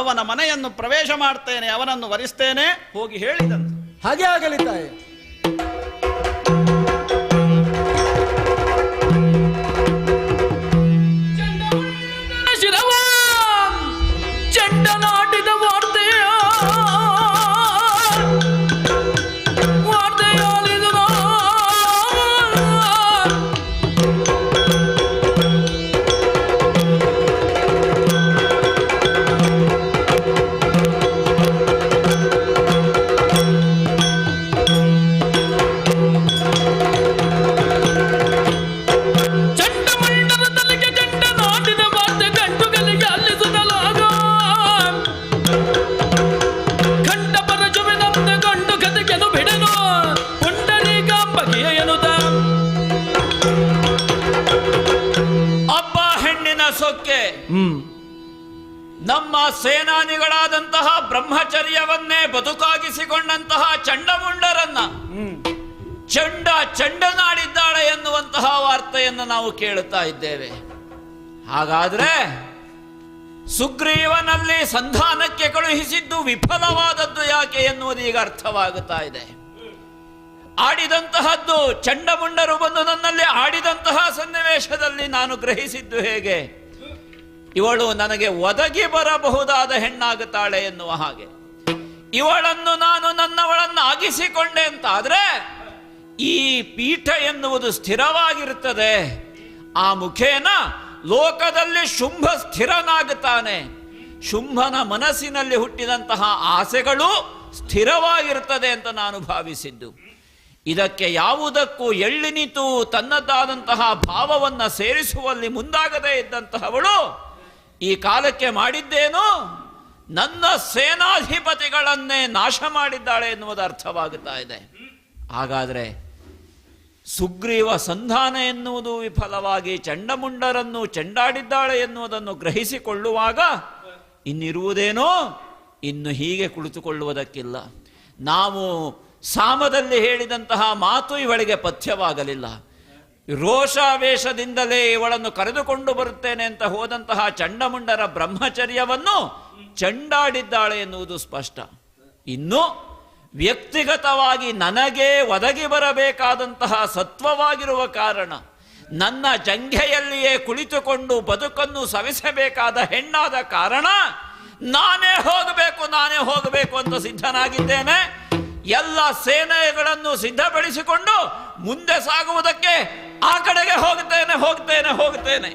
S9: ಅವನ ಮನೆಯನ್ನು ಪ್ರವೇಶ ಮಾಡ್ತೇನೆ, ಅವನನ್ನು ವರಿಸ್ತೇನೆ. ಹೋಗಿ ಹೇಳಿದಂತೆ
S12: ಹಾಗೆ ಆಗಲಿ ತಾಯಿ.
S7: ಎನ್ನುತ್ತ
S8: ಅಬ್ಬ ಹೆಣ್ಣಿನ ಸೊಕ್ಕೆ ನಮ್ಮ ಸೇನಾನಿಗಳಾದಂತಹ ಬ್ರಹ್ಮಚರ್ಯವನ್ನೇ ಬದುಕಾಗಿಸಿಕೊಂಡಂತಹ ಚಂಡಮುಂಡರನ್ನ ಚಂಡನಾಡಿದ್ದಾಳೆ ಎನ್ನುವಂತಹ ವಾರ್ತೆಯನ್ನು ನಾವು ಕೇಳುತ್ತಾ ಇದ್ದೇವೆ. ಹಾಗಾದ್ರೆ ಸುಗ್ರೀವನಲ್ಲಿ ಸಂಧಾನಕ್ಕೆ ಕಳುಹಿಸಿದ್ದು ವಿಫಲವಾದದ್ದು ಯಾಕೆ ಎನ್ನುವುದು ಈಗ ಅರ್ಥವಾಗುತ್ತಾ ಇದೆ. ಆಡಿದಂತಹದ್ದು ಚಂಡಮುಂಡರು ಬಂದು ನನ್ನಲ್ಲಿ ಆಡಿದಂತಹ ಸನ್ನಿವೇಶದಲ್ಲಿ ನಾನು ಗ್ರಹಿಸಿದ್ದು ಹೇಗೆ, ಇವಳು ನನಗೆ ಒದಗಿ ಬರಬಹುದಾದ ಹೆಣ್ಣಾಗುತ್ತಾಳೆ ಎನ್ನುವ ಹಾಗೆ. ಇವಳನ್ನು ನಾನು ನನ್ನವಳನ್ನಾಗಿಸಿಕೊಂಡೆ ಅಂತಾದ್ರೆ ಈ ಪೀಠ ಎನ್ನುವುದು ಸ್ಥಿರವಾಗಿರುತ್ತದೆ. ಆ ಮುಖೇನ ಲೋಕದಲ್ಲಿ ಶುಂಭ ಸ್ಥಿರನಾಗುತ್ತಾನೆ. ಶುಂಭನ ಮನಸ್ಸಿನಲ್ಲಿ ಹುಟ್ಟಿದಂತಹ ಆಸೆಗಳು ಸ್ಥಿರವಾಗಿರುತ್ತದೆ ಅಂತ ನಾನು ಭಾವಿಸಿದ್ದು. ಇದಕ್ಕೆ ಯಾವುದಕ್ಕೂ ಎಳ್ಳಿನಿತು ತನ್ನದಾದಂತಹ ಭಾವವನ್ನು ಸೇರಿಸುವಲ್ಲಿ ಮುಂದಾಗದೇ ಇದ್ದಂತಹವಳು ಈ ಕಾಲಕ್ಕೆ ಮಾಡಿದ್ದೇನು, ನನ್ನ ಸೇನಾಧಿಪತಿಗಳನ್ನೇ ನಾಶ ಮಾಡಿದ್ದಾಳೆ ಎನ್ನುವುದು ಅರ್ಥವಾಗುತ್ತಾ ಇದೆ. ಹಾಗಾದರೆ ಸುಗ್ರೀವ ಸಂಧಾನ ಎನ್ನುವುದು ವಿಫಲವಾಗಿ ಚಂಡಮುಂಡರನ್ನು ಚೆಂಡಾಡಿದ್ದಾಳೆ ಎನ್ನುವುದನ್ನು ಗ್ರಹಿಸಿಕೊಳ್ಳುವಾಗ ಇನ್ನಿರುವುದೇನೋ, ಇನ್ನು ಹೀಗೆ ಕುಳಿತುಕೊಳ್ಳುವುದಕ್ಕಿಲ್ಲ. ನಾವು ಸಾಮದಲ್ಲಿ ಹೇಳಿದಂತಹ ಮಾತು ಇವಳಿಗೆ ಪಥ್ಯವಾಗಲಿಲ್ಲ. ರೋಷಾವೇಶದಿಂದಲೇ ಇವಳನ್ನು ಕರೆದುಕೊಂಡು ಬರುತ್ತೇನೆ ಅಂತ ಹೋದಂತಹ ಚಂಡಮುಂಡರ ಬ್ರಹ್ಮಚರ್ಯವನ್ನು ಚೆಂಡಾಡಿದ್ದಾಳೆ ಎನ್ನುವುದು ಸ್ಪಷ್ಟ. ಇನ್ನು ವ್ಯಕ್ತಿಗತವಾಗಿ ನನಗೆ ಒದಗಿ ಬರಬೇಕಾದಂತಹ ಸತ್ವವಾಗಿರುವ ಕಾರಣ ನನ್ನ ಜಂಘೆಯಲ್ಲಿಯೇ ಕುಳಿತುಕೊಂಡು ಬದುಕನ್ನು ಸವಿಸಬೇಕಾದ ಹೆಣ್ಣಾದ ಕಾರಣ ನಾನೇ ಹೋಗಬೇಕು ಅಂತ ಸಿದ್ಧನಾಗಿದ್ದೇನೆ. ಎಲ್ಲ ಸೇನೆಗಳನ್ನು ಸಿದ್ಧಪಡಿಸಿಕೊಂಡು ಮುಂದೆ ಸಾಗುವುದಕ್ಕೆ ಆ ಕಡೆಗೆ ಹೋಗ್ತೇನೆ.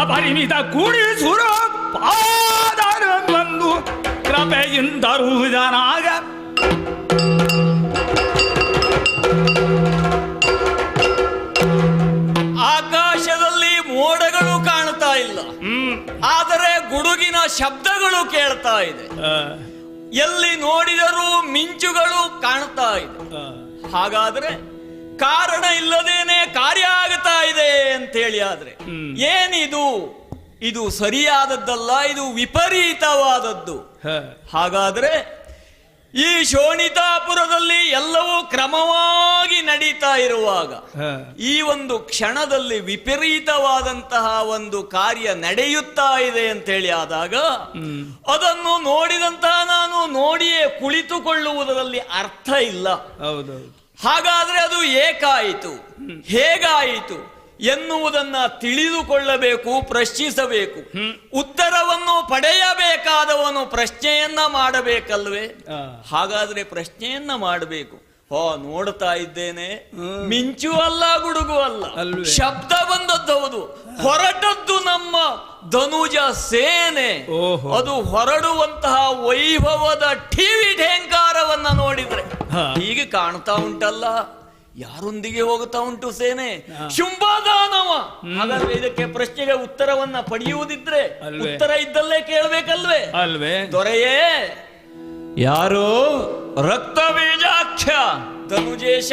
S7: ಪರಿಮಿತ ಕೂಡಿಸುರ ಪಾದಾರ ಬಂದು ಕೃಪೆಯಿಂದರುವುದನಾಗ
S8: ಆಕಾಶದಲ್ಲಿ ಮೋಡಗಳು ಕಾಣ್ತಾ ಇಲ್ಲ, ಆದರೆ ಗುಡುಗಿನ ಶಬ್ದಗಳು ಕೇಳ್ತಾ ಇದೆ. ಎಲ್ಲಿ ನೋಡಿದರೂ ಮಿಂಚುಗಳು ಕಾಣ್ತಾ ಇದೆ. ಹಾಗಾದ್ರೆ ಕಾರಣ ಇಲ್ಲದೇನೆ ಕಾರ್ಯ ಆಗ್ತಾ ಇದೆ ಅಂತೇಳಿ ಆದ್ರೆ ಏನಿದು? ಇದು ಸರಿಯಾದದ್ದಲ್ಲ, ಇದು ವಿಪರೀತವಾದದ್ದು. ಹಾಗಾದ್ರೆ ಈ ಶೋಣಿತಾಪುರದಲ್ಲಿ ಎಲ್ಲವೂ ಕ್ರಮವಾಗಿ ನಡೀತಾ ಇರುವಾಗ ಈ ಒಂದು ಕ್ಷಣದಲ್ಲಿ ವಿಪರೀತವಾದಂತಹ ಒಂದು ಕಾರ್ಯ ನಡೆಯುತ್ತಾ ಇದೆ ಅಂತೇಳಿ ಆದಾಗ ಅದನ್ನು ನೋಡಿದಂತಹ ನಾನು ನೋಡಿಯೇ ಕುಳಿತುಕೊಳ್ಳುವುದರಲ್ಲಿ ಅರ್ಥ ಇಲ್ಲ. ಹಾಗಾದ್ರೆ ಅದು ಏಕಾಯಿತು, ಹೇಗಾಯಿತು ಎನ್ನುವುದನ್ನ ತಿಳಿದುಕೊಳ್ಳಬೇಕು, ಪ್ರಶ್ನಿಸಬೇಕು. ಉತ್ತರವನ್ನು ಪಡೆಯಬೇಕಾದವನು ಪ್ರಶ್ನೆಯನ್ನ ಮಾಡಬೇಕಲ್ವೇ? ಹಾಗಾದ್ರೆ ಪ್ರಶ್ನೆಯನ್ನ ಮಾಡಬೇಕು. ನೋಡ್ತಾ ಇದ್ದೇನೆ, ಮಿಂಚು ಅಲ್ಲ, ಗುಡುಗು ಅಲ್ಲ, ಶಬ್ದ ಬಂದದ್ದು ಹೌದು. ಹೊರಟದ್ದು ನಮ್ಮ ಧನುಜ ಸೇನೆ. ಅದು ಹೊರಡುವಂತಹ ವೈಭವದ ಟಿವಿ ಢೇಂಕಾರವನ್ನ ನೋಡಿದ್ರೆ ಹೀಗೆ ಕಾಣ್ತಾ ಉಂಟಲ್ಲ. ಯಾರೊಂದಿಗೆ ಹೋಗುತ್ತಾ ಉಂಟು ಸೇನೆ? ಶುಂಭದಾನವ. ಹಾಗಾದ್ರೆ ಇದಕ್ಕೆ ಪ್ರಶ್ನೆಗೆ ಉತ್ತರವನ್ನ ಪಡೆಯುವುದಿದ್ರೆ ಉತ್ತರ ಇದ್ದಲ್ಲೇ ಕೇಳಬೇಕಲ್ವೇ?
S7: ಅಲ್ವೇ?
S8: ದೊರೆಯೇ ಯಾರು? ರಕ್ತ ಬೀಜಾಕ್ಷ ಧನುಜೇಶ.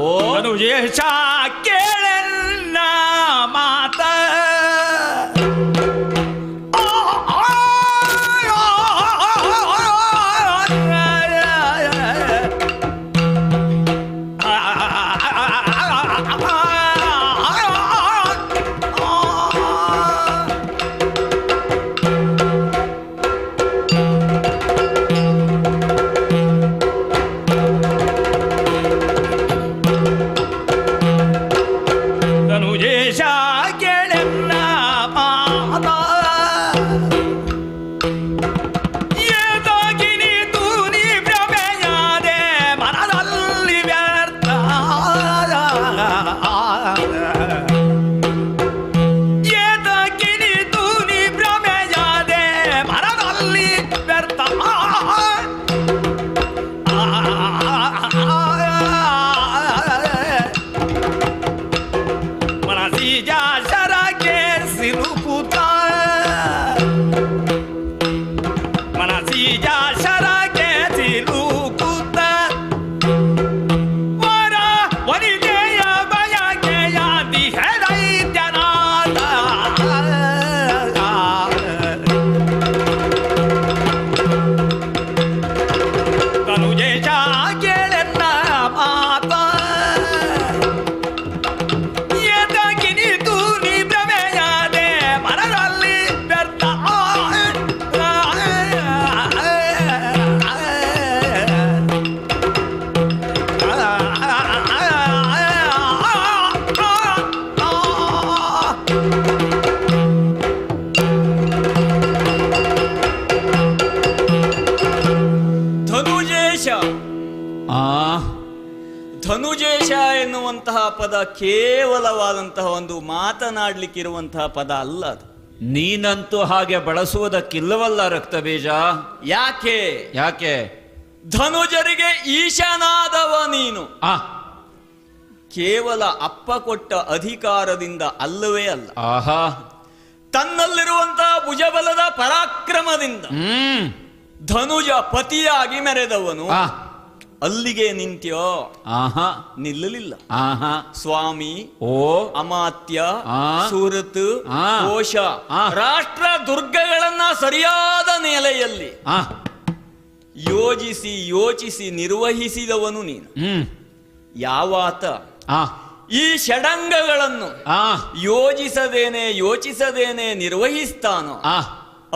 S7: ಓ ಧನುಜೇಶ, ಕೇಳನ್ನ ಮಾತ.
S8: ಧನುಜೇಶ ಎನ್ನುವಂತಹ ಪದ ಕೇವಲವಾದಂತಹ ಒಂದು ಮಾತನಾಡ್ಲಿಕ್ಕಿರುವಂತಹ ಪದ ಅಲ್ಲ ಅದು.
S5: ನೀನಂತೂ ಹಾಗೆ ಬಳಸುವುದಕ್ಕಿಲ್ಲವಲ್ಲ ರಕ್ತಬೀಜ.
S8: ಯಾಕೆ
S5: ಯಾಕೆ?
S8: ಧನುಜರಿಗೆ ಈಶನಾದವ ನೀನು. ಕೇವಲ ಅಪ್ಪ ಕೊಟ್ಟ ಅಧಿಕಾರದಿಂದ ಅಲ್ಲವೇ ಅಲ್ಲ,
S5: ಆಹಾ,
S8: ತನ್ನಲ್ಲಿರುವಂತಹ ಭುಜಬಲದ ಪರಾಕ್ರಮದಿಂದ ಧನುಜ ಪತಿಯಾಗಿ ಮೆರೆದವನು. ಅಲ್ಲಿಗೆ ನಿಂತ್ಯೋ?
S5: ಆಹಾ,
S8: ನಿಲ್ಲಲಿಲ್ಲ.
S5: ಆಹಾ,
S8: ಸ್ವಾಮಿ,
S5: ಓ,
S8: ಅಮಾತ್ಯ, ಸುರತ್, ಕೋಶ, ರಾಷ್ಟ್ರ ದುರ್ಗಗಳನ್ನ ಸರಿಯಾದ ನೆಲೆಯಲ್ಲಿ ಯೋಜಿಸಿ ಯೋಚಿಸಿ ನಿರ್ವಹಿಸಿದವನು ನೀನು. ಯಾವಾತ ಈ ಷಡಂಗಗಳನ್ನು ಯೋಚಿಸದೇನೆ ನಿರ್ವಹಿಸ್ತಾನೋ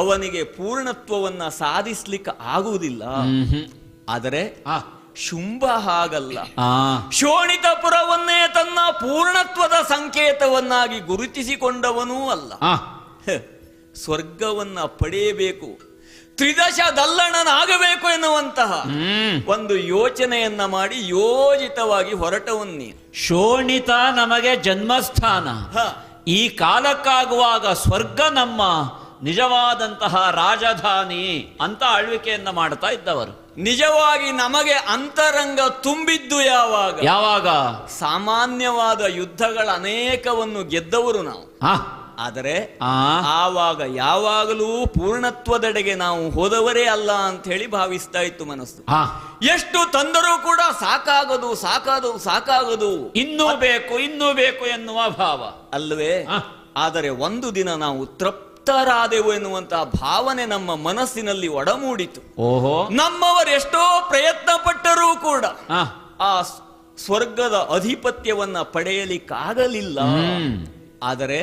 S8: ಅವನಿಗೆ ಪೂರ್ಣತ್ವವನ್ನ ಸಾಧಿಸ್ಲಿಕ್ಕೆ ಆಗುವುದಿಲ್ಲ. ಆದರೆ ಶುಂಭ ಹಾಗಲ್ಲ. ಶೋಣಿತಪುರವನ್ನೇ ತನ್ನ ಪೂರ್ಣತ್ವದ ಸಂಕೇತವನ್ನಾಗಿ ಗುರುತಿಸಿಕೊಂಡವನೂ ಅಲ್ಲ. ಸ್ವರ್ಗವನ್ನ ಪಡೆಯಬೇಕು, ತ್ರಿದಶ ದಲ್ಲಣನಾಗಬೇಕು ಎನ್ನುವಂತಹ ಒಂದು ಯೋಚನೆಯನ್ನ ಮಾಡಿ ಯೋಜಿತವಾಗಿ ಹೊರಟವನ್ನೇ.
S5: ಶೋಣಿತ ನಮಗೆ ಜನ್ಮಸ್ಥಾನ. ಈ ಕಾಲಕ್ಕಾಗುವಾಗ ಸ್ವರ್ಗ ನಮ್ಮ ನಿಜವಾದಂತಹ ರಾಜಧಾನಿ ಅಂತ ಆಳ್ವಿಕೆಯನ್ನ ಮಾಡ್ತಾ ಇದ್ದವರು.
S8: ನಿಜವಾಗಿ ನಮಗೆ ಅಂತರಂಗ ತುಂಬಿದ್ದು ಯಾವಾಗ? ಸಾಮಾನ್ಯವಾದ ಯುದ್ಧಗಳ ಅನೇಕವನ್ನು ಗೆದ್ದವರು ನಾವು. ಆದರೆ ಆವಾಗ ಯಾವಾಗಲೂ ಪೂರ್ಣತ್ವದೆಡೆಗೆ ನಾವು ಹೋದವರೇ ಅಲ್ಲ ಅಂತ ಹೇಳಿ ಭಾವಿಸ್ತಾ ಇತ್ತು ಮನಸ್ಸು. ಎಷ್ಟು ತಂದರೂ ಕೂಡ ಸಾಕಾಗದು,
S5: ಇನ್ನೂ ಬೇಕು ಎನ್ನುವ ಭಾವ
S8: ಅಲ್ವೇ? ಆದರೆ ಒಂದು ದಿನ ನಾವು ತೃಪ್ತರಾದೆವು ಎನ್ನುವಂತಹ ಭಾವನೆ ನಮ್ಮ ಮನಸ್ಸಿನಲ್ಲಿ ಒಡಮೂಡಿತು.
S5: ಓಹೋ,
S8: ನಮ್ಮವರು ಎಷ್ಟೋ ಪ್ರಯತ್ನ ಪಟ್ಟರೂ ಕೂಡ ಆ ಸ್ವರ್ಗದ ಅಧಿಪತ್ಯವನ್ನ ಪಡೆಯಲಿಕ್ಕಾಗಲಿಲ್ಲ. ಆದರೆ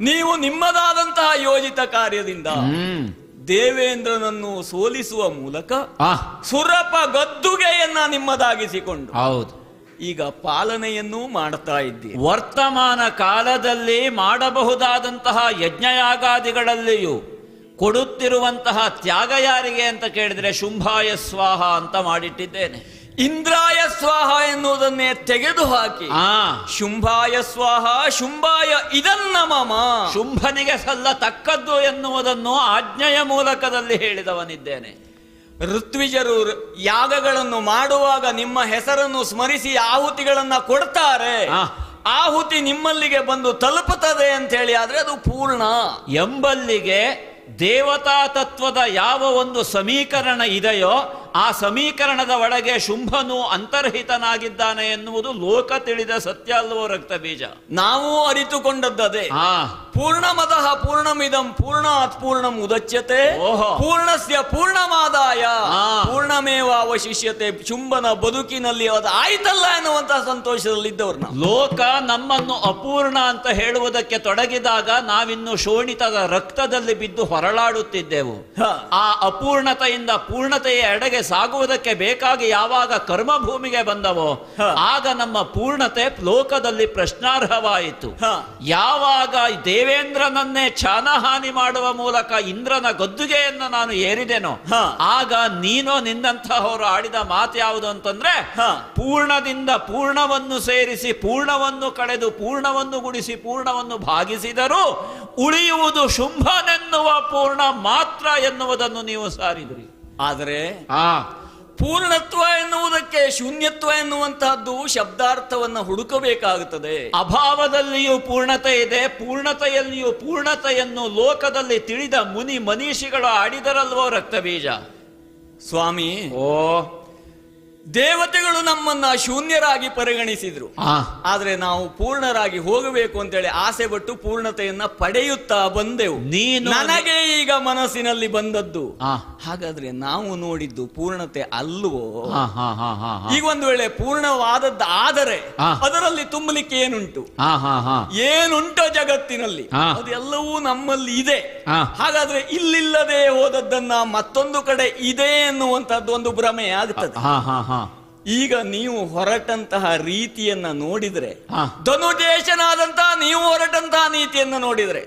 S8: ನೀವು ನಿಮ್ಮದಾದಂತಹ ಯೋಜಿತ ಕಾರ್ಯದಿಂದ ದೇವೇಂದ್ರನನ್ನು ಸೋಲಿಸುವ ಮೂಲಕ ಸುರಪ ಗದ್ದುಗೆಯನ್ನ ನಿಮ್ಮದಾಗಿಸಿಕೊಂಡು
S5: ಹೌದು
S8: ಈಗ ಪಾಲನೆಯನ್ನೂ ಮಾಡ್ತಾ ಇದ್ದೀರಿ.
S5: ವರ್ತಮಾನ ಕಾಲದಲ್ಲಿ ಮಾಡಬಹುದಾದಂತಹ ಯಜ್ಞಯಾಗಾದಿಗಳಲ್ಲಿಯೂ ಕೊಡುತ್ತಿರುವಂತಹ ತ್ಯಾಗ ಯಾರಿಗೆ ಅಂತ ಕೇಳಿದ್ರೆ ಶುಂಭಾಯ ಸ್ವಾಹ ಅಂತ ಮಾಡಿಟ್ಟಿದ್ದೇನೆ.
S8: ಇಂದ್ರಾಯ ಸ್ವಾಹ ಎನ್ನುವುದನ್ನೇ ತೆಗೆದು ಹಾಕಿ ಶುಂಭಾಯ ಸ್ವಾಹ, ಶುಂಭಾಯ ಇದನ್ನ ಮಮ,
S5: ಶುಂಭನಿಗೆ ಸಲ್ಲತಕ್ಕದ್ದು ಎನ್ನುವುದನ್ನು ಆಜ್ಞೆಯ ಮೂಲಕದಲ್ಲಿ ಹೇಳಿದವನಿದ್ದೇನೆ.
S8: ಋತ್ವಿಜರು ಯಾಗಗಳನ್ನು ಮಾಡುವಾಗ ನಿಮ್ಮ ಹೆಸರನ್ನು ಸ್ಮರಿಸಿ ಆಹುತಿಗಳನ್ನ ಕೊಡ್ತಾರೆ. ಆಹುತಿ ನಿಮ್ಮಲ್ಲಿಗೆ ಬಂದು ತಲುಪುತ್ತದೆ ಅಂತ ಹೇಳಿ ಆದ್ರೆ ಅದು ಪೂರ್ಣ
S5: ಎಂಬಲ್ಲಿಗೆ ದೇವತಾ ತತ್ವದ ಯಾವ ಒಂದು ಸಮೀಕರಣ ಇದೆಯೋ ಆ ಸಮೀಕರಣದ ಒಳಗೆ ಶುಂಭನು ಅಂತರ್ಹಿತನಾಗಿದ್ದಾನೆ ಎನ್ನುವುದು ಲೋಕ ತಿಳಿದ ಸತ್ಯ ಅಲ್ವೋ ರಕ್ತಬೀಜ?
S8: ನಾವು ಅರಿತುಕೊಂಡದ್ದೇ. ಪೂರ್ಣಮದಃ ಪೂರ್ಣಮಿದಂ ಪೂರ್ಣಾತ್ ಪೂರ್ಣಂ ಉದಚ್ಯತೆ ಪೂರ್ಣಸ್ಯ ಪೂರ್ಣಮಾದಾಯ ಪೂರ್ಣಮೇವ ಅವಶಿಷ್ಯತೆ. ಶುಂಭನ ಬದುಕಿನಲ್ಲಿ ಅದು ಆಯ್ತಲ್ಲ ಎನ್ನುವಂತಹ ಸಂತೋಷದಲ್ಲಿದ್ದವ್ರು ನಾವು.
S5: ಲೋಕ ನಮ್ಮನ್ನು ಅಪೂರ್ಣ ಅಂತ ಹೇಳುವುದಕ್ಕೆ ತೊಡಗಿದಾಗ ನಾವಿನ್ನು ಶೋಣಿತದ ರಕ್ತದಲ್ಲಿ ಬಿದ್ದು ಹೊರಳಾಡುತ್ತಿದ್ದೆವು. ಆ ಅಪೂರ್ಣತೆಯಿಂದ ಪೂರ್ಣತೆಯ ಎಡೆಗೆ ಸಾಗುವುದಕ್ಕೆ ಬೇಕಾಗಿ ಯಾವಾಗ ಕರ್ಮಭೂಮಿಗೆ ಬಂದವೋ ಆಗ ನಮ್ಮ ಪೂರ್ಣತೆ ಲೋಕದಲ್ಲಿ ಪ್ರಶ್ನಾರ್ಹವಾಯಿತು. ಯಾವಾಗ ದೇವೇಂದ್ರನನ್ನೇ ಚಾನಹಾನಿ ಮಾಡುವ ಮೂಲಕ ಇಂದ್ರನ ಗದ್ದುಗೆಯನ್ನು ನಾನು ಏರಿದೆನೋ ಆಗ ನೀನೋ ನಿನ್ನಂತಹವರು ಆಡಿದ ಮಾತು ಯಾವುದು ಅಂತಂದ್ರೆ ಪೂರ್ಣದಿಂದ ಪೂರ್ಣವನ್ನು ಸೇರಿಸಿ ಪೂರ್ಣವನ್ನು ಕಳೆದು ಪೂರ್ಣವನ್ನು ಗುಣಿಸಿ ಪೂರ್ಣವನ್ನು ಭಾಗಿಸಿದರೂ ಉಳಿಯುವುದು ಶುಂಭನೆನ್ನುವ ಪೂರ್ಣ ಮಾತ್ರ ಎನ್ನುವುದನ್ನು ನೀವು ಸಾರಿದ್ರಿ.
S8: ಆದರೆ ಪೂರ್ಣತ್ವ ಎನ್ನುವುದಕ್ಕೆ ಶೂನ್ಯತ್ವ ಎನ್ನುವಂತಹದ್ದು ಶಬ್ದಾರ್ಥವನ್ನ ಹುಡುಕಬೇಕಾಗುತ್ತದೆ.
S5: ಅಭಾವದಲ್ಲಿಯೂ ಪೂರ್ಣತೆ ಇದೆ, ಪೂರ್ಣತೆಯಲ್ಲಿಯೂ ಪೂರ್ಣತೆಯನ್ನು ಲೋಕದಲ್ಲಿ ತಿಳಿದ ಮುನಿ ಮನೀಷಿಗಳು ಆಡಿದರಲ್ವೋ ರಕ್ತಬೀಜ?
S8: ಸ್ವಾಮಿ, ದೇವತೆಗಳು ನಮ್ಮನ್ನ ಶೂನ್ಯರಾಗಿ ಪರಿಗಣಿಸಿದ್ರು. ಆದ್ರೆ ನಾವು ಪೂರ್ಣರಾಗಿ ಹೋಗಬೇಕು ಅಂತೇಳಿ ಆಸೆ ಪಟ್ಟು ಪೂರ್ಣತೆಯನ್ನ ಪಡೆಯುತ್ತಾ ಬಂದೆವು. ನನಗೆ ಈಗ ಮನಸ್ಸಿನಲ್ಲಿ ಬಂದದ್ದು ಹಾಗಾದ್ರೆ ನಾವು ನೋಡಿದ್ದು ಪೂರ್ಣತೆ ಅಲ್ವೋ? ಈಗ ಒಂದು ವೇಳೆ ಪೂರ್ಣವಾದದ್ದು ಆದರೆ ಅದರಲ್ಲಿ ತುಂಬಲಿಕ್ಕೆ ಏನುಂಟು ಜಗತ್ತಿನಲ್ಲಿ ಅದೆಲ್ಲವೂ ನಮ್ಮಲ್ಲಿ ಇದೆ. ಹಾಗಾದ್ರೆ ಇಲ್ಲಿಲ್ಲದೆ ಹೋದದ್ದನ್ನ ಮತ್ತೊಂದು ಕಡೆ ಇದೆ ಎನ್ನುವಂತದ್ದು ಒಂದು ಭ್ರಮೆ ಆಗುತ್ತದೆ. ಈಗ ನೀವು ಹೊರಟಂತಹ ರೀತಿಯನ್ನ ನೋಡಿದ್ರೆ, ಧನುಜೇಶನಾದಂತಹ ನೀವು ಹೊರಟಂತಹ ನೀತಿಯನ್ನ ನೋಡಿದ್ರೆ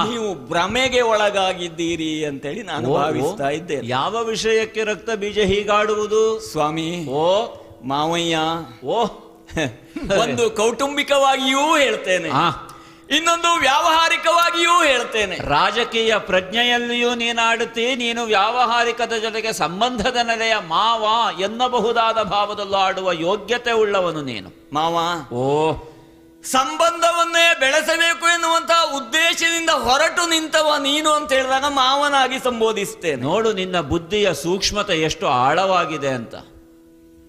S8: ನೀವು ಭ್ರಮೆಗೆ ಒಳಗಾಗಿದ್ದೀರಿ ಅಂತೇಳಿ ನಾನು ಭಾವಿಸ್ತಾ ಇದ್ದೇನೆ.
S5: ಯಾವ ವಿಷಯಕ್ಕೆ ರಕ್ತ ಬೀಜ ಹೀಗಾಡುವುದು
S8: ಸ್ವಾಮಿ? ಮಾವಯ್ಯ,
S7: ಒಂದು ಕೌಟುಂಬಿಕವಾಗಿಯೂ ಹೇಳ್ತೇನೆ, ಇನ್ನೊಂದು ವ್ಯಾವಹಾರಿಕವಾಗಿಯೂ ಹೇಳ್ತೇನೆ.
S8: ರಾಜಕೀಯ ಪ್ರಜ್ಞೆಯಲ್ಲಿಯೂ ನೀನಾಡುತ್ತಿ, ನೀನು ವ್ಯಾವಹಾರಿಕದ ಜೊತೆಗೆ ಸಂಬಂಧದ ನೆಲೆಯ ಮಾವ ಎನ್ನಬಹುದಾದ ಭಾವದಲ್ಲೂ ಆಡುವ ಯೋಗ್ಯತೆ ಉಳ್ಳವನು ನೀನು.
S7: ಮಾವ,
S8: ಓ,
S7: ಸಂಬಂಧವನ್ನೇ ಬೆಳೆಸಬೇಕು ಎನ್ನುವಂತಹ ಉದ್ದೇಶದಿಂದ ಹೊರಟು ನಿಂತವ ನೀನು ಅಂತ ಹೇಳಿದಾಗ ಮಾವನಾಗಿ ಸಂಬೋಧಿಸ್ತೇನೆ.
S8: ನೋಡು ನಿನ್ನ ಬುದ್ಧಿಯ ಸೂಕ್ಷ್ಮತೆ ಎಷ್ಟು ಆಳವಾಗಿದೆ ಅಂತ.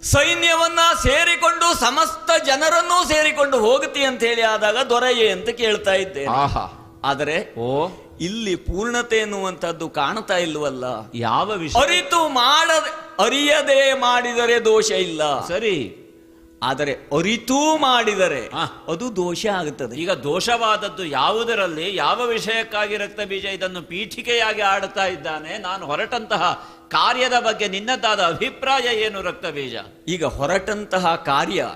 S7: ಸೈನ್ಯವನ್ನ ಸೇರಿಕೊಂಡು ಸಮಸ್ತ ಜನರನ್ನೂ ಸೇರಿಕೊಂಡು ಹೋಗ್ತಿ ಅಂತ ಹೇಳಿ ಆದಾಗ ದೊರೆಯೇ ಅಂತ ಕೇಳ್ತಾ ಇದ್ದೆ.
S8: ಆಹಾ,
S7: ಆದರೆ ಇಲ್ಲಿ ಪೂರ್ಣತೆ ಎನ್ನುವಂಥದ್ದು ಕಾಣ್ತಾ ಇಲ್ವಲ್ಲ.
S8: ಯಾವ ವಿಷಯ?
S7: ಅರಿಯದೆ ಮಾಡಿದರೆ ದೋಷ ಇಲ್ಲ,
S8: ಸರಿ.
S7: ಆದರೆ ಅರಿತೂ ಮಾಡಿದರೆ ಅದು ದೋಷ ಆಗುತ್ತದೆ.
S8: ಈಗ ದೋಷವಾದದ್ದು ಯಾವುದರಲ್ಲಿ, ಯಾವ ವಿಷಯಕ್ಕಾಗಿ ರಕ್ತ ಬೀಜ ಇದನ್ನು ಪೀಠಿಕೆಯಾಗಿ ಆಡುತ್ತಾ ಇದ್ದಾನೆ? ನಾನು ಹೊರಟಂತಹ ಕಾರ್ಯದ ಬಗ್ಗೆ ನಿನ್ನದಾದ ಅಭಿಪ್ರಾಯ ಏನು ರಕ್ತ ಬೀಜ?
S7: ಈಗ ಹೊರಟಂತಹ ಕಾರ್ಯ,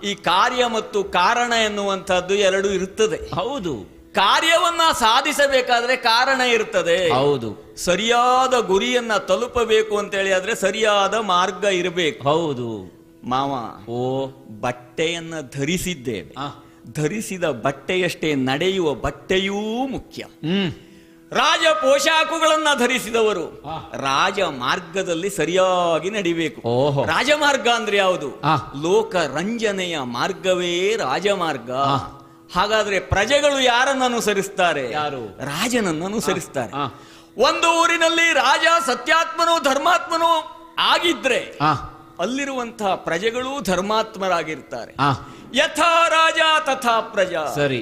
S7: ಈ ಕಾರ್ಯ ಮತ್ತು ಕಾರಣ ಎನ್ನುವಂಥದ್ದು ಎರಡು ಇರುತ್ತದೆ.
S8: ಹೌದು.
S7: ಕಾರ್ಯವನ್ನ ಸಾಧಿಸಬೇಕಾದ್ರೆ ಕಾರಣ ಇರ್ತದೆ.
S8: ಹೌದು.
S7: ಸರಿಯಾದ ಗುರಿಯನ್ನ ತಲುಪಬೇಕು ಅಂತೇಳಿ ಆದ್ರೆ ಸರಿಯಾದ ಮಾರ್ಗ ಇರಬೇಕು.
S8: ಹೌದು
S7: ಮಾವ. ಬಟ್ಟೆಯನ್ನ ಧರಿಸಿದ್ದೇವೆ, ಧರಿಸಿದ ಬಟ್ಟೆಯಷ್ಟೇ ನಡೆಯುವ ಬಟ್ಟೆಯೂ ಮುಖ್ಯ. ರಾಜ ಪೋಷಾಕುಗಳನ್ನ ಧರಿಸಿದವರು ರಾಜ ಮಾರ್ಗದಲ್ಲಿ ಸರಿಯಾಗಿ ನಡಿಬೇಕು. ರಾಜಮಾರ್ಗ ಅಂದ್ರೆ ಯಾವುದು? ಲೋಕ ರಂಜನೆಯ ಮಾರ್ಗವೇ ರಾಜಮಾರ್ಗ. ಹಾಗಾದ್ರೆ ಪ್ರಜೆಗಳು ಯಾರನ್ನು ಅನುಸರಿಸ್ತಾರೆ?
S8: ಯಾರು?
S7: ರಾಜನನ್ನು ಅನುಸರಿಸ್ತಾರೆ. ಒಂದು ಊರಿನಲ್ಲಿ ರಾಜ ಸತ್ಯಾತ್ಮನು ಧರ್ಮಾತ್ಮನು ಆಗಿದ್ರೆ ಅಲ್ಲಿರುವಂತಹ ಪ್ರಜೆಗಳು ಧರ್ಮಾತ್ಮರಾಗಿರ್ತಾರೆ. ಯಥಾ ರಾಜ ತಥಾ ಪ್ರಜಾ.
S8: ಸರಿ.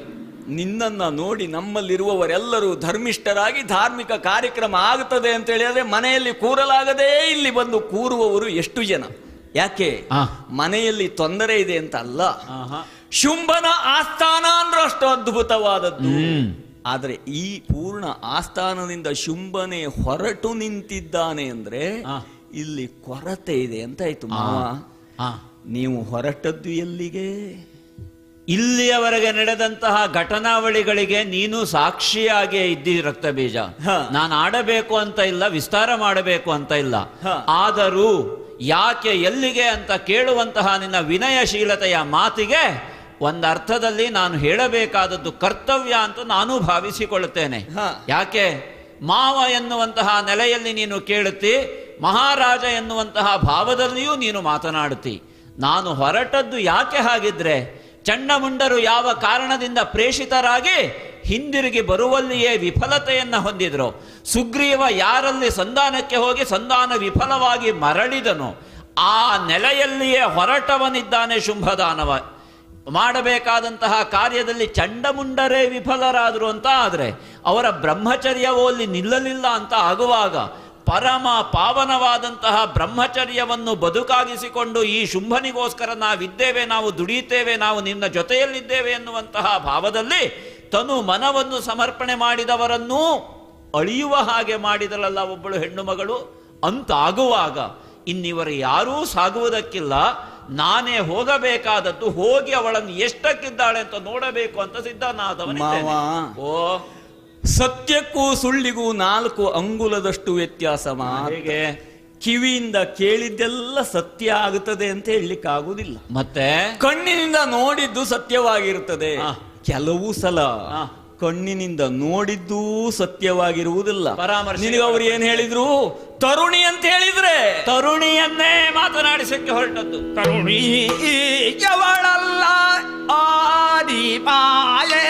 S7: ನಿನ್ನನ್ನ ನೋಡಿ ನಮ್ಮಲ್ಲಿರುವವರೆಲ್ಲರೂ ಧರ್ಮಿಷ್ಠರಾಗಿ ಧಾರ್ಮಿಕ ಕಾರ್ಯಕ್ರಮ ಆಗುತ್ತದೆ ಅಂತ ಹೇಳಿದ್ರೆ ಮನೆಯಲ್ಲಿ ಕೂರಲಾಗದೇ ಇಲ್ಲಿ ಬಂದು ಕೂರುವವರು ಎಷ್ಟು ಜನ? ಯಾಕೆ? ಮನೆಯಲ್ಲಿ ತೊಂದರೆ ಇದೆ ಅಂತ ಅಲ್ಲ. ಶುಂಭನ ಆಸ್ಥಾನ ಅಂದ್ರೆ ಅಷ್ಟು ಅದ್ಭುತವಾದದ್ದು. ಆದ್ರೆ ಈ ಪೂರ್ಣ ಆಸ್ಥಾನದಿಂದ ಶುಂಭನೆ ಹೊರಟು ನಿಂತಿದ್ದಾನೆ ಅಂದ್ರೆ ಇಲ್ಲಿ ಕೊರತೆ ಇದೆ ಅಂತ ಆಯ್ತು. ಮಾವ, ನೀವು ಹೊರಟದ್ದು ಎಲ್ಲಿಗೆ?
S8: ಇಲ್ಲಿಯವರೆಗೆ ನಡೆದಂತಹ ಘಟನಾವಳಿಗಳಿಗೆ ನೀನು ಸಾಕ್ಷಿಯಾಗೇ ಇದ್ದಿ ರಕ್ತ ಬೀಜ. ನಾನು ಆಡಬೇಕು ಅಂತ ಇಲ್ಲ, ವಿಸ್ತಾರ ಮಾಡಬೇಕು ಅಂತ ಇಲ್ಲ. ಆದರೂ ಯಾಕೆ, ಎಲ್ಲಿಗೆ ಅಂತ ಕೇಳುವಂತಹ ನಿನ್ನ ವಿನಯಶೀಲತೆಯ ಮಾತಿಗೆ ಒಂದರ್ಥದಲ್ಲಿ ನಾನು ಹೇಳಬೇಕಾದದ್ದು ಕರ್ತವ್ಯ ಅಂತ ನಾನು ಭಾವಿಸಿಕೊಳ್ಳುತ್ತೇನೆ. ಯಾಕೆ? ಮಾವ ಎನ್ನುವಂತಹ ನೆಲೆಯಲ್ಲಿ ನೀನು ಕೇಳುತ್ತಿ, ಮಹಾರಾಜ ಎನ್ನುವಂತಹ ಭಾವದಲ್ಲಿಯೂ ನೀನು ಮಾತನಾಡುತ್ತಿ. ನಾನು ಹೊರಟದ್ದು ಯಾಕೆ ಹಾಗಿದ್ರೆ? ಚಂಡಮುಂಡರು ಯಾವ ಕಾರಣದಿಂದ ಪ್ರೇಷಿತರಾಗಿ ಹಿಂದಿರುಗಿ ಬರುವಲ್ಲಿಯೇ ವಿಫಲತೆಯನ್ನ ಹೊಂದಿದ್ರು, ಸುಗ್ರೀವ ಯಾರಲ್ಲಿ ಸಂಧಾನಕ್ಕೆ ಹೋಗಿ ಸಂಧಾನ ವಿಫಲವಾಗಿ ಮರಳಿದನು, ಆ ನೆಲೆಯಲ್ಲಿಯೇ ಹೊರಟವನಿದ್ದಾನೆ ಶುಂಭದಾನವ. ಮಾಡಬೇಕಾದಂತಹ ಕಾರ್ಯದಲ್ಲಿ ಚಂಡಮುಂಡರೇ ವಿಫಲರಾದರು ಅಂತ ಆದರೆ ಅವರ ಬ್ರಹ್ಮಚರ್ಯವೋ ಅಲ್ಲಿ ನಿಲ್ಲಲಿಲ್ಲ ಅಂತ ಆಗುವಾಗ ಪರಮ ಪಾವನವಾದಂತಹ ಬ್ರಹ್ಮಚರ್ಯವನ್ನು ಬದುಕಾಗಿಸಿಕೊಂಡು ಈ ಶುಂಭನಿಗೋಸ್ಕರ ನಾವಿದ್ದೇವೆ, ನಾವು ದುಡಿಯುತ್ತೇವೆ, ನಾವು ನಿನ್ನ ಜೊತೆಯಲ್ಲಿದ್ದೇವೆ ಎನ್ನುವಂತಹ ಭಾವದಲ್ಲಿ ತನು ಮನವನ್ನು ಸಮರ್ಪಣೆ ಮಾಡಿದವರನ್ನೂ ಅಳಿಯುವ ಹಾಗೆ ಮಾಡಿದಳಲ್ಲ ಒಬ್ಬಳು ಹೆಣ್ಣು ಮಗಳು. ಅಂತಾಗುವಾಗ ಇನ್ನಿವರು ಯಾರೂ ಸಾಗುವುದಕ್ಕಿಲ್ಲ, ನಾನೇ ಹೋಗಬೇಕಾದದ್ದು. ಹೋಗಿ ಅವಳನ್ನು ಎಷ್ಟಕ್ಕಿದ್ದಾಳೆ ಅಂತ ನೋಡಬೇಕು ಅಂತ ಸಿದ್ಧನಾದವನಿದ್ದೇನೆ.
S7: ಸತ್ಯಕ್ಕೂ ಸುಳ್ಳಿಗೂ 4 ಅಂಗುಲದಷ್ಟು ವ್ಯತ್ಯಾಸ. ಹೇಗೆ? ಕಿವಿಯಿಂದ ಕೇಳಿದ್ದೆಲ್ಲ ಸತ್ಯ ಆಗುತ್ತದೆ ಅಂತ ಹೇಳಲಿಕ್ಕಾಗುವುದಿಲ್ಲ.
S8: ಮತ್ತೆ
S7: ಕಣ್ಣಿನಿಂದ ನೋಡಿದ್ದು ಸತ್ಯವಾಗಿರುತ್ತದೆ. ಕೆಲವು ಸಲ ಕಣ್ಣಿನಿಂದ ನೋಡಿದ್ದೂ ಸತ್ಯವಾಗಿರುವುದಿಲ್ಲ. ನಿನಗೆ ಅವ್ರು ಏನ್ ಹೇಳಿದ್ರು? ತರುಣಿ ಅಂತ ಹೇಳಿದ್ರೆ
S8: ತರುಣಿಯನ್ನೇ ಮಾತನಾಡಿಸಕ್ಕೆ ಹೊರಟದ್ದು.
S7: ತರುಣಿ ಯವಳಲ್ಲ ಆದಿ ಮಾಯೆ.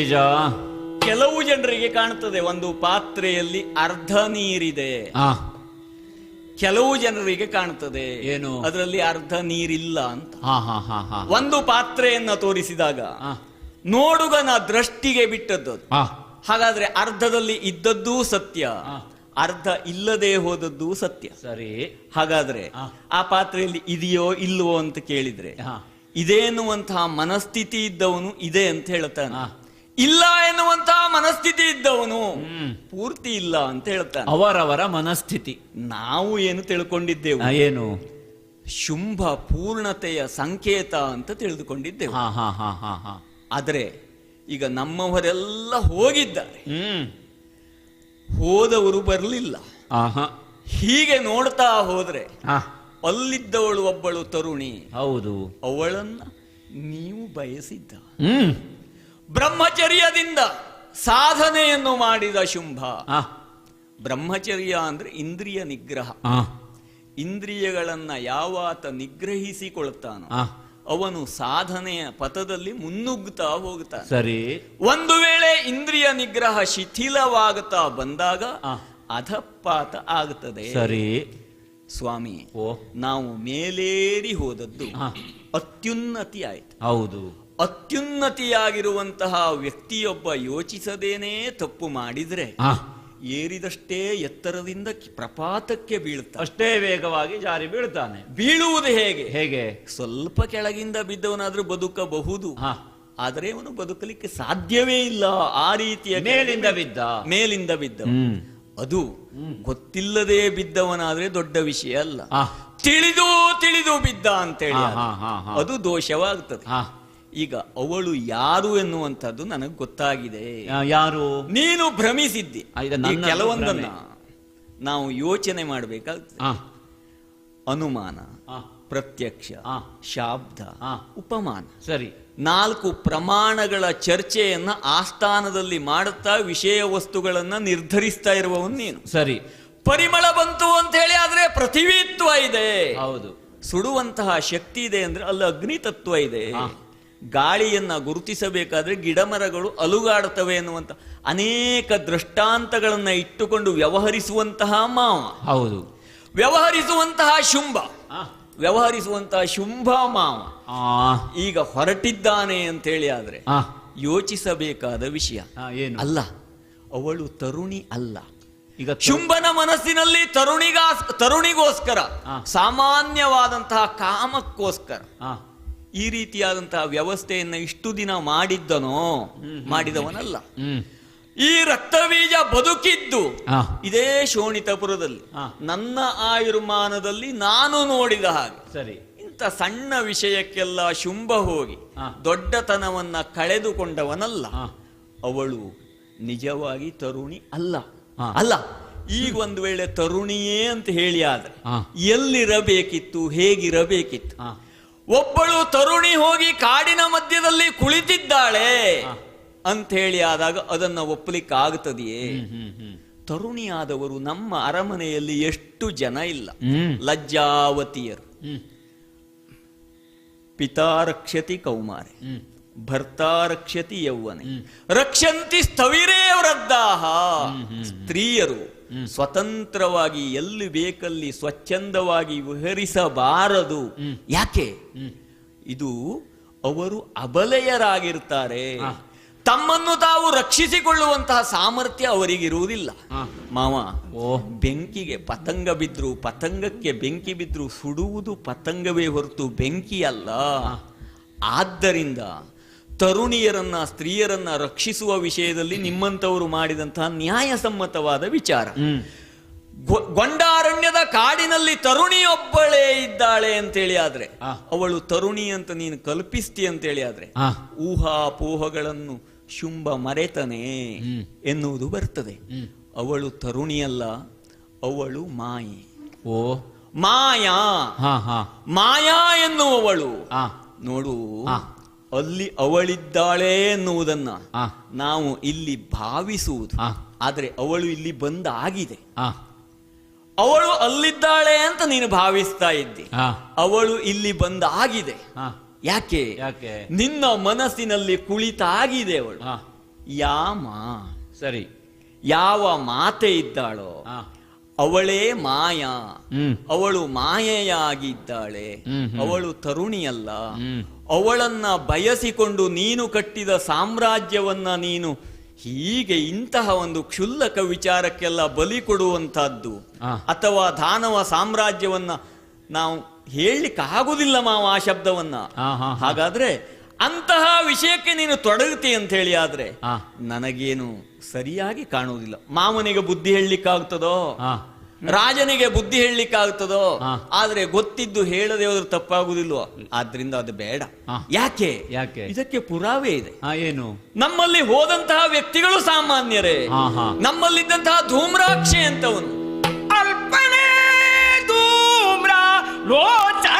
S5: ಬೀಜ
S7: ಕೆಲವು ಜನರಿಗೆ ಕಾಣ್ತದೆ ಒಂದು ಪಾತ್ರೆಯಲ್ಲಿ ಅರ್ಧ ನೀರಿದೆ, ಕೆಲವು ಜನರಿಗೆ ಕಾಣ್ತದೆ
S5: ಏನು
S7: ಅದರಲ್ಲಿ ಅರ್ಧ ನೀರಿಲ್ಲ ಅಂತ.
S5: ಹಾ
S7: ಒಂದು ಪಾತ್ರೆಯನ್ನ ತೋರಿಸಿದಾಗ ನೋಡುಗನ ದೃಷ್ಟಿಗೆ ಬಿಟ್ಟದ್ದು. ಹಾಗಾದ್ರೆ ಅರ್ಧದಲ್ಲಿ ಇದ್ದದ್ದೂ ಸತ್ಯ, ಅರ್ಧ ಇಲ್ಲದೆ ಹೋದದ್ದು ಸತ್ಯ.
S5: ಸರಿ.
S7: ಹಾಗಾದ್ರೆ ಆ ಪಾತ್ರೆಯಲ್ಲಿ ಇದೆಯೋ ಇಲ್ವೋ ಅಂತ ಕೇಳಿದ್ರೆ ಇದೇನುವಂತಹ ಮನಸ್ಥಿತಿ ಇದ್ದವನು ಇದೆ ಅಂತ ಹೇಳ್ತಾನೆ, ಇಲ್ಲ ಎನ್ನುವಂತಹ ಮನಸ್ಥಿತಿ ಇದ್ದವನು ಪೂರ್ತಿ ಇಲ್ಲ ಅಂತ ಹೇಳ್ತಾನೆ.
S5: ಅವರವರ ಮನಸ್ಥಿತಿ.
S7: ನಾವು ಏನು ತಿಳ್ಕೊಂಡಿದ್ದೆವು,
S5: ಏನು
S7: ಶುಂಭ ಪೂರ್ಣತೆಯ ಸಂಕೇತ ಅಂತ ತಿಳಿದುಕೊಂಡಿದ್ದೆವು. ಆದ್ರೆ ಈಗ ನಮ್ಮವರೆಲ್ಲ ಹೋಗಿದ್ದಾರೆ, ಹೋದವರು ಬರಲಿಲ್ಲ. ಹೀಗೆ ನೋಡ್ತಾ ಹೋದ್ರೆ ಅಲ್ಲಿದ್ದವಳು ಒಬ್ಬಳು ತರುಣಿ,
S5: ಹೌದು,
S7: ಅವಳನ್ನ ನೀವು ಬಯಸಿದ್ದ. ಬ್ರಹ್ಮಚರ್ಯದಿಂದ ಸಾಧನೆಯನ್ನು ಮಾಡಿದ ಶುಂಭ. ಬ್ರಹ್ಮಚರ್ಯ ಅಂದ್ರೆ ಇಂದ್ರಿಯ ನಿಗ್ರಹ. ಇಂದ್ರಿಯಗಳನ್ನ ಯಾವಾತ ನಿಗ್ರಹಿಸಿಕೊಳ್ತಾನೋ ಅವನು ಸಾಧನೆಯ ಪಥದಲ್ಲಿ ಮುನ್ನುಗ್ಗುತ್ತಾ ಹೋಗ್ತಾನೆ.
S5: ಸರಿ.
S7: ಒಂದು ವೇಳೆ ಇಂದ್ರಿಯ ನಿಗ್ರಹ ಶಿಥಿಲವಾಗುತ್ತಾ ಬಂದಾಗ ಅಧಪಾತ ಆಗುತ್ತದೆ.
S5: ಸರಿ
S7: ಸ್ವಾಮಿ, ನಾವು ಮೇಲೇರಿ ಹೋದದ್ದು ಅತ್ಯುನ್ನತಿ ಆಯ್ತು.
S5: ಹೌದು.
S7: ಅತ್ಯುನ್ನತಿಯಾಗಿರುವಂತಹ ವ್ಯಕ್ತಿಯೊಬ್ಬ ಯೋಚಿಸದೇನೆ ತಪ್ಪು ಮಾಡಿದ್ರೆ ಏರಿದಷ್ಟೇ ಎತ್ತರದಿಂದ ಪ್ರಪಾತಕ್ಕೆ ಬೀಳ್ತಾನೆ,
S5: ಅಷ್ಟೇ ವೇಗವಾಗಿ ಜಾರಿ ಬೀಳ್ತಾನೆ.
S7: ಬೀಳುವುದು ಹೇಗೆ?
S5: ಹೇಗೆ?
S7: ಸ್ವಲ್ಪ ಕೆಳಗಿಂದ ಬಿದ್ದವನಾದ್ರೂ ಬದುಕಬಹುದು, ಆದರೆ ಅವನು ಬದುಕಲಿಕ್ಕೆ ಸಾಧ್ಯವೇ ಇಲ್ಲ. ಆ ರೀತಿಯ ಮೇಲಿಂದ ಬಿದ್ದ ಅದು ಗೊತ್ತಿಲ್ಲದೆ ಬಿದ್ದವನಾದ್ರೆ ದೊಡ್ಡ ವಿಷಯ ಅಲ್ಲ, ತಿಳಿದು ಬಿದ್ದ ಅಂತೇಳಿ ಅದು ದೋಷವಾಗ್ತದೆ. ಈಗ ಅವಳು ಯಾರು ಎನ್ನುವಂಥದ್ದು ನನಗೆ ಗೊತ್ತಾಗಿದೆ.
S5: ಯಾರು?
S7: ನೀನು ಭ್ರಮಿಸಿದ್ದಿ. ಕೆಲವೊಂದನ್ನ ನಾವು ಯೋಚನೆ ಮಾಡಬೇಕಾಗ್ತದೆ. ಅನುಮಾನ, ಪ್ರತ್ಯಕ್ಷ, ಶಾಬ್ದ, ಉಪಮಾನ.
S5: ಸರಿ.
S7: 4 ಪ್ರಮಾಣಗಳ ಚರ್ಚೆಯನ್ನ ಆಸ್ಥಾನದಲ್ಲಿ ಮಾಡುತ್ತಾ ವಿಷಯ ವಸ್ತುಗಳನ್ನ ನಿರ್ಧರಿಸ್ತಾ ಇರುವವನು ನೀನು.
S5: ಸರಿ.
S7: ಪರಿಮಳ ಬಂತು ಅಂತ ಹೇಳಿ ಆದ್ರೆ ಪೃಥಿವೀತ್ವ ಇದೆ,
S5: ಹೌದು,
S7: ಸುಡುವಂತಹ ಶಕ್ತಿ ಇದೆ ಅಂದ್ರೆ ಅಲ್ಲಿ ಅಗ್ನಿ ತತ್ವ ಇದೆ. ಗಾಳಿಯನ್ನ ಗುರುತಿಸಬೇಕಾದ್ರೆ ಗಿಡಮರಗಳು ಅಲುಗಾಡುತ್ತವೆ ಎನ್ನುವಂತ ಅನೇಕ ದೃಷ್ಟಾಂತಗಳನ್ನ ಇಟ್ಟುಕೊಂಡು ವ್ಯವಹರಿಸುವಂತಹ ಮಾವ,
S5: ಹೌದು,
S7: ವ್ಯವಹರಿಸುವಂತಹ ಶುಂಭ ಮಾವ ಈಗ ಹೊರಟಿದ್ದಾನೆ ಅಂತ ಹೇಳಿ ಆದ್ರೆ ಯೋಚಿಸಬೇಕಾದ ವಿಷಯ ಅಲ್ಲ. ಅವಳು ತರುಣಿ ಅಲ್ಲ. ಈಗ ಶುಂಭನ ಮನಸ್ಸಿನಲ್ಲಿ ತರುಣಿಗೋಸ್ಕರ, ಸಾಮಾನ್ಯವಾದಂತಹ ಕಾಮಕ್ಕೋಸ್ಕರ ಈ ರೀತಿಯಾದಂತಹ ವ್ಯವಸ್ಥೆಯನ್ನ ಇಷ್ಟು ದಿನ ಮಾಡಿದವನಲ್ಲ. ಈ ರಕ್ತಬೀಜ ಬದುಕಿದ್ದು ಇದೇ ಶೋಣಿತಪುರದಲ್ಲಿ, ನನ್ನ ಆಯುರ್ಮಾನದಲ್ಲಿ ನಾನು ನೋಡಿದ ಹಾಗೆ.
S5: ಸರಿ.
S7: ಇಂಥ ಸಣ್ಣ ವಿಷಯಕ್ಕೆಲ್ಲ ಶುಂಭ ಹೋಗಿ ದೊಡ್ಡತನವನ್ನ ಕಳೆದುಕೊಂಡವನಲ್ಲ. ಅವಳು ನಿಜವಾಗಿ ತರುಣಿ ಅಲ್ಲ. ಈಗ ಒಂದು ವೇಳೆ ತರುಣಿಯೇ ಅಂತ ಹೇಳಿ ಆದ್ರೆ ಎಲ್ಲಿರಬೇಕಿತ್ತು, ಹೇಗಿರಬೇಕಿತ್ತು? ಒಬ್ಬಳು ತರುಣಿ ಹೋಗಿ ಕಾಡಿನ ಮಧ್ಯದಲ್ಲಿ ಕುಳಿತಿದ್ದಾಳೆ ಅಂತ ಹೇಳಿ ಆದಾಗ ಅದನ್ನ ಒಪ್ಪಲಿಕ್ಕೆ ಆಗ್ತದೆಯೇ? ತರುಣಿಯಾದವರು ನಮ್ಮ ಅರಮನೆಯಲ್ಲಿ ಎಷ್ಟು ಜನ ಇಲ್ಲ. ಲಜ್ಜಾವತಿಯರು. ಪಿತಾ ರಕ್ಷತಿ ಕೌಮಾರೆ, ಭರ್ತಾ ರಕ್ಷತಿ ಯೌವನೆ, ರಕ್ಷಂತಿ ಸ್ಥವಿರೇ ವೃದ್ಧಾಹ. ಸ್ತ್ರೀಯರು ಸ್ವತಂತ್ರವಾಗಿ ಎಲ್ಲಿ ಬೇಕಲ್ಲಿ ಸ್ವಚ್ಛಂದವಾಗಿ ವಿಹರಿಸಬಾರದು. ಯಾಕೆ? ಇದು ಅವರು ಅಬಲೆಯರಾಗಿರ್ತಾರೆ. ತಮ್ಮನ್ನು ತಾವು ರಕ್ಷಿಸಿಕೊಳ್ಳುವಂತಹ ಸಾಮರ್ಥ್ಯ ಅವರಿಗಿರುವುದಿಲ್ಲ. ಮಾವ, ಬೆಂಕಿಗೆ ಪತಂಗ ಬಿದ್ರು, ಪತಂಗಕ್ಕೆ ಬೆಂಕಿ ಬಿದ್ರು ಸುಡುವುದು ಪತಂಗವೇ ಹೊರತು ಬೆಂಕಿ ಅಲ್ಲ. ಆದ್ದರಿಂದ ತರುಣಿಯರನ್ನ, ಸ್ತ್ರೀಯರನ್ನ ರಕ್ಷಿಸುವ ವಿಷಯದಲ್ಲಿ ನಿಮ್ಮಂತವರು ಮಾಡಿದಂತಹ ನ್ಯಾಯಸಮ್ಮತವಾದ ವಿಚಾರ. ಗೊಂಡಾರಣ್ಯದ ಕಾಡಿನಲ್ಲಿ ತರುಣಿಯೊಬ್ಬಳೇ ಇದ್ದಾಳೆ ಅಂತೇಳಿ ಆದ್ರೆ, ಅವಳು ತರುಣಿ ಅಂತ ನೀನು ಕಲ್ಪಿಸ್ತಿ ಅಂತೇಳಿ ಆದ್ರೆ ಊಹಾಪೋಹಗಳನ್ನು ಶುಂಭ ಮರೆತನೆ ಎನ್ನುವುದು ಬರ್ತದೆ. ಅವಳು ತರುಣಿಯಲ್ಲ, ಅವಳು ಮಾಯೆ. ಮಾಯಾ ಎನ್ನುವವಳು. ನೋಡು, ಅಲ್ಲಿ ಅವಳಿದ್ದಾಳೆ ಎನ್ನುವುದನ್ನ ನಾವು ಇಲ್ಲಿ ಭಾವಿಸುವುದು, ಆದ್ರೆ ಅವಳು ಇಲ್ಲಿ ಬಂದಾಗಿದೆ. ಅವಳು ಅಲ್ಲಿದ್ದಾಳೆ ಅಂತ ನೀನು ಭಾವಿಸ್ತಾ ಇದ್ದಿ, ಅವಳು ಇಲ್ಲಿ ಬಂದಾಗಿದೆ. ಯಾಕೆ? ನಿನ್ನ ಮನಸ್ಸಿನಲ್ಲಿ ಕುಳಿತಾಗಿದೆ ಅವಳು. ಯಾಮ.
S5: ಸರಿ.
S7: ಯಾವ ಮಾತೆ ಇದ್ದಾಳೋ ಅವಳೇ ಮಾಯಾ. ಅವಳು ಮಾಯೆಯಾಗಿದ್ದಾಳೆ, ಅವಳು ತರುಣಿಯಲ್ಲ. ಅವಳನ್ನ ಬಯಸಿಕೊಂಡು ನೀನು ಕಟ್ಟಿದ ಸಾಮ್ರಾಜ್ಯವನ್ನ ನೀನು ಹೀಗೆ ಇಂತಹ ಒಂದು ಕ್ಷುಲ್ಲಕ ವಿಚಾರಕ್ಕೆಲ್ಲ ಬಲಿ ಕೊಡುವಂತಹದ್ದು, ಅಥವಾ ದಾನವ ಸಾಮ್ರಾಜ್ಯವನ್ನ ನಾವು ಹೇಳಲಿಕ್ಕೆ ಆಗುದಿಲ್ಲ ಮಾವ ಆ ಶಬ್ದವನ್ನ. ಹಾಗಾದ್ರೆ ಅಂತಹ ವಿಷಯಕ್ಕೆ ನೀನು ತೊಡಗುತ್ತಿ ಅಂತ ಹೇಳಿ ಆದ್ರೆ ನನಗೇನು ಸರಿಯಾಗಿ ಕಾಣುವುದಿಲ್ಲ. ಮಾವನಿಗೆ ಬುದ್ಧಿ ಹೇಳಲಿಕ್ಕಾಗ್ತದೋ, ರಾಜನಿಗೆ ಬುದ್ಧಿ ಹೇಳಲಿಕ್ಕಾಗ್ತದೋ, ಆದ್ರೆ ಗೊತ್ತಿದ್ದು ಹೇಳದೆ ಹೋದ್ರೆ ತಪ್ಪಾಗುದಿಲ್ವೋ? ಆದ್ರಿಂದ ಅದು ಬೇಡ. ಯಾಕೆ? ಇದಕ್ಕೆ ಪುರಾವೆ ಇದೆ.
S5: ಏನು?
S7: ನಮ್ಮಲ್ಲಿ ಹೋದಂತಹ ವ್ಯಕ್ತಿಗಳು ಸಾಮಾನ್ಯರೇ. ನಮ್ಮಲ್ಲಿದ್ದಂತಹ ಧೂಮ್ರಾಕ್ಷಿ ಅಂತವನು
S13: ಅಲ್ಪನೇ ಧೂಮ್ರ ಲೋಚನಾನು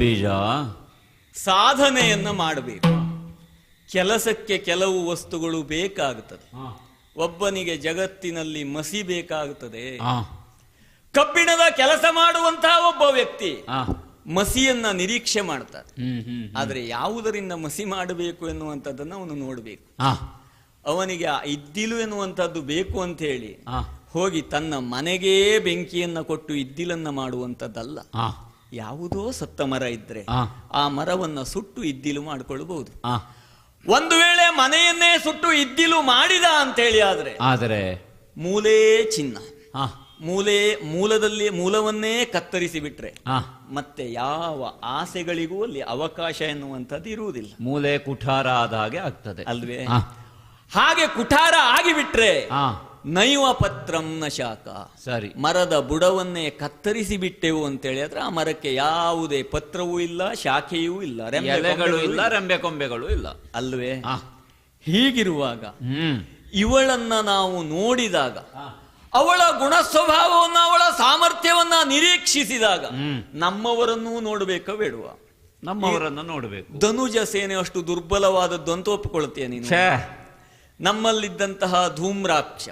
S7: ಬೀಜ ಸಾಧನೆಯನ್ನ ಮಾಡಬೇಕು. ಕೆಲಸಕ್ಕೆ ಕೆಲವು ವಸ್ತುಗಳು ಬೇಕಾಗುತ್ತದೆ. ಒಬ್ಬನಿಗೆ ಜಗತ್ತಿನಲ್ಲಿ ಮಸಿ ಬೇಕಾಗುತ್ತದೆ. ಕಬ್ಬಿಣದ ಕೆಲಸ ಮಾಡುವಂತಹ ಒಬ್ಬ ವ್ಯಕ್ತಿ ಮಸಿಯನ್ನ ನಿರೀಕ್ಷೆ ಮಾಡ್ತಾರೆ. ಆದ್ರೆ ಯಾವುದರಿಂದ ಮಸಿ ಮಾಡಬೇಕು ಎನ್ನುವಂಥದ್ದನ್ನು ಅವನು ನೋಡಬೇಕು. ಅವನಿಗೆ ಇದ್ದಿಲು ಎನ್ನುವಂಥದ್ದು ಬೇಕು ಅಂತ ಹೇಳಿ ಹೋಗಿ ತನ್ನ ಮನೆಗೇ ಬೆಂಕಿಯನ್ನ ಕೊಟ್ಟು ಇದ್ದಿಲನ್ನ ಮಾಡುವಂಥದ್ದಲ್ಲ. ಯಾವುದೋ ಸತ್ತ ಮರ ಇದ್ರೆ ಆ ಮರವನ್ನ ಸುಟ್ಟು ಇದ್ದಿಲು ಮಾಡಿಕೊಳ್ಳಬಹುದು. ಒಂದು ವೇಳೆ ಮನೆಯನ್ನೇ ಸುಟ್ಟು ಇದ್ದಿಲು ಮಾಡಿದ ಅಂತೇಳಿ ಆದ್ರೆ ಮೂಲೇ ಚಿನ್ನ, ಮೂಲವನ್ನೇ ಕತ್ತರಿಸಿ ಬಿಟ್ರೆ ಮತ್ತೆ ಯಾವ ಆಸೆಗಳಿಗೂ ಅಲ್ಲಿ ಅವಕಾಶ ಎನ್ನುವಂಥದ್ದು ಇರುವುದಿಲ್ಲ.
S5: ಮೂಲೆ ಕುಠಾರ ಆದ ಹಾಗೆ ಆಗ್ತದೆ
S7: ಅಲ್ವೇ? ಹಾಗೆ ಕುಠಾರ ಆಗಿಬಿಟ್ರೆ ನೈವ ಪತ್ರಂ ನ ಶಾಖ.
S5: ಸರಿ,
S7: ಮರದ ಬುಡವನ್ನೇ ಕತ್ತರಿಸಿ ಬಿಟ್ಟೆವು ಅಂತೇಳಿ ಆದ್ರೆ ಆ ಮರಕ್ಕೆ ಯಾವುದೇ ಪತ್ರವೂ ಇಲ್ಲ, ಶಾಖೆಯೂ ಇಲ್ಲ,
S5: ಎಲೆಗಳು ಇಲ್ಲ, ರೆಂಬೆ ಕೊಂಬೆಗಳು ಇಲ್ಲ,
S7: ಅಲ್ವೇ? ಹೀಗಿರುವಾಗ ಇವಳನ್ನ ನಾವು ನೋಡಿದಾಗ, ಅವಳ ಗುಣ ಸ್ವಭಾವವನ್ನ, ಅವಳ ಸಾಮರ್ಥ್ಯವನ್ನ ನಿರೀಕ್ಷಿಸಿದಾಗ ನಮ್ಮವರನ್ನೂ ನೋಡಬೇಕ ಬೇಡುವ?
S5: ನಮ್ಮವರನ್ನು ನೋಡಬೇಕು.
S7: ಧನುಜ ಸೇನೆ ಅಷ್ಟು ದುರ್ಬಲವಾದದ್ದು ಅಂತ ಒಪ್ಪಿಕೊಳ್ತೀಯ ನೀನು? ನಮ್ಮಲ್ಲಿದ್ದಂತಹ ಧೂಮ್ರಾಕ್ಷ,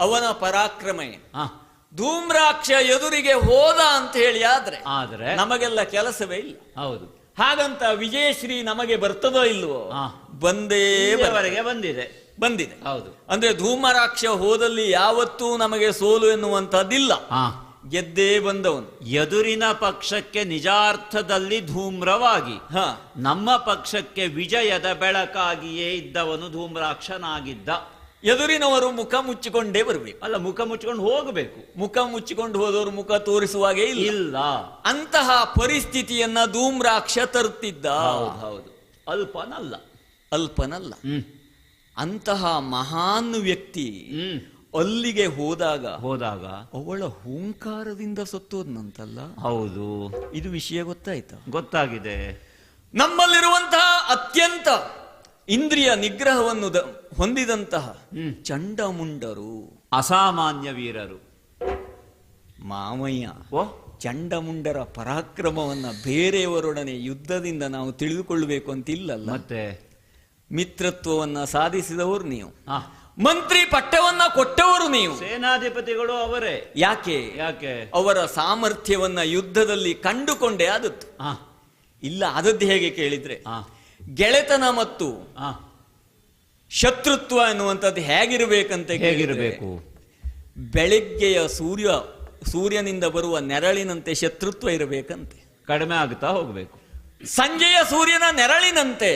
S7: ಅವನ ಪರಾಕ್ರಮ ಏನು? ಧೂಮ್ರಾಕ್ಷ ಎದುರಿಗೆ ಹೋದ ಅಂತ ಹೇಳಿ ಆದ್ರೆ ನಮಗೆಲ್ಲ ಕೆಲಸವೇ ಇಲ್ಲ.
S5: ಹೌದು.
S7: ಹಾಗಂತ ವಿಜಯಶ್ರೀ ನಮಗೆ ಬರ್ತದೋ ಇಲ್ವೋ? ಬಂದಿದೆ.
S5: ಹೌದು.
S7: ಅಂದ್ರೆ ಧೂಮ್ರಾಕ್ಷ ಹೋದಲ್ಲಿ ಯಾವತ್ತೂ ನಮಗೆ ಸೋಲು ಎನ್ನುವಂತಹದ್ದಿಲ್ಲ. ಗೆದ್ದೇ ಬಂದವನು.
S5: ಎದುರಿನ ಪಕ್ಷಕ್ಕೆ ನಿಜಾರ್ಥದಲ್ಲಿ ಧೂಮ್ರವಾಗಿ, ನಮ್ಮ ಪಕ್ಷಕ್ಕೆ ವಿಜಯದ ಬೆಳಕಾಗಿಯೇ ಇದ್ದವನು ಧೂಮ್ರಾಕ್ಷನಾಗಿದ್ದ.
S7: ಎದುರಿನವರು ಮುಖ ಮುಚ್ಚಿಕೊಂಡೇ ಬರಬೇಕು.
S5: ಅಲ್ಲ, ಮುಖ ಮುಚ್ಚಿಕೊಂಡು ಹೋಗಬೇಕು.
S7: ಮುಖ ಮುಚ್ಚಿಕೊಂಡು ಹೋದವರು ಮುಖ ತೋರಿಸುವಾಗೇ
S5: ಇಲ್ಲ.
S7: ಅಂತಹ ಪರಿಸ್ಥಿತಿಯನ್ನ ಧೂಮ್ರಾಕ್ಷ ತರುತ್ತಿದ್ದ.
S5: ಹೌದು, ಅಲ್ಪನಲ್ಲ.
S7: ಅಂತಹ ಮಹಾನ್ ವ್ಯಕ್ತಿ ಅಲ್ಲಿಗೆ ಹೋದಾಗ ಅವಳ ಹೂಂಕಾರದಿಂದ ಸತ್ತೋದ್ನಂತಲ್ಲ.
S5: ಹೌದು,
S7: ಇದು ವಿಷಯ ಗೊತ್ತಾಯ್ತಾ?
S5: ಗೊತ್ತಾಗಿದೆ.
S7: ನಮ್ಮಲ್ಲಿರುವಂತಹ ಅತ್ಯಂತ ಇಂದ್ರಿಯ ನಿಗ್ರಹವನ್ನು ಹೊಂದಿದಂತಹ ಚಂಡಮುಂಡರು,
S5: ಅಸಾಮಾನ್ಯ ವೀರರು.
S7: ಮಾಮಯ್ಯ, ಚಂಡಮುಂಡರ ಪರಾಕ್ರಮವನ್ನ ಬೇರೆಯವರೊಡನೆ ಯುದ್ಧದಿಂದ ನಾವು ತಿಳಿದುಕೊಳ್ಳಬೇಕು ಅಂತಿಲ್ಲಲ್ಲ.
S5: ಮತ್ತೆ
S7: ಮಿತ್ರತ್ವವನ್ನ ಸಾಧಿಸಿದವರು ನೀವು, ಮಂತ್ರಿ ಪಟ್ಟವನ್ನ ಕೊಟ್ಟವರು ನೀವು,
S5: ಸೇನಾಧಿಪತಿಗಳು ಅವರೇ.
S7: ಯಾಕೆ ಅವರ ಸಾಮರ್ಥ್ಯವನ್ನ ಯುದ್ಧದಲ್ಲಿ ಕಂಡುಕೊಂಡೇ ಆದದ್ದು. ಇಲ್ಲ ಆದದ್ದು ಹೇಗೆ ಕೇಳಿದ್ರೆ, ಗೆಳೆತನ ಮತ್ತು ಶತ್ರುತ್ವ ಎನ್ನುವಂಥದ್ದು ಹೇಗಿರಬೇಕಂತ
S5: ಹೇಗಿರಬೇಕು?
S7: ಬೆಳಗ್ಗೆಯ ಸೂರ್ಯನಿಂದ ಬರುವ ನೆರಳಿನಂತೆ ಶತ್ರುತ್ವ ಇರಬೇಕಂತೆ,
S5: ಕಡಿಮೆ ಆಗುತ್ತಾ ಹೋಗ್ಬೇಕು.
S7: ಸಂಜೆಯ ಸೂರ್ಯನ ನೆರಳಿನಂತೆ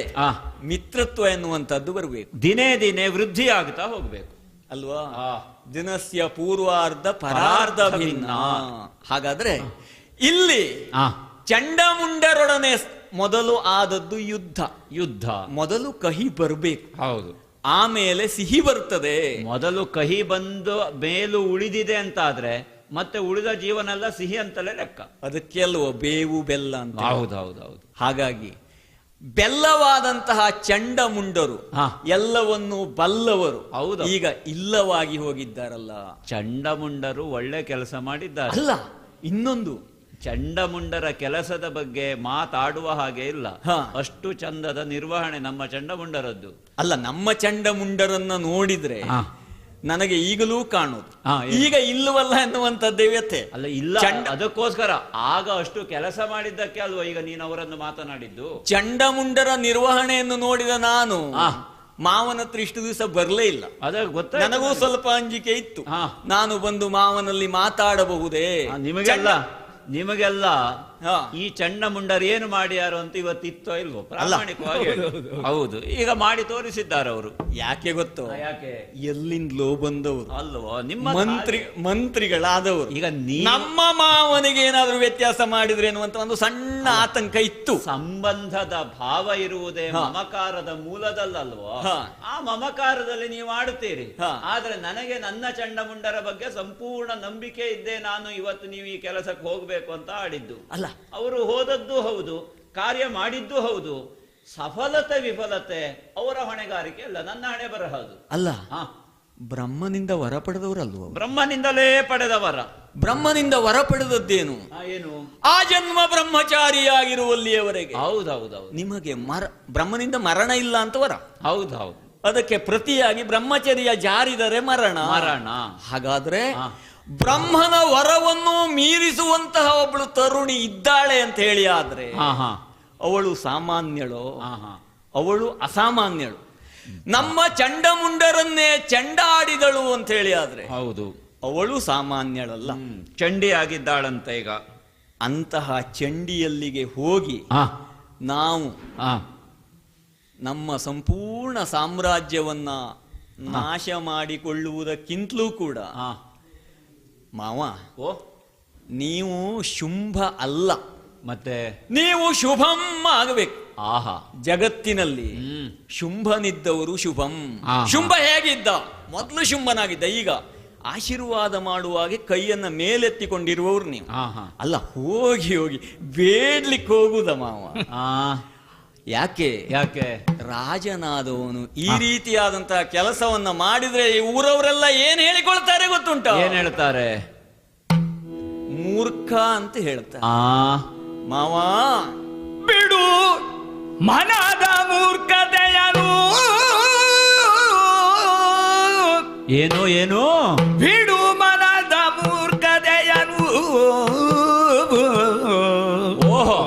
S7: ಮಿತ್ರತ್ವ ಎನ್ನುವಂಥದ್ದು ಬರಬೇಕು,
S5: ದಿನೇ ದಿನೇ ವೃದ್ಧಿ ಆಗುತ್ತಾ ಹೋಗ್ಬೇಕು
S7: ಅಲ್ವಾ? ದಿನಸ್ಯ ಪೂರ್ವಾರ್ಧ ಪರಾರ್ಧ ಭಿನ್ನ. ಹಾಗಾದ್ರೆ ಇಲ್ಲಿ ಚಂಡಮುಂಡರೊಡನೆ ಮೊದಲು ಆದದ್ದು ಯುದ್ಧ. ಮೊದಲು ಕಹಿ ಬರಬೇಕು,
S5: ಹೌದು,
S7: ಆಮೇಲೆ ಸಿಹಿ ಬರ್ತದೆ.
S5: ಮೊದಲು ಕಹಿ ಬಂದು ಮೇಲೂ ಉಳಿದಿದೆ ಅಂತಾದ್ರೆ ಮತ್ತೆ ಉಳಿದ ಜೀವನ ಎಲ್ಲ ಸಿಹಿ ಅಂತಲೇ ಲೆಕ್ಕ.
S7: ಅದಕ್ಕೆ ಅಲ್ವ ಬೇವು ಬೆಲ್ಲ ಅಂತ.
S5: ಹೌದು.
S7: ಹಾಗಾಗಿ ಬೆಲ್ಲವಾದಂತಹ ಚಂಡಮುಂಡರು ಎಲ್ಲವನ್ನೂ ಬಲ್ಲವರು ಈಗ ಇಲ್ಲವಾಗಿ ಹೋಗಿದ್ದಾರಲ್ಲ.
S5: ಚಂಡಮುಂಡರು ಒಳ್ಳೆ ಕೆಲಸ ಮಾಡಿದ್ದಾರೆ.
S7: ಅಲ್ಲ, ಇನ್ನೊಂದು
S5: ಚಂಡಮುಂಡರ ಕೆಲಸದ ಬಗ್ಗೆ ಮಾತಾಡುವ ಹಾಗೆ ಇಲ್ಲ. ಅಷ್ಟು ಚಂದದ ನಿರ್ವಹಣೆ ನಮ್ಮ ಚಂಡಮುಂಡರದ್ದು.
S7: ಅಲ್ಲ, ನಮ್ಮ ಚಂಡಮುಂಡರನ್ನ ನೋಡಿದ್ರೆ ನನಗೆ ಈಗಲೂ ಕಾಣುದು ಈಗ ಇಲ್ಲವಲ್ಲ ಎನ್ನುವಂಥದ್ದೇ ವ್ಯಥೆ.
S5: ಅಲ್ಲ, ಇಲ್ಲ, ಅದಕ್ಕೋಸ್ಕರ ಆಗ ಅಷ್ಟು ಕೆಲಸ ಮಾಡಿದ್ದಕ್ಕೆ ಅಲ್ವಾ ಈಗ ನೀನು ಅವರನ್ನು ಮಾತನಾಡಿದ್ದು.
S7: ಚಂಡಮುಂಡರ ನಿರ್ವಹಣೆಯನ್ನು ನೋಡಿದ ನಾನು ಮಾವನ ಹತ್ರ ಇಷ್ಟು ದಿವಸ ಬರಲೇ ಇಲ್ಲ. ನನಗೂ ಸ್ವಲ್ಪ ಅಂಜಿಕೆ ಇತ್ತು. ನಾನು ಬಂದು ಮಾವನಲ್ಲಿ ಮಾತಾಡಬಹುದೇ?
S5: ನಿಮಗೆಲ್ಲ ಈ ಚಂಡಮುಂಡರು ಏನು ಮಾಡ್ಯಾರೋ ಅಂತ ಇವತ್ತಿತ್ತೋ ಇಲ್ವೋ? ಪ್ರಾಮಾಣಿಕವಾಗಿ ಹೌದು, ಈಗ ಮಾಡಿ ತೋರಿಸಿದ್ದಾರೆ ಅವರು.
S7: ಯಾಕೆ ಗೊತ್ತೋ?
S5: ಯಾಕೆ?
S7: ಎಲ್ಲಿಂದಲೋ ಬಂದವರು
S5: ಅಲ್ವೋ, ನಿಮ್ಮ
S7: ಮಂತ್ರಿಗಳಾದವರು.
S5: ಈಗ
S7: ನಮ್ಮ ಮಾವನಿಗೆ ಏನಾದ್ರೂ ವ್ಯತ್ಯಾಸ ಮಾಡಿದ್ರೆ ಎನ್ನುವಂತ ಒಂದು ಸಣ್ಣ ಆತಂಕ ಇತ್ತು.
S5: ಸಂಬಂಧದ ಭಾವ ಇರುವುದೇ ಮಮಕಾರದ ಮೂಲದಲ್ಲಲ್ವೋ? ಆ ಮಮಕಾರದಲ್ಲಿ ನೀವು ಆಡುತ್ತೀರಿ. ಆದ್ರೆ ನನಗೆ ನನ್ನ ಚಂಡಮುಂಡರ ಬಗ್ಗೆ ಸಂಪೂರ್ಣ ನಂಬಿಕೆ ಇದ್ದೆ. ನಾನು ಇವತ್ತು ನೀವು ಈ ಕೆಲಸಕ್ಕೆ ಹೋಗ್ಬೇಕು ಅಂತ ಆಡಿದ್ದು
S7: ಅಲ್ಲ.
S5: ಅವರು ಹೋದದ್ದು ಹೌದು, ಕಾರ್ಯ ಮಾಡಿದ್ದು ಹೌದು. ಸಫಲತೆ ವಿಫಲತೆ ಅವರ ಹೊಣೆಗಾರಿಕೆ ಅಲ್ಲ, ನನ್ನ ಹಣೆ ಬರಹದು
S7: ಅಲ್ಲ. ಬ್ರಹ್ಮನಿಂದ ವರ ಪಡೆದವರಲ್ವ?
S5: ಬ್ರಹ್ಮನಿಂದಲೇ ಪಡೆದವರ.
S7: ಬ್ರಹ್ಮನಿಂದ ವರ ಪಡೆದದ್ದೇನು?
S5: ಏನು?
S7: ಆ ಜನ್ಮ ಬ್ರಹ್ಮಚಾರಿಯಾಗಿರುವಲ್ಲಿಯವರೆಗೆ.
S5: ಹೌದೌದು.
S7: ನಿಮಗೆ ಬ್ರಹ್ಮನಿಂದ ಮರಣ ಇಲ್ಲ ಅಂತ ವರ.
S5: ಹೌದೌದು.
S7: ಅದಕ್ಕೆ ಪ್ರತಿಯಾಗಿ ಬ್ರಹ್ಮಚರ್ಯ ಜಾರಿದರೆ ಮರಣ. ಹಾಗಾದ್ರೆ ಬ್ರಹ್ಮನ ವರವನ್ನು ಮೀರಿಸುವಂತಹ ಒಬ್ಬಳು ತರುಣಿ ಇದ್ದಾಳೆ ಅಂತ ಹೇಳಿ ಆದ್ರೆ ಅವಳು ಸಾಮಾನ್ಯಳೋ? ಅವಳು ಅಸಾಮಾನ್ಯಳು. ನಮ್ಮ ಚಂಡಮುಂಡರನ್ನೇ ಚಂಡಾಡಿದಳು ಅಂತ ಹೇಳಿ ಆದ್ರೆ
S5: ಹೌದು,
S7: ಅವಳು ಸಾಮಾನ್ಯಳಲ್ಲ,
S5: ಚಂಡಿ ಆಗಿದ್ದಾಳಂತ. ಈಗ
S7: ಅಂತಹ ಚಂಡಿಯಲ್ಲಿಗೆ ಹೋಗಿ ನಾವು ನಮ್ಮ ಸಂಪೂರ್ಣ ಸಾಮ್ರಾಜ್ಯವನ್ನ ನಾಶ ಮಾಡಿಕೊಳ್ಳುವುದಕ್ಕಿಂತಲೂ ಕೂಡ ಮಾವ, ನೀವು ಶುಂಭ ಅಲ್ಲ,
S5: ಮತ್ತೆ
S7: ನೀವು ಶುಭಂ ಆಗಬೇಕು.
S5: ಆಹಾ,
S7: ಜಗತ್ತಿನಲ್ಲಿ ಶುಂಭನಿದ್ದವರು ಶುಭಂ. ಶುಂಭ ಹೇಗಿದ್ದ? ಮೊದಲು ಶುಂಭನಾಗಿದ್ದ, ಈಗ ಆಶೀರ್ವಾದ ಮಾಡುವಾಗೆ ಕೈಯನ್ನ ಮೇಲೆತ್ತಿಕೊಂಡಿರುವವರು ನೀವು. ಅಲ್ಲ, ಹೋಗಿ ಹೋಗಿ ಬೇಡ್ಲಿಕ್ಕೆ ಹೋಗುದ ಮಾವ. ಯಾಕೆ? ರಾಜನಾದವನು ಈ ರೀತಿಯಾದಂತಹ ಕೆಲಸವನ್ನ ಮಾಡಿದ್ರೆ ಊರವರೆಲ್ಲ ಏನ್ ಹೇಳಿಕೊಳ್ತಾರೆ ಗೊತ್ತುಂಟ?
S5: ಏನ್ ಹೇಳ್ತಾರೆ?
S7: ಮೂರ್ಖ ಅಂತ ಹೇಳ್ತಾರೆ. ಮಾವ,
S13: ಬಿಡು ಮನದ ಮೂರ್ಖತೆಯನು.
S5: ಏನು
S13: ಬಿಡು ಮನದ ಮೂರ್ಖತೆಯನು.
S5: ಓಹೋ,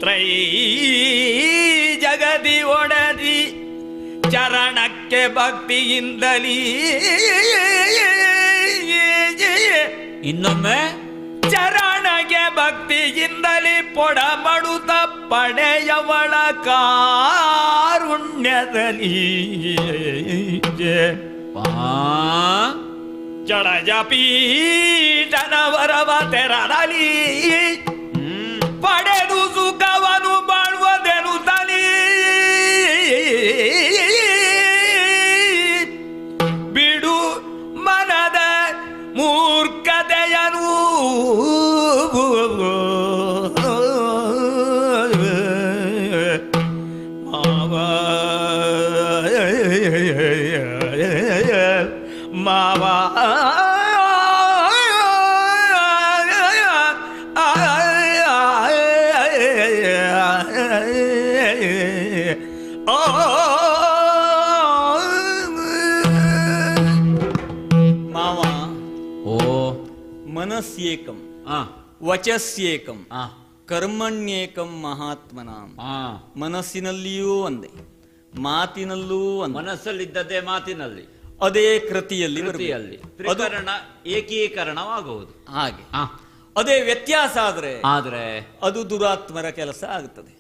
S13: ತ್ರೈ ಜಗದಿ ಒಡದಿ ಚರಣಕ್ಕೆ ಭಕ್ತಿಯಿಂದಲೀ
S5: ಇನ್ನೊಮ್ಮೆ
S13: ಚರಣಗೆ ಭಕ್ತಿಯಿಂದಲೇ ಪೊಡ ಮಡುತ್ತ ಪಡೆಯವಳ ಕಾರುಣ್ಯದಲ್ಲಿ ಜಡಜ ಪೀಠನವರವ ತೆರಳಲಿ ಪಡೆದು ಸುಖವನು ಬಾಳುವುದೆನು ತಲಿ ಬಿಡು ಮನದ ಮೂರ್ಖತೆಯನು ಮಾವ
S7: ಮಾವ ಮನಸ್ಸೇಕಂ ವಚಸ್ಯೇಕಂ ಕರ್ಮಣ್ಯೇಕಂ ಮಹಾತ್ಮನಾಂ. ಮನಸ್ಸಿನಲ್ಲಿಯೂ ಒಂದೇ, ಮಾತಿನಲ್ಲೂ ಒಂದೇ.
S5: ಮನಸ್ಸಲ್ಲಿದ್ದದ್ದೇ ಮಾತಿನಲ್ಲಿ,
S7: ಅದೇ ಕೃತಿಯಲ್ಲಿ
S5: ತ್ರಿಕರಣ ಏಕೀಕರಣವಾಗುವುದು.
S7: ಹಾಗೆ ಅದೇ ವ್ಯತ್ಯಾಸ ಆದ್ರೆ ಅದು ದುರಾತ್ಮರ ಕೆಲಸ ಆಗುತ್ತದೆ.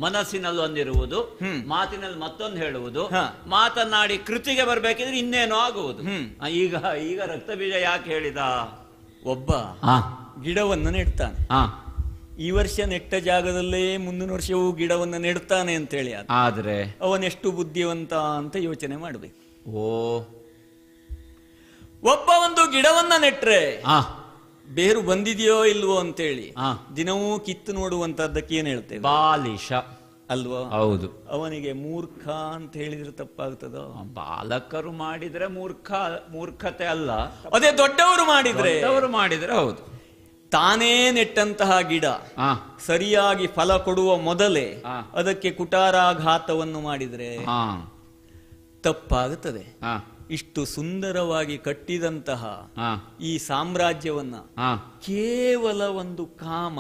S5: ಮನಸ್ಸಿನಲ್ಲಿ ಒಂದಿರುವುದು, ಮಾತಿನಲ್ಲಿ ಮತ್ತೊಂದು ಹೇಳುವುದು, ಮಾತನಾಡಿ ಕೃತಿಗೆ ಬರ್ಬೇಕಿದ್ರೆ ಇನ್ನೇನೋ ಆಗುವುದು. ಈಗ ರಕ್ತ ಬೀಜ ಯಾಕೆ ಹೇಳಿದ?
S7: ಒಬ್ಬ ಗಿಡವನ್ನು ನೆಡ್ತಾನೆ, ಈ ವರ್ಷ ನೆಟ್ಟ ಜಾಗದಲ್ಲೇ ಮುಂದಿನ ವರ್ಷವೂ ಗಿಡವನ್ನು ನೆಡ್ತಾನೆ ಅಂತೇಳಿ,
S5: ಆದ್ರೆ
S7: ಅವನೆಷ್ಟು ಬುದ್ಧಿವಂತ ಅಂತ ಯೋಚನೆ ಮಾಡಬೇಕು. ಒಬ್ಬ ಒಂದು ಗಿಡವನ್ನ ನೆಟ್ರೆ ಬೇರು ಬಂದಿದೆಯೋ ಇಲ್ವೋ ಅಂತೇಳಿ ದಿನವೂ ಕಿತ್ತು ನೋಡುವಂತದ್ದಕ್ಕೆ ಏನ್ ಹೇಳ್ತೇವೆ?
S5: ಬಾಲಿಶ
S7: ಅಲ್ವಾ?
S5: ಹೌದು.
S7: ಅವನಿಗೆ ಮೂರ್ಖ ಅಂತ ಹೇಳಿದ್ರೆ ತಪ್ಪಾಗ್ತದೋ?
S5: ಬಾಲಕರು ಮಾಡಿದ್ರೆ ಮೂರ್ಖತೆ ಅಲ್ಲ,
S7: ಅದೇ ದೊಡ್ಡವರು
S5: ಮಾಡಿದ್ರೆ ಹೌದು.
S7: ತಾನೇ ನೆಟ್ಟಂತಹ ಗಿಡ ಸರಿಯಾಗಿ ಫಲ ಕೊಡುವ ಮೊದಲೇ ಅದಕ್ಕೆ ಕುಟಾರಾಘಾತವನ್ನು ಮಾಡಿದ್ರೆ ತಪ್ಪಾಗುತ್ತದೆ. ಇಷ್ಟು ಸುಂದರವಾಗಿ ಕಟ್ಟಿದಂತಹ ಈ ಸಾಮ್ರಾಜ್ಯವನ್ನ ಕೇವಲ ಒಂದು ಕಾಮ,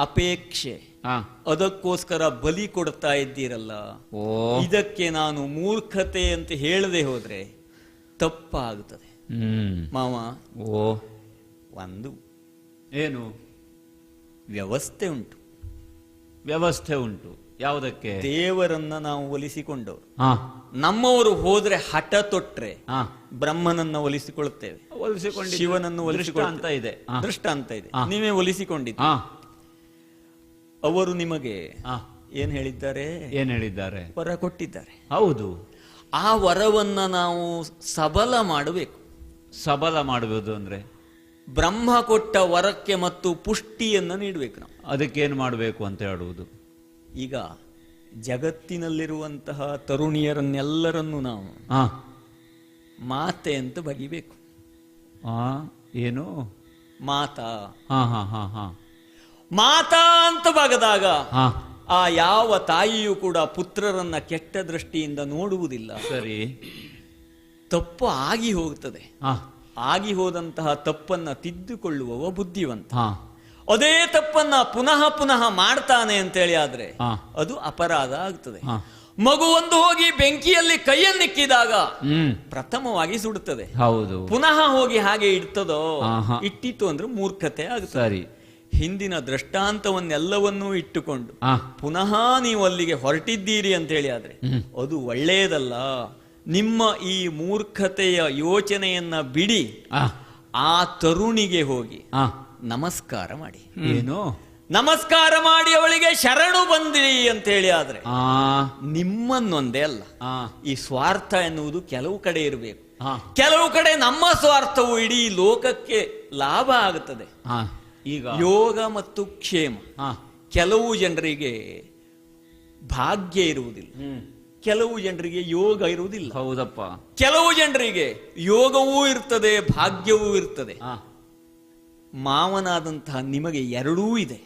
S7: ಅಪೇಕ್ಷೆ, ಅದಕ್ಕೋಸ್ಕರ ಬಲಿ ಕೊಡ್ತಾ ಇದ್ದೀರಲ್ಲ, ಇದಕ್ಕೆ ನಾನು ಮೂರ್ಖತೆ ಅಂತ ಹೇಳದೆ ಹೋದ್ರೆ ತಪ್ಪಾಗುತ್ತದೆ ಮಾವ. ಒಂದು
S5: ಏನು
S7: ವ್ಯವಸ್ಥೆ ಉಂಟು.
S5: ವ್ಯವಸ್ಥೆ ಉಂಟು ಯಾವುದಕ್ಕೆ?
S7: ದೇವರನ್ನ ನಾವು ಒಲಿಸಿಕೊಂಡವರು. ನಮ್ಮವರು ಹೋದ್ರೆ ಹಠ ತೊಟ್ರೆ ಬ್ರಹ್ಮನನ್ನ ಒಲಿಸಿಕೊಳ್ಳುತ್ತೇವೆ, ಶಿವನನ್ನು ಒಲಿಸಿಕೊಳ್ಳುತ್ತ ಇದೆ, ದೃಷ್ಟಾಂತ ಇದೆ. ನೀವೇ ಒಲಿಸಿಕೊಂಡಿದ್ದ. ಅವರು ನಿಮಗೆ ಏನ್ ಹೇಳಿದ್ದಾರೆ? ವರ ಕೊಟ್ಟಿದ್ದಾರೆ.
S5: ಹೌದು.
S7: ಆ ವರವನ್ನ ನಾವು ಸಬಲ ಮಾಡಬೇಕು.
S5: ಸಬಲ ಮಾಡುವುದು ಅಂದ್ರೆ
S7: ಬ್ರಹ್ಮ ಕೊಟ್ಟ ವರಕ್ಕೆ ಮತ್ತು ಪುಷ್ಟಿಯನ್ನು ನೀಡಬೇಕು. ನಾವು
S5: ಅದಕ್ಕೇನು ಮಾಡಬೇಕು ಅಂತ ಹೇಳುವುದು?
S7: ಈಗ ಜಗತ್ತಿನಲ್ಲಿರುವಂತಹ ತರುಣಿಯರನ್ನೆಲ್ಲರನ್ನು ನಾವು ಮಾತೆ ಅಂತ ಬಗಿಬೇಕು.
S5: ಏನು
S7: ಮಾತಾ ಮಾತಾ ಅಂತ ಬಗದಾಗ ಆ ಯಾವ ತಾಯಿಯೂ ಕೂಡ ಪುತ್ರರನ್ನ ಕೆಟ್ಟ ದೃಷ್ಟಿಯಿಂದ ನೋಡುವುದಿಲ್ಲ.
S5: ಸರಿ,
S7: ತಪ್ಪು ಆಗಿ ಹೋಗುತ್ತದೆ. ಆಗಿ ಹೋದಂತಹ ತಪ್ಪನ್ನ ತಿದ್ದುಕೊಳ್ಳುವವ ಬುದ್ಧಿವಂತ. ಅದೇ ತಪ್ಪನ್ನ ಪುನಃ ಪುನಃ ಮಾಡ್ತಾನೆ ಅಂತೇಳಿ ಆದ್ರೆ ಅದು ಅಪರಾಧ ಆಗ್ತದೆ. ಮಗುವೊಂದು ಹೋಗಿ ಬೆಂಕಿಯಲ್ಲಿ ಕೈಯನ್ನಿಕ್ಕಿದಾಗ ಪ್ರಥಮವಾಗಿ ಸುಡುತ್ತದೆ.
S5: ಹೌದು.
S7: ಪುನಃ ಹೋಗಿ ಹಾಗೆ ಇಡ್ತದೋ? ಇಟ್ಟಿತ್ತು ಅಂದ್ರೆ ಮೂರ್ಖತೆ ಆಗುತ್ತದೆ.
S5: ಸರಿ.
S7: ಹಿಂದಿನ ದೃಷ್ಟಾಂತವನ್ನೆಲ್ಲವನ್ನೂ ಇಟ್ಟುಕೊಂಡು ಪುನಃ ನೀವು ಅಲ್ಲಿಗೆ ಹೊರಟಿದ್ದೀರಿ ಅಂತ ಹೇಳಿ ಆದ್ರೆ ಅದು ಒಳ್ಳೆಯದಲ್ಲ. ನಿಮ್ಮ ಈ ಮೂರ್ಖತೆಯ ಯೋಚನೆಯನ್ನ ಬಿಡಿ, ಆ ತರುಣಿಗೆ ಹೋಗಿ ನಮಸ್ಕಾರ ಮಾಡಿ.
S5: ಏನು?
S7: ನಮಸ್ಕಾರ ಮಾಡಿ ಅವಳಿಗೆ ಶರಣು ಬಂದಿರಿ ಅಂತ ಹೇಳಿ ಆದ್ರೆ ನಿಮ್ಮನ್ನೊಂದೇ ಅಲ್ಲ, ಈ ಸ್ವಾರ್ಥ ಎನ್ನುವುದು ಕೆಲವು ಕಡೆ ಇರಬೇಕು. ಕೆಲವು ಕಡೆ ನಮ್ಮ ಸ್ವಾರ್ಥವು ಇಡೀ ಲೋಕಕ್ಕೆ ಲಾಭ ಆಗುತ್ತದೆ.
S5: ಈಗ
S7: ಯೋಗ ಮತ್ತು ಕ್ಷೇಮ. ಕೆಲವು ಜನರಿಗೆ ಭಾಗ್ಯ ಇರುವುದಿಲ್ಲ, ಕೆಲವು ಜನರಿಗೆ ಯೋಗ ಇರುವುದಿಲ್ಲ.
S5: ಹೌದಪ್ಪ.
S7: ಕೆಲವು ಜನರಿಗೆ ಯೋಗವೂ ಇರ್ತದೆ, ಭಾಗ್ಯವೂ ಇರ್ತದೆ. ಮಾವನಾದಂತಹ ನಿಮಗೆ ಎರಡೂ ಇದೆ,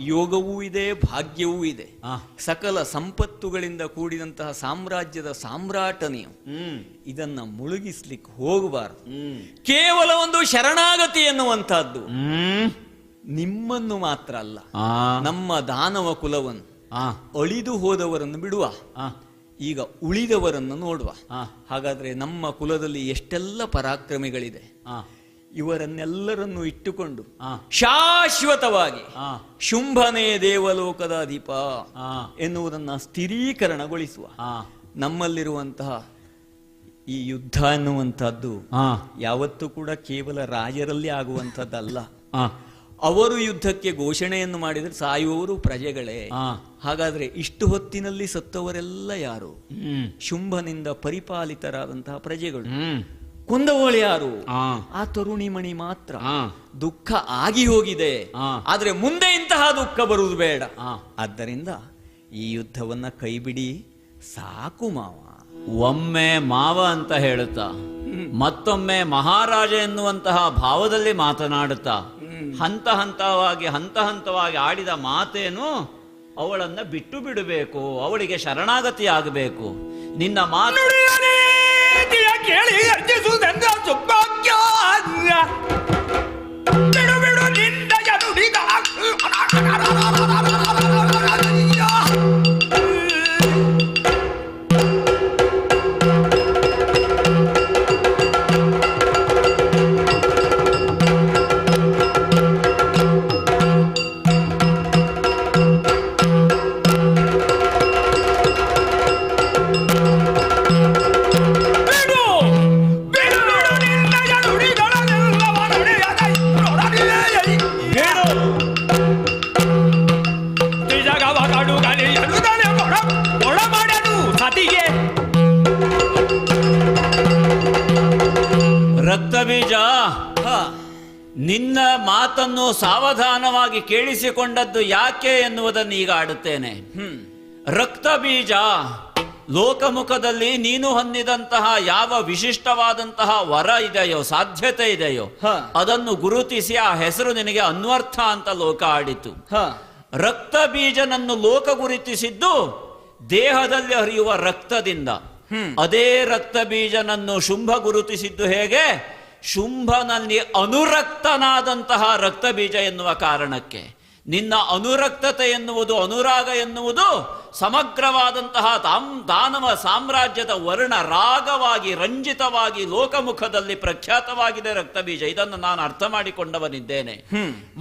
S7: ಯೋಗವೂ ಇದೆ, ಭಾಗ್ಯವೂ ಇದೆ. ಸಕಲ ಸಂಪತ್ತುಗಳಿಂದ ಕೂಡಿದಂತಹ ಸಾಮ್ರಾಜ್ಯದ ಸಾಮ್ರಾಟ ನೀವು. ಇದನ್ನ ಮುಳುಗಿಸ್ಲಿಕ್ಕೆ ಹೋಗಬಾರದು. ಕೇವಲ ಒಂದು ಶರಣಾಗತಿ ಎನ್ನುವಂತಹದ್ದು ನಿಮ್ಮನ್ನು ಮಾತ್ರ ಅಲ್ಲ, ನಮ್ಮ ದಾನವ ಕುಲವನ್ನು, ಅಳಿದು ಹೋದವರನ್ನು ಬಿಡುವ, ಈಗ ಉಳಿದವರನ್ನು ನೋಡುವ. ಹಾಗಾದ್ರೆ ನಮ್ಮ ಕುಲದಲ್ಲಿ ಎಷ್ಟೆಲ್ಲ ಪರಾಕ್ರಮಿಗಳಿದೆ. ಇವರನ್ನೆಲ್ಲರನ್ನು ಇಟ್ಟುಕೊಂಡು ಶಾಶ್ವತವಾಗಿ ಶುಂಭನೇ ದೇವಲೋಕದ ಅಧಿಪ ಎನ್ನುವುದನ್ನು ಸ್ಥಿರೀಕರಣಗೊಳಿಸುವ ನಮ್ಮಲ್ಲಿರುವಂತಹ ಈ ಯುದ್ಧ ಅನ್ನುವಂಥದ್ದು ಯಾವತ್ತೂ ಕೂಡ ಕೇವಲ ರಾಜರಲ್ಲಿ ಆಗುವಂಥದ್ದಲ್ಲ. ಅವರು ಯುದ್ಧಕ್ಕೆ ಘೋಷಣೆಯನ್ನು ಮಾಡಿದರೆ ಸಾಯುವವರು ಪ್ರಜೆಗಳೇ. ಹಾಗಾದ್ರೆ ಇಷ್ಟು ಹೊತ್ತಿನಲ್ಲಿ ಸತ್ತವರೆಲ್ಲ ಯಾರು? ಶುಂಭನಿಂದ ಪರಿಪಾಲಿತರಾದಂತಹ ಪ್ರಜೆಗಳು. ಕೊಂದವಳು ಯಾರು? ಆ ತರುಣಿಮಣಿ ಮಾತ್ರ. ದುಃಖ ಆಗಿ ಹೋಗಿದೆ, ಆದ್ರೆ ಮುಂದೆ ಇಂತಹ ದುಃಖ ಬರುವುದು ಬೇಡ. ಆದ್ದರಿಂದ ಈ ಯುದ್ಧವನ್ನ ಕೈಬಿಡಿ, ಸಾಕು ಮಾವ.
S5: ಒಮ್ಮೆ ಮಾವ ಅಂತ ಹೇಳುತ್ತಾ ಮತ್ತೊಮ್ಮೆ ಮಹಾರಾಜ ಎನ್ನುವಂತಹ ಭಾವದಲ್ಲಿ ಮಾತನಾಡುತ್ತಾ ಹಂತ ಹಂತವಾಗಿ ಆಡಿದ ಮಾತೇನು, ಅವಳನ್ನ ಬಿಟ್ಟು ಬಿಡಬೇಕು, ಅವಳಿಗೆ ಶರಣಾಗತಿ ಆಗಬೇಕು. ನಿನ್ನ ಮಾತು
S13: ಕೇಳಿ ಅರ್ಜಿಸುವುದೆಂದ ಸುಭಾಗ್ಯ ಬಿಡು ಬಿಡು ನಿಂದ ನುಡಿದ
S5: ರಕ್ತಬೀಜ, ನಿನ್ನ ಮಾತನ್ನು ಸಾವಧಾನವಾಗಿ ಕೇಳಿಸಿಕೊಂಡದ್ದು ಯಾಕೆ ಎನ್ನುವುದನ್ನು ಈಗ ಆಡುತ್ತೇನೆ. ರಕ್ತಬೀಜ, ಲೋಕಮುಖದಲ್ಲಿ ನೀನು ಹೊಂದಿದಂತಹ ಯಾವ ವಿಶಿಷ್ಟವಾದಂತಹ ವರ ಇದೆಯೋ, ಸಾಧ್ಯತೆ ಇದೆಯೋ, ಅದನ್ನು ಗುರುತಿಸಿ ಆ ಹೆಸರು ನಿನಗೆ ಅನ್ವರ್ಥ ಅಂತ ಲೋಕ ಆಡಿತು. ರಕ್ತಬೀಜನನ್ನು ಲೋಕ ಗುರುತಿಸಿದ್ದು ದೇಹದಲ್ಲಿ ಹರಿಯುವ ರಕ್ತದಿಂದ. ಅದೇ ರಕ್ತ ಬೀಜನನ್ನು ಶುಂಭ ಗುರುತಿಸಿದ್ದು ಹೇಗೆ? ಶುಂಭನಲ್ಲಿ ಅನುರಕ್ತನಾದಂತಹ ರಕ್ತ ಬೀಜ ಎನ್ನುವ ಕಾರಣಕ್ಕೆ. ನಿನ್ನ ಅನುರಕ್ತತೆ ಎನ್ನುವುದು, ಅನುರಾಗ ಎನ್ನುವುದು ಸಮಗ್ರವಾದಂತಹ ದಾನವ ಸಾಮ್ರಾಜ್ಯದ ವರ್ಣ ರಾಗವಾಗಿ ರಂಜಿತವಾಗಿ ಲೋಕಮುಖದಲ್ಲಿ ಪ್ರಖ್ಯಾತವಾಗಿದೆ ರಕ್ತ ಬೀಜ. ಇದನ್ನು ನಾನು ಅರ್ಥ ಮಾಡಿಕೊಂಡವನಿದ್ದೇನೆ.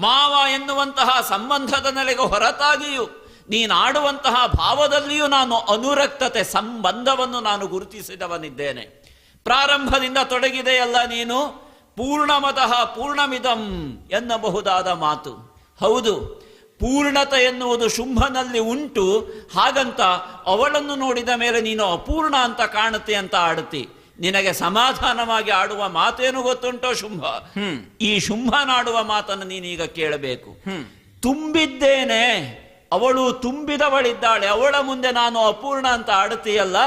S5: ಮಾವ ಎನ್ನುವಂತಹ ಸಂಬಂಧದ ನೆಲೆಗೆ ಹೊರತಾಗಿಯೂ ನೀನಾಡುವಂತಹ ಭಾವದಲ್ಲಿಯೂ ನಾನು ಅನುರಕ್ತತೆ ಸಂಬಂಧವನ್ನು ನಾನು ಗುರುತಿಸಿದವನಿದ್ದೇನೆ. ಪ್ರಾರಂಭದಿಂದ ತೊಡಗಿದೆಯಲ್ಲ ನೀನು, ಪೂರ್ಣಮತಃ ಪೂರ್ಣಮಿದಂ ಎನ್ನಬಹುದಾದ ಮಾತು. ಹೌದು, ಪೂರ್ಣತೆ ಎನ್ನುವುದು ಶುಂಭನಲ್ಲಿ ಉಂಟು. ಹಾಗಂತ ಅವಳನ್ನು ನೋಡಿದ ಮೇಲೆ ನೀನು ಅಪೂರ್ಣ ಅಂತ ಕಾಣುತ್ತೆ ಅಂತ ಆಡುತ್ತಿ. ನಿನಗೆ ಸಮಾಧಾನವಾಗಿ ಆಡುವ ಮಾತೇನು ಗೊತ್ತುಂಟೋ ಶುಂಭ? ಈ ಶುಂಭನಾಡುವ ಮಾತನ್ನು ನೀನೀಗ ಕೇಳಬೇಕು. ತುಂಬಿದ್ದೇನೆ, ಅವಳು ತುಂಬಿದವಳಿದ್ದಾಳೆ, ಅವಳ ಮುಂದೆ ನಾನು ಅಪೂರ್ಣ ಅಂತ ಆಡುತ್ತೀಯಲ್ಲ.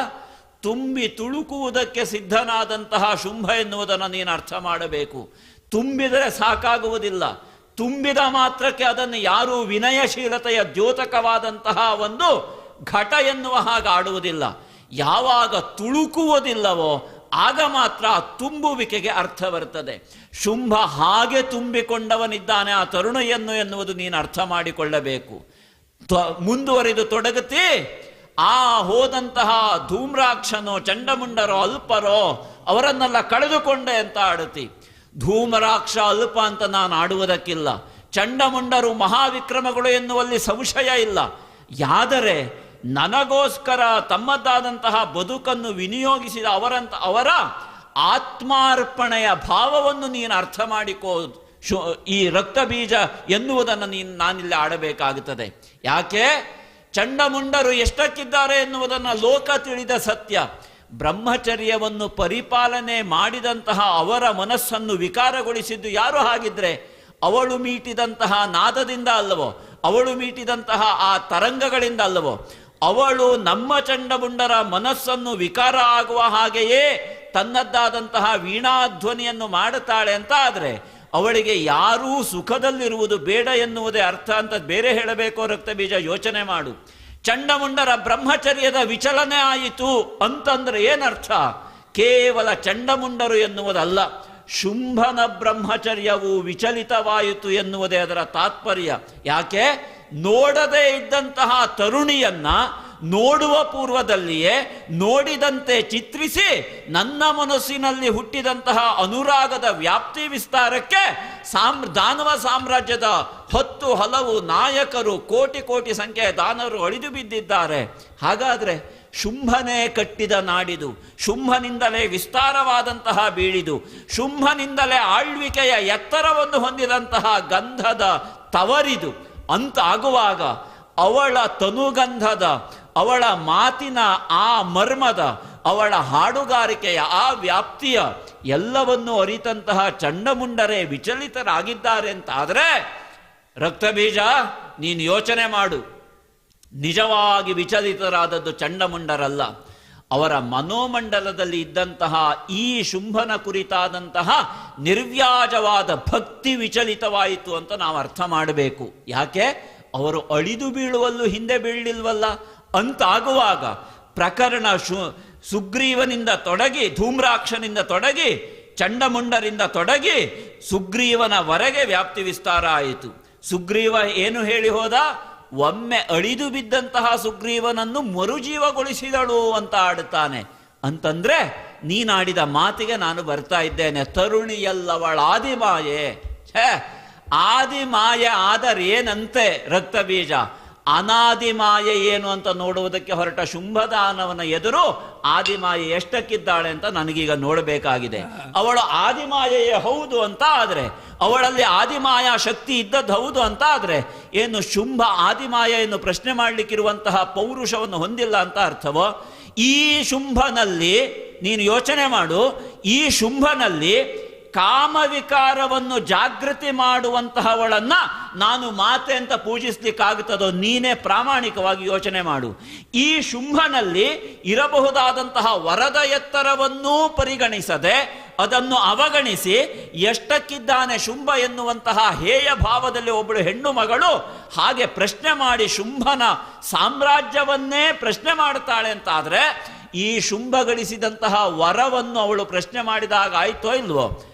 S5: ತುಂಬಿ ತುಳುಕುವುದಕ್ಕೆ ಸಿದ್ಧನಾದಂತಹ ಶುಂಭ ಎನ್ನುವುದನ್ನು ನೀನು ಅರ್ಥ ಮಾಡಬೇಕು. ತುಂಬಿದರೆ ಸಾಕಾಗುವುದಿಲ್ಲ. ತುಂಬಿದ ಮಾತ್ರಕ್ಕೆ ಅದನ್ನು ಯಾರೂ ವಿನಯಶೀಲತೆಯ ದ್ಯೋತಕವಾದಂತಹ ಒಂದು ಘಟ ಎನ್ನುವ ಹಾಗೆ ಆಡುವುದಿಲ್ಲ. ಯಾವಾಗ ತುಳುಕುವುದಿಲ್ಲವೋ ಆಗ ಮಾತ್ರ ತುಂಬುವಿಕೆಗೆ ಅರ್ಥ ಬರ್ತದೆ. ಶುಂಭ ಹಾಗೆ ತುಂಬಿಕೊಂಡವನಿದ್ದಾನೆ ಆ ತರುಣಿಯನ್ನು ಎನ್ನುವುದು ನೀನು ಅರ್ಥ ಮಾಡಿಕೊಳ್ಳಬೇಕು. ಮುಂದುವರಿದು ತೊಡಗುತ್ತಿ, ಆ ಹೋದಂತಹ ಧೂಮ್ರಾಕ್ಷನೋ ಚಂಡಮುಂಡರೋ ಅಲ್ಪರೋ ಅವರನ್ನೆಲ್ಲ ಕಳೆದುಕೊಂಡೆ ಅಂತ ಆಡುತ್ತಿ. ಧೂಮ್ರಾಕ್ಷ ಅಲ್ಪ ಅಂತ ನಾನು ಆಡುವುದಕ್ಕಿಲ್ಲ. ಚಂಡಮುಂಡರು ಮಹಾವಿಕ್ರಮಗಳು ಎನ್ನುವಲ್ಲಿ ಸಂಶಯ ಇಲ್ಲ. ಯಾದರೆ ನನಗೋಸ್ಕರ ತಮ್ಮದಾದಂತಹ ಬದುಕನ್ನು ವಿನಿಯೋಗಿಸಿದ ಅವರ ಆತ್ಮಾರ್ಪಣೆಯ ಭಾವವನ್ನು ನೀನು ಅರ್ಥ ಮಾಡಿಕೋ. ಈ ರಕ್ತ ಬೀಜ ಎನ್ನುವುದನ್ನು ನಾನಿಲ್ಲಿ ಆಡಬೇಕಾಗುತ್ತದೆ. ಯಾಕೆ? ಚಂಡಮುಂಡರು ಎಷ್ಟಕ್ಕಿದ್ದಾರೆ ಎನ್ನುವುದನ್ನು ಲೋಕ ತಿಳಿದ ಸತ್ಯ. ಬ್ರಹ್ಮಚರ್ಯವನ್ನು ಪರಿಪಾಲನೆ ಮಾಡಿದಂತಹ ಅವರ ಮನಸ್ಸನ್ನು ವಿಕಾರಗೊಳಿಸಿದ್ದು ಯಾರು? ಹಾಗಿದ್ರೆ ಅವಳು ಮೀಟಿದಂತಹ ನಾದದಿಂದ ಅಲ್ಲವೋ, ಅವಳು ಮೀಟಿದಂತಹ ಆ ತರಂಗಗಳಿಂದ ಅಲ್ಲವೋ? ಅವಳು ನಮ್ಮ ಚಂಡಮುಂಡರ ಮನಸ್ಸನ್ನು ವಿಕಾರ ಆಗುವ ಹಾಗೆಯೇ ತನ್ನದ್ದಾದಂತಹ ವೀಣಾಧ್ವನಿಯನ್ನು ಮಾಡುತ್ತಾಳೆ ಅಂತ ಆದರೆ ಅವಳಿಗೆ ಯಾರೂ ಸುಖದಲ್ಲಿರುವುದು ಬೇಡ ಎನ್ನುವುದೇ ಅರ್ಥ ಅಂತ ಬೇರೆ ಹೇಳಬೇಕೋ ರಕ್ತ ಬೀಜ? ಯೋಚನೆ ಮಾಡು. ಚಂಡಮುಂಡರ ಬ್ರಹ್ಮಚರ್ಯದ ವಿಚಲನೆ ಆಯಿತು ಅಂತಂದ್ರೆ ಏನರ್ಥ? ಕೇವಲ ಚಂಡಮುಂಡರು ಎನ್ನುವುದಲ್ಲ, ಶುಂಭನ ಬ್ರಹ್ಮಚರ್ಯವು ವಿಚಲಿತವಾಯಿತು ಎನ್ನುವುದೇ ಅದರ ತಾತ್ಪರ್ಯ. ಯಾಕೆ? ನೋಡದೇ ಇದ್ದಂತಹ ತರುಣಿಯನ್ನ
S7: ನೋಡುವ ಪೂರ್ವದಲ್ಲಿಯೇ ನೋಡಿದಂತೆ ಚಿತ್ರಿಸಿ ನನ್ನ ಮನಸ್ಸಿನಲ್ಲಿ ಹುಟ್ಟಿದಂತಹ ಅನುರಾಗದ ವ್ಯಾಪ್ತಿ ವಿಸ್ತಾರಕ್ಕೆ ದಾನವ ಸಾಮ್ರಾಜ್ಯದ 10 ಹಲವು ನಾಯಕರು, ಕೋಟಿ ಕೋಟಿ ಸಂಖ್ಯೆಯ ದಾನವರು ಅಳಿದು ಬಿದ್ದಿದ್ದಾರೆ. ಹಾಗಾದರೆ ಶುಂಭನೇ ಕಟ್ಟಿದ ನಾಡಿದು, ಶುಂಭನಿಂದಲೇ ವಿಸ್ತಾರವಾದಂತಹ ಬೀಳಿದು, ಶುಂಭನಿಂದಲೇ ಆಳ್ವಿಕೆಯ ಎತ್ತರವನ್ನು ಹೊಂದಿದಂತಹ ಗಂಧದ ತವರಿದು ಅಂತ ಆಗುವಾಗ ಅವಳ ತನುಗಂಧದ, ಅವಳ ಮಾತಿನ ಆ ಮರ್ಮದ, ಅವಳ ಹಾಡುಗಾರಿಕೆಯ ಆ ವ್ಯಾಪ್ತಿಯ ಎಲ್ಲವನ್ನೂ ಅರಿತಂತಹ ಚಂಡಮುಂಡರೇ ವಿಚಲಿತರಾಗಿದ್ದಾರೆ ಅಂತಾದರೆ ರಕ್ತಬೀಜ ನೀನು ಯೋಚನೆ ಮಾಡು. ನಿಜವಾಗಿ ವಿಚಲಿತರಾದದ್ದು ಚಂಡಮುಂಡರಲ್ಲ, ಅವರ ಮನೋಮಂಡಲದಲ್ಲಿ ಇದ್ದಂತಹ ಈ ಶುಂಭನ ಕುರಿತಾದಂತಹ ನಿರ್ವ್ಯಾಜವಾದ ಭಕ್ತಿ ವಿಚಲಿತವಾಯಿತು ಅಂತ ನಾವು ಅರ್ಥ ಮಾಡಬೇಕು. ಯಾಕೆ? ಅವರು ಅಳಿದು ಬೀಳುವಲ್ಲೂ ಹಿಂದೆ ಬೀಳಲಿಲ್ವಲ್ಲ ಅಂತಾಗುವಾಗ ಪ್ರಕರಣ ಸುಗ್ರೀವನಿಂದ ತೊಡಗಿ, ಧೂಮ್ರಾಕ್ಷನಿಂದ ತೊಡಗಿ, ಚಂಡಮುಂಡರಿಂದ ತೊಡಗಿ ಸುಗ್ರೀವನವರೆಗೆ ವ್ಯಾಪ್ತಿ ವಿಸ್ತಾರ ಆಯಿತು. ಸುಗ್ರೀವ ಏನು ಹೇಳಿ ಹೋದ? ಒಮ್ಮೆ ಅಳಿದು ಬಿದ್ದಂತಹ ಸುಗ್ರೀವನನ್ನು ಮರುಜೀವಗೊಳಿಸಿದಳು ಅಂತ ಆಡುತ್ತಾನೆ. ಅಂತಂದ್ರೆ ನೀನಾಡಿದ ಮಾತಿಗೆ ನಾನು ಬರ್ತಾ ಇದ್ದೇನೆ. ತರುಣಿಯಲ್ಲವಳ ಆದಿಮಾಯೆ. ಆದಿಮಾಯೆ ಆದರೇನಂತೆ ರಕ್ತಬೀಜ? ಅನಾದಿಮಾಯೆ ಏನು ಅಂತ ನೋಡುವುದಕ್ಕೆ ಹೊರಟ ಶುಂಭದಾನವನ ಎದುರು ಆದಿಮಾಯೆ ಎಷ್ಟಕ್ಕಿದ್ದಾಳೆ ಅಂತ ನನಗೀಗ ನೋಡಬೇಕಾಗಿದೆ. ಅವಳು ಆದಿಮಾಯೆಯೇ ಹೌದು ಅಂತ ಆದರೆ, ಅವಳಲ್ಲಿ ಆದಿಮಾಯಾ ಶಕ್ತಿ ಇದ್ದದ್ದು ಹೌದು ಅಂತ ಆದರೆ, ಏನು ಶುಂಭ ಆದಿಮಾಯೆಯನ್ನು ಪ್ರಶ್ನೆ ಮಾಡಲಿಕ್ಕಿರುವಂತಹ ಪೌರುಷವನ್ನು ಹೊಂದಿಲ್ಲ ಅಂತ ಅರ್ಥವೋ? ಈ ಶುಂಭನಲ್ಲಿ ನೀನು ಯೋಚನೆ ಮಾಡು, ಈ ಶುಂಭನಲ್ಲಿ ಕಾಮವಿಕಾರವನ್ನು ಜಾಗೃತಿ ಮಾಡುವಂತಹವಳನ್ನ ನಾನು ಮಾತೆ ಅಂತ ಪೂಜಿಸ್ಲಿಕ್ಕಾಗುತ್ತದೋ? ನೀನೇ ಪ್ರಾಮಾಣಿಕವಾಗಿ ಯೋಚನೆ ಮಾಡು. ಈ ಶುಂಭನಲ್ಲಿ ಇರಬಹುದಾದಂತಹ ವರದ ಎತ್ತರವನ್ನೂ ಪರಿಗಣಿಸದೆ, ಅದನ್ನು ಅವಗಣಿಸಿ ಎಷ್ಟಕ್ಕಿದ್ದಾನೆ ಶುಂಭ ಎನ್ನುವಂತಹ ಹೇಯ ಭಾವದಲ್ಲಿ ಒಬ್ಬಳು ಹೆಣ್ಣು ಮಗಳು ಹಾಗೆ ಪ್ರಶ್ನೆ ಮಾಡಿ ಶುಂಭನ ಸಾಮ್ರಾಜ್ಯವನ್ನೇ ಪ್ರಶ್ನೆ ಮಾಡುತ್ತಾಳೆ ಅಂತಾದರೆ, ಈ ಶುಂಭ ಗಳಿಸಿದಂತಹ ವರವನ್ನು ಅವಳು ಪ್ರಶ್ನೆ ಮಾಡಿದಾಗ ಆಯ್ತೋ ಇಲ್ವೋ?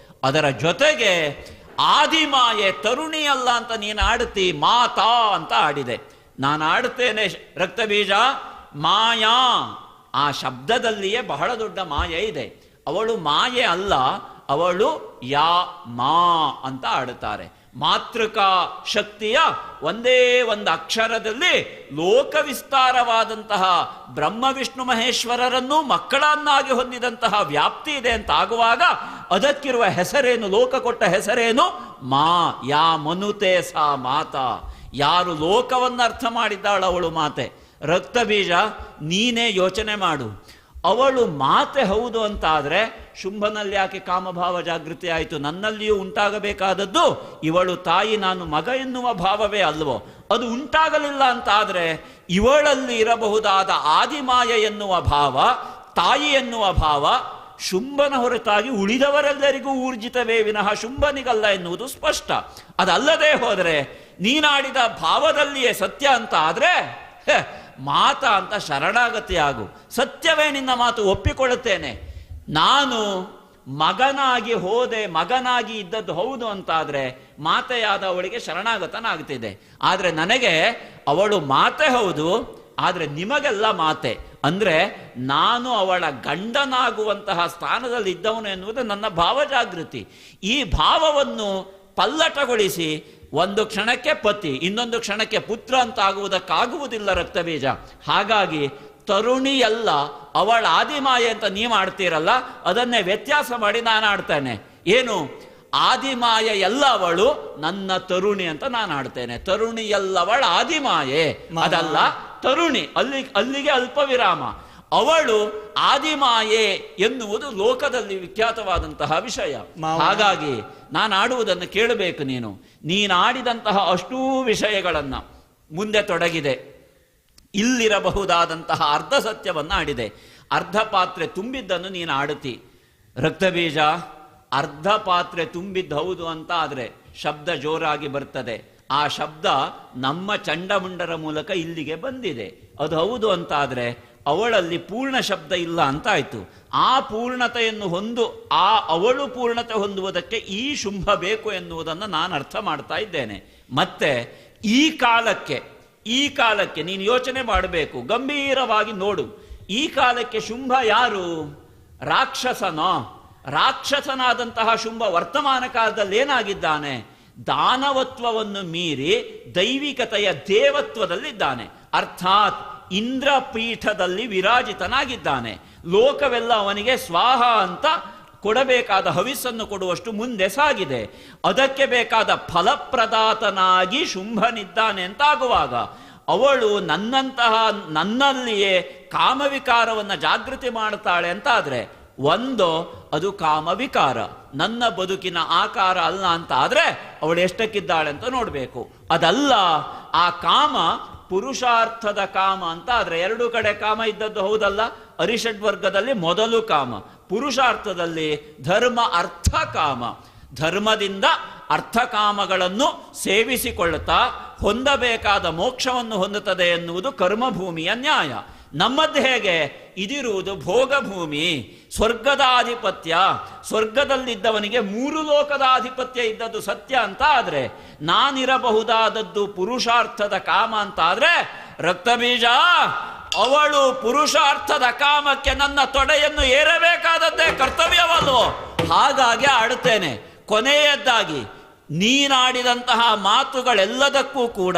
S7: ಅದರ ಜೊತೆಗೆ ಆದಿಮಾಯೆ ತರುಣಿಯಲ್ಲ ಅಂತ ನೀನು ಆಡ್ತಿ, ಮಾತಾ ಅಂತ ಆಡಿದೆ. ನಾನು ಆಡುತ್ತೇನೆ ರಕ್ತಬೀಜ, ಮಾಯಾ. ಆ ಶಬ್ದದಲ್ಲಿಯೇ ಬಹಳ ದೊಡ್ಡ ಮಾಯೆ ಇದೆ. ಅವಳು ಮಾಯೆ ಅಲ್ಲ, ಅವಳು ಯಾ ಮಾ ಅಂತ ಆಡುತ್ತಾರೆ. ಮಾತೃಕಾ ಶಕ್ತಿಯ ಒಂದೇ ಒಂದು ಅಕ್ಷರದಲ್ಲಿ ಲೋಕ ವಿಸ್ತಾರವಾದಂತಹ ಬ್ರಹ್ಮ ವಿಷ್ಣು ಮಹೇಶ್ವರರನ್ನು ಮಕ್ಕಳನ್ನಾಗಿ ಹೊಂದಿದಂತಹ ವ್ಯಾಪ್ತಿ ಇದೆ ಅಂತ ಆಗುವಾಗ ಅದಕ್ಕಿರುವ ಹೆಸರೇನು? ಲೋಕ ಕೊಟ್ಟ ಹೆಸರೇನು? ಮಾ. ಯಾ ಮನುತೆ ಸಾ ಮಾತಾ. ಯಾರು ಲೋಕವನ್ನು ಅರ್ಥ ಮಾಡಿದ್ದಾಳು ಅವಳು ಮಾತೆ. ರಕ್ತಬೀಜ ನೀನೇ ಯೋಚನೆ ಮಾಡು. ಅವಳು ಮಾತೆ ಹೌದು ಅಂತಾದರೆ ಶುಂಭನಲ್ಲಿ ಯಾಕೆ ಕಾಮಭಾವ ಜಾಗೃತಿ ಆಯಿತು? ನನ್ನಲ್ಲಿಯೂ ಉಂಟಾಗಬೇಕಾದದ್ದು ಇವಳು ತಾಯಿ ನಾನು ಮಗ ಎನ್ನುವ ಭಾವವೇ ಅಲ್ವೋ? ಅದು ಉಂಟಾಗಲಿಲ್ಲ ಅಂತಾದರೆ ಇವಳಲ್ಲಿ ಇರಬಹುದಾದ ಆದಿಮಾಯ ಎನ್ನುವ ಭಾವ, ತಾಯಿ ಎನ್ನುವ ಭಾವ ಶುಂಭನ ಹೊರತಾಗಿ ಉಳಿದವರೆಲ್ಲರಿಗೂ ಊರ್ಜಿತವೇ ವಿನಃ ಶುಂಭನಿಗಲ್ಲ ಎನ್ನುವುದು ಸ್ಪಷ್ಟ. ಅದಲ್ಲದೆ ಹೋದರೆ ನೀನಾಡಿದ ಭಾವದಲ್ಲಿಯೇ ಸತ್ಯ ಅಂತ ಆದರೆ ಮಾತ ಅಂತ ಶರಣಾಗತಿ ಆಗು. ಸತ್ಯವೇ ನಿನ್ನ ಮಾತು, ಒಪ್ಪಿಕೊಳ್ಳುತ್ತೇನೆ. ನಾನು ಮಗನಾಗಿ ಹೋದೆ, ಮಗನಾಗಿ ಇದ್ದದ್ದು ಹೌದು ಅಂತಾದರೆ ಮಾತೆಯಾದ ಅವಳಿಗೆ ಶರಣಾಗತನಾಗ್ತಿದೆ. ಆದರೆ ನನಗೆ ಅವಳು ಮಾತೆ ಹೌದು, ಆದರೆ ನಿಮಗೆಲ್ಲ ಮಾತೆ. ಅಂದರೆ ನಾನು ಅವಳ ಗಂಡನಾಗುವಂತಹ ಸ್ಥಾನದಲ್ಲಿ ಇದ್ದವನು ಎನ್ನುವುದು ನನ್ನ ಭಾವಜಾಗೃತಿ. ಈ ಭಾವವನ್ನು ಪಲ್ಲಟಗೊಳಿಸಿ ಒಂದು ಕ್ಷಣಕ್ಕೆ ಪತಿ, ಇನ್ನೊಂದು ಕ್ಷಣಕ್ಕೆ ಪುತ್ರ ಅಂತ ಆಗುವುದಕ್ಕಾಗುವುದಿಲ್ಲ ರಕ್ತಬೀಜ. ಹಾಗಾಗಿ ತರುಣಿಯಲ್ಲ ಅವಳ ಆದಿಮಾಯೆ ಅಂತ ನೀವು ಆಡ್ತೀರಲ್ಲ, ಅದನ್ನೇ ವ್ಯತ್ಯಾಸ ಮಾಡಿ ನಾನು ಆಡ್ತೇನೆ. ಏನು? ಆದಿಮಾಯೆ ಎಲ್ಲ ಅವಳು, ನನ್ನ ತರುಣಿ ಅಂತ ನಾನು ಆಡ್ತೇನೆ. ತರುಣಿ ಎಲ್ಲವಳ ಆದಿಮಾಯೆ, ಅದಲ್ಲ ತರುಣಿ. ಅಲ್ಲಿಗೆ ಅಲ್ಪ ವಿರಾಮ. ಅವಳು ಆದಿಮಾಯೆ ಎನ್ನುವುದು ಲೋಕದಲ್ಲಿ ವಿಖ್ಯಾತವಾದಂತಹ ವಿಷಯ. ಹಾಗಾಗಿ ನಾನು ಆಡುವುದನ್ನು ಕೇಳಬೇಕು ನೀನು. ನೀನಾಡಿದಂತಹ ಅಷ್ಟೂ ವಿಷಯಗಳನ್ನು ಮುಂದೆ ತೊಡಗಿದೆ. ಇಲ್ಲಿರಬಹುದಾದಂತಹ ಅರ್ಧ ಸತ್ಯವನ್ನು ಆಡಿದೆ. ಅರ್ಧ ಪಾತ್ರೆ ತುಂಬಿದ್ದನ್ನು ನೀನು ಆಡುತ್ತಿ. ರಕ್ತಬೀಜ, ಅರ್ಧ ಪಾತ್ರೆ ತುಂಬಿದ್ದು ಹೌದು ಅಂತ ಆದರೆ ಶಬ್ದ ಜೋರಾಗಿ ಬರ್ತದೆ. ಆ ಶಬ್ದ ನಮ್ಮ ಚಂಡಮುಂಡರ ಮೂಲಕ ಇಲ್ಲಿಗೆ ಬಂದಿದೆ. ಅದು ಹೌದು ಅಂತ ಆದರೆ ಅವಳಲ್ಲಿ ಪೂರ್ಣ ಶಬ್ದ ಇಲ್ಲ ಅಂತ ಆಯ್ತು. ಆ ಪೂರ್ಣತೆಯನ್ನು ಅವಳು ಪೂರ್ಣತೆ ಹೊಂದುವುದಕ್ಕೆ ಈ ಶುಂಭ ಬೇಕು ಎನ್ನುವುದನ್ನು ನಾನು ಅರ್ಥ ಮಾಡ್ತಾ ಇದ್ದೇನೆ. ಮತ್ತೆ ಈ ಕಾಲಕ್ಕೆ ಈ ಕಾಲಕ್ಕೆ ನೀನು ಯೋಚನೆ ಮಾಡಬೇಕು, ಗಂಭೀರವಾಗಿ ನೋಡು. ಈ ಕಾಲಕ್ಕೆ ಶುಂಭ ಯಾರು? ರಾಕ್ಷಸನೋ? ರಾಕ್ಷಸನಾದಂತಹ ಶುಂಭ ವರ್ತಮಾನ ಕಾಲದಲ್ಲಿ ಏನಾಗಿದ್ದಾನೆ? ದಾನವತ್ವವನ್ನು ಮೀರಿ ದೈವಿಕತೆಯ ದೇವತ್ವದಲ್ಲಿದ್ದಾನೆ. ಅರ್ಥಾತ್ ಇಂದ್ರಪೀಠದಲ್ಲಿ ವಿರಾಜಿತನಾಗಿದ್ದಾನೆ. ಲೋಕವೆಲ್ಲ ಅವನಿಗೆ ಸ್ವಾಹ ಅಂತ ಕೊಡಬೇಕಾದ ಹವಿಸ್ಸನ್ನು ಕೊಡುವಷ್ಟು ಮುಂದೆ ಸಾಗಿದೆ. ಅದಕ್ಕೆ ಬೇಕಾದ ಫಲಪ್ರದಾತನಾಗಿ ಶುಂಭನಿದ್ದಾನೆ ಅಂತಾಗುವಾಗ ಅವಳು ನನ್ನಲ್ಲಿಯೇ ಕಾಮವಿಕಾರವನ್ನು ಜಾಗೃತಿ ಮಾಡ್ತಾಳೆ ಅಂತಾದ್ರೆ, ಒಂದು ಅದು ಕಾಮವಿಕಾರ, ನನ್ನ ಬದುಕಿನ ಆಕಾರ ಅಲ್ಲ ಅಂತ ಆದ್ರೆ ಅವಳು ಎಷ್ಟಕ್ಕಿದ್ದಾಳೆ ಅಂತ ನೋಡಬೇಕು. ಅದಲ್ಲ, ಆ ಕಾಮ ಪುರುಷಾರ್ಥದ ಕಾಮ ಅಂತ ಆದ್ರೆ, ಎರಡು ಕಡೆ ಕಾಮ ಇದ್ದದ್ದು ಹೌದಲ್ಲ. ಅರಿಷಡ್ವರ್ಗದಲ್ಲಿ ಮೊದಲು ಕಾಮ, ಪುರುಷಾರ್ಥದಲ್ಲಿ ಧರ್ಮ ಅರ್ಥ ಕಾಮ. ಧರ್ಮದಿಂದ ಅರ್ಥಕಾಮಗಳನ್ನು ಸೇವಿಸಿಕೊಳ್ಳುತ್ತಾ ಹೊಂದಬೇಕಾದ ಮೋಕ್ಷವನ್ನು ಹೊಂದುತ್ತದೆ ಎನ್ನುವುದು ಕರ್ಮಭೂಮಿಯ ನ್ಯಾಯ. ನಮ್ಮದ್ದು ಹೇಗೆ? ಇದಿರುವುದು ಭೋಗಭೂಮಿ, ಸ್ವರ್ಗದ ಆಧಿಪತ್ಯ. ಸ್ವರ್ಗದಲ್ಲಿದ್ದವನಿಗೆ 3 ಲೋಕದ ಆಧಿಪತ್ಯ ಇದ್ದದ್ದು ಸತ್ಯ ಅಂತ ಆದ್ರೆ, ನಾನಿರಬಹುದಾದದ್ದು ಪುರುಷಾರ್ಥದ ಕಾಮ ಅಂತ ಆದ್ರೆ, ರಕ್ತಬೀಜ ಅವಳು ಪುರುಷಾರ್ಥದ ಕಾಮಕ್ಕೆ ನನ್ನ ತೊಡೆಯನ್ನು ಏರಬೇಕಾದದ್ದೇ ಕರ್ತವ್ಯವಲ್ವೋ? ಹಾಗಾಗಿ ಆಡುತ್ತೇನೆ. ಕೊನೆಯದ್ದಾಗಿ, ನೀನಾಡಿದಂತಹ ಮಾತುಗಳೆಲ್ಲದಕ್ಕೂ ಕೂಡ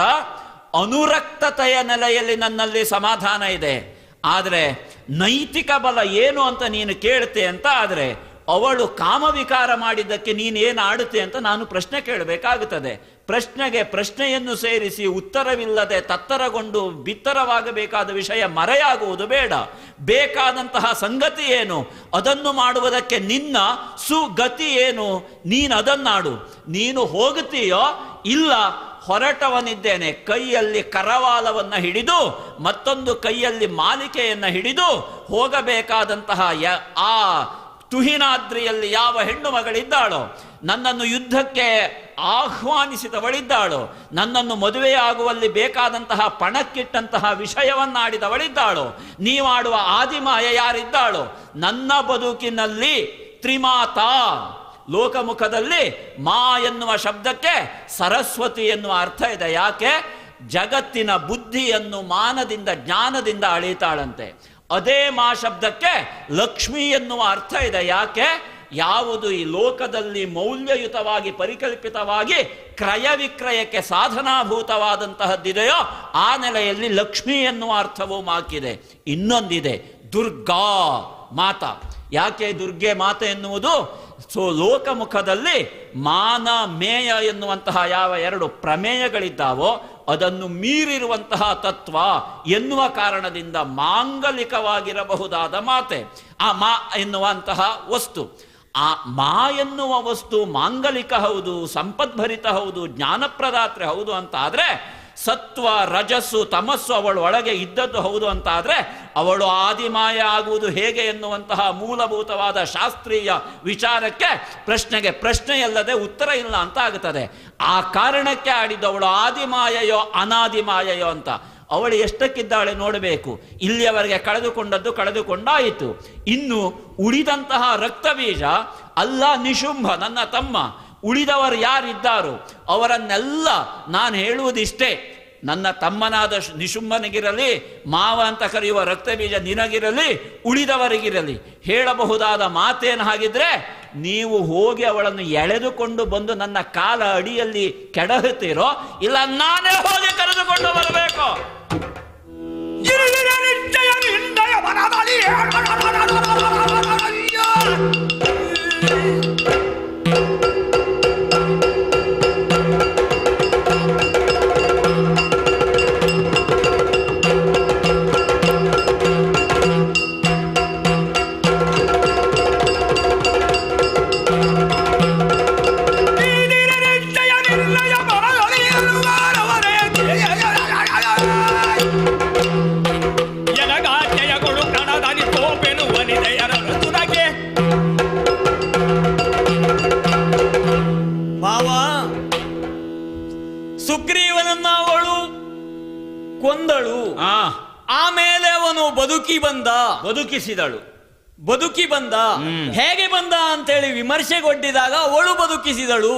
S7: ಅನುರಕ್ತತೆಯ ನೆಲೆಯಲ್ಲಿ ನನ್ನಲ್ಲಿ ಸಮಾಧಾನ ಇದೆ. ಆದರೆ ನೈತಿಕ ಬಲ ಏನು ಅಂತ ನೀನು ಕೇಳ್ತೆ ಅಂತ ಆದರೆ, ಅವಳು ಕಾಮವಿಕಾರ ಮಾಡಿದ್ದಕ್ಕೆ ನೀನೇನು ಆಡುತ್ತೆ ಅಂತ ನಾನು ಪ್ರಶ್ನೆ ಕೇಳಬೇಕಾಗುತ್ತದೆ. ಪ್ರಶ್ನೆಗೆ ಪ್ರಶ್ನೆಯನ್ನು ಸೇರಿಸಿ ಉತ್ತರವಿಲ್ಲದೆ ತತ್ತರಗೊಂಡು ಬಿತ್ತರವಾಗಬೇಕಾದ ವಿಷಯ ಮರೆಯಾಗುವುದು ಬೇಡ. ಬೇಕಾದಂತಹ ಸಂಗತಿ ಏನು, ಅದನ್ನು ಮಾಡುವುದಕ್ಕೆ ನಿನ್ನ ಸುಗತಿ ಏನು, ನೀನು ಅದನ್ನಾಡು. ನೀನು ಹೋಗುತ್ತೀಯೋ ಇಲ್ಲ, ಹೊರಟವನಿದ್ದೇನೆ. ಕೈಯಲ್ಲಿ ಕರವಾಲವನ್ನು ಹಿಡಿದು ಮತ್ತೊಂದು ಕೈಯಲ್ಲಿ ಮಾಲಿಕೆಯನ್ನು ಹಿಡಿದು ಹೋಗಬೇಕಾದಂತಹ ಆ ತುಹಿನಾದ್ರಿಯಲ್ಲಿ ಯಾವ ಹೆಣ್ಣು ಮಗಳಿದ್ದಾಳೋ, ನನ್ನನ್ನು ಯುದ್ಧಕ್ಕೆ ಆಹ್ವಾನಿಸಿದವಳಿದ್ದಾಳೋ, ನನ್ನನ್ನು ಮದುವೆಯಾಗುವಲ್ಲಿ ಬೇಕಾದಂತಹ ಪಣಕ್ಕಿಟ್ಟಂತಹ ವಿಷಯವನ್ನಾಡಿದವಳಿದ್ದಾಳೋ, ನೀವಾಡುವ ಆದಿಮಾಯ ಯಾರಿದ್ದಾಳೋ, ನನ್ನ ಬದುಕಿನಲ್ಲಿ ತ್ರಿಮಾತಾ. ಲೋಕಮುಖದಲ್ಲಿ ಮಾ ಎನ್ನುವ ಶಬ್ದಕ್ಕೆ ಸರಸ್ವತಿ ಎನ್ನುವ ಅರ್ಥ ಇದೆ. ಯಾಕೆ? ಜಗತ್ತಿನ ಬುದ್ಧಿಯನ್ನು ಮಾನದಿಂದ ಜ್ಞಾನದಿಂದ ಅಳೀತಾಳಂತೆ. ಅದೇ ಮಾ ಶಬ್ದಕ್ಕೆ ಲಕ್ಷ್ಮಿ ಎನ್ನುವ ಅರ್ಥ ಇದೆ. ಯಾಕೆ? ಯಾವುದು ಈ ಲೋಕದಲ್ಲಿ ಮೌಲ್ಯಯುತವಾಗಿ ಪರಿಕಲ್ಪಿತವಾಗಿ ಕ್ರಯ ವಿಕ್ರಯಕ್ಕೆ ಸಾಧನಾಭೂತವಾದಂತಹದ್ದಿದೆಯೋ ಆ ನೆಲೆಯಲ್ಲಿ ಲಕ್ಷ್ಮಿ ಎನ್ನುವ ಅರ್ಥವೂ ಮಾಕಿದೆ. ಇನ್ನೊಂದಿದೆ, ದುರ್ಗಾ ಮಾತಾ. ಯಾಕೆ ದುರ್ಗೆ ಮಾತೆ ಎನ್ನುವುದು? ಲೋಕಮುಖದಲ್ಲಿ ಮಾನ ಮೇಯ ಎನ್ನುವಂತಹ ಯಾವ 2 ಪ್ರಮೇಯಗಳಿದ್ದಾವೋ ಅದನ್ನು ಮೀರಿರುವಂತಹ ತತ್ವ ಎನ್ನುವ ಕಾರಣದಿಂದ ಮಾಂಗಲಿಕವಾಗಿರಬಹುದಾದ ಮಾತೆ. ಆ ಮಾ ಎನ್ನುವಂತಹ ವಸ್ತು, ಆ ಮಾ ಎನ್ನುವ ವಸ್ತು ಮಾಂಗಲಿಕ ಹೌದು, ಸಂಪದ್ಭರಿತ ಹೌದು, ಜ್ಞಾನಪ್ರದಾತ್ರೆ ಹೌದು ಅಂತ ಆದರೆ, ಸತ್ವ ರಜಸ್ಸು ತಮಸ್ಸು ಅವಳು ಒಳಗೆ ಇದ್ದದ್ದು ಹೌದು ಅಂತ ಆದರೆ, ಅವಳು ಆದಿಮಾಯ ಆಗುವುದು ಹೇಗೆ ಎನ್ನುವಂತಹ ಮೂಲಭೂತವಾದ ಶಾಸ್ತ್ರೀಯ ವಿಚಾರಕ್ಕೆ ಪ್ರಶ್ನೆಗೆ ಪ್ರಶ್ನೆಯಲ್ಲದೆ ಉತ್ತರ ಇಲ್ಲ ಅಂತ ಆಗುತ್ತದೆ. ಆ ಕಾರಣಕ್ಕೆ ಆಡಿದವಳು ಆದಿಮಾಯೆಯೋ ಅನಾದಿಮಾಯೆಯೋ ಅಂತ. ಅವಳು ಎಷ್ಟಕ್ಕಿದ್ದಾಳೆ ನೋಡಬೇಕು. ಇಲ್ಲಿಯವರೆಗೆ ಕಳೆದುಕೊಂಡದ್ದು ಕಳೆದುಕೊಂಡಾಯಿತು. ಇನ್ನು ಉಳಿದಂತಹ ರಕ್ತಬೀಜ ಅಲ್ಲ ನಿಶುಂಭ ನನ್ನ ತಮ್ಮ, ಉಳಿದವರು ಯಾರಿದ್ದಾರೋ ಅವರನ್ನೆಲ್ಲ ನಾನು ಹೇಳುವುದಿಷ್ಟೇ. ನನ್ನ ತಮ್ಮನಾದ ನಿಶುಂಭನಿಗಿರಲಿ, ಮಾವ ಅಂತ ಕರೆಯುವ ರಕ್ತಬೀಜ ನಿನಗಿರಲಿ, ಉಳಿದವರಿಗಿರಲಿ ಹೇಳಬಹುದಾದ ಮಾತೇನು ಹಾಗಿದ್ರೆ, ನೀವು ಹೋಗಿ ಅವಳನ್ನು ಎಳೆದುಕೊಂಡು ಬಂದು ನನ್ನ ಕಾಲ ಅಡಿಯಲ್ಲಿ ಕೆಡಹುತ್ತೀರೋ, ಇಲ್ಲ ನಾನೇ ಹೋಗಿ ಕರೆದುಕೊಂಡು ಬರಬೇಕು. ಸುಗ್ರೀವನನ್ನ ಅವಳು ಕೊಂದಳು. ಆಮೇಲೆ ಅವನು ಬದುಕಿ ಬಂದ. ಹೇಗೆ ಬಂದ ಅಂತೇಳಿ ವಿಮರ್ಶೆಗೊಡ್ಡಿದಾಗ ಅವಳು ಬದುಕಿಸಿದಳು.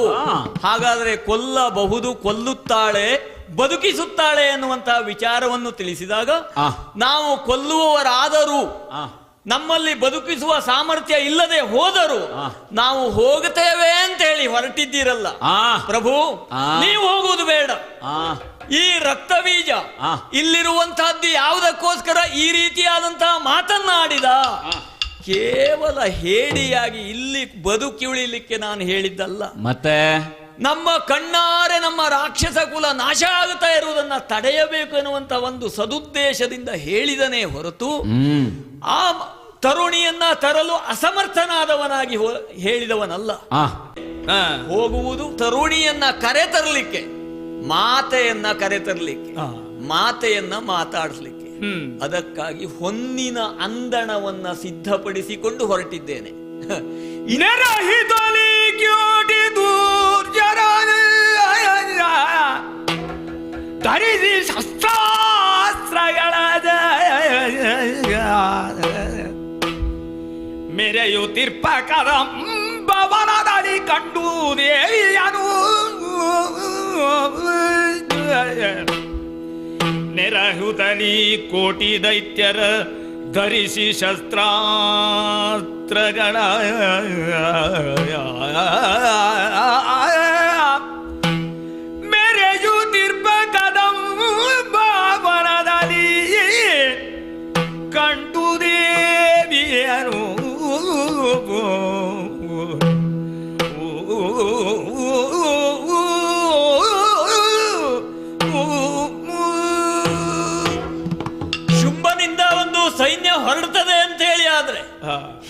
S7: ಹಾಗಾದ್ರೆ ಕೊಲ್ಲಬಹುದು, ಕೊಲ್ಲುತ್ತಾಳೆ, ಬದುಕಿಸುತ್ತಾಳೆ ಎನ್ನುವಂತಹ ವಿಚಾರವನ್ನು ತಿಳಿಸಿದಾಗ ನಾವು ಕೊಲ್ಲುವವರಾದರೂ ನಮ್ಮಲ್ಲಿ ಬದುಕಿಸುವ ಸಾಮರ್ಥ್ಯ ಇಲ್ಲದೆ ಹೋದರೂ ನಾವು ಹೋಗುತ್ತೇವೆ ಅಂತ ಹೇಳಿ ಹೊರಟಿದ್ದೀರಲ್ಲ ಪ್ರಭು, ನೀವು ಹೋಗುವುದು ಬೇಡ. ಈ ರಕ್ತ ಬೀಜ ಇಲ್ಲಿರುವಂತಹದ್ದು ಯಾವುದಕ್ಕೋಸ್ಕರ ಈ ರೀತಿಯಾದಂತಹ ಮಾತನ್ನಾಡಿದ? ಕೇವಲ ಹೇಡಿಯಾಗಿ ಇಲ್ಲಿ ಬದುಕಿ ಉಳಿಲಿಕ್ಕೆ ನಾನು ಹೇಳಿದ್ದಲ್ಲ. ಮತ್ತೆ ನಮ್ಮ ಕಣ್ಣಾರೆ ನಮ್ಮ ರಾಕ್ಷಸ ಕುಲ ನಾಶ ಆಗುತ್ತಾ ಇರುವುದನ್ನ ತಡೆಯಬೇಕು ಎನ್ನುವಂತ ಒಂದು ಸದುದ್ದೇಶದಿಂದ ಹೇಳಿದನೇ ಹೊರತು ಆ ತರುಣಿಯನ್ನ ತರಲು ಅಸಮರ್ಥನಾದವನಾಗಿ ಹೇಳಿದವನಲ್ಲ. ಹೋಗುವುದು ತರುಣಿಯನ್ನ ಕರೆತರಲಿಕ್ಕೆ, ಮಾತೆಯನ್ನ ಕರೆತರಲಿಕ್ಕೆ, ಮಾತೆಯನ್ನ ಮಾತಾಡಿಸ್ಲಿಕ್ಕೆ. ಅದಕ್ಕಾಗಿ ಹೊನ್ನಿನ ಅಂದಣವನ್ನ ಸಿದ್ಧಪಡಿಸಿಕೊಂಡು ಹೊರಟಿದ್ದೇನೆ.
S13: ಧರಿಸಿ ಶಸ್ತ್ರಾಸ್ತ್ರಗಳ ಮೆರೆಯುತ್ತಿರ್ಪ ಕದಂಬವನದಲ್ಲಿ ಕಂಡು ದೇವಿಯನು ನೆರಹುದಲಿ ಕೋಟಿ ದೈತ್ಯರ ಧರಿಸಿ ಶಸ್ತ್ರಾಸ್ತ್ರಗಳ ಮೆರೆಯುತ್ತಿರ್ಪ ಕದಂಬವನದಲ್ಲಿ ಕಂಡು ದೇವಿಯನು
S7: ಶುಂಭನಿಂದ ಒಂದು ಸೈನ್ಯ ಹೊರಡ್ತದೆ ಅಂತ ಹೇಳಿ ಆದ್ರೆ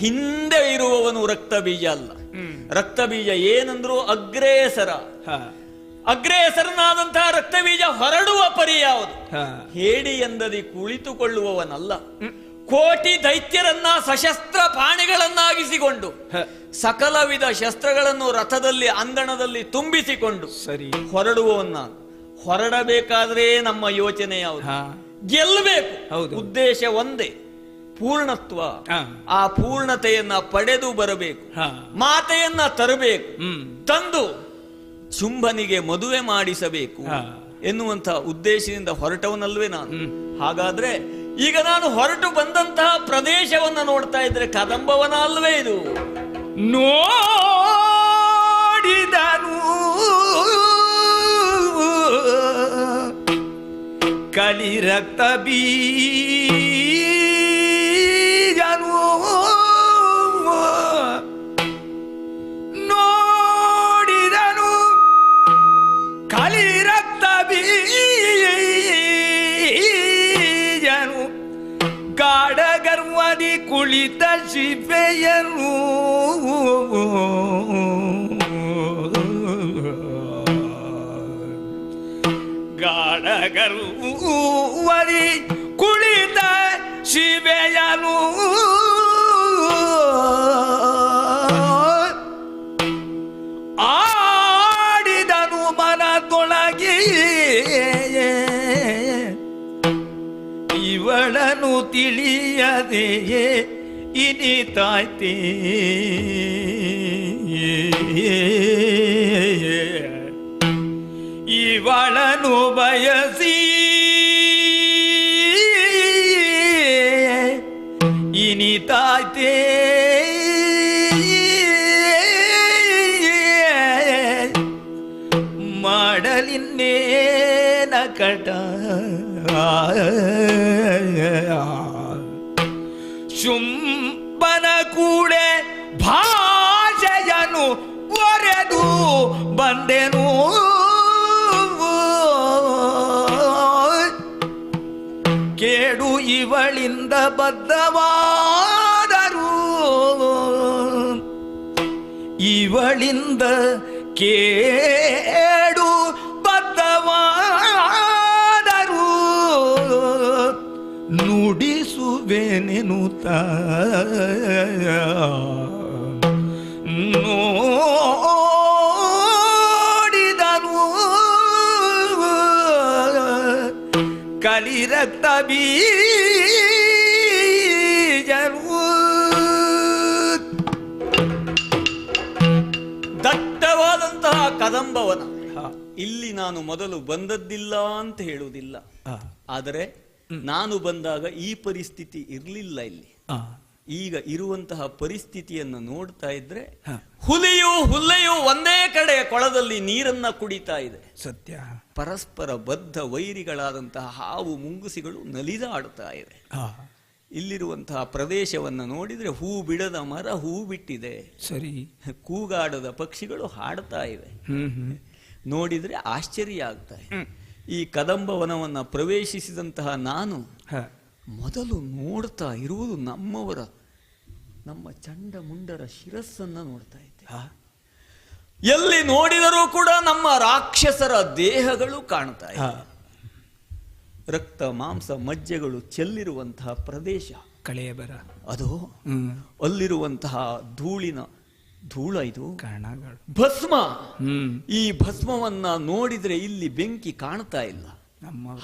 S7: ಹಿಂದೆ ಇರುವವನು ರಕ್ತ ಬೀಜ ಅಲ್ಲ. ರಕ್ತ ಬೀಜ ಏನಂದ್ರು ಅಗ್ರೇಸರ. ಅಗ್ರೇಸರನಾದಂತಹ ರಕ್ತ ಬೀಜ ಹೊರಡುವ ಪರಿ ಯಾವುದು? ಹೇಡಿ ಎಂದದಿ ಕುಳಿತುಕೊಳ್ಳುವವನಲ್ಲ. ಕೋಟಿ ದೈತ್ಯರನ್ನ ಸಶಸ್ತ್ರ ಪಾಣಿಗಳನ್ನಾಗಿಸಿಕೊಂಡು ಸಕಲ ವಿಧ ಶಸ್ತ್ರಗಳನ್ನು ರಥದಲ್ಲಿ ಅಂಗಣದಲ್ಲಿ ತುಂಬಿಸಿಕೊಂಡು ಹೊರಡುವವನ್ನ. ಹೊರಡಬೇಕಾದ್ರೆ ನಮ್ಮ ಯೋಚನೆ ಯಾವುದು? ಗೆಲ್ಲಬೇಕು. ಉದ್ದೇಶ ಒಂದೇ, ಪೂರ್ಣತ್ವ. ಆ ಪೂರ್ಣತೆಯನ್ನ ಪಡೆದು ಬರಬೇಕು, ಮಾತೆಯನ್ನ ತರಬೇಕು, ತಂದು ಶುಂಭನಿಗೆ ಮದುವೆ ಮಾಡಿಸಬೇಕು ಎನ್ನುವಂತಹ ಉದ್ದೇಶದಿಂದ ಹೊರಟವನಲ್ವೇ ನಾನು. ಹಾಗಾದ್ರೆ ಈಗ ನಾನು ಹೊರಟು ಬಂದಂತಹ ಪ್ರದೇಶವನ್ನ ನೋಡ್ತಾ ಇದ್ರೆ ಕದಂಬವನ ಅಲ್ವೇ ಇದು?
S13: ನೋಡಿದನು ಕಲಿ ರಕ್ತ ಬೀಜನು, ನೋಡಿದನು ಕಲಿ ರಕ್ತ ಬೀಜನು, ಗಾಢ ಗರ್ವದಿ ಕುಳಿತ ಶಿವೆಯನು, ಗಾಢ ಗರ್ವದಿ ಕುಳಿತ ಶಿವೆಯನು, ಆಡಿದನು ಮನದೊಳಗೆ ಇವಳನು ತಿಳಿಯದೆಯೇ ಇನಿತಾಯ್ತೆ, ಇವಳನು ಬಯಸಿ ಇನಿತಾಯ್ತೆ, ಮಾಡಲಿನ್ನೇನ ಕಟ ಶುಂಭನ ಕೂಡೆ ಭಾಷೆಯನು ಒರೆದು ಬಂದೆನು, ಕೇಡು ಇವಳಿಂದ ಬದ್ಧವಾದರು, ಇವಳಿಂದ ಕೇಡು ಬದ್ಧವಾದರು, ನುಡಿಸುವೆನೆನುತ ನೋಡಿದನು ಕಲಿ ರಕ್ತ ಬೀಜರು.
S7: ದಟ್ಟವಾದಂತಹ ಕದಂಬವನ ಇಲ್ಲಿ ನಾನು ಮೊದಲು ಬಂದದ್ದಿಲ್ಲ ಅಂತ ಹೇಳುವುದಿಲ್ಲ, ಆದರೆ ನಾನು ಬಂದಾಗ ಈ ಪರಿಸ್ಥಿತಿ ಇರಲಿಲ್ಲ ಇಲ್ಲಿ. ಈಗ ಇರುವಂತಹ ಪರಿಸ್ಥಿತಿಯನ್ನು ನೋಡ್ತಾ ಇದ್ರೆ ಹುಲ್ಲೆಯೂ ಒಂದೇ ಕಡೆ ಕೊಳದಲ್ಲಿ ನೀರನ್ನ ಕುಡಿತಾ ಇದೆ.
S12: ಸತ್ಯ.
S7: ಪರಸ್ಪರ ಬದ್ಧ ವೈರಿಗಳಾದಂತಹ ಹಾವು ಮುಂಗುಸಿಗಳು ನಲಿದಾಡ್ತಾ ಇದೆ. ಇಲ್ಲಿರುವಂತಹ ಪ್ರದೇಶವನ್ನು ನೋಡಿದ್ರೆ ಹೂ ಬಿಡದ ಮರ ಹೂ ಬಿಟ್ಟಿದೆ,
S12: ಸರಿ,
S7: ಕೂಗಾಡದ ಪಕ್ಷಿಗಳು ಹಾಡ್ತಾ ಇವೆ. ನೋಡಿದ್ರೆ ಆಶ್ಚರ್ಯ ಆಗ್ತಾ ಇದೆ. ಈ ಕದಂಬವನವನ್ನು ಪ್ರವೇಶಿಸಿದಂತಹ ನಾನು ಮೊದಲು ನೋಡ್ತಾ ಇರುವುದು ನಮ್ಮ ಚಂಡಮುಂಡರ ಶಿರಸ್ಸನ್ನ ನೋಡ್ತಾ ಇದ್ದೆ. ಎಲ್ಲಿ ನೋಡಿದರೂ ಕೂಡ ನಮ್ಮ ರಾಕ್ಷಸರ ದೇಹಗಳು ಕಾಣ್ತಾ ಇದೆ. ರಕ್ತ ಮಾಂಸ ಮಜ್ಜೆಗಳು ಚೆಲ್ಲಿರುವಂತಹ ಪ್ರದೇಶ,
S12: ಕಳೆಯಬರ
S7: ಅದು ಅಲ್ಲಿರುವಂತಹ ಧೂಳ ಇದು
S12: ಕಣಗಳು,
S7: ಭಸ್ಮ. ಈ ಭಸ್ಮವನ್ನ ನೋಡಿದ್ರೆ ಇಲ್ಲಿ ಬೆಂಕಿ ಕಾಣ್ತಾ ಇಲ್ಲ.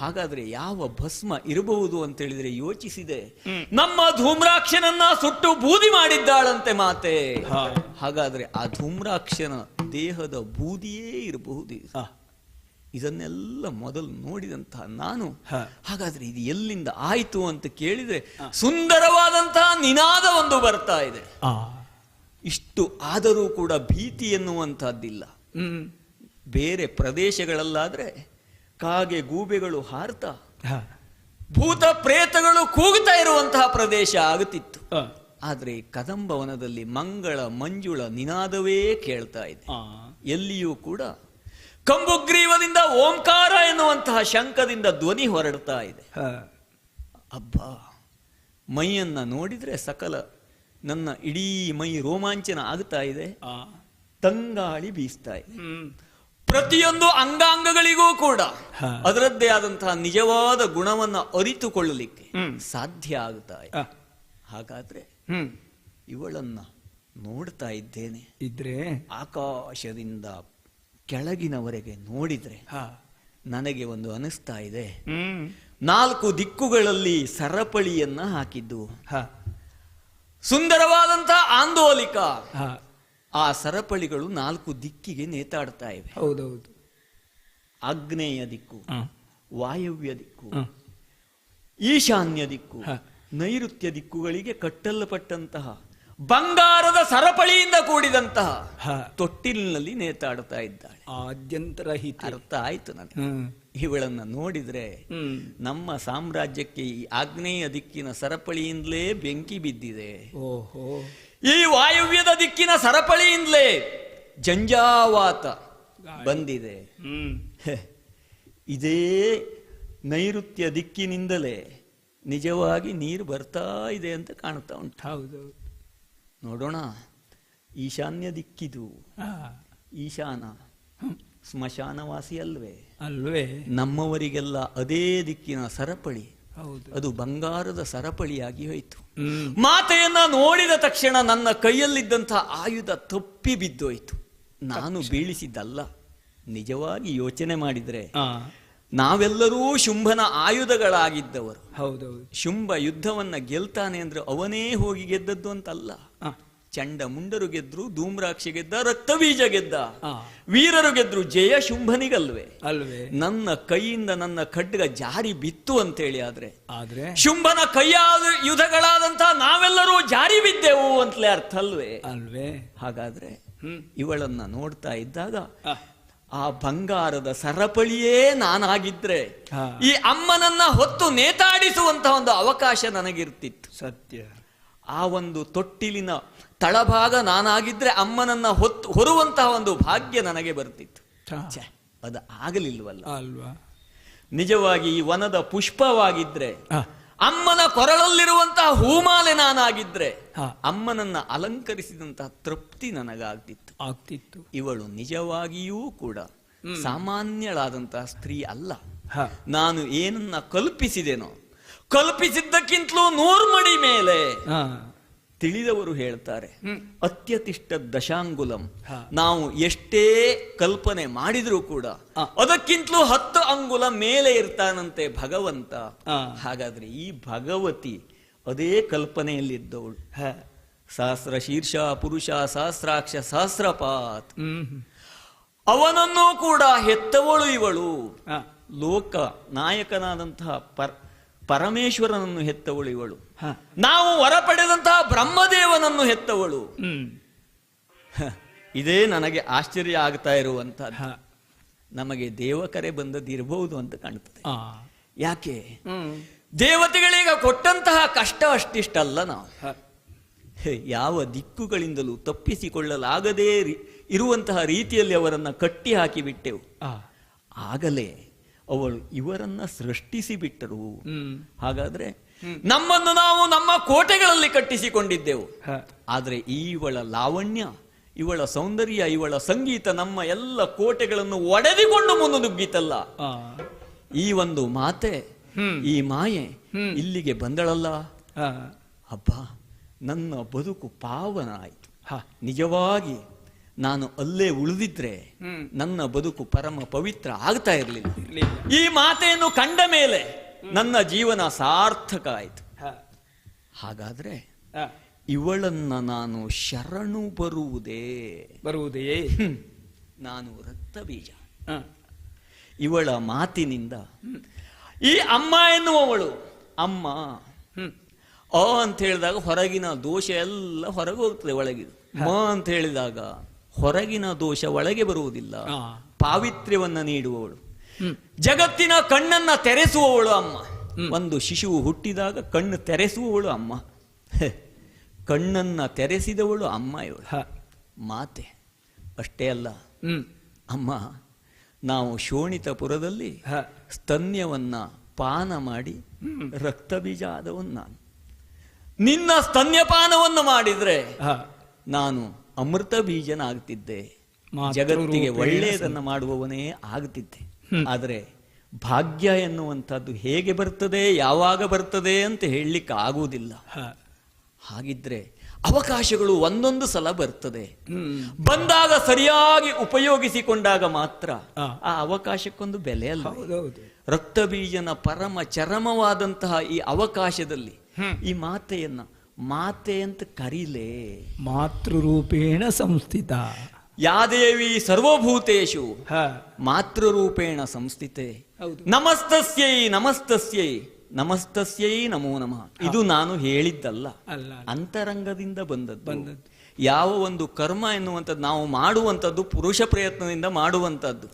S7: ಹಾಗಾದ್ರೆ ಯಾವ ಭಸ್ಮ ಇರಬಹುದು ಅಂತ ಹೇಳಿದ್ರೆ ಯೋಚಿಸಿದೆ, ನಮ್ಮ ಧೂಮ್ರಾಕ್ಷನನ್ನ ಸುಟ್ಟು ಬೂದಿ ಮಾಡಿದ್ದಾಳಂತೆ ಮಾತೆ. ಹಾಗಾದ್ರೆ ಆ ಧೂಮ್ರಾಕ್ಷನ ದೇಹದ ಬೂದಿಯೇ ಇರಬಹುದು. ಇದನ್ನೆಲ್ಲ ಮೊದಲು ನೋಡಿದಂತಹ ನಾನು, ಹಾಗಾದ್ರೆ ಇದು ಎಲ್ಲಿಂದ ಆಯ್ತು ಅಂತ ಕೇಳಿದ್ರೆ ಸುಂದರವಾದಂತಹ ನಿನಾದ ಒಂದು ಬರ್ತಾ ಇದೆ. ಇಷ್ಟು ಆದರೂ ಕೂಡ ಭೀತಿ ಎನ್ನುವಂತಹದ್ದಿಲ್ಲ. ಬೇರೆ ಪ್ರದೇಶಗಳಲ್ಲಾದ್ರೆ ಕಾಗೆ ಗೂಬೆಗಳು ಹಾರ್ತಾ ಭೂತ ಪ್ರೇತಗಳು ಕೂಗುತ್ತಾ ಇರುವಂತಹ ಪ್ರದೇಶ ಆಗುತ್ತಿತ್ತು. ಆದ್ರೆ ಕದಂಬವನದಲ್ಲಿ ಮಂಗಳ ಮಂಜುಳ ನಿನಾದವೇ ಕೇಳ್ತಾ ಇದೆ. ಎಲ್ಲಿಯೂ ಕೂಡ ಕಂಬುಗ್ರೀವದಿಂದ ಓಂಕಾರ ಎನ್ನುವಂತಹ ಶಂಖದಿಂದ ಧ್ವನಿ ಹೊರಡ್ತಾ ಇದೆ. ಅಬ್ಬಾ, ಮೈಯನ್ನ ನೋಡಿದ್ರೆ ಸಕಲ ನನ್ನ ಇಡೀ ಮೈ ರೋಮಾಂಚನ ಆಗ್ತಾ ಇದೆ. ತಂಗಾಳಿ ಬೀಸ್ತಾ ಇದೆ. ಪ್ರತಿಯೊಂದು ಅಂಗಾಂಗಗಳಿಗೂ ಕೂಡ ಅದರದ್ದೇ ಆದಂತಹ ನಿಜವಾದ ಗುಣವನ್ನ ಅರಿತುಕೊಳ್ಳಲಿಕ್ಕೆ ಸಾಧ್ಯ ಆಗ್ತಾ ಇದೆ. ಹಾಗಾದ್ರೆ ಇವಳನ್ನ ನೋಡ್ತಾ ಇದ್ರೆ ಆಕಾಶದಿಂದ ಕೆಳಗಿನವರೆಗೆ ನೋಡಿದ್ರೆ ನನಗೆ ಒಂದು ಅನಿಸ್ತಾ ಇದೆ, 4 ದಿಕ್ಕುಗಳಲ್ಲಿ ಸರಪಳಿಯನ್ನ ಹಾಕಿದ್ದು, ಸುಂದರವಾದಂತಹ ಆಂದೋಲಿಕ. ಆ ಸರಪಳಿಗಳು 4 ದಿಕ್ಕಿಗೆ ನೇತಾಡ್ತಾ ಇವೆ.
S12: ಹೌದೌದು.
S7: ಆಗ್ನೇಯ ದಿಕ್ಕು, ವಾಯವ್ಯ ದಿಕ್ಕು, ಈಶಾನ್ಯ ದಿಕ್ಕು, ನೈಋತ್ಯ ದಿಕ್ಕುಗಳಿಗೆ ಕಟ್ಟಲ್ಪಟ್ಟಂತಹ ಬಂಗಾರದ ಸರಪಳಿಯಿಂದ ಕೂಡಿದಂತಹ ತೊಟ್ಟಿಲಿನಲ್ಲಿ ನೇತಾಡ್ತಾ ಇದ್ದಾಳೆ.
S12: ಆದ್ಯಂತರ
S7: ಅರ್ಥ ಆಯ್ತು ನನಗೆ. ಇವಳನ್ನ ನೋಡಿದ್ರೆ ನಮ್ಮ ಸಾಮ್ರಾಜ್ಯಕ್ಕೆ ಈ ಆಗ್ನೇಯ ದಿಕ್ಕಿನ ಸರಪಳಿಯಿಂದಲೇ ಬೆಂಕಿ ಬಿದ್ದಿದೆ.
S12: ಓಹೋ,
S7: ಈ ವಾಯವ್ಯದ ದಿಕ್ಕಿನ ಸರಪಳಿಯಿಂದಲೇ ಜಂಜಾವಾತ ಬಂದಿದೆ. ಇದೇ ನೈಋತ್ಯ ದಿಕ್ಕಿನಿಂದಲೇ ನಿಜವಾಗಿ ನೀರು ಬರ್ತಾ ಇದೆ ಅಂತ ಕಾಣ್ತಾ ಉಂಟು.
S12: ಹೌದು,
S7: ನೋಡೋಣ. ಈಶಾನ್ಯ ದಿಕ್ಕಿದು, ಈಶಾನ ಸ್ಮಶಾನವಾಸಿ ಅಲ್ವೇ? ನಮ್ಮವರಿಗೆಲ್ಲ ಅದೇ ದಿಕ್ಕಿನ ಸರಪಳಿ, ಅದು ಬಂಗಾರದ ಸರಪಳಿಯಾಗಿ ಹೋಯಿತು. ಮಾತೆಯನ್ನ ನೋಡಿದ ತಕ್ಷಣ ನನ್ನ ಕೈಯಲ್ಲಿದ್ದಂತಹ ಆಯುಧ ತಪ್ಪಿ ಬಿದ್ದೋಯ್ತು. ನಾನು ಬೀಳಿಸಿದ್ದಲ್ಲ. ನಿಜವಾಗಿ ಯೋಚನೆ ಮಾಡಿದ್ರೆ ನಾವೆಲ್ಲರೂ ಶುಂಭನ ಆಯುಧಗಳಾಗಿದ್ದವರು.
S12: ಹೌದೌದು.
S7: ಶುಂಭ ಯುದ್ಧವನ್ನ ಗೆಲ್ತಾನೆ ಅಂದ್ರೆ ಅವನೇ ಹೋಗಿ ಗೆದ್ದದ್ದು ಅಂತಲ್ಲ. ಚಂಡಮುಂಡರು ಗೆದ್ರು, ಧೂಮ್ರಾಕ್ಷಿ ಗೆದ್ದ, ರಕ್ತಬೀಜ ಗೆದ್ದ, ವೀರರು ಗೆದ್ರು. ಜಯ ಶುಂಭನಿಗಲ್ವೇ? ನನ್ನ ಕೈಯಿಂದ ನನ್ನ ಖಡ್ಗ ಜಾರಿ ಬಿತ್ತು ಅಂತೇಳಿ ಆದ್ರೆ ಶುಂಭನ ಕೈಯಾಯುಧಗಳಾದಂತಹ ನಾವೆಲ್ಲರೂ ಜಾರಿ ಬಿದ್ದೆವು ಅಂತಲೇ ಅರ್ಥ ಅಲ್ವೇ? ಹಾಗಾದ್ರೆ ಇವಳನ್ನ ನೋಡ್ತಾ ಇದ್ದಾಗ ಆ ಬಂಗಾರದ ಸರಪಳಿಯೇ ನಾನಾಗಿದ್ರೆ ಈ ಅಮ್ಮನನ್ನ ಹೊತ್ತು ನೇತಾಡಿಸುವಂತಹ ಒಂದು ಅವಕಾಶ ನನಗಿರ್ತಿತ್ತು.
S12: ಸತ್ಯ.
S7: ಆ ಒಂದು ತೊಟ್ಟಿಲಿನ ತಳಭಾಗ ನಾನಾಗಿದ್ರೆ ಅಮ್ಮನನ್ನ ಹೊರುವಂತಹ ಒಂದು ಭಾಗ್ಯ ನನಗೆ ಬರ್ತಿತ್ತು. ಅದು ಆಗಲಿಲ್ವಲ್ಲ
S12: ಅಲ್ವಾ?
S7: ನಿಜವಾಗಿ ಈ ವನದ ಪುಷ್ಪವಾಗಿದ್ರೆ, ಅಮ್ಮನ ಕೊರಳಲ್ಲಿರುವಂತಹ ಹೂಮಾಲೆ ನಾನಾಗಿದ್ರೆ ಅಮ್ಮನನ್ನ ಅಲಂಕರಿಸಿದಂತಹ ತೃಪ್ತಿ ನನಗಾಗ್ತಿತ್ತು. ಇವಳು ನಿಜವಾಗಿಯೂ ಕೂಡ ಸಾಮಾನ್ಯಳಾದಂತಹ ಸ್ತ್ರೀ ಅಲ್ಲ. ನಾನು ಏನನ್ನ ಕಲ್ಪಿಸಿದೆನೋ ಕಲ್ಪಿಸಿದ್ದಕ್ಕಿಂತಲೂ 100 ಮಡಿ ಮೇಲೆ ತಿಳಿದವರು ಹೇಳ್ತಾರೆ, ಅತ್ಯತಿಷ್ಠ ದಶಾಂಗುಲಂ. ನಾವು ಎಷ್ಟೇ ಕಲ್ಪನೆ ಮಾಡಿದ್ರೂ ಕೂಡ ಅದಕ್ಕಿಂತಲೂ 10 ಅಂಗುಲ ಮೇಲೆ ಇರ್ತಾನಂತೆ ಭಗವಂತ. ಹಾಗಾದ್ರೆ ಈ ಭಗವತಿ ಅದೇ ಕಲ್ಪನೆಯಲ್ಲಿದ್ದವಳು. ಸಹಸ್ರ ಶೀರ್ಷ ಪುರುಷ ಸಹಸ್ರಾಕ್ಷ ಸಹಸ್ರಪಾತ್. ಅವನನ್ನೂ ಕೂಡ ಹೆತ್ತವಳು ಇವಳು. ಲೋಕ ನಾಯಕನಾದಂತಹ ಪರಮೇಶ್ವರನನ್ನು ಹೆತ್ತವಳು ಇವಳು. ನಾವು ವರ ಪಡೆದಂತಹ ಬ್ರಹ್ಮದೇವನನ್ನು ಹೆತ್ತವಳು. ಇದೇ ನನಗೆ ಆಶ್ಚರ್ಯ ಆಗ್ತಾ ಇರುವಂತಹದ್ದು. ನಮಗೆ ದೇವಕರೆ ಬಂದದ್ದಿರಬಹುದು ಅಂತ ಕಾಣ್ತದೆ. ಯಾಕೆ? ದೇವತೆಗಳಿಗೆ ಕೊಟ್ಟಂತಹ ಕಷ್ಟ ಅಷ್ಟಿಷ್ಟಲ್ಲ. ನಾವು ಯಾವ ದಿಕ್ಕುಗಳಿಂದಲೂ ತಪ್ಪಿಸಿಕೊಳ್ಳಲಾಗದೇ ಇರುವಂತಹ ರೀತಿಯಲ್ಲಿ ಅವರನ್ನು ಕಟ್ಟಿ ಹಾಕಿಬಿಟ್ಟೆವು. ಆಗಲೇ ಅವಳು ಇವರನ್ನ ಸೃಷ್ಟಿಸಿ ಬಿಟ್ಟರು. ಹಾಗಾದ್ರೆ ನಮ್ಮನ್ನು ನಾವು ನಮ್ಮ ಕೋಟೆಗಳಲ್ಲಿ ಕಟ್ಟಿಸಿಕೊಂಡಿದ್ದೆವು. ಆದರೆ ಇವಳ ಲಾವಣ್ಯ, ಇವಳ ಸೌಂದರ್ಯ, ಇವಳ ಸಂಗೀತ ನಮ್ಮ ಎಲ್ಲ ಕೋಟೆಗಳನ್ನು ಒಡೆದುಕೊಂಡು ಮುನ್ನುಗ್ಗಿತಲ್ಲ. ಈ ಒಂದು ಮಾತೆ, ಈ ಮಾಯೆ ಇಲ್ಲಿಗೆ ಬಂದಳಲ್ಲ. ಹಬ್ಬ, ನನ್ನ ಬದುಕು ಪಾವನ ಆಯಿತು. ನಿಜವಾಗಿ ನಾನು ಅಲ್ಲೇ ಉಳಿದಿದ್ರೆ ನನ್ನ ಬದುಕು ಪರಮ ಪವಿತ್ರ ಆಗ್ತಾ ಇರಲಿಲ್ಲ. ಈ ಮಾತೆಯನ್ನು ಕಂಡ ಮೇಲೆ ನನ್ನ ಜೀವನ ಸಾರ್ಥಕ ಆಯಿತು. ಹಾಗಾದ್ರೆ ಇವಳನ್ನ ನಾನು ಶರಣು ಬರುವುದೇ ನಾನು ರಕ್ತ ಬೀಜ. ಇವಳ ಮಾತಿನಿಂದ ಈ ಅಮ್ಮ ಎನ್ನುವವಳು, ಅಮ್ಮ ಅಂತ ಹೇಳಿದಾಗ ಹೊರಗಿನ ದೋಷ ಎಲ್ಲ ಹೊರಗೆ ಹೋಗ್ತದೆ ಒಳಗಿದು. ಅಂತ ಹೇಳಿದಾಗ ಹೊರಗಿನ ದೋಷ ಒಳಗೆ ಬರುವುದಿಲ್ಲ. ಪಾವಿತ್ರ್ಯವನ್ನ ನೀಡುವವಳು, ಜಗತ್ತಿನ ಕಣ್ಣನ್ನ ತೆರೆಸುವವಳು ಅಮ್ಮ. ಒಂದು ಶಿಶುವು ಹುಟ್ಟಿದಾಗ ಕಣ್ಣು ತೆರೆಸುವವಳು ಅಮ್ಮ. ಕಣ್ಣನ್ನ ತೆರೆಸಿದವಳು ಅಮ್ಮ ಇವಳು ಮಾತೆ. ಅಷ್ಟೇ ಅಲ್ಲ ಅಮ್ಮ, ನಾವು ಶೋಣಿತಪುರದಲ್ಲಿ ಸ್ತನ್ಯವನ್ನ ಪಾನ ಮಾಡಿ ರಕ್ತ ಬೀಜ ಆದವನು ನಾನು. ನಿನ್ನ ಸ್ತನ್ಯಪಾನವನ್ನು ಮಾಡಿದ್ರೆ ನಾನು ಅಮೃತ ಬೀಜನಾಗ್ತಿದ್ದೆ, ಜಗತ್ತಿಗೆ ಒಳ್ಳೆಯದನ್ನ ಮಾಡುವವನೇ ಆಗ್ತಿದ್ದೆ. ಆದರೆ ಭಾಗ್ಯ ಎನ್ನುವಂಥದ್ದು ಹೇಗೆ ಬರ್ತದೆ, ಯಾವಾಗ ಬರ್ತದೆ ಅಂತ ಹೇಳಲಿಕ್ಕೆ ಆಗುವುದಿಲ್ಲ. ಹಾಗಿದ್ರೆ ಅವಕಾಶಗಳು ಒಂದೊಂದು ಸಲ ಬರ್ತದೆ. ಬಂದಾಗ ಸರಿಯಾಗಿ ಉಪಯೋಗಿಸಿಕೊಂಡಾಗ ಮಾತ್ರ ಆ ಅವಕಾಶಕ್ಕೊಂದು ಬೆಲೆ ಅಲ್ಲ. ರಕ್ತ ಬೀಜನ ಪರಮ ಚರಮವಾದಂತಹ ಈ ಅವಕಾಶದಲ್ಲಿ ಈ ಮಾತೆಯನ್ನ ಮಾತೆ ಅಂತ ಕರೀಲೇ.
S12: ಮಾತೃರೂಪೇಣ ಸಂಸ್ಥಿತ
S7: ಯಾದೇವಿ ಸರ್ವಭೂತೇಶು ಮಾತೃರೂಪೇಣ ಸಂಸ್ಥಿತೆ. ನಮಸ್ತಸ್ಯೈ ನಮಸ್ತಸ್ಯೈ ನಮಸ್ತಸ್ಯೈ ನಮೋ ನಮಃ. ಇದು ನಾನು ಹೇಳಿದ್ದಲ್ಲ, ಅಂತರಂಗದಿಂದ ಬಂದದ್ದು. ಯಾವ ಒಂದು ಕರ್ಮ ಎನ್ನುವಂಥದ್ದು ನಾವು ಮಾಡುವಂಥದ್ದು ಪುರುಷ ಪ್ರಯತ್ನದಿಂದ ಮಾಡುವಂಥದ್ದು,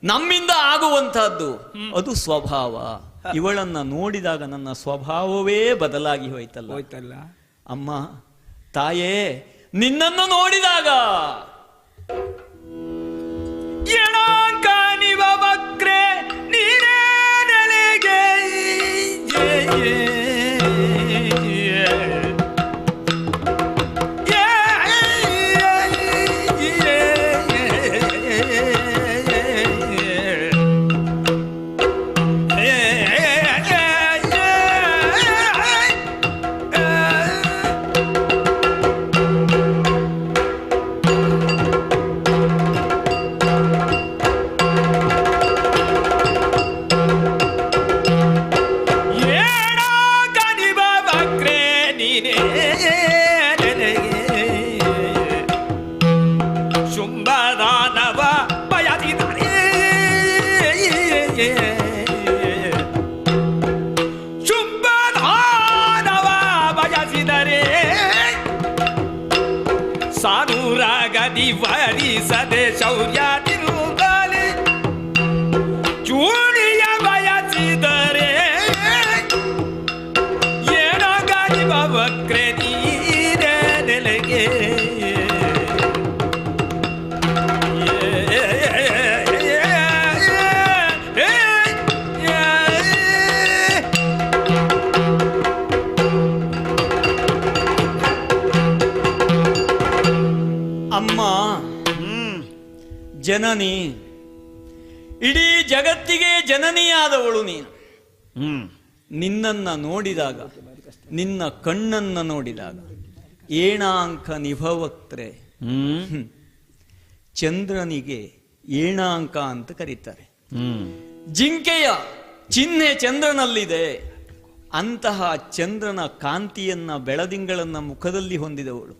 S7: ನಮ್ಮಿಂದ ಆಗುವಂತಹದ್ದು, ಅದು ಸ್ವಭಾವ. ಇವಳನ್ನ ನೋಡಿದಾಗ ನನ್ನ ಸ್ವಭಾವವೇ ಬದಲಾಗಿ ಹೋಯ್ತಲ್ಲ. ಅಮ್ಮ ತಾಯೇ, ನಿನ್ನನ್ನು ನೋಡಿದಾಗ
S13: ವಕ್ರೆ ನೀನೇ ನೆಲೆಗೆ ವರಿಸದೆ ಶೌರ್ಯ ತಿರುಗಲಿ ಚೂಡಿಯ ಬಯಸಿದರೆ ಏನಾಗಲಿವ ವಕ್ರೆ ನೀನೇ ನೆಲೆಗೆ.
S7: ಅಮ್ಮ ಜನನಿ, ಇಡೀ ಜಗತ್ತಿಗೆ ಜನನಿಯಾದವಳು ನೀನು. ನಿನ್ನನ್ನ ನೋಡಿದಾಗ, ನಿನ್ನ ಕಣ್ಣನ್ನ ನೋಡಿದಾಗ ಏಣಾಂಕ ನಿಭವಕ್ತ್ರೆ, ಚಂದ್ರನಿಗೆ ಏಣಾಂಕ ಅಂತ ಕರೀತಾರೆ. ಜಿಂಕೆಯ ಚಿಹ್ನೆ ಚಂದ್ರನಲ್ಲಿದೆ. ಅಂತಹ ಚಂದ್ರನ ಕಾಂತಿಯನ್ನ, ಬೆಳದಿಂಗಳನ್ನ ಮುಖದಲ್ಲಿ ಹೊಂದಿದವಳು.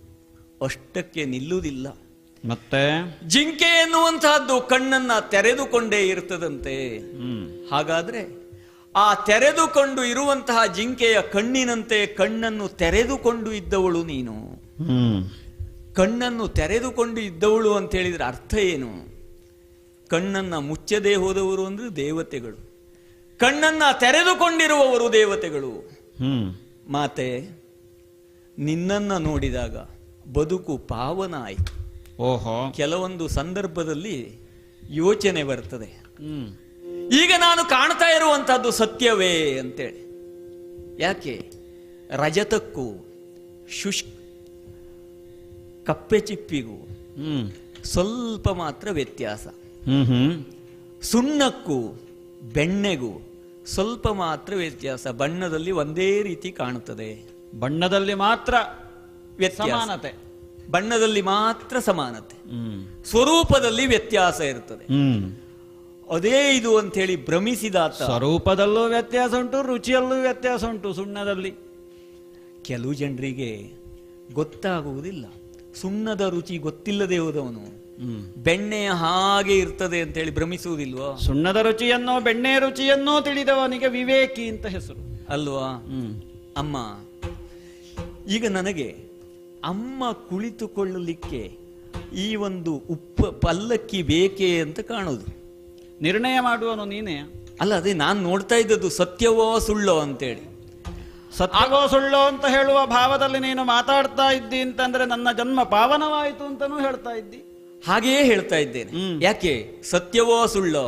S7: ಅಷ್ಟಕ್ಕೆ ನಿಲ್ಲುವುದಿಲ್ಲ. ಮತ್ತೆ
S9: ಜಿಂಕೆ ಎನ್ನುವಂತಹದ್ದು ಕಣ್ಣನ್ನ ತೆರೆದುಕೊಂಡೇ ಇರ್ತದಂತೆ. ಹಾಗಾದ್ರೆ ಆ ತೆರೆದುಕೊಂಡು ಇರುವಂತಹ ಜಿಂಕೆಯ ಕಣ್ಣಿನಂತೆ ಕಣ್ಣನ್ನು ತೆರೆದುಕೊಂಡು ಇದ್ದವಳು ನೀನು. ಕಣ್ಣನ್ನು ತೆರೆದುಕೊಂಡು ಇದ್ದವಳು ಅಂತ ಹೇಳಿದ್ರೆ ಅರ್ಥ ಏನು? ಕಣ್ಣನ್ನ ಮುಚ್ಚದೇ ಹೋದವರು ಅಂದ್ರೆ ದೇವತೆಗಳು, ಕಣ್ಣನ್ನ ತೆರೆದುಕೊಂಡಿರುವವರು ದೇವತೆಗಳು. ಮಾತೆ, ನಿನ್ನನ್ನ ನೋಡಿದಾಗ ಬದುಕು ಪಾವನ ಆಯಿತು.
S7: ಓಹೋ,
S9: ಕೆಲವೊಂದು ಸಂದರ್ಭದಲ್ಲಿ ಯೋಚನೆ ಬರ್ತದೆ, ಈಗ ನಾನು ಕಾಣ್ತಾ ಇರುವಂತಹದ್ದು ಸತ್ಯವೇ ಅಂತೇಳಿ. ಯಾಕೆ? ರಜತಕ್ಕೂ ಕಪ್ಪೆ ಚಿಪ್ಪಿಗೂ ಸ್ವಲ್ಪ ಮಾತ್ರ ವ್ಯತ್ಯಾಸ. ಸುಣ್ಣಕ್ಕೂ ಬೆಣ್ಣೆಗೂ ಸ್ವಲ್ಪ ಮಾತ್ರ ವ್ಯತ್ಯಾಸ. ಬಣ್ಣದಲ್ಲಿ ಒಂದೇ ರೀತಿ ಕಾಣುತ್ತದೆ,
S7: ಬಣ್ಣದಲ್ಲಿ ಮಾತ್ರ
S9: ಸಮಾನತೆ, ಬಣ್ಣದಲ್ಲಿ ಮಾತ್ರ ಸಮಾನತೆ, ಸ್ವರೂಪದಲ್ಲಿ ವ್ಯತ್ಯಾಸ ಇರ್ತದೆ. ಅದೇ ಇದು ಅಂತ ಹೇಳಿ ಭ್ರಮಿಸಿದಾತ.
S7: ಸ್ವರೂಪದಲ್ಲೂ ವ್ಯತ್ಯಾಸ ಉಂಟು, ರುಚಿಯಲ್ಲೂ ವ್ಯತ್ಯಾಸ ಉಂಟು ಸುಣ್ಣದಲ್ಲಿ.
S9: ಕೆಲವು ಜನರಿಗೆ ಗೊತ್ತಾಗುವುದಿಲ್ಲ. ಸುಣ್ಣದ ರುಚಿ ಗೊತ್ತಿಲ್ಲದೆ ಹೋದವನು ಬೆಣ್ಣೆಯ ಹಾಗೆ ಇರ್ತದೆ ಅಂತ ಹೇಳಿ ಭ್ರಮಿಸುವುದಿಲ್ವಾ?
S7: ಸುಣ್ಣದ ರುಚಿಯನ್ನೋ ಬೆಣ್ಣೆಯ ರುಚಿಯನ್ನೋ ತಿಳಿದವನಿಗೆ ವಿವೇಕಿ ಅಂತ ಹೆಸರು
S9: ಅಲ್ವಾ? ಅಮ್ಮ, ಈಗ ನನಗೆ ಅಮ್ಮ ಕುಳಿತುಕೊಳ್ಳಲಿಕ್ಕೆ ಈ ಒಂದು ಪಲ್ಲಕ್ಕಿ ಬೇಕೇ ಅಂತ ಕಾಣುದು.
S7: ನಿರ್ಣಯ ಮಾಡುವನು ನೀನೇ
S9: ಅಲ್ಲ. ಅದೇ ನಾನು ನೋಡ್ತಾ ಇದ್ದದ್ದು ಸತ್ಯವೋ ಸುಳ್ಳೋ ಅಂತೇಳಿ.
S7: ಸತ್ಯವೋ ಸುಳ್ಳೋ ಅಂತ ಹೇಳುವ ಭಾವದಲ್ಲಿ ನೀನು ಮಾತಾಡ್ತಾ ಇದ್ದಿ ಅಂತಂದ್ರೆ ನನ್ನ ಜನ್ಮ ಪಾವನವಾಯಿತು ಅಂತಾನೂ ಹೇಳ್ತಾ ಇದ್ದಿ.
S9: ಹಾಗೆಯೇ ಹೇಳ್ತಾ ಇದ್ದೇನೆ. ಯಾಕೆ? ಸತ್ಯವೋ ಸುಳ್ಳೋ.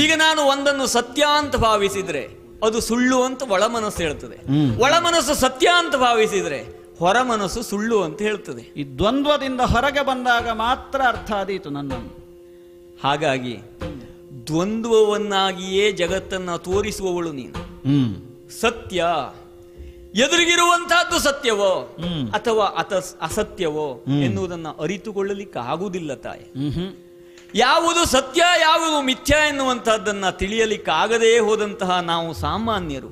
S9: ಈಗ ನಾನು ಒಂದನ್ನು ಸತ್ಯ ಅಂತ ಭಾವಿಸಿದ್ರೆ ಅದು ಸುಳ್ಳು ಅಂತ ಒಳ ಮನಸ್ಸು ಹೇಳ್ತದೆ. ಒಳ ಮನಸ್ಸು ಸತ್ಯ ಅಂತ ಭಾವಿಸಿದ್ರೆ ಹೊರ ಮನಸ್ಸು ಸುಳ್ಳು ಅಂತ ಹೇಳ್ತದೆ.
S7: ಈ ದ್ವಂದ್ವದಿಂದ ಹೊರಗೆ ಬಂದಾಗ ಮಾತ್ರ ಅರ್ಥ ಆದೀತು ನನ್ನನ್ನು.
S9: ಹಾಗಾಗಿ ದ್ವಂದ್ವವನ್ನಾಗಿಯೇ ಜಗತ್ತನ್ನ ತೋರಿಸುವವಳು ನೀನು. ಸತ್ಯ ಎದುರಿಗಿರುವಂತಹದ್ದು ಸತ್ಯವೋ ಅಥವಾ ಅಸತ್ಯವೋ ಎನ್ನುವುದನ್ನ ಅರಿತುಕೊಳ್ಳಲಿಕ್ಕೆ ಆಗುವುದಿಲ್ಲ ತಾಯಿ. ಯಾವುದು ಸತ್ಯ ಯಾವುದು ಮಿಥ್ಯ ಎನ್ನುವಂತಹದ್ದನ್ನ ತಿಳಿಯಲಿಕ್ಕಾಗದೇ ಹೋದಂತಹ ನಾವು ಸಾಮಾನ್ಯರು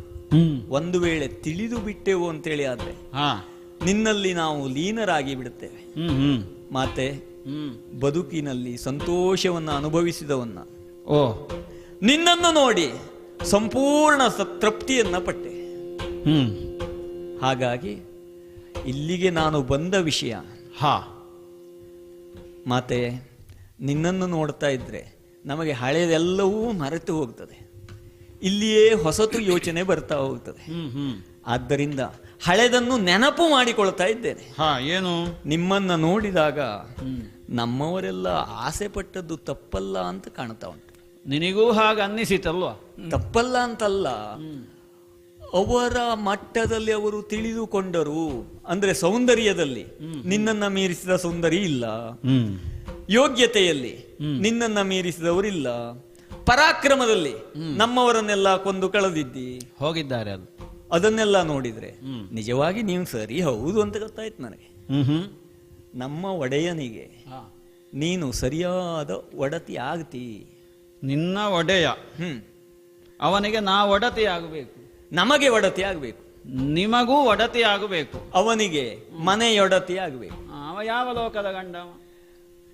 S9: ಒಂದು ವೇಳೆ ತಿಳಿದು ಬಿಟ್ಟೆವು ಅಂತೇಳಿ ಆದ್ರೆ ನಿನ್ನಲ್ಲಿ ನಾವು ಲೀನರಾಗಿ ಬಿಡುತ್ತೇವೆ. ಮಾತೆ, ಬದುಕಿನಲ್ಲಿ ಸಂತೋಷವನ್ನ ಅನುಭವಿಸಿದವನ್ನ ನಿನ್ನನ್ನು ನೋಡಿ ಸಂಪೂರ್ಣ ತೃಪ್ತಿಯನ್ನ ಪಟ್ಟೆ. ಹಾಗಾಗಿ ಇಲ್ಲಿಗೆ ನಾನು ಬಂದ ವಿಷಯ ಮಾತೆ, ನಿನ್ನನ್ನು ನೋಡ್ತಾ ಇದ್ರೆ ನಮಗೆ ಹಳೆಯದೆಲ್ಲವೂ ಮರೆತು ಹೋಗ್ತದೆ, ಇಲ್ಲಿಯೇ ಹೊಸತು ಯೋಚನೆ ಬರ್ತಾ ಹೋಗ್ತದೆ. ಆದ್ದರಿಂದ ಹಳೆದನ್ನು ನೆನಪು ಮಾಡಿಕೊಳ್ತಾ ಇದ್ದೇನೆ.
S7: ಏನು?
S9: ನಿಮ್ಮನ್ನ ನೋಡಿದಾಗ ನಮ್ಮವರೆಲ್ಲ ಆಸೆ ಪಟ್ಟದ್ದು ತಪ್ಪಲ್ಲ ಅಂತ ಕಾಣ್ತಾ ಉಂಟು.
S7: ನಿನಗೂ ಹಾಗೆ ಅನ್ನಿಸಿತಲ್ವಾ?
S9: ತಪ್ಪಲ್ಲ ಅಂತಲ್ಲ, ಅವರ ಮಟ್ಟದಲ್ಲಿ ಅವರು ತಿಳಿದುಕೊಂಡರು. ಅಂದ್ರೆ ಸೌಂದರ್ಯದಲ್ಲಿ ನಿನ್ನನ್ನ ಮೀರಿಸಿದ ಸೌಂದರ್ಯ ಇಲ್ಲ, ಯೋಗ್ಯತೆಯಲ್ಲಿ ನಿನ್ನನ್ನ ಮೀರಿಸಿದವರಿಲ್ಲ, ಪರಾಕ್ರಮದಲ್ಲಿ ನಮ್ಮವರನ್ನೆಲ್ಲ ಕೊಂದು ಕಳೆದಿದ್ದಿ
S7: ಹೋಗಿದ್ದಾರೆ.
S9: ಅದನ್ನೆಲ್ಲ ನೋಡಿದ್ರೆ ನಿಜವಾಗಿ ನೀವು ಸರಿ ಹೌದು ಅಂತ ಗೊತ್ತಾಯ್ತು ನನಗೆ. ನಮ್ಮ ಒಡೆಯನಿಗೆ ನೀನು ಸರಿಯಾದ ಒಡತಿ ಆಗ್ತಿ.
S7: ನಿನ್ನ ಒಡೆಯ ಅವನಿಗೆ ನಾ ಒಡತಿ ಆಗಬೇಕು,
S9: ನಮಗೆ ಒಡತಿ ಆಗಬೇಕು,
S7: ನಿಮಗೂ ಒಡತಿ ಆಗಬೇಕು,
S9: ಅವನಿಗೆ ಮನೆಯೊಡತಿ ಆಗಬೇಕು.
S7: ಅವ ಯಾವ ಲೋಕದ ಗಂಡ?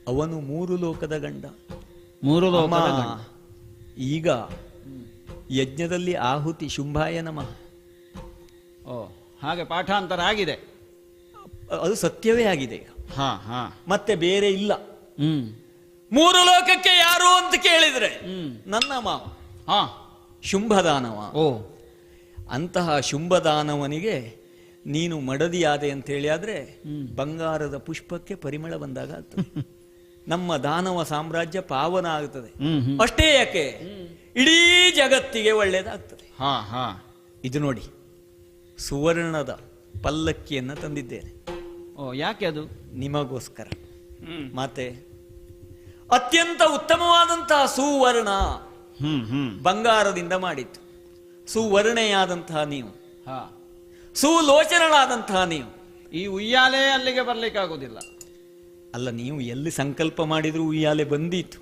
S9: ಅವನು 3 ಲೋಕದ ಗಂಡ.
S7: 3 ಲೋಕದ ಗಂಡ.
S9: ಈಗ ಯಜ್ಞದಲ್ಲಿ ಆಹುತಿ ಶುಂಭಾಯ ನಮಃ.
S7: ಹಾಗೆ ಪಾಠಾಂತರ ಆಗಿದೆ.
S9: ಅದು ಸತ್ಯವೇ ಆಗಿದೆ. ಮತ್ತೆ ಬೇರೆ ಇಲ್ಲ. 3 ಲೋಕಕ್ಕೆ ಯಾರು ಅಂತ ಕೇಳಿದ್ರೆ ನನ್ನ ಮಾವ ಶುಂಭದಾನವ. ಅಂತಹ ಶುಂಭದಾನವನಿಗೆ ನೀನು ಮಡದಿಯಾದೆ ಅಂತ ಹೇಳಿ ಆದ್ರೆ ಬಂಗಾರದ ಪುಷ್ಪಕ್ಕೆ ಪರಿಮಳ ಬಂದಾಗ ಆಗ್ತದೆ. ನಮ್ಮ ದಾನವ ಸಾಮ್ರಾಜ್ಯ ಪಾವನ ಆಗ್ತದೆ. ಅಷ್ಟೇ ಯಾಕೆ, ಇಡೀ ಜಗತ್ತಿಗೆ ಒಳ್ಳೆಯದಾಗ್ತದೆ. ಇದು ನೋಡಿ, ಸುವರ್ಣದ ಪಲ್ಲಕ್ಕಿಯನ್ನ ತಂದಿದ್ದೇನೆ.
S7: ಯಾಕೆ? ಅದು
S9: ನಿಮಗೋಸ್ಕರ. ಮತ್ತೆ ಅತ್ಯಂತ ಉತ್ತಮವಾದಂತಹ ಸುವರ್ಣ ಬಂಗಾರದಿಂದ ಮಾಡಿತ್ತು. ಸುವರ್ಣೆಯಾದಂತಹ ನೀವು, ಸುಲೋಚನಳಾದಂತಹ ನೀವು.
S7: ಈ ಉಯ್ಯಾಲೆ ಅಲ್ಲಿಗೆ ಬರ್ಲಿಕ್ಕಾಗುವುದಿಲ್ಲ.
S9: ಅಲ್ಲ, ನೀವು ಎಲ್ಲಿ ಸಂಕಲ್ಪ ಮಾಡಿದ್ರು ಉಯ್ಯಾಲೆ ಬಂದೀತು.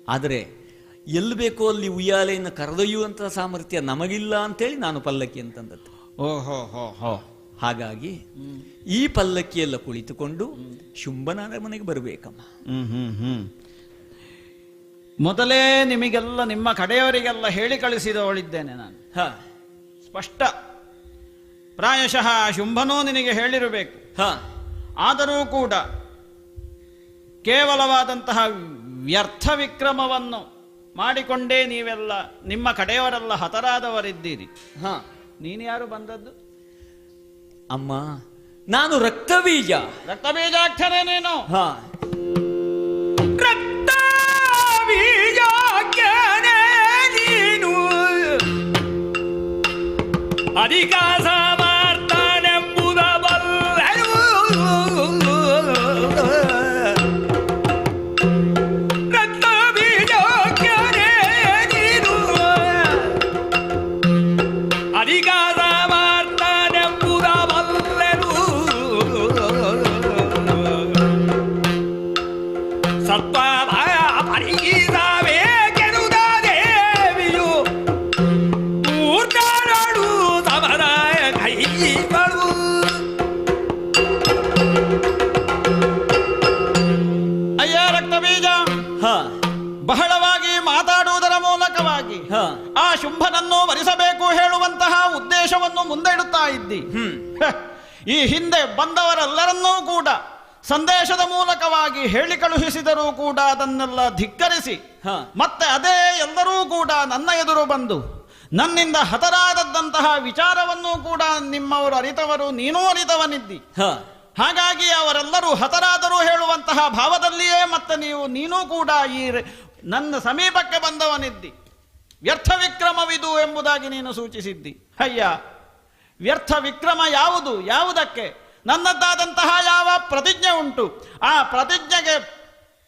S9: ಆದರೆ ಎಲ್ಲಿ ಬೇಕೋ ಅಲ್ಲಿ ಉಯ್ಯಾಲೆಯನ್ನು ಕರೆದೊಯ್ಯುವಂತಹ ಸಾಮರ್ಥ್ಯ ನಮಗಿಲ್ಲ ಅಂತೇಳಿ ನಾನು ಪಲ್ಲಕ್ಕಿ ಅಂತಂದದ್ದು.
S7: ಹಾಗಾಗಿ ಈ ಪಲ್ಲಕ್ಕಿಯೆಲ್ಲ ಕುಳಿತುಕೊಂಡು ಶುಂಭನ ಮನೆಗೆ ಬರಬೇಕಮ್ಮ.
S9: ಮೊದಲೇ ನಿಮಗೆಲ್ಲ ನಿಮ್ಮ ಕಡೆಯವರಿಗೆಲ್ಲ ಹೇಳಿ ಕಳಿಸಿದವಳಿದ್ದೇನೆ ನಾನು. ಸ್ಪಷ್ಟ. ಪ್ರಾಯಶಃ ಶುಂಭನೂ ನಿನಗೆ ಹೇಳಿರಬೇಕು. ಆದರೂ ಕೂಡ ಕೇವಲವಾದಂತಹ ವ್ಯರ್ಥ ವಿಕ್ರಮವನ್ನು ಮಾಡಿಕೊಂಡೇ ನೀವೆಲ್ಲ ನಿಮ್ಮ ಕಡೆಯವರೆಲ್ಲ ಹತರಾದವರಿದ್ದೀರಿ. ನೀನು ಯಾರು ಬಂದದ್ದು?
S7: ಅಮ್ಮ, ನಾನು ರಕ್ತಬೀಜ.
S9: ರಕ್ತಬೀಜಾಕ್ಷರೇ ನೀನು.
S13: ರಕ್ತಬೀಜಾಕ್ಷರೇ ನೀನು ಅಧಿಕ ಸಮರ್ಥನೆಂಬುದ ಬಲ್ಲೆನು. ರಕ್ತಬೀಜಾಕ್ಷರೇ ನೀನು ಅಧಿಕ ಸಮರ್ಥನೆಂಬುದ ಬಲ್ಲೆನು. ಸತ್ವ ಪರಿಗಿಸಬೇಕೆನುದ ದೇವಿಯು ಊರ್ನಾಡು ಸಮರಾಯ ಕೈಗಳು.
S9: ಅಯ್ಯ ರಕ್ತಬೀಜ, ಬಹಳವಾಗಿ ಮಾತಾಡುವುದರ ಮೂಲಕವಾಗಿ ಆ ಶುಂಭನನ್ನು ವರಿಸಬೇಕು ಹೇಳುವಂತಹ ಉದ್ದೇಶವನ್ನು ಮುಂದೆ ಇಡುತ್ತಾ ಇದ್ದಿ. ಈ ಹಿಂದೆ ಬಂದವರೆಲ್ಲರನ್ನೂ ಕೂಡ ಸಂದೇಶದ ಮೂಲಕವಾಗಿ ಹೇಳಿ ಕಳುಹಿಸಿದರೂ ಕೂಡ ಅದನ್ನೆಲ್ಲ ಧಿಕ್ಕರಿಸಿ ಮತ್ತೆ ಅದೇ ಎಲ್ಲರೂ ಕೂಡ ನನ್ನ ಎದುರು ಬಂದು ನನ್ನಿಂದ ಹತರಾದದ್ದಂತಹ ವಿಚಾರವನ್ನು ಕೂಡ ನಿಮ್ಮವರು ಅರಿತವರು, ನೀನೂ ಅರಿತವನಿದ್ದಿ. ಹಾಗಾಗಿ ಅವರೆಲ್ಲರೂ ಹತರಾದರೂ ಹೇಳುವಂತಹ ಭಾವದಲ್ಲಿಯೇ ಮತ್ತೆ ನೀನೂ ಕೂಡ ಈ ನನ್ನ ಸಮೀಪಕ್ಕೆ ಬಂದವನಿದ್ದಿ. ವ್ಯರ್ಥ ವಿಕ್ರಮವಿದು ಎಂಬುದಾಗಿ ನೀನು ಸೂಚಿಸಿದ್ದಿ. ಅಯ್ಯ, ವ್ಯರ್ಥ ವಿಕ್ರಮ ಯಾವುದು? ಯಾವುದಕ್ಕೆ? ನನ್ನದ್ದಾದಂತಹ ಯಾವ ಪ್ರತಿಜ್ಞೆ ಉಂಟು, ಆ ಪ್ರತಿಜ್ಞೆಗೆ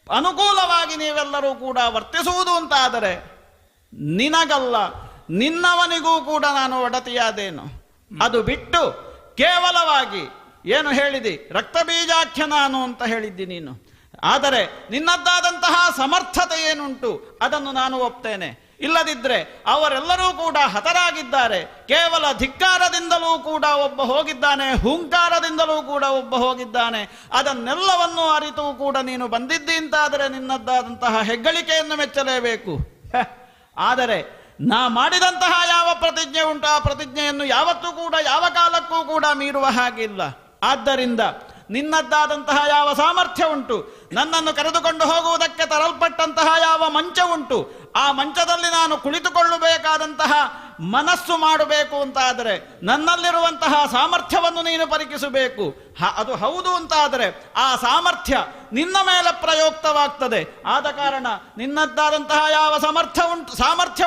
S9: ಅನುಕೂಲವಾಗಿ ನೀವೆಲ್ಲರೂ ಕೂಡ ವರ್ತಿಸುವುದು ಅಂತಾದರೆ ನಿನಗಲ್ಲ ನಿನ್ನವನಿಗೂ ಕೂಡ ನಾನು ಒಡತಿಯಾದೇನು. ಅದು ಬಿಟ್ಟು ಕೇವಲವಾಗಿ ಏನು ಹೇಳಿದಿ? ರಕ್ತಬೀಜಾಖ್ಯ ನಾನು ಅಂತ ಹೇಳಿದ್ದಿ ನೀನು. ಆದರೆ ನಿನ್ನದ್ದಾದಂತಹ ಸಮರ್ಥತೆ ಏನುಂಟು ಅದನ್ನು ನಾನು ಒಪ್ತೇನೆ. ಇಲ್ಲದಿದ್ದರೆ ಅವರೆಲ್ಲರೂ ಕೂಡ ಹತರಾಗಿದ್ದಾರೆ. ಕೇವಲ ಧಿಕ್ಕಾರದಿಂದಲೂ ಕೂಡ ಒಬ್ಬ ಹೋಗಿದ್ದಾನೆ, ಹುಂಕಾರದಿಂದಲೂ ಕೂಡ ಒಬ್ಬ ಹೋಗಿದ್ದಾನೆ. ಅದನ್ನೆಲ್ಲವನ್ನು ಅರಿತು ಕೂಡ ನೀನು ಬಂದಿದ್ದಿ ಅಂತಾದರೆ ನಿನ್ನದ್ದಾದಂತಹ ಹೆಗ್ಗಳಿಕೆಯನ್ನು ಮೆಚ್ಚಲೇಬೇಕು. ಆದರೆ ನಾ ಮಾಡಿದಂತಹ ಯಾವ ಪ್ರತಿಜ್ಞೆ ಉಂಟು ಆ ಪ್ರತಿಜ್ಞೆಯನ್ನು ಯಾವತ್ತೂ ಕೂಡ ಯಾವ ಕಾಲಕ್ಕೂ ಕೂಡ ಮೀರುವ ಹಾಗಿಲ್ಲ. ಆದ್ದರಿಂದ ನಿನ್ನದ್ದಾದಂತಹ ಯಾವ ಸಾಮರ್ಥ್ಯ ಉಂಟು, ನನ್ನನ್ನು ಕರೆದುಕೊಂಡು ಹೋಗುವುದಕ್ಕೆ ತರಲ್ಪಟ್ಟಂತಹ ಯಾವ ಮಂಚ ಉಂಟು, ಆ ಮಂಚದಲ್ಲಿ ನಾನು ಕುಳಿತುಕೊಳ್ಳಬೇಕಾದಂತಹ ಮನಸ್ಸು ಮಾಡಬೇಕು ಅಂತಾದರೆ ನನ್ನಲ್ಲಿರುವಂತಹ ಸಾಮರ್ಥ್ಯವನ್ನು ನೀನು ಪರೀಕ್ಷಿಸಬೇಕು. ಅದು ಹೌದು ಅಂತಾದರೆ ಆ ಸಾಮರ್ಥ್ಯ ನಿನ್ನ ಮೇಲೆ ಪ್ರಯುಕ್ತವಾಗ್ತದೆ. ಆದ ಕಾರಣ ನಿನ್ನದ್ದಾದಂತಹ ಯಾವ ಸಾಮರ್ಥ್ಯ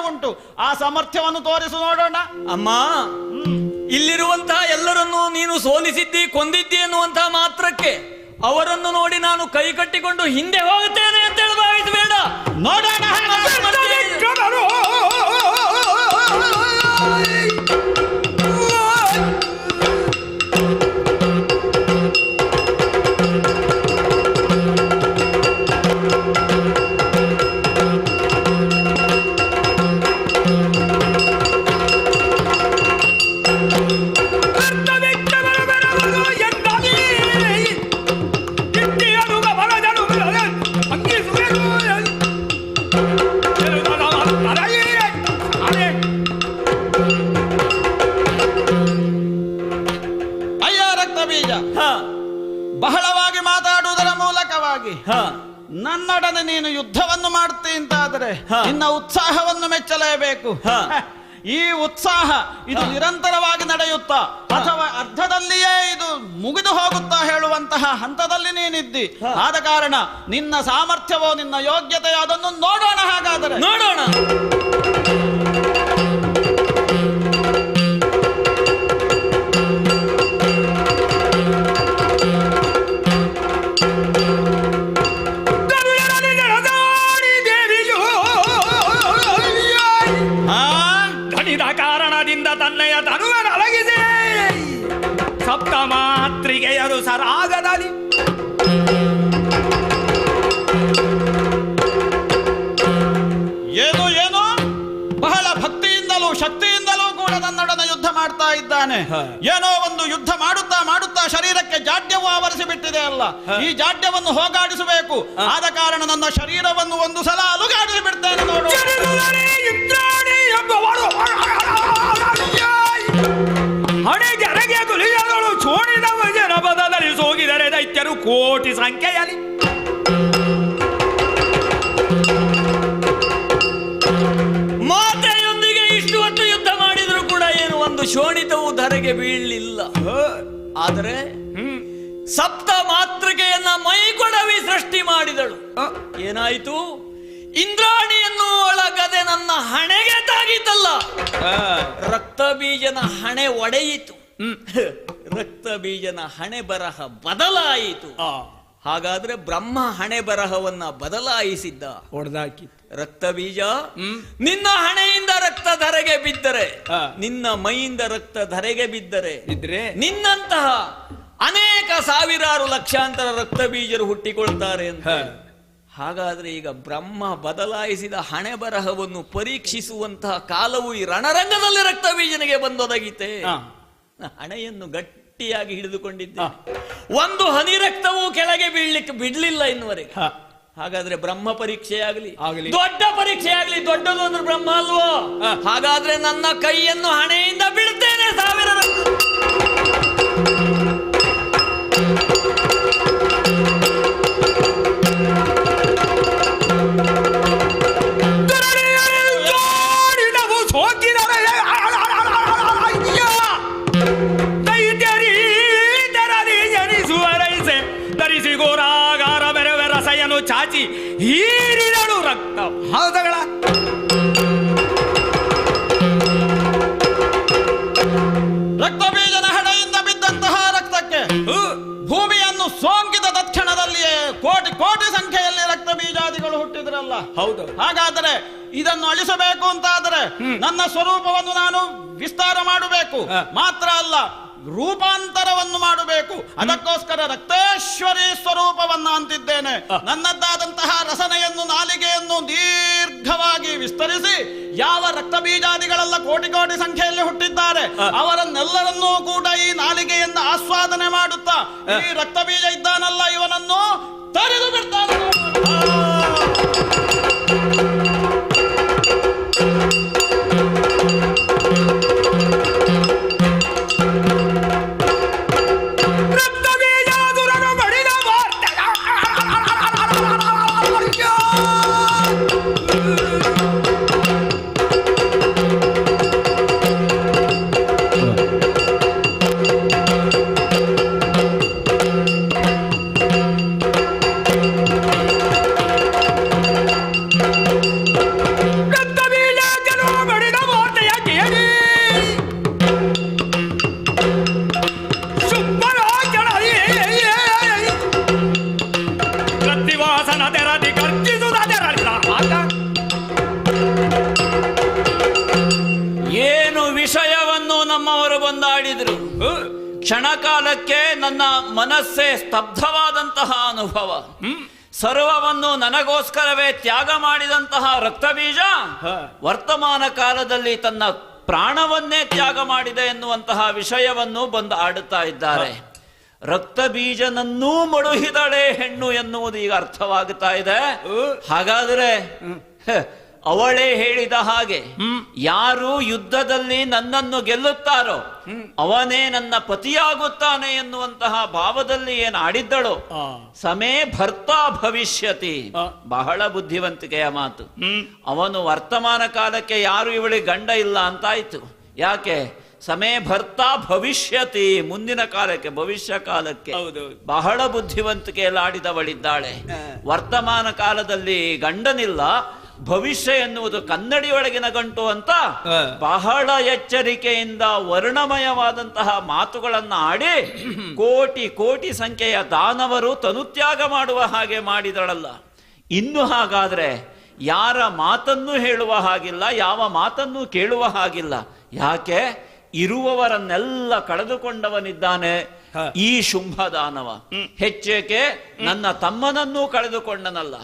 S9: ಉಂಟು ಆ ಸಾಮರ್ಥ್ಯವನ್ನು ತೋರಿಸು ನೋಡೋಣ.
S7: ಅಮ್ಮ, ಇಲ್ಲಿರುವಂತಹ ಎಲ್ಲರನ್ನೂ ನೀನು ಸೋಲಿಸಿದ್ದಿ, ಕೊಂದಿದ್ದಿ ಎನ್ನುವಂತಹ ಮಾತ್ರಕ್ಕೆ ಅವರನ್ನು ನೋಡಿ ನಾನು ಕೈ ಕಟ್ಟಿಕೊಂಡು ಹಿಂದೆ ಹೋಗುತ್ತೇನೆ ಅಂತ ಹೇಳಿ ಭಾವಿಸಬೇಡ.
S9: ನೋಡೋಣ. ಬಹಳವಾಗಿ ಮಾತಾಡುವುದರ ಮೂಲಕವಾಗಿ ನನ್ನೊಡನೆ ನೀನು ಯುದ್ಧವನ್ನು ಮಾಡ್ತೀ ಅಂತಾದರೆ ನಿನ್ನ ಉತ್ಸಾಹವನ್ನು ಮೆಚ್ಚಲೇಬೇಕು. ಈ ಉತ್ಸಾಹ ಇದು ನಿರಂತರವಾಗಿ ನಡೆಯುತ್ತಾ ಅಥವಾ ಅರ್ಧದಲ್ಲಿಯೇ ಇದು ಮುಗಿದು ಹೋಗುತ್ತಾ ಹೇಳುವಂತಹ ಹಂತದಲ್ಲಿ ನೀನಿದ್ದಿ. ಆದ ಕಾರಣ ನಿನ್ನ ಸಾಮರ್ಥ್ಯವೋ ನಿನ್ನ ಯೋಗ್ಯತೆಯೋ ಅದನ್ನು ನೋಡೋಣ. ಹಾಗಾದರೆ
S7: ನೋಡೋಣ.
S13: ಕಾರಣದಿಂದ ತನ್ನೆಯ ತನುವನ್ನು ಅಲಗಿಸಿ ಸಪ್ತ ಮಾತ್ರಿಗೆಯರು ಸರಾಗದಲ್ಲಿ
S9: ಏನು ಬಹಳ ಭಕ್ತಿಯಿಂದಲೂ ಶಕ್ತಿಯಿಂದಲೂ ಕೂಡ ನನ್ನೊಡನೆ ಯುದ್ಧ ಮಾಡ್ತಾ ಇದ್ದಾನೆ. ಏನೋ ಒಂದು ಯುದ್ಧ ಮಾಡುತ್ತಾ ಮಾಡುತ್ತಾ ಶರೀರಕ್ಕೆ ಜಾಡ್ಯವು ಆವರಿಸಿ ಬಿಟ್ಟಿದೆ ಅಲ್ಲ, ಈ ಜಾಡ್ಯವನ್ನು ಹೋಗಾಡಿಸಬೇಕು. ಆದ ಕಾರಣ ನನ್ನ ಶರೀರವನ್ನು ಒಂದು ಸಲ ಅಲುಗಾಡಿಸಿ ಬಿಡ್ತೇನೆ ನೋಡು.
S13: ಹಣೆಗೆ ಅರಗೆ ಗುಲಿಯಗಳು ಚೋಡಿದವ ಜನಪದದಲ್ಲಿ ಸೋಗಿದರೆ ದೈತ್ಯರು ಕೋಟಿ ಸಂಖ್ಯೆಯಲ್ಲಿ.
S7: ಮಾತೆಯೊಂದಿಗೆ ಇಷ್ಟು ಹೊತ್ತು ಯುದ್ಧ ಮಾಡಿದ್ರು ಕೂಡ ಏನು ಒಂದು ಶೋಣಿತವು ಧರೆಗೆ ಬೀಳಲಿಲ್ಲ. ಆದರೆ ಸಪ್ತ ಮಾತೃಕೆಯನ್ನ ಮೈಕೊಡವಿ ಸೃಷ್ಟಿ ಮಾಡಿದಳು. ಏನಾಯಿತು? ಇಂದ್ರಾಣಿಯನ್ನು ಒಳಗದೆ ನನ್ನ ಹಣೆಗೆ ತಾಗಿತಲ್ಲ, ರಕ್ತ ಬೀಜನ ಹಣೆ ಒಡೆಯಿತು. ರಕ್ತ ಬೀಜನ ಹಣೆ ಬರಹ ಬದಲಾಯಿತು. ಹಾಗಾದ್ರೆ ಬ್ರಹ್ಮ ಹಣೆ ಬರಹವನ್ನ ಬದಲಾಯಿಸಿದ್ದ,
S13: ಹೊಡೆದಾಕಿತ್ತು.
S7: ರಕ್ತ ಬೀಜ ನಿನ್ನ ಹಣೆಯಿಂದ ರಕ್ತ ಧರೆಗೆ ಬಿದ್ದರೆ, ನಿನ್ನ ಮೈಯಿಂದ ರಕ್ತ ಧರೆಗೆ ಬಿದ್ದರೆ ನಿನ್ನಂತಹ ಅನೇಕ ಸಾವಿರಾರು ಲಕ್ಷಾಂತರ ರಕ್ತ ಬೀಜರು ಹುಟ್ಟಿಕೊಳ್ತಾರೆ ಅಂತ. ಹಾಗಾದ್ರೆ ಈಗ ಬ್ರಹ್ಮ ಬದಲಾಯಿಸಿದ ಹಣೆ ಬರಹವನ್ನು ಪರೀಕ್ಷಿಸುವಂತಹ ಕಾಲವು ಈ ರಣರಂಗದಲ್ಲಿ ರಕ್ತ ಬೀಜನಿಗೆ ಬಂದೊದಗಿತೆ. ಹಣೆಯನ್ನು ಗಟ್ಟಿಯಾಗಿ ಹಿಡಿದುಕೊಂಡಿದ್ದೆ, ಒಂದು ಹನಿ ರಕ್ತವೂ ಕೆಳಗೆ ಬೀಳ್ಲಿಕ್ಕೆ ಬಿಡ್ಲಿಲ್ಲ ಇನ್ನುವರೆಗೆ. ಹಾಗಾದ್ರೆ ಬ್ರಹ್ಮ ಪರೀಕ್ಷೆ ಆಗಲಿ, ದೊಡ್ಡ ಪರೀಕ್ಷೆ ಆಗಲಿ, ದೊಡ್ಡದು ಅಂದ್ರೆ ಬ್ರಹ್ಮ ಅಲ್ವೋ? ಹಾಗಾದ್ರೆ ನನ್ನ ಕೈಯನ್ನು ಹಣೆಯಿಂದ ಬಿಡ್ತೇನೆ. ಸಾವಿರ
S13: ಚಾಚಿ ಹೀರಿದಳು ರಕ್ತ ಪಾದಗಳ.
S9: ರಕ್ತ ಬೀಜನ ಹಣೆಯಿಂದ ಬಿದ್ದಂತಹ ರಕ್ತಕ್ಕೆ ಭೂಮಿಯನ್ನು ಸೋಂಕಿದ ತಕ್ಷಣದಲ್ಲಿಯೇ ಕೋಟಿ ಕೋಟಿ ಸಂಖ್ಯೆಯಲ್ಲಿ ರಕ್ತ ಬೀಜಾದಿಗಳು ಹುಟ್ಟಿದ್ರಲ್ಲ.
S13: ಹೌದು.
S9: ಹಾಗಾದರೆ ಇದನ್ನು ಅಳಿಸಬೇಕು ಅಂತಾದರೆ ನನ್ನ ಸ್ವರೂಪವನ್ನು ನಾನು ವಿಸ್ತಾರ ಮಾಡಬೇಕು. ಮಾತ್ರ ಅಲ್ಲ, ರೂಪಾಂತರವನ್ನು ಮಾಡಬೇಕು. ಅದಕ್ಕೋಸ್ಕರ ರಕ್ತೇಶ್ವರಿ ಸ್ವರೂಪವನ್ನ ಅಂತಿದ್ದೇನೆ. ನನ್ನದ್ದಾದಂತಹ ರಸನೆಯನ್ನು, ನಾಲಿಗೆಯನ್ನು ದೀರ್ಘವಾಗಿ ವಿಸ್ತರಿಸಿ ಯಾವ ರಕ್ತ ಬೀಜಾದಿಗಳೆಲ್ಲ ಕೋಟಿ ಕೋಟಿ ಸಂಖ್ಯೆಯಲ್ಲಿ ಹುಟ್ಟಿದ್ದಾರೆ ಅವರನ್ನೆಲ್ಲರನ್ನೂ ಕೂಡ ಈ ನಾಲಿಗೆಯಿಂದ ಆಸ್ವಾದನೆ ಮಾಡುತ್ತಾ ಈ ರಕ್ತ ಬೀಜ ಇದ್ದಾನಲ್ಲ ಇವನನ್ನು ತರಿದು ಬಿಡ್ತಾನೆ.
S7: ಏನು ವಿಷಯವನ್ನು ನಮ್ಮವರು ಬಂದಾಡಿದ್ರು, ಕ್ಷಣಕಾಲಕ್ಕೆ ನನ್ನ ಮನಸ್ಸೇ ಸ್ತಬ್ಧವಾದಂತಹ ಅನುಭವ. ಸರ್ವವನ್ನು ನನಗೋಸ್ಕರವೇ ತ್ಯಾಗ ಮಾಡಿದಂತಹ ರಕ್ತ ಬೀಜ ವರ್ತಮಾನ ಕಾಲದಲ್ಲಿ ತನ್ನ ಪ್ರಾಣವನ್ನೇ ತ್ಯಾಗ ಮಾಡಿದೆ ಎನ್ನುವಂತಹ ವಿಷಯವನ್ನು ಬಂದು ಆಡುತ್ತಾ ಇದ್ದಾರೆ. ರಕ್ತ ಬೀಜನನ್ನೂ ಮಡುಹಿದಳೆ ಹೆಣ್ಣು ಎನ್ನುವುದು ಈಗ ಅರ್ಥವಾಗುತ್ತಾ ಇದೆ. ಹಾಗಾದರೆ ಅವಳೇ ಹೇಳಿದ ಹಾಗೆ ಯಾರು ಯುದ್ಧದಲ್ಲಿ ನನ್ನನ್ನು ಗೆಲ್ಲುತ್ತಾರೋ ಅವನೇ ನನ್ನ ಪತಿಯಾಗುತ್ತಾನೆ ಎನ್ನುವಂತಹ ಭಾವದಲ್ಲಿ ಏನು ಆಡಿದ್ದಳು. ಸಮೇ ಭರ್ತಾ ಭವಿಷ್ಯತಿ, ಬಹಳ ಬುದ್ಧಿವಂತಿಕೆಯ ಮಾತು. ಅವನು ವರ್ತಮಾನ ಕಾಲಕ್ಕೆ ಯಾರು ಇವಳಿಗೆ ಗಂಡ ಇಲ್ಲ ಅಂತಾಯ್ತು. ಯಾಕೆ? ಸಮೇ ಭರ್ತಾ ಭವಿಷ್ಯತಿ, ಮುಂದಿನ ಕಾಲಕ್ಕೆ, ಭವಿಷ್ಯ ಕಾಲಕ್ಕೆ. ಬಹಳ ಬುದ್ಧಿವಂತಿಕೆಯಲ್ಲಿ ಆಡಿದವಳಿದ್ದಾಳೆ. ವರ್ತಮಾನ ಕಾಲದಲ್ಲಿ ಗಂಡನಿಲ್ಲ, ಭವಿಷ್ಯ ಎನ್ನುವುದು ಕನ್ನಡಿಯೊಳಗಿನ ಗಂಟು ಅಂತ ಬಹಳ ಎಚ್ಚರಿಕೆಯಿಂದ ವರ್ಣಮಯವಾದಂತಹ ಮಾತುಗಳನ್ನು ಆಡಿ ಕೋಟಿ ಕೋಟಿ ಸಂಖ್ಯೆಯ ದಾನವರು ತನುತ್ಯಾಗ ಮಾಡುವ ಹಾಗೆ ಮಾಡಿದಳಲ್ಲ. ಇನ್ನು ಹಾಗಾದ್ರೆ ಯಾರ ಮಾತನ್ನು ಹೇಳುವ ಹಾಗಿಲ್ಲ, ಯಾವ ಮಾತನ್ನು ಕೇಳುವ ಹಾಗಿಲ್ಲ. ಯಾಕೆ? ಇರುವವರನ್ನೆಲ್ಲ ಕಳೆದುಕೊಂಡವನಿದ್ದಾನೆ ಈ ಶುಂಭದಾನವ. ಹೆಚ್ಚೇಕೆ ನನ್ನ ತಮ್ಮನನ್ನೂ ಕಳೆದುಕೊಂಡನಲ್ಲ.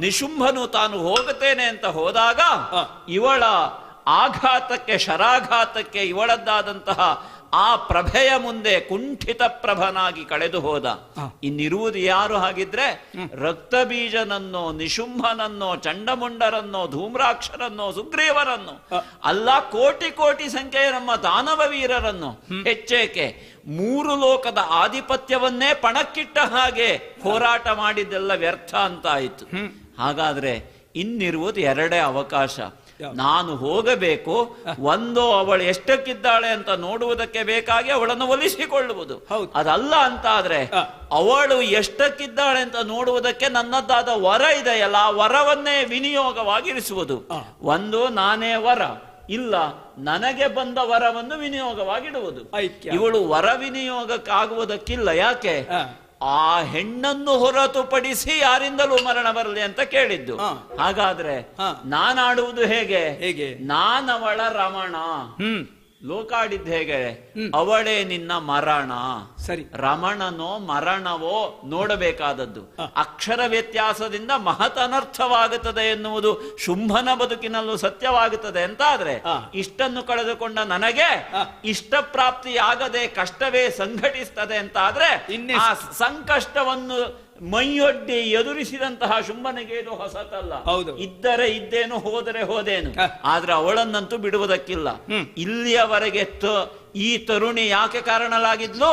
S7: ನಿಶುಂಭನು ತಾನು ಹೋಗುತ್ತೇನೆ ಅಂತ ಹೋದಾಗ ಇವಳ ಆಘಾತಕ್ಕೆ ಶರಾಘಾತಕ್ಕೆ ಇವಳದ್ದಾದಂತಹ ಆ ಪ್ರಭೆಯ ಮುಂದೆ ಕುಂಠಿತ ಪ್ರಭನಾಗಿ ಕಳೆದು ಹೋದ. ಇನ್ನಿರುವುದು ಯಾರು ಹಾಗಿದ್ರೆ? ರಕ್ತಬೀಜನನ್ನೋ, ನಿಶುಂಭನನ್ನೋ, ಚಂಡಮುಂಡರನ್ನೋ, ಧೂಮ್ರಾಕ್ಷರನ್ನೋ, ಸುಗ್ರೀವರನ್ನು ಅಲ್ಲ, ಕೋಟಿ ಕೋಟಿ ಸಂಖ್ಯೆಯ ನಮ್ಮ ದಾನವ ವೀರರನ್ನು. ಹೆಚ್ಚೇಕೆ 3 ಲೋಕದ ಆಧಿಪತ್ಯವನ್ನೇ ಪಣಕ್ಕಿಟ್ಟ ಹಾಗೆ ಹೋರಾಟ ಮಾಡಿದ್ದೆಲ್ಲ ವ್ಯರ್ಥ ಅಂತಾಯಿತು. ಹಾಗಾದ್ರೆ ಇನ್ನಿರುವುದು 2 ಅವಕಾಶ. ನಾನು ಹೋಗಬೇಕು, ಒಂದು ಅವಳು ಎಷ್ಟಕ್ಕಿದ್ದಾಳೆ ಅಂತ ನೋಡುವುದಕ್ಕೆ ಬೇಕಾಗಿ ಅವಳನ್ನು ಒಲಿಸಿಕೊಳ್ಳುವುದು. ಅದಲ್ಲ ಅಂತಾದ್ರೆ ಅವಳು ಎಷ್ಟಕ್ಕಿದ್ದಾಳೆ ಅಂತ ನೋಡುವುದಕ್ಕೆ ನನ್ನದಾದ ವರ ಇದೆಯಲ್ಲ, ಆ ವರವನ್ನೇ ವಿನಿಯೋಗವಾಗಿರಿಸುವುದು. ಒಂದು ನಾನೇ ವರ, ಇಲ್ಲ ನನಗೆ ಬಂದ ವರವನ್ನು ವಿನಿಯೋಗವಾಗಿಡುವುದು. ಇವಳು ವರ ವಿನಿಯೋಗಕ್ಕಾಗುವುದಕ್ಕಿಲ್ಲ. ಯಾಕೆ? ಆ ಹೆಣ್ಣನ್ನು ಹೊರತುಪಡಿಸಿ ಯಾರಿಂದಲೂ ಮರಣ ಬರಲಿ ಅಂತ ಕೇಳಿದ್ದು. ಹಾಗಾದ್ರೆ ನಾನಾಡುವುದು ಹೇಗೆ? ನಾನವಳ ರಮಣ. ಲೋಕಾಡಿದ್ದು ಹೇಗೆ? ಅವಳೇ ನಿನ್ನ ಮರಣ. ಸರಿ, ರಮಣನೋ ಮರಣವೋ ನೋಡಬೇಕಾದದ್ದು. ಅಕ್ಷರ ವ್ಯತ್ಯಾಸದಿಂದ ಮಹತ್ ಅನರ್ಥವಾಗುತ್ತದೆ ಎನ್ನುವುದು ಶುಂಭನ ಬದುಕಿನಲ್ಲೂ ಸತ್ಯವಾಗುತ್ತದೆ ಅಂತಾದ್ರೆ, ಇಷ್ಟನ್ನು ಕಳೆದುಕೊಂಡ ನನಗೆ ಇಷ್ಟ ಪ್ರಾಪ್ತಿಯಾಗದೆ ಕಷ್ಟವೇ ಸಂಘಟಿಸ್ತದೆ ಅಂತಾದ್ರೆ, ಆ ಸಂಕಷ್ಟವನ್ನು ಮೈಯೊಡ್ಡಿ ಎದುರಿಸಿದಂತಹ ಶುಂಭನಿಗೆ ಇದು ಹೊಸತಲ್ಲ. ಇದ್ದರೆ ಇದ್ದೇನು, ಹೋದರೆ ಹೋದೇನು. ಆದ್ರೆ ಅವಳನ್ನಂತೂ ಬಿಡುವುದಕ್ಕಿಲ್ಲ. ಇಲ್ಲಿಯವರೆಗೆ ಈ ತರುಣಿ ಯಾಕೆ ಕಾರಣಲಾಗಿದ್ಲು?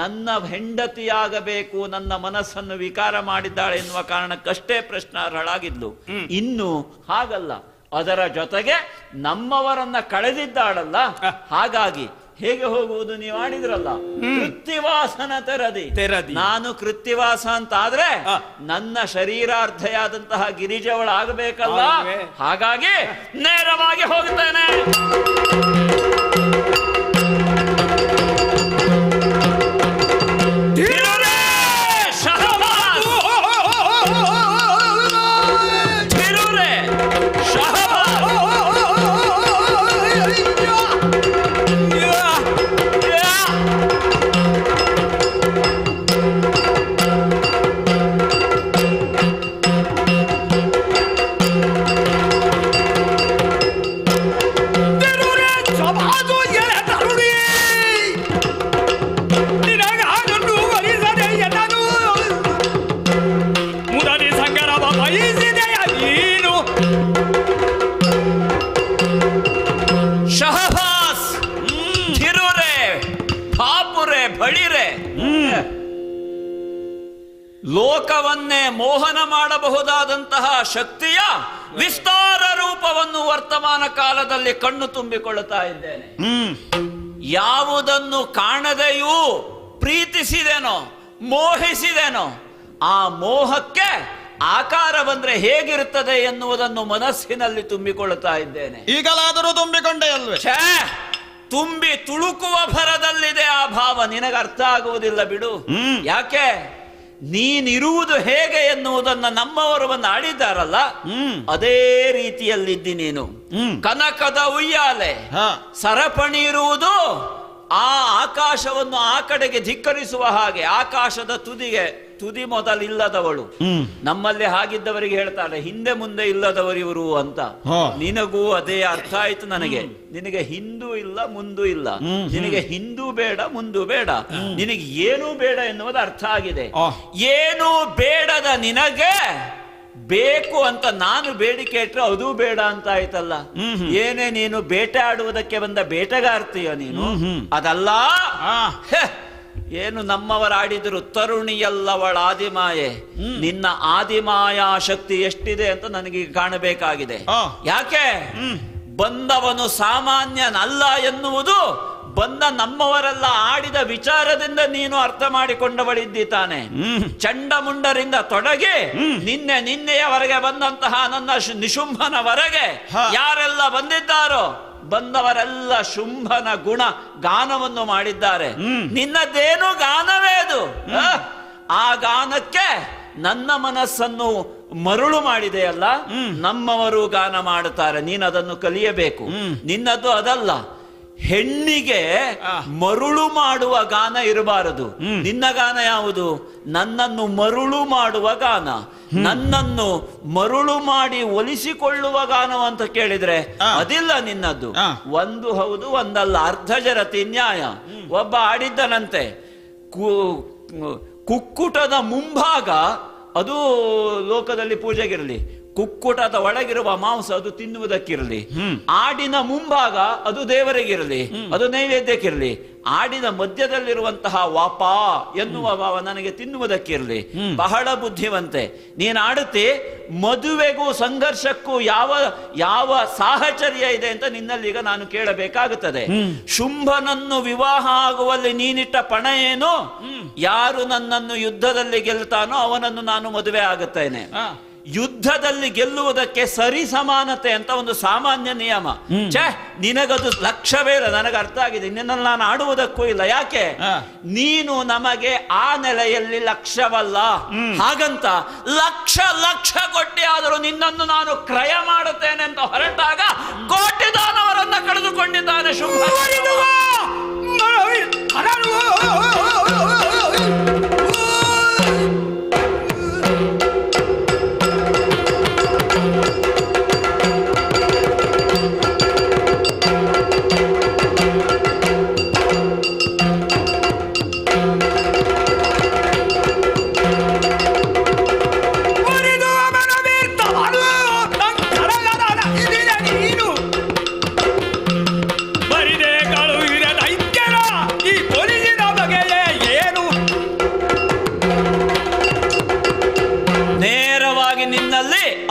S7: ನನ್ನ ಹೆಂಡತಿಯಾಗಬೇಕು, ನನ್ನ ಮನಸ್ಸನ್ನು ವಿಕಾರ ಮಾಡಿದ್ದಾಳೆ ಎನ್ನುವ ಕಾರಣಕ್ಕಷ್ಟೇ ಪ್ರಶ್ನಾರ್ಹಳಾಗಿದ್ಲು. ಇನ್ನು ಹಾಗಲ್ಲ, ಅದರ ಜೊತೆಗೆ ನಮ್ಮವರನ್ನ ಕಳೆದಿದ್ದಾಳಲ್ಲ. ಹಾಗಾಗಿ ಹೇಗೆ ಹೋಗುವುದು? ನೀವು ಆಡಿದ್ರಲ್ಲ, ಕೃತ್ತಿವಾಸನ ತೆರದಿ. ನಾನು ಕೃತ್ತಿವಾಸ ಅಂತ ಆದ್ರೆ ನನ್ನ ಶರೀರಾರ್ಧೆಯಾದಂತಹ ಗಿರಿಜವಳಾಗಬೇಕಲ್ಲ. ಹಾಗಾಗಿ ನೇರವಾಗಿ ಹೋಗುತ್ತೇನೆ. ಲೋಕವನ್ನೇ ಮೋಹನ ಮಾಡಬಹುದಾದಂತಹ ಶಕ್ತಿಯ ವಿಸ್ತಾರ ರೂಪವನ್ನು ವರ್ತಮಾನ ಕಾಲದಲ್ಲಿ ಕಣ್ಣು ತುಂಬಿಕೊಳ್ಳುತ್ತಾ ಇದ್ದೇನೆ. ಯಾವುದನ್ನು ಕಾಣದೆಯೂ ಪ್ರೀತಿಸಿದೆನೋ, ಮೋಹಿಸಿದೆನೋ, ಆ ಮೋಹಕ್ಕೆ ಆಕಾರ ಬಂದ್ರೆ ಹೇಗಿರುತ್ತದೆ ಎನ್ನುವುದನ್ನು ಮನಸ್ಸಿನಲ್ಲಿ ತುಂಬಿಕೊಳ್ಳುತ್ತಾ ಇದ್ದೇನೆ.
S13: ಈಗಲಾದರೂ ತುಂಬಿಕೊಂಡೇ ಅಲ್ವೇ?
S7: ತುಂಬಿ ತುಳುಕುವ ಭರದಲ್ಲಿದೆ ಆ ಭಾವ. ನಿನಗೆ ಅರ್ಥ ಆಗುವುದಿಲ್ಲ ಬಿಡು. ಯಾಕೆ? ನೀನಿರುವುದು ಹೇಗೆ ಎನ್ನುವುದನ್ನ ನಮ್ಮವರು ಬಂದು ಆಡಿದ್ದಾರಲ್ಲ, ಅದೇ ರೀತಿಯಲ್ಲಿದ್ದಿ ನೀನು. ಕನಕದ ಉಯ್ಯಾಲೆ ಸರಪಣಿ ಇರುವುದು ಆ ಆಕಾಶವನ್ನು ಆ ಕಡೆಗೆ ಧಿಕ್ಕರಿಸುವ ಹಾಗೆ. ಆಕಾಶದ ತುದಿ ಮೊದಲಿಲ್ಲದವಳು. ನಮ್ಮಲ್ಲಿ ಹಾಗಿದ್ದವರಿಗೆ ಹೇಳ್ತಾರೆ ಹಿಂದೆ ಮುಂದೆ ಇಲ್ಲದವರು ಇವರು ಅಂತ. ನಿನಗೂ ಅದೇ ಅರ್ಥ ಆಯ್ತು ನನಗೆ. ನಿನಗೆ ಹಿಂದೂ ಇಲ್ಲ, ಮುಂದೂ ಇಲ್ಲ. ನಿನಗೆ ಹಿಂದೂ ಬೇಡ, ಮುಂದೂ ಬೇಡ. ನಿನಗೆ ಏನೂ ಬೇಡ ಎನ್ನುವುದು ಅರ್ಥ ಆಗಿದೆ. ಏನೂ ಬೇಡದ ನಿನಗೆ ಬೇಕು ಅಂತ ನಾನು ಬೇಡಿಕೆ ಇಟ್ರೆ ಅದು ಬೇಡ ಅಂತ ಆಯ್ತಲ್ಲ. ಏನೇ ನೀನು ಬೇಟೆ ಆಡುವುದಕ್ಕೆ ಬಂದ ಬೇಟೆಗಾರ್ತೀಯ ನೀನು? ಅದಲ್ಲ. ಏನು ನಮ್ಮವರಾಡಿದ್ರು, ತರುಣಿಯಲ್ಲವಳ ಆದಿಮಾಯೆ. ನಿನ್ನ ಆದಿಮಾಯಾ ಶಕ್ತಿ ಎಷ್ಟಿದೆ ಅಂತ ನನಗೆ ಕಾಣಬೇಕಾಗಿದೆ. ಯಾಕೆ? ಬಂದವನು ಸಾಮಾನ್ಯನಲ್ಲ ಎನ್ನುವುದು ಬಂದ ನಮ್ಮವರೆಲ್ಲ ಆಡಿದ ವಿಚಾರದಿಂದ ನೀನು ಅರ್ಥ ಮಾಡಿಕೊಂಡವಳಿದ್ದಿ ತಾನೆ. ಚಂಡಮುಂಡರಿಂದ ತೊಡಗಿ ನಿನ್ನೆಯವರೆಗೆ ಬಂದಂತಹ ನನ್ನ ನಿಶುಂಭನವರೆಗೆ ಯಾರೆಲ್ಲ ಬಂದಿದ್ದಾರೋ ಬಂದವರೆಲ್ಲ ಶುಂಭನ ಗುಣ ಗಾನವನ್ನು ಮಾಡಿದ್ದಾರೆ. ನಿನ್ನದೇನು ಗಾನವೇ ಅದು. ಆ ಗಾನಕ್ಕೆ ನನ್ನ ಮನಸ್ಸನ್ನು ಮರುಳು ಮಾಡಿದೆಯಲ್ಲ, ನಮ್ಮವರು ಗಾನ ಮಾಡುತ್ತಾರೆ. ನೀನು ಅದನ್ನು ಕಲಿಯಬೇಕು. ನಿನ್ನದು ಅದಲ್ಲ. ಹೆಣ್ಣಿಗೆ ಮರುಳು ಮಾಡುವ ಗಾನ ಇರಬಾರದು. ನಿನ್ನ ಗಾನ ಯಾವುದು? ನನ್ನನ್ನು ಮರುಳು ಮಾಡುವ ಗಾನ, ನನ್ನನ್ನು ಮರುಳು ಮಾಡಿ ಒಲಿಸಿಕೊಳ್ಳುವ ಗಾನ ಅಂತ ಕೇಳಿದ್ರೆ ಅದಿಲ್ಲ ನಿನ್ನದ್ದು. ಒಂದು ಹೌದು ಒಂದಲ್ಲ, ಅರ್ಧ ಜರತಿ ನ್ಯಾಯ. ಒಬ್ಬ ಆಡಿದ್ದನಂತೆ, ಕುಕ್ಕುಟದ ಮುಂಭಾಗ ಅದು ಲೋಕದಲ್ಲಿ ಪೂಜೆಗಿರಲಿ, ಕುಕ್ಕುಟದ ಒಳಗಿರುವ ಮಾಂಸ ಅದು ತಿನ್ನುವುದಕ್ಕಿರಲಿ, ಆಡಿನ ಮುಂಭಾಗ ಅದು ದೇವರಿಗಿರಲಿ, ಅದು ನೈವೇದ್ಯಕ್ಕಿರಲಿ, ಆಡಿನ ಮಧ್ಯದಲ್ಲಿರುವಂತಹ ವಾಪ ಎನ್ನುವ ಭಾವ ನನಗೆ ತಿನ್ನುವುದಕ್ಕಿರಲಿ. ಬಹಳ ಬುದ್ಧಿವಂತೆ ನೀನು ಆಡುತ್ತಿ. ಮದುವೆಗೂ ಸಂಘರ್ಷಕ್ಕೂ ಯಾವ ಯಾವ ಸಾಹಚರ್ಯ ಇದೆ ಅಂತ ನಿನ್ನಲ್ಲಿ ಈಗ ನಾನು ಕೇಳಬೇಕಾಗುತ್ತದೆ. ಶುಂಭನನ್ನು ವಿವಾಹ ಆಗುವಲ್ಲಿ ನೀನಿಟ್ಟ ಪಣ ಏನು? ಯಾರು ನನ್ನನ್ನು ಯುದ್ಧದಲ್ಲಿ ಗೆಲ್ತಾನೋ ಅವನನ್ನು ನಾನು ಮದುವೆ ಆಗುತ್ತೇನೆ. ಯುದ್ಧದಲ್ಲಿ ಗೆಲ್ಲುವುದಕ್ಕೆ ಸರಿ ಸಮಾನತೆ ಅಂತ ಒಂದು ಸಾಮಾನ್ಯ ನಿಯಮ. ನಿನಗದು ಲಕ್ಷ್ಯವೇ ಇಲ್ಲ. ನನಗೆ ಅರ್ಥ ಆಗಿದೆ, ನಿನ್ನಲ್ಲಿ ನಾನು ಆಡುವುದಕ್ಕೂ ಇಲ್ಲ. ಯಾಕೆ? ನೀನು ನಮಗೆ ಆ ನೆಲೆಯಲ್ಲಿ ಲಕ್ಷ್ಯವಲ್ಲ. ಹಾಗಂತ ಲಕ್ಷ ಲಕ್ಷ ಕೊಟ್ಟಿ ಆದರೂ ನಿನ್ನನ್ನು ನಾನು ಕ್ರಯ ಮಾಡುತ್ತೇನೆ ಅಂತ ಹೊರಟಾಗ ಕೋಟಿ ದಾನವರನ್ನ ಕಳೆದುಕೊಂಡಿದ್ದಾನೆ ಶುಂಭ.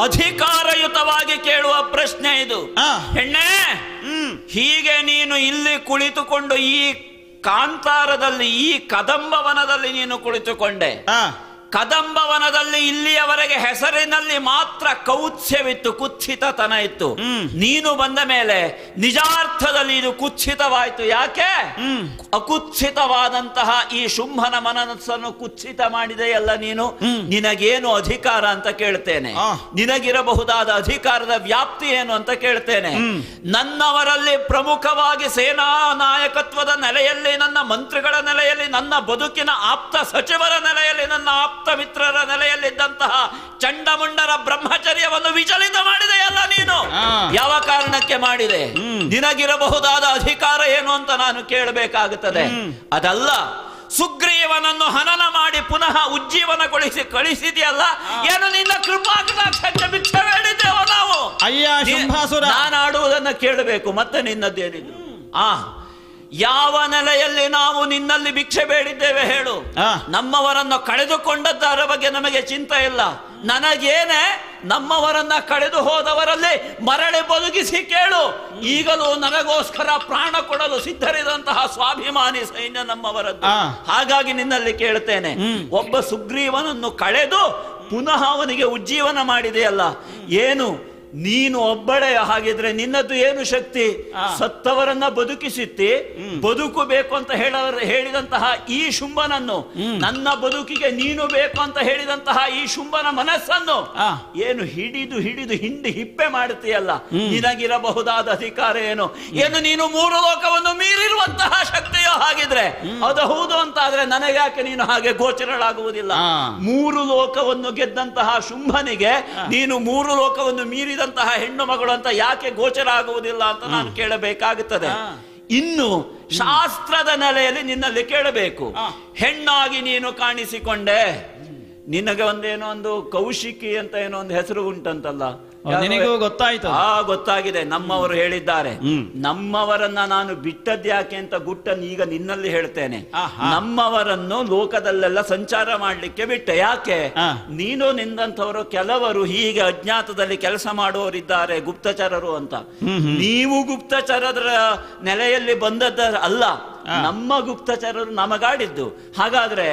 S7: ಅಧಿಕಾರಯುತವಾಗಿ ಕೇಳುವ ಪ್ರಶ್ನೆ ಇದು. ಹೆಣ್ಣೆ, ಹೀಗೆ ನೀನು ಇಲ್ಲಿ ಕುಳಿತುಕೊಂಡು ಈ ಕಾಂತಾರದಲ್ಲಿ, ಈ ಕದಂಬವನದಲ್ಲಿ ನೀನು ಕುಳಿತುಕೊಂಡೆ. ಕದಂಬವನದಲ್ಲಿ ಇಲ್ಲಿಯವರೆಗೆ ಹೆಸರಿನಲ್ಲಿ ಮಾತ್ರ ಕೌತ್ಸ್ಯವಿತ್ತು, ಕುತ್ಸಿತತನ ಇತ್ತು. ನೀನು ಬಂದ ಮೇಲೆ ನಿಜಾರ್ಥದಲ್ಲಿ ಇದು ಕುತ್ಸಿತವಾಯಿತು. ಯಾಕೆ? ಅಕುತ್ಸಿತವಾದಂತಹ ಈ ಶುಂಭನ ಮನಸ್ಸನ್ನು ಕುತ್ಸಿತ ಮಾಡಿದೆಯಲ್ಲ ನೀನು. ನಿನಗೇನು ಅಧಿಕಾರ ಅಂತ ಕೇಳ್ತೇನೆ. ನಿನಗಿರಬಹುದಾದ ಅಧಿಕಾರದ ವ್ಯಾಪ್ತಿ ಏನು ಅಂತ ಕೇಳ್ತೇನೆ. ನನ್ನವರಲ್ಲಿ ಪ್ರಮುಖವಾಗಿ ಸೇನಾ ನಾಯಕತ್ವದ ನೆಲೆಯಲ್ಲಿ, ನನ್ನ ಮಂತ್ರಿಗಳ ನೆಲೆಯಲ್ಲಿ, ನನ್ನ ಬದುಕಿನ ಆಪ್ತ ಸಚಿವರ ನೆಲೆಯಲ್ಲಿ, ನನ್ನ ಆಪ್ತ ಮಿತ್ರರ ನೆಲೆಯಲ್ಲಿದ್ದಂತಹ ಚಂಡಮುಂಡರ ಬ್ರಹ್ಮಚರ್ಯವನ್ನು ವಿಚಲಿತ ಮಾಡಿದೆಯಲ್ಲ ನೀನು. ಯಾವ ಕಾರಣಕ್ಕೆ ಮಾಡಿದೆ? ನಿನಗಿರಬಹುದಾದ ಅಧಿಕಾರ ಏನು ಅಂತ ನಾನು ಕೇಳಬೇಕಾಗುತ್ತದೆ. ಅದಲ್ಲ, ಸುಗ್ರೀವನನ್ನು ಹನನ ಮಾಡಿ ಪುನಃ ಉಜ್ಜೀವನಗೊಳಿಸಿ ಕಳಿಸಿದೆಯಲ್ಲ, ಏನು ನಿನ್ನ ಕೃಪಾಕಟಾಕ್ಷಕ್ಕೆ ಭಿಕ್ಷೆ ಬೇಡಿದ್ದೇವ ನಾವು? ನಾನು ಆಡುವುದನ್ನು ಕೇಳಬೇಕು, ಮತ್ತೆ ನಿನ್ನದ್ದೇನಿದ್ರು. ಯಾವ ನೆಲೆಯಲ್ಲಿ ನಾವು ನಿನ್ನಲ್ಲಿ ಭಿಕ್ಷೆ ಬೇಡಿದ್ದೇವೆ ಹೇಳು? ನಮ್ಮವರನ್ನು ಕಳೆದುಕೊಂಡದ್ದರ ಬಗ್ಗೆ ನಮಗೆ ಚಿಂತೆ ಇಲ್ಲ. ನನಗೇನೆ ನಮ್ಮವರನ್ನ ಕಳೆದು ಹೋದವರಲ್ಲಿ ಮರಳಿ ಬದುಕಿಸಿ ಕೇಳು. ಈಗಲೂ ನನಗೋಸ್ಕರ ಪ್ರಾಣ ಕೊಡಲು ಸಿದ್ಧರಿದಂತಹ ಸ್ವಾಭಿಮಾನಿ ಸೈನ್ಯ ನಮ್ಮವರದ್ದು. ಹಾಗಾಗಿ ನಿನ್ನಲ್ಲಿ ಕೇಳ್ತೇನೆ, ಒಬ್ಬ ಸುಗ್ರೀವನನ್ನು ಕಳೆದು ಪುನಃ ಅವನಿಗೆ ಉಜ್ಜೀವನ ಮಾಡಿದೆಯಲ್ಲ, ಏನು ನೀನು ಒಬ್ಬಳೇ? ಹಾಗಿದ್ರೆ ನಿನ್ನದು ಏನು ಶಕ್ತಿ? ಸತ್ತವರನ್ನ ಬದುಕಿಸಿತ್ತಿ, ಬದುಕು ಬೇಕು ಅಂತ ಹೇಳಿದಂತಹ ಈ ಶುಂಭನನ್ನು, ನನ್ನ ಬದುಕಿಗೆ ನೀನು ಬೇಕು ಅಂತ ಹೇಳಿದಂತಹ ಈ ಶುಂಭನ ಮನಸ್ಸನ್ನು ಏನು ಹಿಡಿದು ಹಿಡಿದು ಹಿಂಡಿ ಹಿಪ್ಪೆ ಮಾಡುತ್ತೀಯಲ್ಲ, ನಿನಗಿರಬಹುದಾದ ಅಧಿಕಾರ ಏನು? ಏನು ನೀನು ಮೂರು ಲೋಕವನ್ನು ಮೀರಿರುವಂತಹ ಶಕ್ತಿಯೋ? ಹಾಗಿದ್ರೆ ಅದು ಹೌದು ಅಂತಾದ್ರೆ ನನಗ್ಯಾಕೆ ನೀನು ಹಾಗೆ ಗೋಚರಳಾಗುವುದಿಲ್ಲ? ಮೂರು ಲೋಕವನ್ನು ಗೆದ್ದಂತಹ ಶುಂಭನಿಗೆ ನೀನು ಮೂರು ಲೋಕವನ್ನು ಮೀರಿ ಹೆಣ್ಣು ಮಗಳು ಅಂತ ಯಾಕೆ ಗೋಚರ ಆಗುವುದಿಲ್ಲ ಅಂತ ನಾನು ಕೇಳಬೇಕಾಗುತ್ತದೆ. ಇನ್ನು ಶಾಸ್ತ್ರದ ನೆಲೆಯಲ್ಲಿ ನಿನ್ನಲ್ಲಿ ಕೇಳಬೇಕು. ಹೆಣ್ಣಾಗಿ ನೀನು ಕಾಣಿಸಿಕೊಂಡೆ, ನಿನಗೆ ಒಂದೇನೋ ಒಂದು ಕೌಶಿಕಿ ಅಂತ ಏನೋ ಒಂದು ಹೆಸರು ಉಂಟಂತಲ್ಲ,
S9: ನಿನಗೂ ಗೊತ್ತಾಯ್ತು?
S7: ಗೊತ್ತಾಗಿದೆ. ನಮ್ಮವರು ಹೇಳಿದ್ದಾರೆ. ನಮ್ಮವರನ್ನ ನಾನು ಬಿಟ್ಟದ್ಯಾಕೆ ಅಂತ ಗುಟ್ಟನ್ನು ಈಗ ನಿನ್ನಲ್ಲಿ ಹೇಳ್ತೇನೆ. ನಮ್ಮವರನ್ನು ಲೋಕದಲ್ಲೆಲ್ಲ ಸಂಚಾರ ಮಾಡ್ಲಿಕ್ಕೆ ಬಿಟ್ಟೆ. ಯಾಕೆ? ನೀನು ನಿಂದಂಥವರು ಕೆಲವರು ಹೀಗೆ ಅಜ್ಞಾತದಲ್ಲಿ ಕೆಲಸ ಮಾಡುವವರಿದ್ದಾರೆ, ಗುಪ್ತಚರರು ಅಂತ. ನೀವು ಗುಪ್ತಚರರ ನೆಲೆಯಲ್ಲಿ ಬಂದದ್ದ ಅಲ್ಲ, ನಮ್ಮ ಗುಪ್ತಚರರು ನಮಗಾಡಿದ್ದು. ಹಾಗಾದ್ರೆ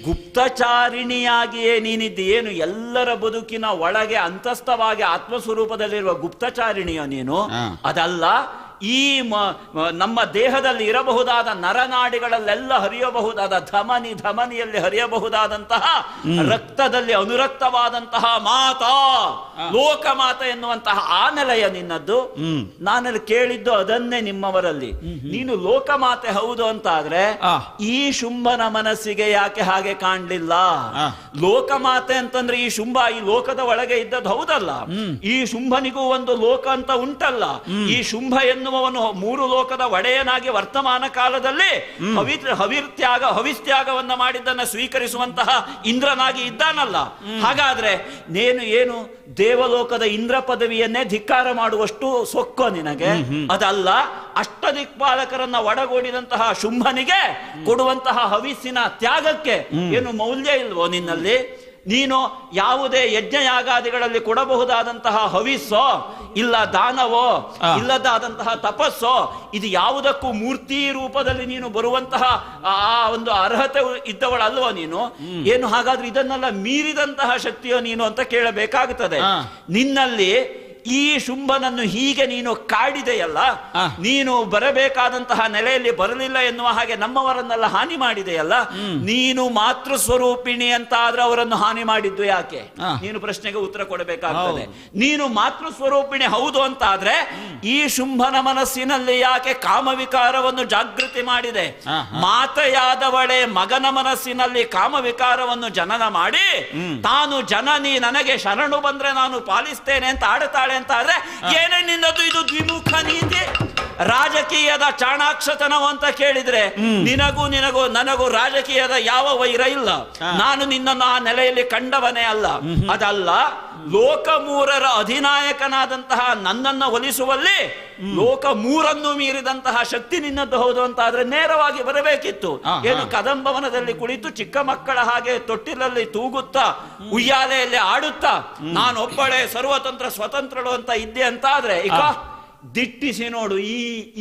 S7: ಗುಪ್ತಚಾರಿಣಿಯಾಗಿಯೇ ನೀನಿದ್ದು. ಏನು ಎಲ್ಲರ ಬದುಕಿನ ಒಳಗೆ ಅಂತಸ್ಥವಾಗಿ ಆತ್ಮಸ್ವರೂಪದಲ್ಲಿರುವ ಗುಪ್ತಚಾರಿಣಿಯ ನೀನು? ಅದಲ್ಲ, ಈ ನಮ್ಮ ದೇಹದಲ್ಲಿ ಇರಬಹುದಾದ ನರನಾಡಿಗಳಲ್ಲೆಲ್ಲ ಹರಿಯಬಹುದಾದ ಧಮನಿಯಲ್ಲಿ ಹರಿಯಬಹುದಾದಂತಹ ರಕ್ತದಲ್ಲಿ ಅನುರಕ್ತವಾದಂತಹ ಮಾತಾ ಲೋಕಮಾತ ಎನ್ನುವಂತಹ ಆ ನೆಲೆಯ ನಿನ್ನದ್ದು. ನಾನಲ್ಲಿ ಕೇಳಿದ್ದು ಅದನ್ನೇ ನಿಮ್ಮವರಲ್ಲಿ. ನೀನು ಲೋಕಮಾತೆ ಹೌದು ಅಂತ ಆದ್ರೆ ಈ ಶುಂಭನ ಮನಸ್ಸಿಗೆ ಯಾಕೆ ಹಾಗೆ ಕಾಣ್ಲಿಲ್ಲ? ಲೋಕಮಾತೆ ಅಂತಂದ್ರೆ ಈ ಶುಂಭ ಈ ಲೋಕದ ಒಳಗೆ ಇದ್ದದ್ದು ಹೌದಲ್ಲ. ಈ ಶುಂಭನಿಗೂ ಒಂದು ಲೋಕ ಅಂತ ಉಂಟಲ್ಲ. ಈ ಶುಂಭ ಎನ್ನುವವನು 3 ಲೋಕದ ಒಡೆಯನಾಗಿ ವರ್ತಮಾನ ಕಾಲದಲ್ಲಿ ಹವಿಸ್ತ್ಯಾಗವನ್ನ ಮಾಡಿದ್ದನ್ನ ಸ್ವೀಕರಿಸುವಂತಹ ಇಂದ್ರನಾಗಿ ಇದ್ದಾನಲ್ಲ. ಹಾಗಾದ್ರೆ ಏನು ದೇವಲೋಕದ ಇಂದ್ರ ಪದವಿಯನ್ನೇ ಧಿಕ್ಕಾರ ಮಾಡುವಷ್ಟು ಸೊಕ್ಕೋ ನಿನಗೆ? ಅದಲ್ಲ, ಅಷ್ಟದಿಕ್ಪಾಲಕರನ್ನ ಒಡಗೂಡಿದಂತಹ ಶುಂಭನಿಗೆ ಕೊಡುವಂತಹ ಹವಿಸ್ಸಿನ ತ್ಯಾಗಕ್ಕೆ ಏನು ಮೌಲ್ಯ ಇಲ್ವೋ ನಿನ್ನಲ್ಲಿ? ನೀನು ಯಾವುದೇ ಯಜ್ಞ ಯಾಗಾದಿಗಳಲ್ಲಿ ಕೊಡಬಹುದಾದಂತಹ ಹವಿಸ್ಸೋ ಇಲ್ಲ ದಾನವೋ ಇಲ್ಲದಾದಂತಹ ತಪಸ್ಸೋ ಇದು ಯಾವುದಕ್ಕೂ ಮೂರ್ತಿ ರೂಪದಲ್ಲಿ ನೀನು ಬರುವಂತಹ ಆ ಒಂದು ಅರ್ಹತೆ ಇದ್ದವಳಲ್ವೋ ನೀನು? ಏನು ಹಾಗಾದ್ರೆ ಇದನ್ನೆಲ್ಲ ಮೀರಿದಂತಹ ಶಕ್ತಿಯೋ ನೀನು ಅಂತ ಕೇಳಬೇಕಾಗುತ್ತದೆ. ನಿನ್ನಲ್ಲಿ ಈ ಶುಂಭನನ್ನು ಹೀಗೆ ನೀನು ಕಾಡಿದೆಯಲ್ಲ, ನೀನು ಬರಬೇಕಾದಂತಹ ನೆಲೆಯಲ್ಲಿ ಬರಲಿಲ್ಲ ಎನ್ನುವ ಹಾಗೆ ನಮ್ಮವರನ್ನೆಲ್ಲ ಹಾನಿ ಮಾಡಿದೆಯಲ್ಲ, ನೀನು ಮಾತೃ ಸ್ವರೂಪಿಣಿ ಅಂತ ಆದ್ರೆ ಅವರನ್ನು ಹಾನಿ ಮಾಡಿದ್ದು ಯಾಕೆ? ನೀನು ಪ್ರಶ್ನೆಗೆ ಉತ್ತರ ಕೊಡಬೇಕಾಗ್ತದೆ. ನೀನು ಮಾತೃ ಸ್ವರೂಪಿಣಿ ಹೌದು ಅಂತ ಆದ್ರೆ ಈ ಶುಂಭನ ಮನಸ್ಸಿನಲ್ಲಿ ಯಾಕೆ ಕಾಮವಿಕಾರವನ್ನು ಜಾಗೃತಿ ಮಾಡಿದೆ? ಮಾತೆಯಾದವಳೆ ಮಗನ ಮನಸ್ಸಿನಲ್ಲಿ ಕಾಮವಿಕಾರವನ್ನು ಜನನ ಮಾಡಿ ತಾನು ಜನನಿ ನನಗೆ ಶರಣು ಬಂದ್ರೆ ನಾನು ಪಾಲಿಸ್ತೇನೆ ಅಂತ ಆಡುತ್ತಾಳೆ ಅಂತ ಆದ್ರೆ ಏನೇ ನಿನ್ನದು ಇದು ದ್ವಿಮುಖ ನೀತಿ, ರಾಜಕೀಯದ ಚಾಣಾಕ್ಷತನವು ಅಂತ ಕೇಳಿದ್ರೆ ನಿನಗೂ ನನಗೂ ರಾಜಕೀಯದ ಯಾವ ವೈರ ಇಲ್ಲ. ನಾನು ನಿನ್ನನ್ನು ಆ ನೆಲೆಯಲ್ಲಿ ಕಂಡವನೇ ಅಲ್ಲ. ಅದಲ್ಲ, ಲೋಕ 3ರ ಅಧಿನಾಯಕನಾದಂತಹ ನನ್ನನ್ನು ಒಲಿಸುವಲ್ಲಿ ಲೋಕ 3ನ್ನು ಮೀರಿದಂತಹ ಶಕ್ತಿ ನಿನ್ನದ್ದು ಹೌದು ಅಂತ ಆದ್ರೆ ನೇರವಾಗಿ ಬರಬೇಕಿತ್ತು. ಏನು ಕದಂಬವನದಲ್ಲಿ ಕುಳಿತು ಚಿಕ್ಕ ಮಕ್ಕಳ ಹಾಗೆ ತೊಟ್ಟಿಲಲ್ಲಿ ತೂಗುತ್ತಾ ಉಯ್ಯಾಲೆಯಲ್ಲಿ ಆಡುತ್ತಾ ನಾನೊಬ್ಬಳೇ ಸರ್ವತಂತ್ರ ಸ್ವತಂತ್ರಳು ಅಂತ ಇದ್ದೆ ಅಂತ ಆದ್ರೆ ಈಗ ದಿಟ್ಟಿಸಿ ನೋಡು,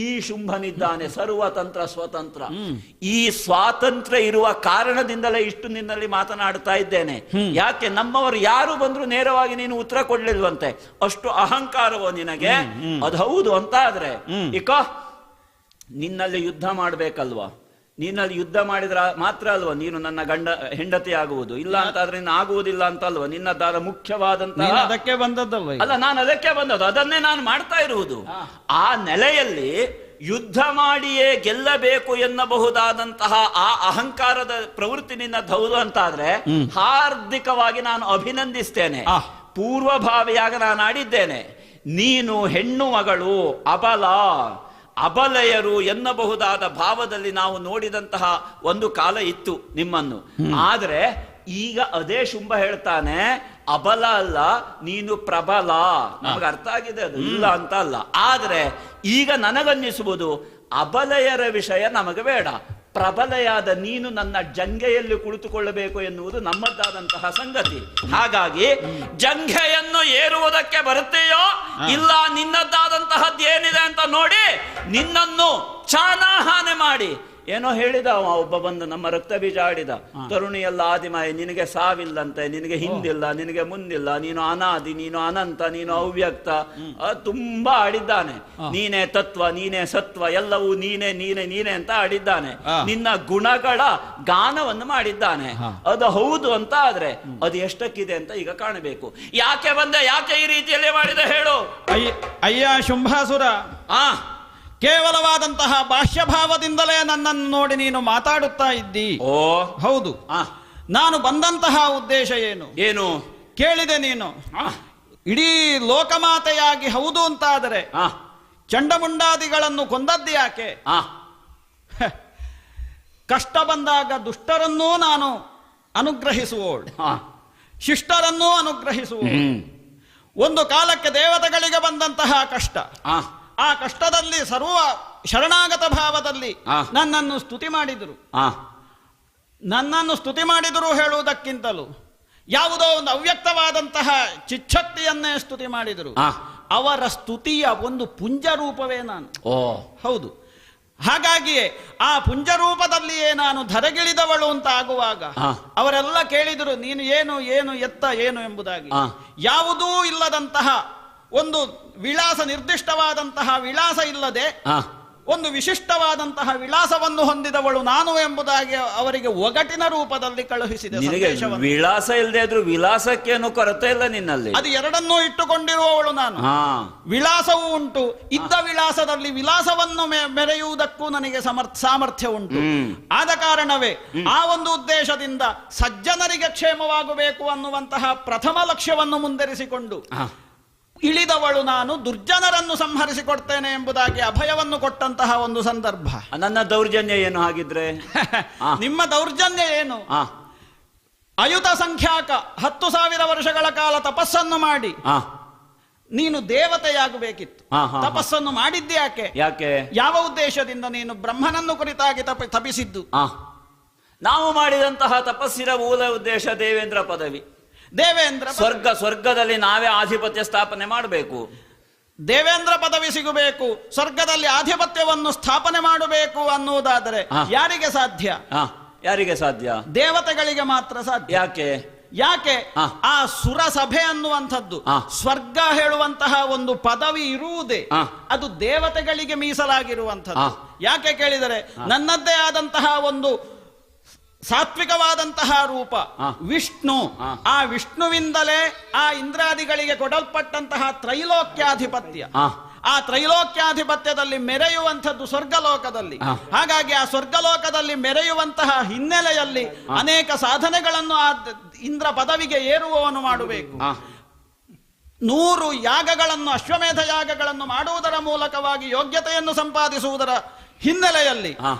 S7: ಈ ಶುಂಭನಿದ್ದಾನೆ ಸರ್ವತಂತ್ರ ಸ್ವತಂತ್ರ. ಈ ಸ್ವಾತಂತ್ರ್ಯ ಇರುವ ಕಾರಣದಿಂದಲೇ ಇಷ್ಟು ನಿನ್ನಲ್ಲಿ ಮಾತನಾಡ್ತಾ ಇದ್ದೇನೆ. ಯಾಕೆ ನಮ್ಮವರು ಯಾರು ಬಂದ್ರು ನೇರವಾಗಿ ನೀನು ಉತ್ತರ ಕೊಡ್ಲಿಲ್ವಂತೆ, ಅಷ್ಟು ಅಹಂಕಾರವೋ ನಿನಗೆ? ಅದು ಹೌದು ಅಂತ ಆದ್ರೆ ಈಗ ನಿನ್ನಲ್ಲಿ ಯುದ್ಧ ಮಾಡ್ಬೇಕಲ್ವಾ? ನೀನಲ್ಲಿ ಯುದ್ಧ ಮಾಡಿದ್ರ ಮಾತ್ರ ಅಲ್ವಾ ನೀನು ನನ್ನ ಹೆಂಡತಿ ಆಗುವುದು? ಇಲ್ಲ ಅಂತ ಆದ್ರೆ ನೀನು ಆಗುವುದಿಲ್ಲ ಅಂತ ಅಲ್ವಾ? ನಿನ್ನದಾದ ಮುಖ್ಯವಾದಂತಹ
S9: ಅದಕ್ಕೆ ಬಂದದ್ದಲ್ವ?
S7: ಅಲ್ಲ, ನಾನು ಅದಕ್ಕೆ ಬಂದದ್ದು, ಅದನ್ನೇ ನಾನು ಮಾಡ್ತಾ ಇರುವುದು. ಆ ನೆಲೆಯಲ್ಲಿ ಯುದ್ಧ ಮಾಡಿಯೇ ಗೆಲ್ಲಬೇಕು ಎನ್ನಬಹುದಾದಂತಹ ಆ ಅಹಂಕಾರದ ಪ್ರವೃತ್ತಿ ನಿನ್ನದು ಹೌದು ಅಂತಾದ್ರೆ ಹಾರ್ದಿಕವಾಗಿ ನಾನು ಅಭಿನಂದಿಸ್ತೇನೆ. ಪೂರ್ವಭಾವಿಯಾಗ ನಾನು ಆಡಿದ್ದೇನೆ. ನೀನು ಹೆಣ್ಣು ಮಗಳು, ಅಬಲೆಯರು ಎನ್ನಬಹುದಾದ ಭಾವದಲ್ಲಿ ನಾವು ನೋಡಿದಂತಹ ಒಂದು ಕಾಲ ಇತ್ತು ನಿಮ್ಮನ್ನು. ಆದ್ರೆ ಈಗ ಅದೇ ಶುಂಭ ಹೇಳ್ತಾನೆ, ಅಬಲ ಅಲ್ಲ ನೀನು ಪ್ರಬಲ. ನಮಗೆ ಅರ್ಥ ಆಗಿದೆ ಅದು, ಇಲ್ಲ ಅಂತ ಅಲ್ಲ. ಆದ್ರೆ ಈಗ ನನಗನ್ನಿಸುವುದು ಅಬಲೆಯರ ವಿಷಯ ನಮಗೆ ಬೇಡ, ಪ್ರಬಲೆಯಾದ ನೀನು ನನ್ನ ಜಂಘೆಯಲ್ಲಿ ಕುಳಿತುಕೊಳ್ಳಬೇಕು ಎನ್ನುವುದು ನಮ್ಮದಾದಂತಹ ಸಂಗತಿ. ಹಾಗಾಗಿ ಜಂಘೆಯನ್ನು ಏರುವುದಕ್ಕೆ ಬರುತ್ತೆಯೋ ಇಲ್ಲ ನಿನ್ನದ್ದಾದಂತಹದ್ದೇನಿದೆ ಅಂತ ನೋಡಿ ನಿನ್ನನ್ನು ಚಾನಾಹಾನೆ ಮಾಡಿ ಏನೋ ಹೇಳಿದ ಒಬ್ಬ ಬಂದು ನಮ್ಮ ರಕ್ತ ಬೀಜ ಆಡಿದ, ತರುಣಿಯಲ್ಲ ಆದಿಮಾಯ, ನಿನಗೆ ಸಾವಿಲ್ಲಂತೆ, ನಿನಗೆ ಹಿಂದಿಲ್ಲ, ನಿನಗೆ ಮುಂದಿಲ್ಲ, ನೀನು ಅನಾದಿ, ನೀನು ಅನಂತ, ನೀನು ಅವ್ಯಕ್ತ, ತುಂಬಾ ಆಡಿದ್ದಾನೆ. ನೀನೇ ತತ್ವ, ನೀನೇ ಸತ್ವ, ಎಲ್ಲವೂ ನೀನೇ ನೀನೇ ನೀನೇ ಅಂತ ಆಡಿದ್ದಾನೆ. ನಿನ್ನ ಗುಣಗಳ ಗಾನವನ್ನು ಮಾಡಿದ್ದಾನೆ. ಅದು ಹೌದು ಅಂತ ಆದ್ರೆ ಅದು ಎಷ್ಟಕ್ಕಿದೆ ಅಂತ ಈಗ ಕಾಣಬೇಕು. ಯಾಕೆ ಬಂದೆ, ಯಾಕೆ ಈ ರೀತಿಯಲ್ಲಿ ಮಾಡಿದೆ ಹೇಳು?
S9: ಅಯ್ಯ ಶುಂಭಾಸುರ, ಕೇವಲವಾದಂತಹ ಬಾಹ್ಯಭಾವದಿಂದಲೇ ನನ್ನನ್ನು ನೋಡಿ ನೀನು ಮಾತಾಡುತ್ತಾ ಇದ್ದಿ. ಹೌದು, ನಾನು ಬಂದಂತಹ ಉದ್ದೇಶ ಏನು ಕೇಳಿದೆ ನೀನು. ಇಡೀ ಲೋಕಮಾತೆಯಾಗಿ ಹೌದು ಅಂತಾದರೆ ಚಂಡಮುಂಡಾದಿಗಳನ್ನು ಕೊಂದದ್ದು ಯಾಕೆ? ಕಷ್ಟ ಬಂದಾಗ ದುಷ್ಟರನ್ನೂ ನಾನು ಅನುಗ್ರಹಿಸುವೋಳು, ಶಿಷ್ಟರನ್ನೂ ಅನುಗ್ರಹಿಸುವೋಳು. ಒಂದು ಕಾಲಕ್ಕೆ ದೇವತೆಗಳಿಗೆ ಬಂದಂತಹ ಕಷ್ಟ, ಆ ಕಷ್ಟದಲ್ಲಿ ಸರ್ವ ಶರಣಾಗತ ಭಾವದಲ್ಲಿ ನನ್ನನ್ನು ಸ್ತುತಿ ಮಾಡಿದರು ಹೇಳುವುದಕ್ಕಿಂತಲೂ ಯಾವುದೋ ಒಂದು ಅವ್ಯಕ್ತವಾದಂತಹ ಚಿಚ್ಛಕ್ತಿಯನ್ನೇ ಸ್ತುತಿ ಮಾಡಿದರು. ಅವರ ಸ್ತುತಿಯ ಒಂದು ಪುಂಜರೂಪವೇ ನಾನು. ಹೌದು, ಹಾಗಾಗಿಯೇ ಆ ಪುಂಜರೂಪದಲ್ಲಿಯೇ ನಾನು ಧರೆಗಿಳಿದವಳು ಅಂತ ಆಗುವಾಗ ಅವರೆಲ್ಲ ಕೇಳಿದರು, ನೀನು ಏನು ಏನು ಎತ್ತ ಏನು ಎಂಬುದಾಗಿ. ಯಾವುದೂ ಇಲ್ಲದಂತಹ ಒಂದು ವಿಳಾಸ, ನಿರ್ದಿಷ್ಟವಾದಂತಹ ವಿಳಾಸ ಇಲ್ಲದೆ ಒಂದು ವಿಶಿಷ್ಟವಾದಂತಹ ವಿಳಾಸವನ್ನು ಹೊಂದಿದವಳು ನಾನು ಎಂಬುದಾಗಿ ಅವರಿಗೆ ಒಗಟಿನ ರೂಪದಲ್ಲಿ ಕಳುಹಿಸಿದೆ.
S7: ವಿಳಾಸ ಇಲ್ಲದೆ ಇದ್ರು ವಿಲಾಸಕ್ಕೇನು ಕೊರತೆ ಇಲ್ಲ ನಿನ್ನಲ್ಲಿ.
S9: ಅದು ಎರಡನ್ನೂ ಇಟ್ಟುಕೊಂಡಿರುವವಳು ನಾನು. ವಿಳಾಸವೂ ಉಂಟು, ಇದ್ದ ವಿಳಾಸದಲ್ಲಿ ವಿಲಾಸವನ್ನು ಮೆರೆಯುವುದಕ್ಕೂ ನನಗೆ ಸಾಮರ್ಥ್ಯ ಉಂಟು. ಆದ ಕಾರಣವೇ ಆ ಒಂದು ಉದ್ದೇಶದಿಂದ ಸಜ್ಜನರಿಗೆ ಕ್ಷೇಮವಾಗಬೇಕು ಅನ್ನುವಂತಹ ಪ್ರಥಮ ಲಕ್ಷ್ಯವನ್ನು ಮುಂದರಿಸಿಕೊಂಡು ಇಳಿದವಳು ನಾನು, ದುರ್ಜನರನ್ನು ಸಂಹರಿಸಿಕೊಡ್ತೇನೆ ಎಂಬುದಾಗಿ ಅಭಯವನ್ನು ಕೊಟ್ಟಂತಹ ಒಂದು ಸಂದರ್ಭ.
S7: ನನ್ನ ದೌರ್ಜನ್ಯ ಏನು ಹಾಗಿದ್ರೆ?
S9: ನಿಮ್ಮ ದೌರ್ಜನ್ಯ ಏನು? ಅಯುತ ಸಂಖ್ಯಾಕ 10,000 ವರ್ಷಗಳ ಕಾಲ ತಪಸ್ಸನ್ನು ಮಾಡಿ ನೀನು ದೇವತೆಯಾಗಬೇಕಿತ್ತು. ತಪಸ್ಸನ್ನು ಮಾಡಿದ್ದೆ ಯಾಕೆ? ಯಾವ ಉದ್ದೇಶದಿಂದ? ನೀನು ಬ್ರಹ್ಮನನ್ನು ಕುರಿತಾಗಿ ತಪಿಸಿದ್ದು.
S7: ನಾವು ಮಾಡಿದಂತಹ ತಪಸ್ಸಿನ ಮೂಲ ಉದ್ದೇಶ ದೇವೇಂದ್ರ ಪದವಿ.
S9: ದೇವೇಂದ್ರ
S7: ಸ್ವರ್ಗದಲ್ಲಿ ನಾವೇ ಆಧಿಪತ್ಯ ಸ್ಥಾಪನೆ ಮಾಡಬೇಕು.
S9: ದೇವೇಂದ್ರ ಪದವಿ ಸಿಗಬೇಕು, ಸ್ವರ್ಗದಲ್ಲಿ ಆಧಿಪತ್ಯವನ್ನು ಸ್ಥಾಪನೆ ಮಾಡಬೇಕು ಅನ್ನುವುದಾದರೆ ಯಾರಿಗೆ ಸಾಧ್ಯ?
S7: ಯಾರಿಗೆ ಸಾಧ್ಯ?
S9: ದೇವತೆಗಳಿಗೆ ಮಾತ್ರ ಸಾಧ್ಯ. ಯಾಕೆ? ಆ ಸುರ ಸಭೆ ಅನ್ನುವಂಥದ್ದು, ಸ್ವರ್ಗ ಹೇಳುವಂತಹ ಒಂದು ಪದವಿ ಇರುವುದೇ ಅದು ದೇವತೆಗಳಿಗೆ ಮೀಸಲಾಗಿರುವಂಥದ್ದು. ಯಾಕೆ ಕೇಳಿದರೆ, ನನ್ನದ್ದೇ ಆದಂತಹ ಒಂದು ಸಾತ್ವಿಕವಾದಂತಹ ರೂಪ ವಿಷ್ಣು, ಆ ವಿಷ್ಣುವಿಂದಲೇ ಆ ಇಂದ್ರಾದಿಗಳಿಗೆ ಕೊಡಲ್ಪಟ್ಟಂತಹ ತ್ರೈಲೋಕ್ಯಾಧಿಪತ್ಯ, ಆ ತ್ರೈಲೋಕ್ಯಾಧಿಪತ್ಯದಲ್ಲಿ ಮೆರೆಯುವಂಥದ್ದು ಸ್ವರ್ಗಲೋಕದಲ್ಲಿ. ಹಾಗಾಗಿ ಆ ಸ್ವರ್ಗಲೋಕದಲ್ಲಿ ಮೆರೆಯುವಂತಹ ಹಿನ್ನೆಲೆಯಲ್ಲಿ ಅನೇಕ ಸಾಧನೆಗಳನ್ನು ಆ ಇಂದ್ರ ಪದವಿಗೆ ಏರುವವನು ಮಾಡಬೇಕು. 100 ಯಾಗಗಳನ್ನು, ಅಶ್ವಮೇಧ ಯಾಗಗಳನ್ನು ಮಾಡುವುದರ ಮೂಲಕವಾಗಿ ಯೋಗ್ಯತೆಯನ್ನು ಸಂಪಾದಿಸುವುದರ ಹಿನ್ನೆಲೆಯಲ್ಲಿ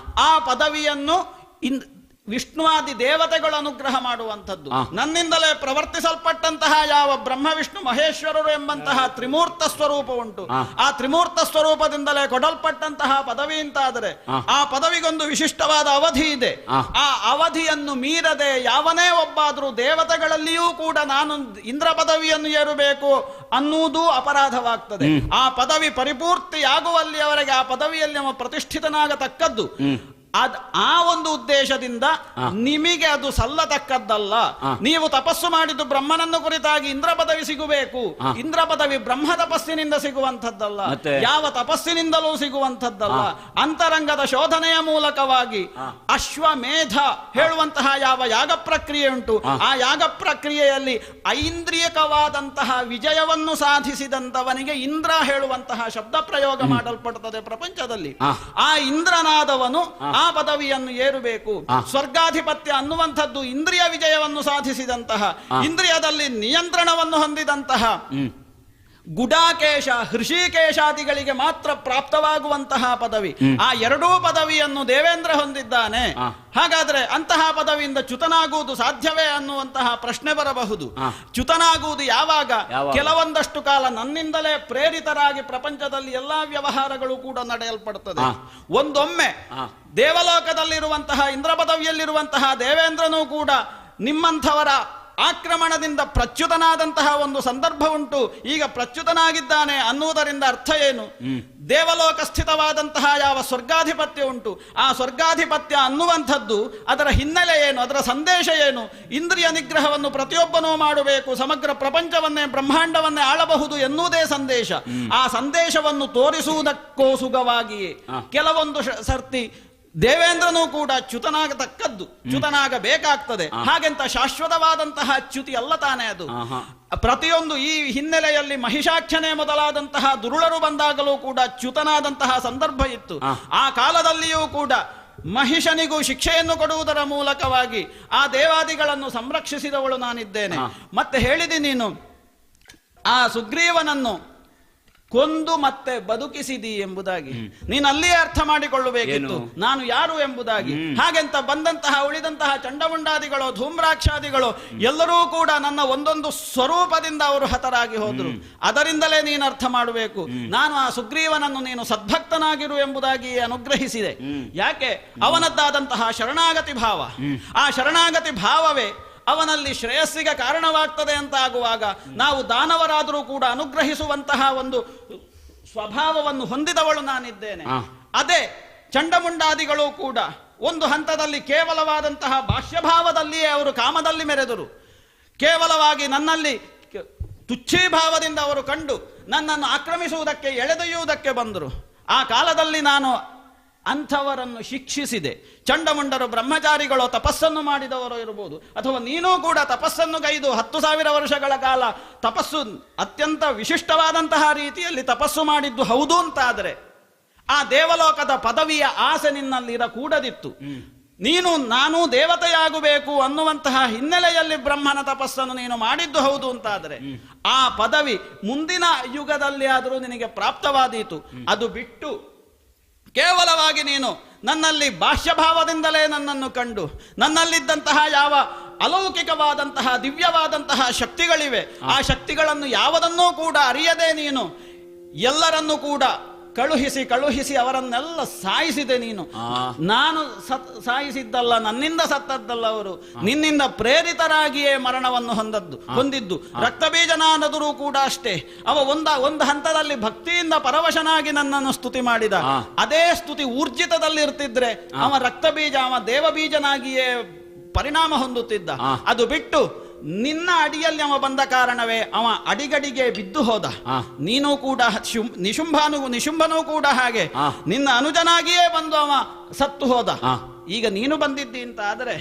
S9: ಆ ಪದವಿಯನ್ನು ವಿಷ್ಣುವಾದಿ ದೇವತೆಗಳು ಅನುಗ್ರಹ ಮಾಡುವಂಥದ್ದು. ನನ್ನಿಂದಲೇ ಪ್ರವರ್ತಿಸಲ್ಪಟ್ಟಂತಹ ಯಾವ ಬ್ರಹ್ಮ ವಿಷ್ಣು ಮಹೇಶ್ವರರು ಎಂಬಂತಹ ತ್ರಿಮೂರ್ತ ಸ್ವರೂಪ ಉಂಟು, ಆ ತ್ರಿಮೂರ್ತ ಸ್ವರೂಪದಿಂದಲೇ ಕೊಡಲ್ಪಟ್ಟಂತಹ ಪದವಿ ಅಂತಾದರೆ ಆ ಪದವಿಗೊಂದು ವಿಶಿಷ್ಟವಾದ ಅವಧಿ ಇದೆ. ಆ ಅವಧಿಯನ್ನು ಮೀರದೆ ಯಾವನೇ ಒಬ್ಬಾದರೂ ದೇವತೆಗಳಲ್ಲಿಯೂ ಕೂಡ ನಾನು ಇಂದ್ರ ಪದವಿಯನ್ನು ಏರಬೇಕು ಅನ್ನುವುದು ಅಪರಾಧವಾಗ್ತದೆ. ಆ ಪದವಿ ಪರಿಪೂರ್ತಿಯಾಗುವಲ್ಲಿಯವರೆಗೆ ಆ ಪದವಿಯಲ್ಲಿ ನಮ್ಮ ಪ್ರತಿಷ್ಠಿತನಾಗತಕ್ಕದ್ದು. ಆ ಒಂದು ಉದ್ದೇಶದಿಂದ ನಿಮಗೆ ಅದು ಸಲ್ಲತಕ್ಕದ್ದಲ್ಲ. ನೀವು ತಪಸ್ಸು ಮಾಡಿದ್ದು ಬ್ರಹ್ಮನನ್ನು ಕುರಿತಾಗಿ ಇಂದ್ರ ಪದವಿ ಸಿಗಬೇಕು. ಇಂದ್ರ ಪದವಿ ಬ್ರಹ್ಮ ತಪಸ್ಸಿನಿಂದ ಸಿಗುವಂಥದ್ದಲ್ಲ, ಯಾವ ತಪಸ್ಸಿನಿಂದಲೂ ಸಿಗುವಂಥದ್ದಲ್ಲ. ಅಂತರಂಗದ ಶೋಧನೆಯ ಮೂಲಕವಾಗಿ ಅಶ್ವಮೇಧ ಹೇಳುವಂತಹ ಯಾವ ಯಾಗ ಪ್ರಕ್ರಿಯೆ ಉಂಟು, ಆ ಯಾಗ ಪ್ರಕ್ರಿಯೆಯಲ್ಲಿ ಐಂದ್ರಿಯಕವಾದಂತಹ ವಿಜಯವನ್ನು ಸಾಧಿಸಿದಂತವನಿಗೆ ಇಂದ್ರ ಹೇಳುವಂತಹ ಶಬ್ದ ಪ್ರಯೋಗ ಮಾಡಲ್ಪಡುತ್ತದೆ ಪ್ರಪಂಚದಲ್ಲಿ. ಆ ಇಂದ್ರನಾದವನು ಆ ಪದವಿಯನ್ನು ಏರಬೇಕು. ಸ್ವರ್ಗಾಧಿಪತ್ಯ ಅನ್ನುವಂಥದ್ದು ಇಂದ್ರಿಯ ವಿಜಯವನ್ನು ಸಾಧಿಸಿದಂತಹ, ಇಂದ್ರಿಯದಲ್ಲಿ ನಿಯಂತ್ರಣವನ್ನು ಹೊಂದಿದಂತಹ ಗುಡಾಕೇಶ, ಹೃಷಿಕೇಶಾದಿಗಳಿಗೆ ಮಾತ್ರ ಪ್ರಾಪ್ತವಾಗುವಂತಹ ಪದವಿ. ಆ ಎರಡೂ ಪದವಿಯನ್ನು ದೇವೇಂದ್ರ ಹೊಂದಿದ್ದಾನೆ. ಹಾಗಾದ್ರೆ ಅಂತಹ ಪದವಿಯಿಂದ ಚ್ಯುತನಾಗುವುದು ಸಾಧ್ಯವೇ ಅನ್ನುವಂತಹ ಪ್ರಶ್ನೆ ಬರಬಹುದು. ಚ್ಯುತನಾಗುವುದು ಯಾವಾಗ? ಕೆಲವೊಂದಷ್ಟು ಕಾಲ ನನ್ನಿಂದಲೇ ಪ್ರೇರಿತರಾಗಿ ಪ್ರಪಂಚದಲ್ಲಿ ಎಲ್ಲಾ ವ್ಯವಹಾರಗಳು ಕೂಡ ನಡೆಯಲ್ಪಡುತ್ತದೆ. ಒಂದೊಮ್ಮೆ ದೇವಲೋಕದಲ್ಲಿರುವಂತಹ ಇಂದ್ರ ಪದವಿಯಲ್ಲಿರುವಂತಹ ದೇವೇಂದ್ರನೂ ಕೂಡ ನಿಮ್ಮಂಥವರ ಆಕ್ರಮಣದಿಂದ ಪ್ರಚ್ಯುತನಾದಂತಹ ಒಂದು ಸಂದರ್ಭ ಉಂಟು. ಈಗ ಪ್ರಚ್ಯುತನಾಗಿದ್ದಾನೆ ಅನ್ನುವುದರಿಂದ ಅರ್ಥ ಏನು? ದೇವಲೋಕ ಸ್ಥಿತವಾದಂತಹ ಯಾವ ಸ್ವರ್ಗಾಧಿಪತ್ಯ ಉಂಟು, ಆ ಸ್ವರ್ಗಾಧಿಪತ್ಯ ಅನ್ನುವಂಥದ್ದು ಅದರ ಹಿನ್ನೆಲೆ ಏನು, ಅದರ ಸಂದೇಶ ಏನು? ಇಂದ್ರಿಯ ನಿಗ್ರಹವನ್ನು ಪ್ರತಿಯೊಬ್ಬನೂ ಮಾಡಬೇಕು, ಸಮಗ್ರ ಪ್ರಪಂಚವನ್ನೇ ಬ್ರಹ್ಮಾಂಡವನ್ನೇ ಆಳಬಹುದು ಎನ್ನುವುದೇ ಸಂದೇಶ. ಆ ಸಂದೇಶವನ್ನು ತೋರಿಸುವುದಕ್ಕೋಸುಗವಾಗಿಯೇ ಕೆಲವೊಂದು ಸರ್ತಿ ದೇವೇಂದ್ರನೂ ಕೂಡ ಚ್ಯುತನಾಗತಕ್ಕದ್ದು, ಚ್ಯುತನಾಗಬೇಕಾಗ್ತದೆ. ಹಾಗೆಂತ ಶಾಶ್ವತವಾದಂತಹ ಚ್ಯುತಿ ಅಲ್ಲ ತಾನೇ ಅದು. ಪ್ರತಿಯೊಂದು ಈ ಹಿನ್ನೆಲೆಯಲ್ಲಿ ಮಹಿಷಾಖ್ಯನೇ ಮೊದಲಾದಂತಹ ದುರುಳರು ಬಂದಾಗಲೂ ಕೂಡ ಚ್ಯುತನಾದಂತಹ ಸಂದರ್ಭ ಇತ್ತು. ಆ ಕಾಲದಲ್ಲಿಯೂ ಕೂಡ ಮಹಿಷನಿಗೂ ಶಿಕ್ಷೆಯನ್ನು ಕೊಡುವುದರ ಮೂಲಕವಾಗಿ ಆ ದೇವಾದಿಗಳನ್ನು ಸಂರಕ್ಷಿಸಿದವಳು ನಾನಿದ್ದೇನೆ. ಮತ್ತೆ ಹೇಳಿದೆ ನೀನು ಆ ಸುಗ್ರೀವನನ್ನು ಕೊಂದು ಮತ್ತೆ ಬದುಕಿಸಿದಿ ಎಂಬುದಾಗಿ. ನೀನು ಅಲ್ಲಿಯೇ ಅರ್ಥ ಮಾಡಿಕೊಳ್ಳಬೇಕಿತ್ತು ನಾನು ಯಾರು ಎಂಬುದಾಗಿ. ಹಾಗೆಂತ ಬಂದಂತಹ ಉಳಿದಂತಹ ಚಂಡಮುಂಡಾದಿಗಳು, ಧೂಮ್ರಾಕ್ಷಾದಿಗಳು ಎಲ್ಲರೂ ಕೂಡ ನನ್ನ ಒಂದೊಂದು ಸ್ವರೂಪದಿಂದ ಅವರು ಹತರಾಗಿ ಹೋದ್ರು. ಅದರಿಂದಲೇ ನೀನು ಅರ್ಥ ಮಾಡಬೇಕು, ನಾನು ಆ ಸುಗ್ರೀವನನ್ನು ನೀನು ಸದ್ಭಕ್ತನಾಗಿರು ಎಂಬುದಾಗಿ ಅನುಗ್ರಹಿಸಿದೆ. ಯಾಕೆ? ಅವನದ್ದಾದಂತಹ ಶರಣಾಗತಿ ಭಾವ, ಆ ಶರಣಾಗತಿ ಭಾವವೇ ಅವನಲ್ಲಿ ಶ್ರೇಯಸ್ಸಿಗೆ ಕಾರಣವಾಗ್ತದೆ ಅಂತ ಆಗುವಾಗ ನಾವು ದಾನವರಾದರೂ ಕೂಡ ಅನುಗ್ರಹಿಸುವಂತಹ ಒಂದು ಸ್ವಭಾವವನ್ನು ಹೊಂದಿದವಳು ನಾನಿದ್ದೇನೆ. ಅದೇ ಚಂಡಮುಂಡಾದಿಗಳು ಕೂಡ ಒಂದು ಹಂತದಲ್ಲಿ ಕೇವಲವಾದಂತಹ ಭಾಷ್ಯಭಾವದಲ್ಲಿಯೇ ಅವರು ಕಾಮದಲ್ಲಿ ಮೆರೆದರು. ಕೇವಲವಾಗಿ ನನ್ನಲ್ಲಿ ತುಚ್ಛೀಭಾವದಿಂದ ಅವರು ಕಂಡು ನನ್ನನ್ನು ಆಕ್ರಮಿಸುವುದಕ್ಕೆ ಎಳೆದೊಯ್ಯುವುದಕ್ಕೆ ಬಂದರು. ಆ ಕಾಲದಲ್ಲಿ ನಾನು ಅಂಥವರನ್ನು ಶಿಕ್ಷಿಸಿದೆ. ಚಂಡಮುಂಡರು ಬ್ರಹ್ಮಚಾರಿಗಳು ತಪಸ್ಸನ್ನು ಮಾಡಿದವರು ಇರಬಹುದು, ಅಥವಾ ನೀನೂ ಕೂಡ ತಪಸ್ಸನ್ನು ಗೈದು 10,000 ವರ್ಷಗಳ ಕಾಲ ತಪಸ್ಸು ಅತ್ಯಂತ ವಿಶಿಷ್ಟವಾದಂತಹ ರೀತಿಯಲ್ಲಿ ತಪಸ್ಸು ಮಾಡಿದ್ದು ಹೌದು ಅಂತಾದರೆ ಆ ದೇವಲೋಕದ ಪದವಿಯ ಆಸೆ ನಿನ್ನಲ್ಲಿ ಇರಕೂಡದಿತ್ತು. ನಾನು ದೇವತೆಯಾಗಬೇಕು ಅನ್ನುವಂತಹ ಹಿನ್ನೆಲೆಯಲ್ಲಿ ಬ್ರಹ್ಮನ ತಪಸ್ಸನ್ನು ನೀನು ಮಾಡಿದ್ದು ಹೌದು ಅಂತಾದರೆ ಆ ಪದವಿ ಮುಂದಿನ ಯುಗದಲ್ಲಿ ಆದರೂ ನಿನಗೆ ಪ್ರಾಪ್ತವಾದೀತು. ಅದು ಬಿಟ್ಟು ಕೇವಲವಾಗಿ ನೀನು ನನ್ನಲ್ಲಿ ಬಾಹ್ಯಭಾವದಿಂದಲೇ ನನ್ನನ್ನು ಕಂಡು ನನ್ನಲ್ಲಿದ್ದಂತಹ ಯಾವ ಅಲೌಕಿಕವಾದಂತಹ ದಿವ್ಯವಾದಂತಹ ಶಕ್ತಿಗಳಿವೆ ಆ ಶಕ್ತಿಗಳನ್ನು ಯಾವುದನ್ನೂ ಕೂಡ ಅರಿಯದೆ ನೀನು ಎಲ್ಲರನ್ನೂ ಕೂಡ ಕಳುಹಿಸಿ ಅವರನ್ನೆಲ್ಲ ಸಾಯಿಸಿದೆ. ನೀನು ನಾನು ಸಾಯಿಸಿದ್ದಲ್ಲ, ನನ್ನಿಂದ ಸತ್ತದ್ದಲ್ಲ, ಅವರು ನಿನ್ನಿಂದ ಪ್ರೇರಿತರಾಗಿಯೇ ಮರಣವನ್ನು ಹೊಂದಿದ್ದು. ರಕ್ತಬೀಜನಾದರೂ ಕೂಡ ಅಷ್ಟೇ. ಅವ ಒಂದು ಹಂತದಲ್ಲಿ ಭಕ್ತಿಯಿಂದ ಪರವಶನಾಗಿ ನನ್ನನ್ನು ಸ್ತುತಿ ಮಾಡಿದ. ಅದೇ ಸ್ತುತಿ ಊರ್ಜಿತದಲ್ಲಿ ಇರ್ತಿದ್ರೆ ಅವ ರಕ್ತಬೀಜ, ಅವ ದೇವಬೀಜನಾಗಿಯೇ ಪರಿಣಾಮ ಹೊಂದುತ್ತಿದ್ದ. ಅದು ಬಿಟ್ಟು ನಿನ್ನ ಅಡಿಯಲ್ಲಿ ಅವ ಬಂದ ಕಾರಣವೇ ಅವ ಅಡಿಗಡಿಗೆ ಬಿದ್ದು ಹೋದ. ನೀನು ಕೂಡ ನಿಶುಂಭನೂ ಕೂಡ ಹಾಗೆ ನಿನ್ನ ಅನುಜನಾಗಿಯೇ ಬಂದು ಅವ ಸತ್ತು ಹೋದ. ಈಗ ನೀನು ಬಂದಿದ್ದಿ ಅಂತ ಆದರೆ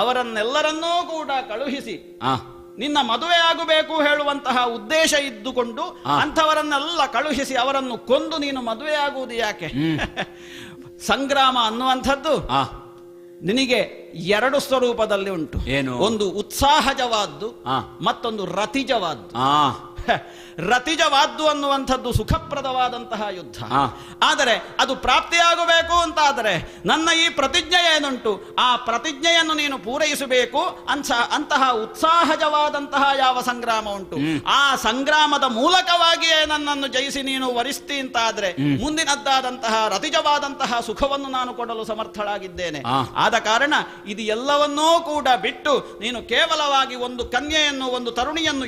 S9: ಅವರನ್ನೆಲ್ಲರನ್ನೂ ಕೂಡ ಕಳುಹಿಸಿ ನಿನ್ನ ಮದುವೆ ಆಗಬೇಕು ಹೇಳುವಂತಹ ಉದ್ದೇಶ ಇದ್ದುಕೊಂಡು ಅಂಥವರನ್ನೆಲ್ಲ ಕಳುಹಿಸಿ ಅವರನ್ನು ಕೊಂದು ನೀನು ಮದುವೆ ಆಗುವುದು ಯಾಕೆ? ಸಂಗ್ರಾಮ ಅನ್ನುವಂಥದ್ದು ನಿನಗೆ 2 ಸ್ವರೂಪದಲ್ಲಿ ಉಂಟು. ಒಂದು ಉತ್ಸಾಹಜವಾದ್ದು, ಮತ್ತೊಂದು ರತಿಜವಾದ್ದು. ರತಿಜವಾದ್ದು ಅನ್ನುವಂಥದ್ದು ಸುಖಪ್ರದವಾದಂತಹ ಯುದ್ಧ. ಆದರೆ ಅದು ಪ್ರಾಪ್ತಿಯಾಗಬೇಕು ಅಂತಾದರೆ ನನ್ನ ಈ ಪ್ರತಿಜ್ಞೆ ಏನುಂಟು ಆ ಪ್ರತಿಜ್ಞೆಯನ್ನು ನೀನು ಪೂರೈಸಬೇಕು. ಅಂತಹ ಉತ್ಸಾಹಜವಾದಂತಹ ಯಾವ ಸಂಗ್ರಾಮ ಉಂಟು ಆ ಸಂಗ್ರಾಮದ ಮೂಲಕವಾಗಿಯೇ ನನ್ನನ್ನು ಜಯಿಸಿ ನೀನು ವರಿಸ್ತಿ ಅಂತಾದ್ರೆ ಮುಂದಿನದ್ದಾದಂತಹ ರತಿಜವಾದಂತಹ ಸುಖವನ್ನು ನಾನು ಕೊಡಲು ಸಮರ್ಥಳಾಗಿದ್ದೇನೆ. ಆದ ಕಾರಣ ಇದು ಎಲ್ಲವನ್ನೂ ಕೂಡ ಬಿಟ್ಟು ನೀನು ಕೇವಲವಾಗಿ ಒಂದು ಕನ್ಯೆಯನ್ನು, ಒಂದು ತರುಣಿಯನ್ನು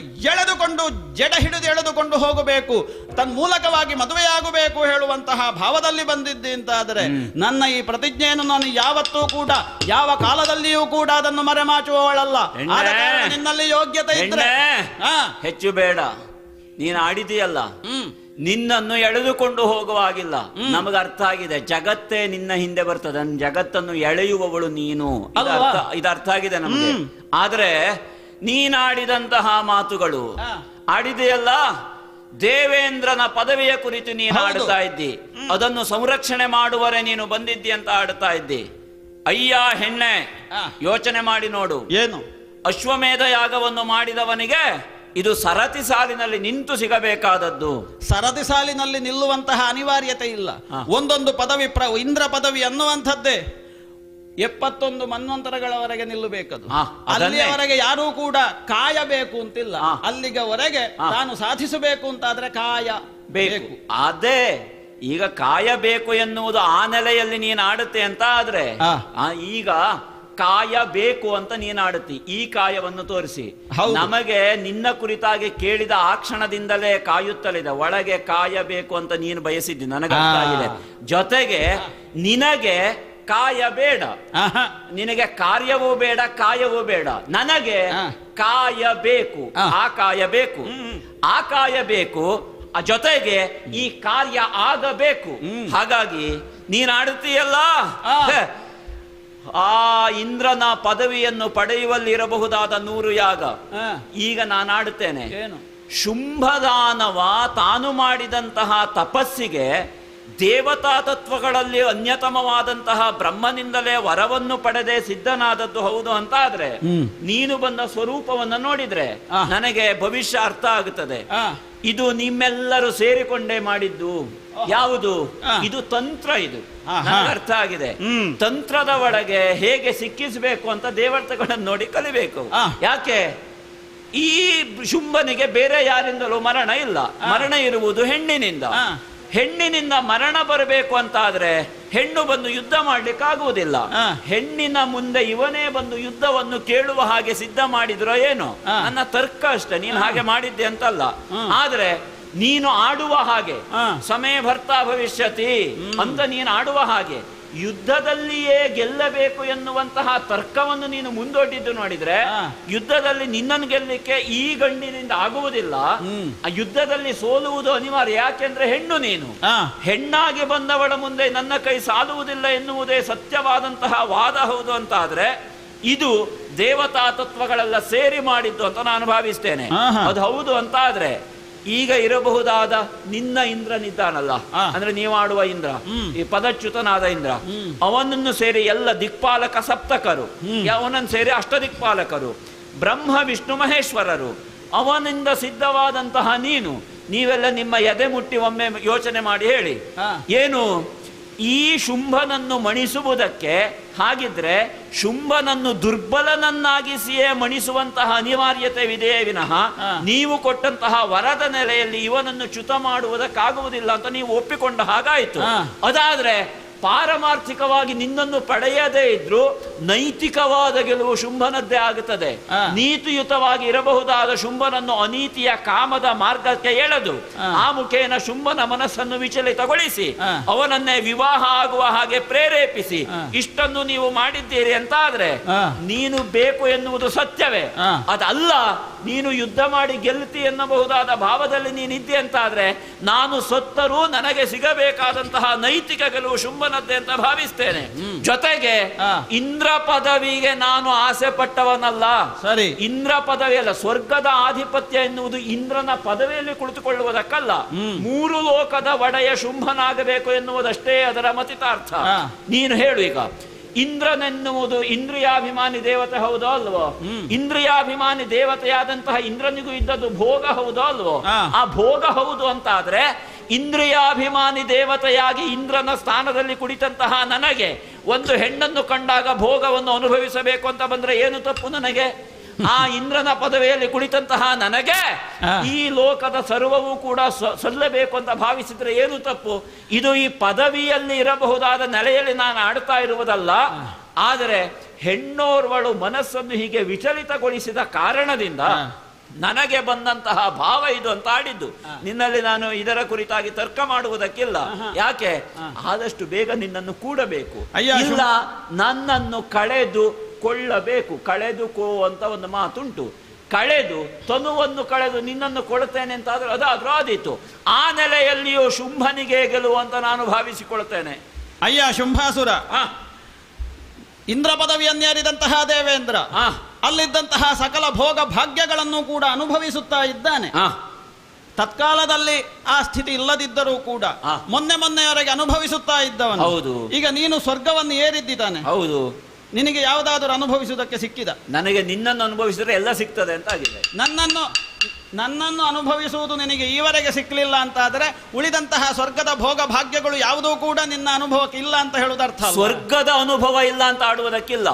S9: ಜಡ ಹಿಡಿದು ಎಳೆದುಕೊಂಡು ಹೋಗಬೇಕು, ತನ್ಮೂಲಕವಾಗಿ ಮದುವೆಯಾಗಬೇಕು ಹೇಳುವಂತಹ ಭಾವದಲ್ಲಿ ಬಂದಿದ್ದೆ ಅಂತಾದರೆ ನನ್ನ ಈ ಪ್ರತಿಜ್ಞೆಯನ್ನು ನಾನು ಯಾವತ್ತೂ ಕೂಡ ಯಾವ ಕಾಲದಲ್ಲಿಯೂ ಕೂಡ ಅದನ್ನು ಮರೆಮಾಚುವವಳಲ್ಲ. ನಿನ್ನಲ್ಲಿ ಯೋಗ್ಯತೆ ಇದ್ರೆ
S8: ಹೆಚ್ಚು ಬೇಡ. ನೀನು ಆಡಿದೆಯಲ್ಲ, ನಿನ್ನನ್ನು ಎಳೆದುಕೊಂಡು ಹೋಗುವಾಗಿಲ್ಲ. ನಮಗೆ ಅರ್ಥ ಆಗಿದೆ, ಜಗತ್ತೇ ನಿನ್ನ ಹಿಂದೆ ಬರ್ತದೆ, ಜಗತ್ತನ್ನು ಎಳೆಯುವವಳು ನೀನು. ಇದು ಅರ್ಥ ಆಗಿದೆ ನಮಗೆ. ಆದ್ರೆ ನೀನಾಡಿದಂತಹ ಮಾತುಗಳು ಆಡಿದೆಯಲ್ಲ, ದೇವೇಂದ್ರನ ಪದವಿಯ ಕುರಿತು ನೀನು ಆಡುತ್ತಾ ಇದ್ದಿ, ಅದನ್ನು ಸಂರಕ್ಷಣೆ ಮಾಡುವರೆ ನೀನು ಬಂದಿದ್ದಿ ಅಂತ ಆಡುತ್ತಾ ಇದ್ದಿ. ಅಯ್ಯ ಹೆಣ್ಣೆ, ಯೋಚನೆ ಮಾಡಿ ನೋಡು.
S9: ಏನು
S8: ಅಶ್ವಮೇಧ ಯಾಗವನ್ನು ಮಾಡಿದವನಿಗೆ ಇದು ಸರತಿ ಸಾಲಿನಲ್ಲಿ ನಿಂತು ಸಿಗಬೇಕಾದದ್ದು.
S9: ಸರತಿ ಸಾಲಿನಲ್ಲಿ ನಿಲ್ಲುವಂತಹ ಅನಿವಾರ್ಯತೆ ಇಲ್ಲ. ಒಂದೊಂದು ಪದವಿ ಇಂದ್ರ ಪದವಿ ಅನ್ನುವಂಥದ್ದೇ 71 ಮನ್ವಂತರಗಳವರೆಗೆ ನಿಲ್ಲಬೇಕದು. ಅಲ್ಲಿಯವರೆಗೆ ಯಾರೂ ಕೂಡ ಕಾಯಬೇಕು ಅಂತಿಲ್ಲ. ಅಲ್ಲಿಗವರೆಗೆ ತಾನು ಸಾಧಿಸಬೇಕು ಅಂತಾದ್ರೆ ಕಾಯ ಬೇಕು.
S8: ಅದೇ ಈಗ ಕಾಯಬೇಕು ಎನ್ನುವುದು ಆ ನೆಲೆಯಲ್ಲಿ ನೀನು ಆಡುತ್ತೆ ಅಂತ ಆದ್ರೆ ಈಗ ಕಾಯಬೇಕು ಅಂತ ನೀನು ಆಡುತ್ತಿ. ಈ ಕಾಯವನ್ನು ತೋರಿಸಿ ನಮಗೆ ನಿನ್ನ ಕುರಿತಾಗಿ ಕೇಳಿದ ಆ ಕ್ಷಣದಿಂದಲೇ ಕಾಯುತ್ತಲಿದೆ. ಒಳಗೆ ಕಾಯಬೇಕು ಅಂತ ನೀನು ಬಯಸಿದ್ದಿ, ನನಗಾಗಿದೆ. ಜೊತೆಗೆ ನಿನಗೆ ಕಾಯ ಬೇಡ, ನಿನಗೆ ಕಾರ್ಯವೂ ಬೇಡ, ಕಾಯವೂ ಬೇಡ. ನನಗೆ ಕಾಯಬೇಕು, ಆ ಕಾಯಬೇಕು, ಜೊತೆಗೆ ಈ ಕಾರ್ಯ ಆಗಬೇಕು. ಹಾಗಾಗಿ ನೀನು ಆಡುತ್ತೀಯಲ್ಲ, ಆ ಇಂದ್ರನ ಪದವಿಯನ್ನು ಪಡೆಯುವಲ್ಲಿ ಇರಬಹುದಾದ 100 ಯಾಗ ಈಗ ನಾನು ಆಡುತ್ತೇನೆ. ಶುಂಭದಾನವ ತಾನು ಮಾಡಿದಂತಹ ತಪಸ್ಸಿಗೆ ದೇವತಾ ತತ್ವಗಳಲ್ಲಿ ಅನ್ಯತಮವಾದಂತಹ ಬ್ರಹ್ಮನಿಂದಲೇ ವರವನ್ನು ಪಡೆದೇ ಸಿದ್ಧನಾದದ್ದು ಹೌದು ಅಂತ ಆದ್ರೆ ನೀನು ಬಂದ ಸ್ವರೂಪವನ್ನು ನೋಡಿದ್ರೆ ನನಗೆ ಭವಿಷ್ಯ ಅರ್ಥ ಆಗುತ್ತದೆ. ಇದು ನಿಮ್ಮೆಲ್ಲರೂ ಸೇರಿಕೊಂಡೇ ಮಾಡಿದ್ದು. ಯಾವುದು ಇದು? ತಂತ್ರ. ಇದು ಅರ್ಥ ಆಗಿದೆ. ತಂತ್ರದ ಒಳಗೆ ಹೇಗೆ ಸಿಕ್ಕಿಸಬೇಕು ಅಂತ ದೇವತೆಗಳನ್ನು ನೋಡಿ ಕಲಿಬೇಕು. ಯಾಕೆ ಈ ಶುಂಭನಿಗೆ ಬೇರೆ ಯಾರಿಂದಲೂ ಮರಣ ಇಲ್ಲ. ಮರಣ ಇರುವುದು ಹೆಣ್ಣಿನಿಂದ. ಹೆಣ್ಣಿನಿಂದ ಮರಣ ಬರಬೇಕು ಅಂತ ಆದ್ರೆ ಹೆಣ್ಣು ಬಂದು ಯುದ್ಧ ಮಾಡ್ಲಿಕ್ಕಾಗುವುದಿಲ್ಲ. ಹೆಣ್ಣಿನ ಮುಂದೆ ಇವನೇ ಬಂದು ಯುದ್ಧವನ್ನು ಕೇಳುವ ಹಾಗೆ ಸಿದ್ಧ ಮಾಡಿದ್ರೋ ಏನೋ, ನನ್ನ ತರ್ಕ ಅಷ್ಟೇ. ನೀನು ಹಾಗೆ ಮಾಡಿದ್ದೆ ಅಂತಲ್ಲ, ಆದ್ರೆ ನೀನು ಆಡುವ ಹಾಗೆ ಸಮಯ ಭರ್ತಾ ಭವಿಷ್ಯತಿ ಅಂತ ನೀನು ಆಡುವ ಹಾಗೆ ಯುದ್ಧದಲ್ಲಿಯೇ ಗೆಲ್ಲಬೇಕು ಎನ್ನುವಂತಹ ತರ್ಕವನ್ನು ನೀನು ಮುಂದೊಡ್ಡಿದ್ದು ನೋಡಿದ್ರೆ ಯುದ್ಧದಲ್ಲಿ ನಿನ್ನನ್ನು ಗೆಲ್ಲಲಿಕ್ಕೆ ಈ ಗಂಡಿನಿಂದ ಆಗುವುದಿಲ್ಲ. ಆ ಯುದ್ಧದಲ್ಲಿ ಸೋಲುವುದು ಅನಿವಾರ್ಯ. ಯಾಕೆಂದ್ರೆ ಹೆಣ್ಣು ನೀನು, ಹೆಣ್ಣಾಗಿ ಬಂದವಳ ಮುಂದೆ ನನ್ನ ಕೈ ಸಾಲುವುದಿಲ್ಲ ಎನ್ನುವುದೇ ಸತ್ಯವಾದಂತಹ ವಾದ ಹೌದು ಅಂತ ಆದ್ರೆ ಇದು ದೇವತಾ ತತ್ವಗಳೆಲ್ಲ ಸೇರಿ ಮಾಡಿದ್ದು ಅಂತ ನಾನು ಭಾವಿಸ್ತೇನೆ. ಅದು ಹೌದು ಅಂತ ಆದ್ರೆ ಈಗ ಇರಬಹುದಾದ ನಿನ್ನ ಇಂದ್ರನಿದ್ದಾನಲ್ಲ, ಅಂದ್ರೆ ನೀವಾಡುವ ಇಂದ್ರ, ಈ ಪದಚ್ಯುತನಾದ ಇಂದ್ರ, ಅವನನ್ನು ಸೇರಿ ಎಲ್ಲ ದಿಕ್ಪಾಲಕ ಸಪ್ತಕರು, ಅವನನ್ನು ಸೇರಿ ಅಷ್ಟದಿಕ್ಪಾಲಕರು, ಬ್ರಹ್ಮ ವಿಷ್ಣು ಮಹೇಶ್ವರರು, ಅವನಿಂದ ಸಿದ್ಧವಾದಂತಹ ನೀವೆಲ್ಲ ನಿಮ್ಮ ಎದೆ ಮುಟ್ಟಿ ಒಮ್ಮೆ ಯೋಚನೆ ಮಾಡಿ ಹೇಳಿ, ಏನು ಈ ಶುಂಭನನ್ನು ಮಣಿಸುವುದಕ್ಕೆ ಹಾಗಿದ್ರೆ ಶುಂಭನನ್ನು ದುರ್ಬಲನನ್ನಾಗಿಸಿಯೇ ಮಣಿಸುವಂತಹ ಅನಿವಾರ್ಯತೆವಿದೆಯೇ ವಿನಃ ನೀವು ಕೊಟ್ಟಂತಹ ವರದ ನೆಲೆಯಲ್ಲಿ ಇವನನ್ನು ಚ್ಯುತ ಮಾಡುವುದಕ್ಕಾಗುವುದಿಲ್ಲ ಅಂತ ನೀವು ಒಪ್ಪಿಕೊಂಡ ಹಾಗಾಯಿತು. ಅದಾದ್ರೆ ಪಾರಮಾರ್ಥಿಕವಾಗಿ ನಿನ್ನನ್ನು ಪಡೆಯದೇ ಇದ್ರೂ ನೈತಿಕವಾದ ಗೆಲುವು ಶುಂಭನದ್ದೇ ಆಗುತ್ತದೆ. ನೀತಿಯುತವಾಗಿ ಇರಬಹುದಾದ ಶುಂಭನನ್ನು ಅನೀತಿಯ ಕಾಮದ ಮಾರ್ಗಕ್ಕೆ ಎಳೆದು ಆ ಮುಖೇನ ಶುಂಭನ ಮನಸ್ಸನ್ನು ವಿಚಲಿತಗೊಳಿಸಿ ಅವನನ್ನೇ ವಿವಾಹ ಆಗುವ ಹಾಗೆ ಪ್ರೇರೇಪಿಸಿ ಇಷ್ಟನ್ನು ನೀವು ಮಾಡಿದ್ದೀರಿ ಅಂತ ಆದ್ರೆ ನೀನು ಬೇಕು ಎನ್ನುವುದು ಸತ್ಯವೇ. ಅದಲ್ಲ, ನೀನು ಯುದ್ಧ ಮಾಡಿ ಗೆಲ್ತಿ ಎನ್ನಬಹುದಾದ ಭಾವದಲ್ಲಿ ನೀನಿದ್ದೆ ಅಂತಾದ್ರೆ ನಾನು ಸತ್ತರೂ ನನಗೆ ಸಿಗಬೇಕಾದಂತಹ ನೈತಿಕ ಗೆಲುವು ಶುಂಭನದ್ದೇ ಅಂತ ಭಾವಿಸ್ತೇನೆ. ಜೊತೆಗೆ ಇಂದ್ರ ಪದವಿಗೆ ನಾನು ಆಸೆ ಪಟ್ಟವನಲ್ಲ. ಸರಿ, ಇಂದ್ರ ಪದವಿ ಅಲ್ಲ, ಸ್ವರ್ಗದ ಆಧಿಪತ್ಯ ಎನ್ನುವುದು ಇಂದ್ರನ ಪದವಿಯಲ್ಲಿ ಕುಳಿತುಕೊಳ್ಳುವುದಕ್ಕಲ್ಲ, 3 ಲೋಕದ ಒಡೆಯ ಶುಂಭನಾಗಬೇಕು ಎನ್ನುವುದಷ್ಟೇ ಅದರ ಮತಿತಾರ್ಥ. ನೀನು ಹೇಳು, ಈಗ ಇಂದ್ರನೆನ್ನುವುದು ಇಂದ್ರಿಯಾಭಿಮಾನಿ ದೇವತೆ ಹೌದೋ ಅಲ್ವೋ? ಇಂದ್ರಿಯಾಭಿಮಾನಿ ದೇವತೆಯಾದಂತಹ ಇಂದ್ರನಿಗೂ ಇದ್ದದ್ದು ಭೋಗ ಹೌದೋ ಅಲ್ವೋ? ಆ ಭೋಗ ಹೌದು ಅಂತ ಆದ್ರೆ ಇಂದ್ರಿಯಾಭಿಮಾನಿ ದೇವತೆಯಾಗಿ ಇಂದ್ರನ ಸ್ಥಾನದಲ್ಲಿ ಕುಳಿತಂತಹ ನನಗೆ ಒಂದು ಹೆಣ್ಣನ್ನು ಕಂಡಾಗ ಭೋಗವನ್ನು ಅನುಭವಿಸಬೇಕು ಅಂತ ಬಂದ್ರೆ ಏನು ತಪ್ಪು ನನಗೆ? ಆ ಇಂದ್ರನ ಪದವಿಯಲ್ಲಿ ಕುಳಿತಂತಹ ನನಗೆ ಈ ಲೋಕದ ಸರ್ವವೂ ಕೂಡ ಸಲ್ಲಬೇಕು ಅಂತ ಭಾವಿಸಿದ್ರೆ ಏನು ತಪ್ಪು? ಇದು ಈ ಪದವಿಯಲ್ಲಿ ಇರಬಹುದಾದ ನೆಲೆಯಲ್ಲಿ ನಾನು ಆಡ್ತಾ ಇರುವುದಲ್ಲ. ಆದರೆ ಹೆಣ್ಣೋರ್ವಳು ಮನಸ್ಸನ್ನು ಹೀಗೆ ವಿಚಲಿತಗೊಳಿಸಿದ ಕಾರಣದಿಂದ ನನಗೆ ಬಂದಂತಹ ಭಾವ ಇದು ಅಂತ ಆಡಿದ್ದು. ನಿನ್ನಲ್ಲಿ ನಾನು ಇದರ ಕುರಿತಾಗಿ ತರ್ಕ ಮಾಡುವುದಕ್ಕಿಲ್ಲ. ಯಾಕೆ? ಆದಷ್ಟು ಬೇಗ ನಿನ್ನನ್ನು ಕೂಡಬೇಕು, ಇಲ್ಲ ನನ್ನನ್ನು ಕಳೆದು ಕೊಳ್ಳಬೇಕು. ಕಳೆದುಕೋ ಅಂತ ಒಂದು ಮಾತುಂಟು. ಕಳೆದು ತನುವನ್ನು ಕಳೆದು ನಿನ್ನನ್ನು ಕೊಡುತ್ತೇನೆ ಅಂತ ಆದ್ರೆ ಅದಾದ್ರೂ ಆದೀತು. ಆ ನೆಲೆಯಲ್ಲಿಯೂ ಶುಂಭನಿಗೆ ಗೆಲ್ಲುವಂತ ನಾನು ಭಾವಿಸಿಕೊಳ್ತೇನೆ.
S13: ಅಯ್ಯ ಶುಂಭಾಸುರ, ಇಂದ್ರ ಪದವಿಯನ್ನೇರಿದಂತಹ ದೇವೇಂದ್ರ ಅಲ್ಲಿದ್ದಂತಹ ಸಕಲ ಭೋಗ ಭಾಗ್ಯಗಳನ್ನು ಕೂಡ ಅನುಭವಿಸುತ್ತಾ ಇದ್ದಾನೆ. ತತ್ಕಾಲದಲ್ಲಿ ಆ ಸ್ಥಿತಿ ಇಲ್ಲದಿದ್ದರೂ ಕೂಡ ಮೊನ್ನೆಯವರೆಗೆ ಅನುಭವಿಸುತ್ತಾ ಇದ್ದವನು. ಹೌದು. ಈಗ ನೀನು ಸ್ವರ್ಗವನ್ನು ಏರಿದ್ದಾನೆ. ಹೌದು. ನಿನಗೆ ಯಾವುದಾದರೂ ಅನುಭವಿಸುವುದಕ್ಕೆ ಸಿಕ್ಕಿದ? ನನಗೆ ನಿನ್ನನ್ನು ಅನುಭವಿಸಿದ್ರೆ ಎಲ್ಲ ಸಿಗ್ತದೆ ಅಂತ ಆಗಿದೆ. ನನ್ನನ್ನು ಅನುಭವಿಸುವುದು ನಿನಗೆ ಈವರೆಗೆ ಸಿಕ್ಕಲಿಲ್ಲ ಅಂತ ಆದರೆ ಉಳಿದಂತಹ ಸ್ವರ್ಗದ ಭೋಗ ಭಾಗ್ಯಗಳು ಯಾವುದೂ ಕೂಡ ನಿನ್ನ ಅನುಭವಕ್ಕೆ ಇಲ್ಲ ಅಂತ ಹೇಳುವುದರ್ಥ. ಸ್ವರ್ಗದ ಅನುಭವ ಇಲ್ಲ ಅಂತ ಆಡುವುದಕ್ಕಿಲ್ಲ.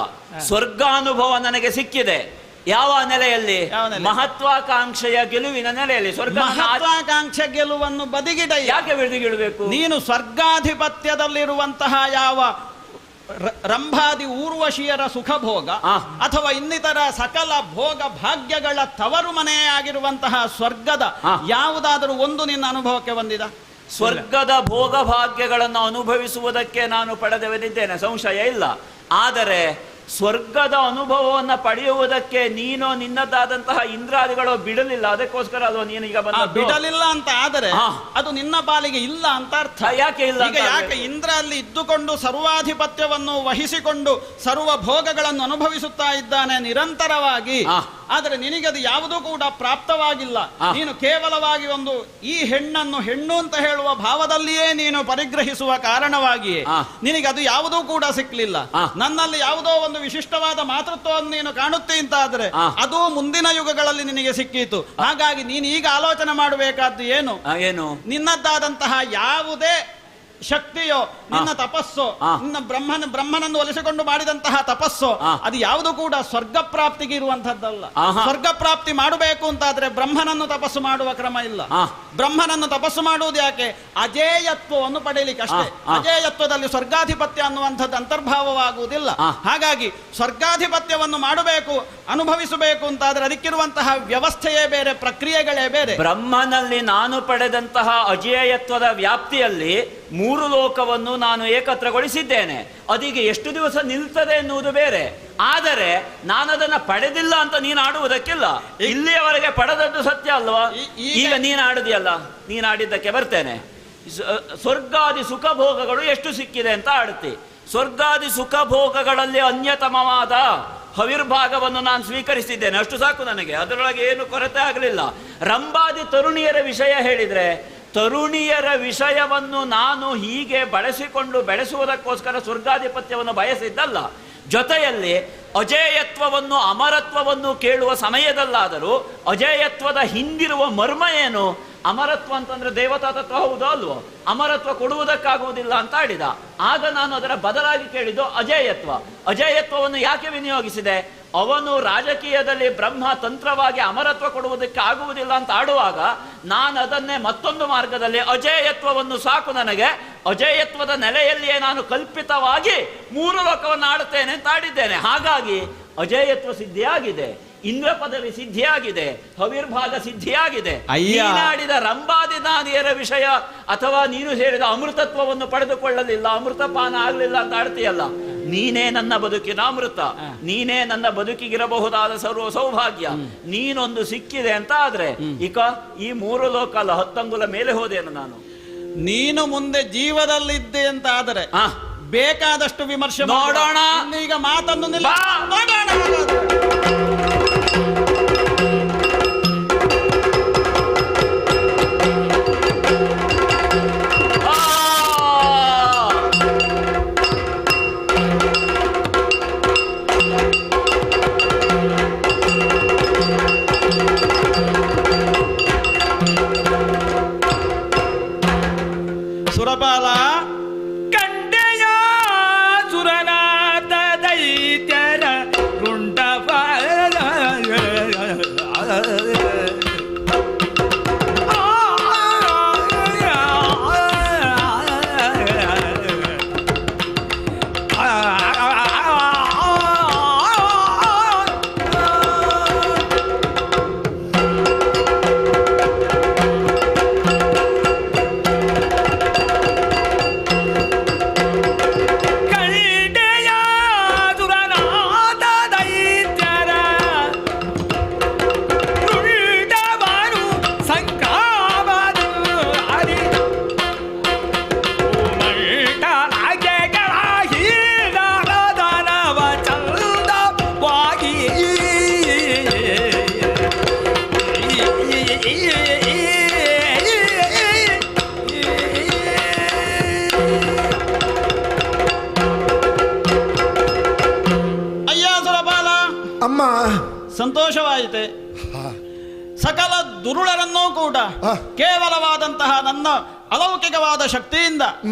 S13: ಸ್ವರ್ಗ ಅನುಭವ ನನಗೆ ಸಿಕ್ಕಿದೆ. ಯಾವ ನೆಲೆಯಲ್ಲಿ? ಮಹತ್ವಾಕಾಂಕ್ಷೆಯ ಗೆಲುವಿನ ನೆಲೆಯಲ್ಲಿ. ಸ್ವರ್ಗ ಮಹತ್ವಾಕಾಂಕ್ಷೆ ಗೆಲುವನ್ನು ಬದಿಗಿಡ. ಯಾಕೆ ಬದಿಗಿಡಬೇಕು? ನೀನು ಸ್ವರ್ಗಾಧಿಪತ್ಯದಲ್ಲಿರುವಂತಹ ಯಾವ ರಂಭಾದಿ ಊರ್ವಶಿಯರ ಸುಖಭೋಗ ಅಥವಾ ಇನ್ನಿತರ ಸಕಲ ಭೋಗ ಭಾಗ್ಯಗಳ ತವರು ಮನೆಯಾಗಿರುವಂತಹ ಸ್ವರ್ಗದ ಯಾವುದಾದರೂ ಒಂದು ನಿನ್ನ ಅನುಭವಕ್ಕೆ ಬಂದಿದ? ಸ್ವರ್ಗದ ಭೋಗ ಭಾಗ್ಯಗಳನ್ನು ಅನುಭವಿಸುವುದಕ್ಕೆ ನಾನು ಪಡೆದವನಿದ್ದೇನೆ, ಸಂಶಯ ಇಲ್ಲ. ಆದರೆ ಸ್ವರ್ಗದ ಅನುಭವವನ್ನು ಪಡೆಯುವುದಕ್ಕೆ ನೀನು ನಿನ್ನದಾದಂತಹ ಇಂದ್ರಾದಿಗಳು ಬಿಡಲಿಲ್ಲ. ಅದಕ್ಕೋಸ್ಕರ ಅದು ನೀನೀಗ ಬಿಡಲಿಲ್ಲ ಅಂತ ಆದರೆ ಅದು ನಿನ್ನ ಪಾಲಿಗೆ ಇಲ್ಲ ಅಂತ ಅರ್ಥ. ಯಾಕೆ ಇಲ್ಲ? ಯಾಕೆ ಇಂದ್ರ ಅಲ್ಲಿ ಇದ್ದುಕೊಂಡು ಸರ್ವಾಧಿಪತ್ಯವನ್ನು ವಹಿಸಿಕೊಂಡು ಸರ್ವ ಭೋಗಗಳನ್ನು ಅನುಭವಿಸುತ್ತಾ ಇದ್ದಾನೆ ನಿರಂತರವಾಗಿ. ಆದರೆ ನಿನಗದು ಯಾವುದೂ ಕೂಡ ಪ್ರಾಪ್ತವಾಗಿಲ್ಲ. ನೀನು ಕೇವಲವಾಗಿ ಒಂದು ಈ ಹೆಣ್ಣನ್ನು ಹೆಣ್ಣು ಅಂತ ಹೇಳುವ ಭಾವದಲ್ಲಿಯೇ ನೀನು ಪರಿಗ್ರಹಿಸುವ ಕಾರಣವಾಗಿಯೇ ನಿನಗೆ ಅದು ಯಾವುದೂ ಕೂಡ ಸಿಕ್ಕಲಿಲ್ಲ. ನನ್ನಲ್ಲಿ ಯಾವುದೋ ಒಂದು ವಿಶಿಷ್ಟವಾದ ಮಾತೃತ್ವವನ್ನು ನೀನು ಕಾಣುತ್ತೆ ಅಂತ ಆದ್ರೆ ಅದು ಮುಂದಿನ ಯುಗಗಳಲ್ಲಿ ನಿನಗೆ ಸಿಕ್ಕಿತು. ಹಾಗಾಗಿ ನೀನು ಈಗ ಆಲೋಚನೆ ಮಾಡಬೇಕಾದ್ದು ಏನು? ನಿನ್ನದ್ದಾದಂತಹ ಯಾವುದೇ ಶಕ್ತಿಯೋ ನಿನ್ನ ತಪಸ್ಸು, ನಿನ್ನ ಬ್ರಹ್ಮನನ್ನು ಒಲಿಸಿಕೊಂಡು ಮಾಡಿದಂತಹ ತಪಸ್ಸು ಅದು ಯಾವುದು ಕೂಡ ಸ್ವರ್ಗ ಪ್ರಾಪ್ತಿಗೆ ಇರುವಂತಹದ್ದಲ್ಲ. ಸ್ವರ್ಗ ಪ್ರಾಪ್ತಿ ಮಾಡಬೇಕು ಅಂತಾದ್ರೆ ಬ್ರಹ್ಮನನ್ನು ತಪಸ್ಸು ಮಾಡುವ ಕ್ರಮ ಇಲ್ಲ. ಬ್ರಹ್ಮನನ್ನು ತಪಸ್ಸು ಮಾಡುವುದು ಯಾಕೆ? ಅಜೇಯತ್ವವನ್ನು ಪಡೆಯಲಿಕ್ಕೆ ಅಷ್ಟೇ. ಅಜೇಯತ್ವದಲ್ಲಿ ಸ್ವರ್ಗಾಧಿಪತ್ಯ ಅನ್ನುವಂಥದ್ದು ಅಂತರ್ಭಾವವಾಗುವುದಿಲ್ಲ. ಹಾಗಾಗಿ ಸ್ವರ್ಗಾಧಿಪತ್ಯವನ್ನು ಮಾಡಬೇಕು, ಅನುಭವಿಸಬೇಕು ಅಂತಾದ್ರೆ ಅದಕ್ಕಿರುವಂತಹ ವ್ಯವಸ್ಥೆಯೇ ಬೇರೆ, ಪ್ರಕ್ರಿಯೆಗಳೇ ಬೇರೆ. ಬ್ರಹ್ಮನಲ್ಲಿ ನಾನು ಪಡೆದಂತಹ ಅಜೇಯತ್ವದ ವ್ಯಾಪ್ತಿಯಲ್ಲಿ
S7: ಮೂರು ಲೋಕವನ್ನು ನಾನು ಏಕತ್ರಗೊಳಿಸಿದ್ದೇನೆ. ಅದೀಗ ಎಷ್ಟು ದಿವಸ ನಿಲ್ತದೆ ಎನ್ನುವುದು ಬೇರೆ. ಆದರೆ ನಾನದನ್ನು ಪಡೆದಿಲ್ಲ ಅಂತ ನೀನು ಆಡುವುದಕ್ಕಿಲ್ಲ. ಇಲ್ಲಿಯವರೆಗೆ ಪಡೆದದ್ದು ಸತ್ಯ ಅಲ್ವಾ? ಈಗ ನೀನು ಆಡುದಿಯಲ್ಲ, ನೀನು ಆಡಿದ್ದಕ್ಕೆ ಬರ್ತೇನೆ. ಸ್ವರ್ಗಾದಿ ಸುಖ ಭೋಗಗಳು ಎಷ್ಟು ಸಿಕ್ಕಿದೆ ಅಂತ ಆಡುತ್ತಿ. ಸ್ವರ್ಗಾದಿ ಸುಖ ಭೋಗಗಳಲ್ಲಿ ಅನ್ಯತಮವಾದ ಹವಿರ್ಭಾಗವನ್ನು ನಾನು ಸ್ವೀಕರಿಸಿದ್ದೇನೆ, ಅಷ್ಟು ಸಾಕು ನನಗೆ. ಅದರೊಳಗೆ ಏನು ಕೊರತೆ ಆಗಲಿಲ್ಲ. ರಂಭಾದಿ ತರುಣಿಯರ ವಿಷಯ ಹೇಳಿದರೆ, ತರುಣಿಯರ ವಿಷಯವನ್ನು ನಾನು ಹೀಗೆ ಬಳಸಿಕೊಂಡು ಬೆಳೆಸುವುದಕ್ಕೋಸ್ಕರ ಸ್ವರ್ಗಾಧಿಪತ್ಯವನ್ನು ಬಯಸಿದ್ದಲ್ಲ. ಜೊತೆಯಲ್ಲಿ ಅಜೇಯತ್ವವನ್ನು ಅಮರತ್ವವನ್ನು ಕೇಳುವ ಸಮಯದಲ್ಲಾದರೂ ಅಜೇಯತ್ವದ ಹಿಂದಿರುವ ಮರ್ಮ ಏನು? ಅಮರತ್ವ ಅಂತಂದ್ರೆ ದೇವತಾ ತತ್ವ ಹೌದೋ ಅಲ್ವೋ? ಅಮರತ್ವ ಕೊಡುವುದಕ್ಕಾಗುವುದಿಲ್ಲ ಅಂತ ಆಡಿದ. ಆಗ ನಾನು ಅದರ ಬದಲಾಗಿ ಕೇಳಿದ್ದು ಅಜೇಯತ್ವ. ಅಜೇಯತ್ವವನ್ನು ಯಾಕೆ ವಿನಿಯೋಗಿಸಿದೆ? ಅವನು ರಾಜಕೀಯದಲ್ಲಿ ಬ್ರಹ್ಮ ತಂತ್ರವಾಗಿ ಅಮರತ್ವ ಕೊಡುವುದಕ್ಕೆ ಆಗುವುದಿಲ್ಲ ಅಂತ ಆಡುವಾಗ ನಾನು ಅದನ್ನೇ ಮತ್ತೊಂದು ಮಾರ್ಗದಲ್ಲಿ ಅಜೇಯತ್ವವನ್ನು ಸಾಕು ನನಗೆ, ಅಜೇಯತ್ವದ ನೆಲೆಯಲ್ಲಿಯೇ ನಾನು ಕಲ್ಪಿತವಾಗಿ ಮೂರು ಲೋಕವನ್ನು ಆಡುತ್ತೇನೆ ಅಂತ ಆಡಿದ್ದೇನೆ. ಹಾಗಾಗಿ ಅಜೇಯತ್ವ ಸಿದ್ಧಿಯಾಗಿದೆ, ಇಂದ್ರ ಪದವಿ ಸಿದ್ಧಿಯಾಗಿದೆ, ಹವಿರ್ಭಾಗ ಸಿದ್ಧಿಯಾಗಿದೆ. ನೀನಾಡಿದ ರಂಭಾದಿನಾದಿಯರ ವಿಷಯ ಅಥವಾ ನೀನು ಸೇರಿದ ಅಮೃತತ್ವವನ್ನು ಪಡೆದುಕೊಳ್ಳಲಿಲ್ಲ, ಅಮೃತಪಾನ ಆಗಲಿಲ್ಲ ಅಂತ ಆಡ್ತೀಯಲ್ಲ. ನೀನೇ ನನ್ನ ಬದುಕಿನ ಅಮೃತ, ನೀನೇ ನನ್ನ ಬದುಕಿಗಿರಬಹುದಾದ ಸರ್ವ ಸೌಭಾಗ್ಯ, ನೀನೊಂದು ಸಿಕ್ಕಿದೆ ಅಂತ ಆದ್ರೆ ಈಗ ಈ ಮೂರು ಲೋಕ ಅಲ್ಲ 10 ಅಂಗುಲ ಮೇಲೆ ಹೋದೇನು ನಾನು.
S13: ನೀನು ಮುಂದೆ ಜೀವದಲ್ಲಿದ್ದೆ ಅಂತ ಆದರೆ ಬೇಕಾದಷ್ಟು ವಿಮರ್ಶೆ
S7: ನೋಡೋಣ.
S13: ಈಗ ಮಾತನ್ನು ನೋಡೋಣ. ಸುರಪಾಲ
S2: ಕಂಡೆಯ ಸುರನಾಥ ದೈತ್ಯರ ರುಂಡಪಾಲ
S13: ಸಂತೋಷವಾಯಿತೆ. ಸಕಲ ದುರುಳರನ್ನೂ ಕೂಡ ಕೇವಲವಾದಂತಹ ನನ್ನ ಅಲೌಕಿಕವಾದ ಶಕ್ತಿಯಿಂದ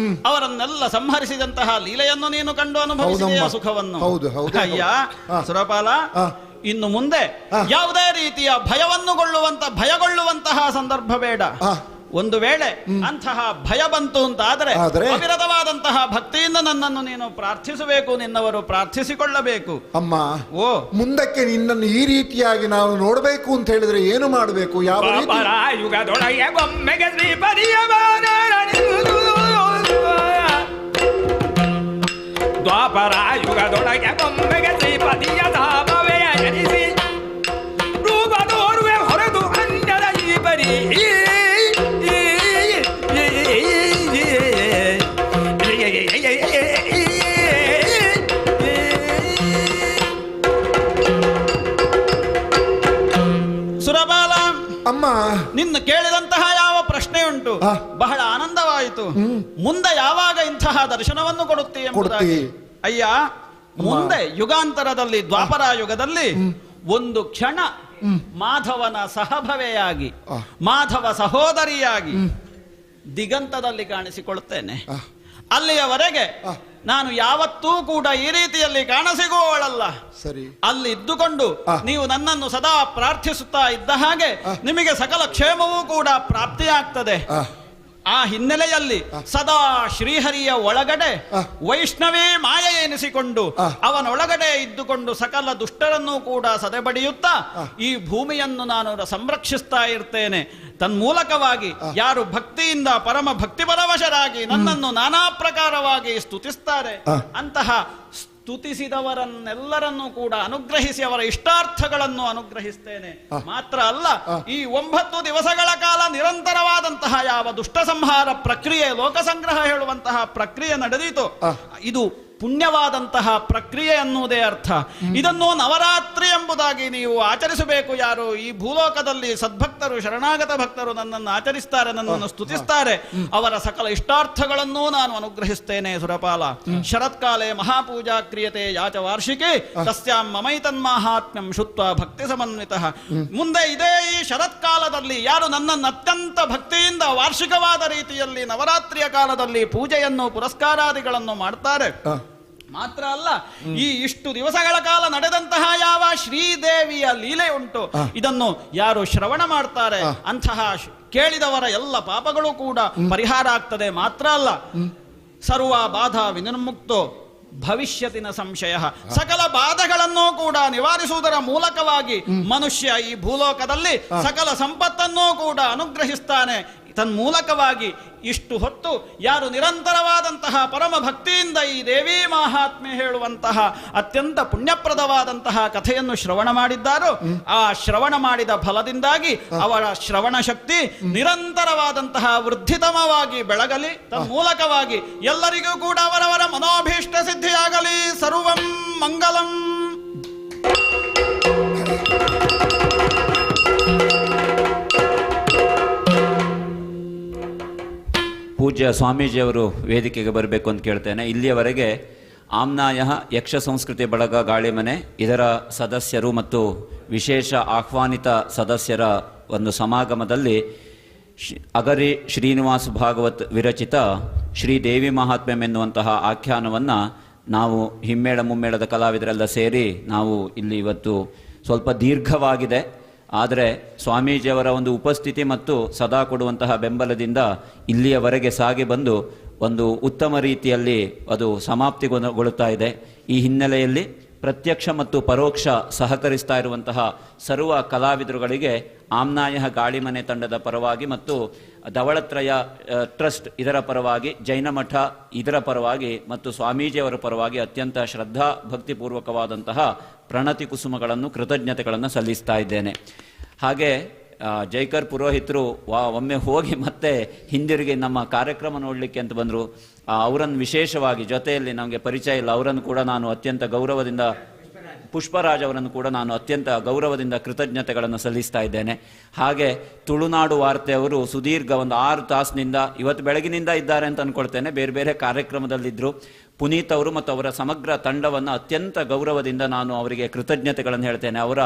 S13: ಅವರನ್ನೆಲ್ಲ ಸಂಹರಿಸಿದಂತಹ ಲೀಲೆಯನ್ನು ನೀನು ಕಂಡು ಅನುಭವಿಸಿದೆಯ ಸುಖವನ್ನು. ಅಯ್ಯ ಸುರಪಾಲ, ಇನ್ನು ಮುಂದೆ ಯಾವುದೇ ರೀತಿಯ ಭಯಗೊಳ್ಳುವಂತಹ ಸಂದರ್ಭ ಬೇಡ. ಒಂದು ವೇಳೆ ಅಂತಹ ಭಯ ಬಂತು ಅಂತ ಆದರೆ ಅವಿರತವಾದಂತಹ ಭಕ್ತಿಯಿಂದ ನನ್ನನ್ನು ನೀನು ಪ್ರಾರ್ಥಿಸಬೇಕು, ನಿನ್ನವರು ಪ್ರಾರ್ಥಿಸಿಕೊಳ್ಳಬೇಕು.
S1: ಅಮ್ಮ, ಮುಂದಕ್ಕೆ ನಿನ್ನನ್ನು ಈ ರೀತಿಯಾಗಿ ನಾವು ನೋಡಬೇಕು ಅಂತ ಹೇಳಿದ್ರೆ ಏನು ಮಾಡಬೇಕು? ಯಾವ
S2: ಯುಗದೊಳಗೆ ಬೊಮ್ಮೆಗೆ ದ್ವಾಪರ ಯುಗದೊಳಗೆ ಬೊಮ್ಮೆಗೆ ಶ್ರೀಪದಿಯ ಧಾಮವೆಯ ಎನಿಸಿ ರೂಪದೋರ್ವೆ ಹೊರದು ಅಂಜನ ಈ ಬರೀ
S13: ಸುರಪಾಲ,
S1: ಅಮ್ಮ,
S13: ನಿನ್ನ ಕೇಳಿದಂತಹ ಯಾವ ಪ್ರಶ್ನೆ ಉಂಟು ಬಹಳ ಆನಂದವಾಯಿತು. ಮುಂದೆ ಯಾವಾಗ ಇಂತಹ ದರ್ಶನವನ್ನು ಕೊಡುತ್ತೀ ಎಂಬುದಾಗಿ. ಅಯ್ಯ, ಮುಂದೆ ಯುಗಾಂತರದಲ್ಲಿ ದ್ವಾಪರ ಯುಗದಲ್ಲಿ ಒಂದು ಕ್ಷಣ ಮಾಧವನ ಸಹಭವೆಯಾಗಿ, ಮಾಧವ ಸಹೋದರಿಯಾಗಿ ದಿಗಂತದಲ್ಲಿ ಕಾಣಿಸಿಕೊಳ್ಳುತ್ತೇನೆ. ಅಲ್ಲಿಯವರೆಗೆ ನಾನು ಯಾವತ್ತೂ ಕೂಡ ಈ ರೀತಿಯಲ್ಲಿ ಕಾಣಸಿಗುವವಳಲ್ಲ.
S1: ಸರಿ,
S13: ಅಲ್ಲಿ ಇದ್ದುಕೊಂಡು ನೀವು ನನ್ನನ್ನು ಸದಾ ಪ್ರಾರ್ಥಿಸುತ್ತಾ ಇದ್ದ ಹಾಗೆ ನಿಮಗೆ ಸಕಲ ಕ್ಷೇಮವೂ ಕೂಡ ಪ್ರಾಪ್ತಿಯಾಗ್ತದೆ. ಆ ಹಿನ್ನೆಲೆಯಲ್ಲಿ ಸದಾ ಶ್ರೀಹರಿಯ ಒಳಗಡೆ ವೈಷ್ಣವೇ ಮಾಯೆ ಎನಿಸಿಕೊಂಡು ಅವನೊಳಗಡೆ ಇದ್ದುಕೊಂಡು ಸಕಲ ದುಷ್ಟರನ್ನು ಕೂಡ ಸದೆಬಡಿಯುತ್ತಾ ಈ ಭೂಮಿಯನ್ನು ನಾನು ಸಂರಕ್ಷಿಸ್ತಾ ಇರ್ತೇನೆ. ತನ್ಮೂಲಕವಾಗಿ ಯಾರು ಭಕ್ತಿಯಿಂದ ಪರಮ ಭಕ್ತಿಪರವಶರಾಗಿ ನನ್ನನ್ನು ನಾನಾ ಪ್ರಕಾರವಾಗಿ ಸ್ತುತಿಸ್ತಾರೆ ಅಂತಹ ಸ್ತುತಿಸಿದವರನ್ನೆಲ್ಲರನ್ನೂ ಕೂಡ ಅನುಗ್ರಹಿಸಿ ಅವರ ಇಷ್ಟಾರ್ಥಗಳನ್ನು ಅನುಗ್ರಹಿಸ್ತೇನೆ. ಮಾತ್ರ ಅಲ್ಲ, ಈ 9 ದಿವಸಗಳ ಕಾಲ ನಿರಂತರವಾದಂತಹ ಯಾವ ದುಷ್ಟ ಸಂಹಾರ ಪ್ರಕ್ರಿಯೆ, ಲೋಕಸಂಗ್ರಹ ಹೇಳುವಂತಹ ಪ್ರಕ್ರಿಯೆ ನಡೆದಿತು, ಇದು ಪುಣ್ಯವಾದಂತಹ ಪ್ರಕ್ರಿಯೆ ಅನ್ನುವುದೇ ಅರ್ಥ. ಇದನ್ನು ನವರಾತ್ರಿ ಎಂಬುದಾಗಿ ನೀವು ಆಚರಿಸಬೇಕು. ಯಾರು ಈ ಭೂಲೋಕದಲ್ಲಿ ಸದ್ಭಕ್ತರು, ಶರಣಾಗತ ಭಕ್ತರು ನನ್ನನ್ನು ಆಚರಿಸ್ತಾರೆ, ನನ್ನನ್ನು ಸ್ತುತಿಸ್ತಾರೆ, ಅವರ ಸಕಲ ಇಷ್ಟಾರ್ಥಗಳನ್ನೂ ನಾನು ಅನುಗ್ರಹಿಸ್ತೇನೆ. ಸುರಪಾಲ ಶರತ್ಕಾಲೆ ಮಹಾಪೂಜಾ ಕ್ರಿಯತೆ ಯಾಚ ವಾರ್ಷಿಕೆ ತಸ್ಯಾಂ ಮಮೈತನ್ಮಾಹಾತ್ಮ್ಯಂ ಶುತ್ವ ಭಕ್ತಿ ಸಮನ್ವಿತಃ. ಮುಂದೆ ಇದೇ ಈ ಶರತ್ಕಾಲದಲ್ಲಿ ಯಾರು ನನ್ನನ್ನು ಅತ್ಯಂತ ಭಕ್ತಿಯಿಂದ ವಾರ್ಷಿಕವಾದ ರೀತಿಯಲ್ಲಿ ನವರಾತ್ರಿಯ ಕಾಲದಲ್ಲಿ ಪೂಜೆಯನ್ನು ಪುರಸ್ಕಾರಾದಿಗಳನ್ನು ಮಾಡ್ತಾರೆ. ಮಾತ್ರ ಅಲ್ಲ, ಈ ಇಷ್ಟು ದಿವಸಗಳ ಕಾಲ ನಡೆದಂತಹ ಯಾವ ಶ್ರೀದೇವಿಯ ಲೀಲೆ ಉಂಟು, ಇದನ್ನು ಯಾರು ಶ್ರವಣ ಮಾಡ್ತಾರೆ ಅಂತಹ ಕೇಳಿದವರ ಎಲ್ಲ ಪಾಪಗಳು ಕೂಡ ಪರಿಹಾರ ಆಗ್ತದೆ. ಮಾತ್ರ ಅಲ್ಲ, ಸರ್ವ ಬಾಧಾ ವಿನಿರ್ಮುಕ್ತೋ ಭವಿಷ್ಯತಿನ ಸಂಶಯ, ಸಕಲ ಬಾಧೆಗಳನ್ನು ಕೂಡ ನಿವಾರಿಸುವುದರ ಮೂಲಕವಾಗಿ ಮನುಷ್ಯ ಈ ಭೂಲೋಕದಲ್ಲಿ ಸಕಲ ಸಂಪತ್ತನ್ನೂ ಕೂಡ ಅನುಗ್ರಹಿಸ್ತಾನೆ. ತನ್ಮೂಲಕವಾಗಿ ಇಷ್ಟು ಹೊತ್ತು ಯಾರು ನಿರಂತರವಾದಂತಹ ಪರಮ ಭಕ್ತಿಯಿಂದ ಈ ದೇವಿ ಮಹಾತ್ಮೆ ಹೇಳುವಂತಹ ಅತ್ಯಂತ ಪುಣ್ಯಪ್ರದವಾದಂತಹ ಕಥೆಯನ್ನು ಶ್ರವಣ ಮಾಡಿದ್ದಾರೋ, ಆ ಶ್ರವಣ ಮಾಡಿದ ಫಲದಿಂದಾಗಿ ಅವರ ಶ್ರವಣ ಶಕ್ತಿ ನಿರಂತರವಾದಂತಹ ವೃದ್ಧಿತಮವಾಗಿ ಬೆಳಗಲಿ. ತನ್ಮೂಲಕವಾಗಿ ಎಲ್ಲರಿಗೂ ಕೂಡ ಅವರವರ ಮನೋಭೀಷ್ಟ ಸಿದ್ಧಿಯಾಗಲಿ. ಸರ್ವಂ ಮಂಗಲಂ.
S5: ಪೂಜ್ಯ ಸ್ವಾಮೀಜಿಯವರು ವೇದಿಕೆಗೆ ಬರಬೇಕು ಅಂತ ಕೇಳ್ತೇನೆ. ಇಲ್ಲಿಯವರೆಗೆ ಆಮ್ನಾಯ ಯಕ್ಷ ಸಂಸ್ಕೃತಿ ಬಳಗ ಗಾಳಿಮನೆ ಇದರ ಸದಸ್ಯರು ಮತ್ತು ವಿಶೇಷ ಆಹ್ವಾನಿತ ಸದಸ್ಯರ ಒಂದು ಸಮಾಗಮದಲ್ಲಿ ಅಗರಿ ಶ್ರೀನಿವಾಸ ಭಾಗವತ್ ವಿರಚಿತ ಶ್ರೀದೇವಿ ಮಹಾತ್ಮ್ಯಂ ಎನ್ನುವಂತಹ ಆಖ್ಯಾನವನ್ನು ನಾವು ಹಿಮ್ಮೇಳ ಮುಮ್ಮೇಳದ ಕಲಾವಿದರೆಲ್ಲ ಸೇರಿ ನಾವು ಇಲ್ಲಿ ಇವತ್ತು ಸ್ವಲ್ಪ ದೀರ್ಘವಾಗಿದೆ, ಆದರೆ ಸ್ವಾಮೀಜಿಯವರ ಒಂದು ಉಪಸ್ಥಿತಿ ಮತ್ತು ಸದಾ ಕೊಡುವಂತಹ ಬೆಂಬಲದಿಂದ ಇಲ್ಲಿಯವರೆಗೆ ಸಾಗಿ ಬಂದು ಒಂದು ಉತ್ತಮ ರೀತಿಯಲ್ಲಿ ಅದು ಸಮಾಪ್ತಿಗೊಳ್ಳುತ್ತಾ ಇದೆ. ಈ ಹಿನ್ನೆಲೆಯಲ್ಲಿ ಪ್ರತ್ಯಕ್ಷ ಮತ್ತು ಪರೋಕ್ಷ ಸಹಕರಿಸ್ತಾ ಇರುವಂತಹ ಸರ್ವ ಕಲಾವಿದರುಗಳಿಗೆ ಆಮ್ನಾಯ ಗಾಳಿಮನೆ ತಂಡದ ಪರವಾಗಿ ಮತ್ತು ಧವಳತ್ರಯ ಟ್ರಸ್ಟ್ ಇದರ ಪರವಾಗಿ, ಜೈನ ಮಠ ಇದರ ಪರವಾಗಿ ಮತ್ತು ಸ್ವಾಮೀಜಿಯವರ ಪರವಾಗಿ ಅತ್ಯಂತ ಶ್ರದ್ಧಾ ಭಕ್ತಿಪೂರ್ವಕವಾದಂತಹ ಪ್ರಣತಿ ಕುಸುಮಗಳನ್ನು, ಕೃತಜ್ಞತೆಗಳನ್ನು ಸಲ್ಲಿಸ್ತಾ ಇದ್ದೇನೆ. ಹಾಗೆ ಜೈಕರ್ ಪುರೋಹಿತರು ಒಮ್ಮೆ ಹೋಗಿ ಮತ್ತೆ ಹಿಂದಿರುಗಿ ನಮ್ಮ ಕಾರ್ಯಕ್ರಮ ನೋಡಲಿಕ್ಕೆ ಅಂತ ಬಂದರು. ಅವರನ್ನು ವಿಶೇಷವಾಗಿ ಜೊತೆಯಲ್ಲಿ ನಮಗೆ ಪರಿಚಯ ಇಲ್ಲ, ಅವರನ್ನು ಕೂಡ ನಾನು ಅತ್ಯಂತ ಗೌರವದಿಂದ, ಪುಷ್ಪರಾಜ್ ಅವರನ್ನು ಕೂಡ ನಾನು ಅತ್ಯಂತ ಗೌರವದಿಂದ ಕೃತಜ್ಞತೆಗಳನ್ನು ಸಲ್ಲಿಸ್ತಾ ಇದ್ದೇನೆ. ಹಾಗೆ ತುಳುನಾಡು ವಾರ್ತೆ ಅವರು ಸುದೀರ್ಘ ಒಂದು 6 ತಾಸಿನಿಂದ ಇವತ್ತು ಬೆಳಗಿನಿಂದ ಇದ್ದಾರೆ ಅಂತ ಅಂದ್ಕೊಳ್ತೇನೆ, ಬೇರೆ ಬೇರೆ ಕಾರ್ಯಕ್ರಮದಲ್ಲಿದ್ದರು. ಪುನೀತ್ ಅವರು ಮತ್ತು ಅವರ ಸಮಗ್ರ ತಂಡವನ್ನು ಅತ್ಯಂತ ಗೌರವದಿಂದ ನಾನು ಅವರಿಗೆ ಕೃತಜ್ಞತೆಗಳನ್ನು ಹೇಳ್ತೇನೆ. ಅವರ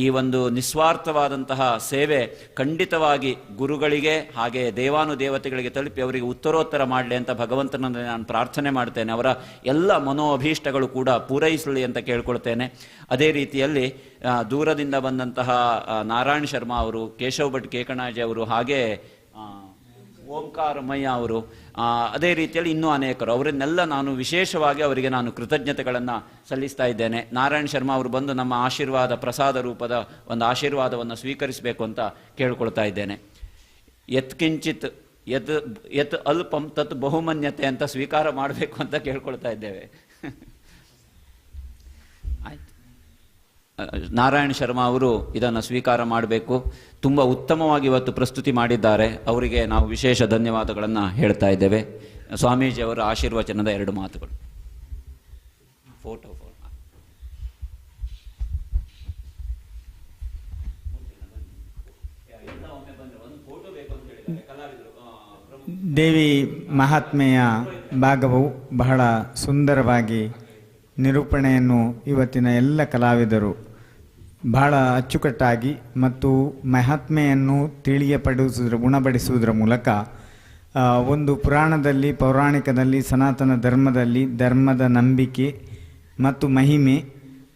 S5: ಈ ಒಂದು ನಿಸ್ವಾರ್ಥವಾದಂತಹ ಸೇವೆ ಖಂಡಿತವಾಗಿ ಗುರುಗಳಿಗೆ ಹಾಗೆ ದೇವಾನುದೇವತೆಗಳಿಗೆ ತಲುಪಿ ಅವರಿಗೆ ಉತ್ತರೋತ್ತರ ಮಾಡಲಿ ಅಂತ ಭಗವಂತನಲ್ಲಿ ನಾನು ಪ್ರಾರ್ಥನೆ ಮಾಡ್ತೇನೆ. ಅವರ ಎಲ್ಲ ಮನೋಭೀಷ್ಟಗಳು ಕೂಡ ಪೂರೈಸಲಿ ಅಂತ ಕೇಳ್ಕೊಳ್ತೇನೆ. ಅದೇ ರೀತಿಯಲ್ಲಿ ದೂರದಿಂದ ಬಂದಂತಹ ನಾರಾಯಣ್ ಶರ್ಮಾ ಅವರು, ಕೇಶವ್ ಭಟ್ ಕೇಕಣಾಜಿ ಅವರು, ಹಾಗೆ ಓಂಕಾರಮಯ್ಯ ಅವರು, ಅದೇ ರೀತಿಯಲ್ಲಿ ಇನ್ನೂ ಅನೇಕರು, ಅವರನ್ನೆಲ್ಲ ನಾನು ವಿಶೇಷವಾಗಿ ಅವರಿಗೆ ನಾನು ಕೃತಜ್ಞತೆಗಳನ್ನು ಸಲ್ಲಿಸ್ತಾ ಇದ್ದೇನೆ. ನಾರಾಯಣ್ ಶರ್ಮಾ ಅವರು ಬಂದು ನಮ್ಮ ಆಶೀರ್ವಾದ ಪ್ರಸಾದ ರೂಪದ ಒಂದು ಆಶೀರ್ವಾದವನ್ನು ಸ್ವೀಕರಿಸಬೇಕು ಅಂತ ಕೇಳ್ಕೊಳ್ತಾ ಇದ್ದೇನೆ. ಯತ್ಕಿಂಚಿತ್ ಯತ್ ಅಲ್ಪಂ ತತ್ ಬಹುಮನ್ಯತೆ ಅಂತ ಸ್ವೀಕಾರ ಮಾಡಬೇಕು ಅಂತ ಕೇಳ್ಕೊಳ್ತಾ ಇದ್ದೇವೆ. ನಾರಾಯಣ್ ಶರ್ಮಾ ಅವರು ಇದನ್ನು ಸ್ವೀಕಾರ ಮಾಡಬೇಕು. ತುಂಬ ಉತ್ತಮವಾಗಿ ಇವತ್ತು ಪ್ರಸ್ತುತಿ ಮಾಡಿದ್ದಾರೆ, ಅವರಿಗೆ ನಾವು ವಿಶೇಷ ಧನ್ಯವಾದಗಳನ್ನು ಹೇಳ್ತಾ ಇದ್ದೇವೆ. ಸ್ವಾಮೀಜಿಯವರ ಆಶೀರ್ವಚನದ 2 ಮಾತುಗಳು. ಫೋಟೋ
S14: ದೇವಿ ಮಹಾತ್ಮೆಯ ಭಾಗವು ಬಹಳ ಸುಂದರವಾಗಿ ನಿರೂಪಣೆಯನ್ನು ಇವತ್ತಿನ ಎಲ್ಲ ಕಲಾವಿದರು ಬಹಳ ಅಚ್ಚುಕಟ್ಟಾಗಿ ಮತ್ತು ಮಹಾತ್ಮೆಯನ್ನು ಉಣಬಡಿಸುವುದರ ಮೂಲಕ ಒಂದು ಪುರಾಣದಲ್ಲಿ, ಪೌರಾಣಿಕದಲ್ಲಿ, ಸನಾತನ ಧರ್ಮದಲ್ಲಿ ಧರ್ಮದ ನಂಬಿಕೆ ಮತ್ತು ಮಹಿಮೆ,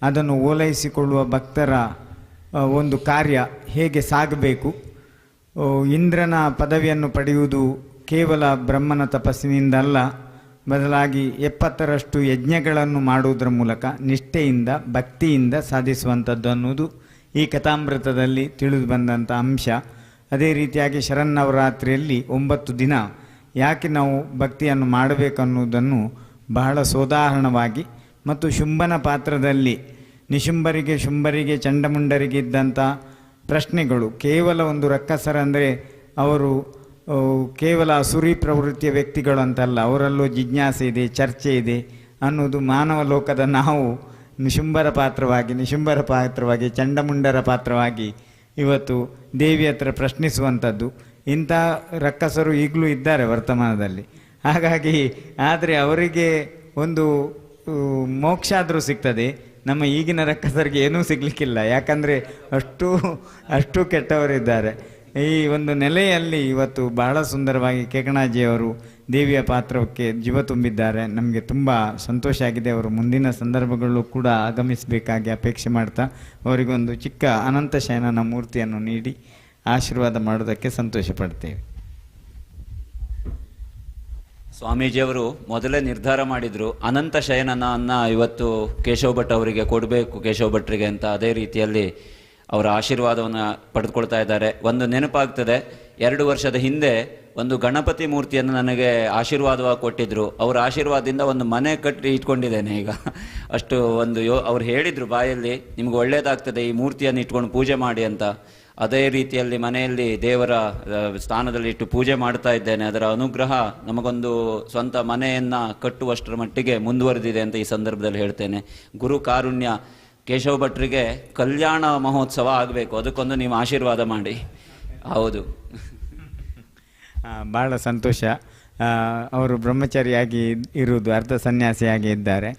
S14: ಅದನ್ನು ಓಲೈಸಿಕೊಳ್ಳುವ ಭಕ್ತರ ಒಂದು ಕಾರ್ಯ ಹೇಗೆ ಸಾಗಬೇಕು, ಇಂದ್ರನ ಪದವಿಯನ್ನು ಪಡೆಯುವುದು ಕೇವಲ ಬ್ರಹ್ಮನ ತಪಸ್ಸಿನಿಂದಲ್ಲ, ಬದಲಾಗಿ 70ರಷ್ಟು ಯಜ್ಞಗಳನ್ನು ಮಾಡುವುದರ ಮೂಲಕ ನಿಷ್ಠೆಯಿಂದ ಭಕ್ತಿಯಿಂದ ಸಾಧಿಸುವಂಥದ್ದು ಅನ್ನೋದು ಈ ಕಥಾಮೃತದಲ್ಲಿ ತಿಳಿದು ಬಂದಂಥ ಅಂಶ. ಅದೇ ರೀತಿಯಾಗಿ ಶರನ್ನವರಾತ್ರಿಯಲ್ಲಿ 9 ದಿನ ಯಾಕೆ ನಾವು ಭಕ್ತಿಯನ್ನು ಮಾಡಬೇಕನ್ನುವುದನ್ನು ಬಹಳ ಸೋದಾಹರಣವಾಗಿ ಮತ್ತು ಶುಂಭನ ಪಾತ್ರದಲ್ಲಿ ನಿಶುಂಭರಿಗೆ ಶುಂಭರಿಗೆ ಚಂಡಮುಂಡರಿಗೆ ಇದ್ದಂಥ ಪ್ರಶ್ನೆಗಳು, ಕೇವಲ ಒಂದು ರಕ್ಕಸರಂದರೆ ಅವರು ಕೇವಲ ಅಸುರಿ ಪ್ರವೃತ್ತಿಯ ವ್ಯಕ್ತಿಗಳು ಅಂತಲ್ಲ, ಅವರಲ್ಲೂ ಜಿಜ್ಞಾಸೆ ಇದೆ, ಚರ್ಚೆ ಇದೆ ಅನ್ನೋದು ಮಾನವ ಲೋಕದ ನಾವು ನಿಶುಂಭರ ಪಾತ್ರವಾಗಿ ಚಂಡಮುಂಡರ ಪಾತ್ರವಾಗಿ ಇವತ್ತು ದೇವಿ ಹತ್ರ ಪ್ರಶ್ನಿಸುವಂಥದ್ದು. ಇಂಥ ರಕ್ಕಸರು ಈಗಲೂ ಇದ್ದಾರೆ ವರ್ತಮಾನದಲ್ಲಿ. ಹಾಗಾಗಿ ಆದರೆ ಅವರಿಗೆ ಒಂದು ಮೋಕ್ಷ ಆದರೂ ಸಿಗ್ತದೆ, ನಮ್ಮ ಈಗಿನ ರಕ್ಕಸರಿಗೆ ಏನೂ ಸಿಗಲಿಕ್ಕಿಲ್ಲ. ಯಾಕಂದರೆ ಅಷ್ಟು ಕೆಟ್ಟವರಿದ್ದಾರೆ. ಈ ಒಂದು ನೆಲೆಯಲ್ಲಿ ಇವತ್ತು ಬಹಳ ಸುಂದರವಾಗಿ ಕೇಕಣಾಜಿಯವರು ದೇವಿಯ ಪಾತ್ರಕ್ಕೆ ಜೀವ ತುಂಬಿದ್ದಾರೆ. ನಮಗೆ ತುಂಬ ಸಂತೋಷ ಆಗಿದೆ. ಅವರು ಮುಂದಿನ ಸಂದರ್ಭಗಳಲ್ಲೂ ಕೂಡ ಆಗಮಿಸಬೇಕಾಗಿ ಅಪೇಕ್ಷೆ ಮಾಡ್ತಾ ಅವರಿಗೊಂದು ಚಿಕ್ಕ ಅನಂತ ಶಯನನ ಮೂರ್ತಿಯನ್ನು ನೀಡಿ ಆಶೀರ್ವಾದ ಮಾಡೋದಕ್ಕೆ ಸಂತೋಷ ಪಡ್ತೇವೆ.
S5: ಸ್ವಾಮೀಜಿಯವರು ಮೊದಲೇ ನಿರ್ಧಾರ ಮಾಡಿದರು ಅನಂತ ಶಯನನ ಇವತ್ತು ಕೇಶವ ಭಟ್ ಅವರಿಗೆ ಕೊಡಬೇಕು, ಕೇಶವ ಭಟ್ರಿಗೆ ಅಂತ. ಅದೇ ರೀತಿಯಲ್ಲಿ ಅವರ ಆಶೀರ್ವಾದವನ್ನು ಪಡೆದುಕೊಳ್ತಾ ಇದ್ದಾರೆ. ಒಂದು ನೆನಪಾಗ್ತದೆ, 2 ವರ್ಷದ ಹಿಂದೆ ಒಂದು ಗಣಪತಿ ಮೂರ್ತಿಯನ್ನು ನನಗೆ ಆಶೀರ್ವಾದವಾಗಿ ಕೊಟ್ಟಿದ್ದರು. ಅವರ ಆಶೀರ್ವಾದದಿಂದ ಒಂದು ಮನೆ ಕಟ್ಟಿ ಇಟ್ಕೊಂಡಿದ್ದೇನೆ ಈಗ. ಅಷ್ಟು ಒಂದು ಅವ್ರು ಹೇಳಿದರು ಬಾಯಲ್ಲಿ, ನಿಮ್ಗೆ ಒಳ್ಳೆಯದಾಗ್ತದೆ ಈ ಮೂರ್ತಿಯನ್ನು ಇಟ್ಕೊಂಡು ಪೂಜೆ ಮಾಡಿ ಅಂತ. ಅದೇ ರೀತಿಯಲ್ಲಿ ಮನೆಯಲ್ಲಿ ದೇವರ ಸ್ಥಾನದಲ್ಲಿ ಇಟ್ಟು ಪೂಜೆ ಮಾಡ್ತಾ ಇದ್ದೇನೆ. ಅದರ ಅನುಗ್ರಹ ನಮಗೊಂದು ಸ್ವಂತ ಮನೆಯನ್ನು ಕಟ್ಟುವಷ್ಟರ ಮಟ್ಟಿಗೆ ಮುಂದುವರೆದಿದೆ ಅಂತ ಈ ಸಂದರ್ಭದಲ್ಲಿ ಹೇಳ್ತೇನೆ. ಗುರು ಕಾರುಣ್ಯ ಕೇಶವ ಭಟ್ರಿಗೆ ಕಲ್ಯಾಣ ಮಹೋತ್ಸವ ಆಗಬೇಕು, ಅದಕ್ಕೊಂದು ನೀವು ಆಶೀರ್ವಾದ ಮಾಡಿ. ಹೌದು,
S14: ಭಾಳ ಸಂತೋಷ. ಅವರು ಬ್ರಹ್ಮಚಾರಿಯಾಗಿ ಇರುವುದು, ಅರ್ಧ ಸನ್ಯಾಸಿಯಾಗಿ ಇದ್ದಾರೆ,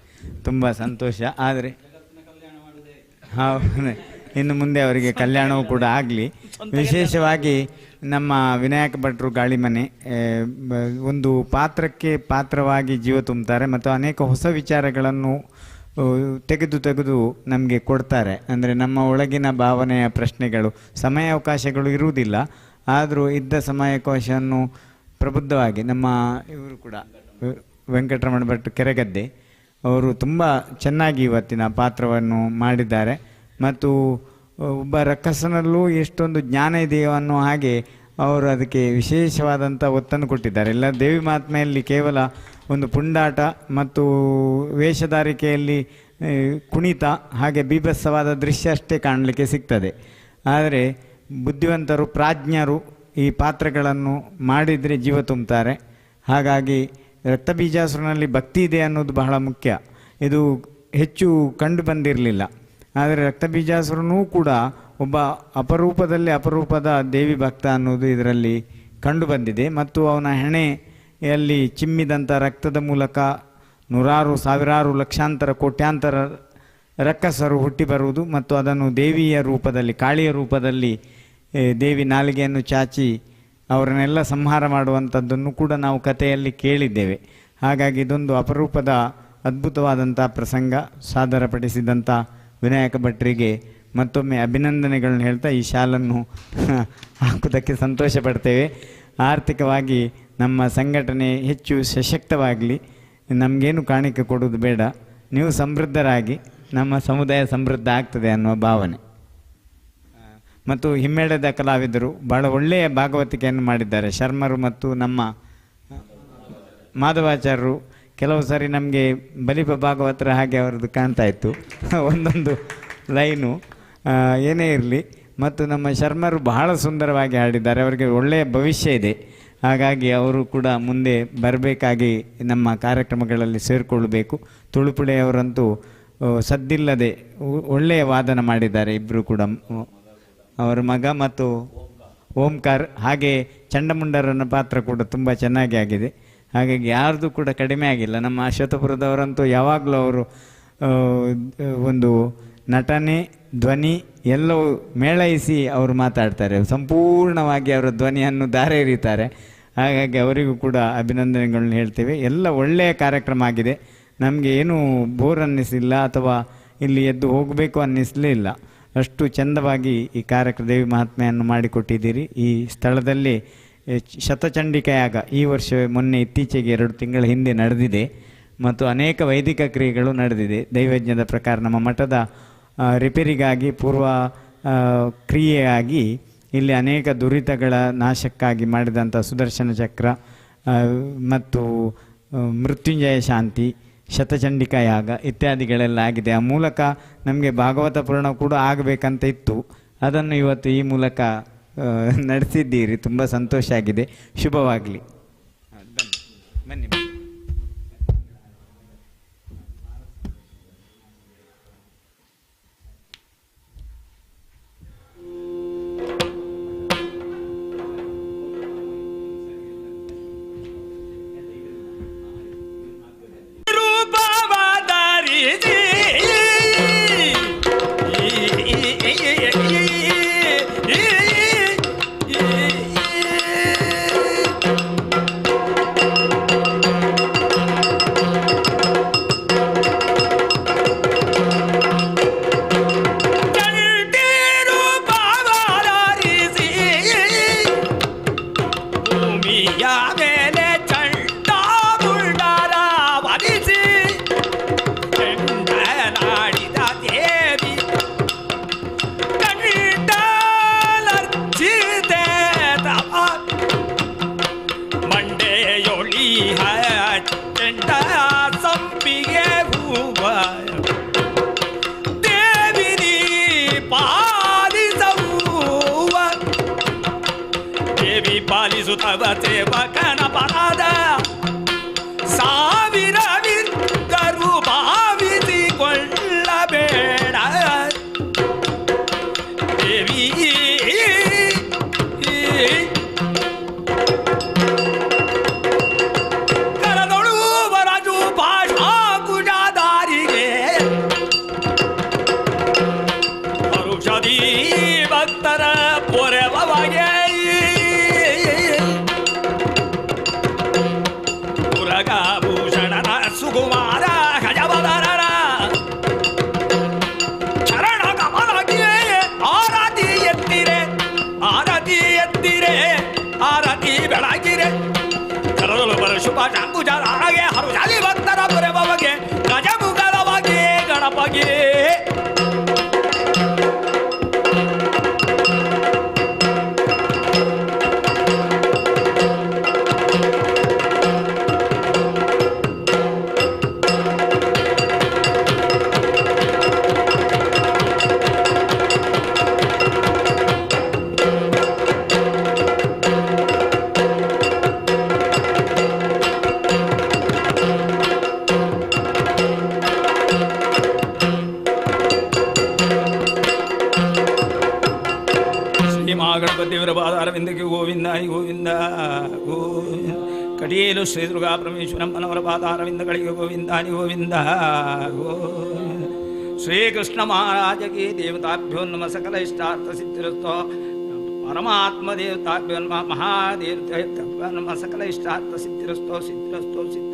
S14: ತುಂಬ ಸಂತೋಷ. ಆದರೆ ಇನ್ನು ಮುಂದೆ ಅವರಿಗೆ ಕಲ್ಯಾಣವೂ ಕೂಡ ಆಗಲಿ. ವಿಶೇಷವಾಗಿ ನಮ್ಮ ವಿನಾಯಕ ಭಟ್ರು ಗಾಳಿಮನೆ ಒಂದು ಪಾತ್ರವಾಗಿ ಜೀವ ತುಂಬುತ್ತಾರೆ ಮತ್ತು ಅನೇಕ ಹೊಸ ವಿಚಾರಗಳನ್ನು ತೆಗೆದು ನಮಗೆ ಕೊಡ್ತಾರೆ. ಅಂದರೆ ನಮ್ಮ ಒಳಗಿನ ಭಾವನೆಯ ಪ್ರಶ್ನೆಗಳು, ಸಮಯಾವಕಾಶಗಳು ಇರುವುದಿಲ್ಲ, ಆದರೂ ಇದ್ದ ಸಮಯಾವಕಾಶವನ್ನು ಪ್ರಬುದ್ಧವಾಗಿ ನಮ್ಮ ಇವರು ಕೂಡ ವೆಂಕಟರಮಣ ಭಟ್ ಕೆರೆಗದ್ದೆ ಅವರು ತುಂಬ ಚೆನ್ನಾಗಿ ಇವತ್ತಿನ ಪಾತ್ರವನ್ನು ಮಾಡಿದ್ದಾರೆ. ಮತ್ತು ಒಬ್ಬ ರಕ್ಕಸನಲ್ಲೂ ಎಷ್ಟೊಂದು ಜ್ಞಾನ ಇದೆಯೋ ಅನ್ನೋ ಹಾಗೆ ಅವರು ಅದಕ್ಕೆ ವಿಶೇಷವಾದಂಥ ಒತ್ತನ್ನು ಕೊಟ್ಟಿದ್ದಾರೆ. ಎಲ್ಲ ದೇವಿ ಮಹಾತ್ಮೆಯಲ್ಲಿ ಕೇವಲ ಒಂದು ಪುಂಡಾಟ ಮತ್ತು ವೇಷಧಾರಿಕೆಯಲ್ಲಿ ಕುಣಿತ ಹಾಗೆ ಬೀಭತ್ಸವಾದ ದೃಶ್ಯ ಅಷ್ಟೇ ಕಾಣಲಿಕ್ಕೆ ಸಿಗ್ತದೆ. ಆದರೆ ಬುದ್ಧಿವಂತರು ಪ್ರಾಜ್ಞರು ಈ ಪಾತ್ರಗಳನ್ನು ಮಾಡಿದರೆ ಜೀವ ತುಂಬುತ್ತಾರೆ. ಹಾಗಾಗಿ ರಕ್ತಬೀಜಾಸುರನಲ್ಲಿ ಭಕ್ತಿ ಇದೆ ಅನ್ನೋದು ಬಹಳ ಮುಖ್ಯ. ಇದು ಹೆಚ್ಚು ಕಂಡು ಬಂದಿರಲಿಲ್ಲ, ಆದರೆ ರಕ್ತಬೀಜಾಸುರನೂ ಕೂಡ ಒಬ್ಬ ಅಪರೂಪದ ದೇವಿ ಭಕ್ತ ಅನ್ನೋದು ಇದರಲ್ಲಿ ಕಂಡು ಬಂದಿದೆ. ಮತ್ತು ಅವನ ಹೆಣೆಯಲ್ಲಿ ಚಿಮ್ಮಿದಂಥ ರಕ್ತದ ಮೂಲಕ ನೂರಾರು ಸಾವಿರಾರು ಲಕ್ಷಾಂತರ ಕೋಟ್ಯಾಂತರ ರಕ್ಕಸರು ಹುಟ್ಟಿ ಬರುವುದು ಮತ್ತು ಅದನ್ನು ದೇವಿಯ ರೂಪದಲ್ಲಿ, ಕಾಳಿಯ ರೂಪದಲ್ಲಿ ದೇವಿ ನಾಲಿಗೆಯನ್ನು ಚಾಚಿ ಅವರನ್ನೆಲ್ಲ ಸಂಹಾರ ಮಾಡುವಂಥದ್ದನ್ನು ಕೂಡ ನಾವು ಕಥೆಯಲ್ಲಿ ಕೇಳಿದ್ದೇವೆ. ಹಾಗಾಗಿ ಇದೊಂದು ಅಪರೂಪದ ಅದ್ಭುತವಾದಂಥ ಪ್ರಸಂಗ. ಸಾದರಪಡಿಸಿದಂಥ ವಿನಾಯಕ ಭಟ್ರಿಗೆ ಮತ್ತೊಮ್ಮೆ ಅಭಿನಂದನೆಗಳನ್ನ ಹೇಳ್ತಾ ಈ ಶಾಲನ್ನು ಹಾಕುವುದಕ್ಕೆ ಸಂತೋಷ ಪಡ್ತೇವೆ. ಆರ್ಥಿಕವಾಗಿ ನಮ್ಮ ಸಂಘಟನೆ ಹೆಚ್ಚು ಸಶಕ್ತವಾಗಲಿ, ನಮಗೇನು ಕಾಣಿಕೆ ಕೊಡೋದು ಬೇಡ, ನೀವು ಸಮೃದ್ಧರಾಗಿ ನಮ್ಮ ಸಮುದಾಯ ಸಮೃದ್ಧ ಆಗ್ತದೆ ಅನ್ನುವ ಭಾವನೆ. ಮತ್ತು ಹಿಮ್ಮೇಳದ ಕಲಾವಿದರು ಭಾಳ ಒಳ್ಳೆಯ ಭಾಗವತಿಕೆಯನ್ನು ಮಾಡಿದ್ದಾರೆ. ಶರ್ಮರು ಮತ್ತು ನಮ್ಮ ಮಾಧವಾಚಾರ್ಯರು ಕೆಲವು ಸಾರಿ ನಮಗೆ ಬಲಿಪ ಭಾಗವತರ ಹಾಗೆ ಅವರದ್ದು ಕಾಣ್ತಾ ಇತ್ತು ಒಂದೊಂದು ಲೈನು. ಏನೇ ಇರಲಿ, ಮತ್ತು ನಮ್ಮ ಶರ್ಮರು ಬಹಳ ಸುಂದರವಾಗಿ ಹಾಡಿದ್ದಾರೆ. ಅವರಿಗೆ ಒಳ್ಳೆಯ ಭವಿಷ್ಯ ಇದೆ. ಹಾಗಾಗಿ ಅವರು ಕೂಡ ಮುಂದೆ ಬರಬೇಕಾಗಿ ನಮ್ಮ ಕಾರ್ಯಕ್ರಮಗಳಲ್ಲಿ ಸೇರಿಕೊಳ್ಳಬೇಕು. ತುಳುಪುಳೆಯವರಂತೂ ಸದ್ದಿಲ್ಲದೆ ಒಳ್ಳೆಯ ವಾದನ ಮಾಡಿದ್ದಾರೆ ಇಬ್ಬರು ಕೂಡ, ಅವರ ಮಗ ಮತ್ತು ಓಂಕಾರ್. ಹಾಗೆ ಚಂಡಮುಂಡರನ ಪಾತ್ರ ಕೂಡ ತುಂಬ ಚೆನ್ನಾಗಿ ಆಗಿದೆ. ಹಾಗಾಗಿ ಯಾರ್ದು ಕೂಡ ಕಡಿಮೆ ಆಗಿಲ್ಲ. ನಮ್ಮ ಅಶ್ವತ್ಥಪುರದವರಂತೂ ಯಾವಾಗಲೂ ಅವರು ಒಂದು ನಟನೆ, ಧ್ವನಿ ಎಲ್ಲವೂ ಮೇಳೈಸಿ ಅವರು ಮಾತಾಡ್ತಾರೆ. ಸಂಪೂರ್ಣವಾಗಿ ಅವರ ಧ್ವನಿಯನ್ನು ದಾರೆ ಎರೀತಾರೆ. ಹಾಗಾಗಿ ಅವರಿಗೂ ಕೂಡ ಅಭಿನಂದನೆಗಳನ್ನ ಹೇಳ್ತೇವೆ. ಎಲ್ಲ ಒಳ್ಳೆಯ ಕಾರ್ಯಕ್ರಮ ಆಗಿದೆ. ನಮಗೆ ಏನೂ ಬೋರ್ ಅನ್ನಿಸಿಲ್ಲ ಅಥವಾ ಇಲ್ಲಿ ಎದ್ದು ಹೋಗಬೇಕು ಅನ್ನಿಸಲೇ ಇಲ್ಲ. ಅಷ್ಟು ಚೆಂದವಾಗಿ ಈ ಕಾರ್ಯಕ್ರಮ ದೇವಿ ಮಹಾತ್ಮೆಯನ್ನು ಮಾಡಿಕೊಟ್ಟಿದ್ದೀರಿ. ಈ ಸ್ಥಳದಲ್ಲಿ ಶತಚಂಡಿಕಾಯಾಗ ಈ ವರ್ಷವೇ ಮೊನ್ನೆ ಇತ್ತೀಚೆಗೆ 2 ತಿಂಗಳ ಹಿಂದೆ ನಡೆದಿದೆ ಮತ್ತು ಅನೇಕ ವೈದಿಕ ಕ್ರಿಯೆಗಳು ನಡೆದಿದೆ. ದೈವಜ್ಞದ ಪ್ರಕಾರ ನಮ್ಮ ಮಠದ ರಿಪೇರಿಗಾಗಿ ಪೂರ್ವ ಕ್ರಿಯೆಯಾಗಿ ಇಲ್ಲಿ ಅನೇಕ ದುರಿತಗಳ ನಾಶಕ್ಕಾಗಿ ಮಾಡಿದಂಥ ಸುದರ್ಶನ ಚಕ್ರ ಮತ್ತು ಮೃತ್ಯುಂಜಯ ಶಾಂತಿ, ಶತಚಂಡಿಕಾ ಯಾಗ ಇತ್ಯಾದಿಗಳೆಲ್ಲ ಆಗಿದೆ. ಆ ಮೂಲಕ ನಮಗೆ ಭಾಗವತ ಪುರಾಣ ಕೂಡ ಆಗಬೇಕಂತ ಇತ್ತು. ಅದನ್ನು ಇವತ್ತು ಈ ಮೂಲಕ ನಡೆಸಿದ್ದೀರಿ. ತುಂಬ ಸಂತೋಷ ಆಗಿದೆ. ಶುಭವಾಗಲಿ. ಬನ್ನಿ ಬನ್ನಿ.
S2: ಪಾಲಿಸುತ್ತವ ಸೇವಕನ ಪರಾದ ಸಾವಿರವಿದ್ದರು ಭಾವಿಸಿಕೊಳ್ಳಬೇಡ ದೇವಿ. ಕರದೊಳುವರಜು ಭಾಷಾ ಕುಜಾದಾರಿಗೆ ಔಷಧಿ ಭಕ್ತರ ಪೊರೆವಗೆ ಭೂಷಣನ ಸುಕುಮಾರ ಗಜವದರರ ಚರಣ ಕಮಲಗೆ ಆರತಿ ಎತ್ತಿರೆ ಆರತಿ ಎತ್ತಿರೆ ಆರತಿ ಬೆಳಗಿರೆ ಕರದಲು ಬರ ಶುಭ ಶಾಂಕುಜಾಗೆ ಹರುಜಾಲಿ ಭಕ್ತರ ಪುರೆಬಗೆ ಗಜಮುಗಲವಾಗಿ ಗಣಪಗೆ ಗಣಪತಿಯವರ ಪಾದಾರವಿಂದಕ್ಕೆ ಗೋವಿಂದ ಗೋವಿಂದ ಗೋವಿಂದ. ಕಡಿಯೇಲು ಶ್ರೀ ದುರ್ಗಾ ಪರಮೇಶ್ವರಮ್ಮನವರ ಪಾದಾರವಿಂದಗಳಿಗೆ ಗೋವಿಂದಾನಿ ಗೋವಿಂದ ಗೋವಿಂದ. ಶ್ರೀಕೃಷ್ಣ ಮಹಾರಾಜಗೆ ದೇವತಾಭ್ಯೋ ನಮ ಸಕಲ ಇಷ್ಟಾರ್ಥ ಸಿದ್ಧಿರಸ್ತೋ ಪರಮಾತ್ಮ ದೇವತಾಭ್ಯೋ ನಮ ಮಹಾದೇವ ನಮ ಸಕಲ ಇಷ್ಟಾರ್ಥ ಸಿದ್ಧಿರಸ್ತೋ ಸಿದ್ಧಿರಸ್ತೋ ಸಿದ್ಧ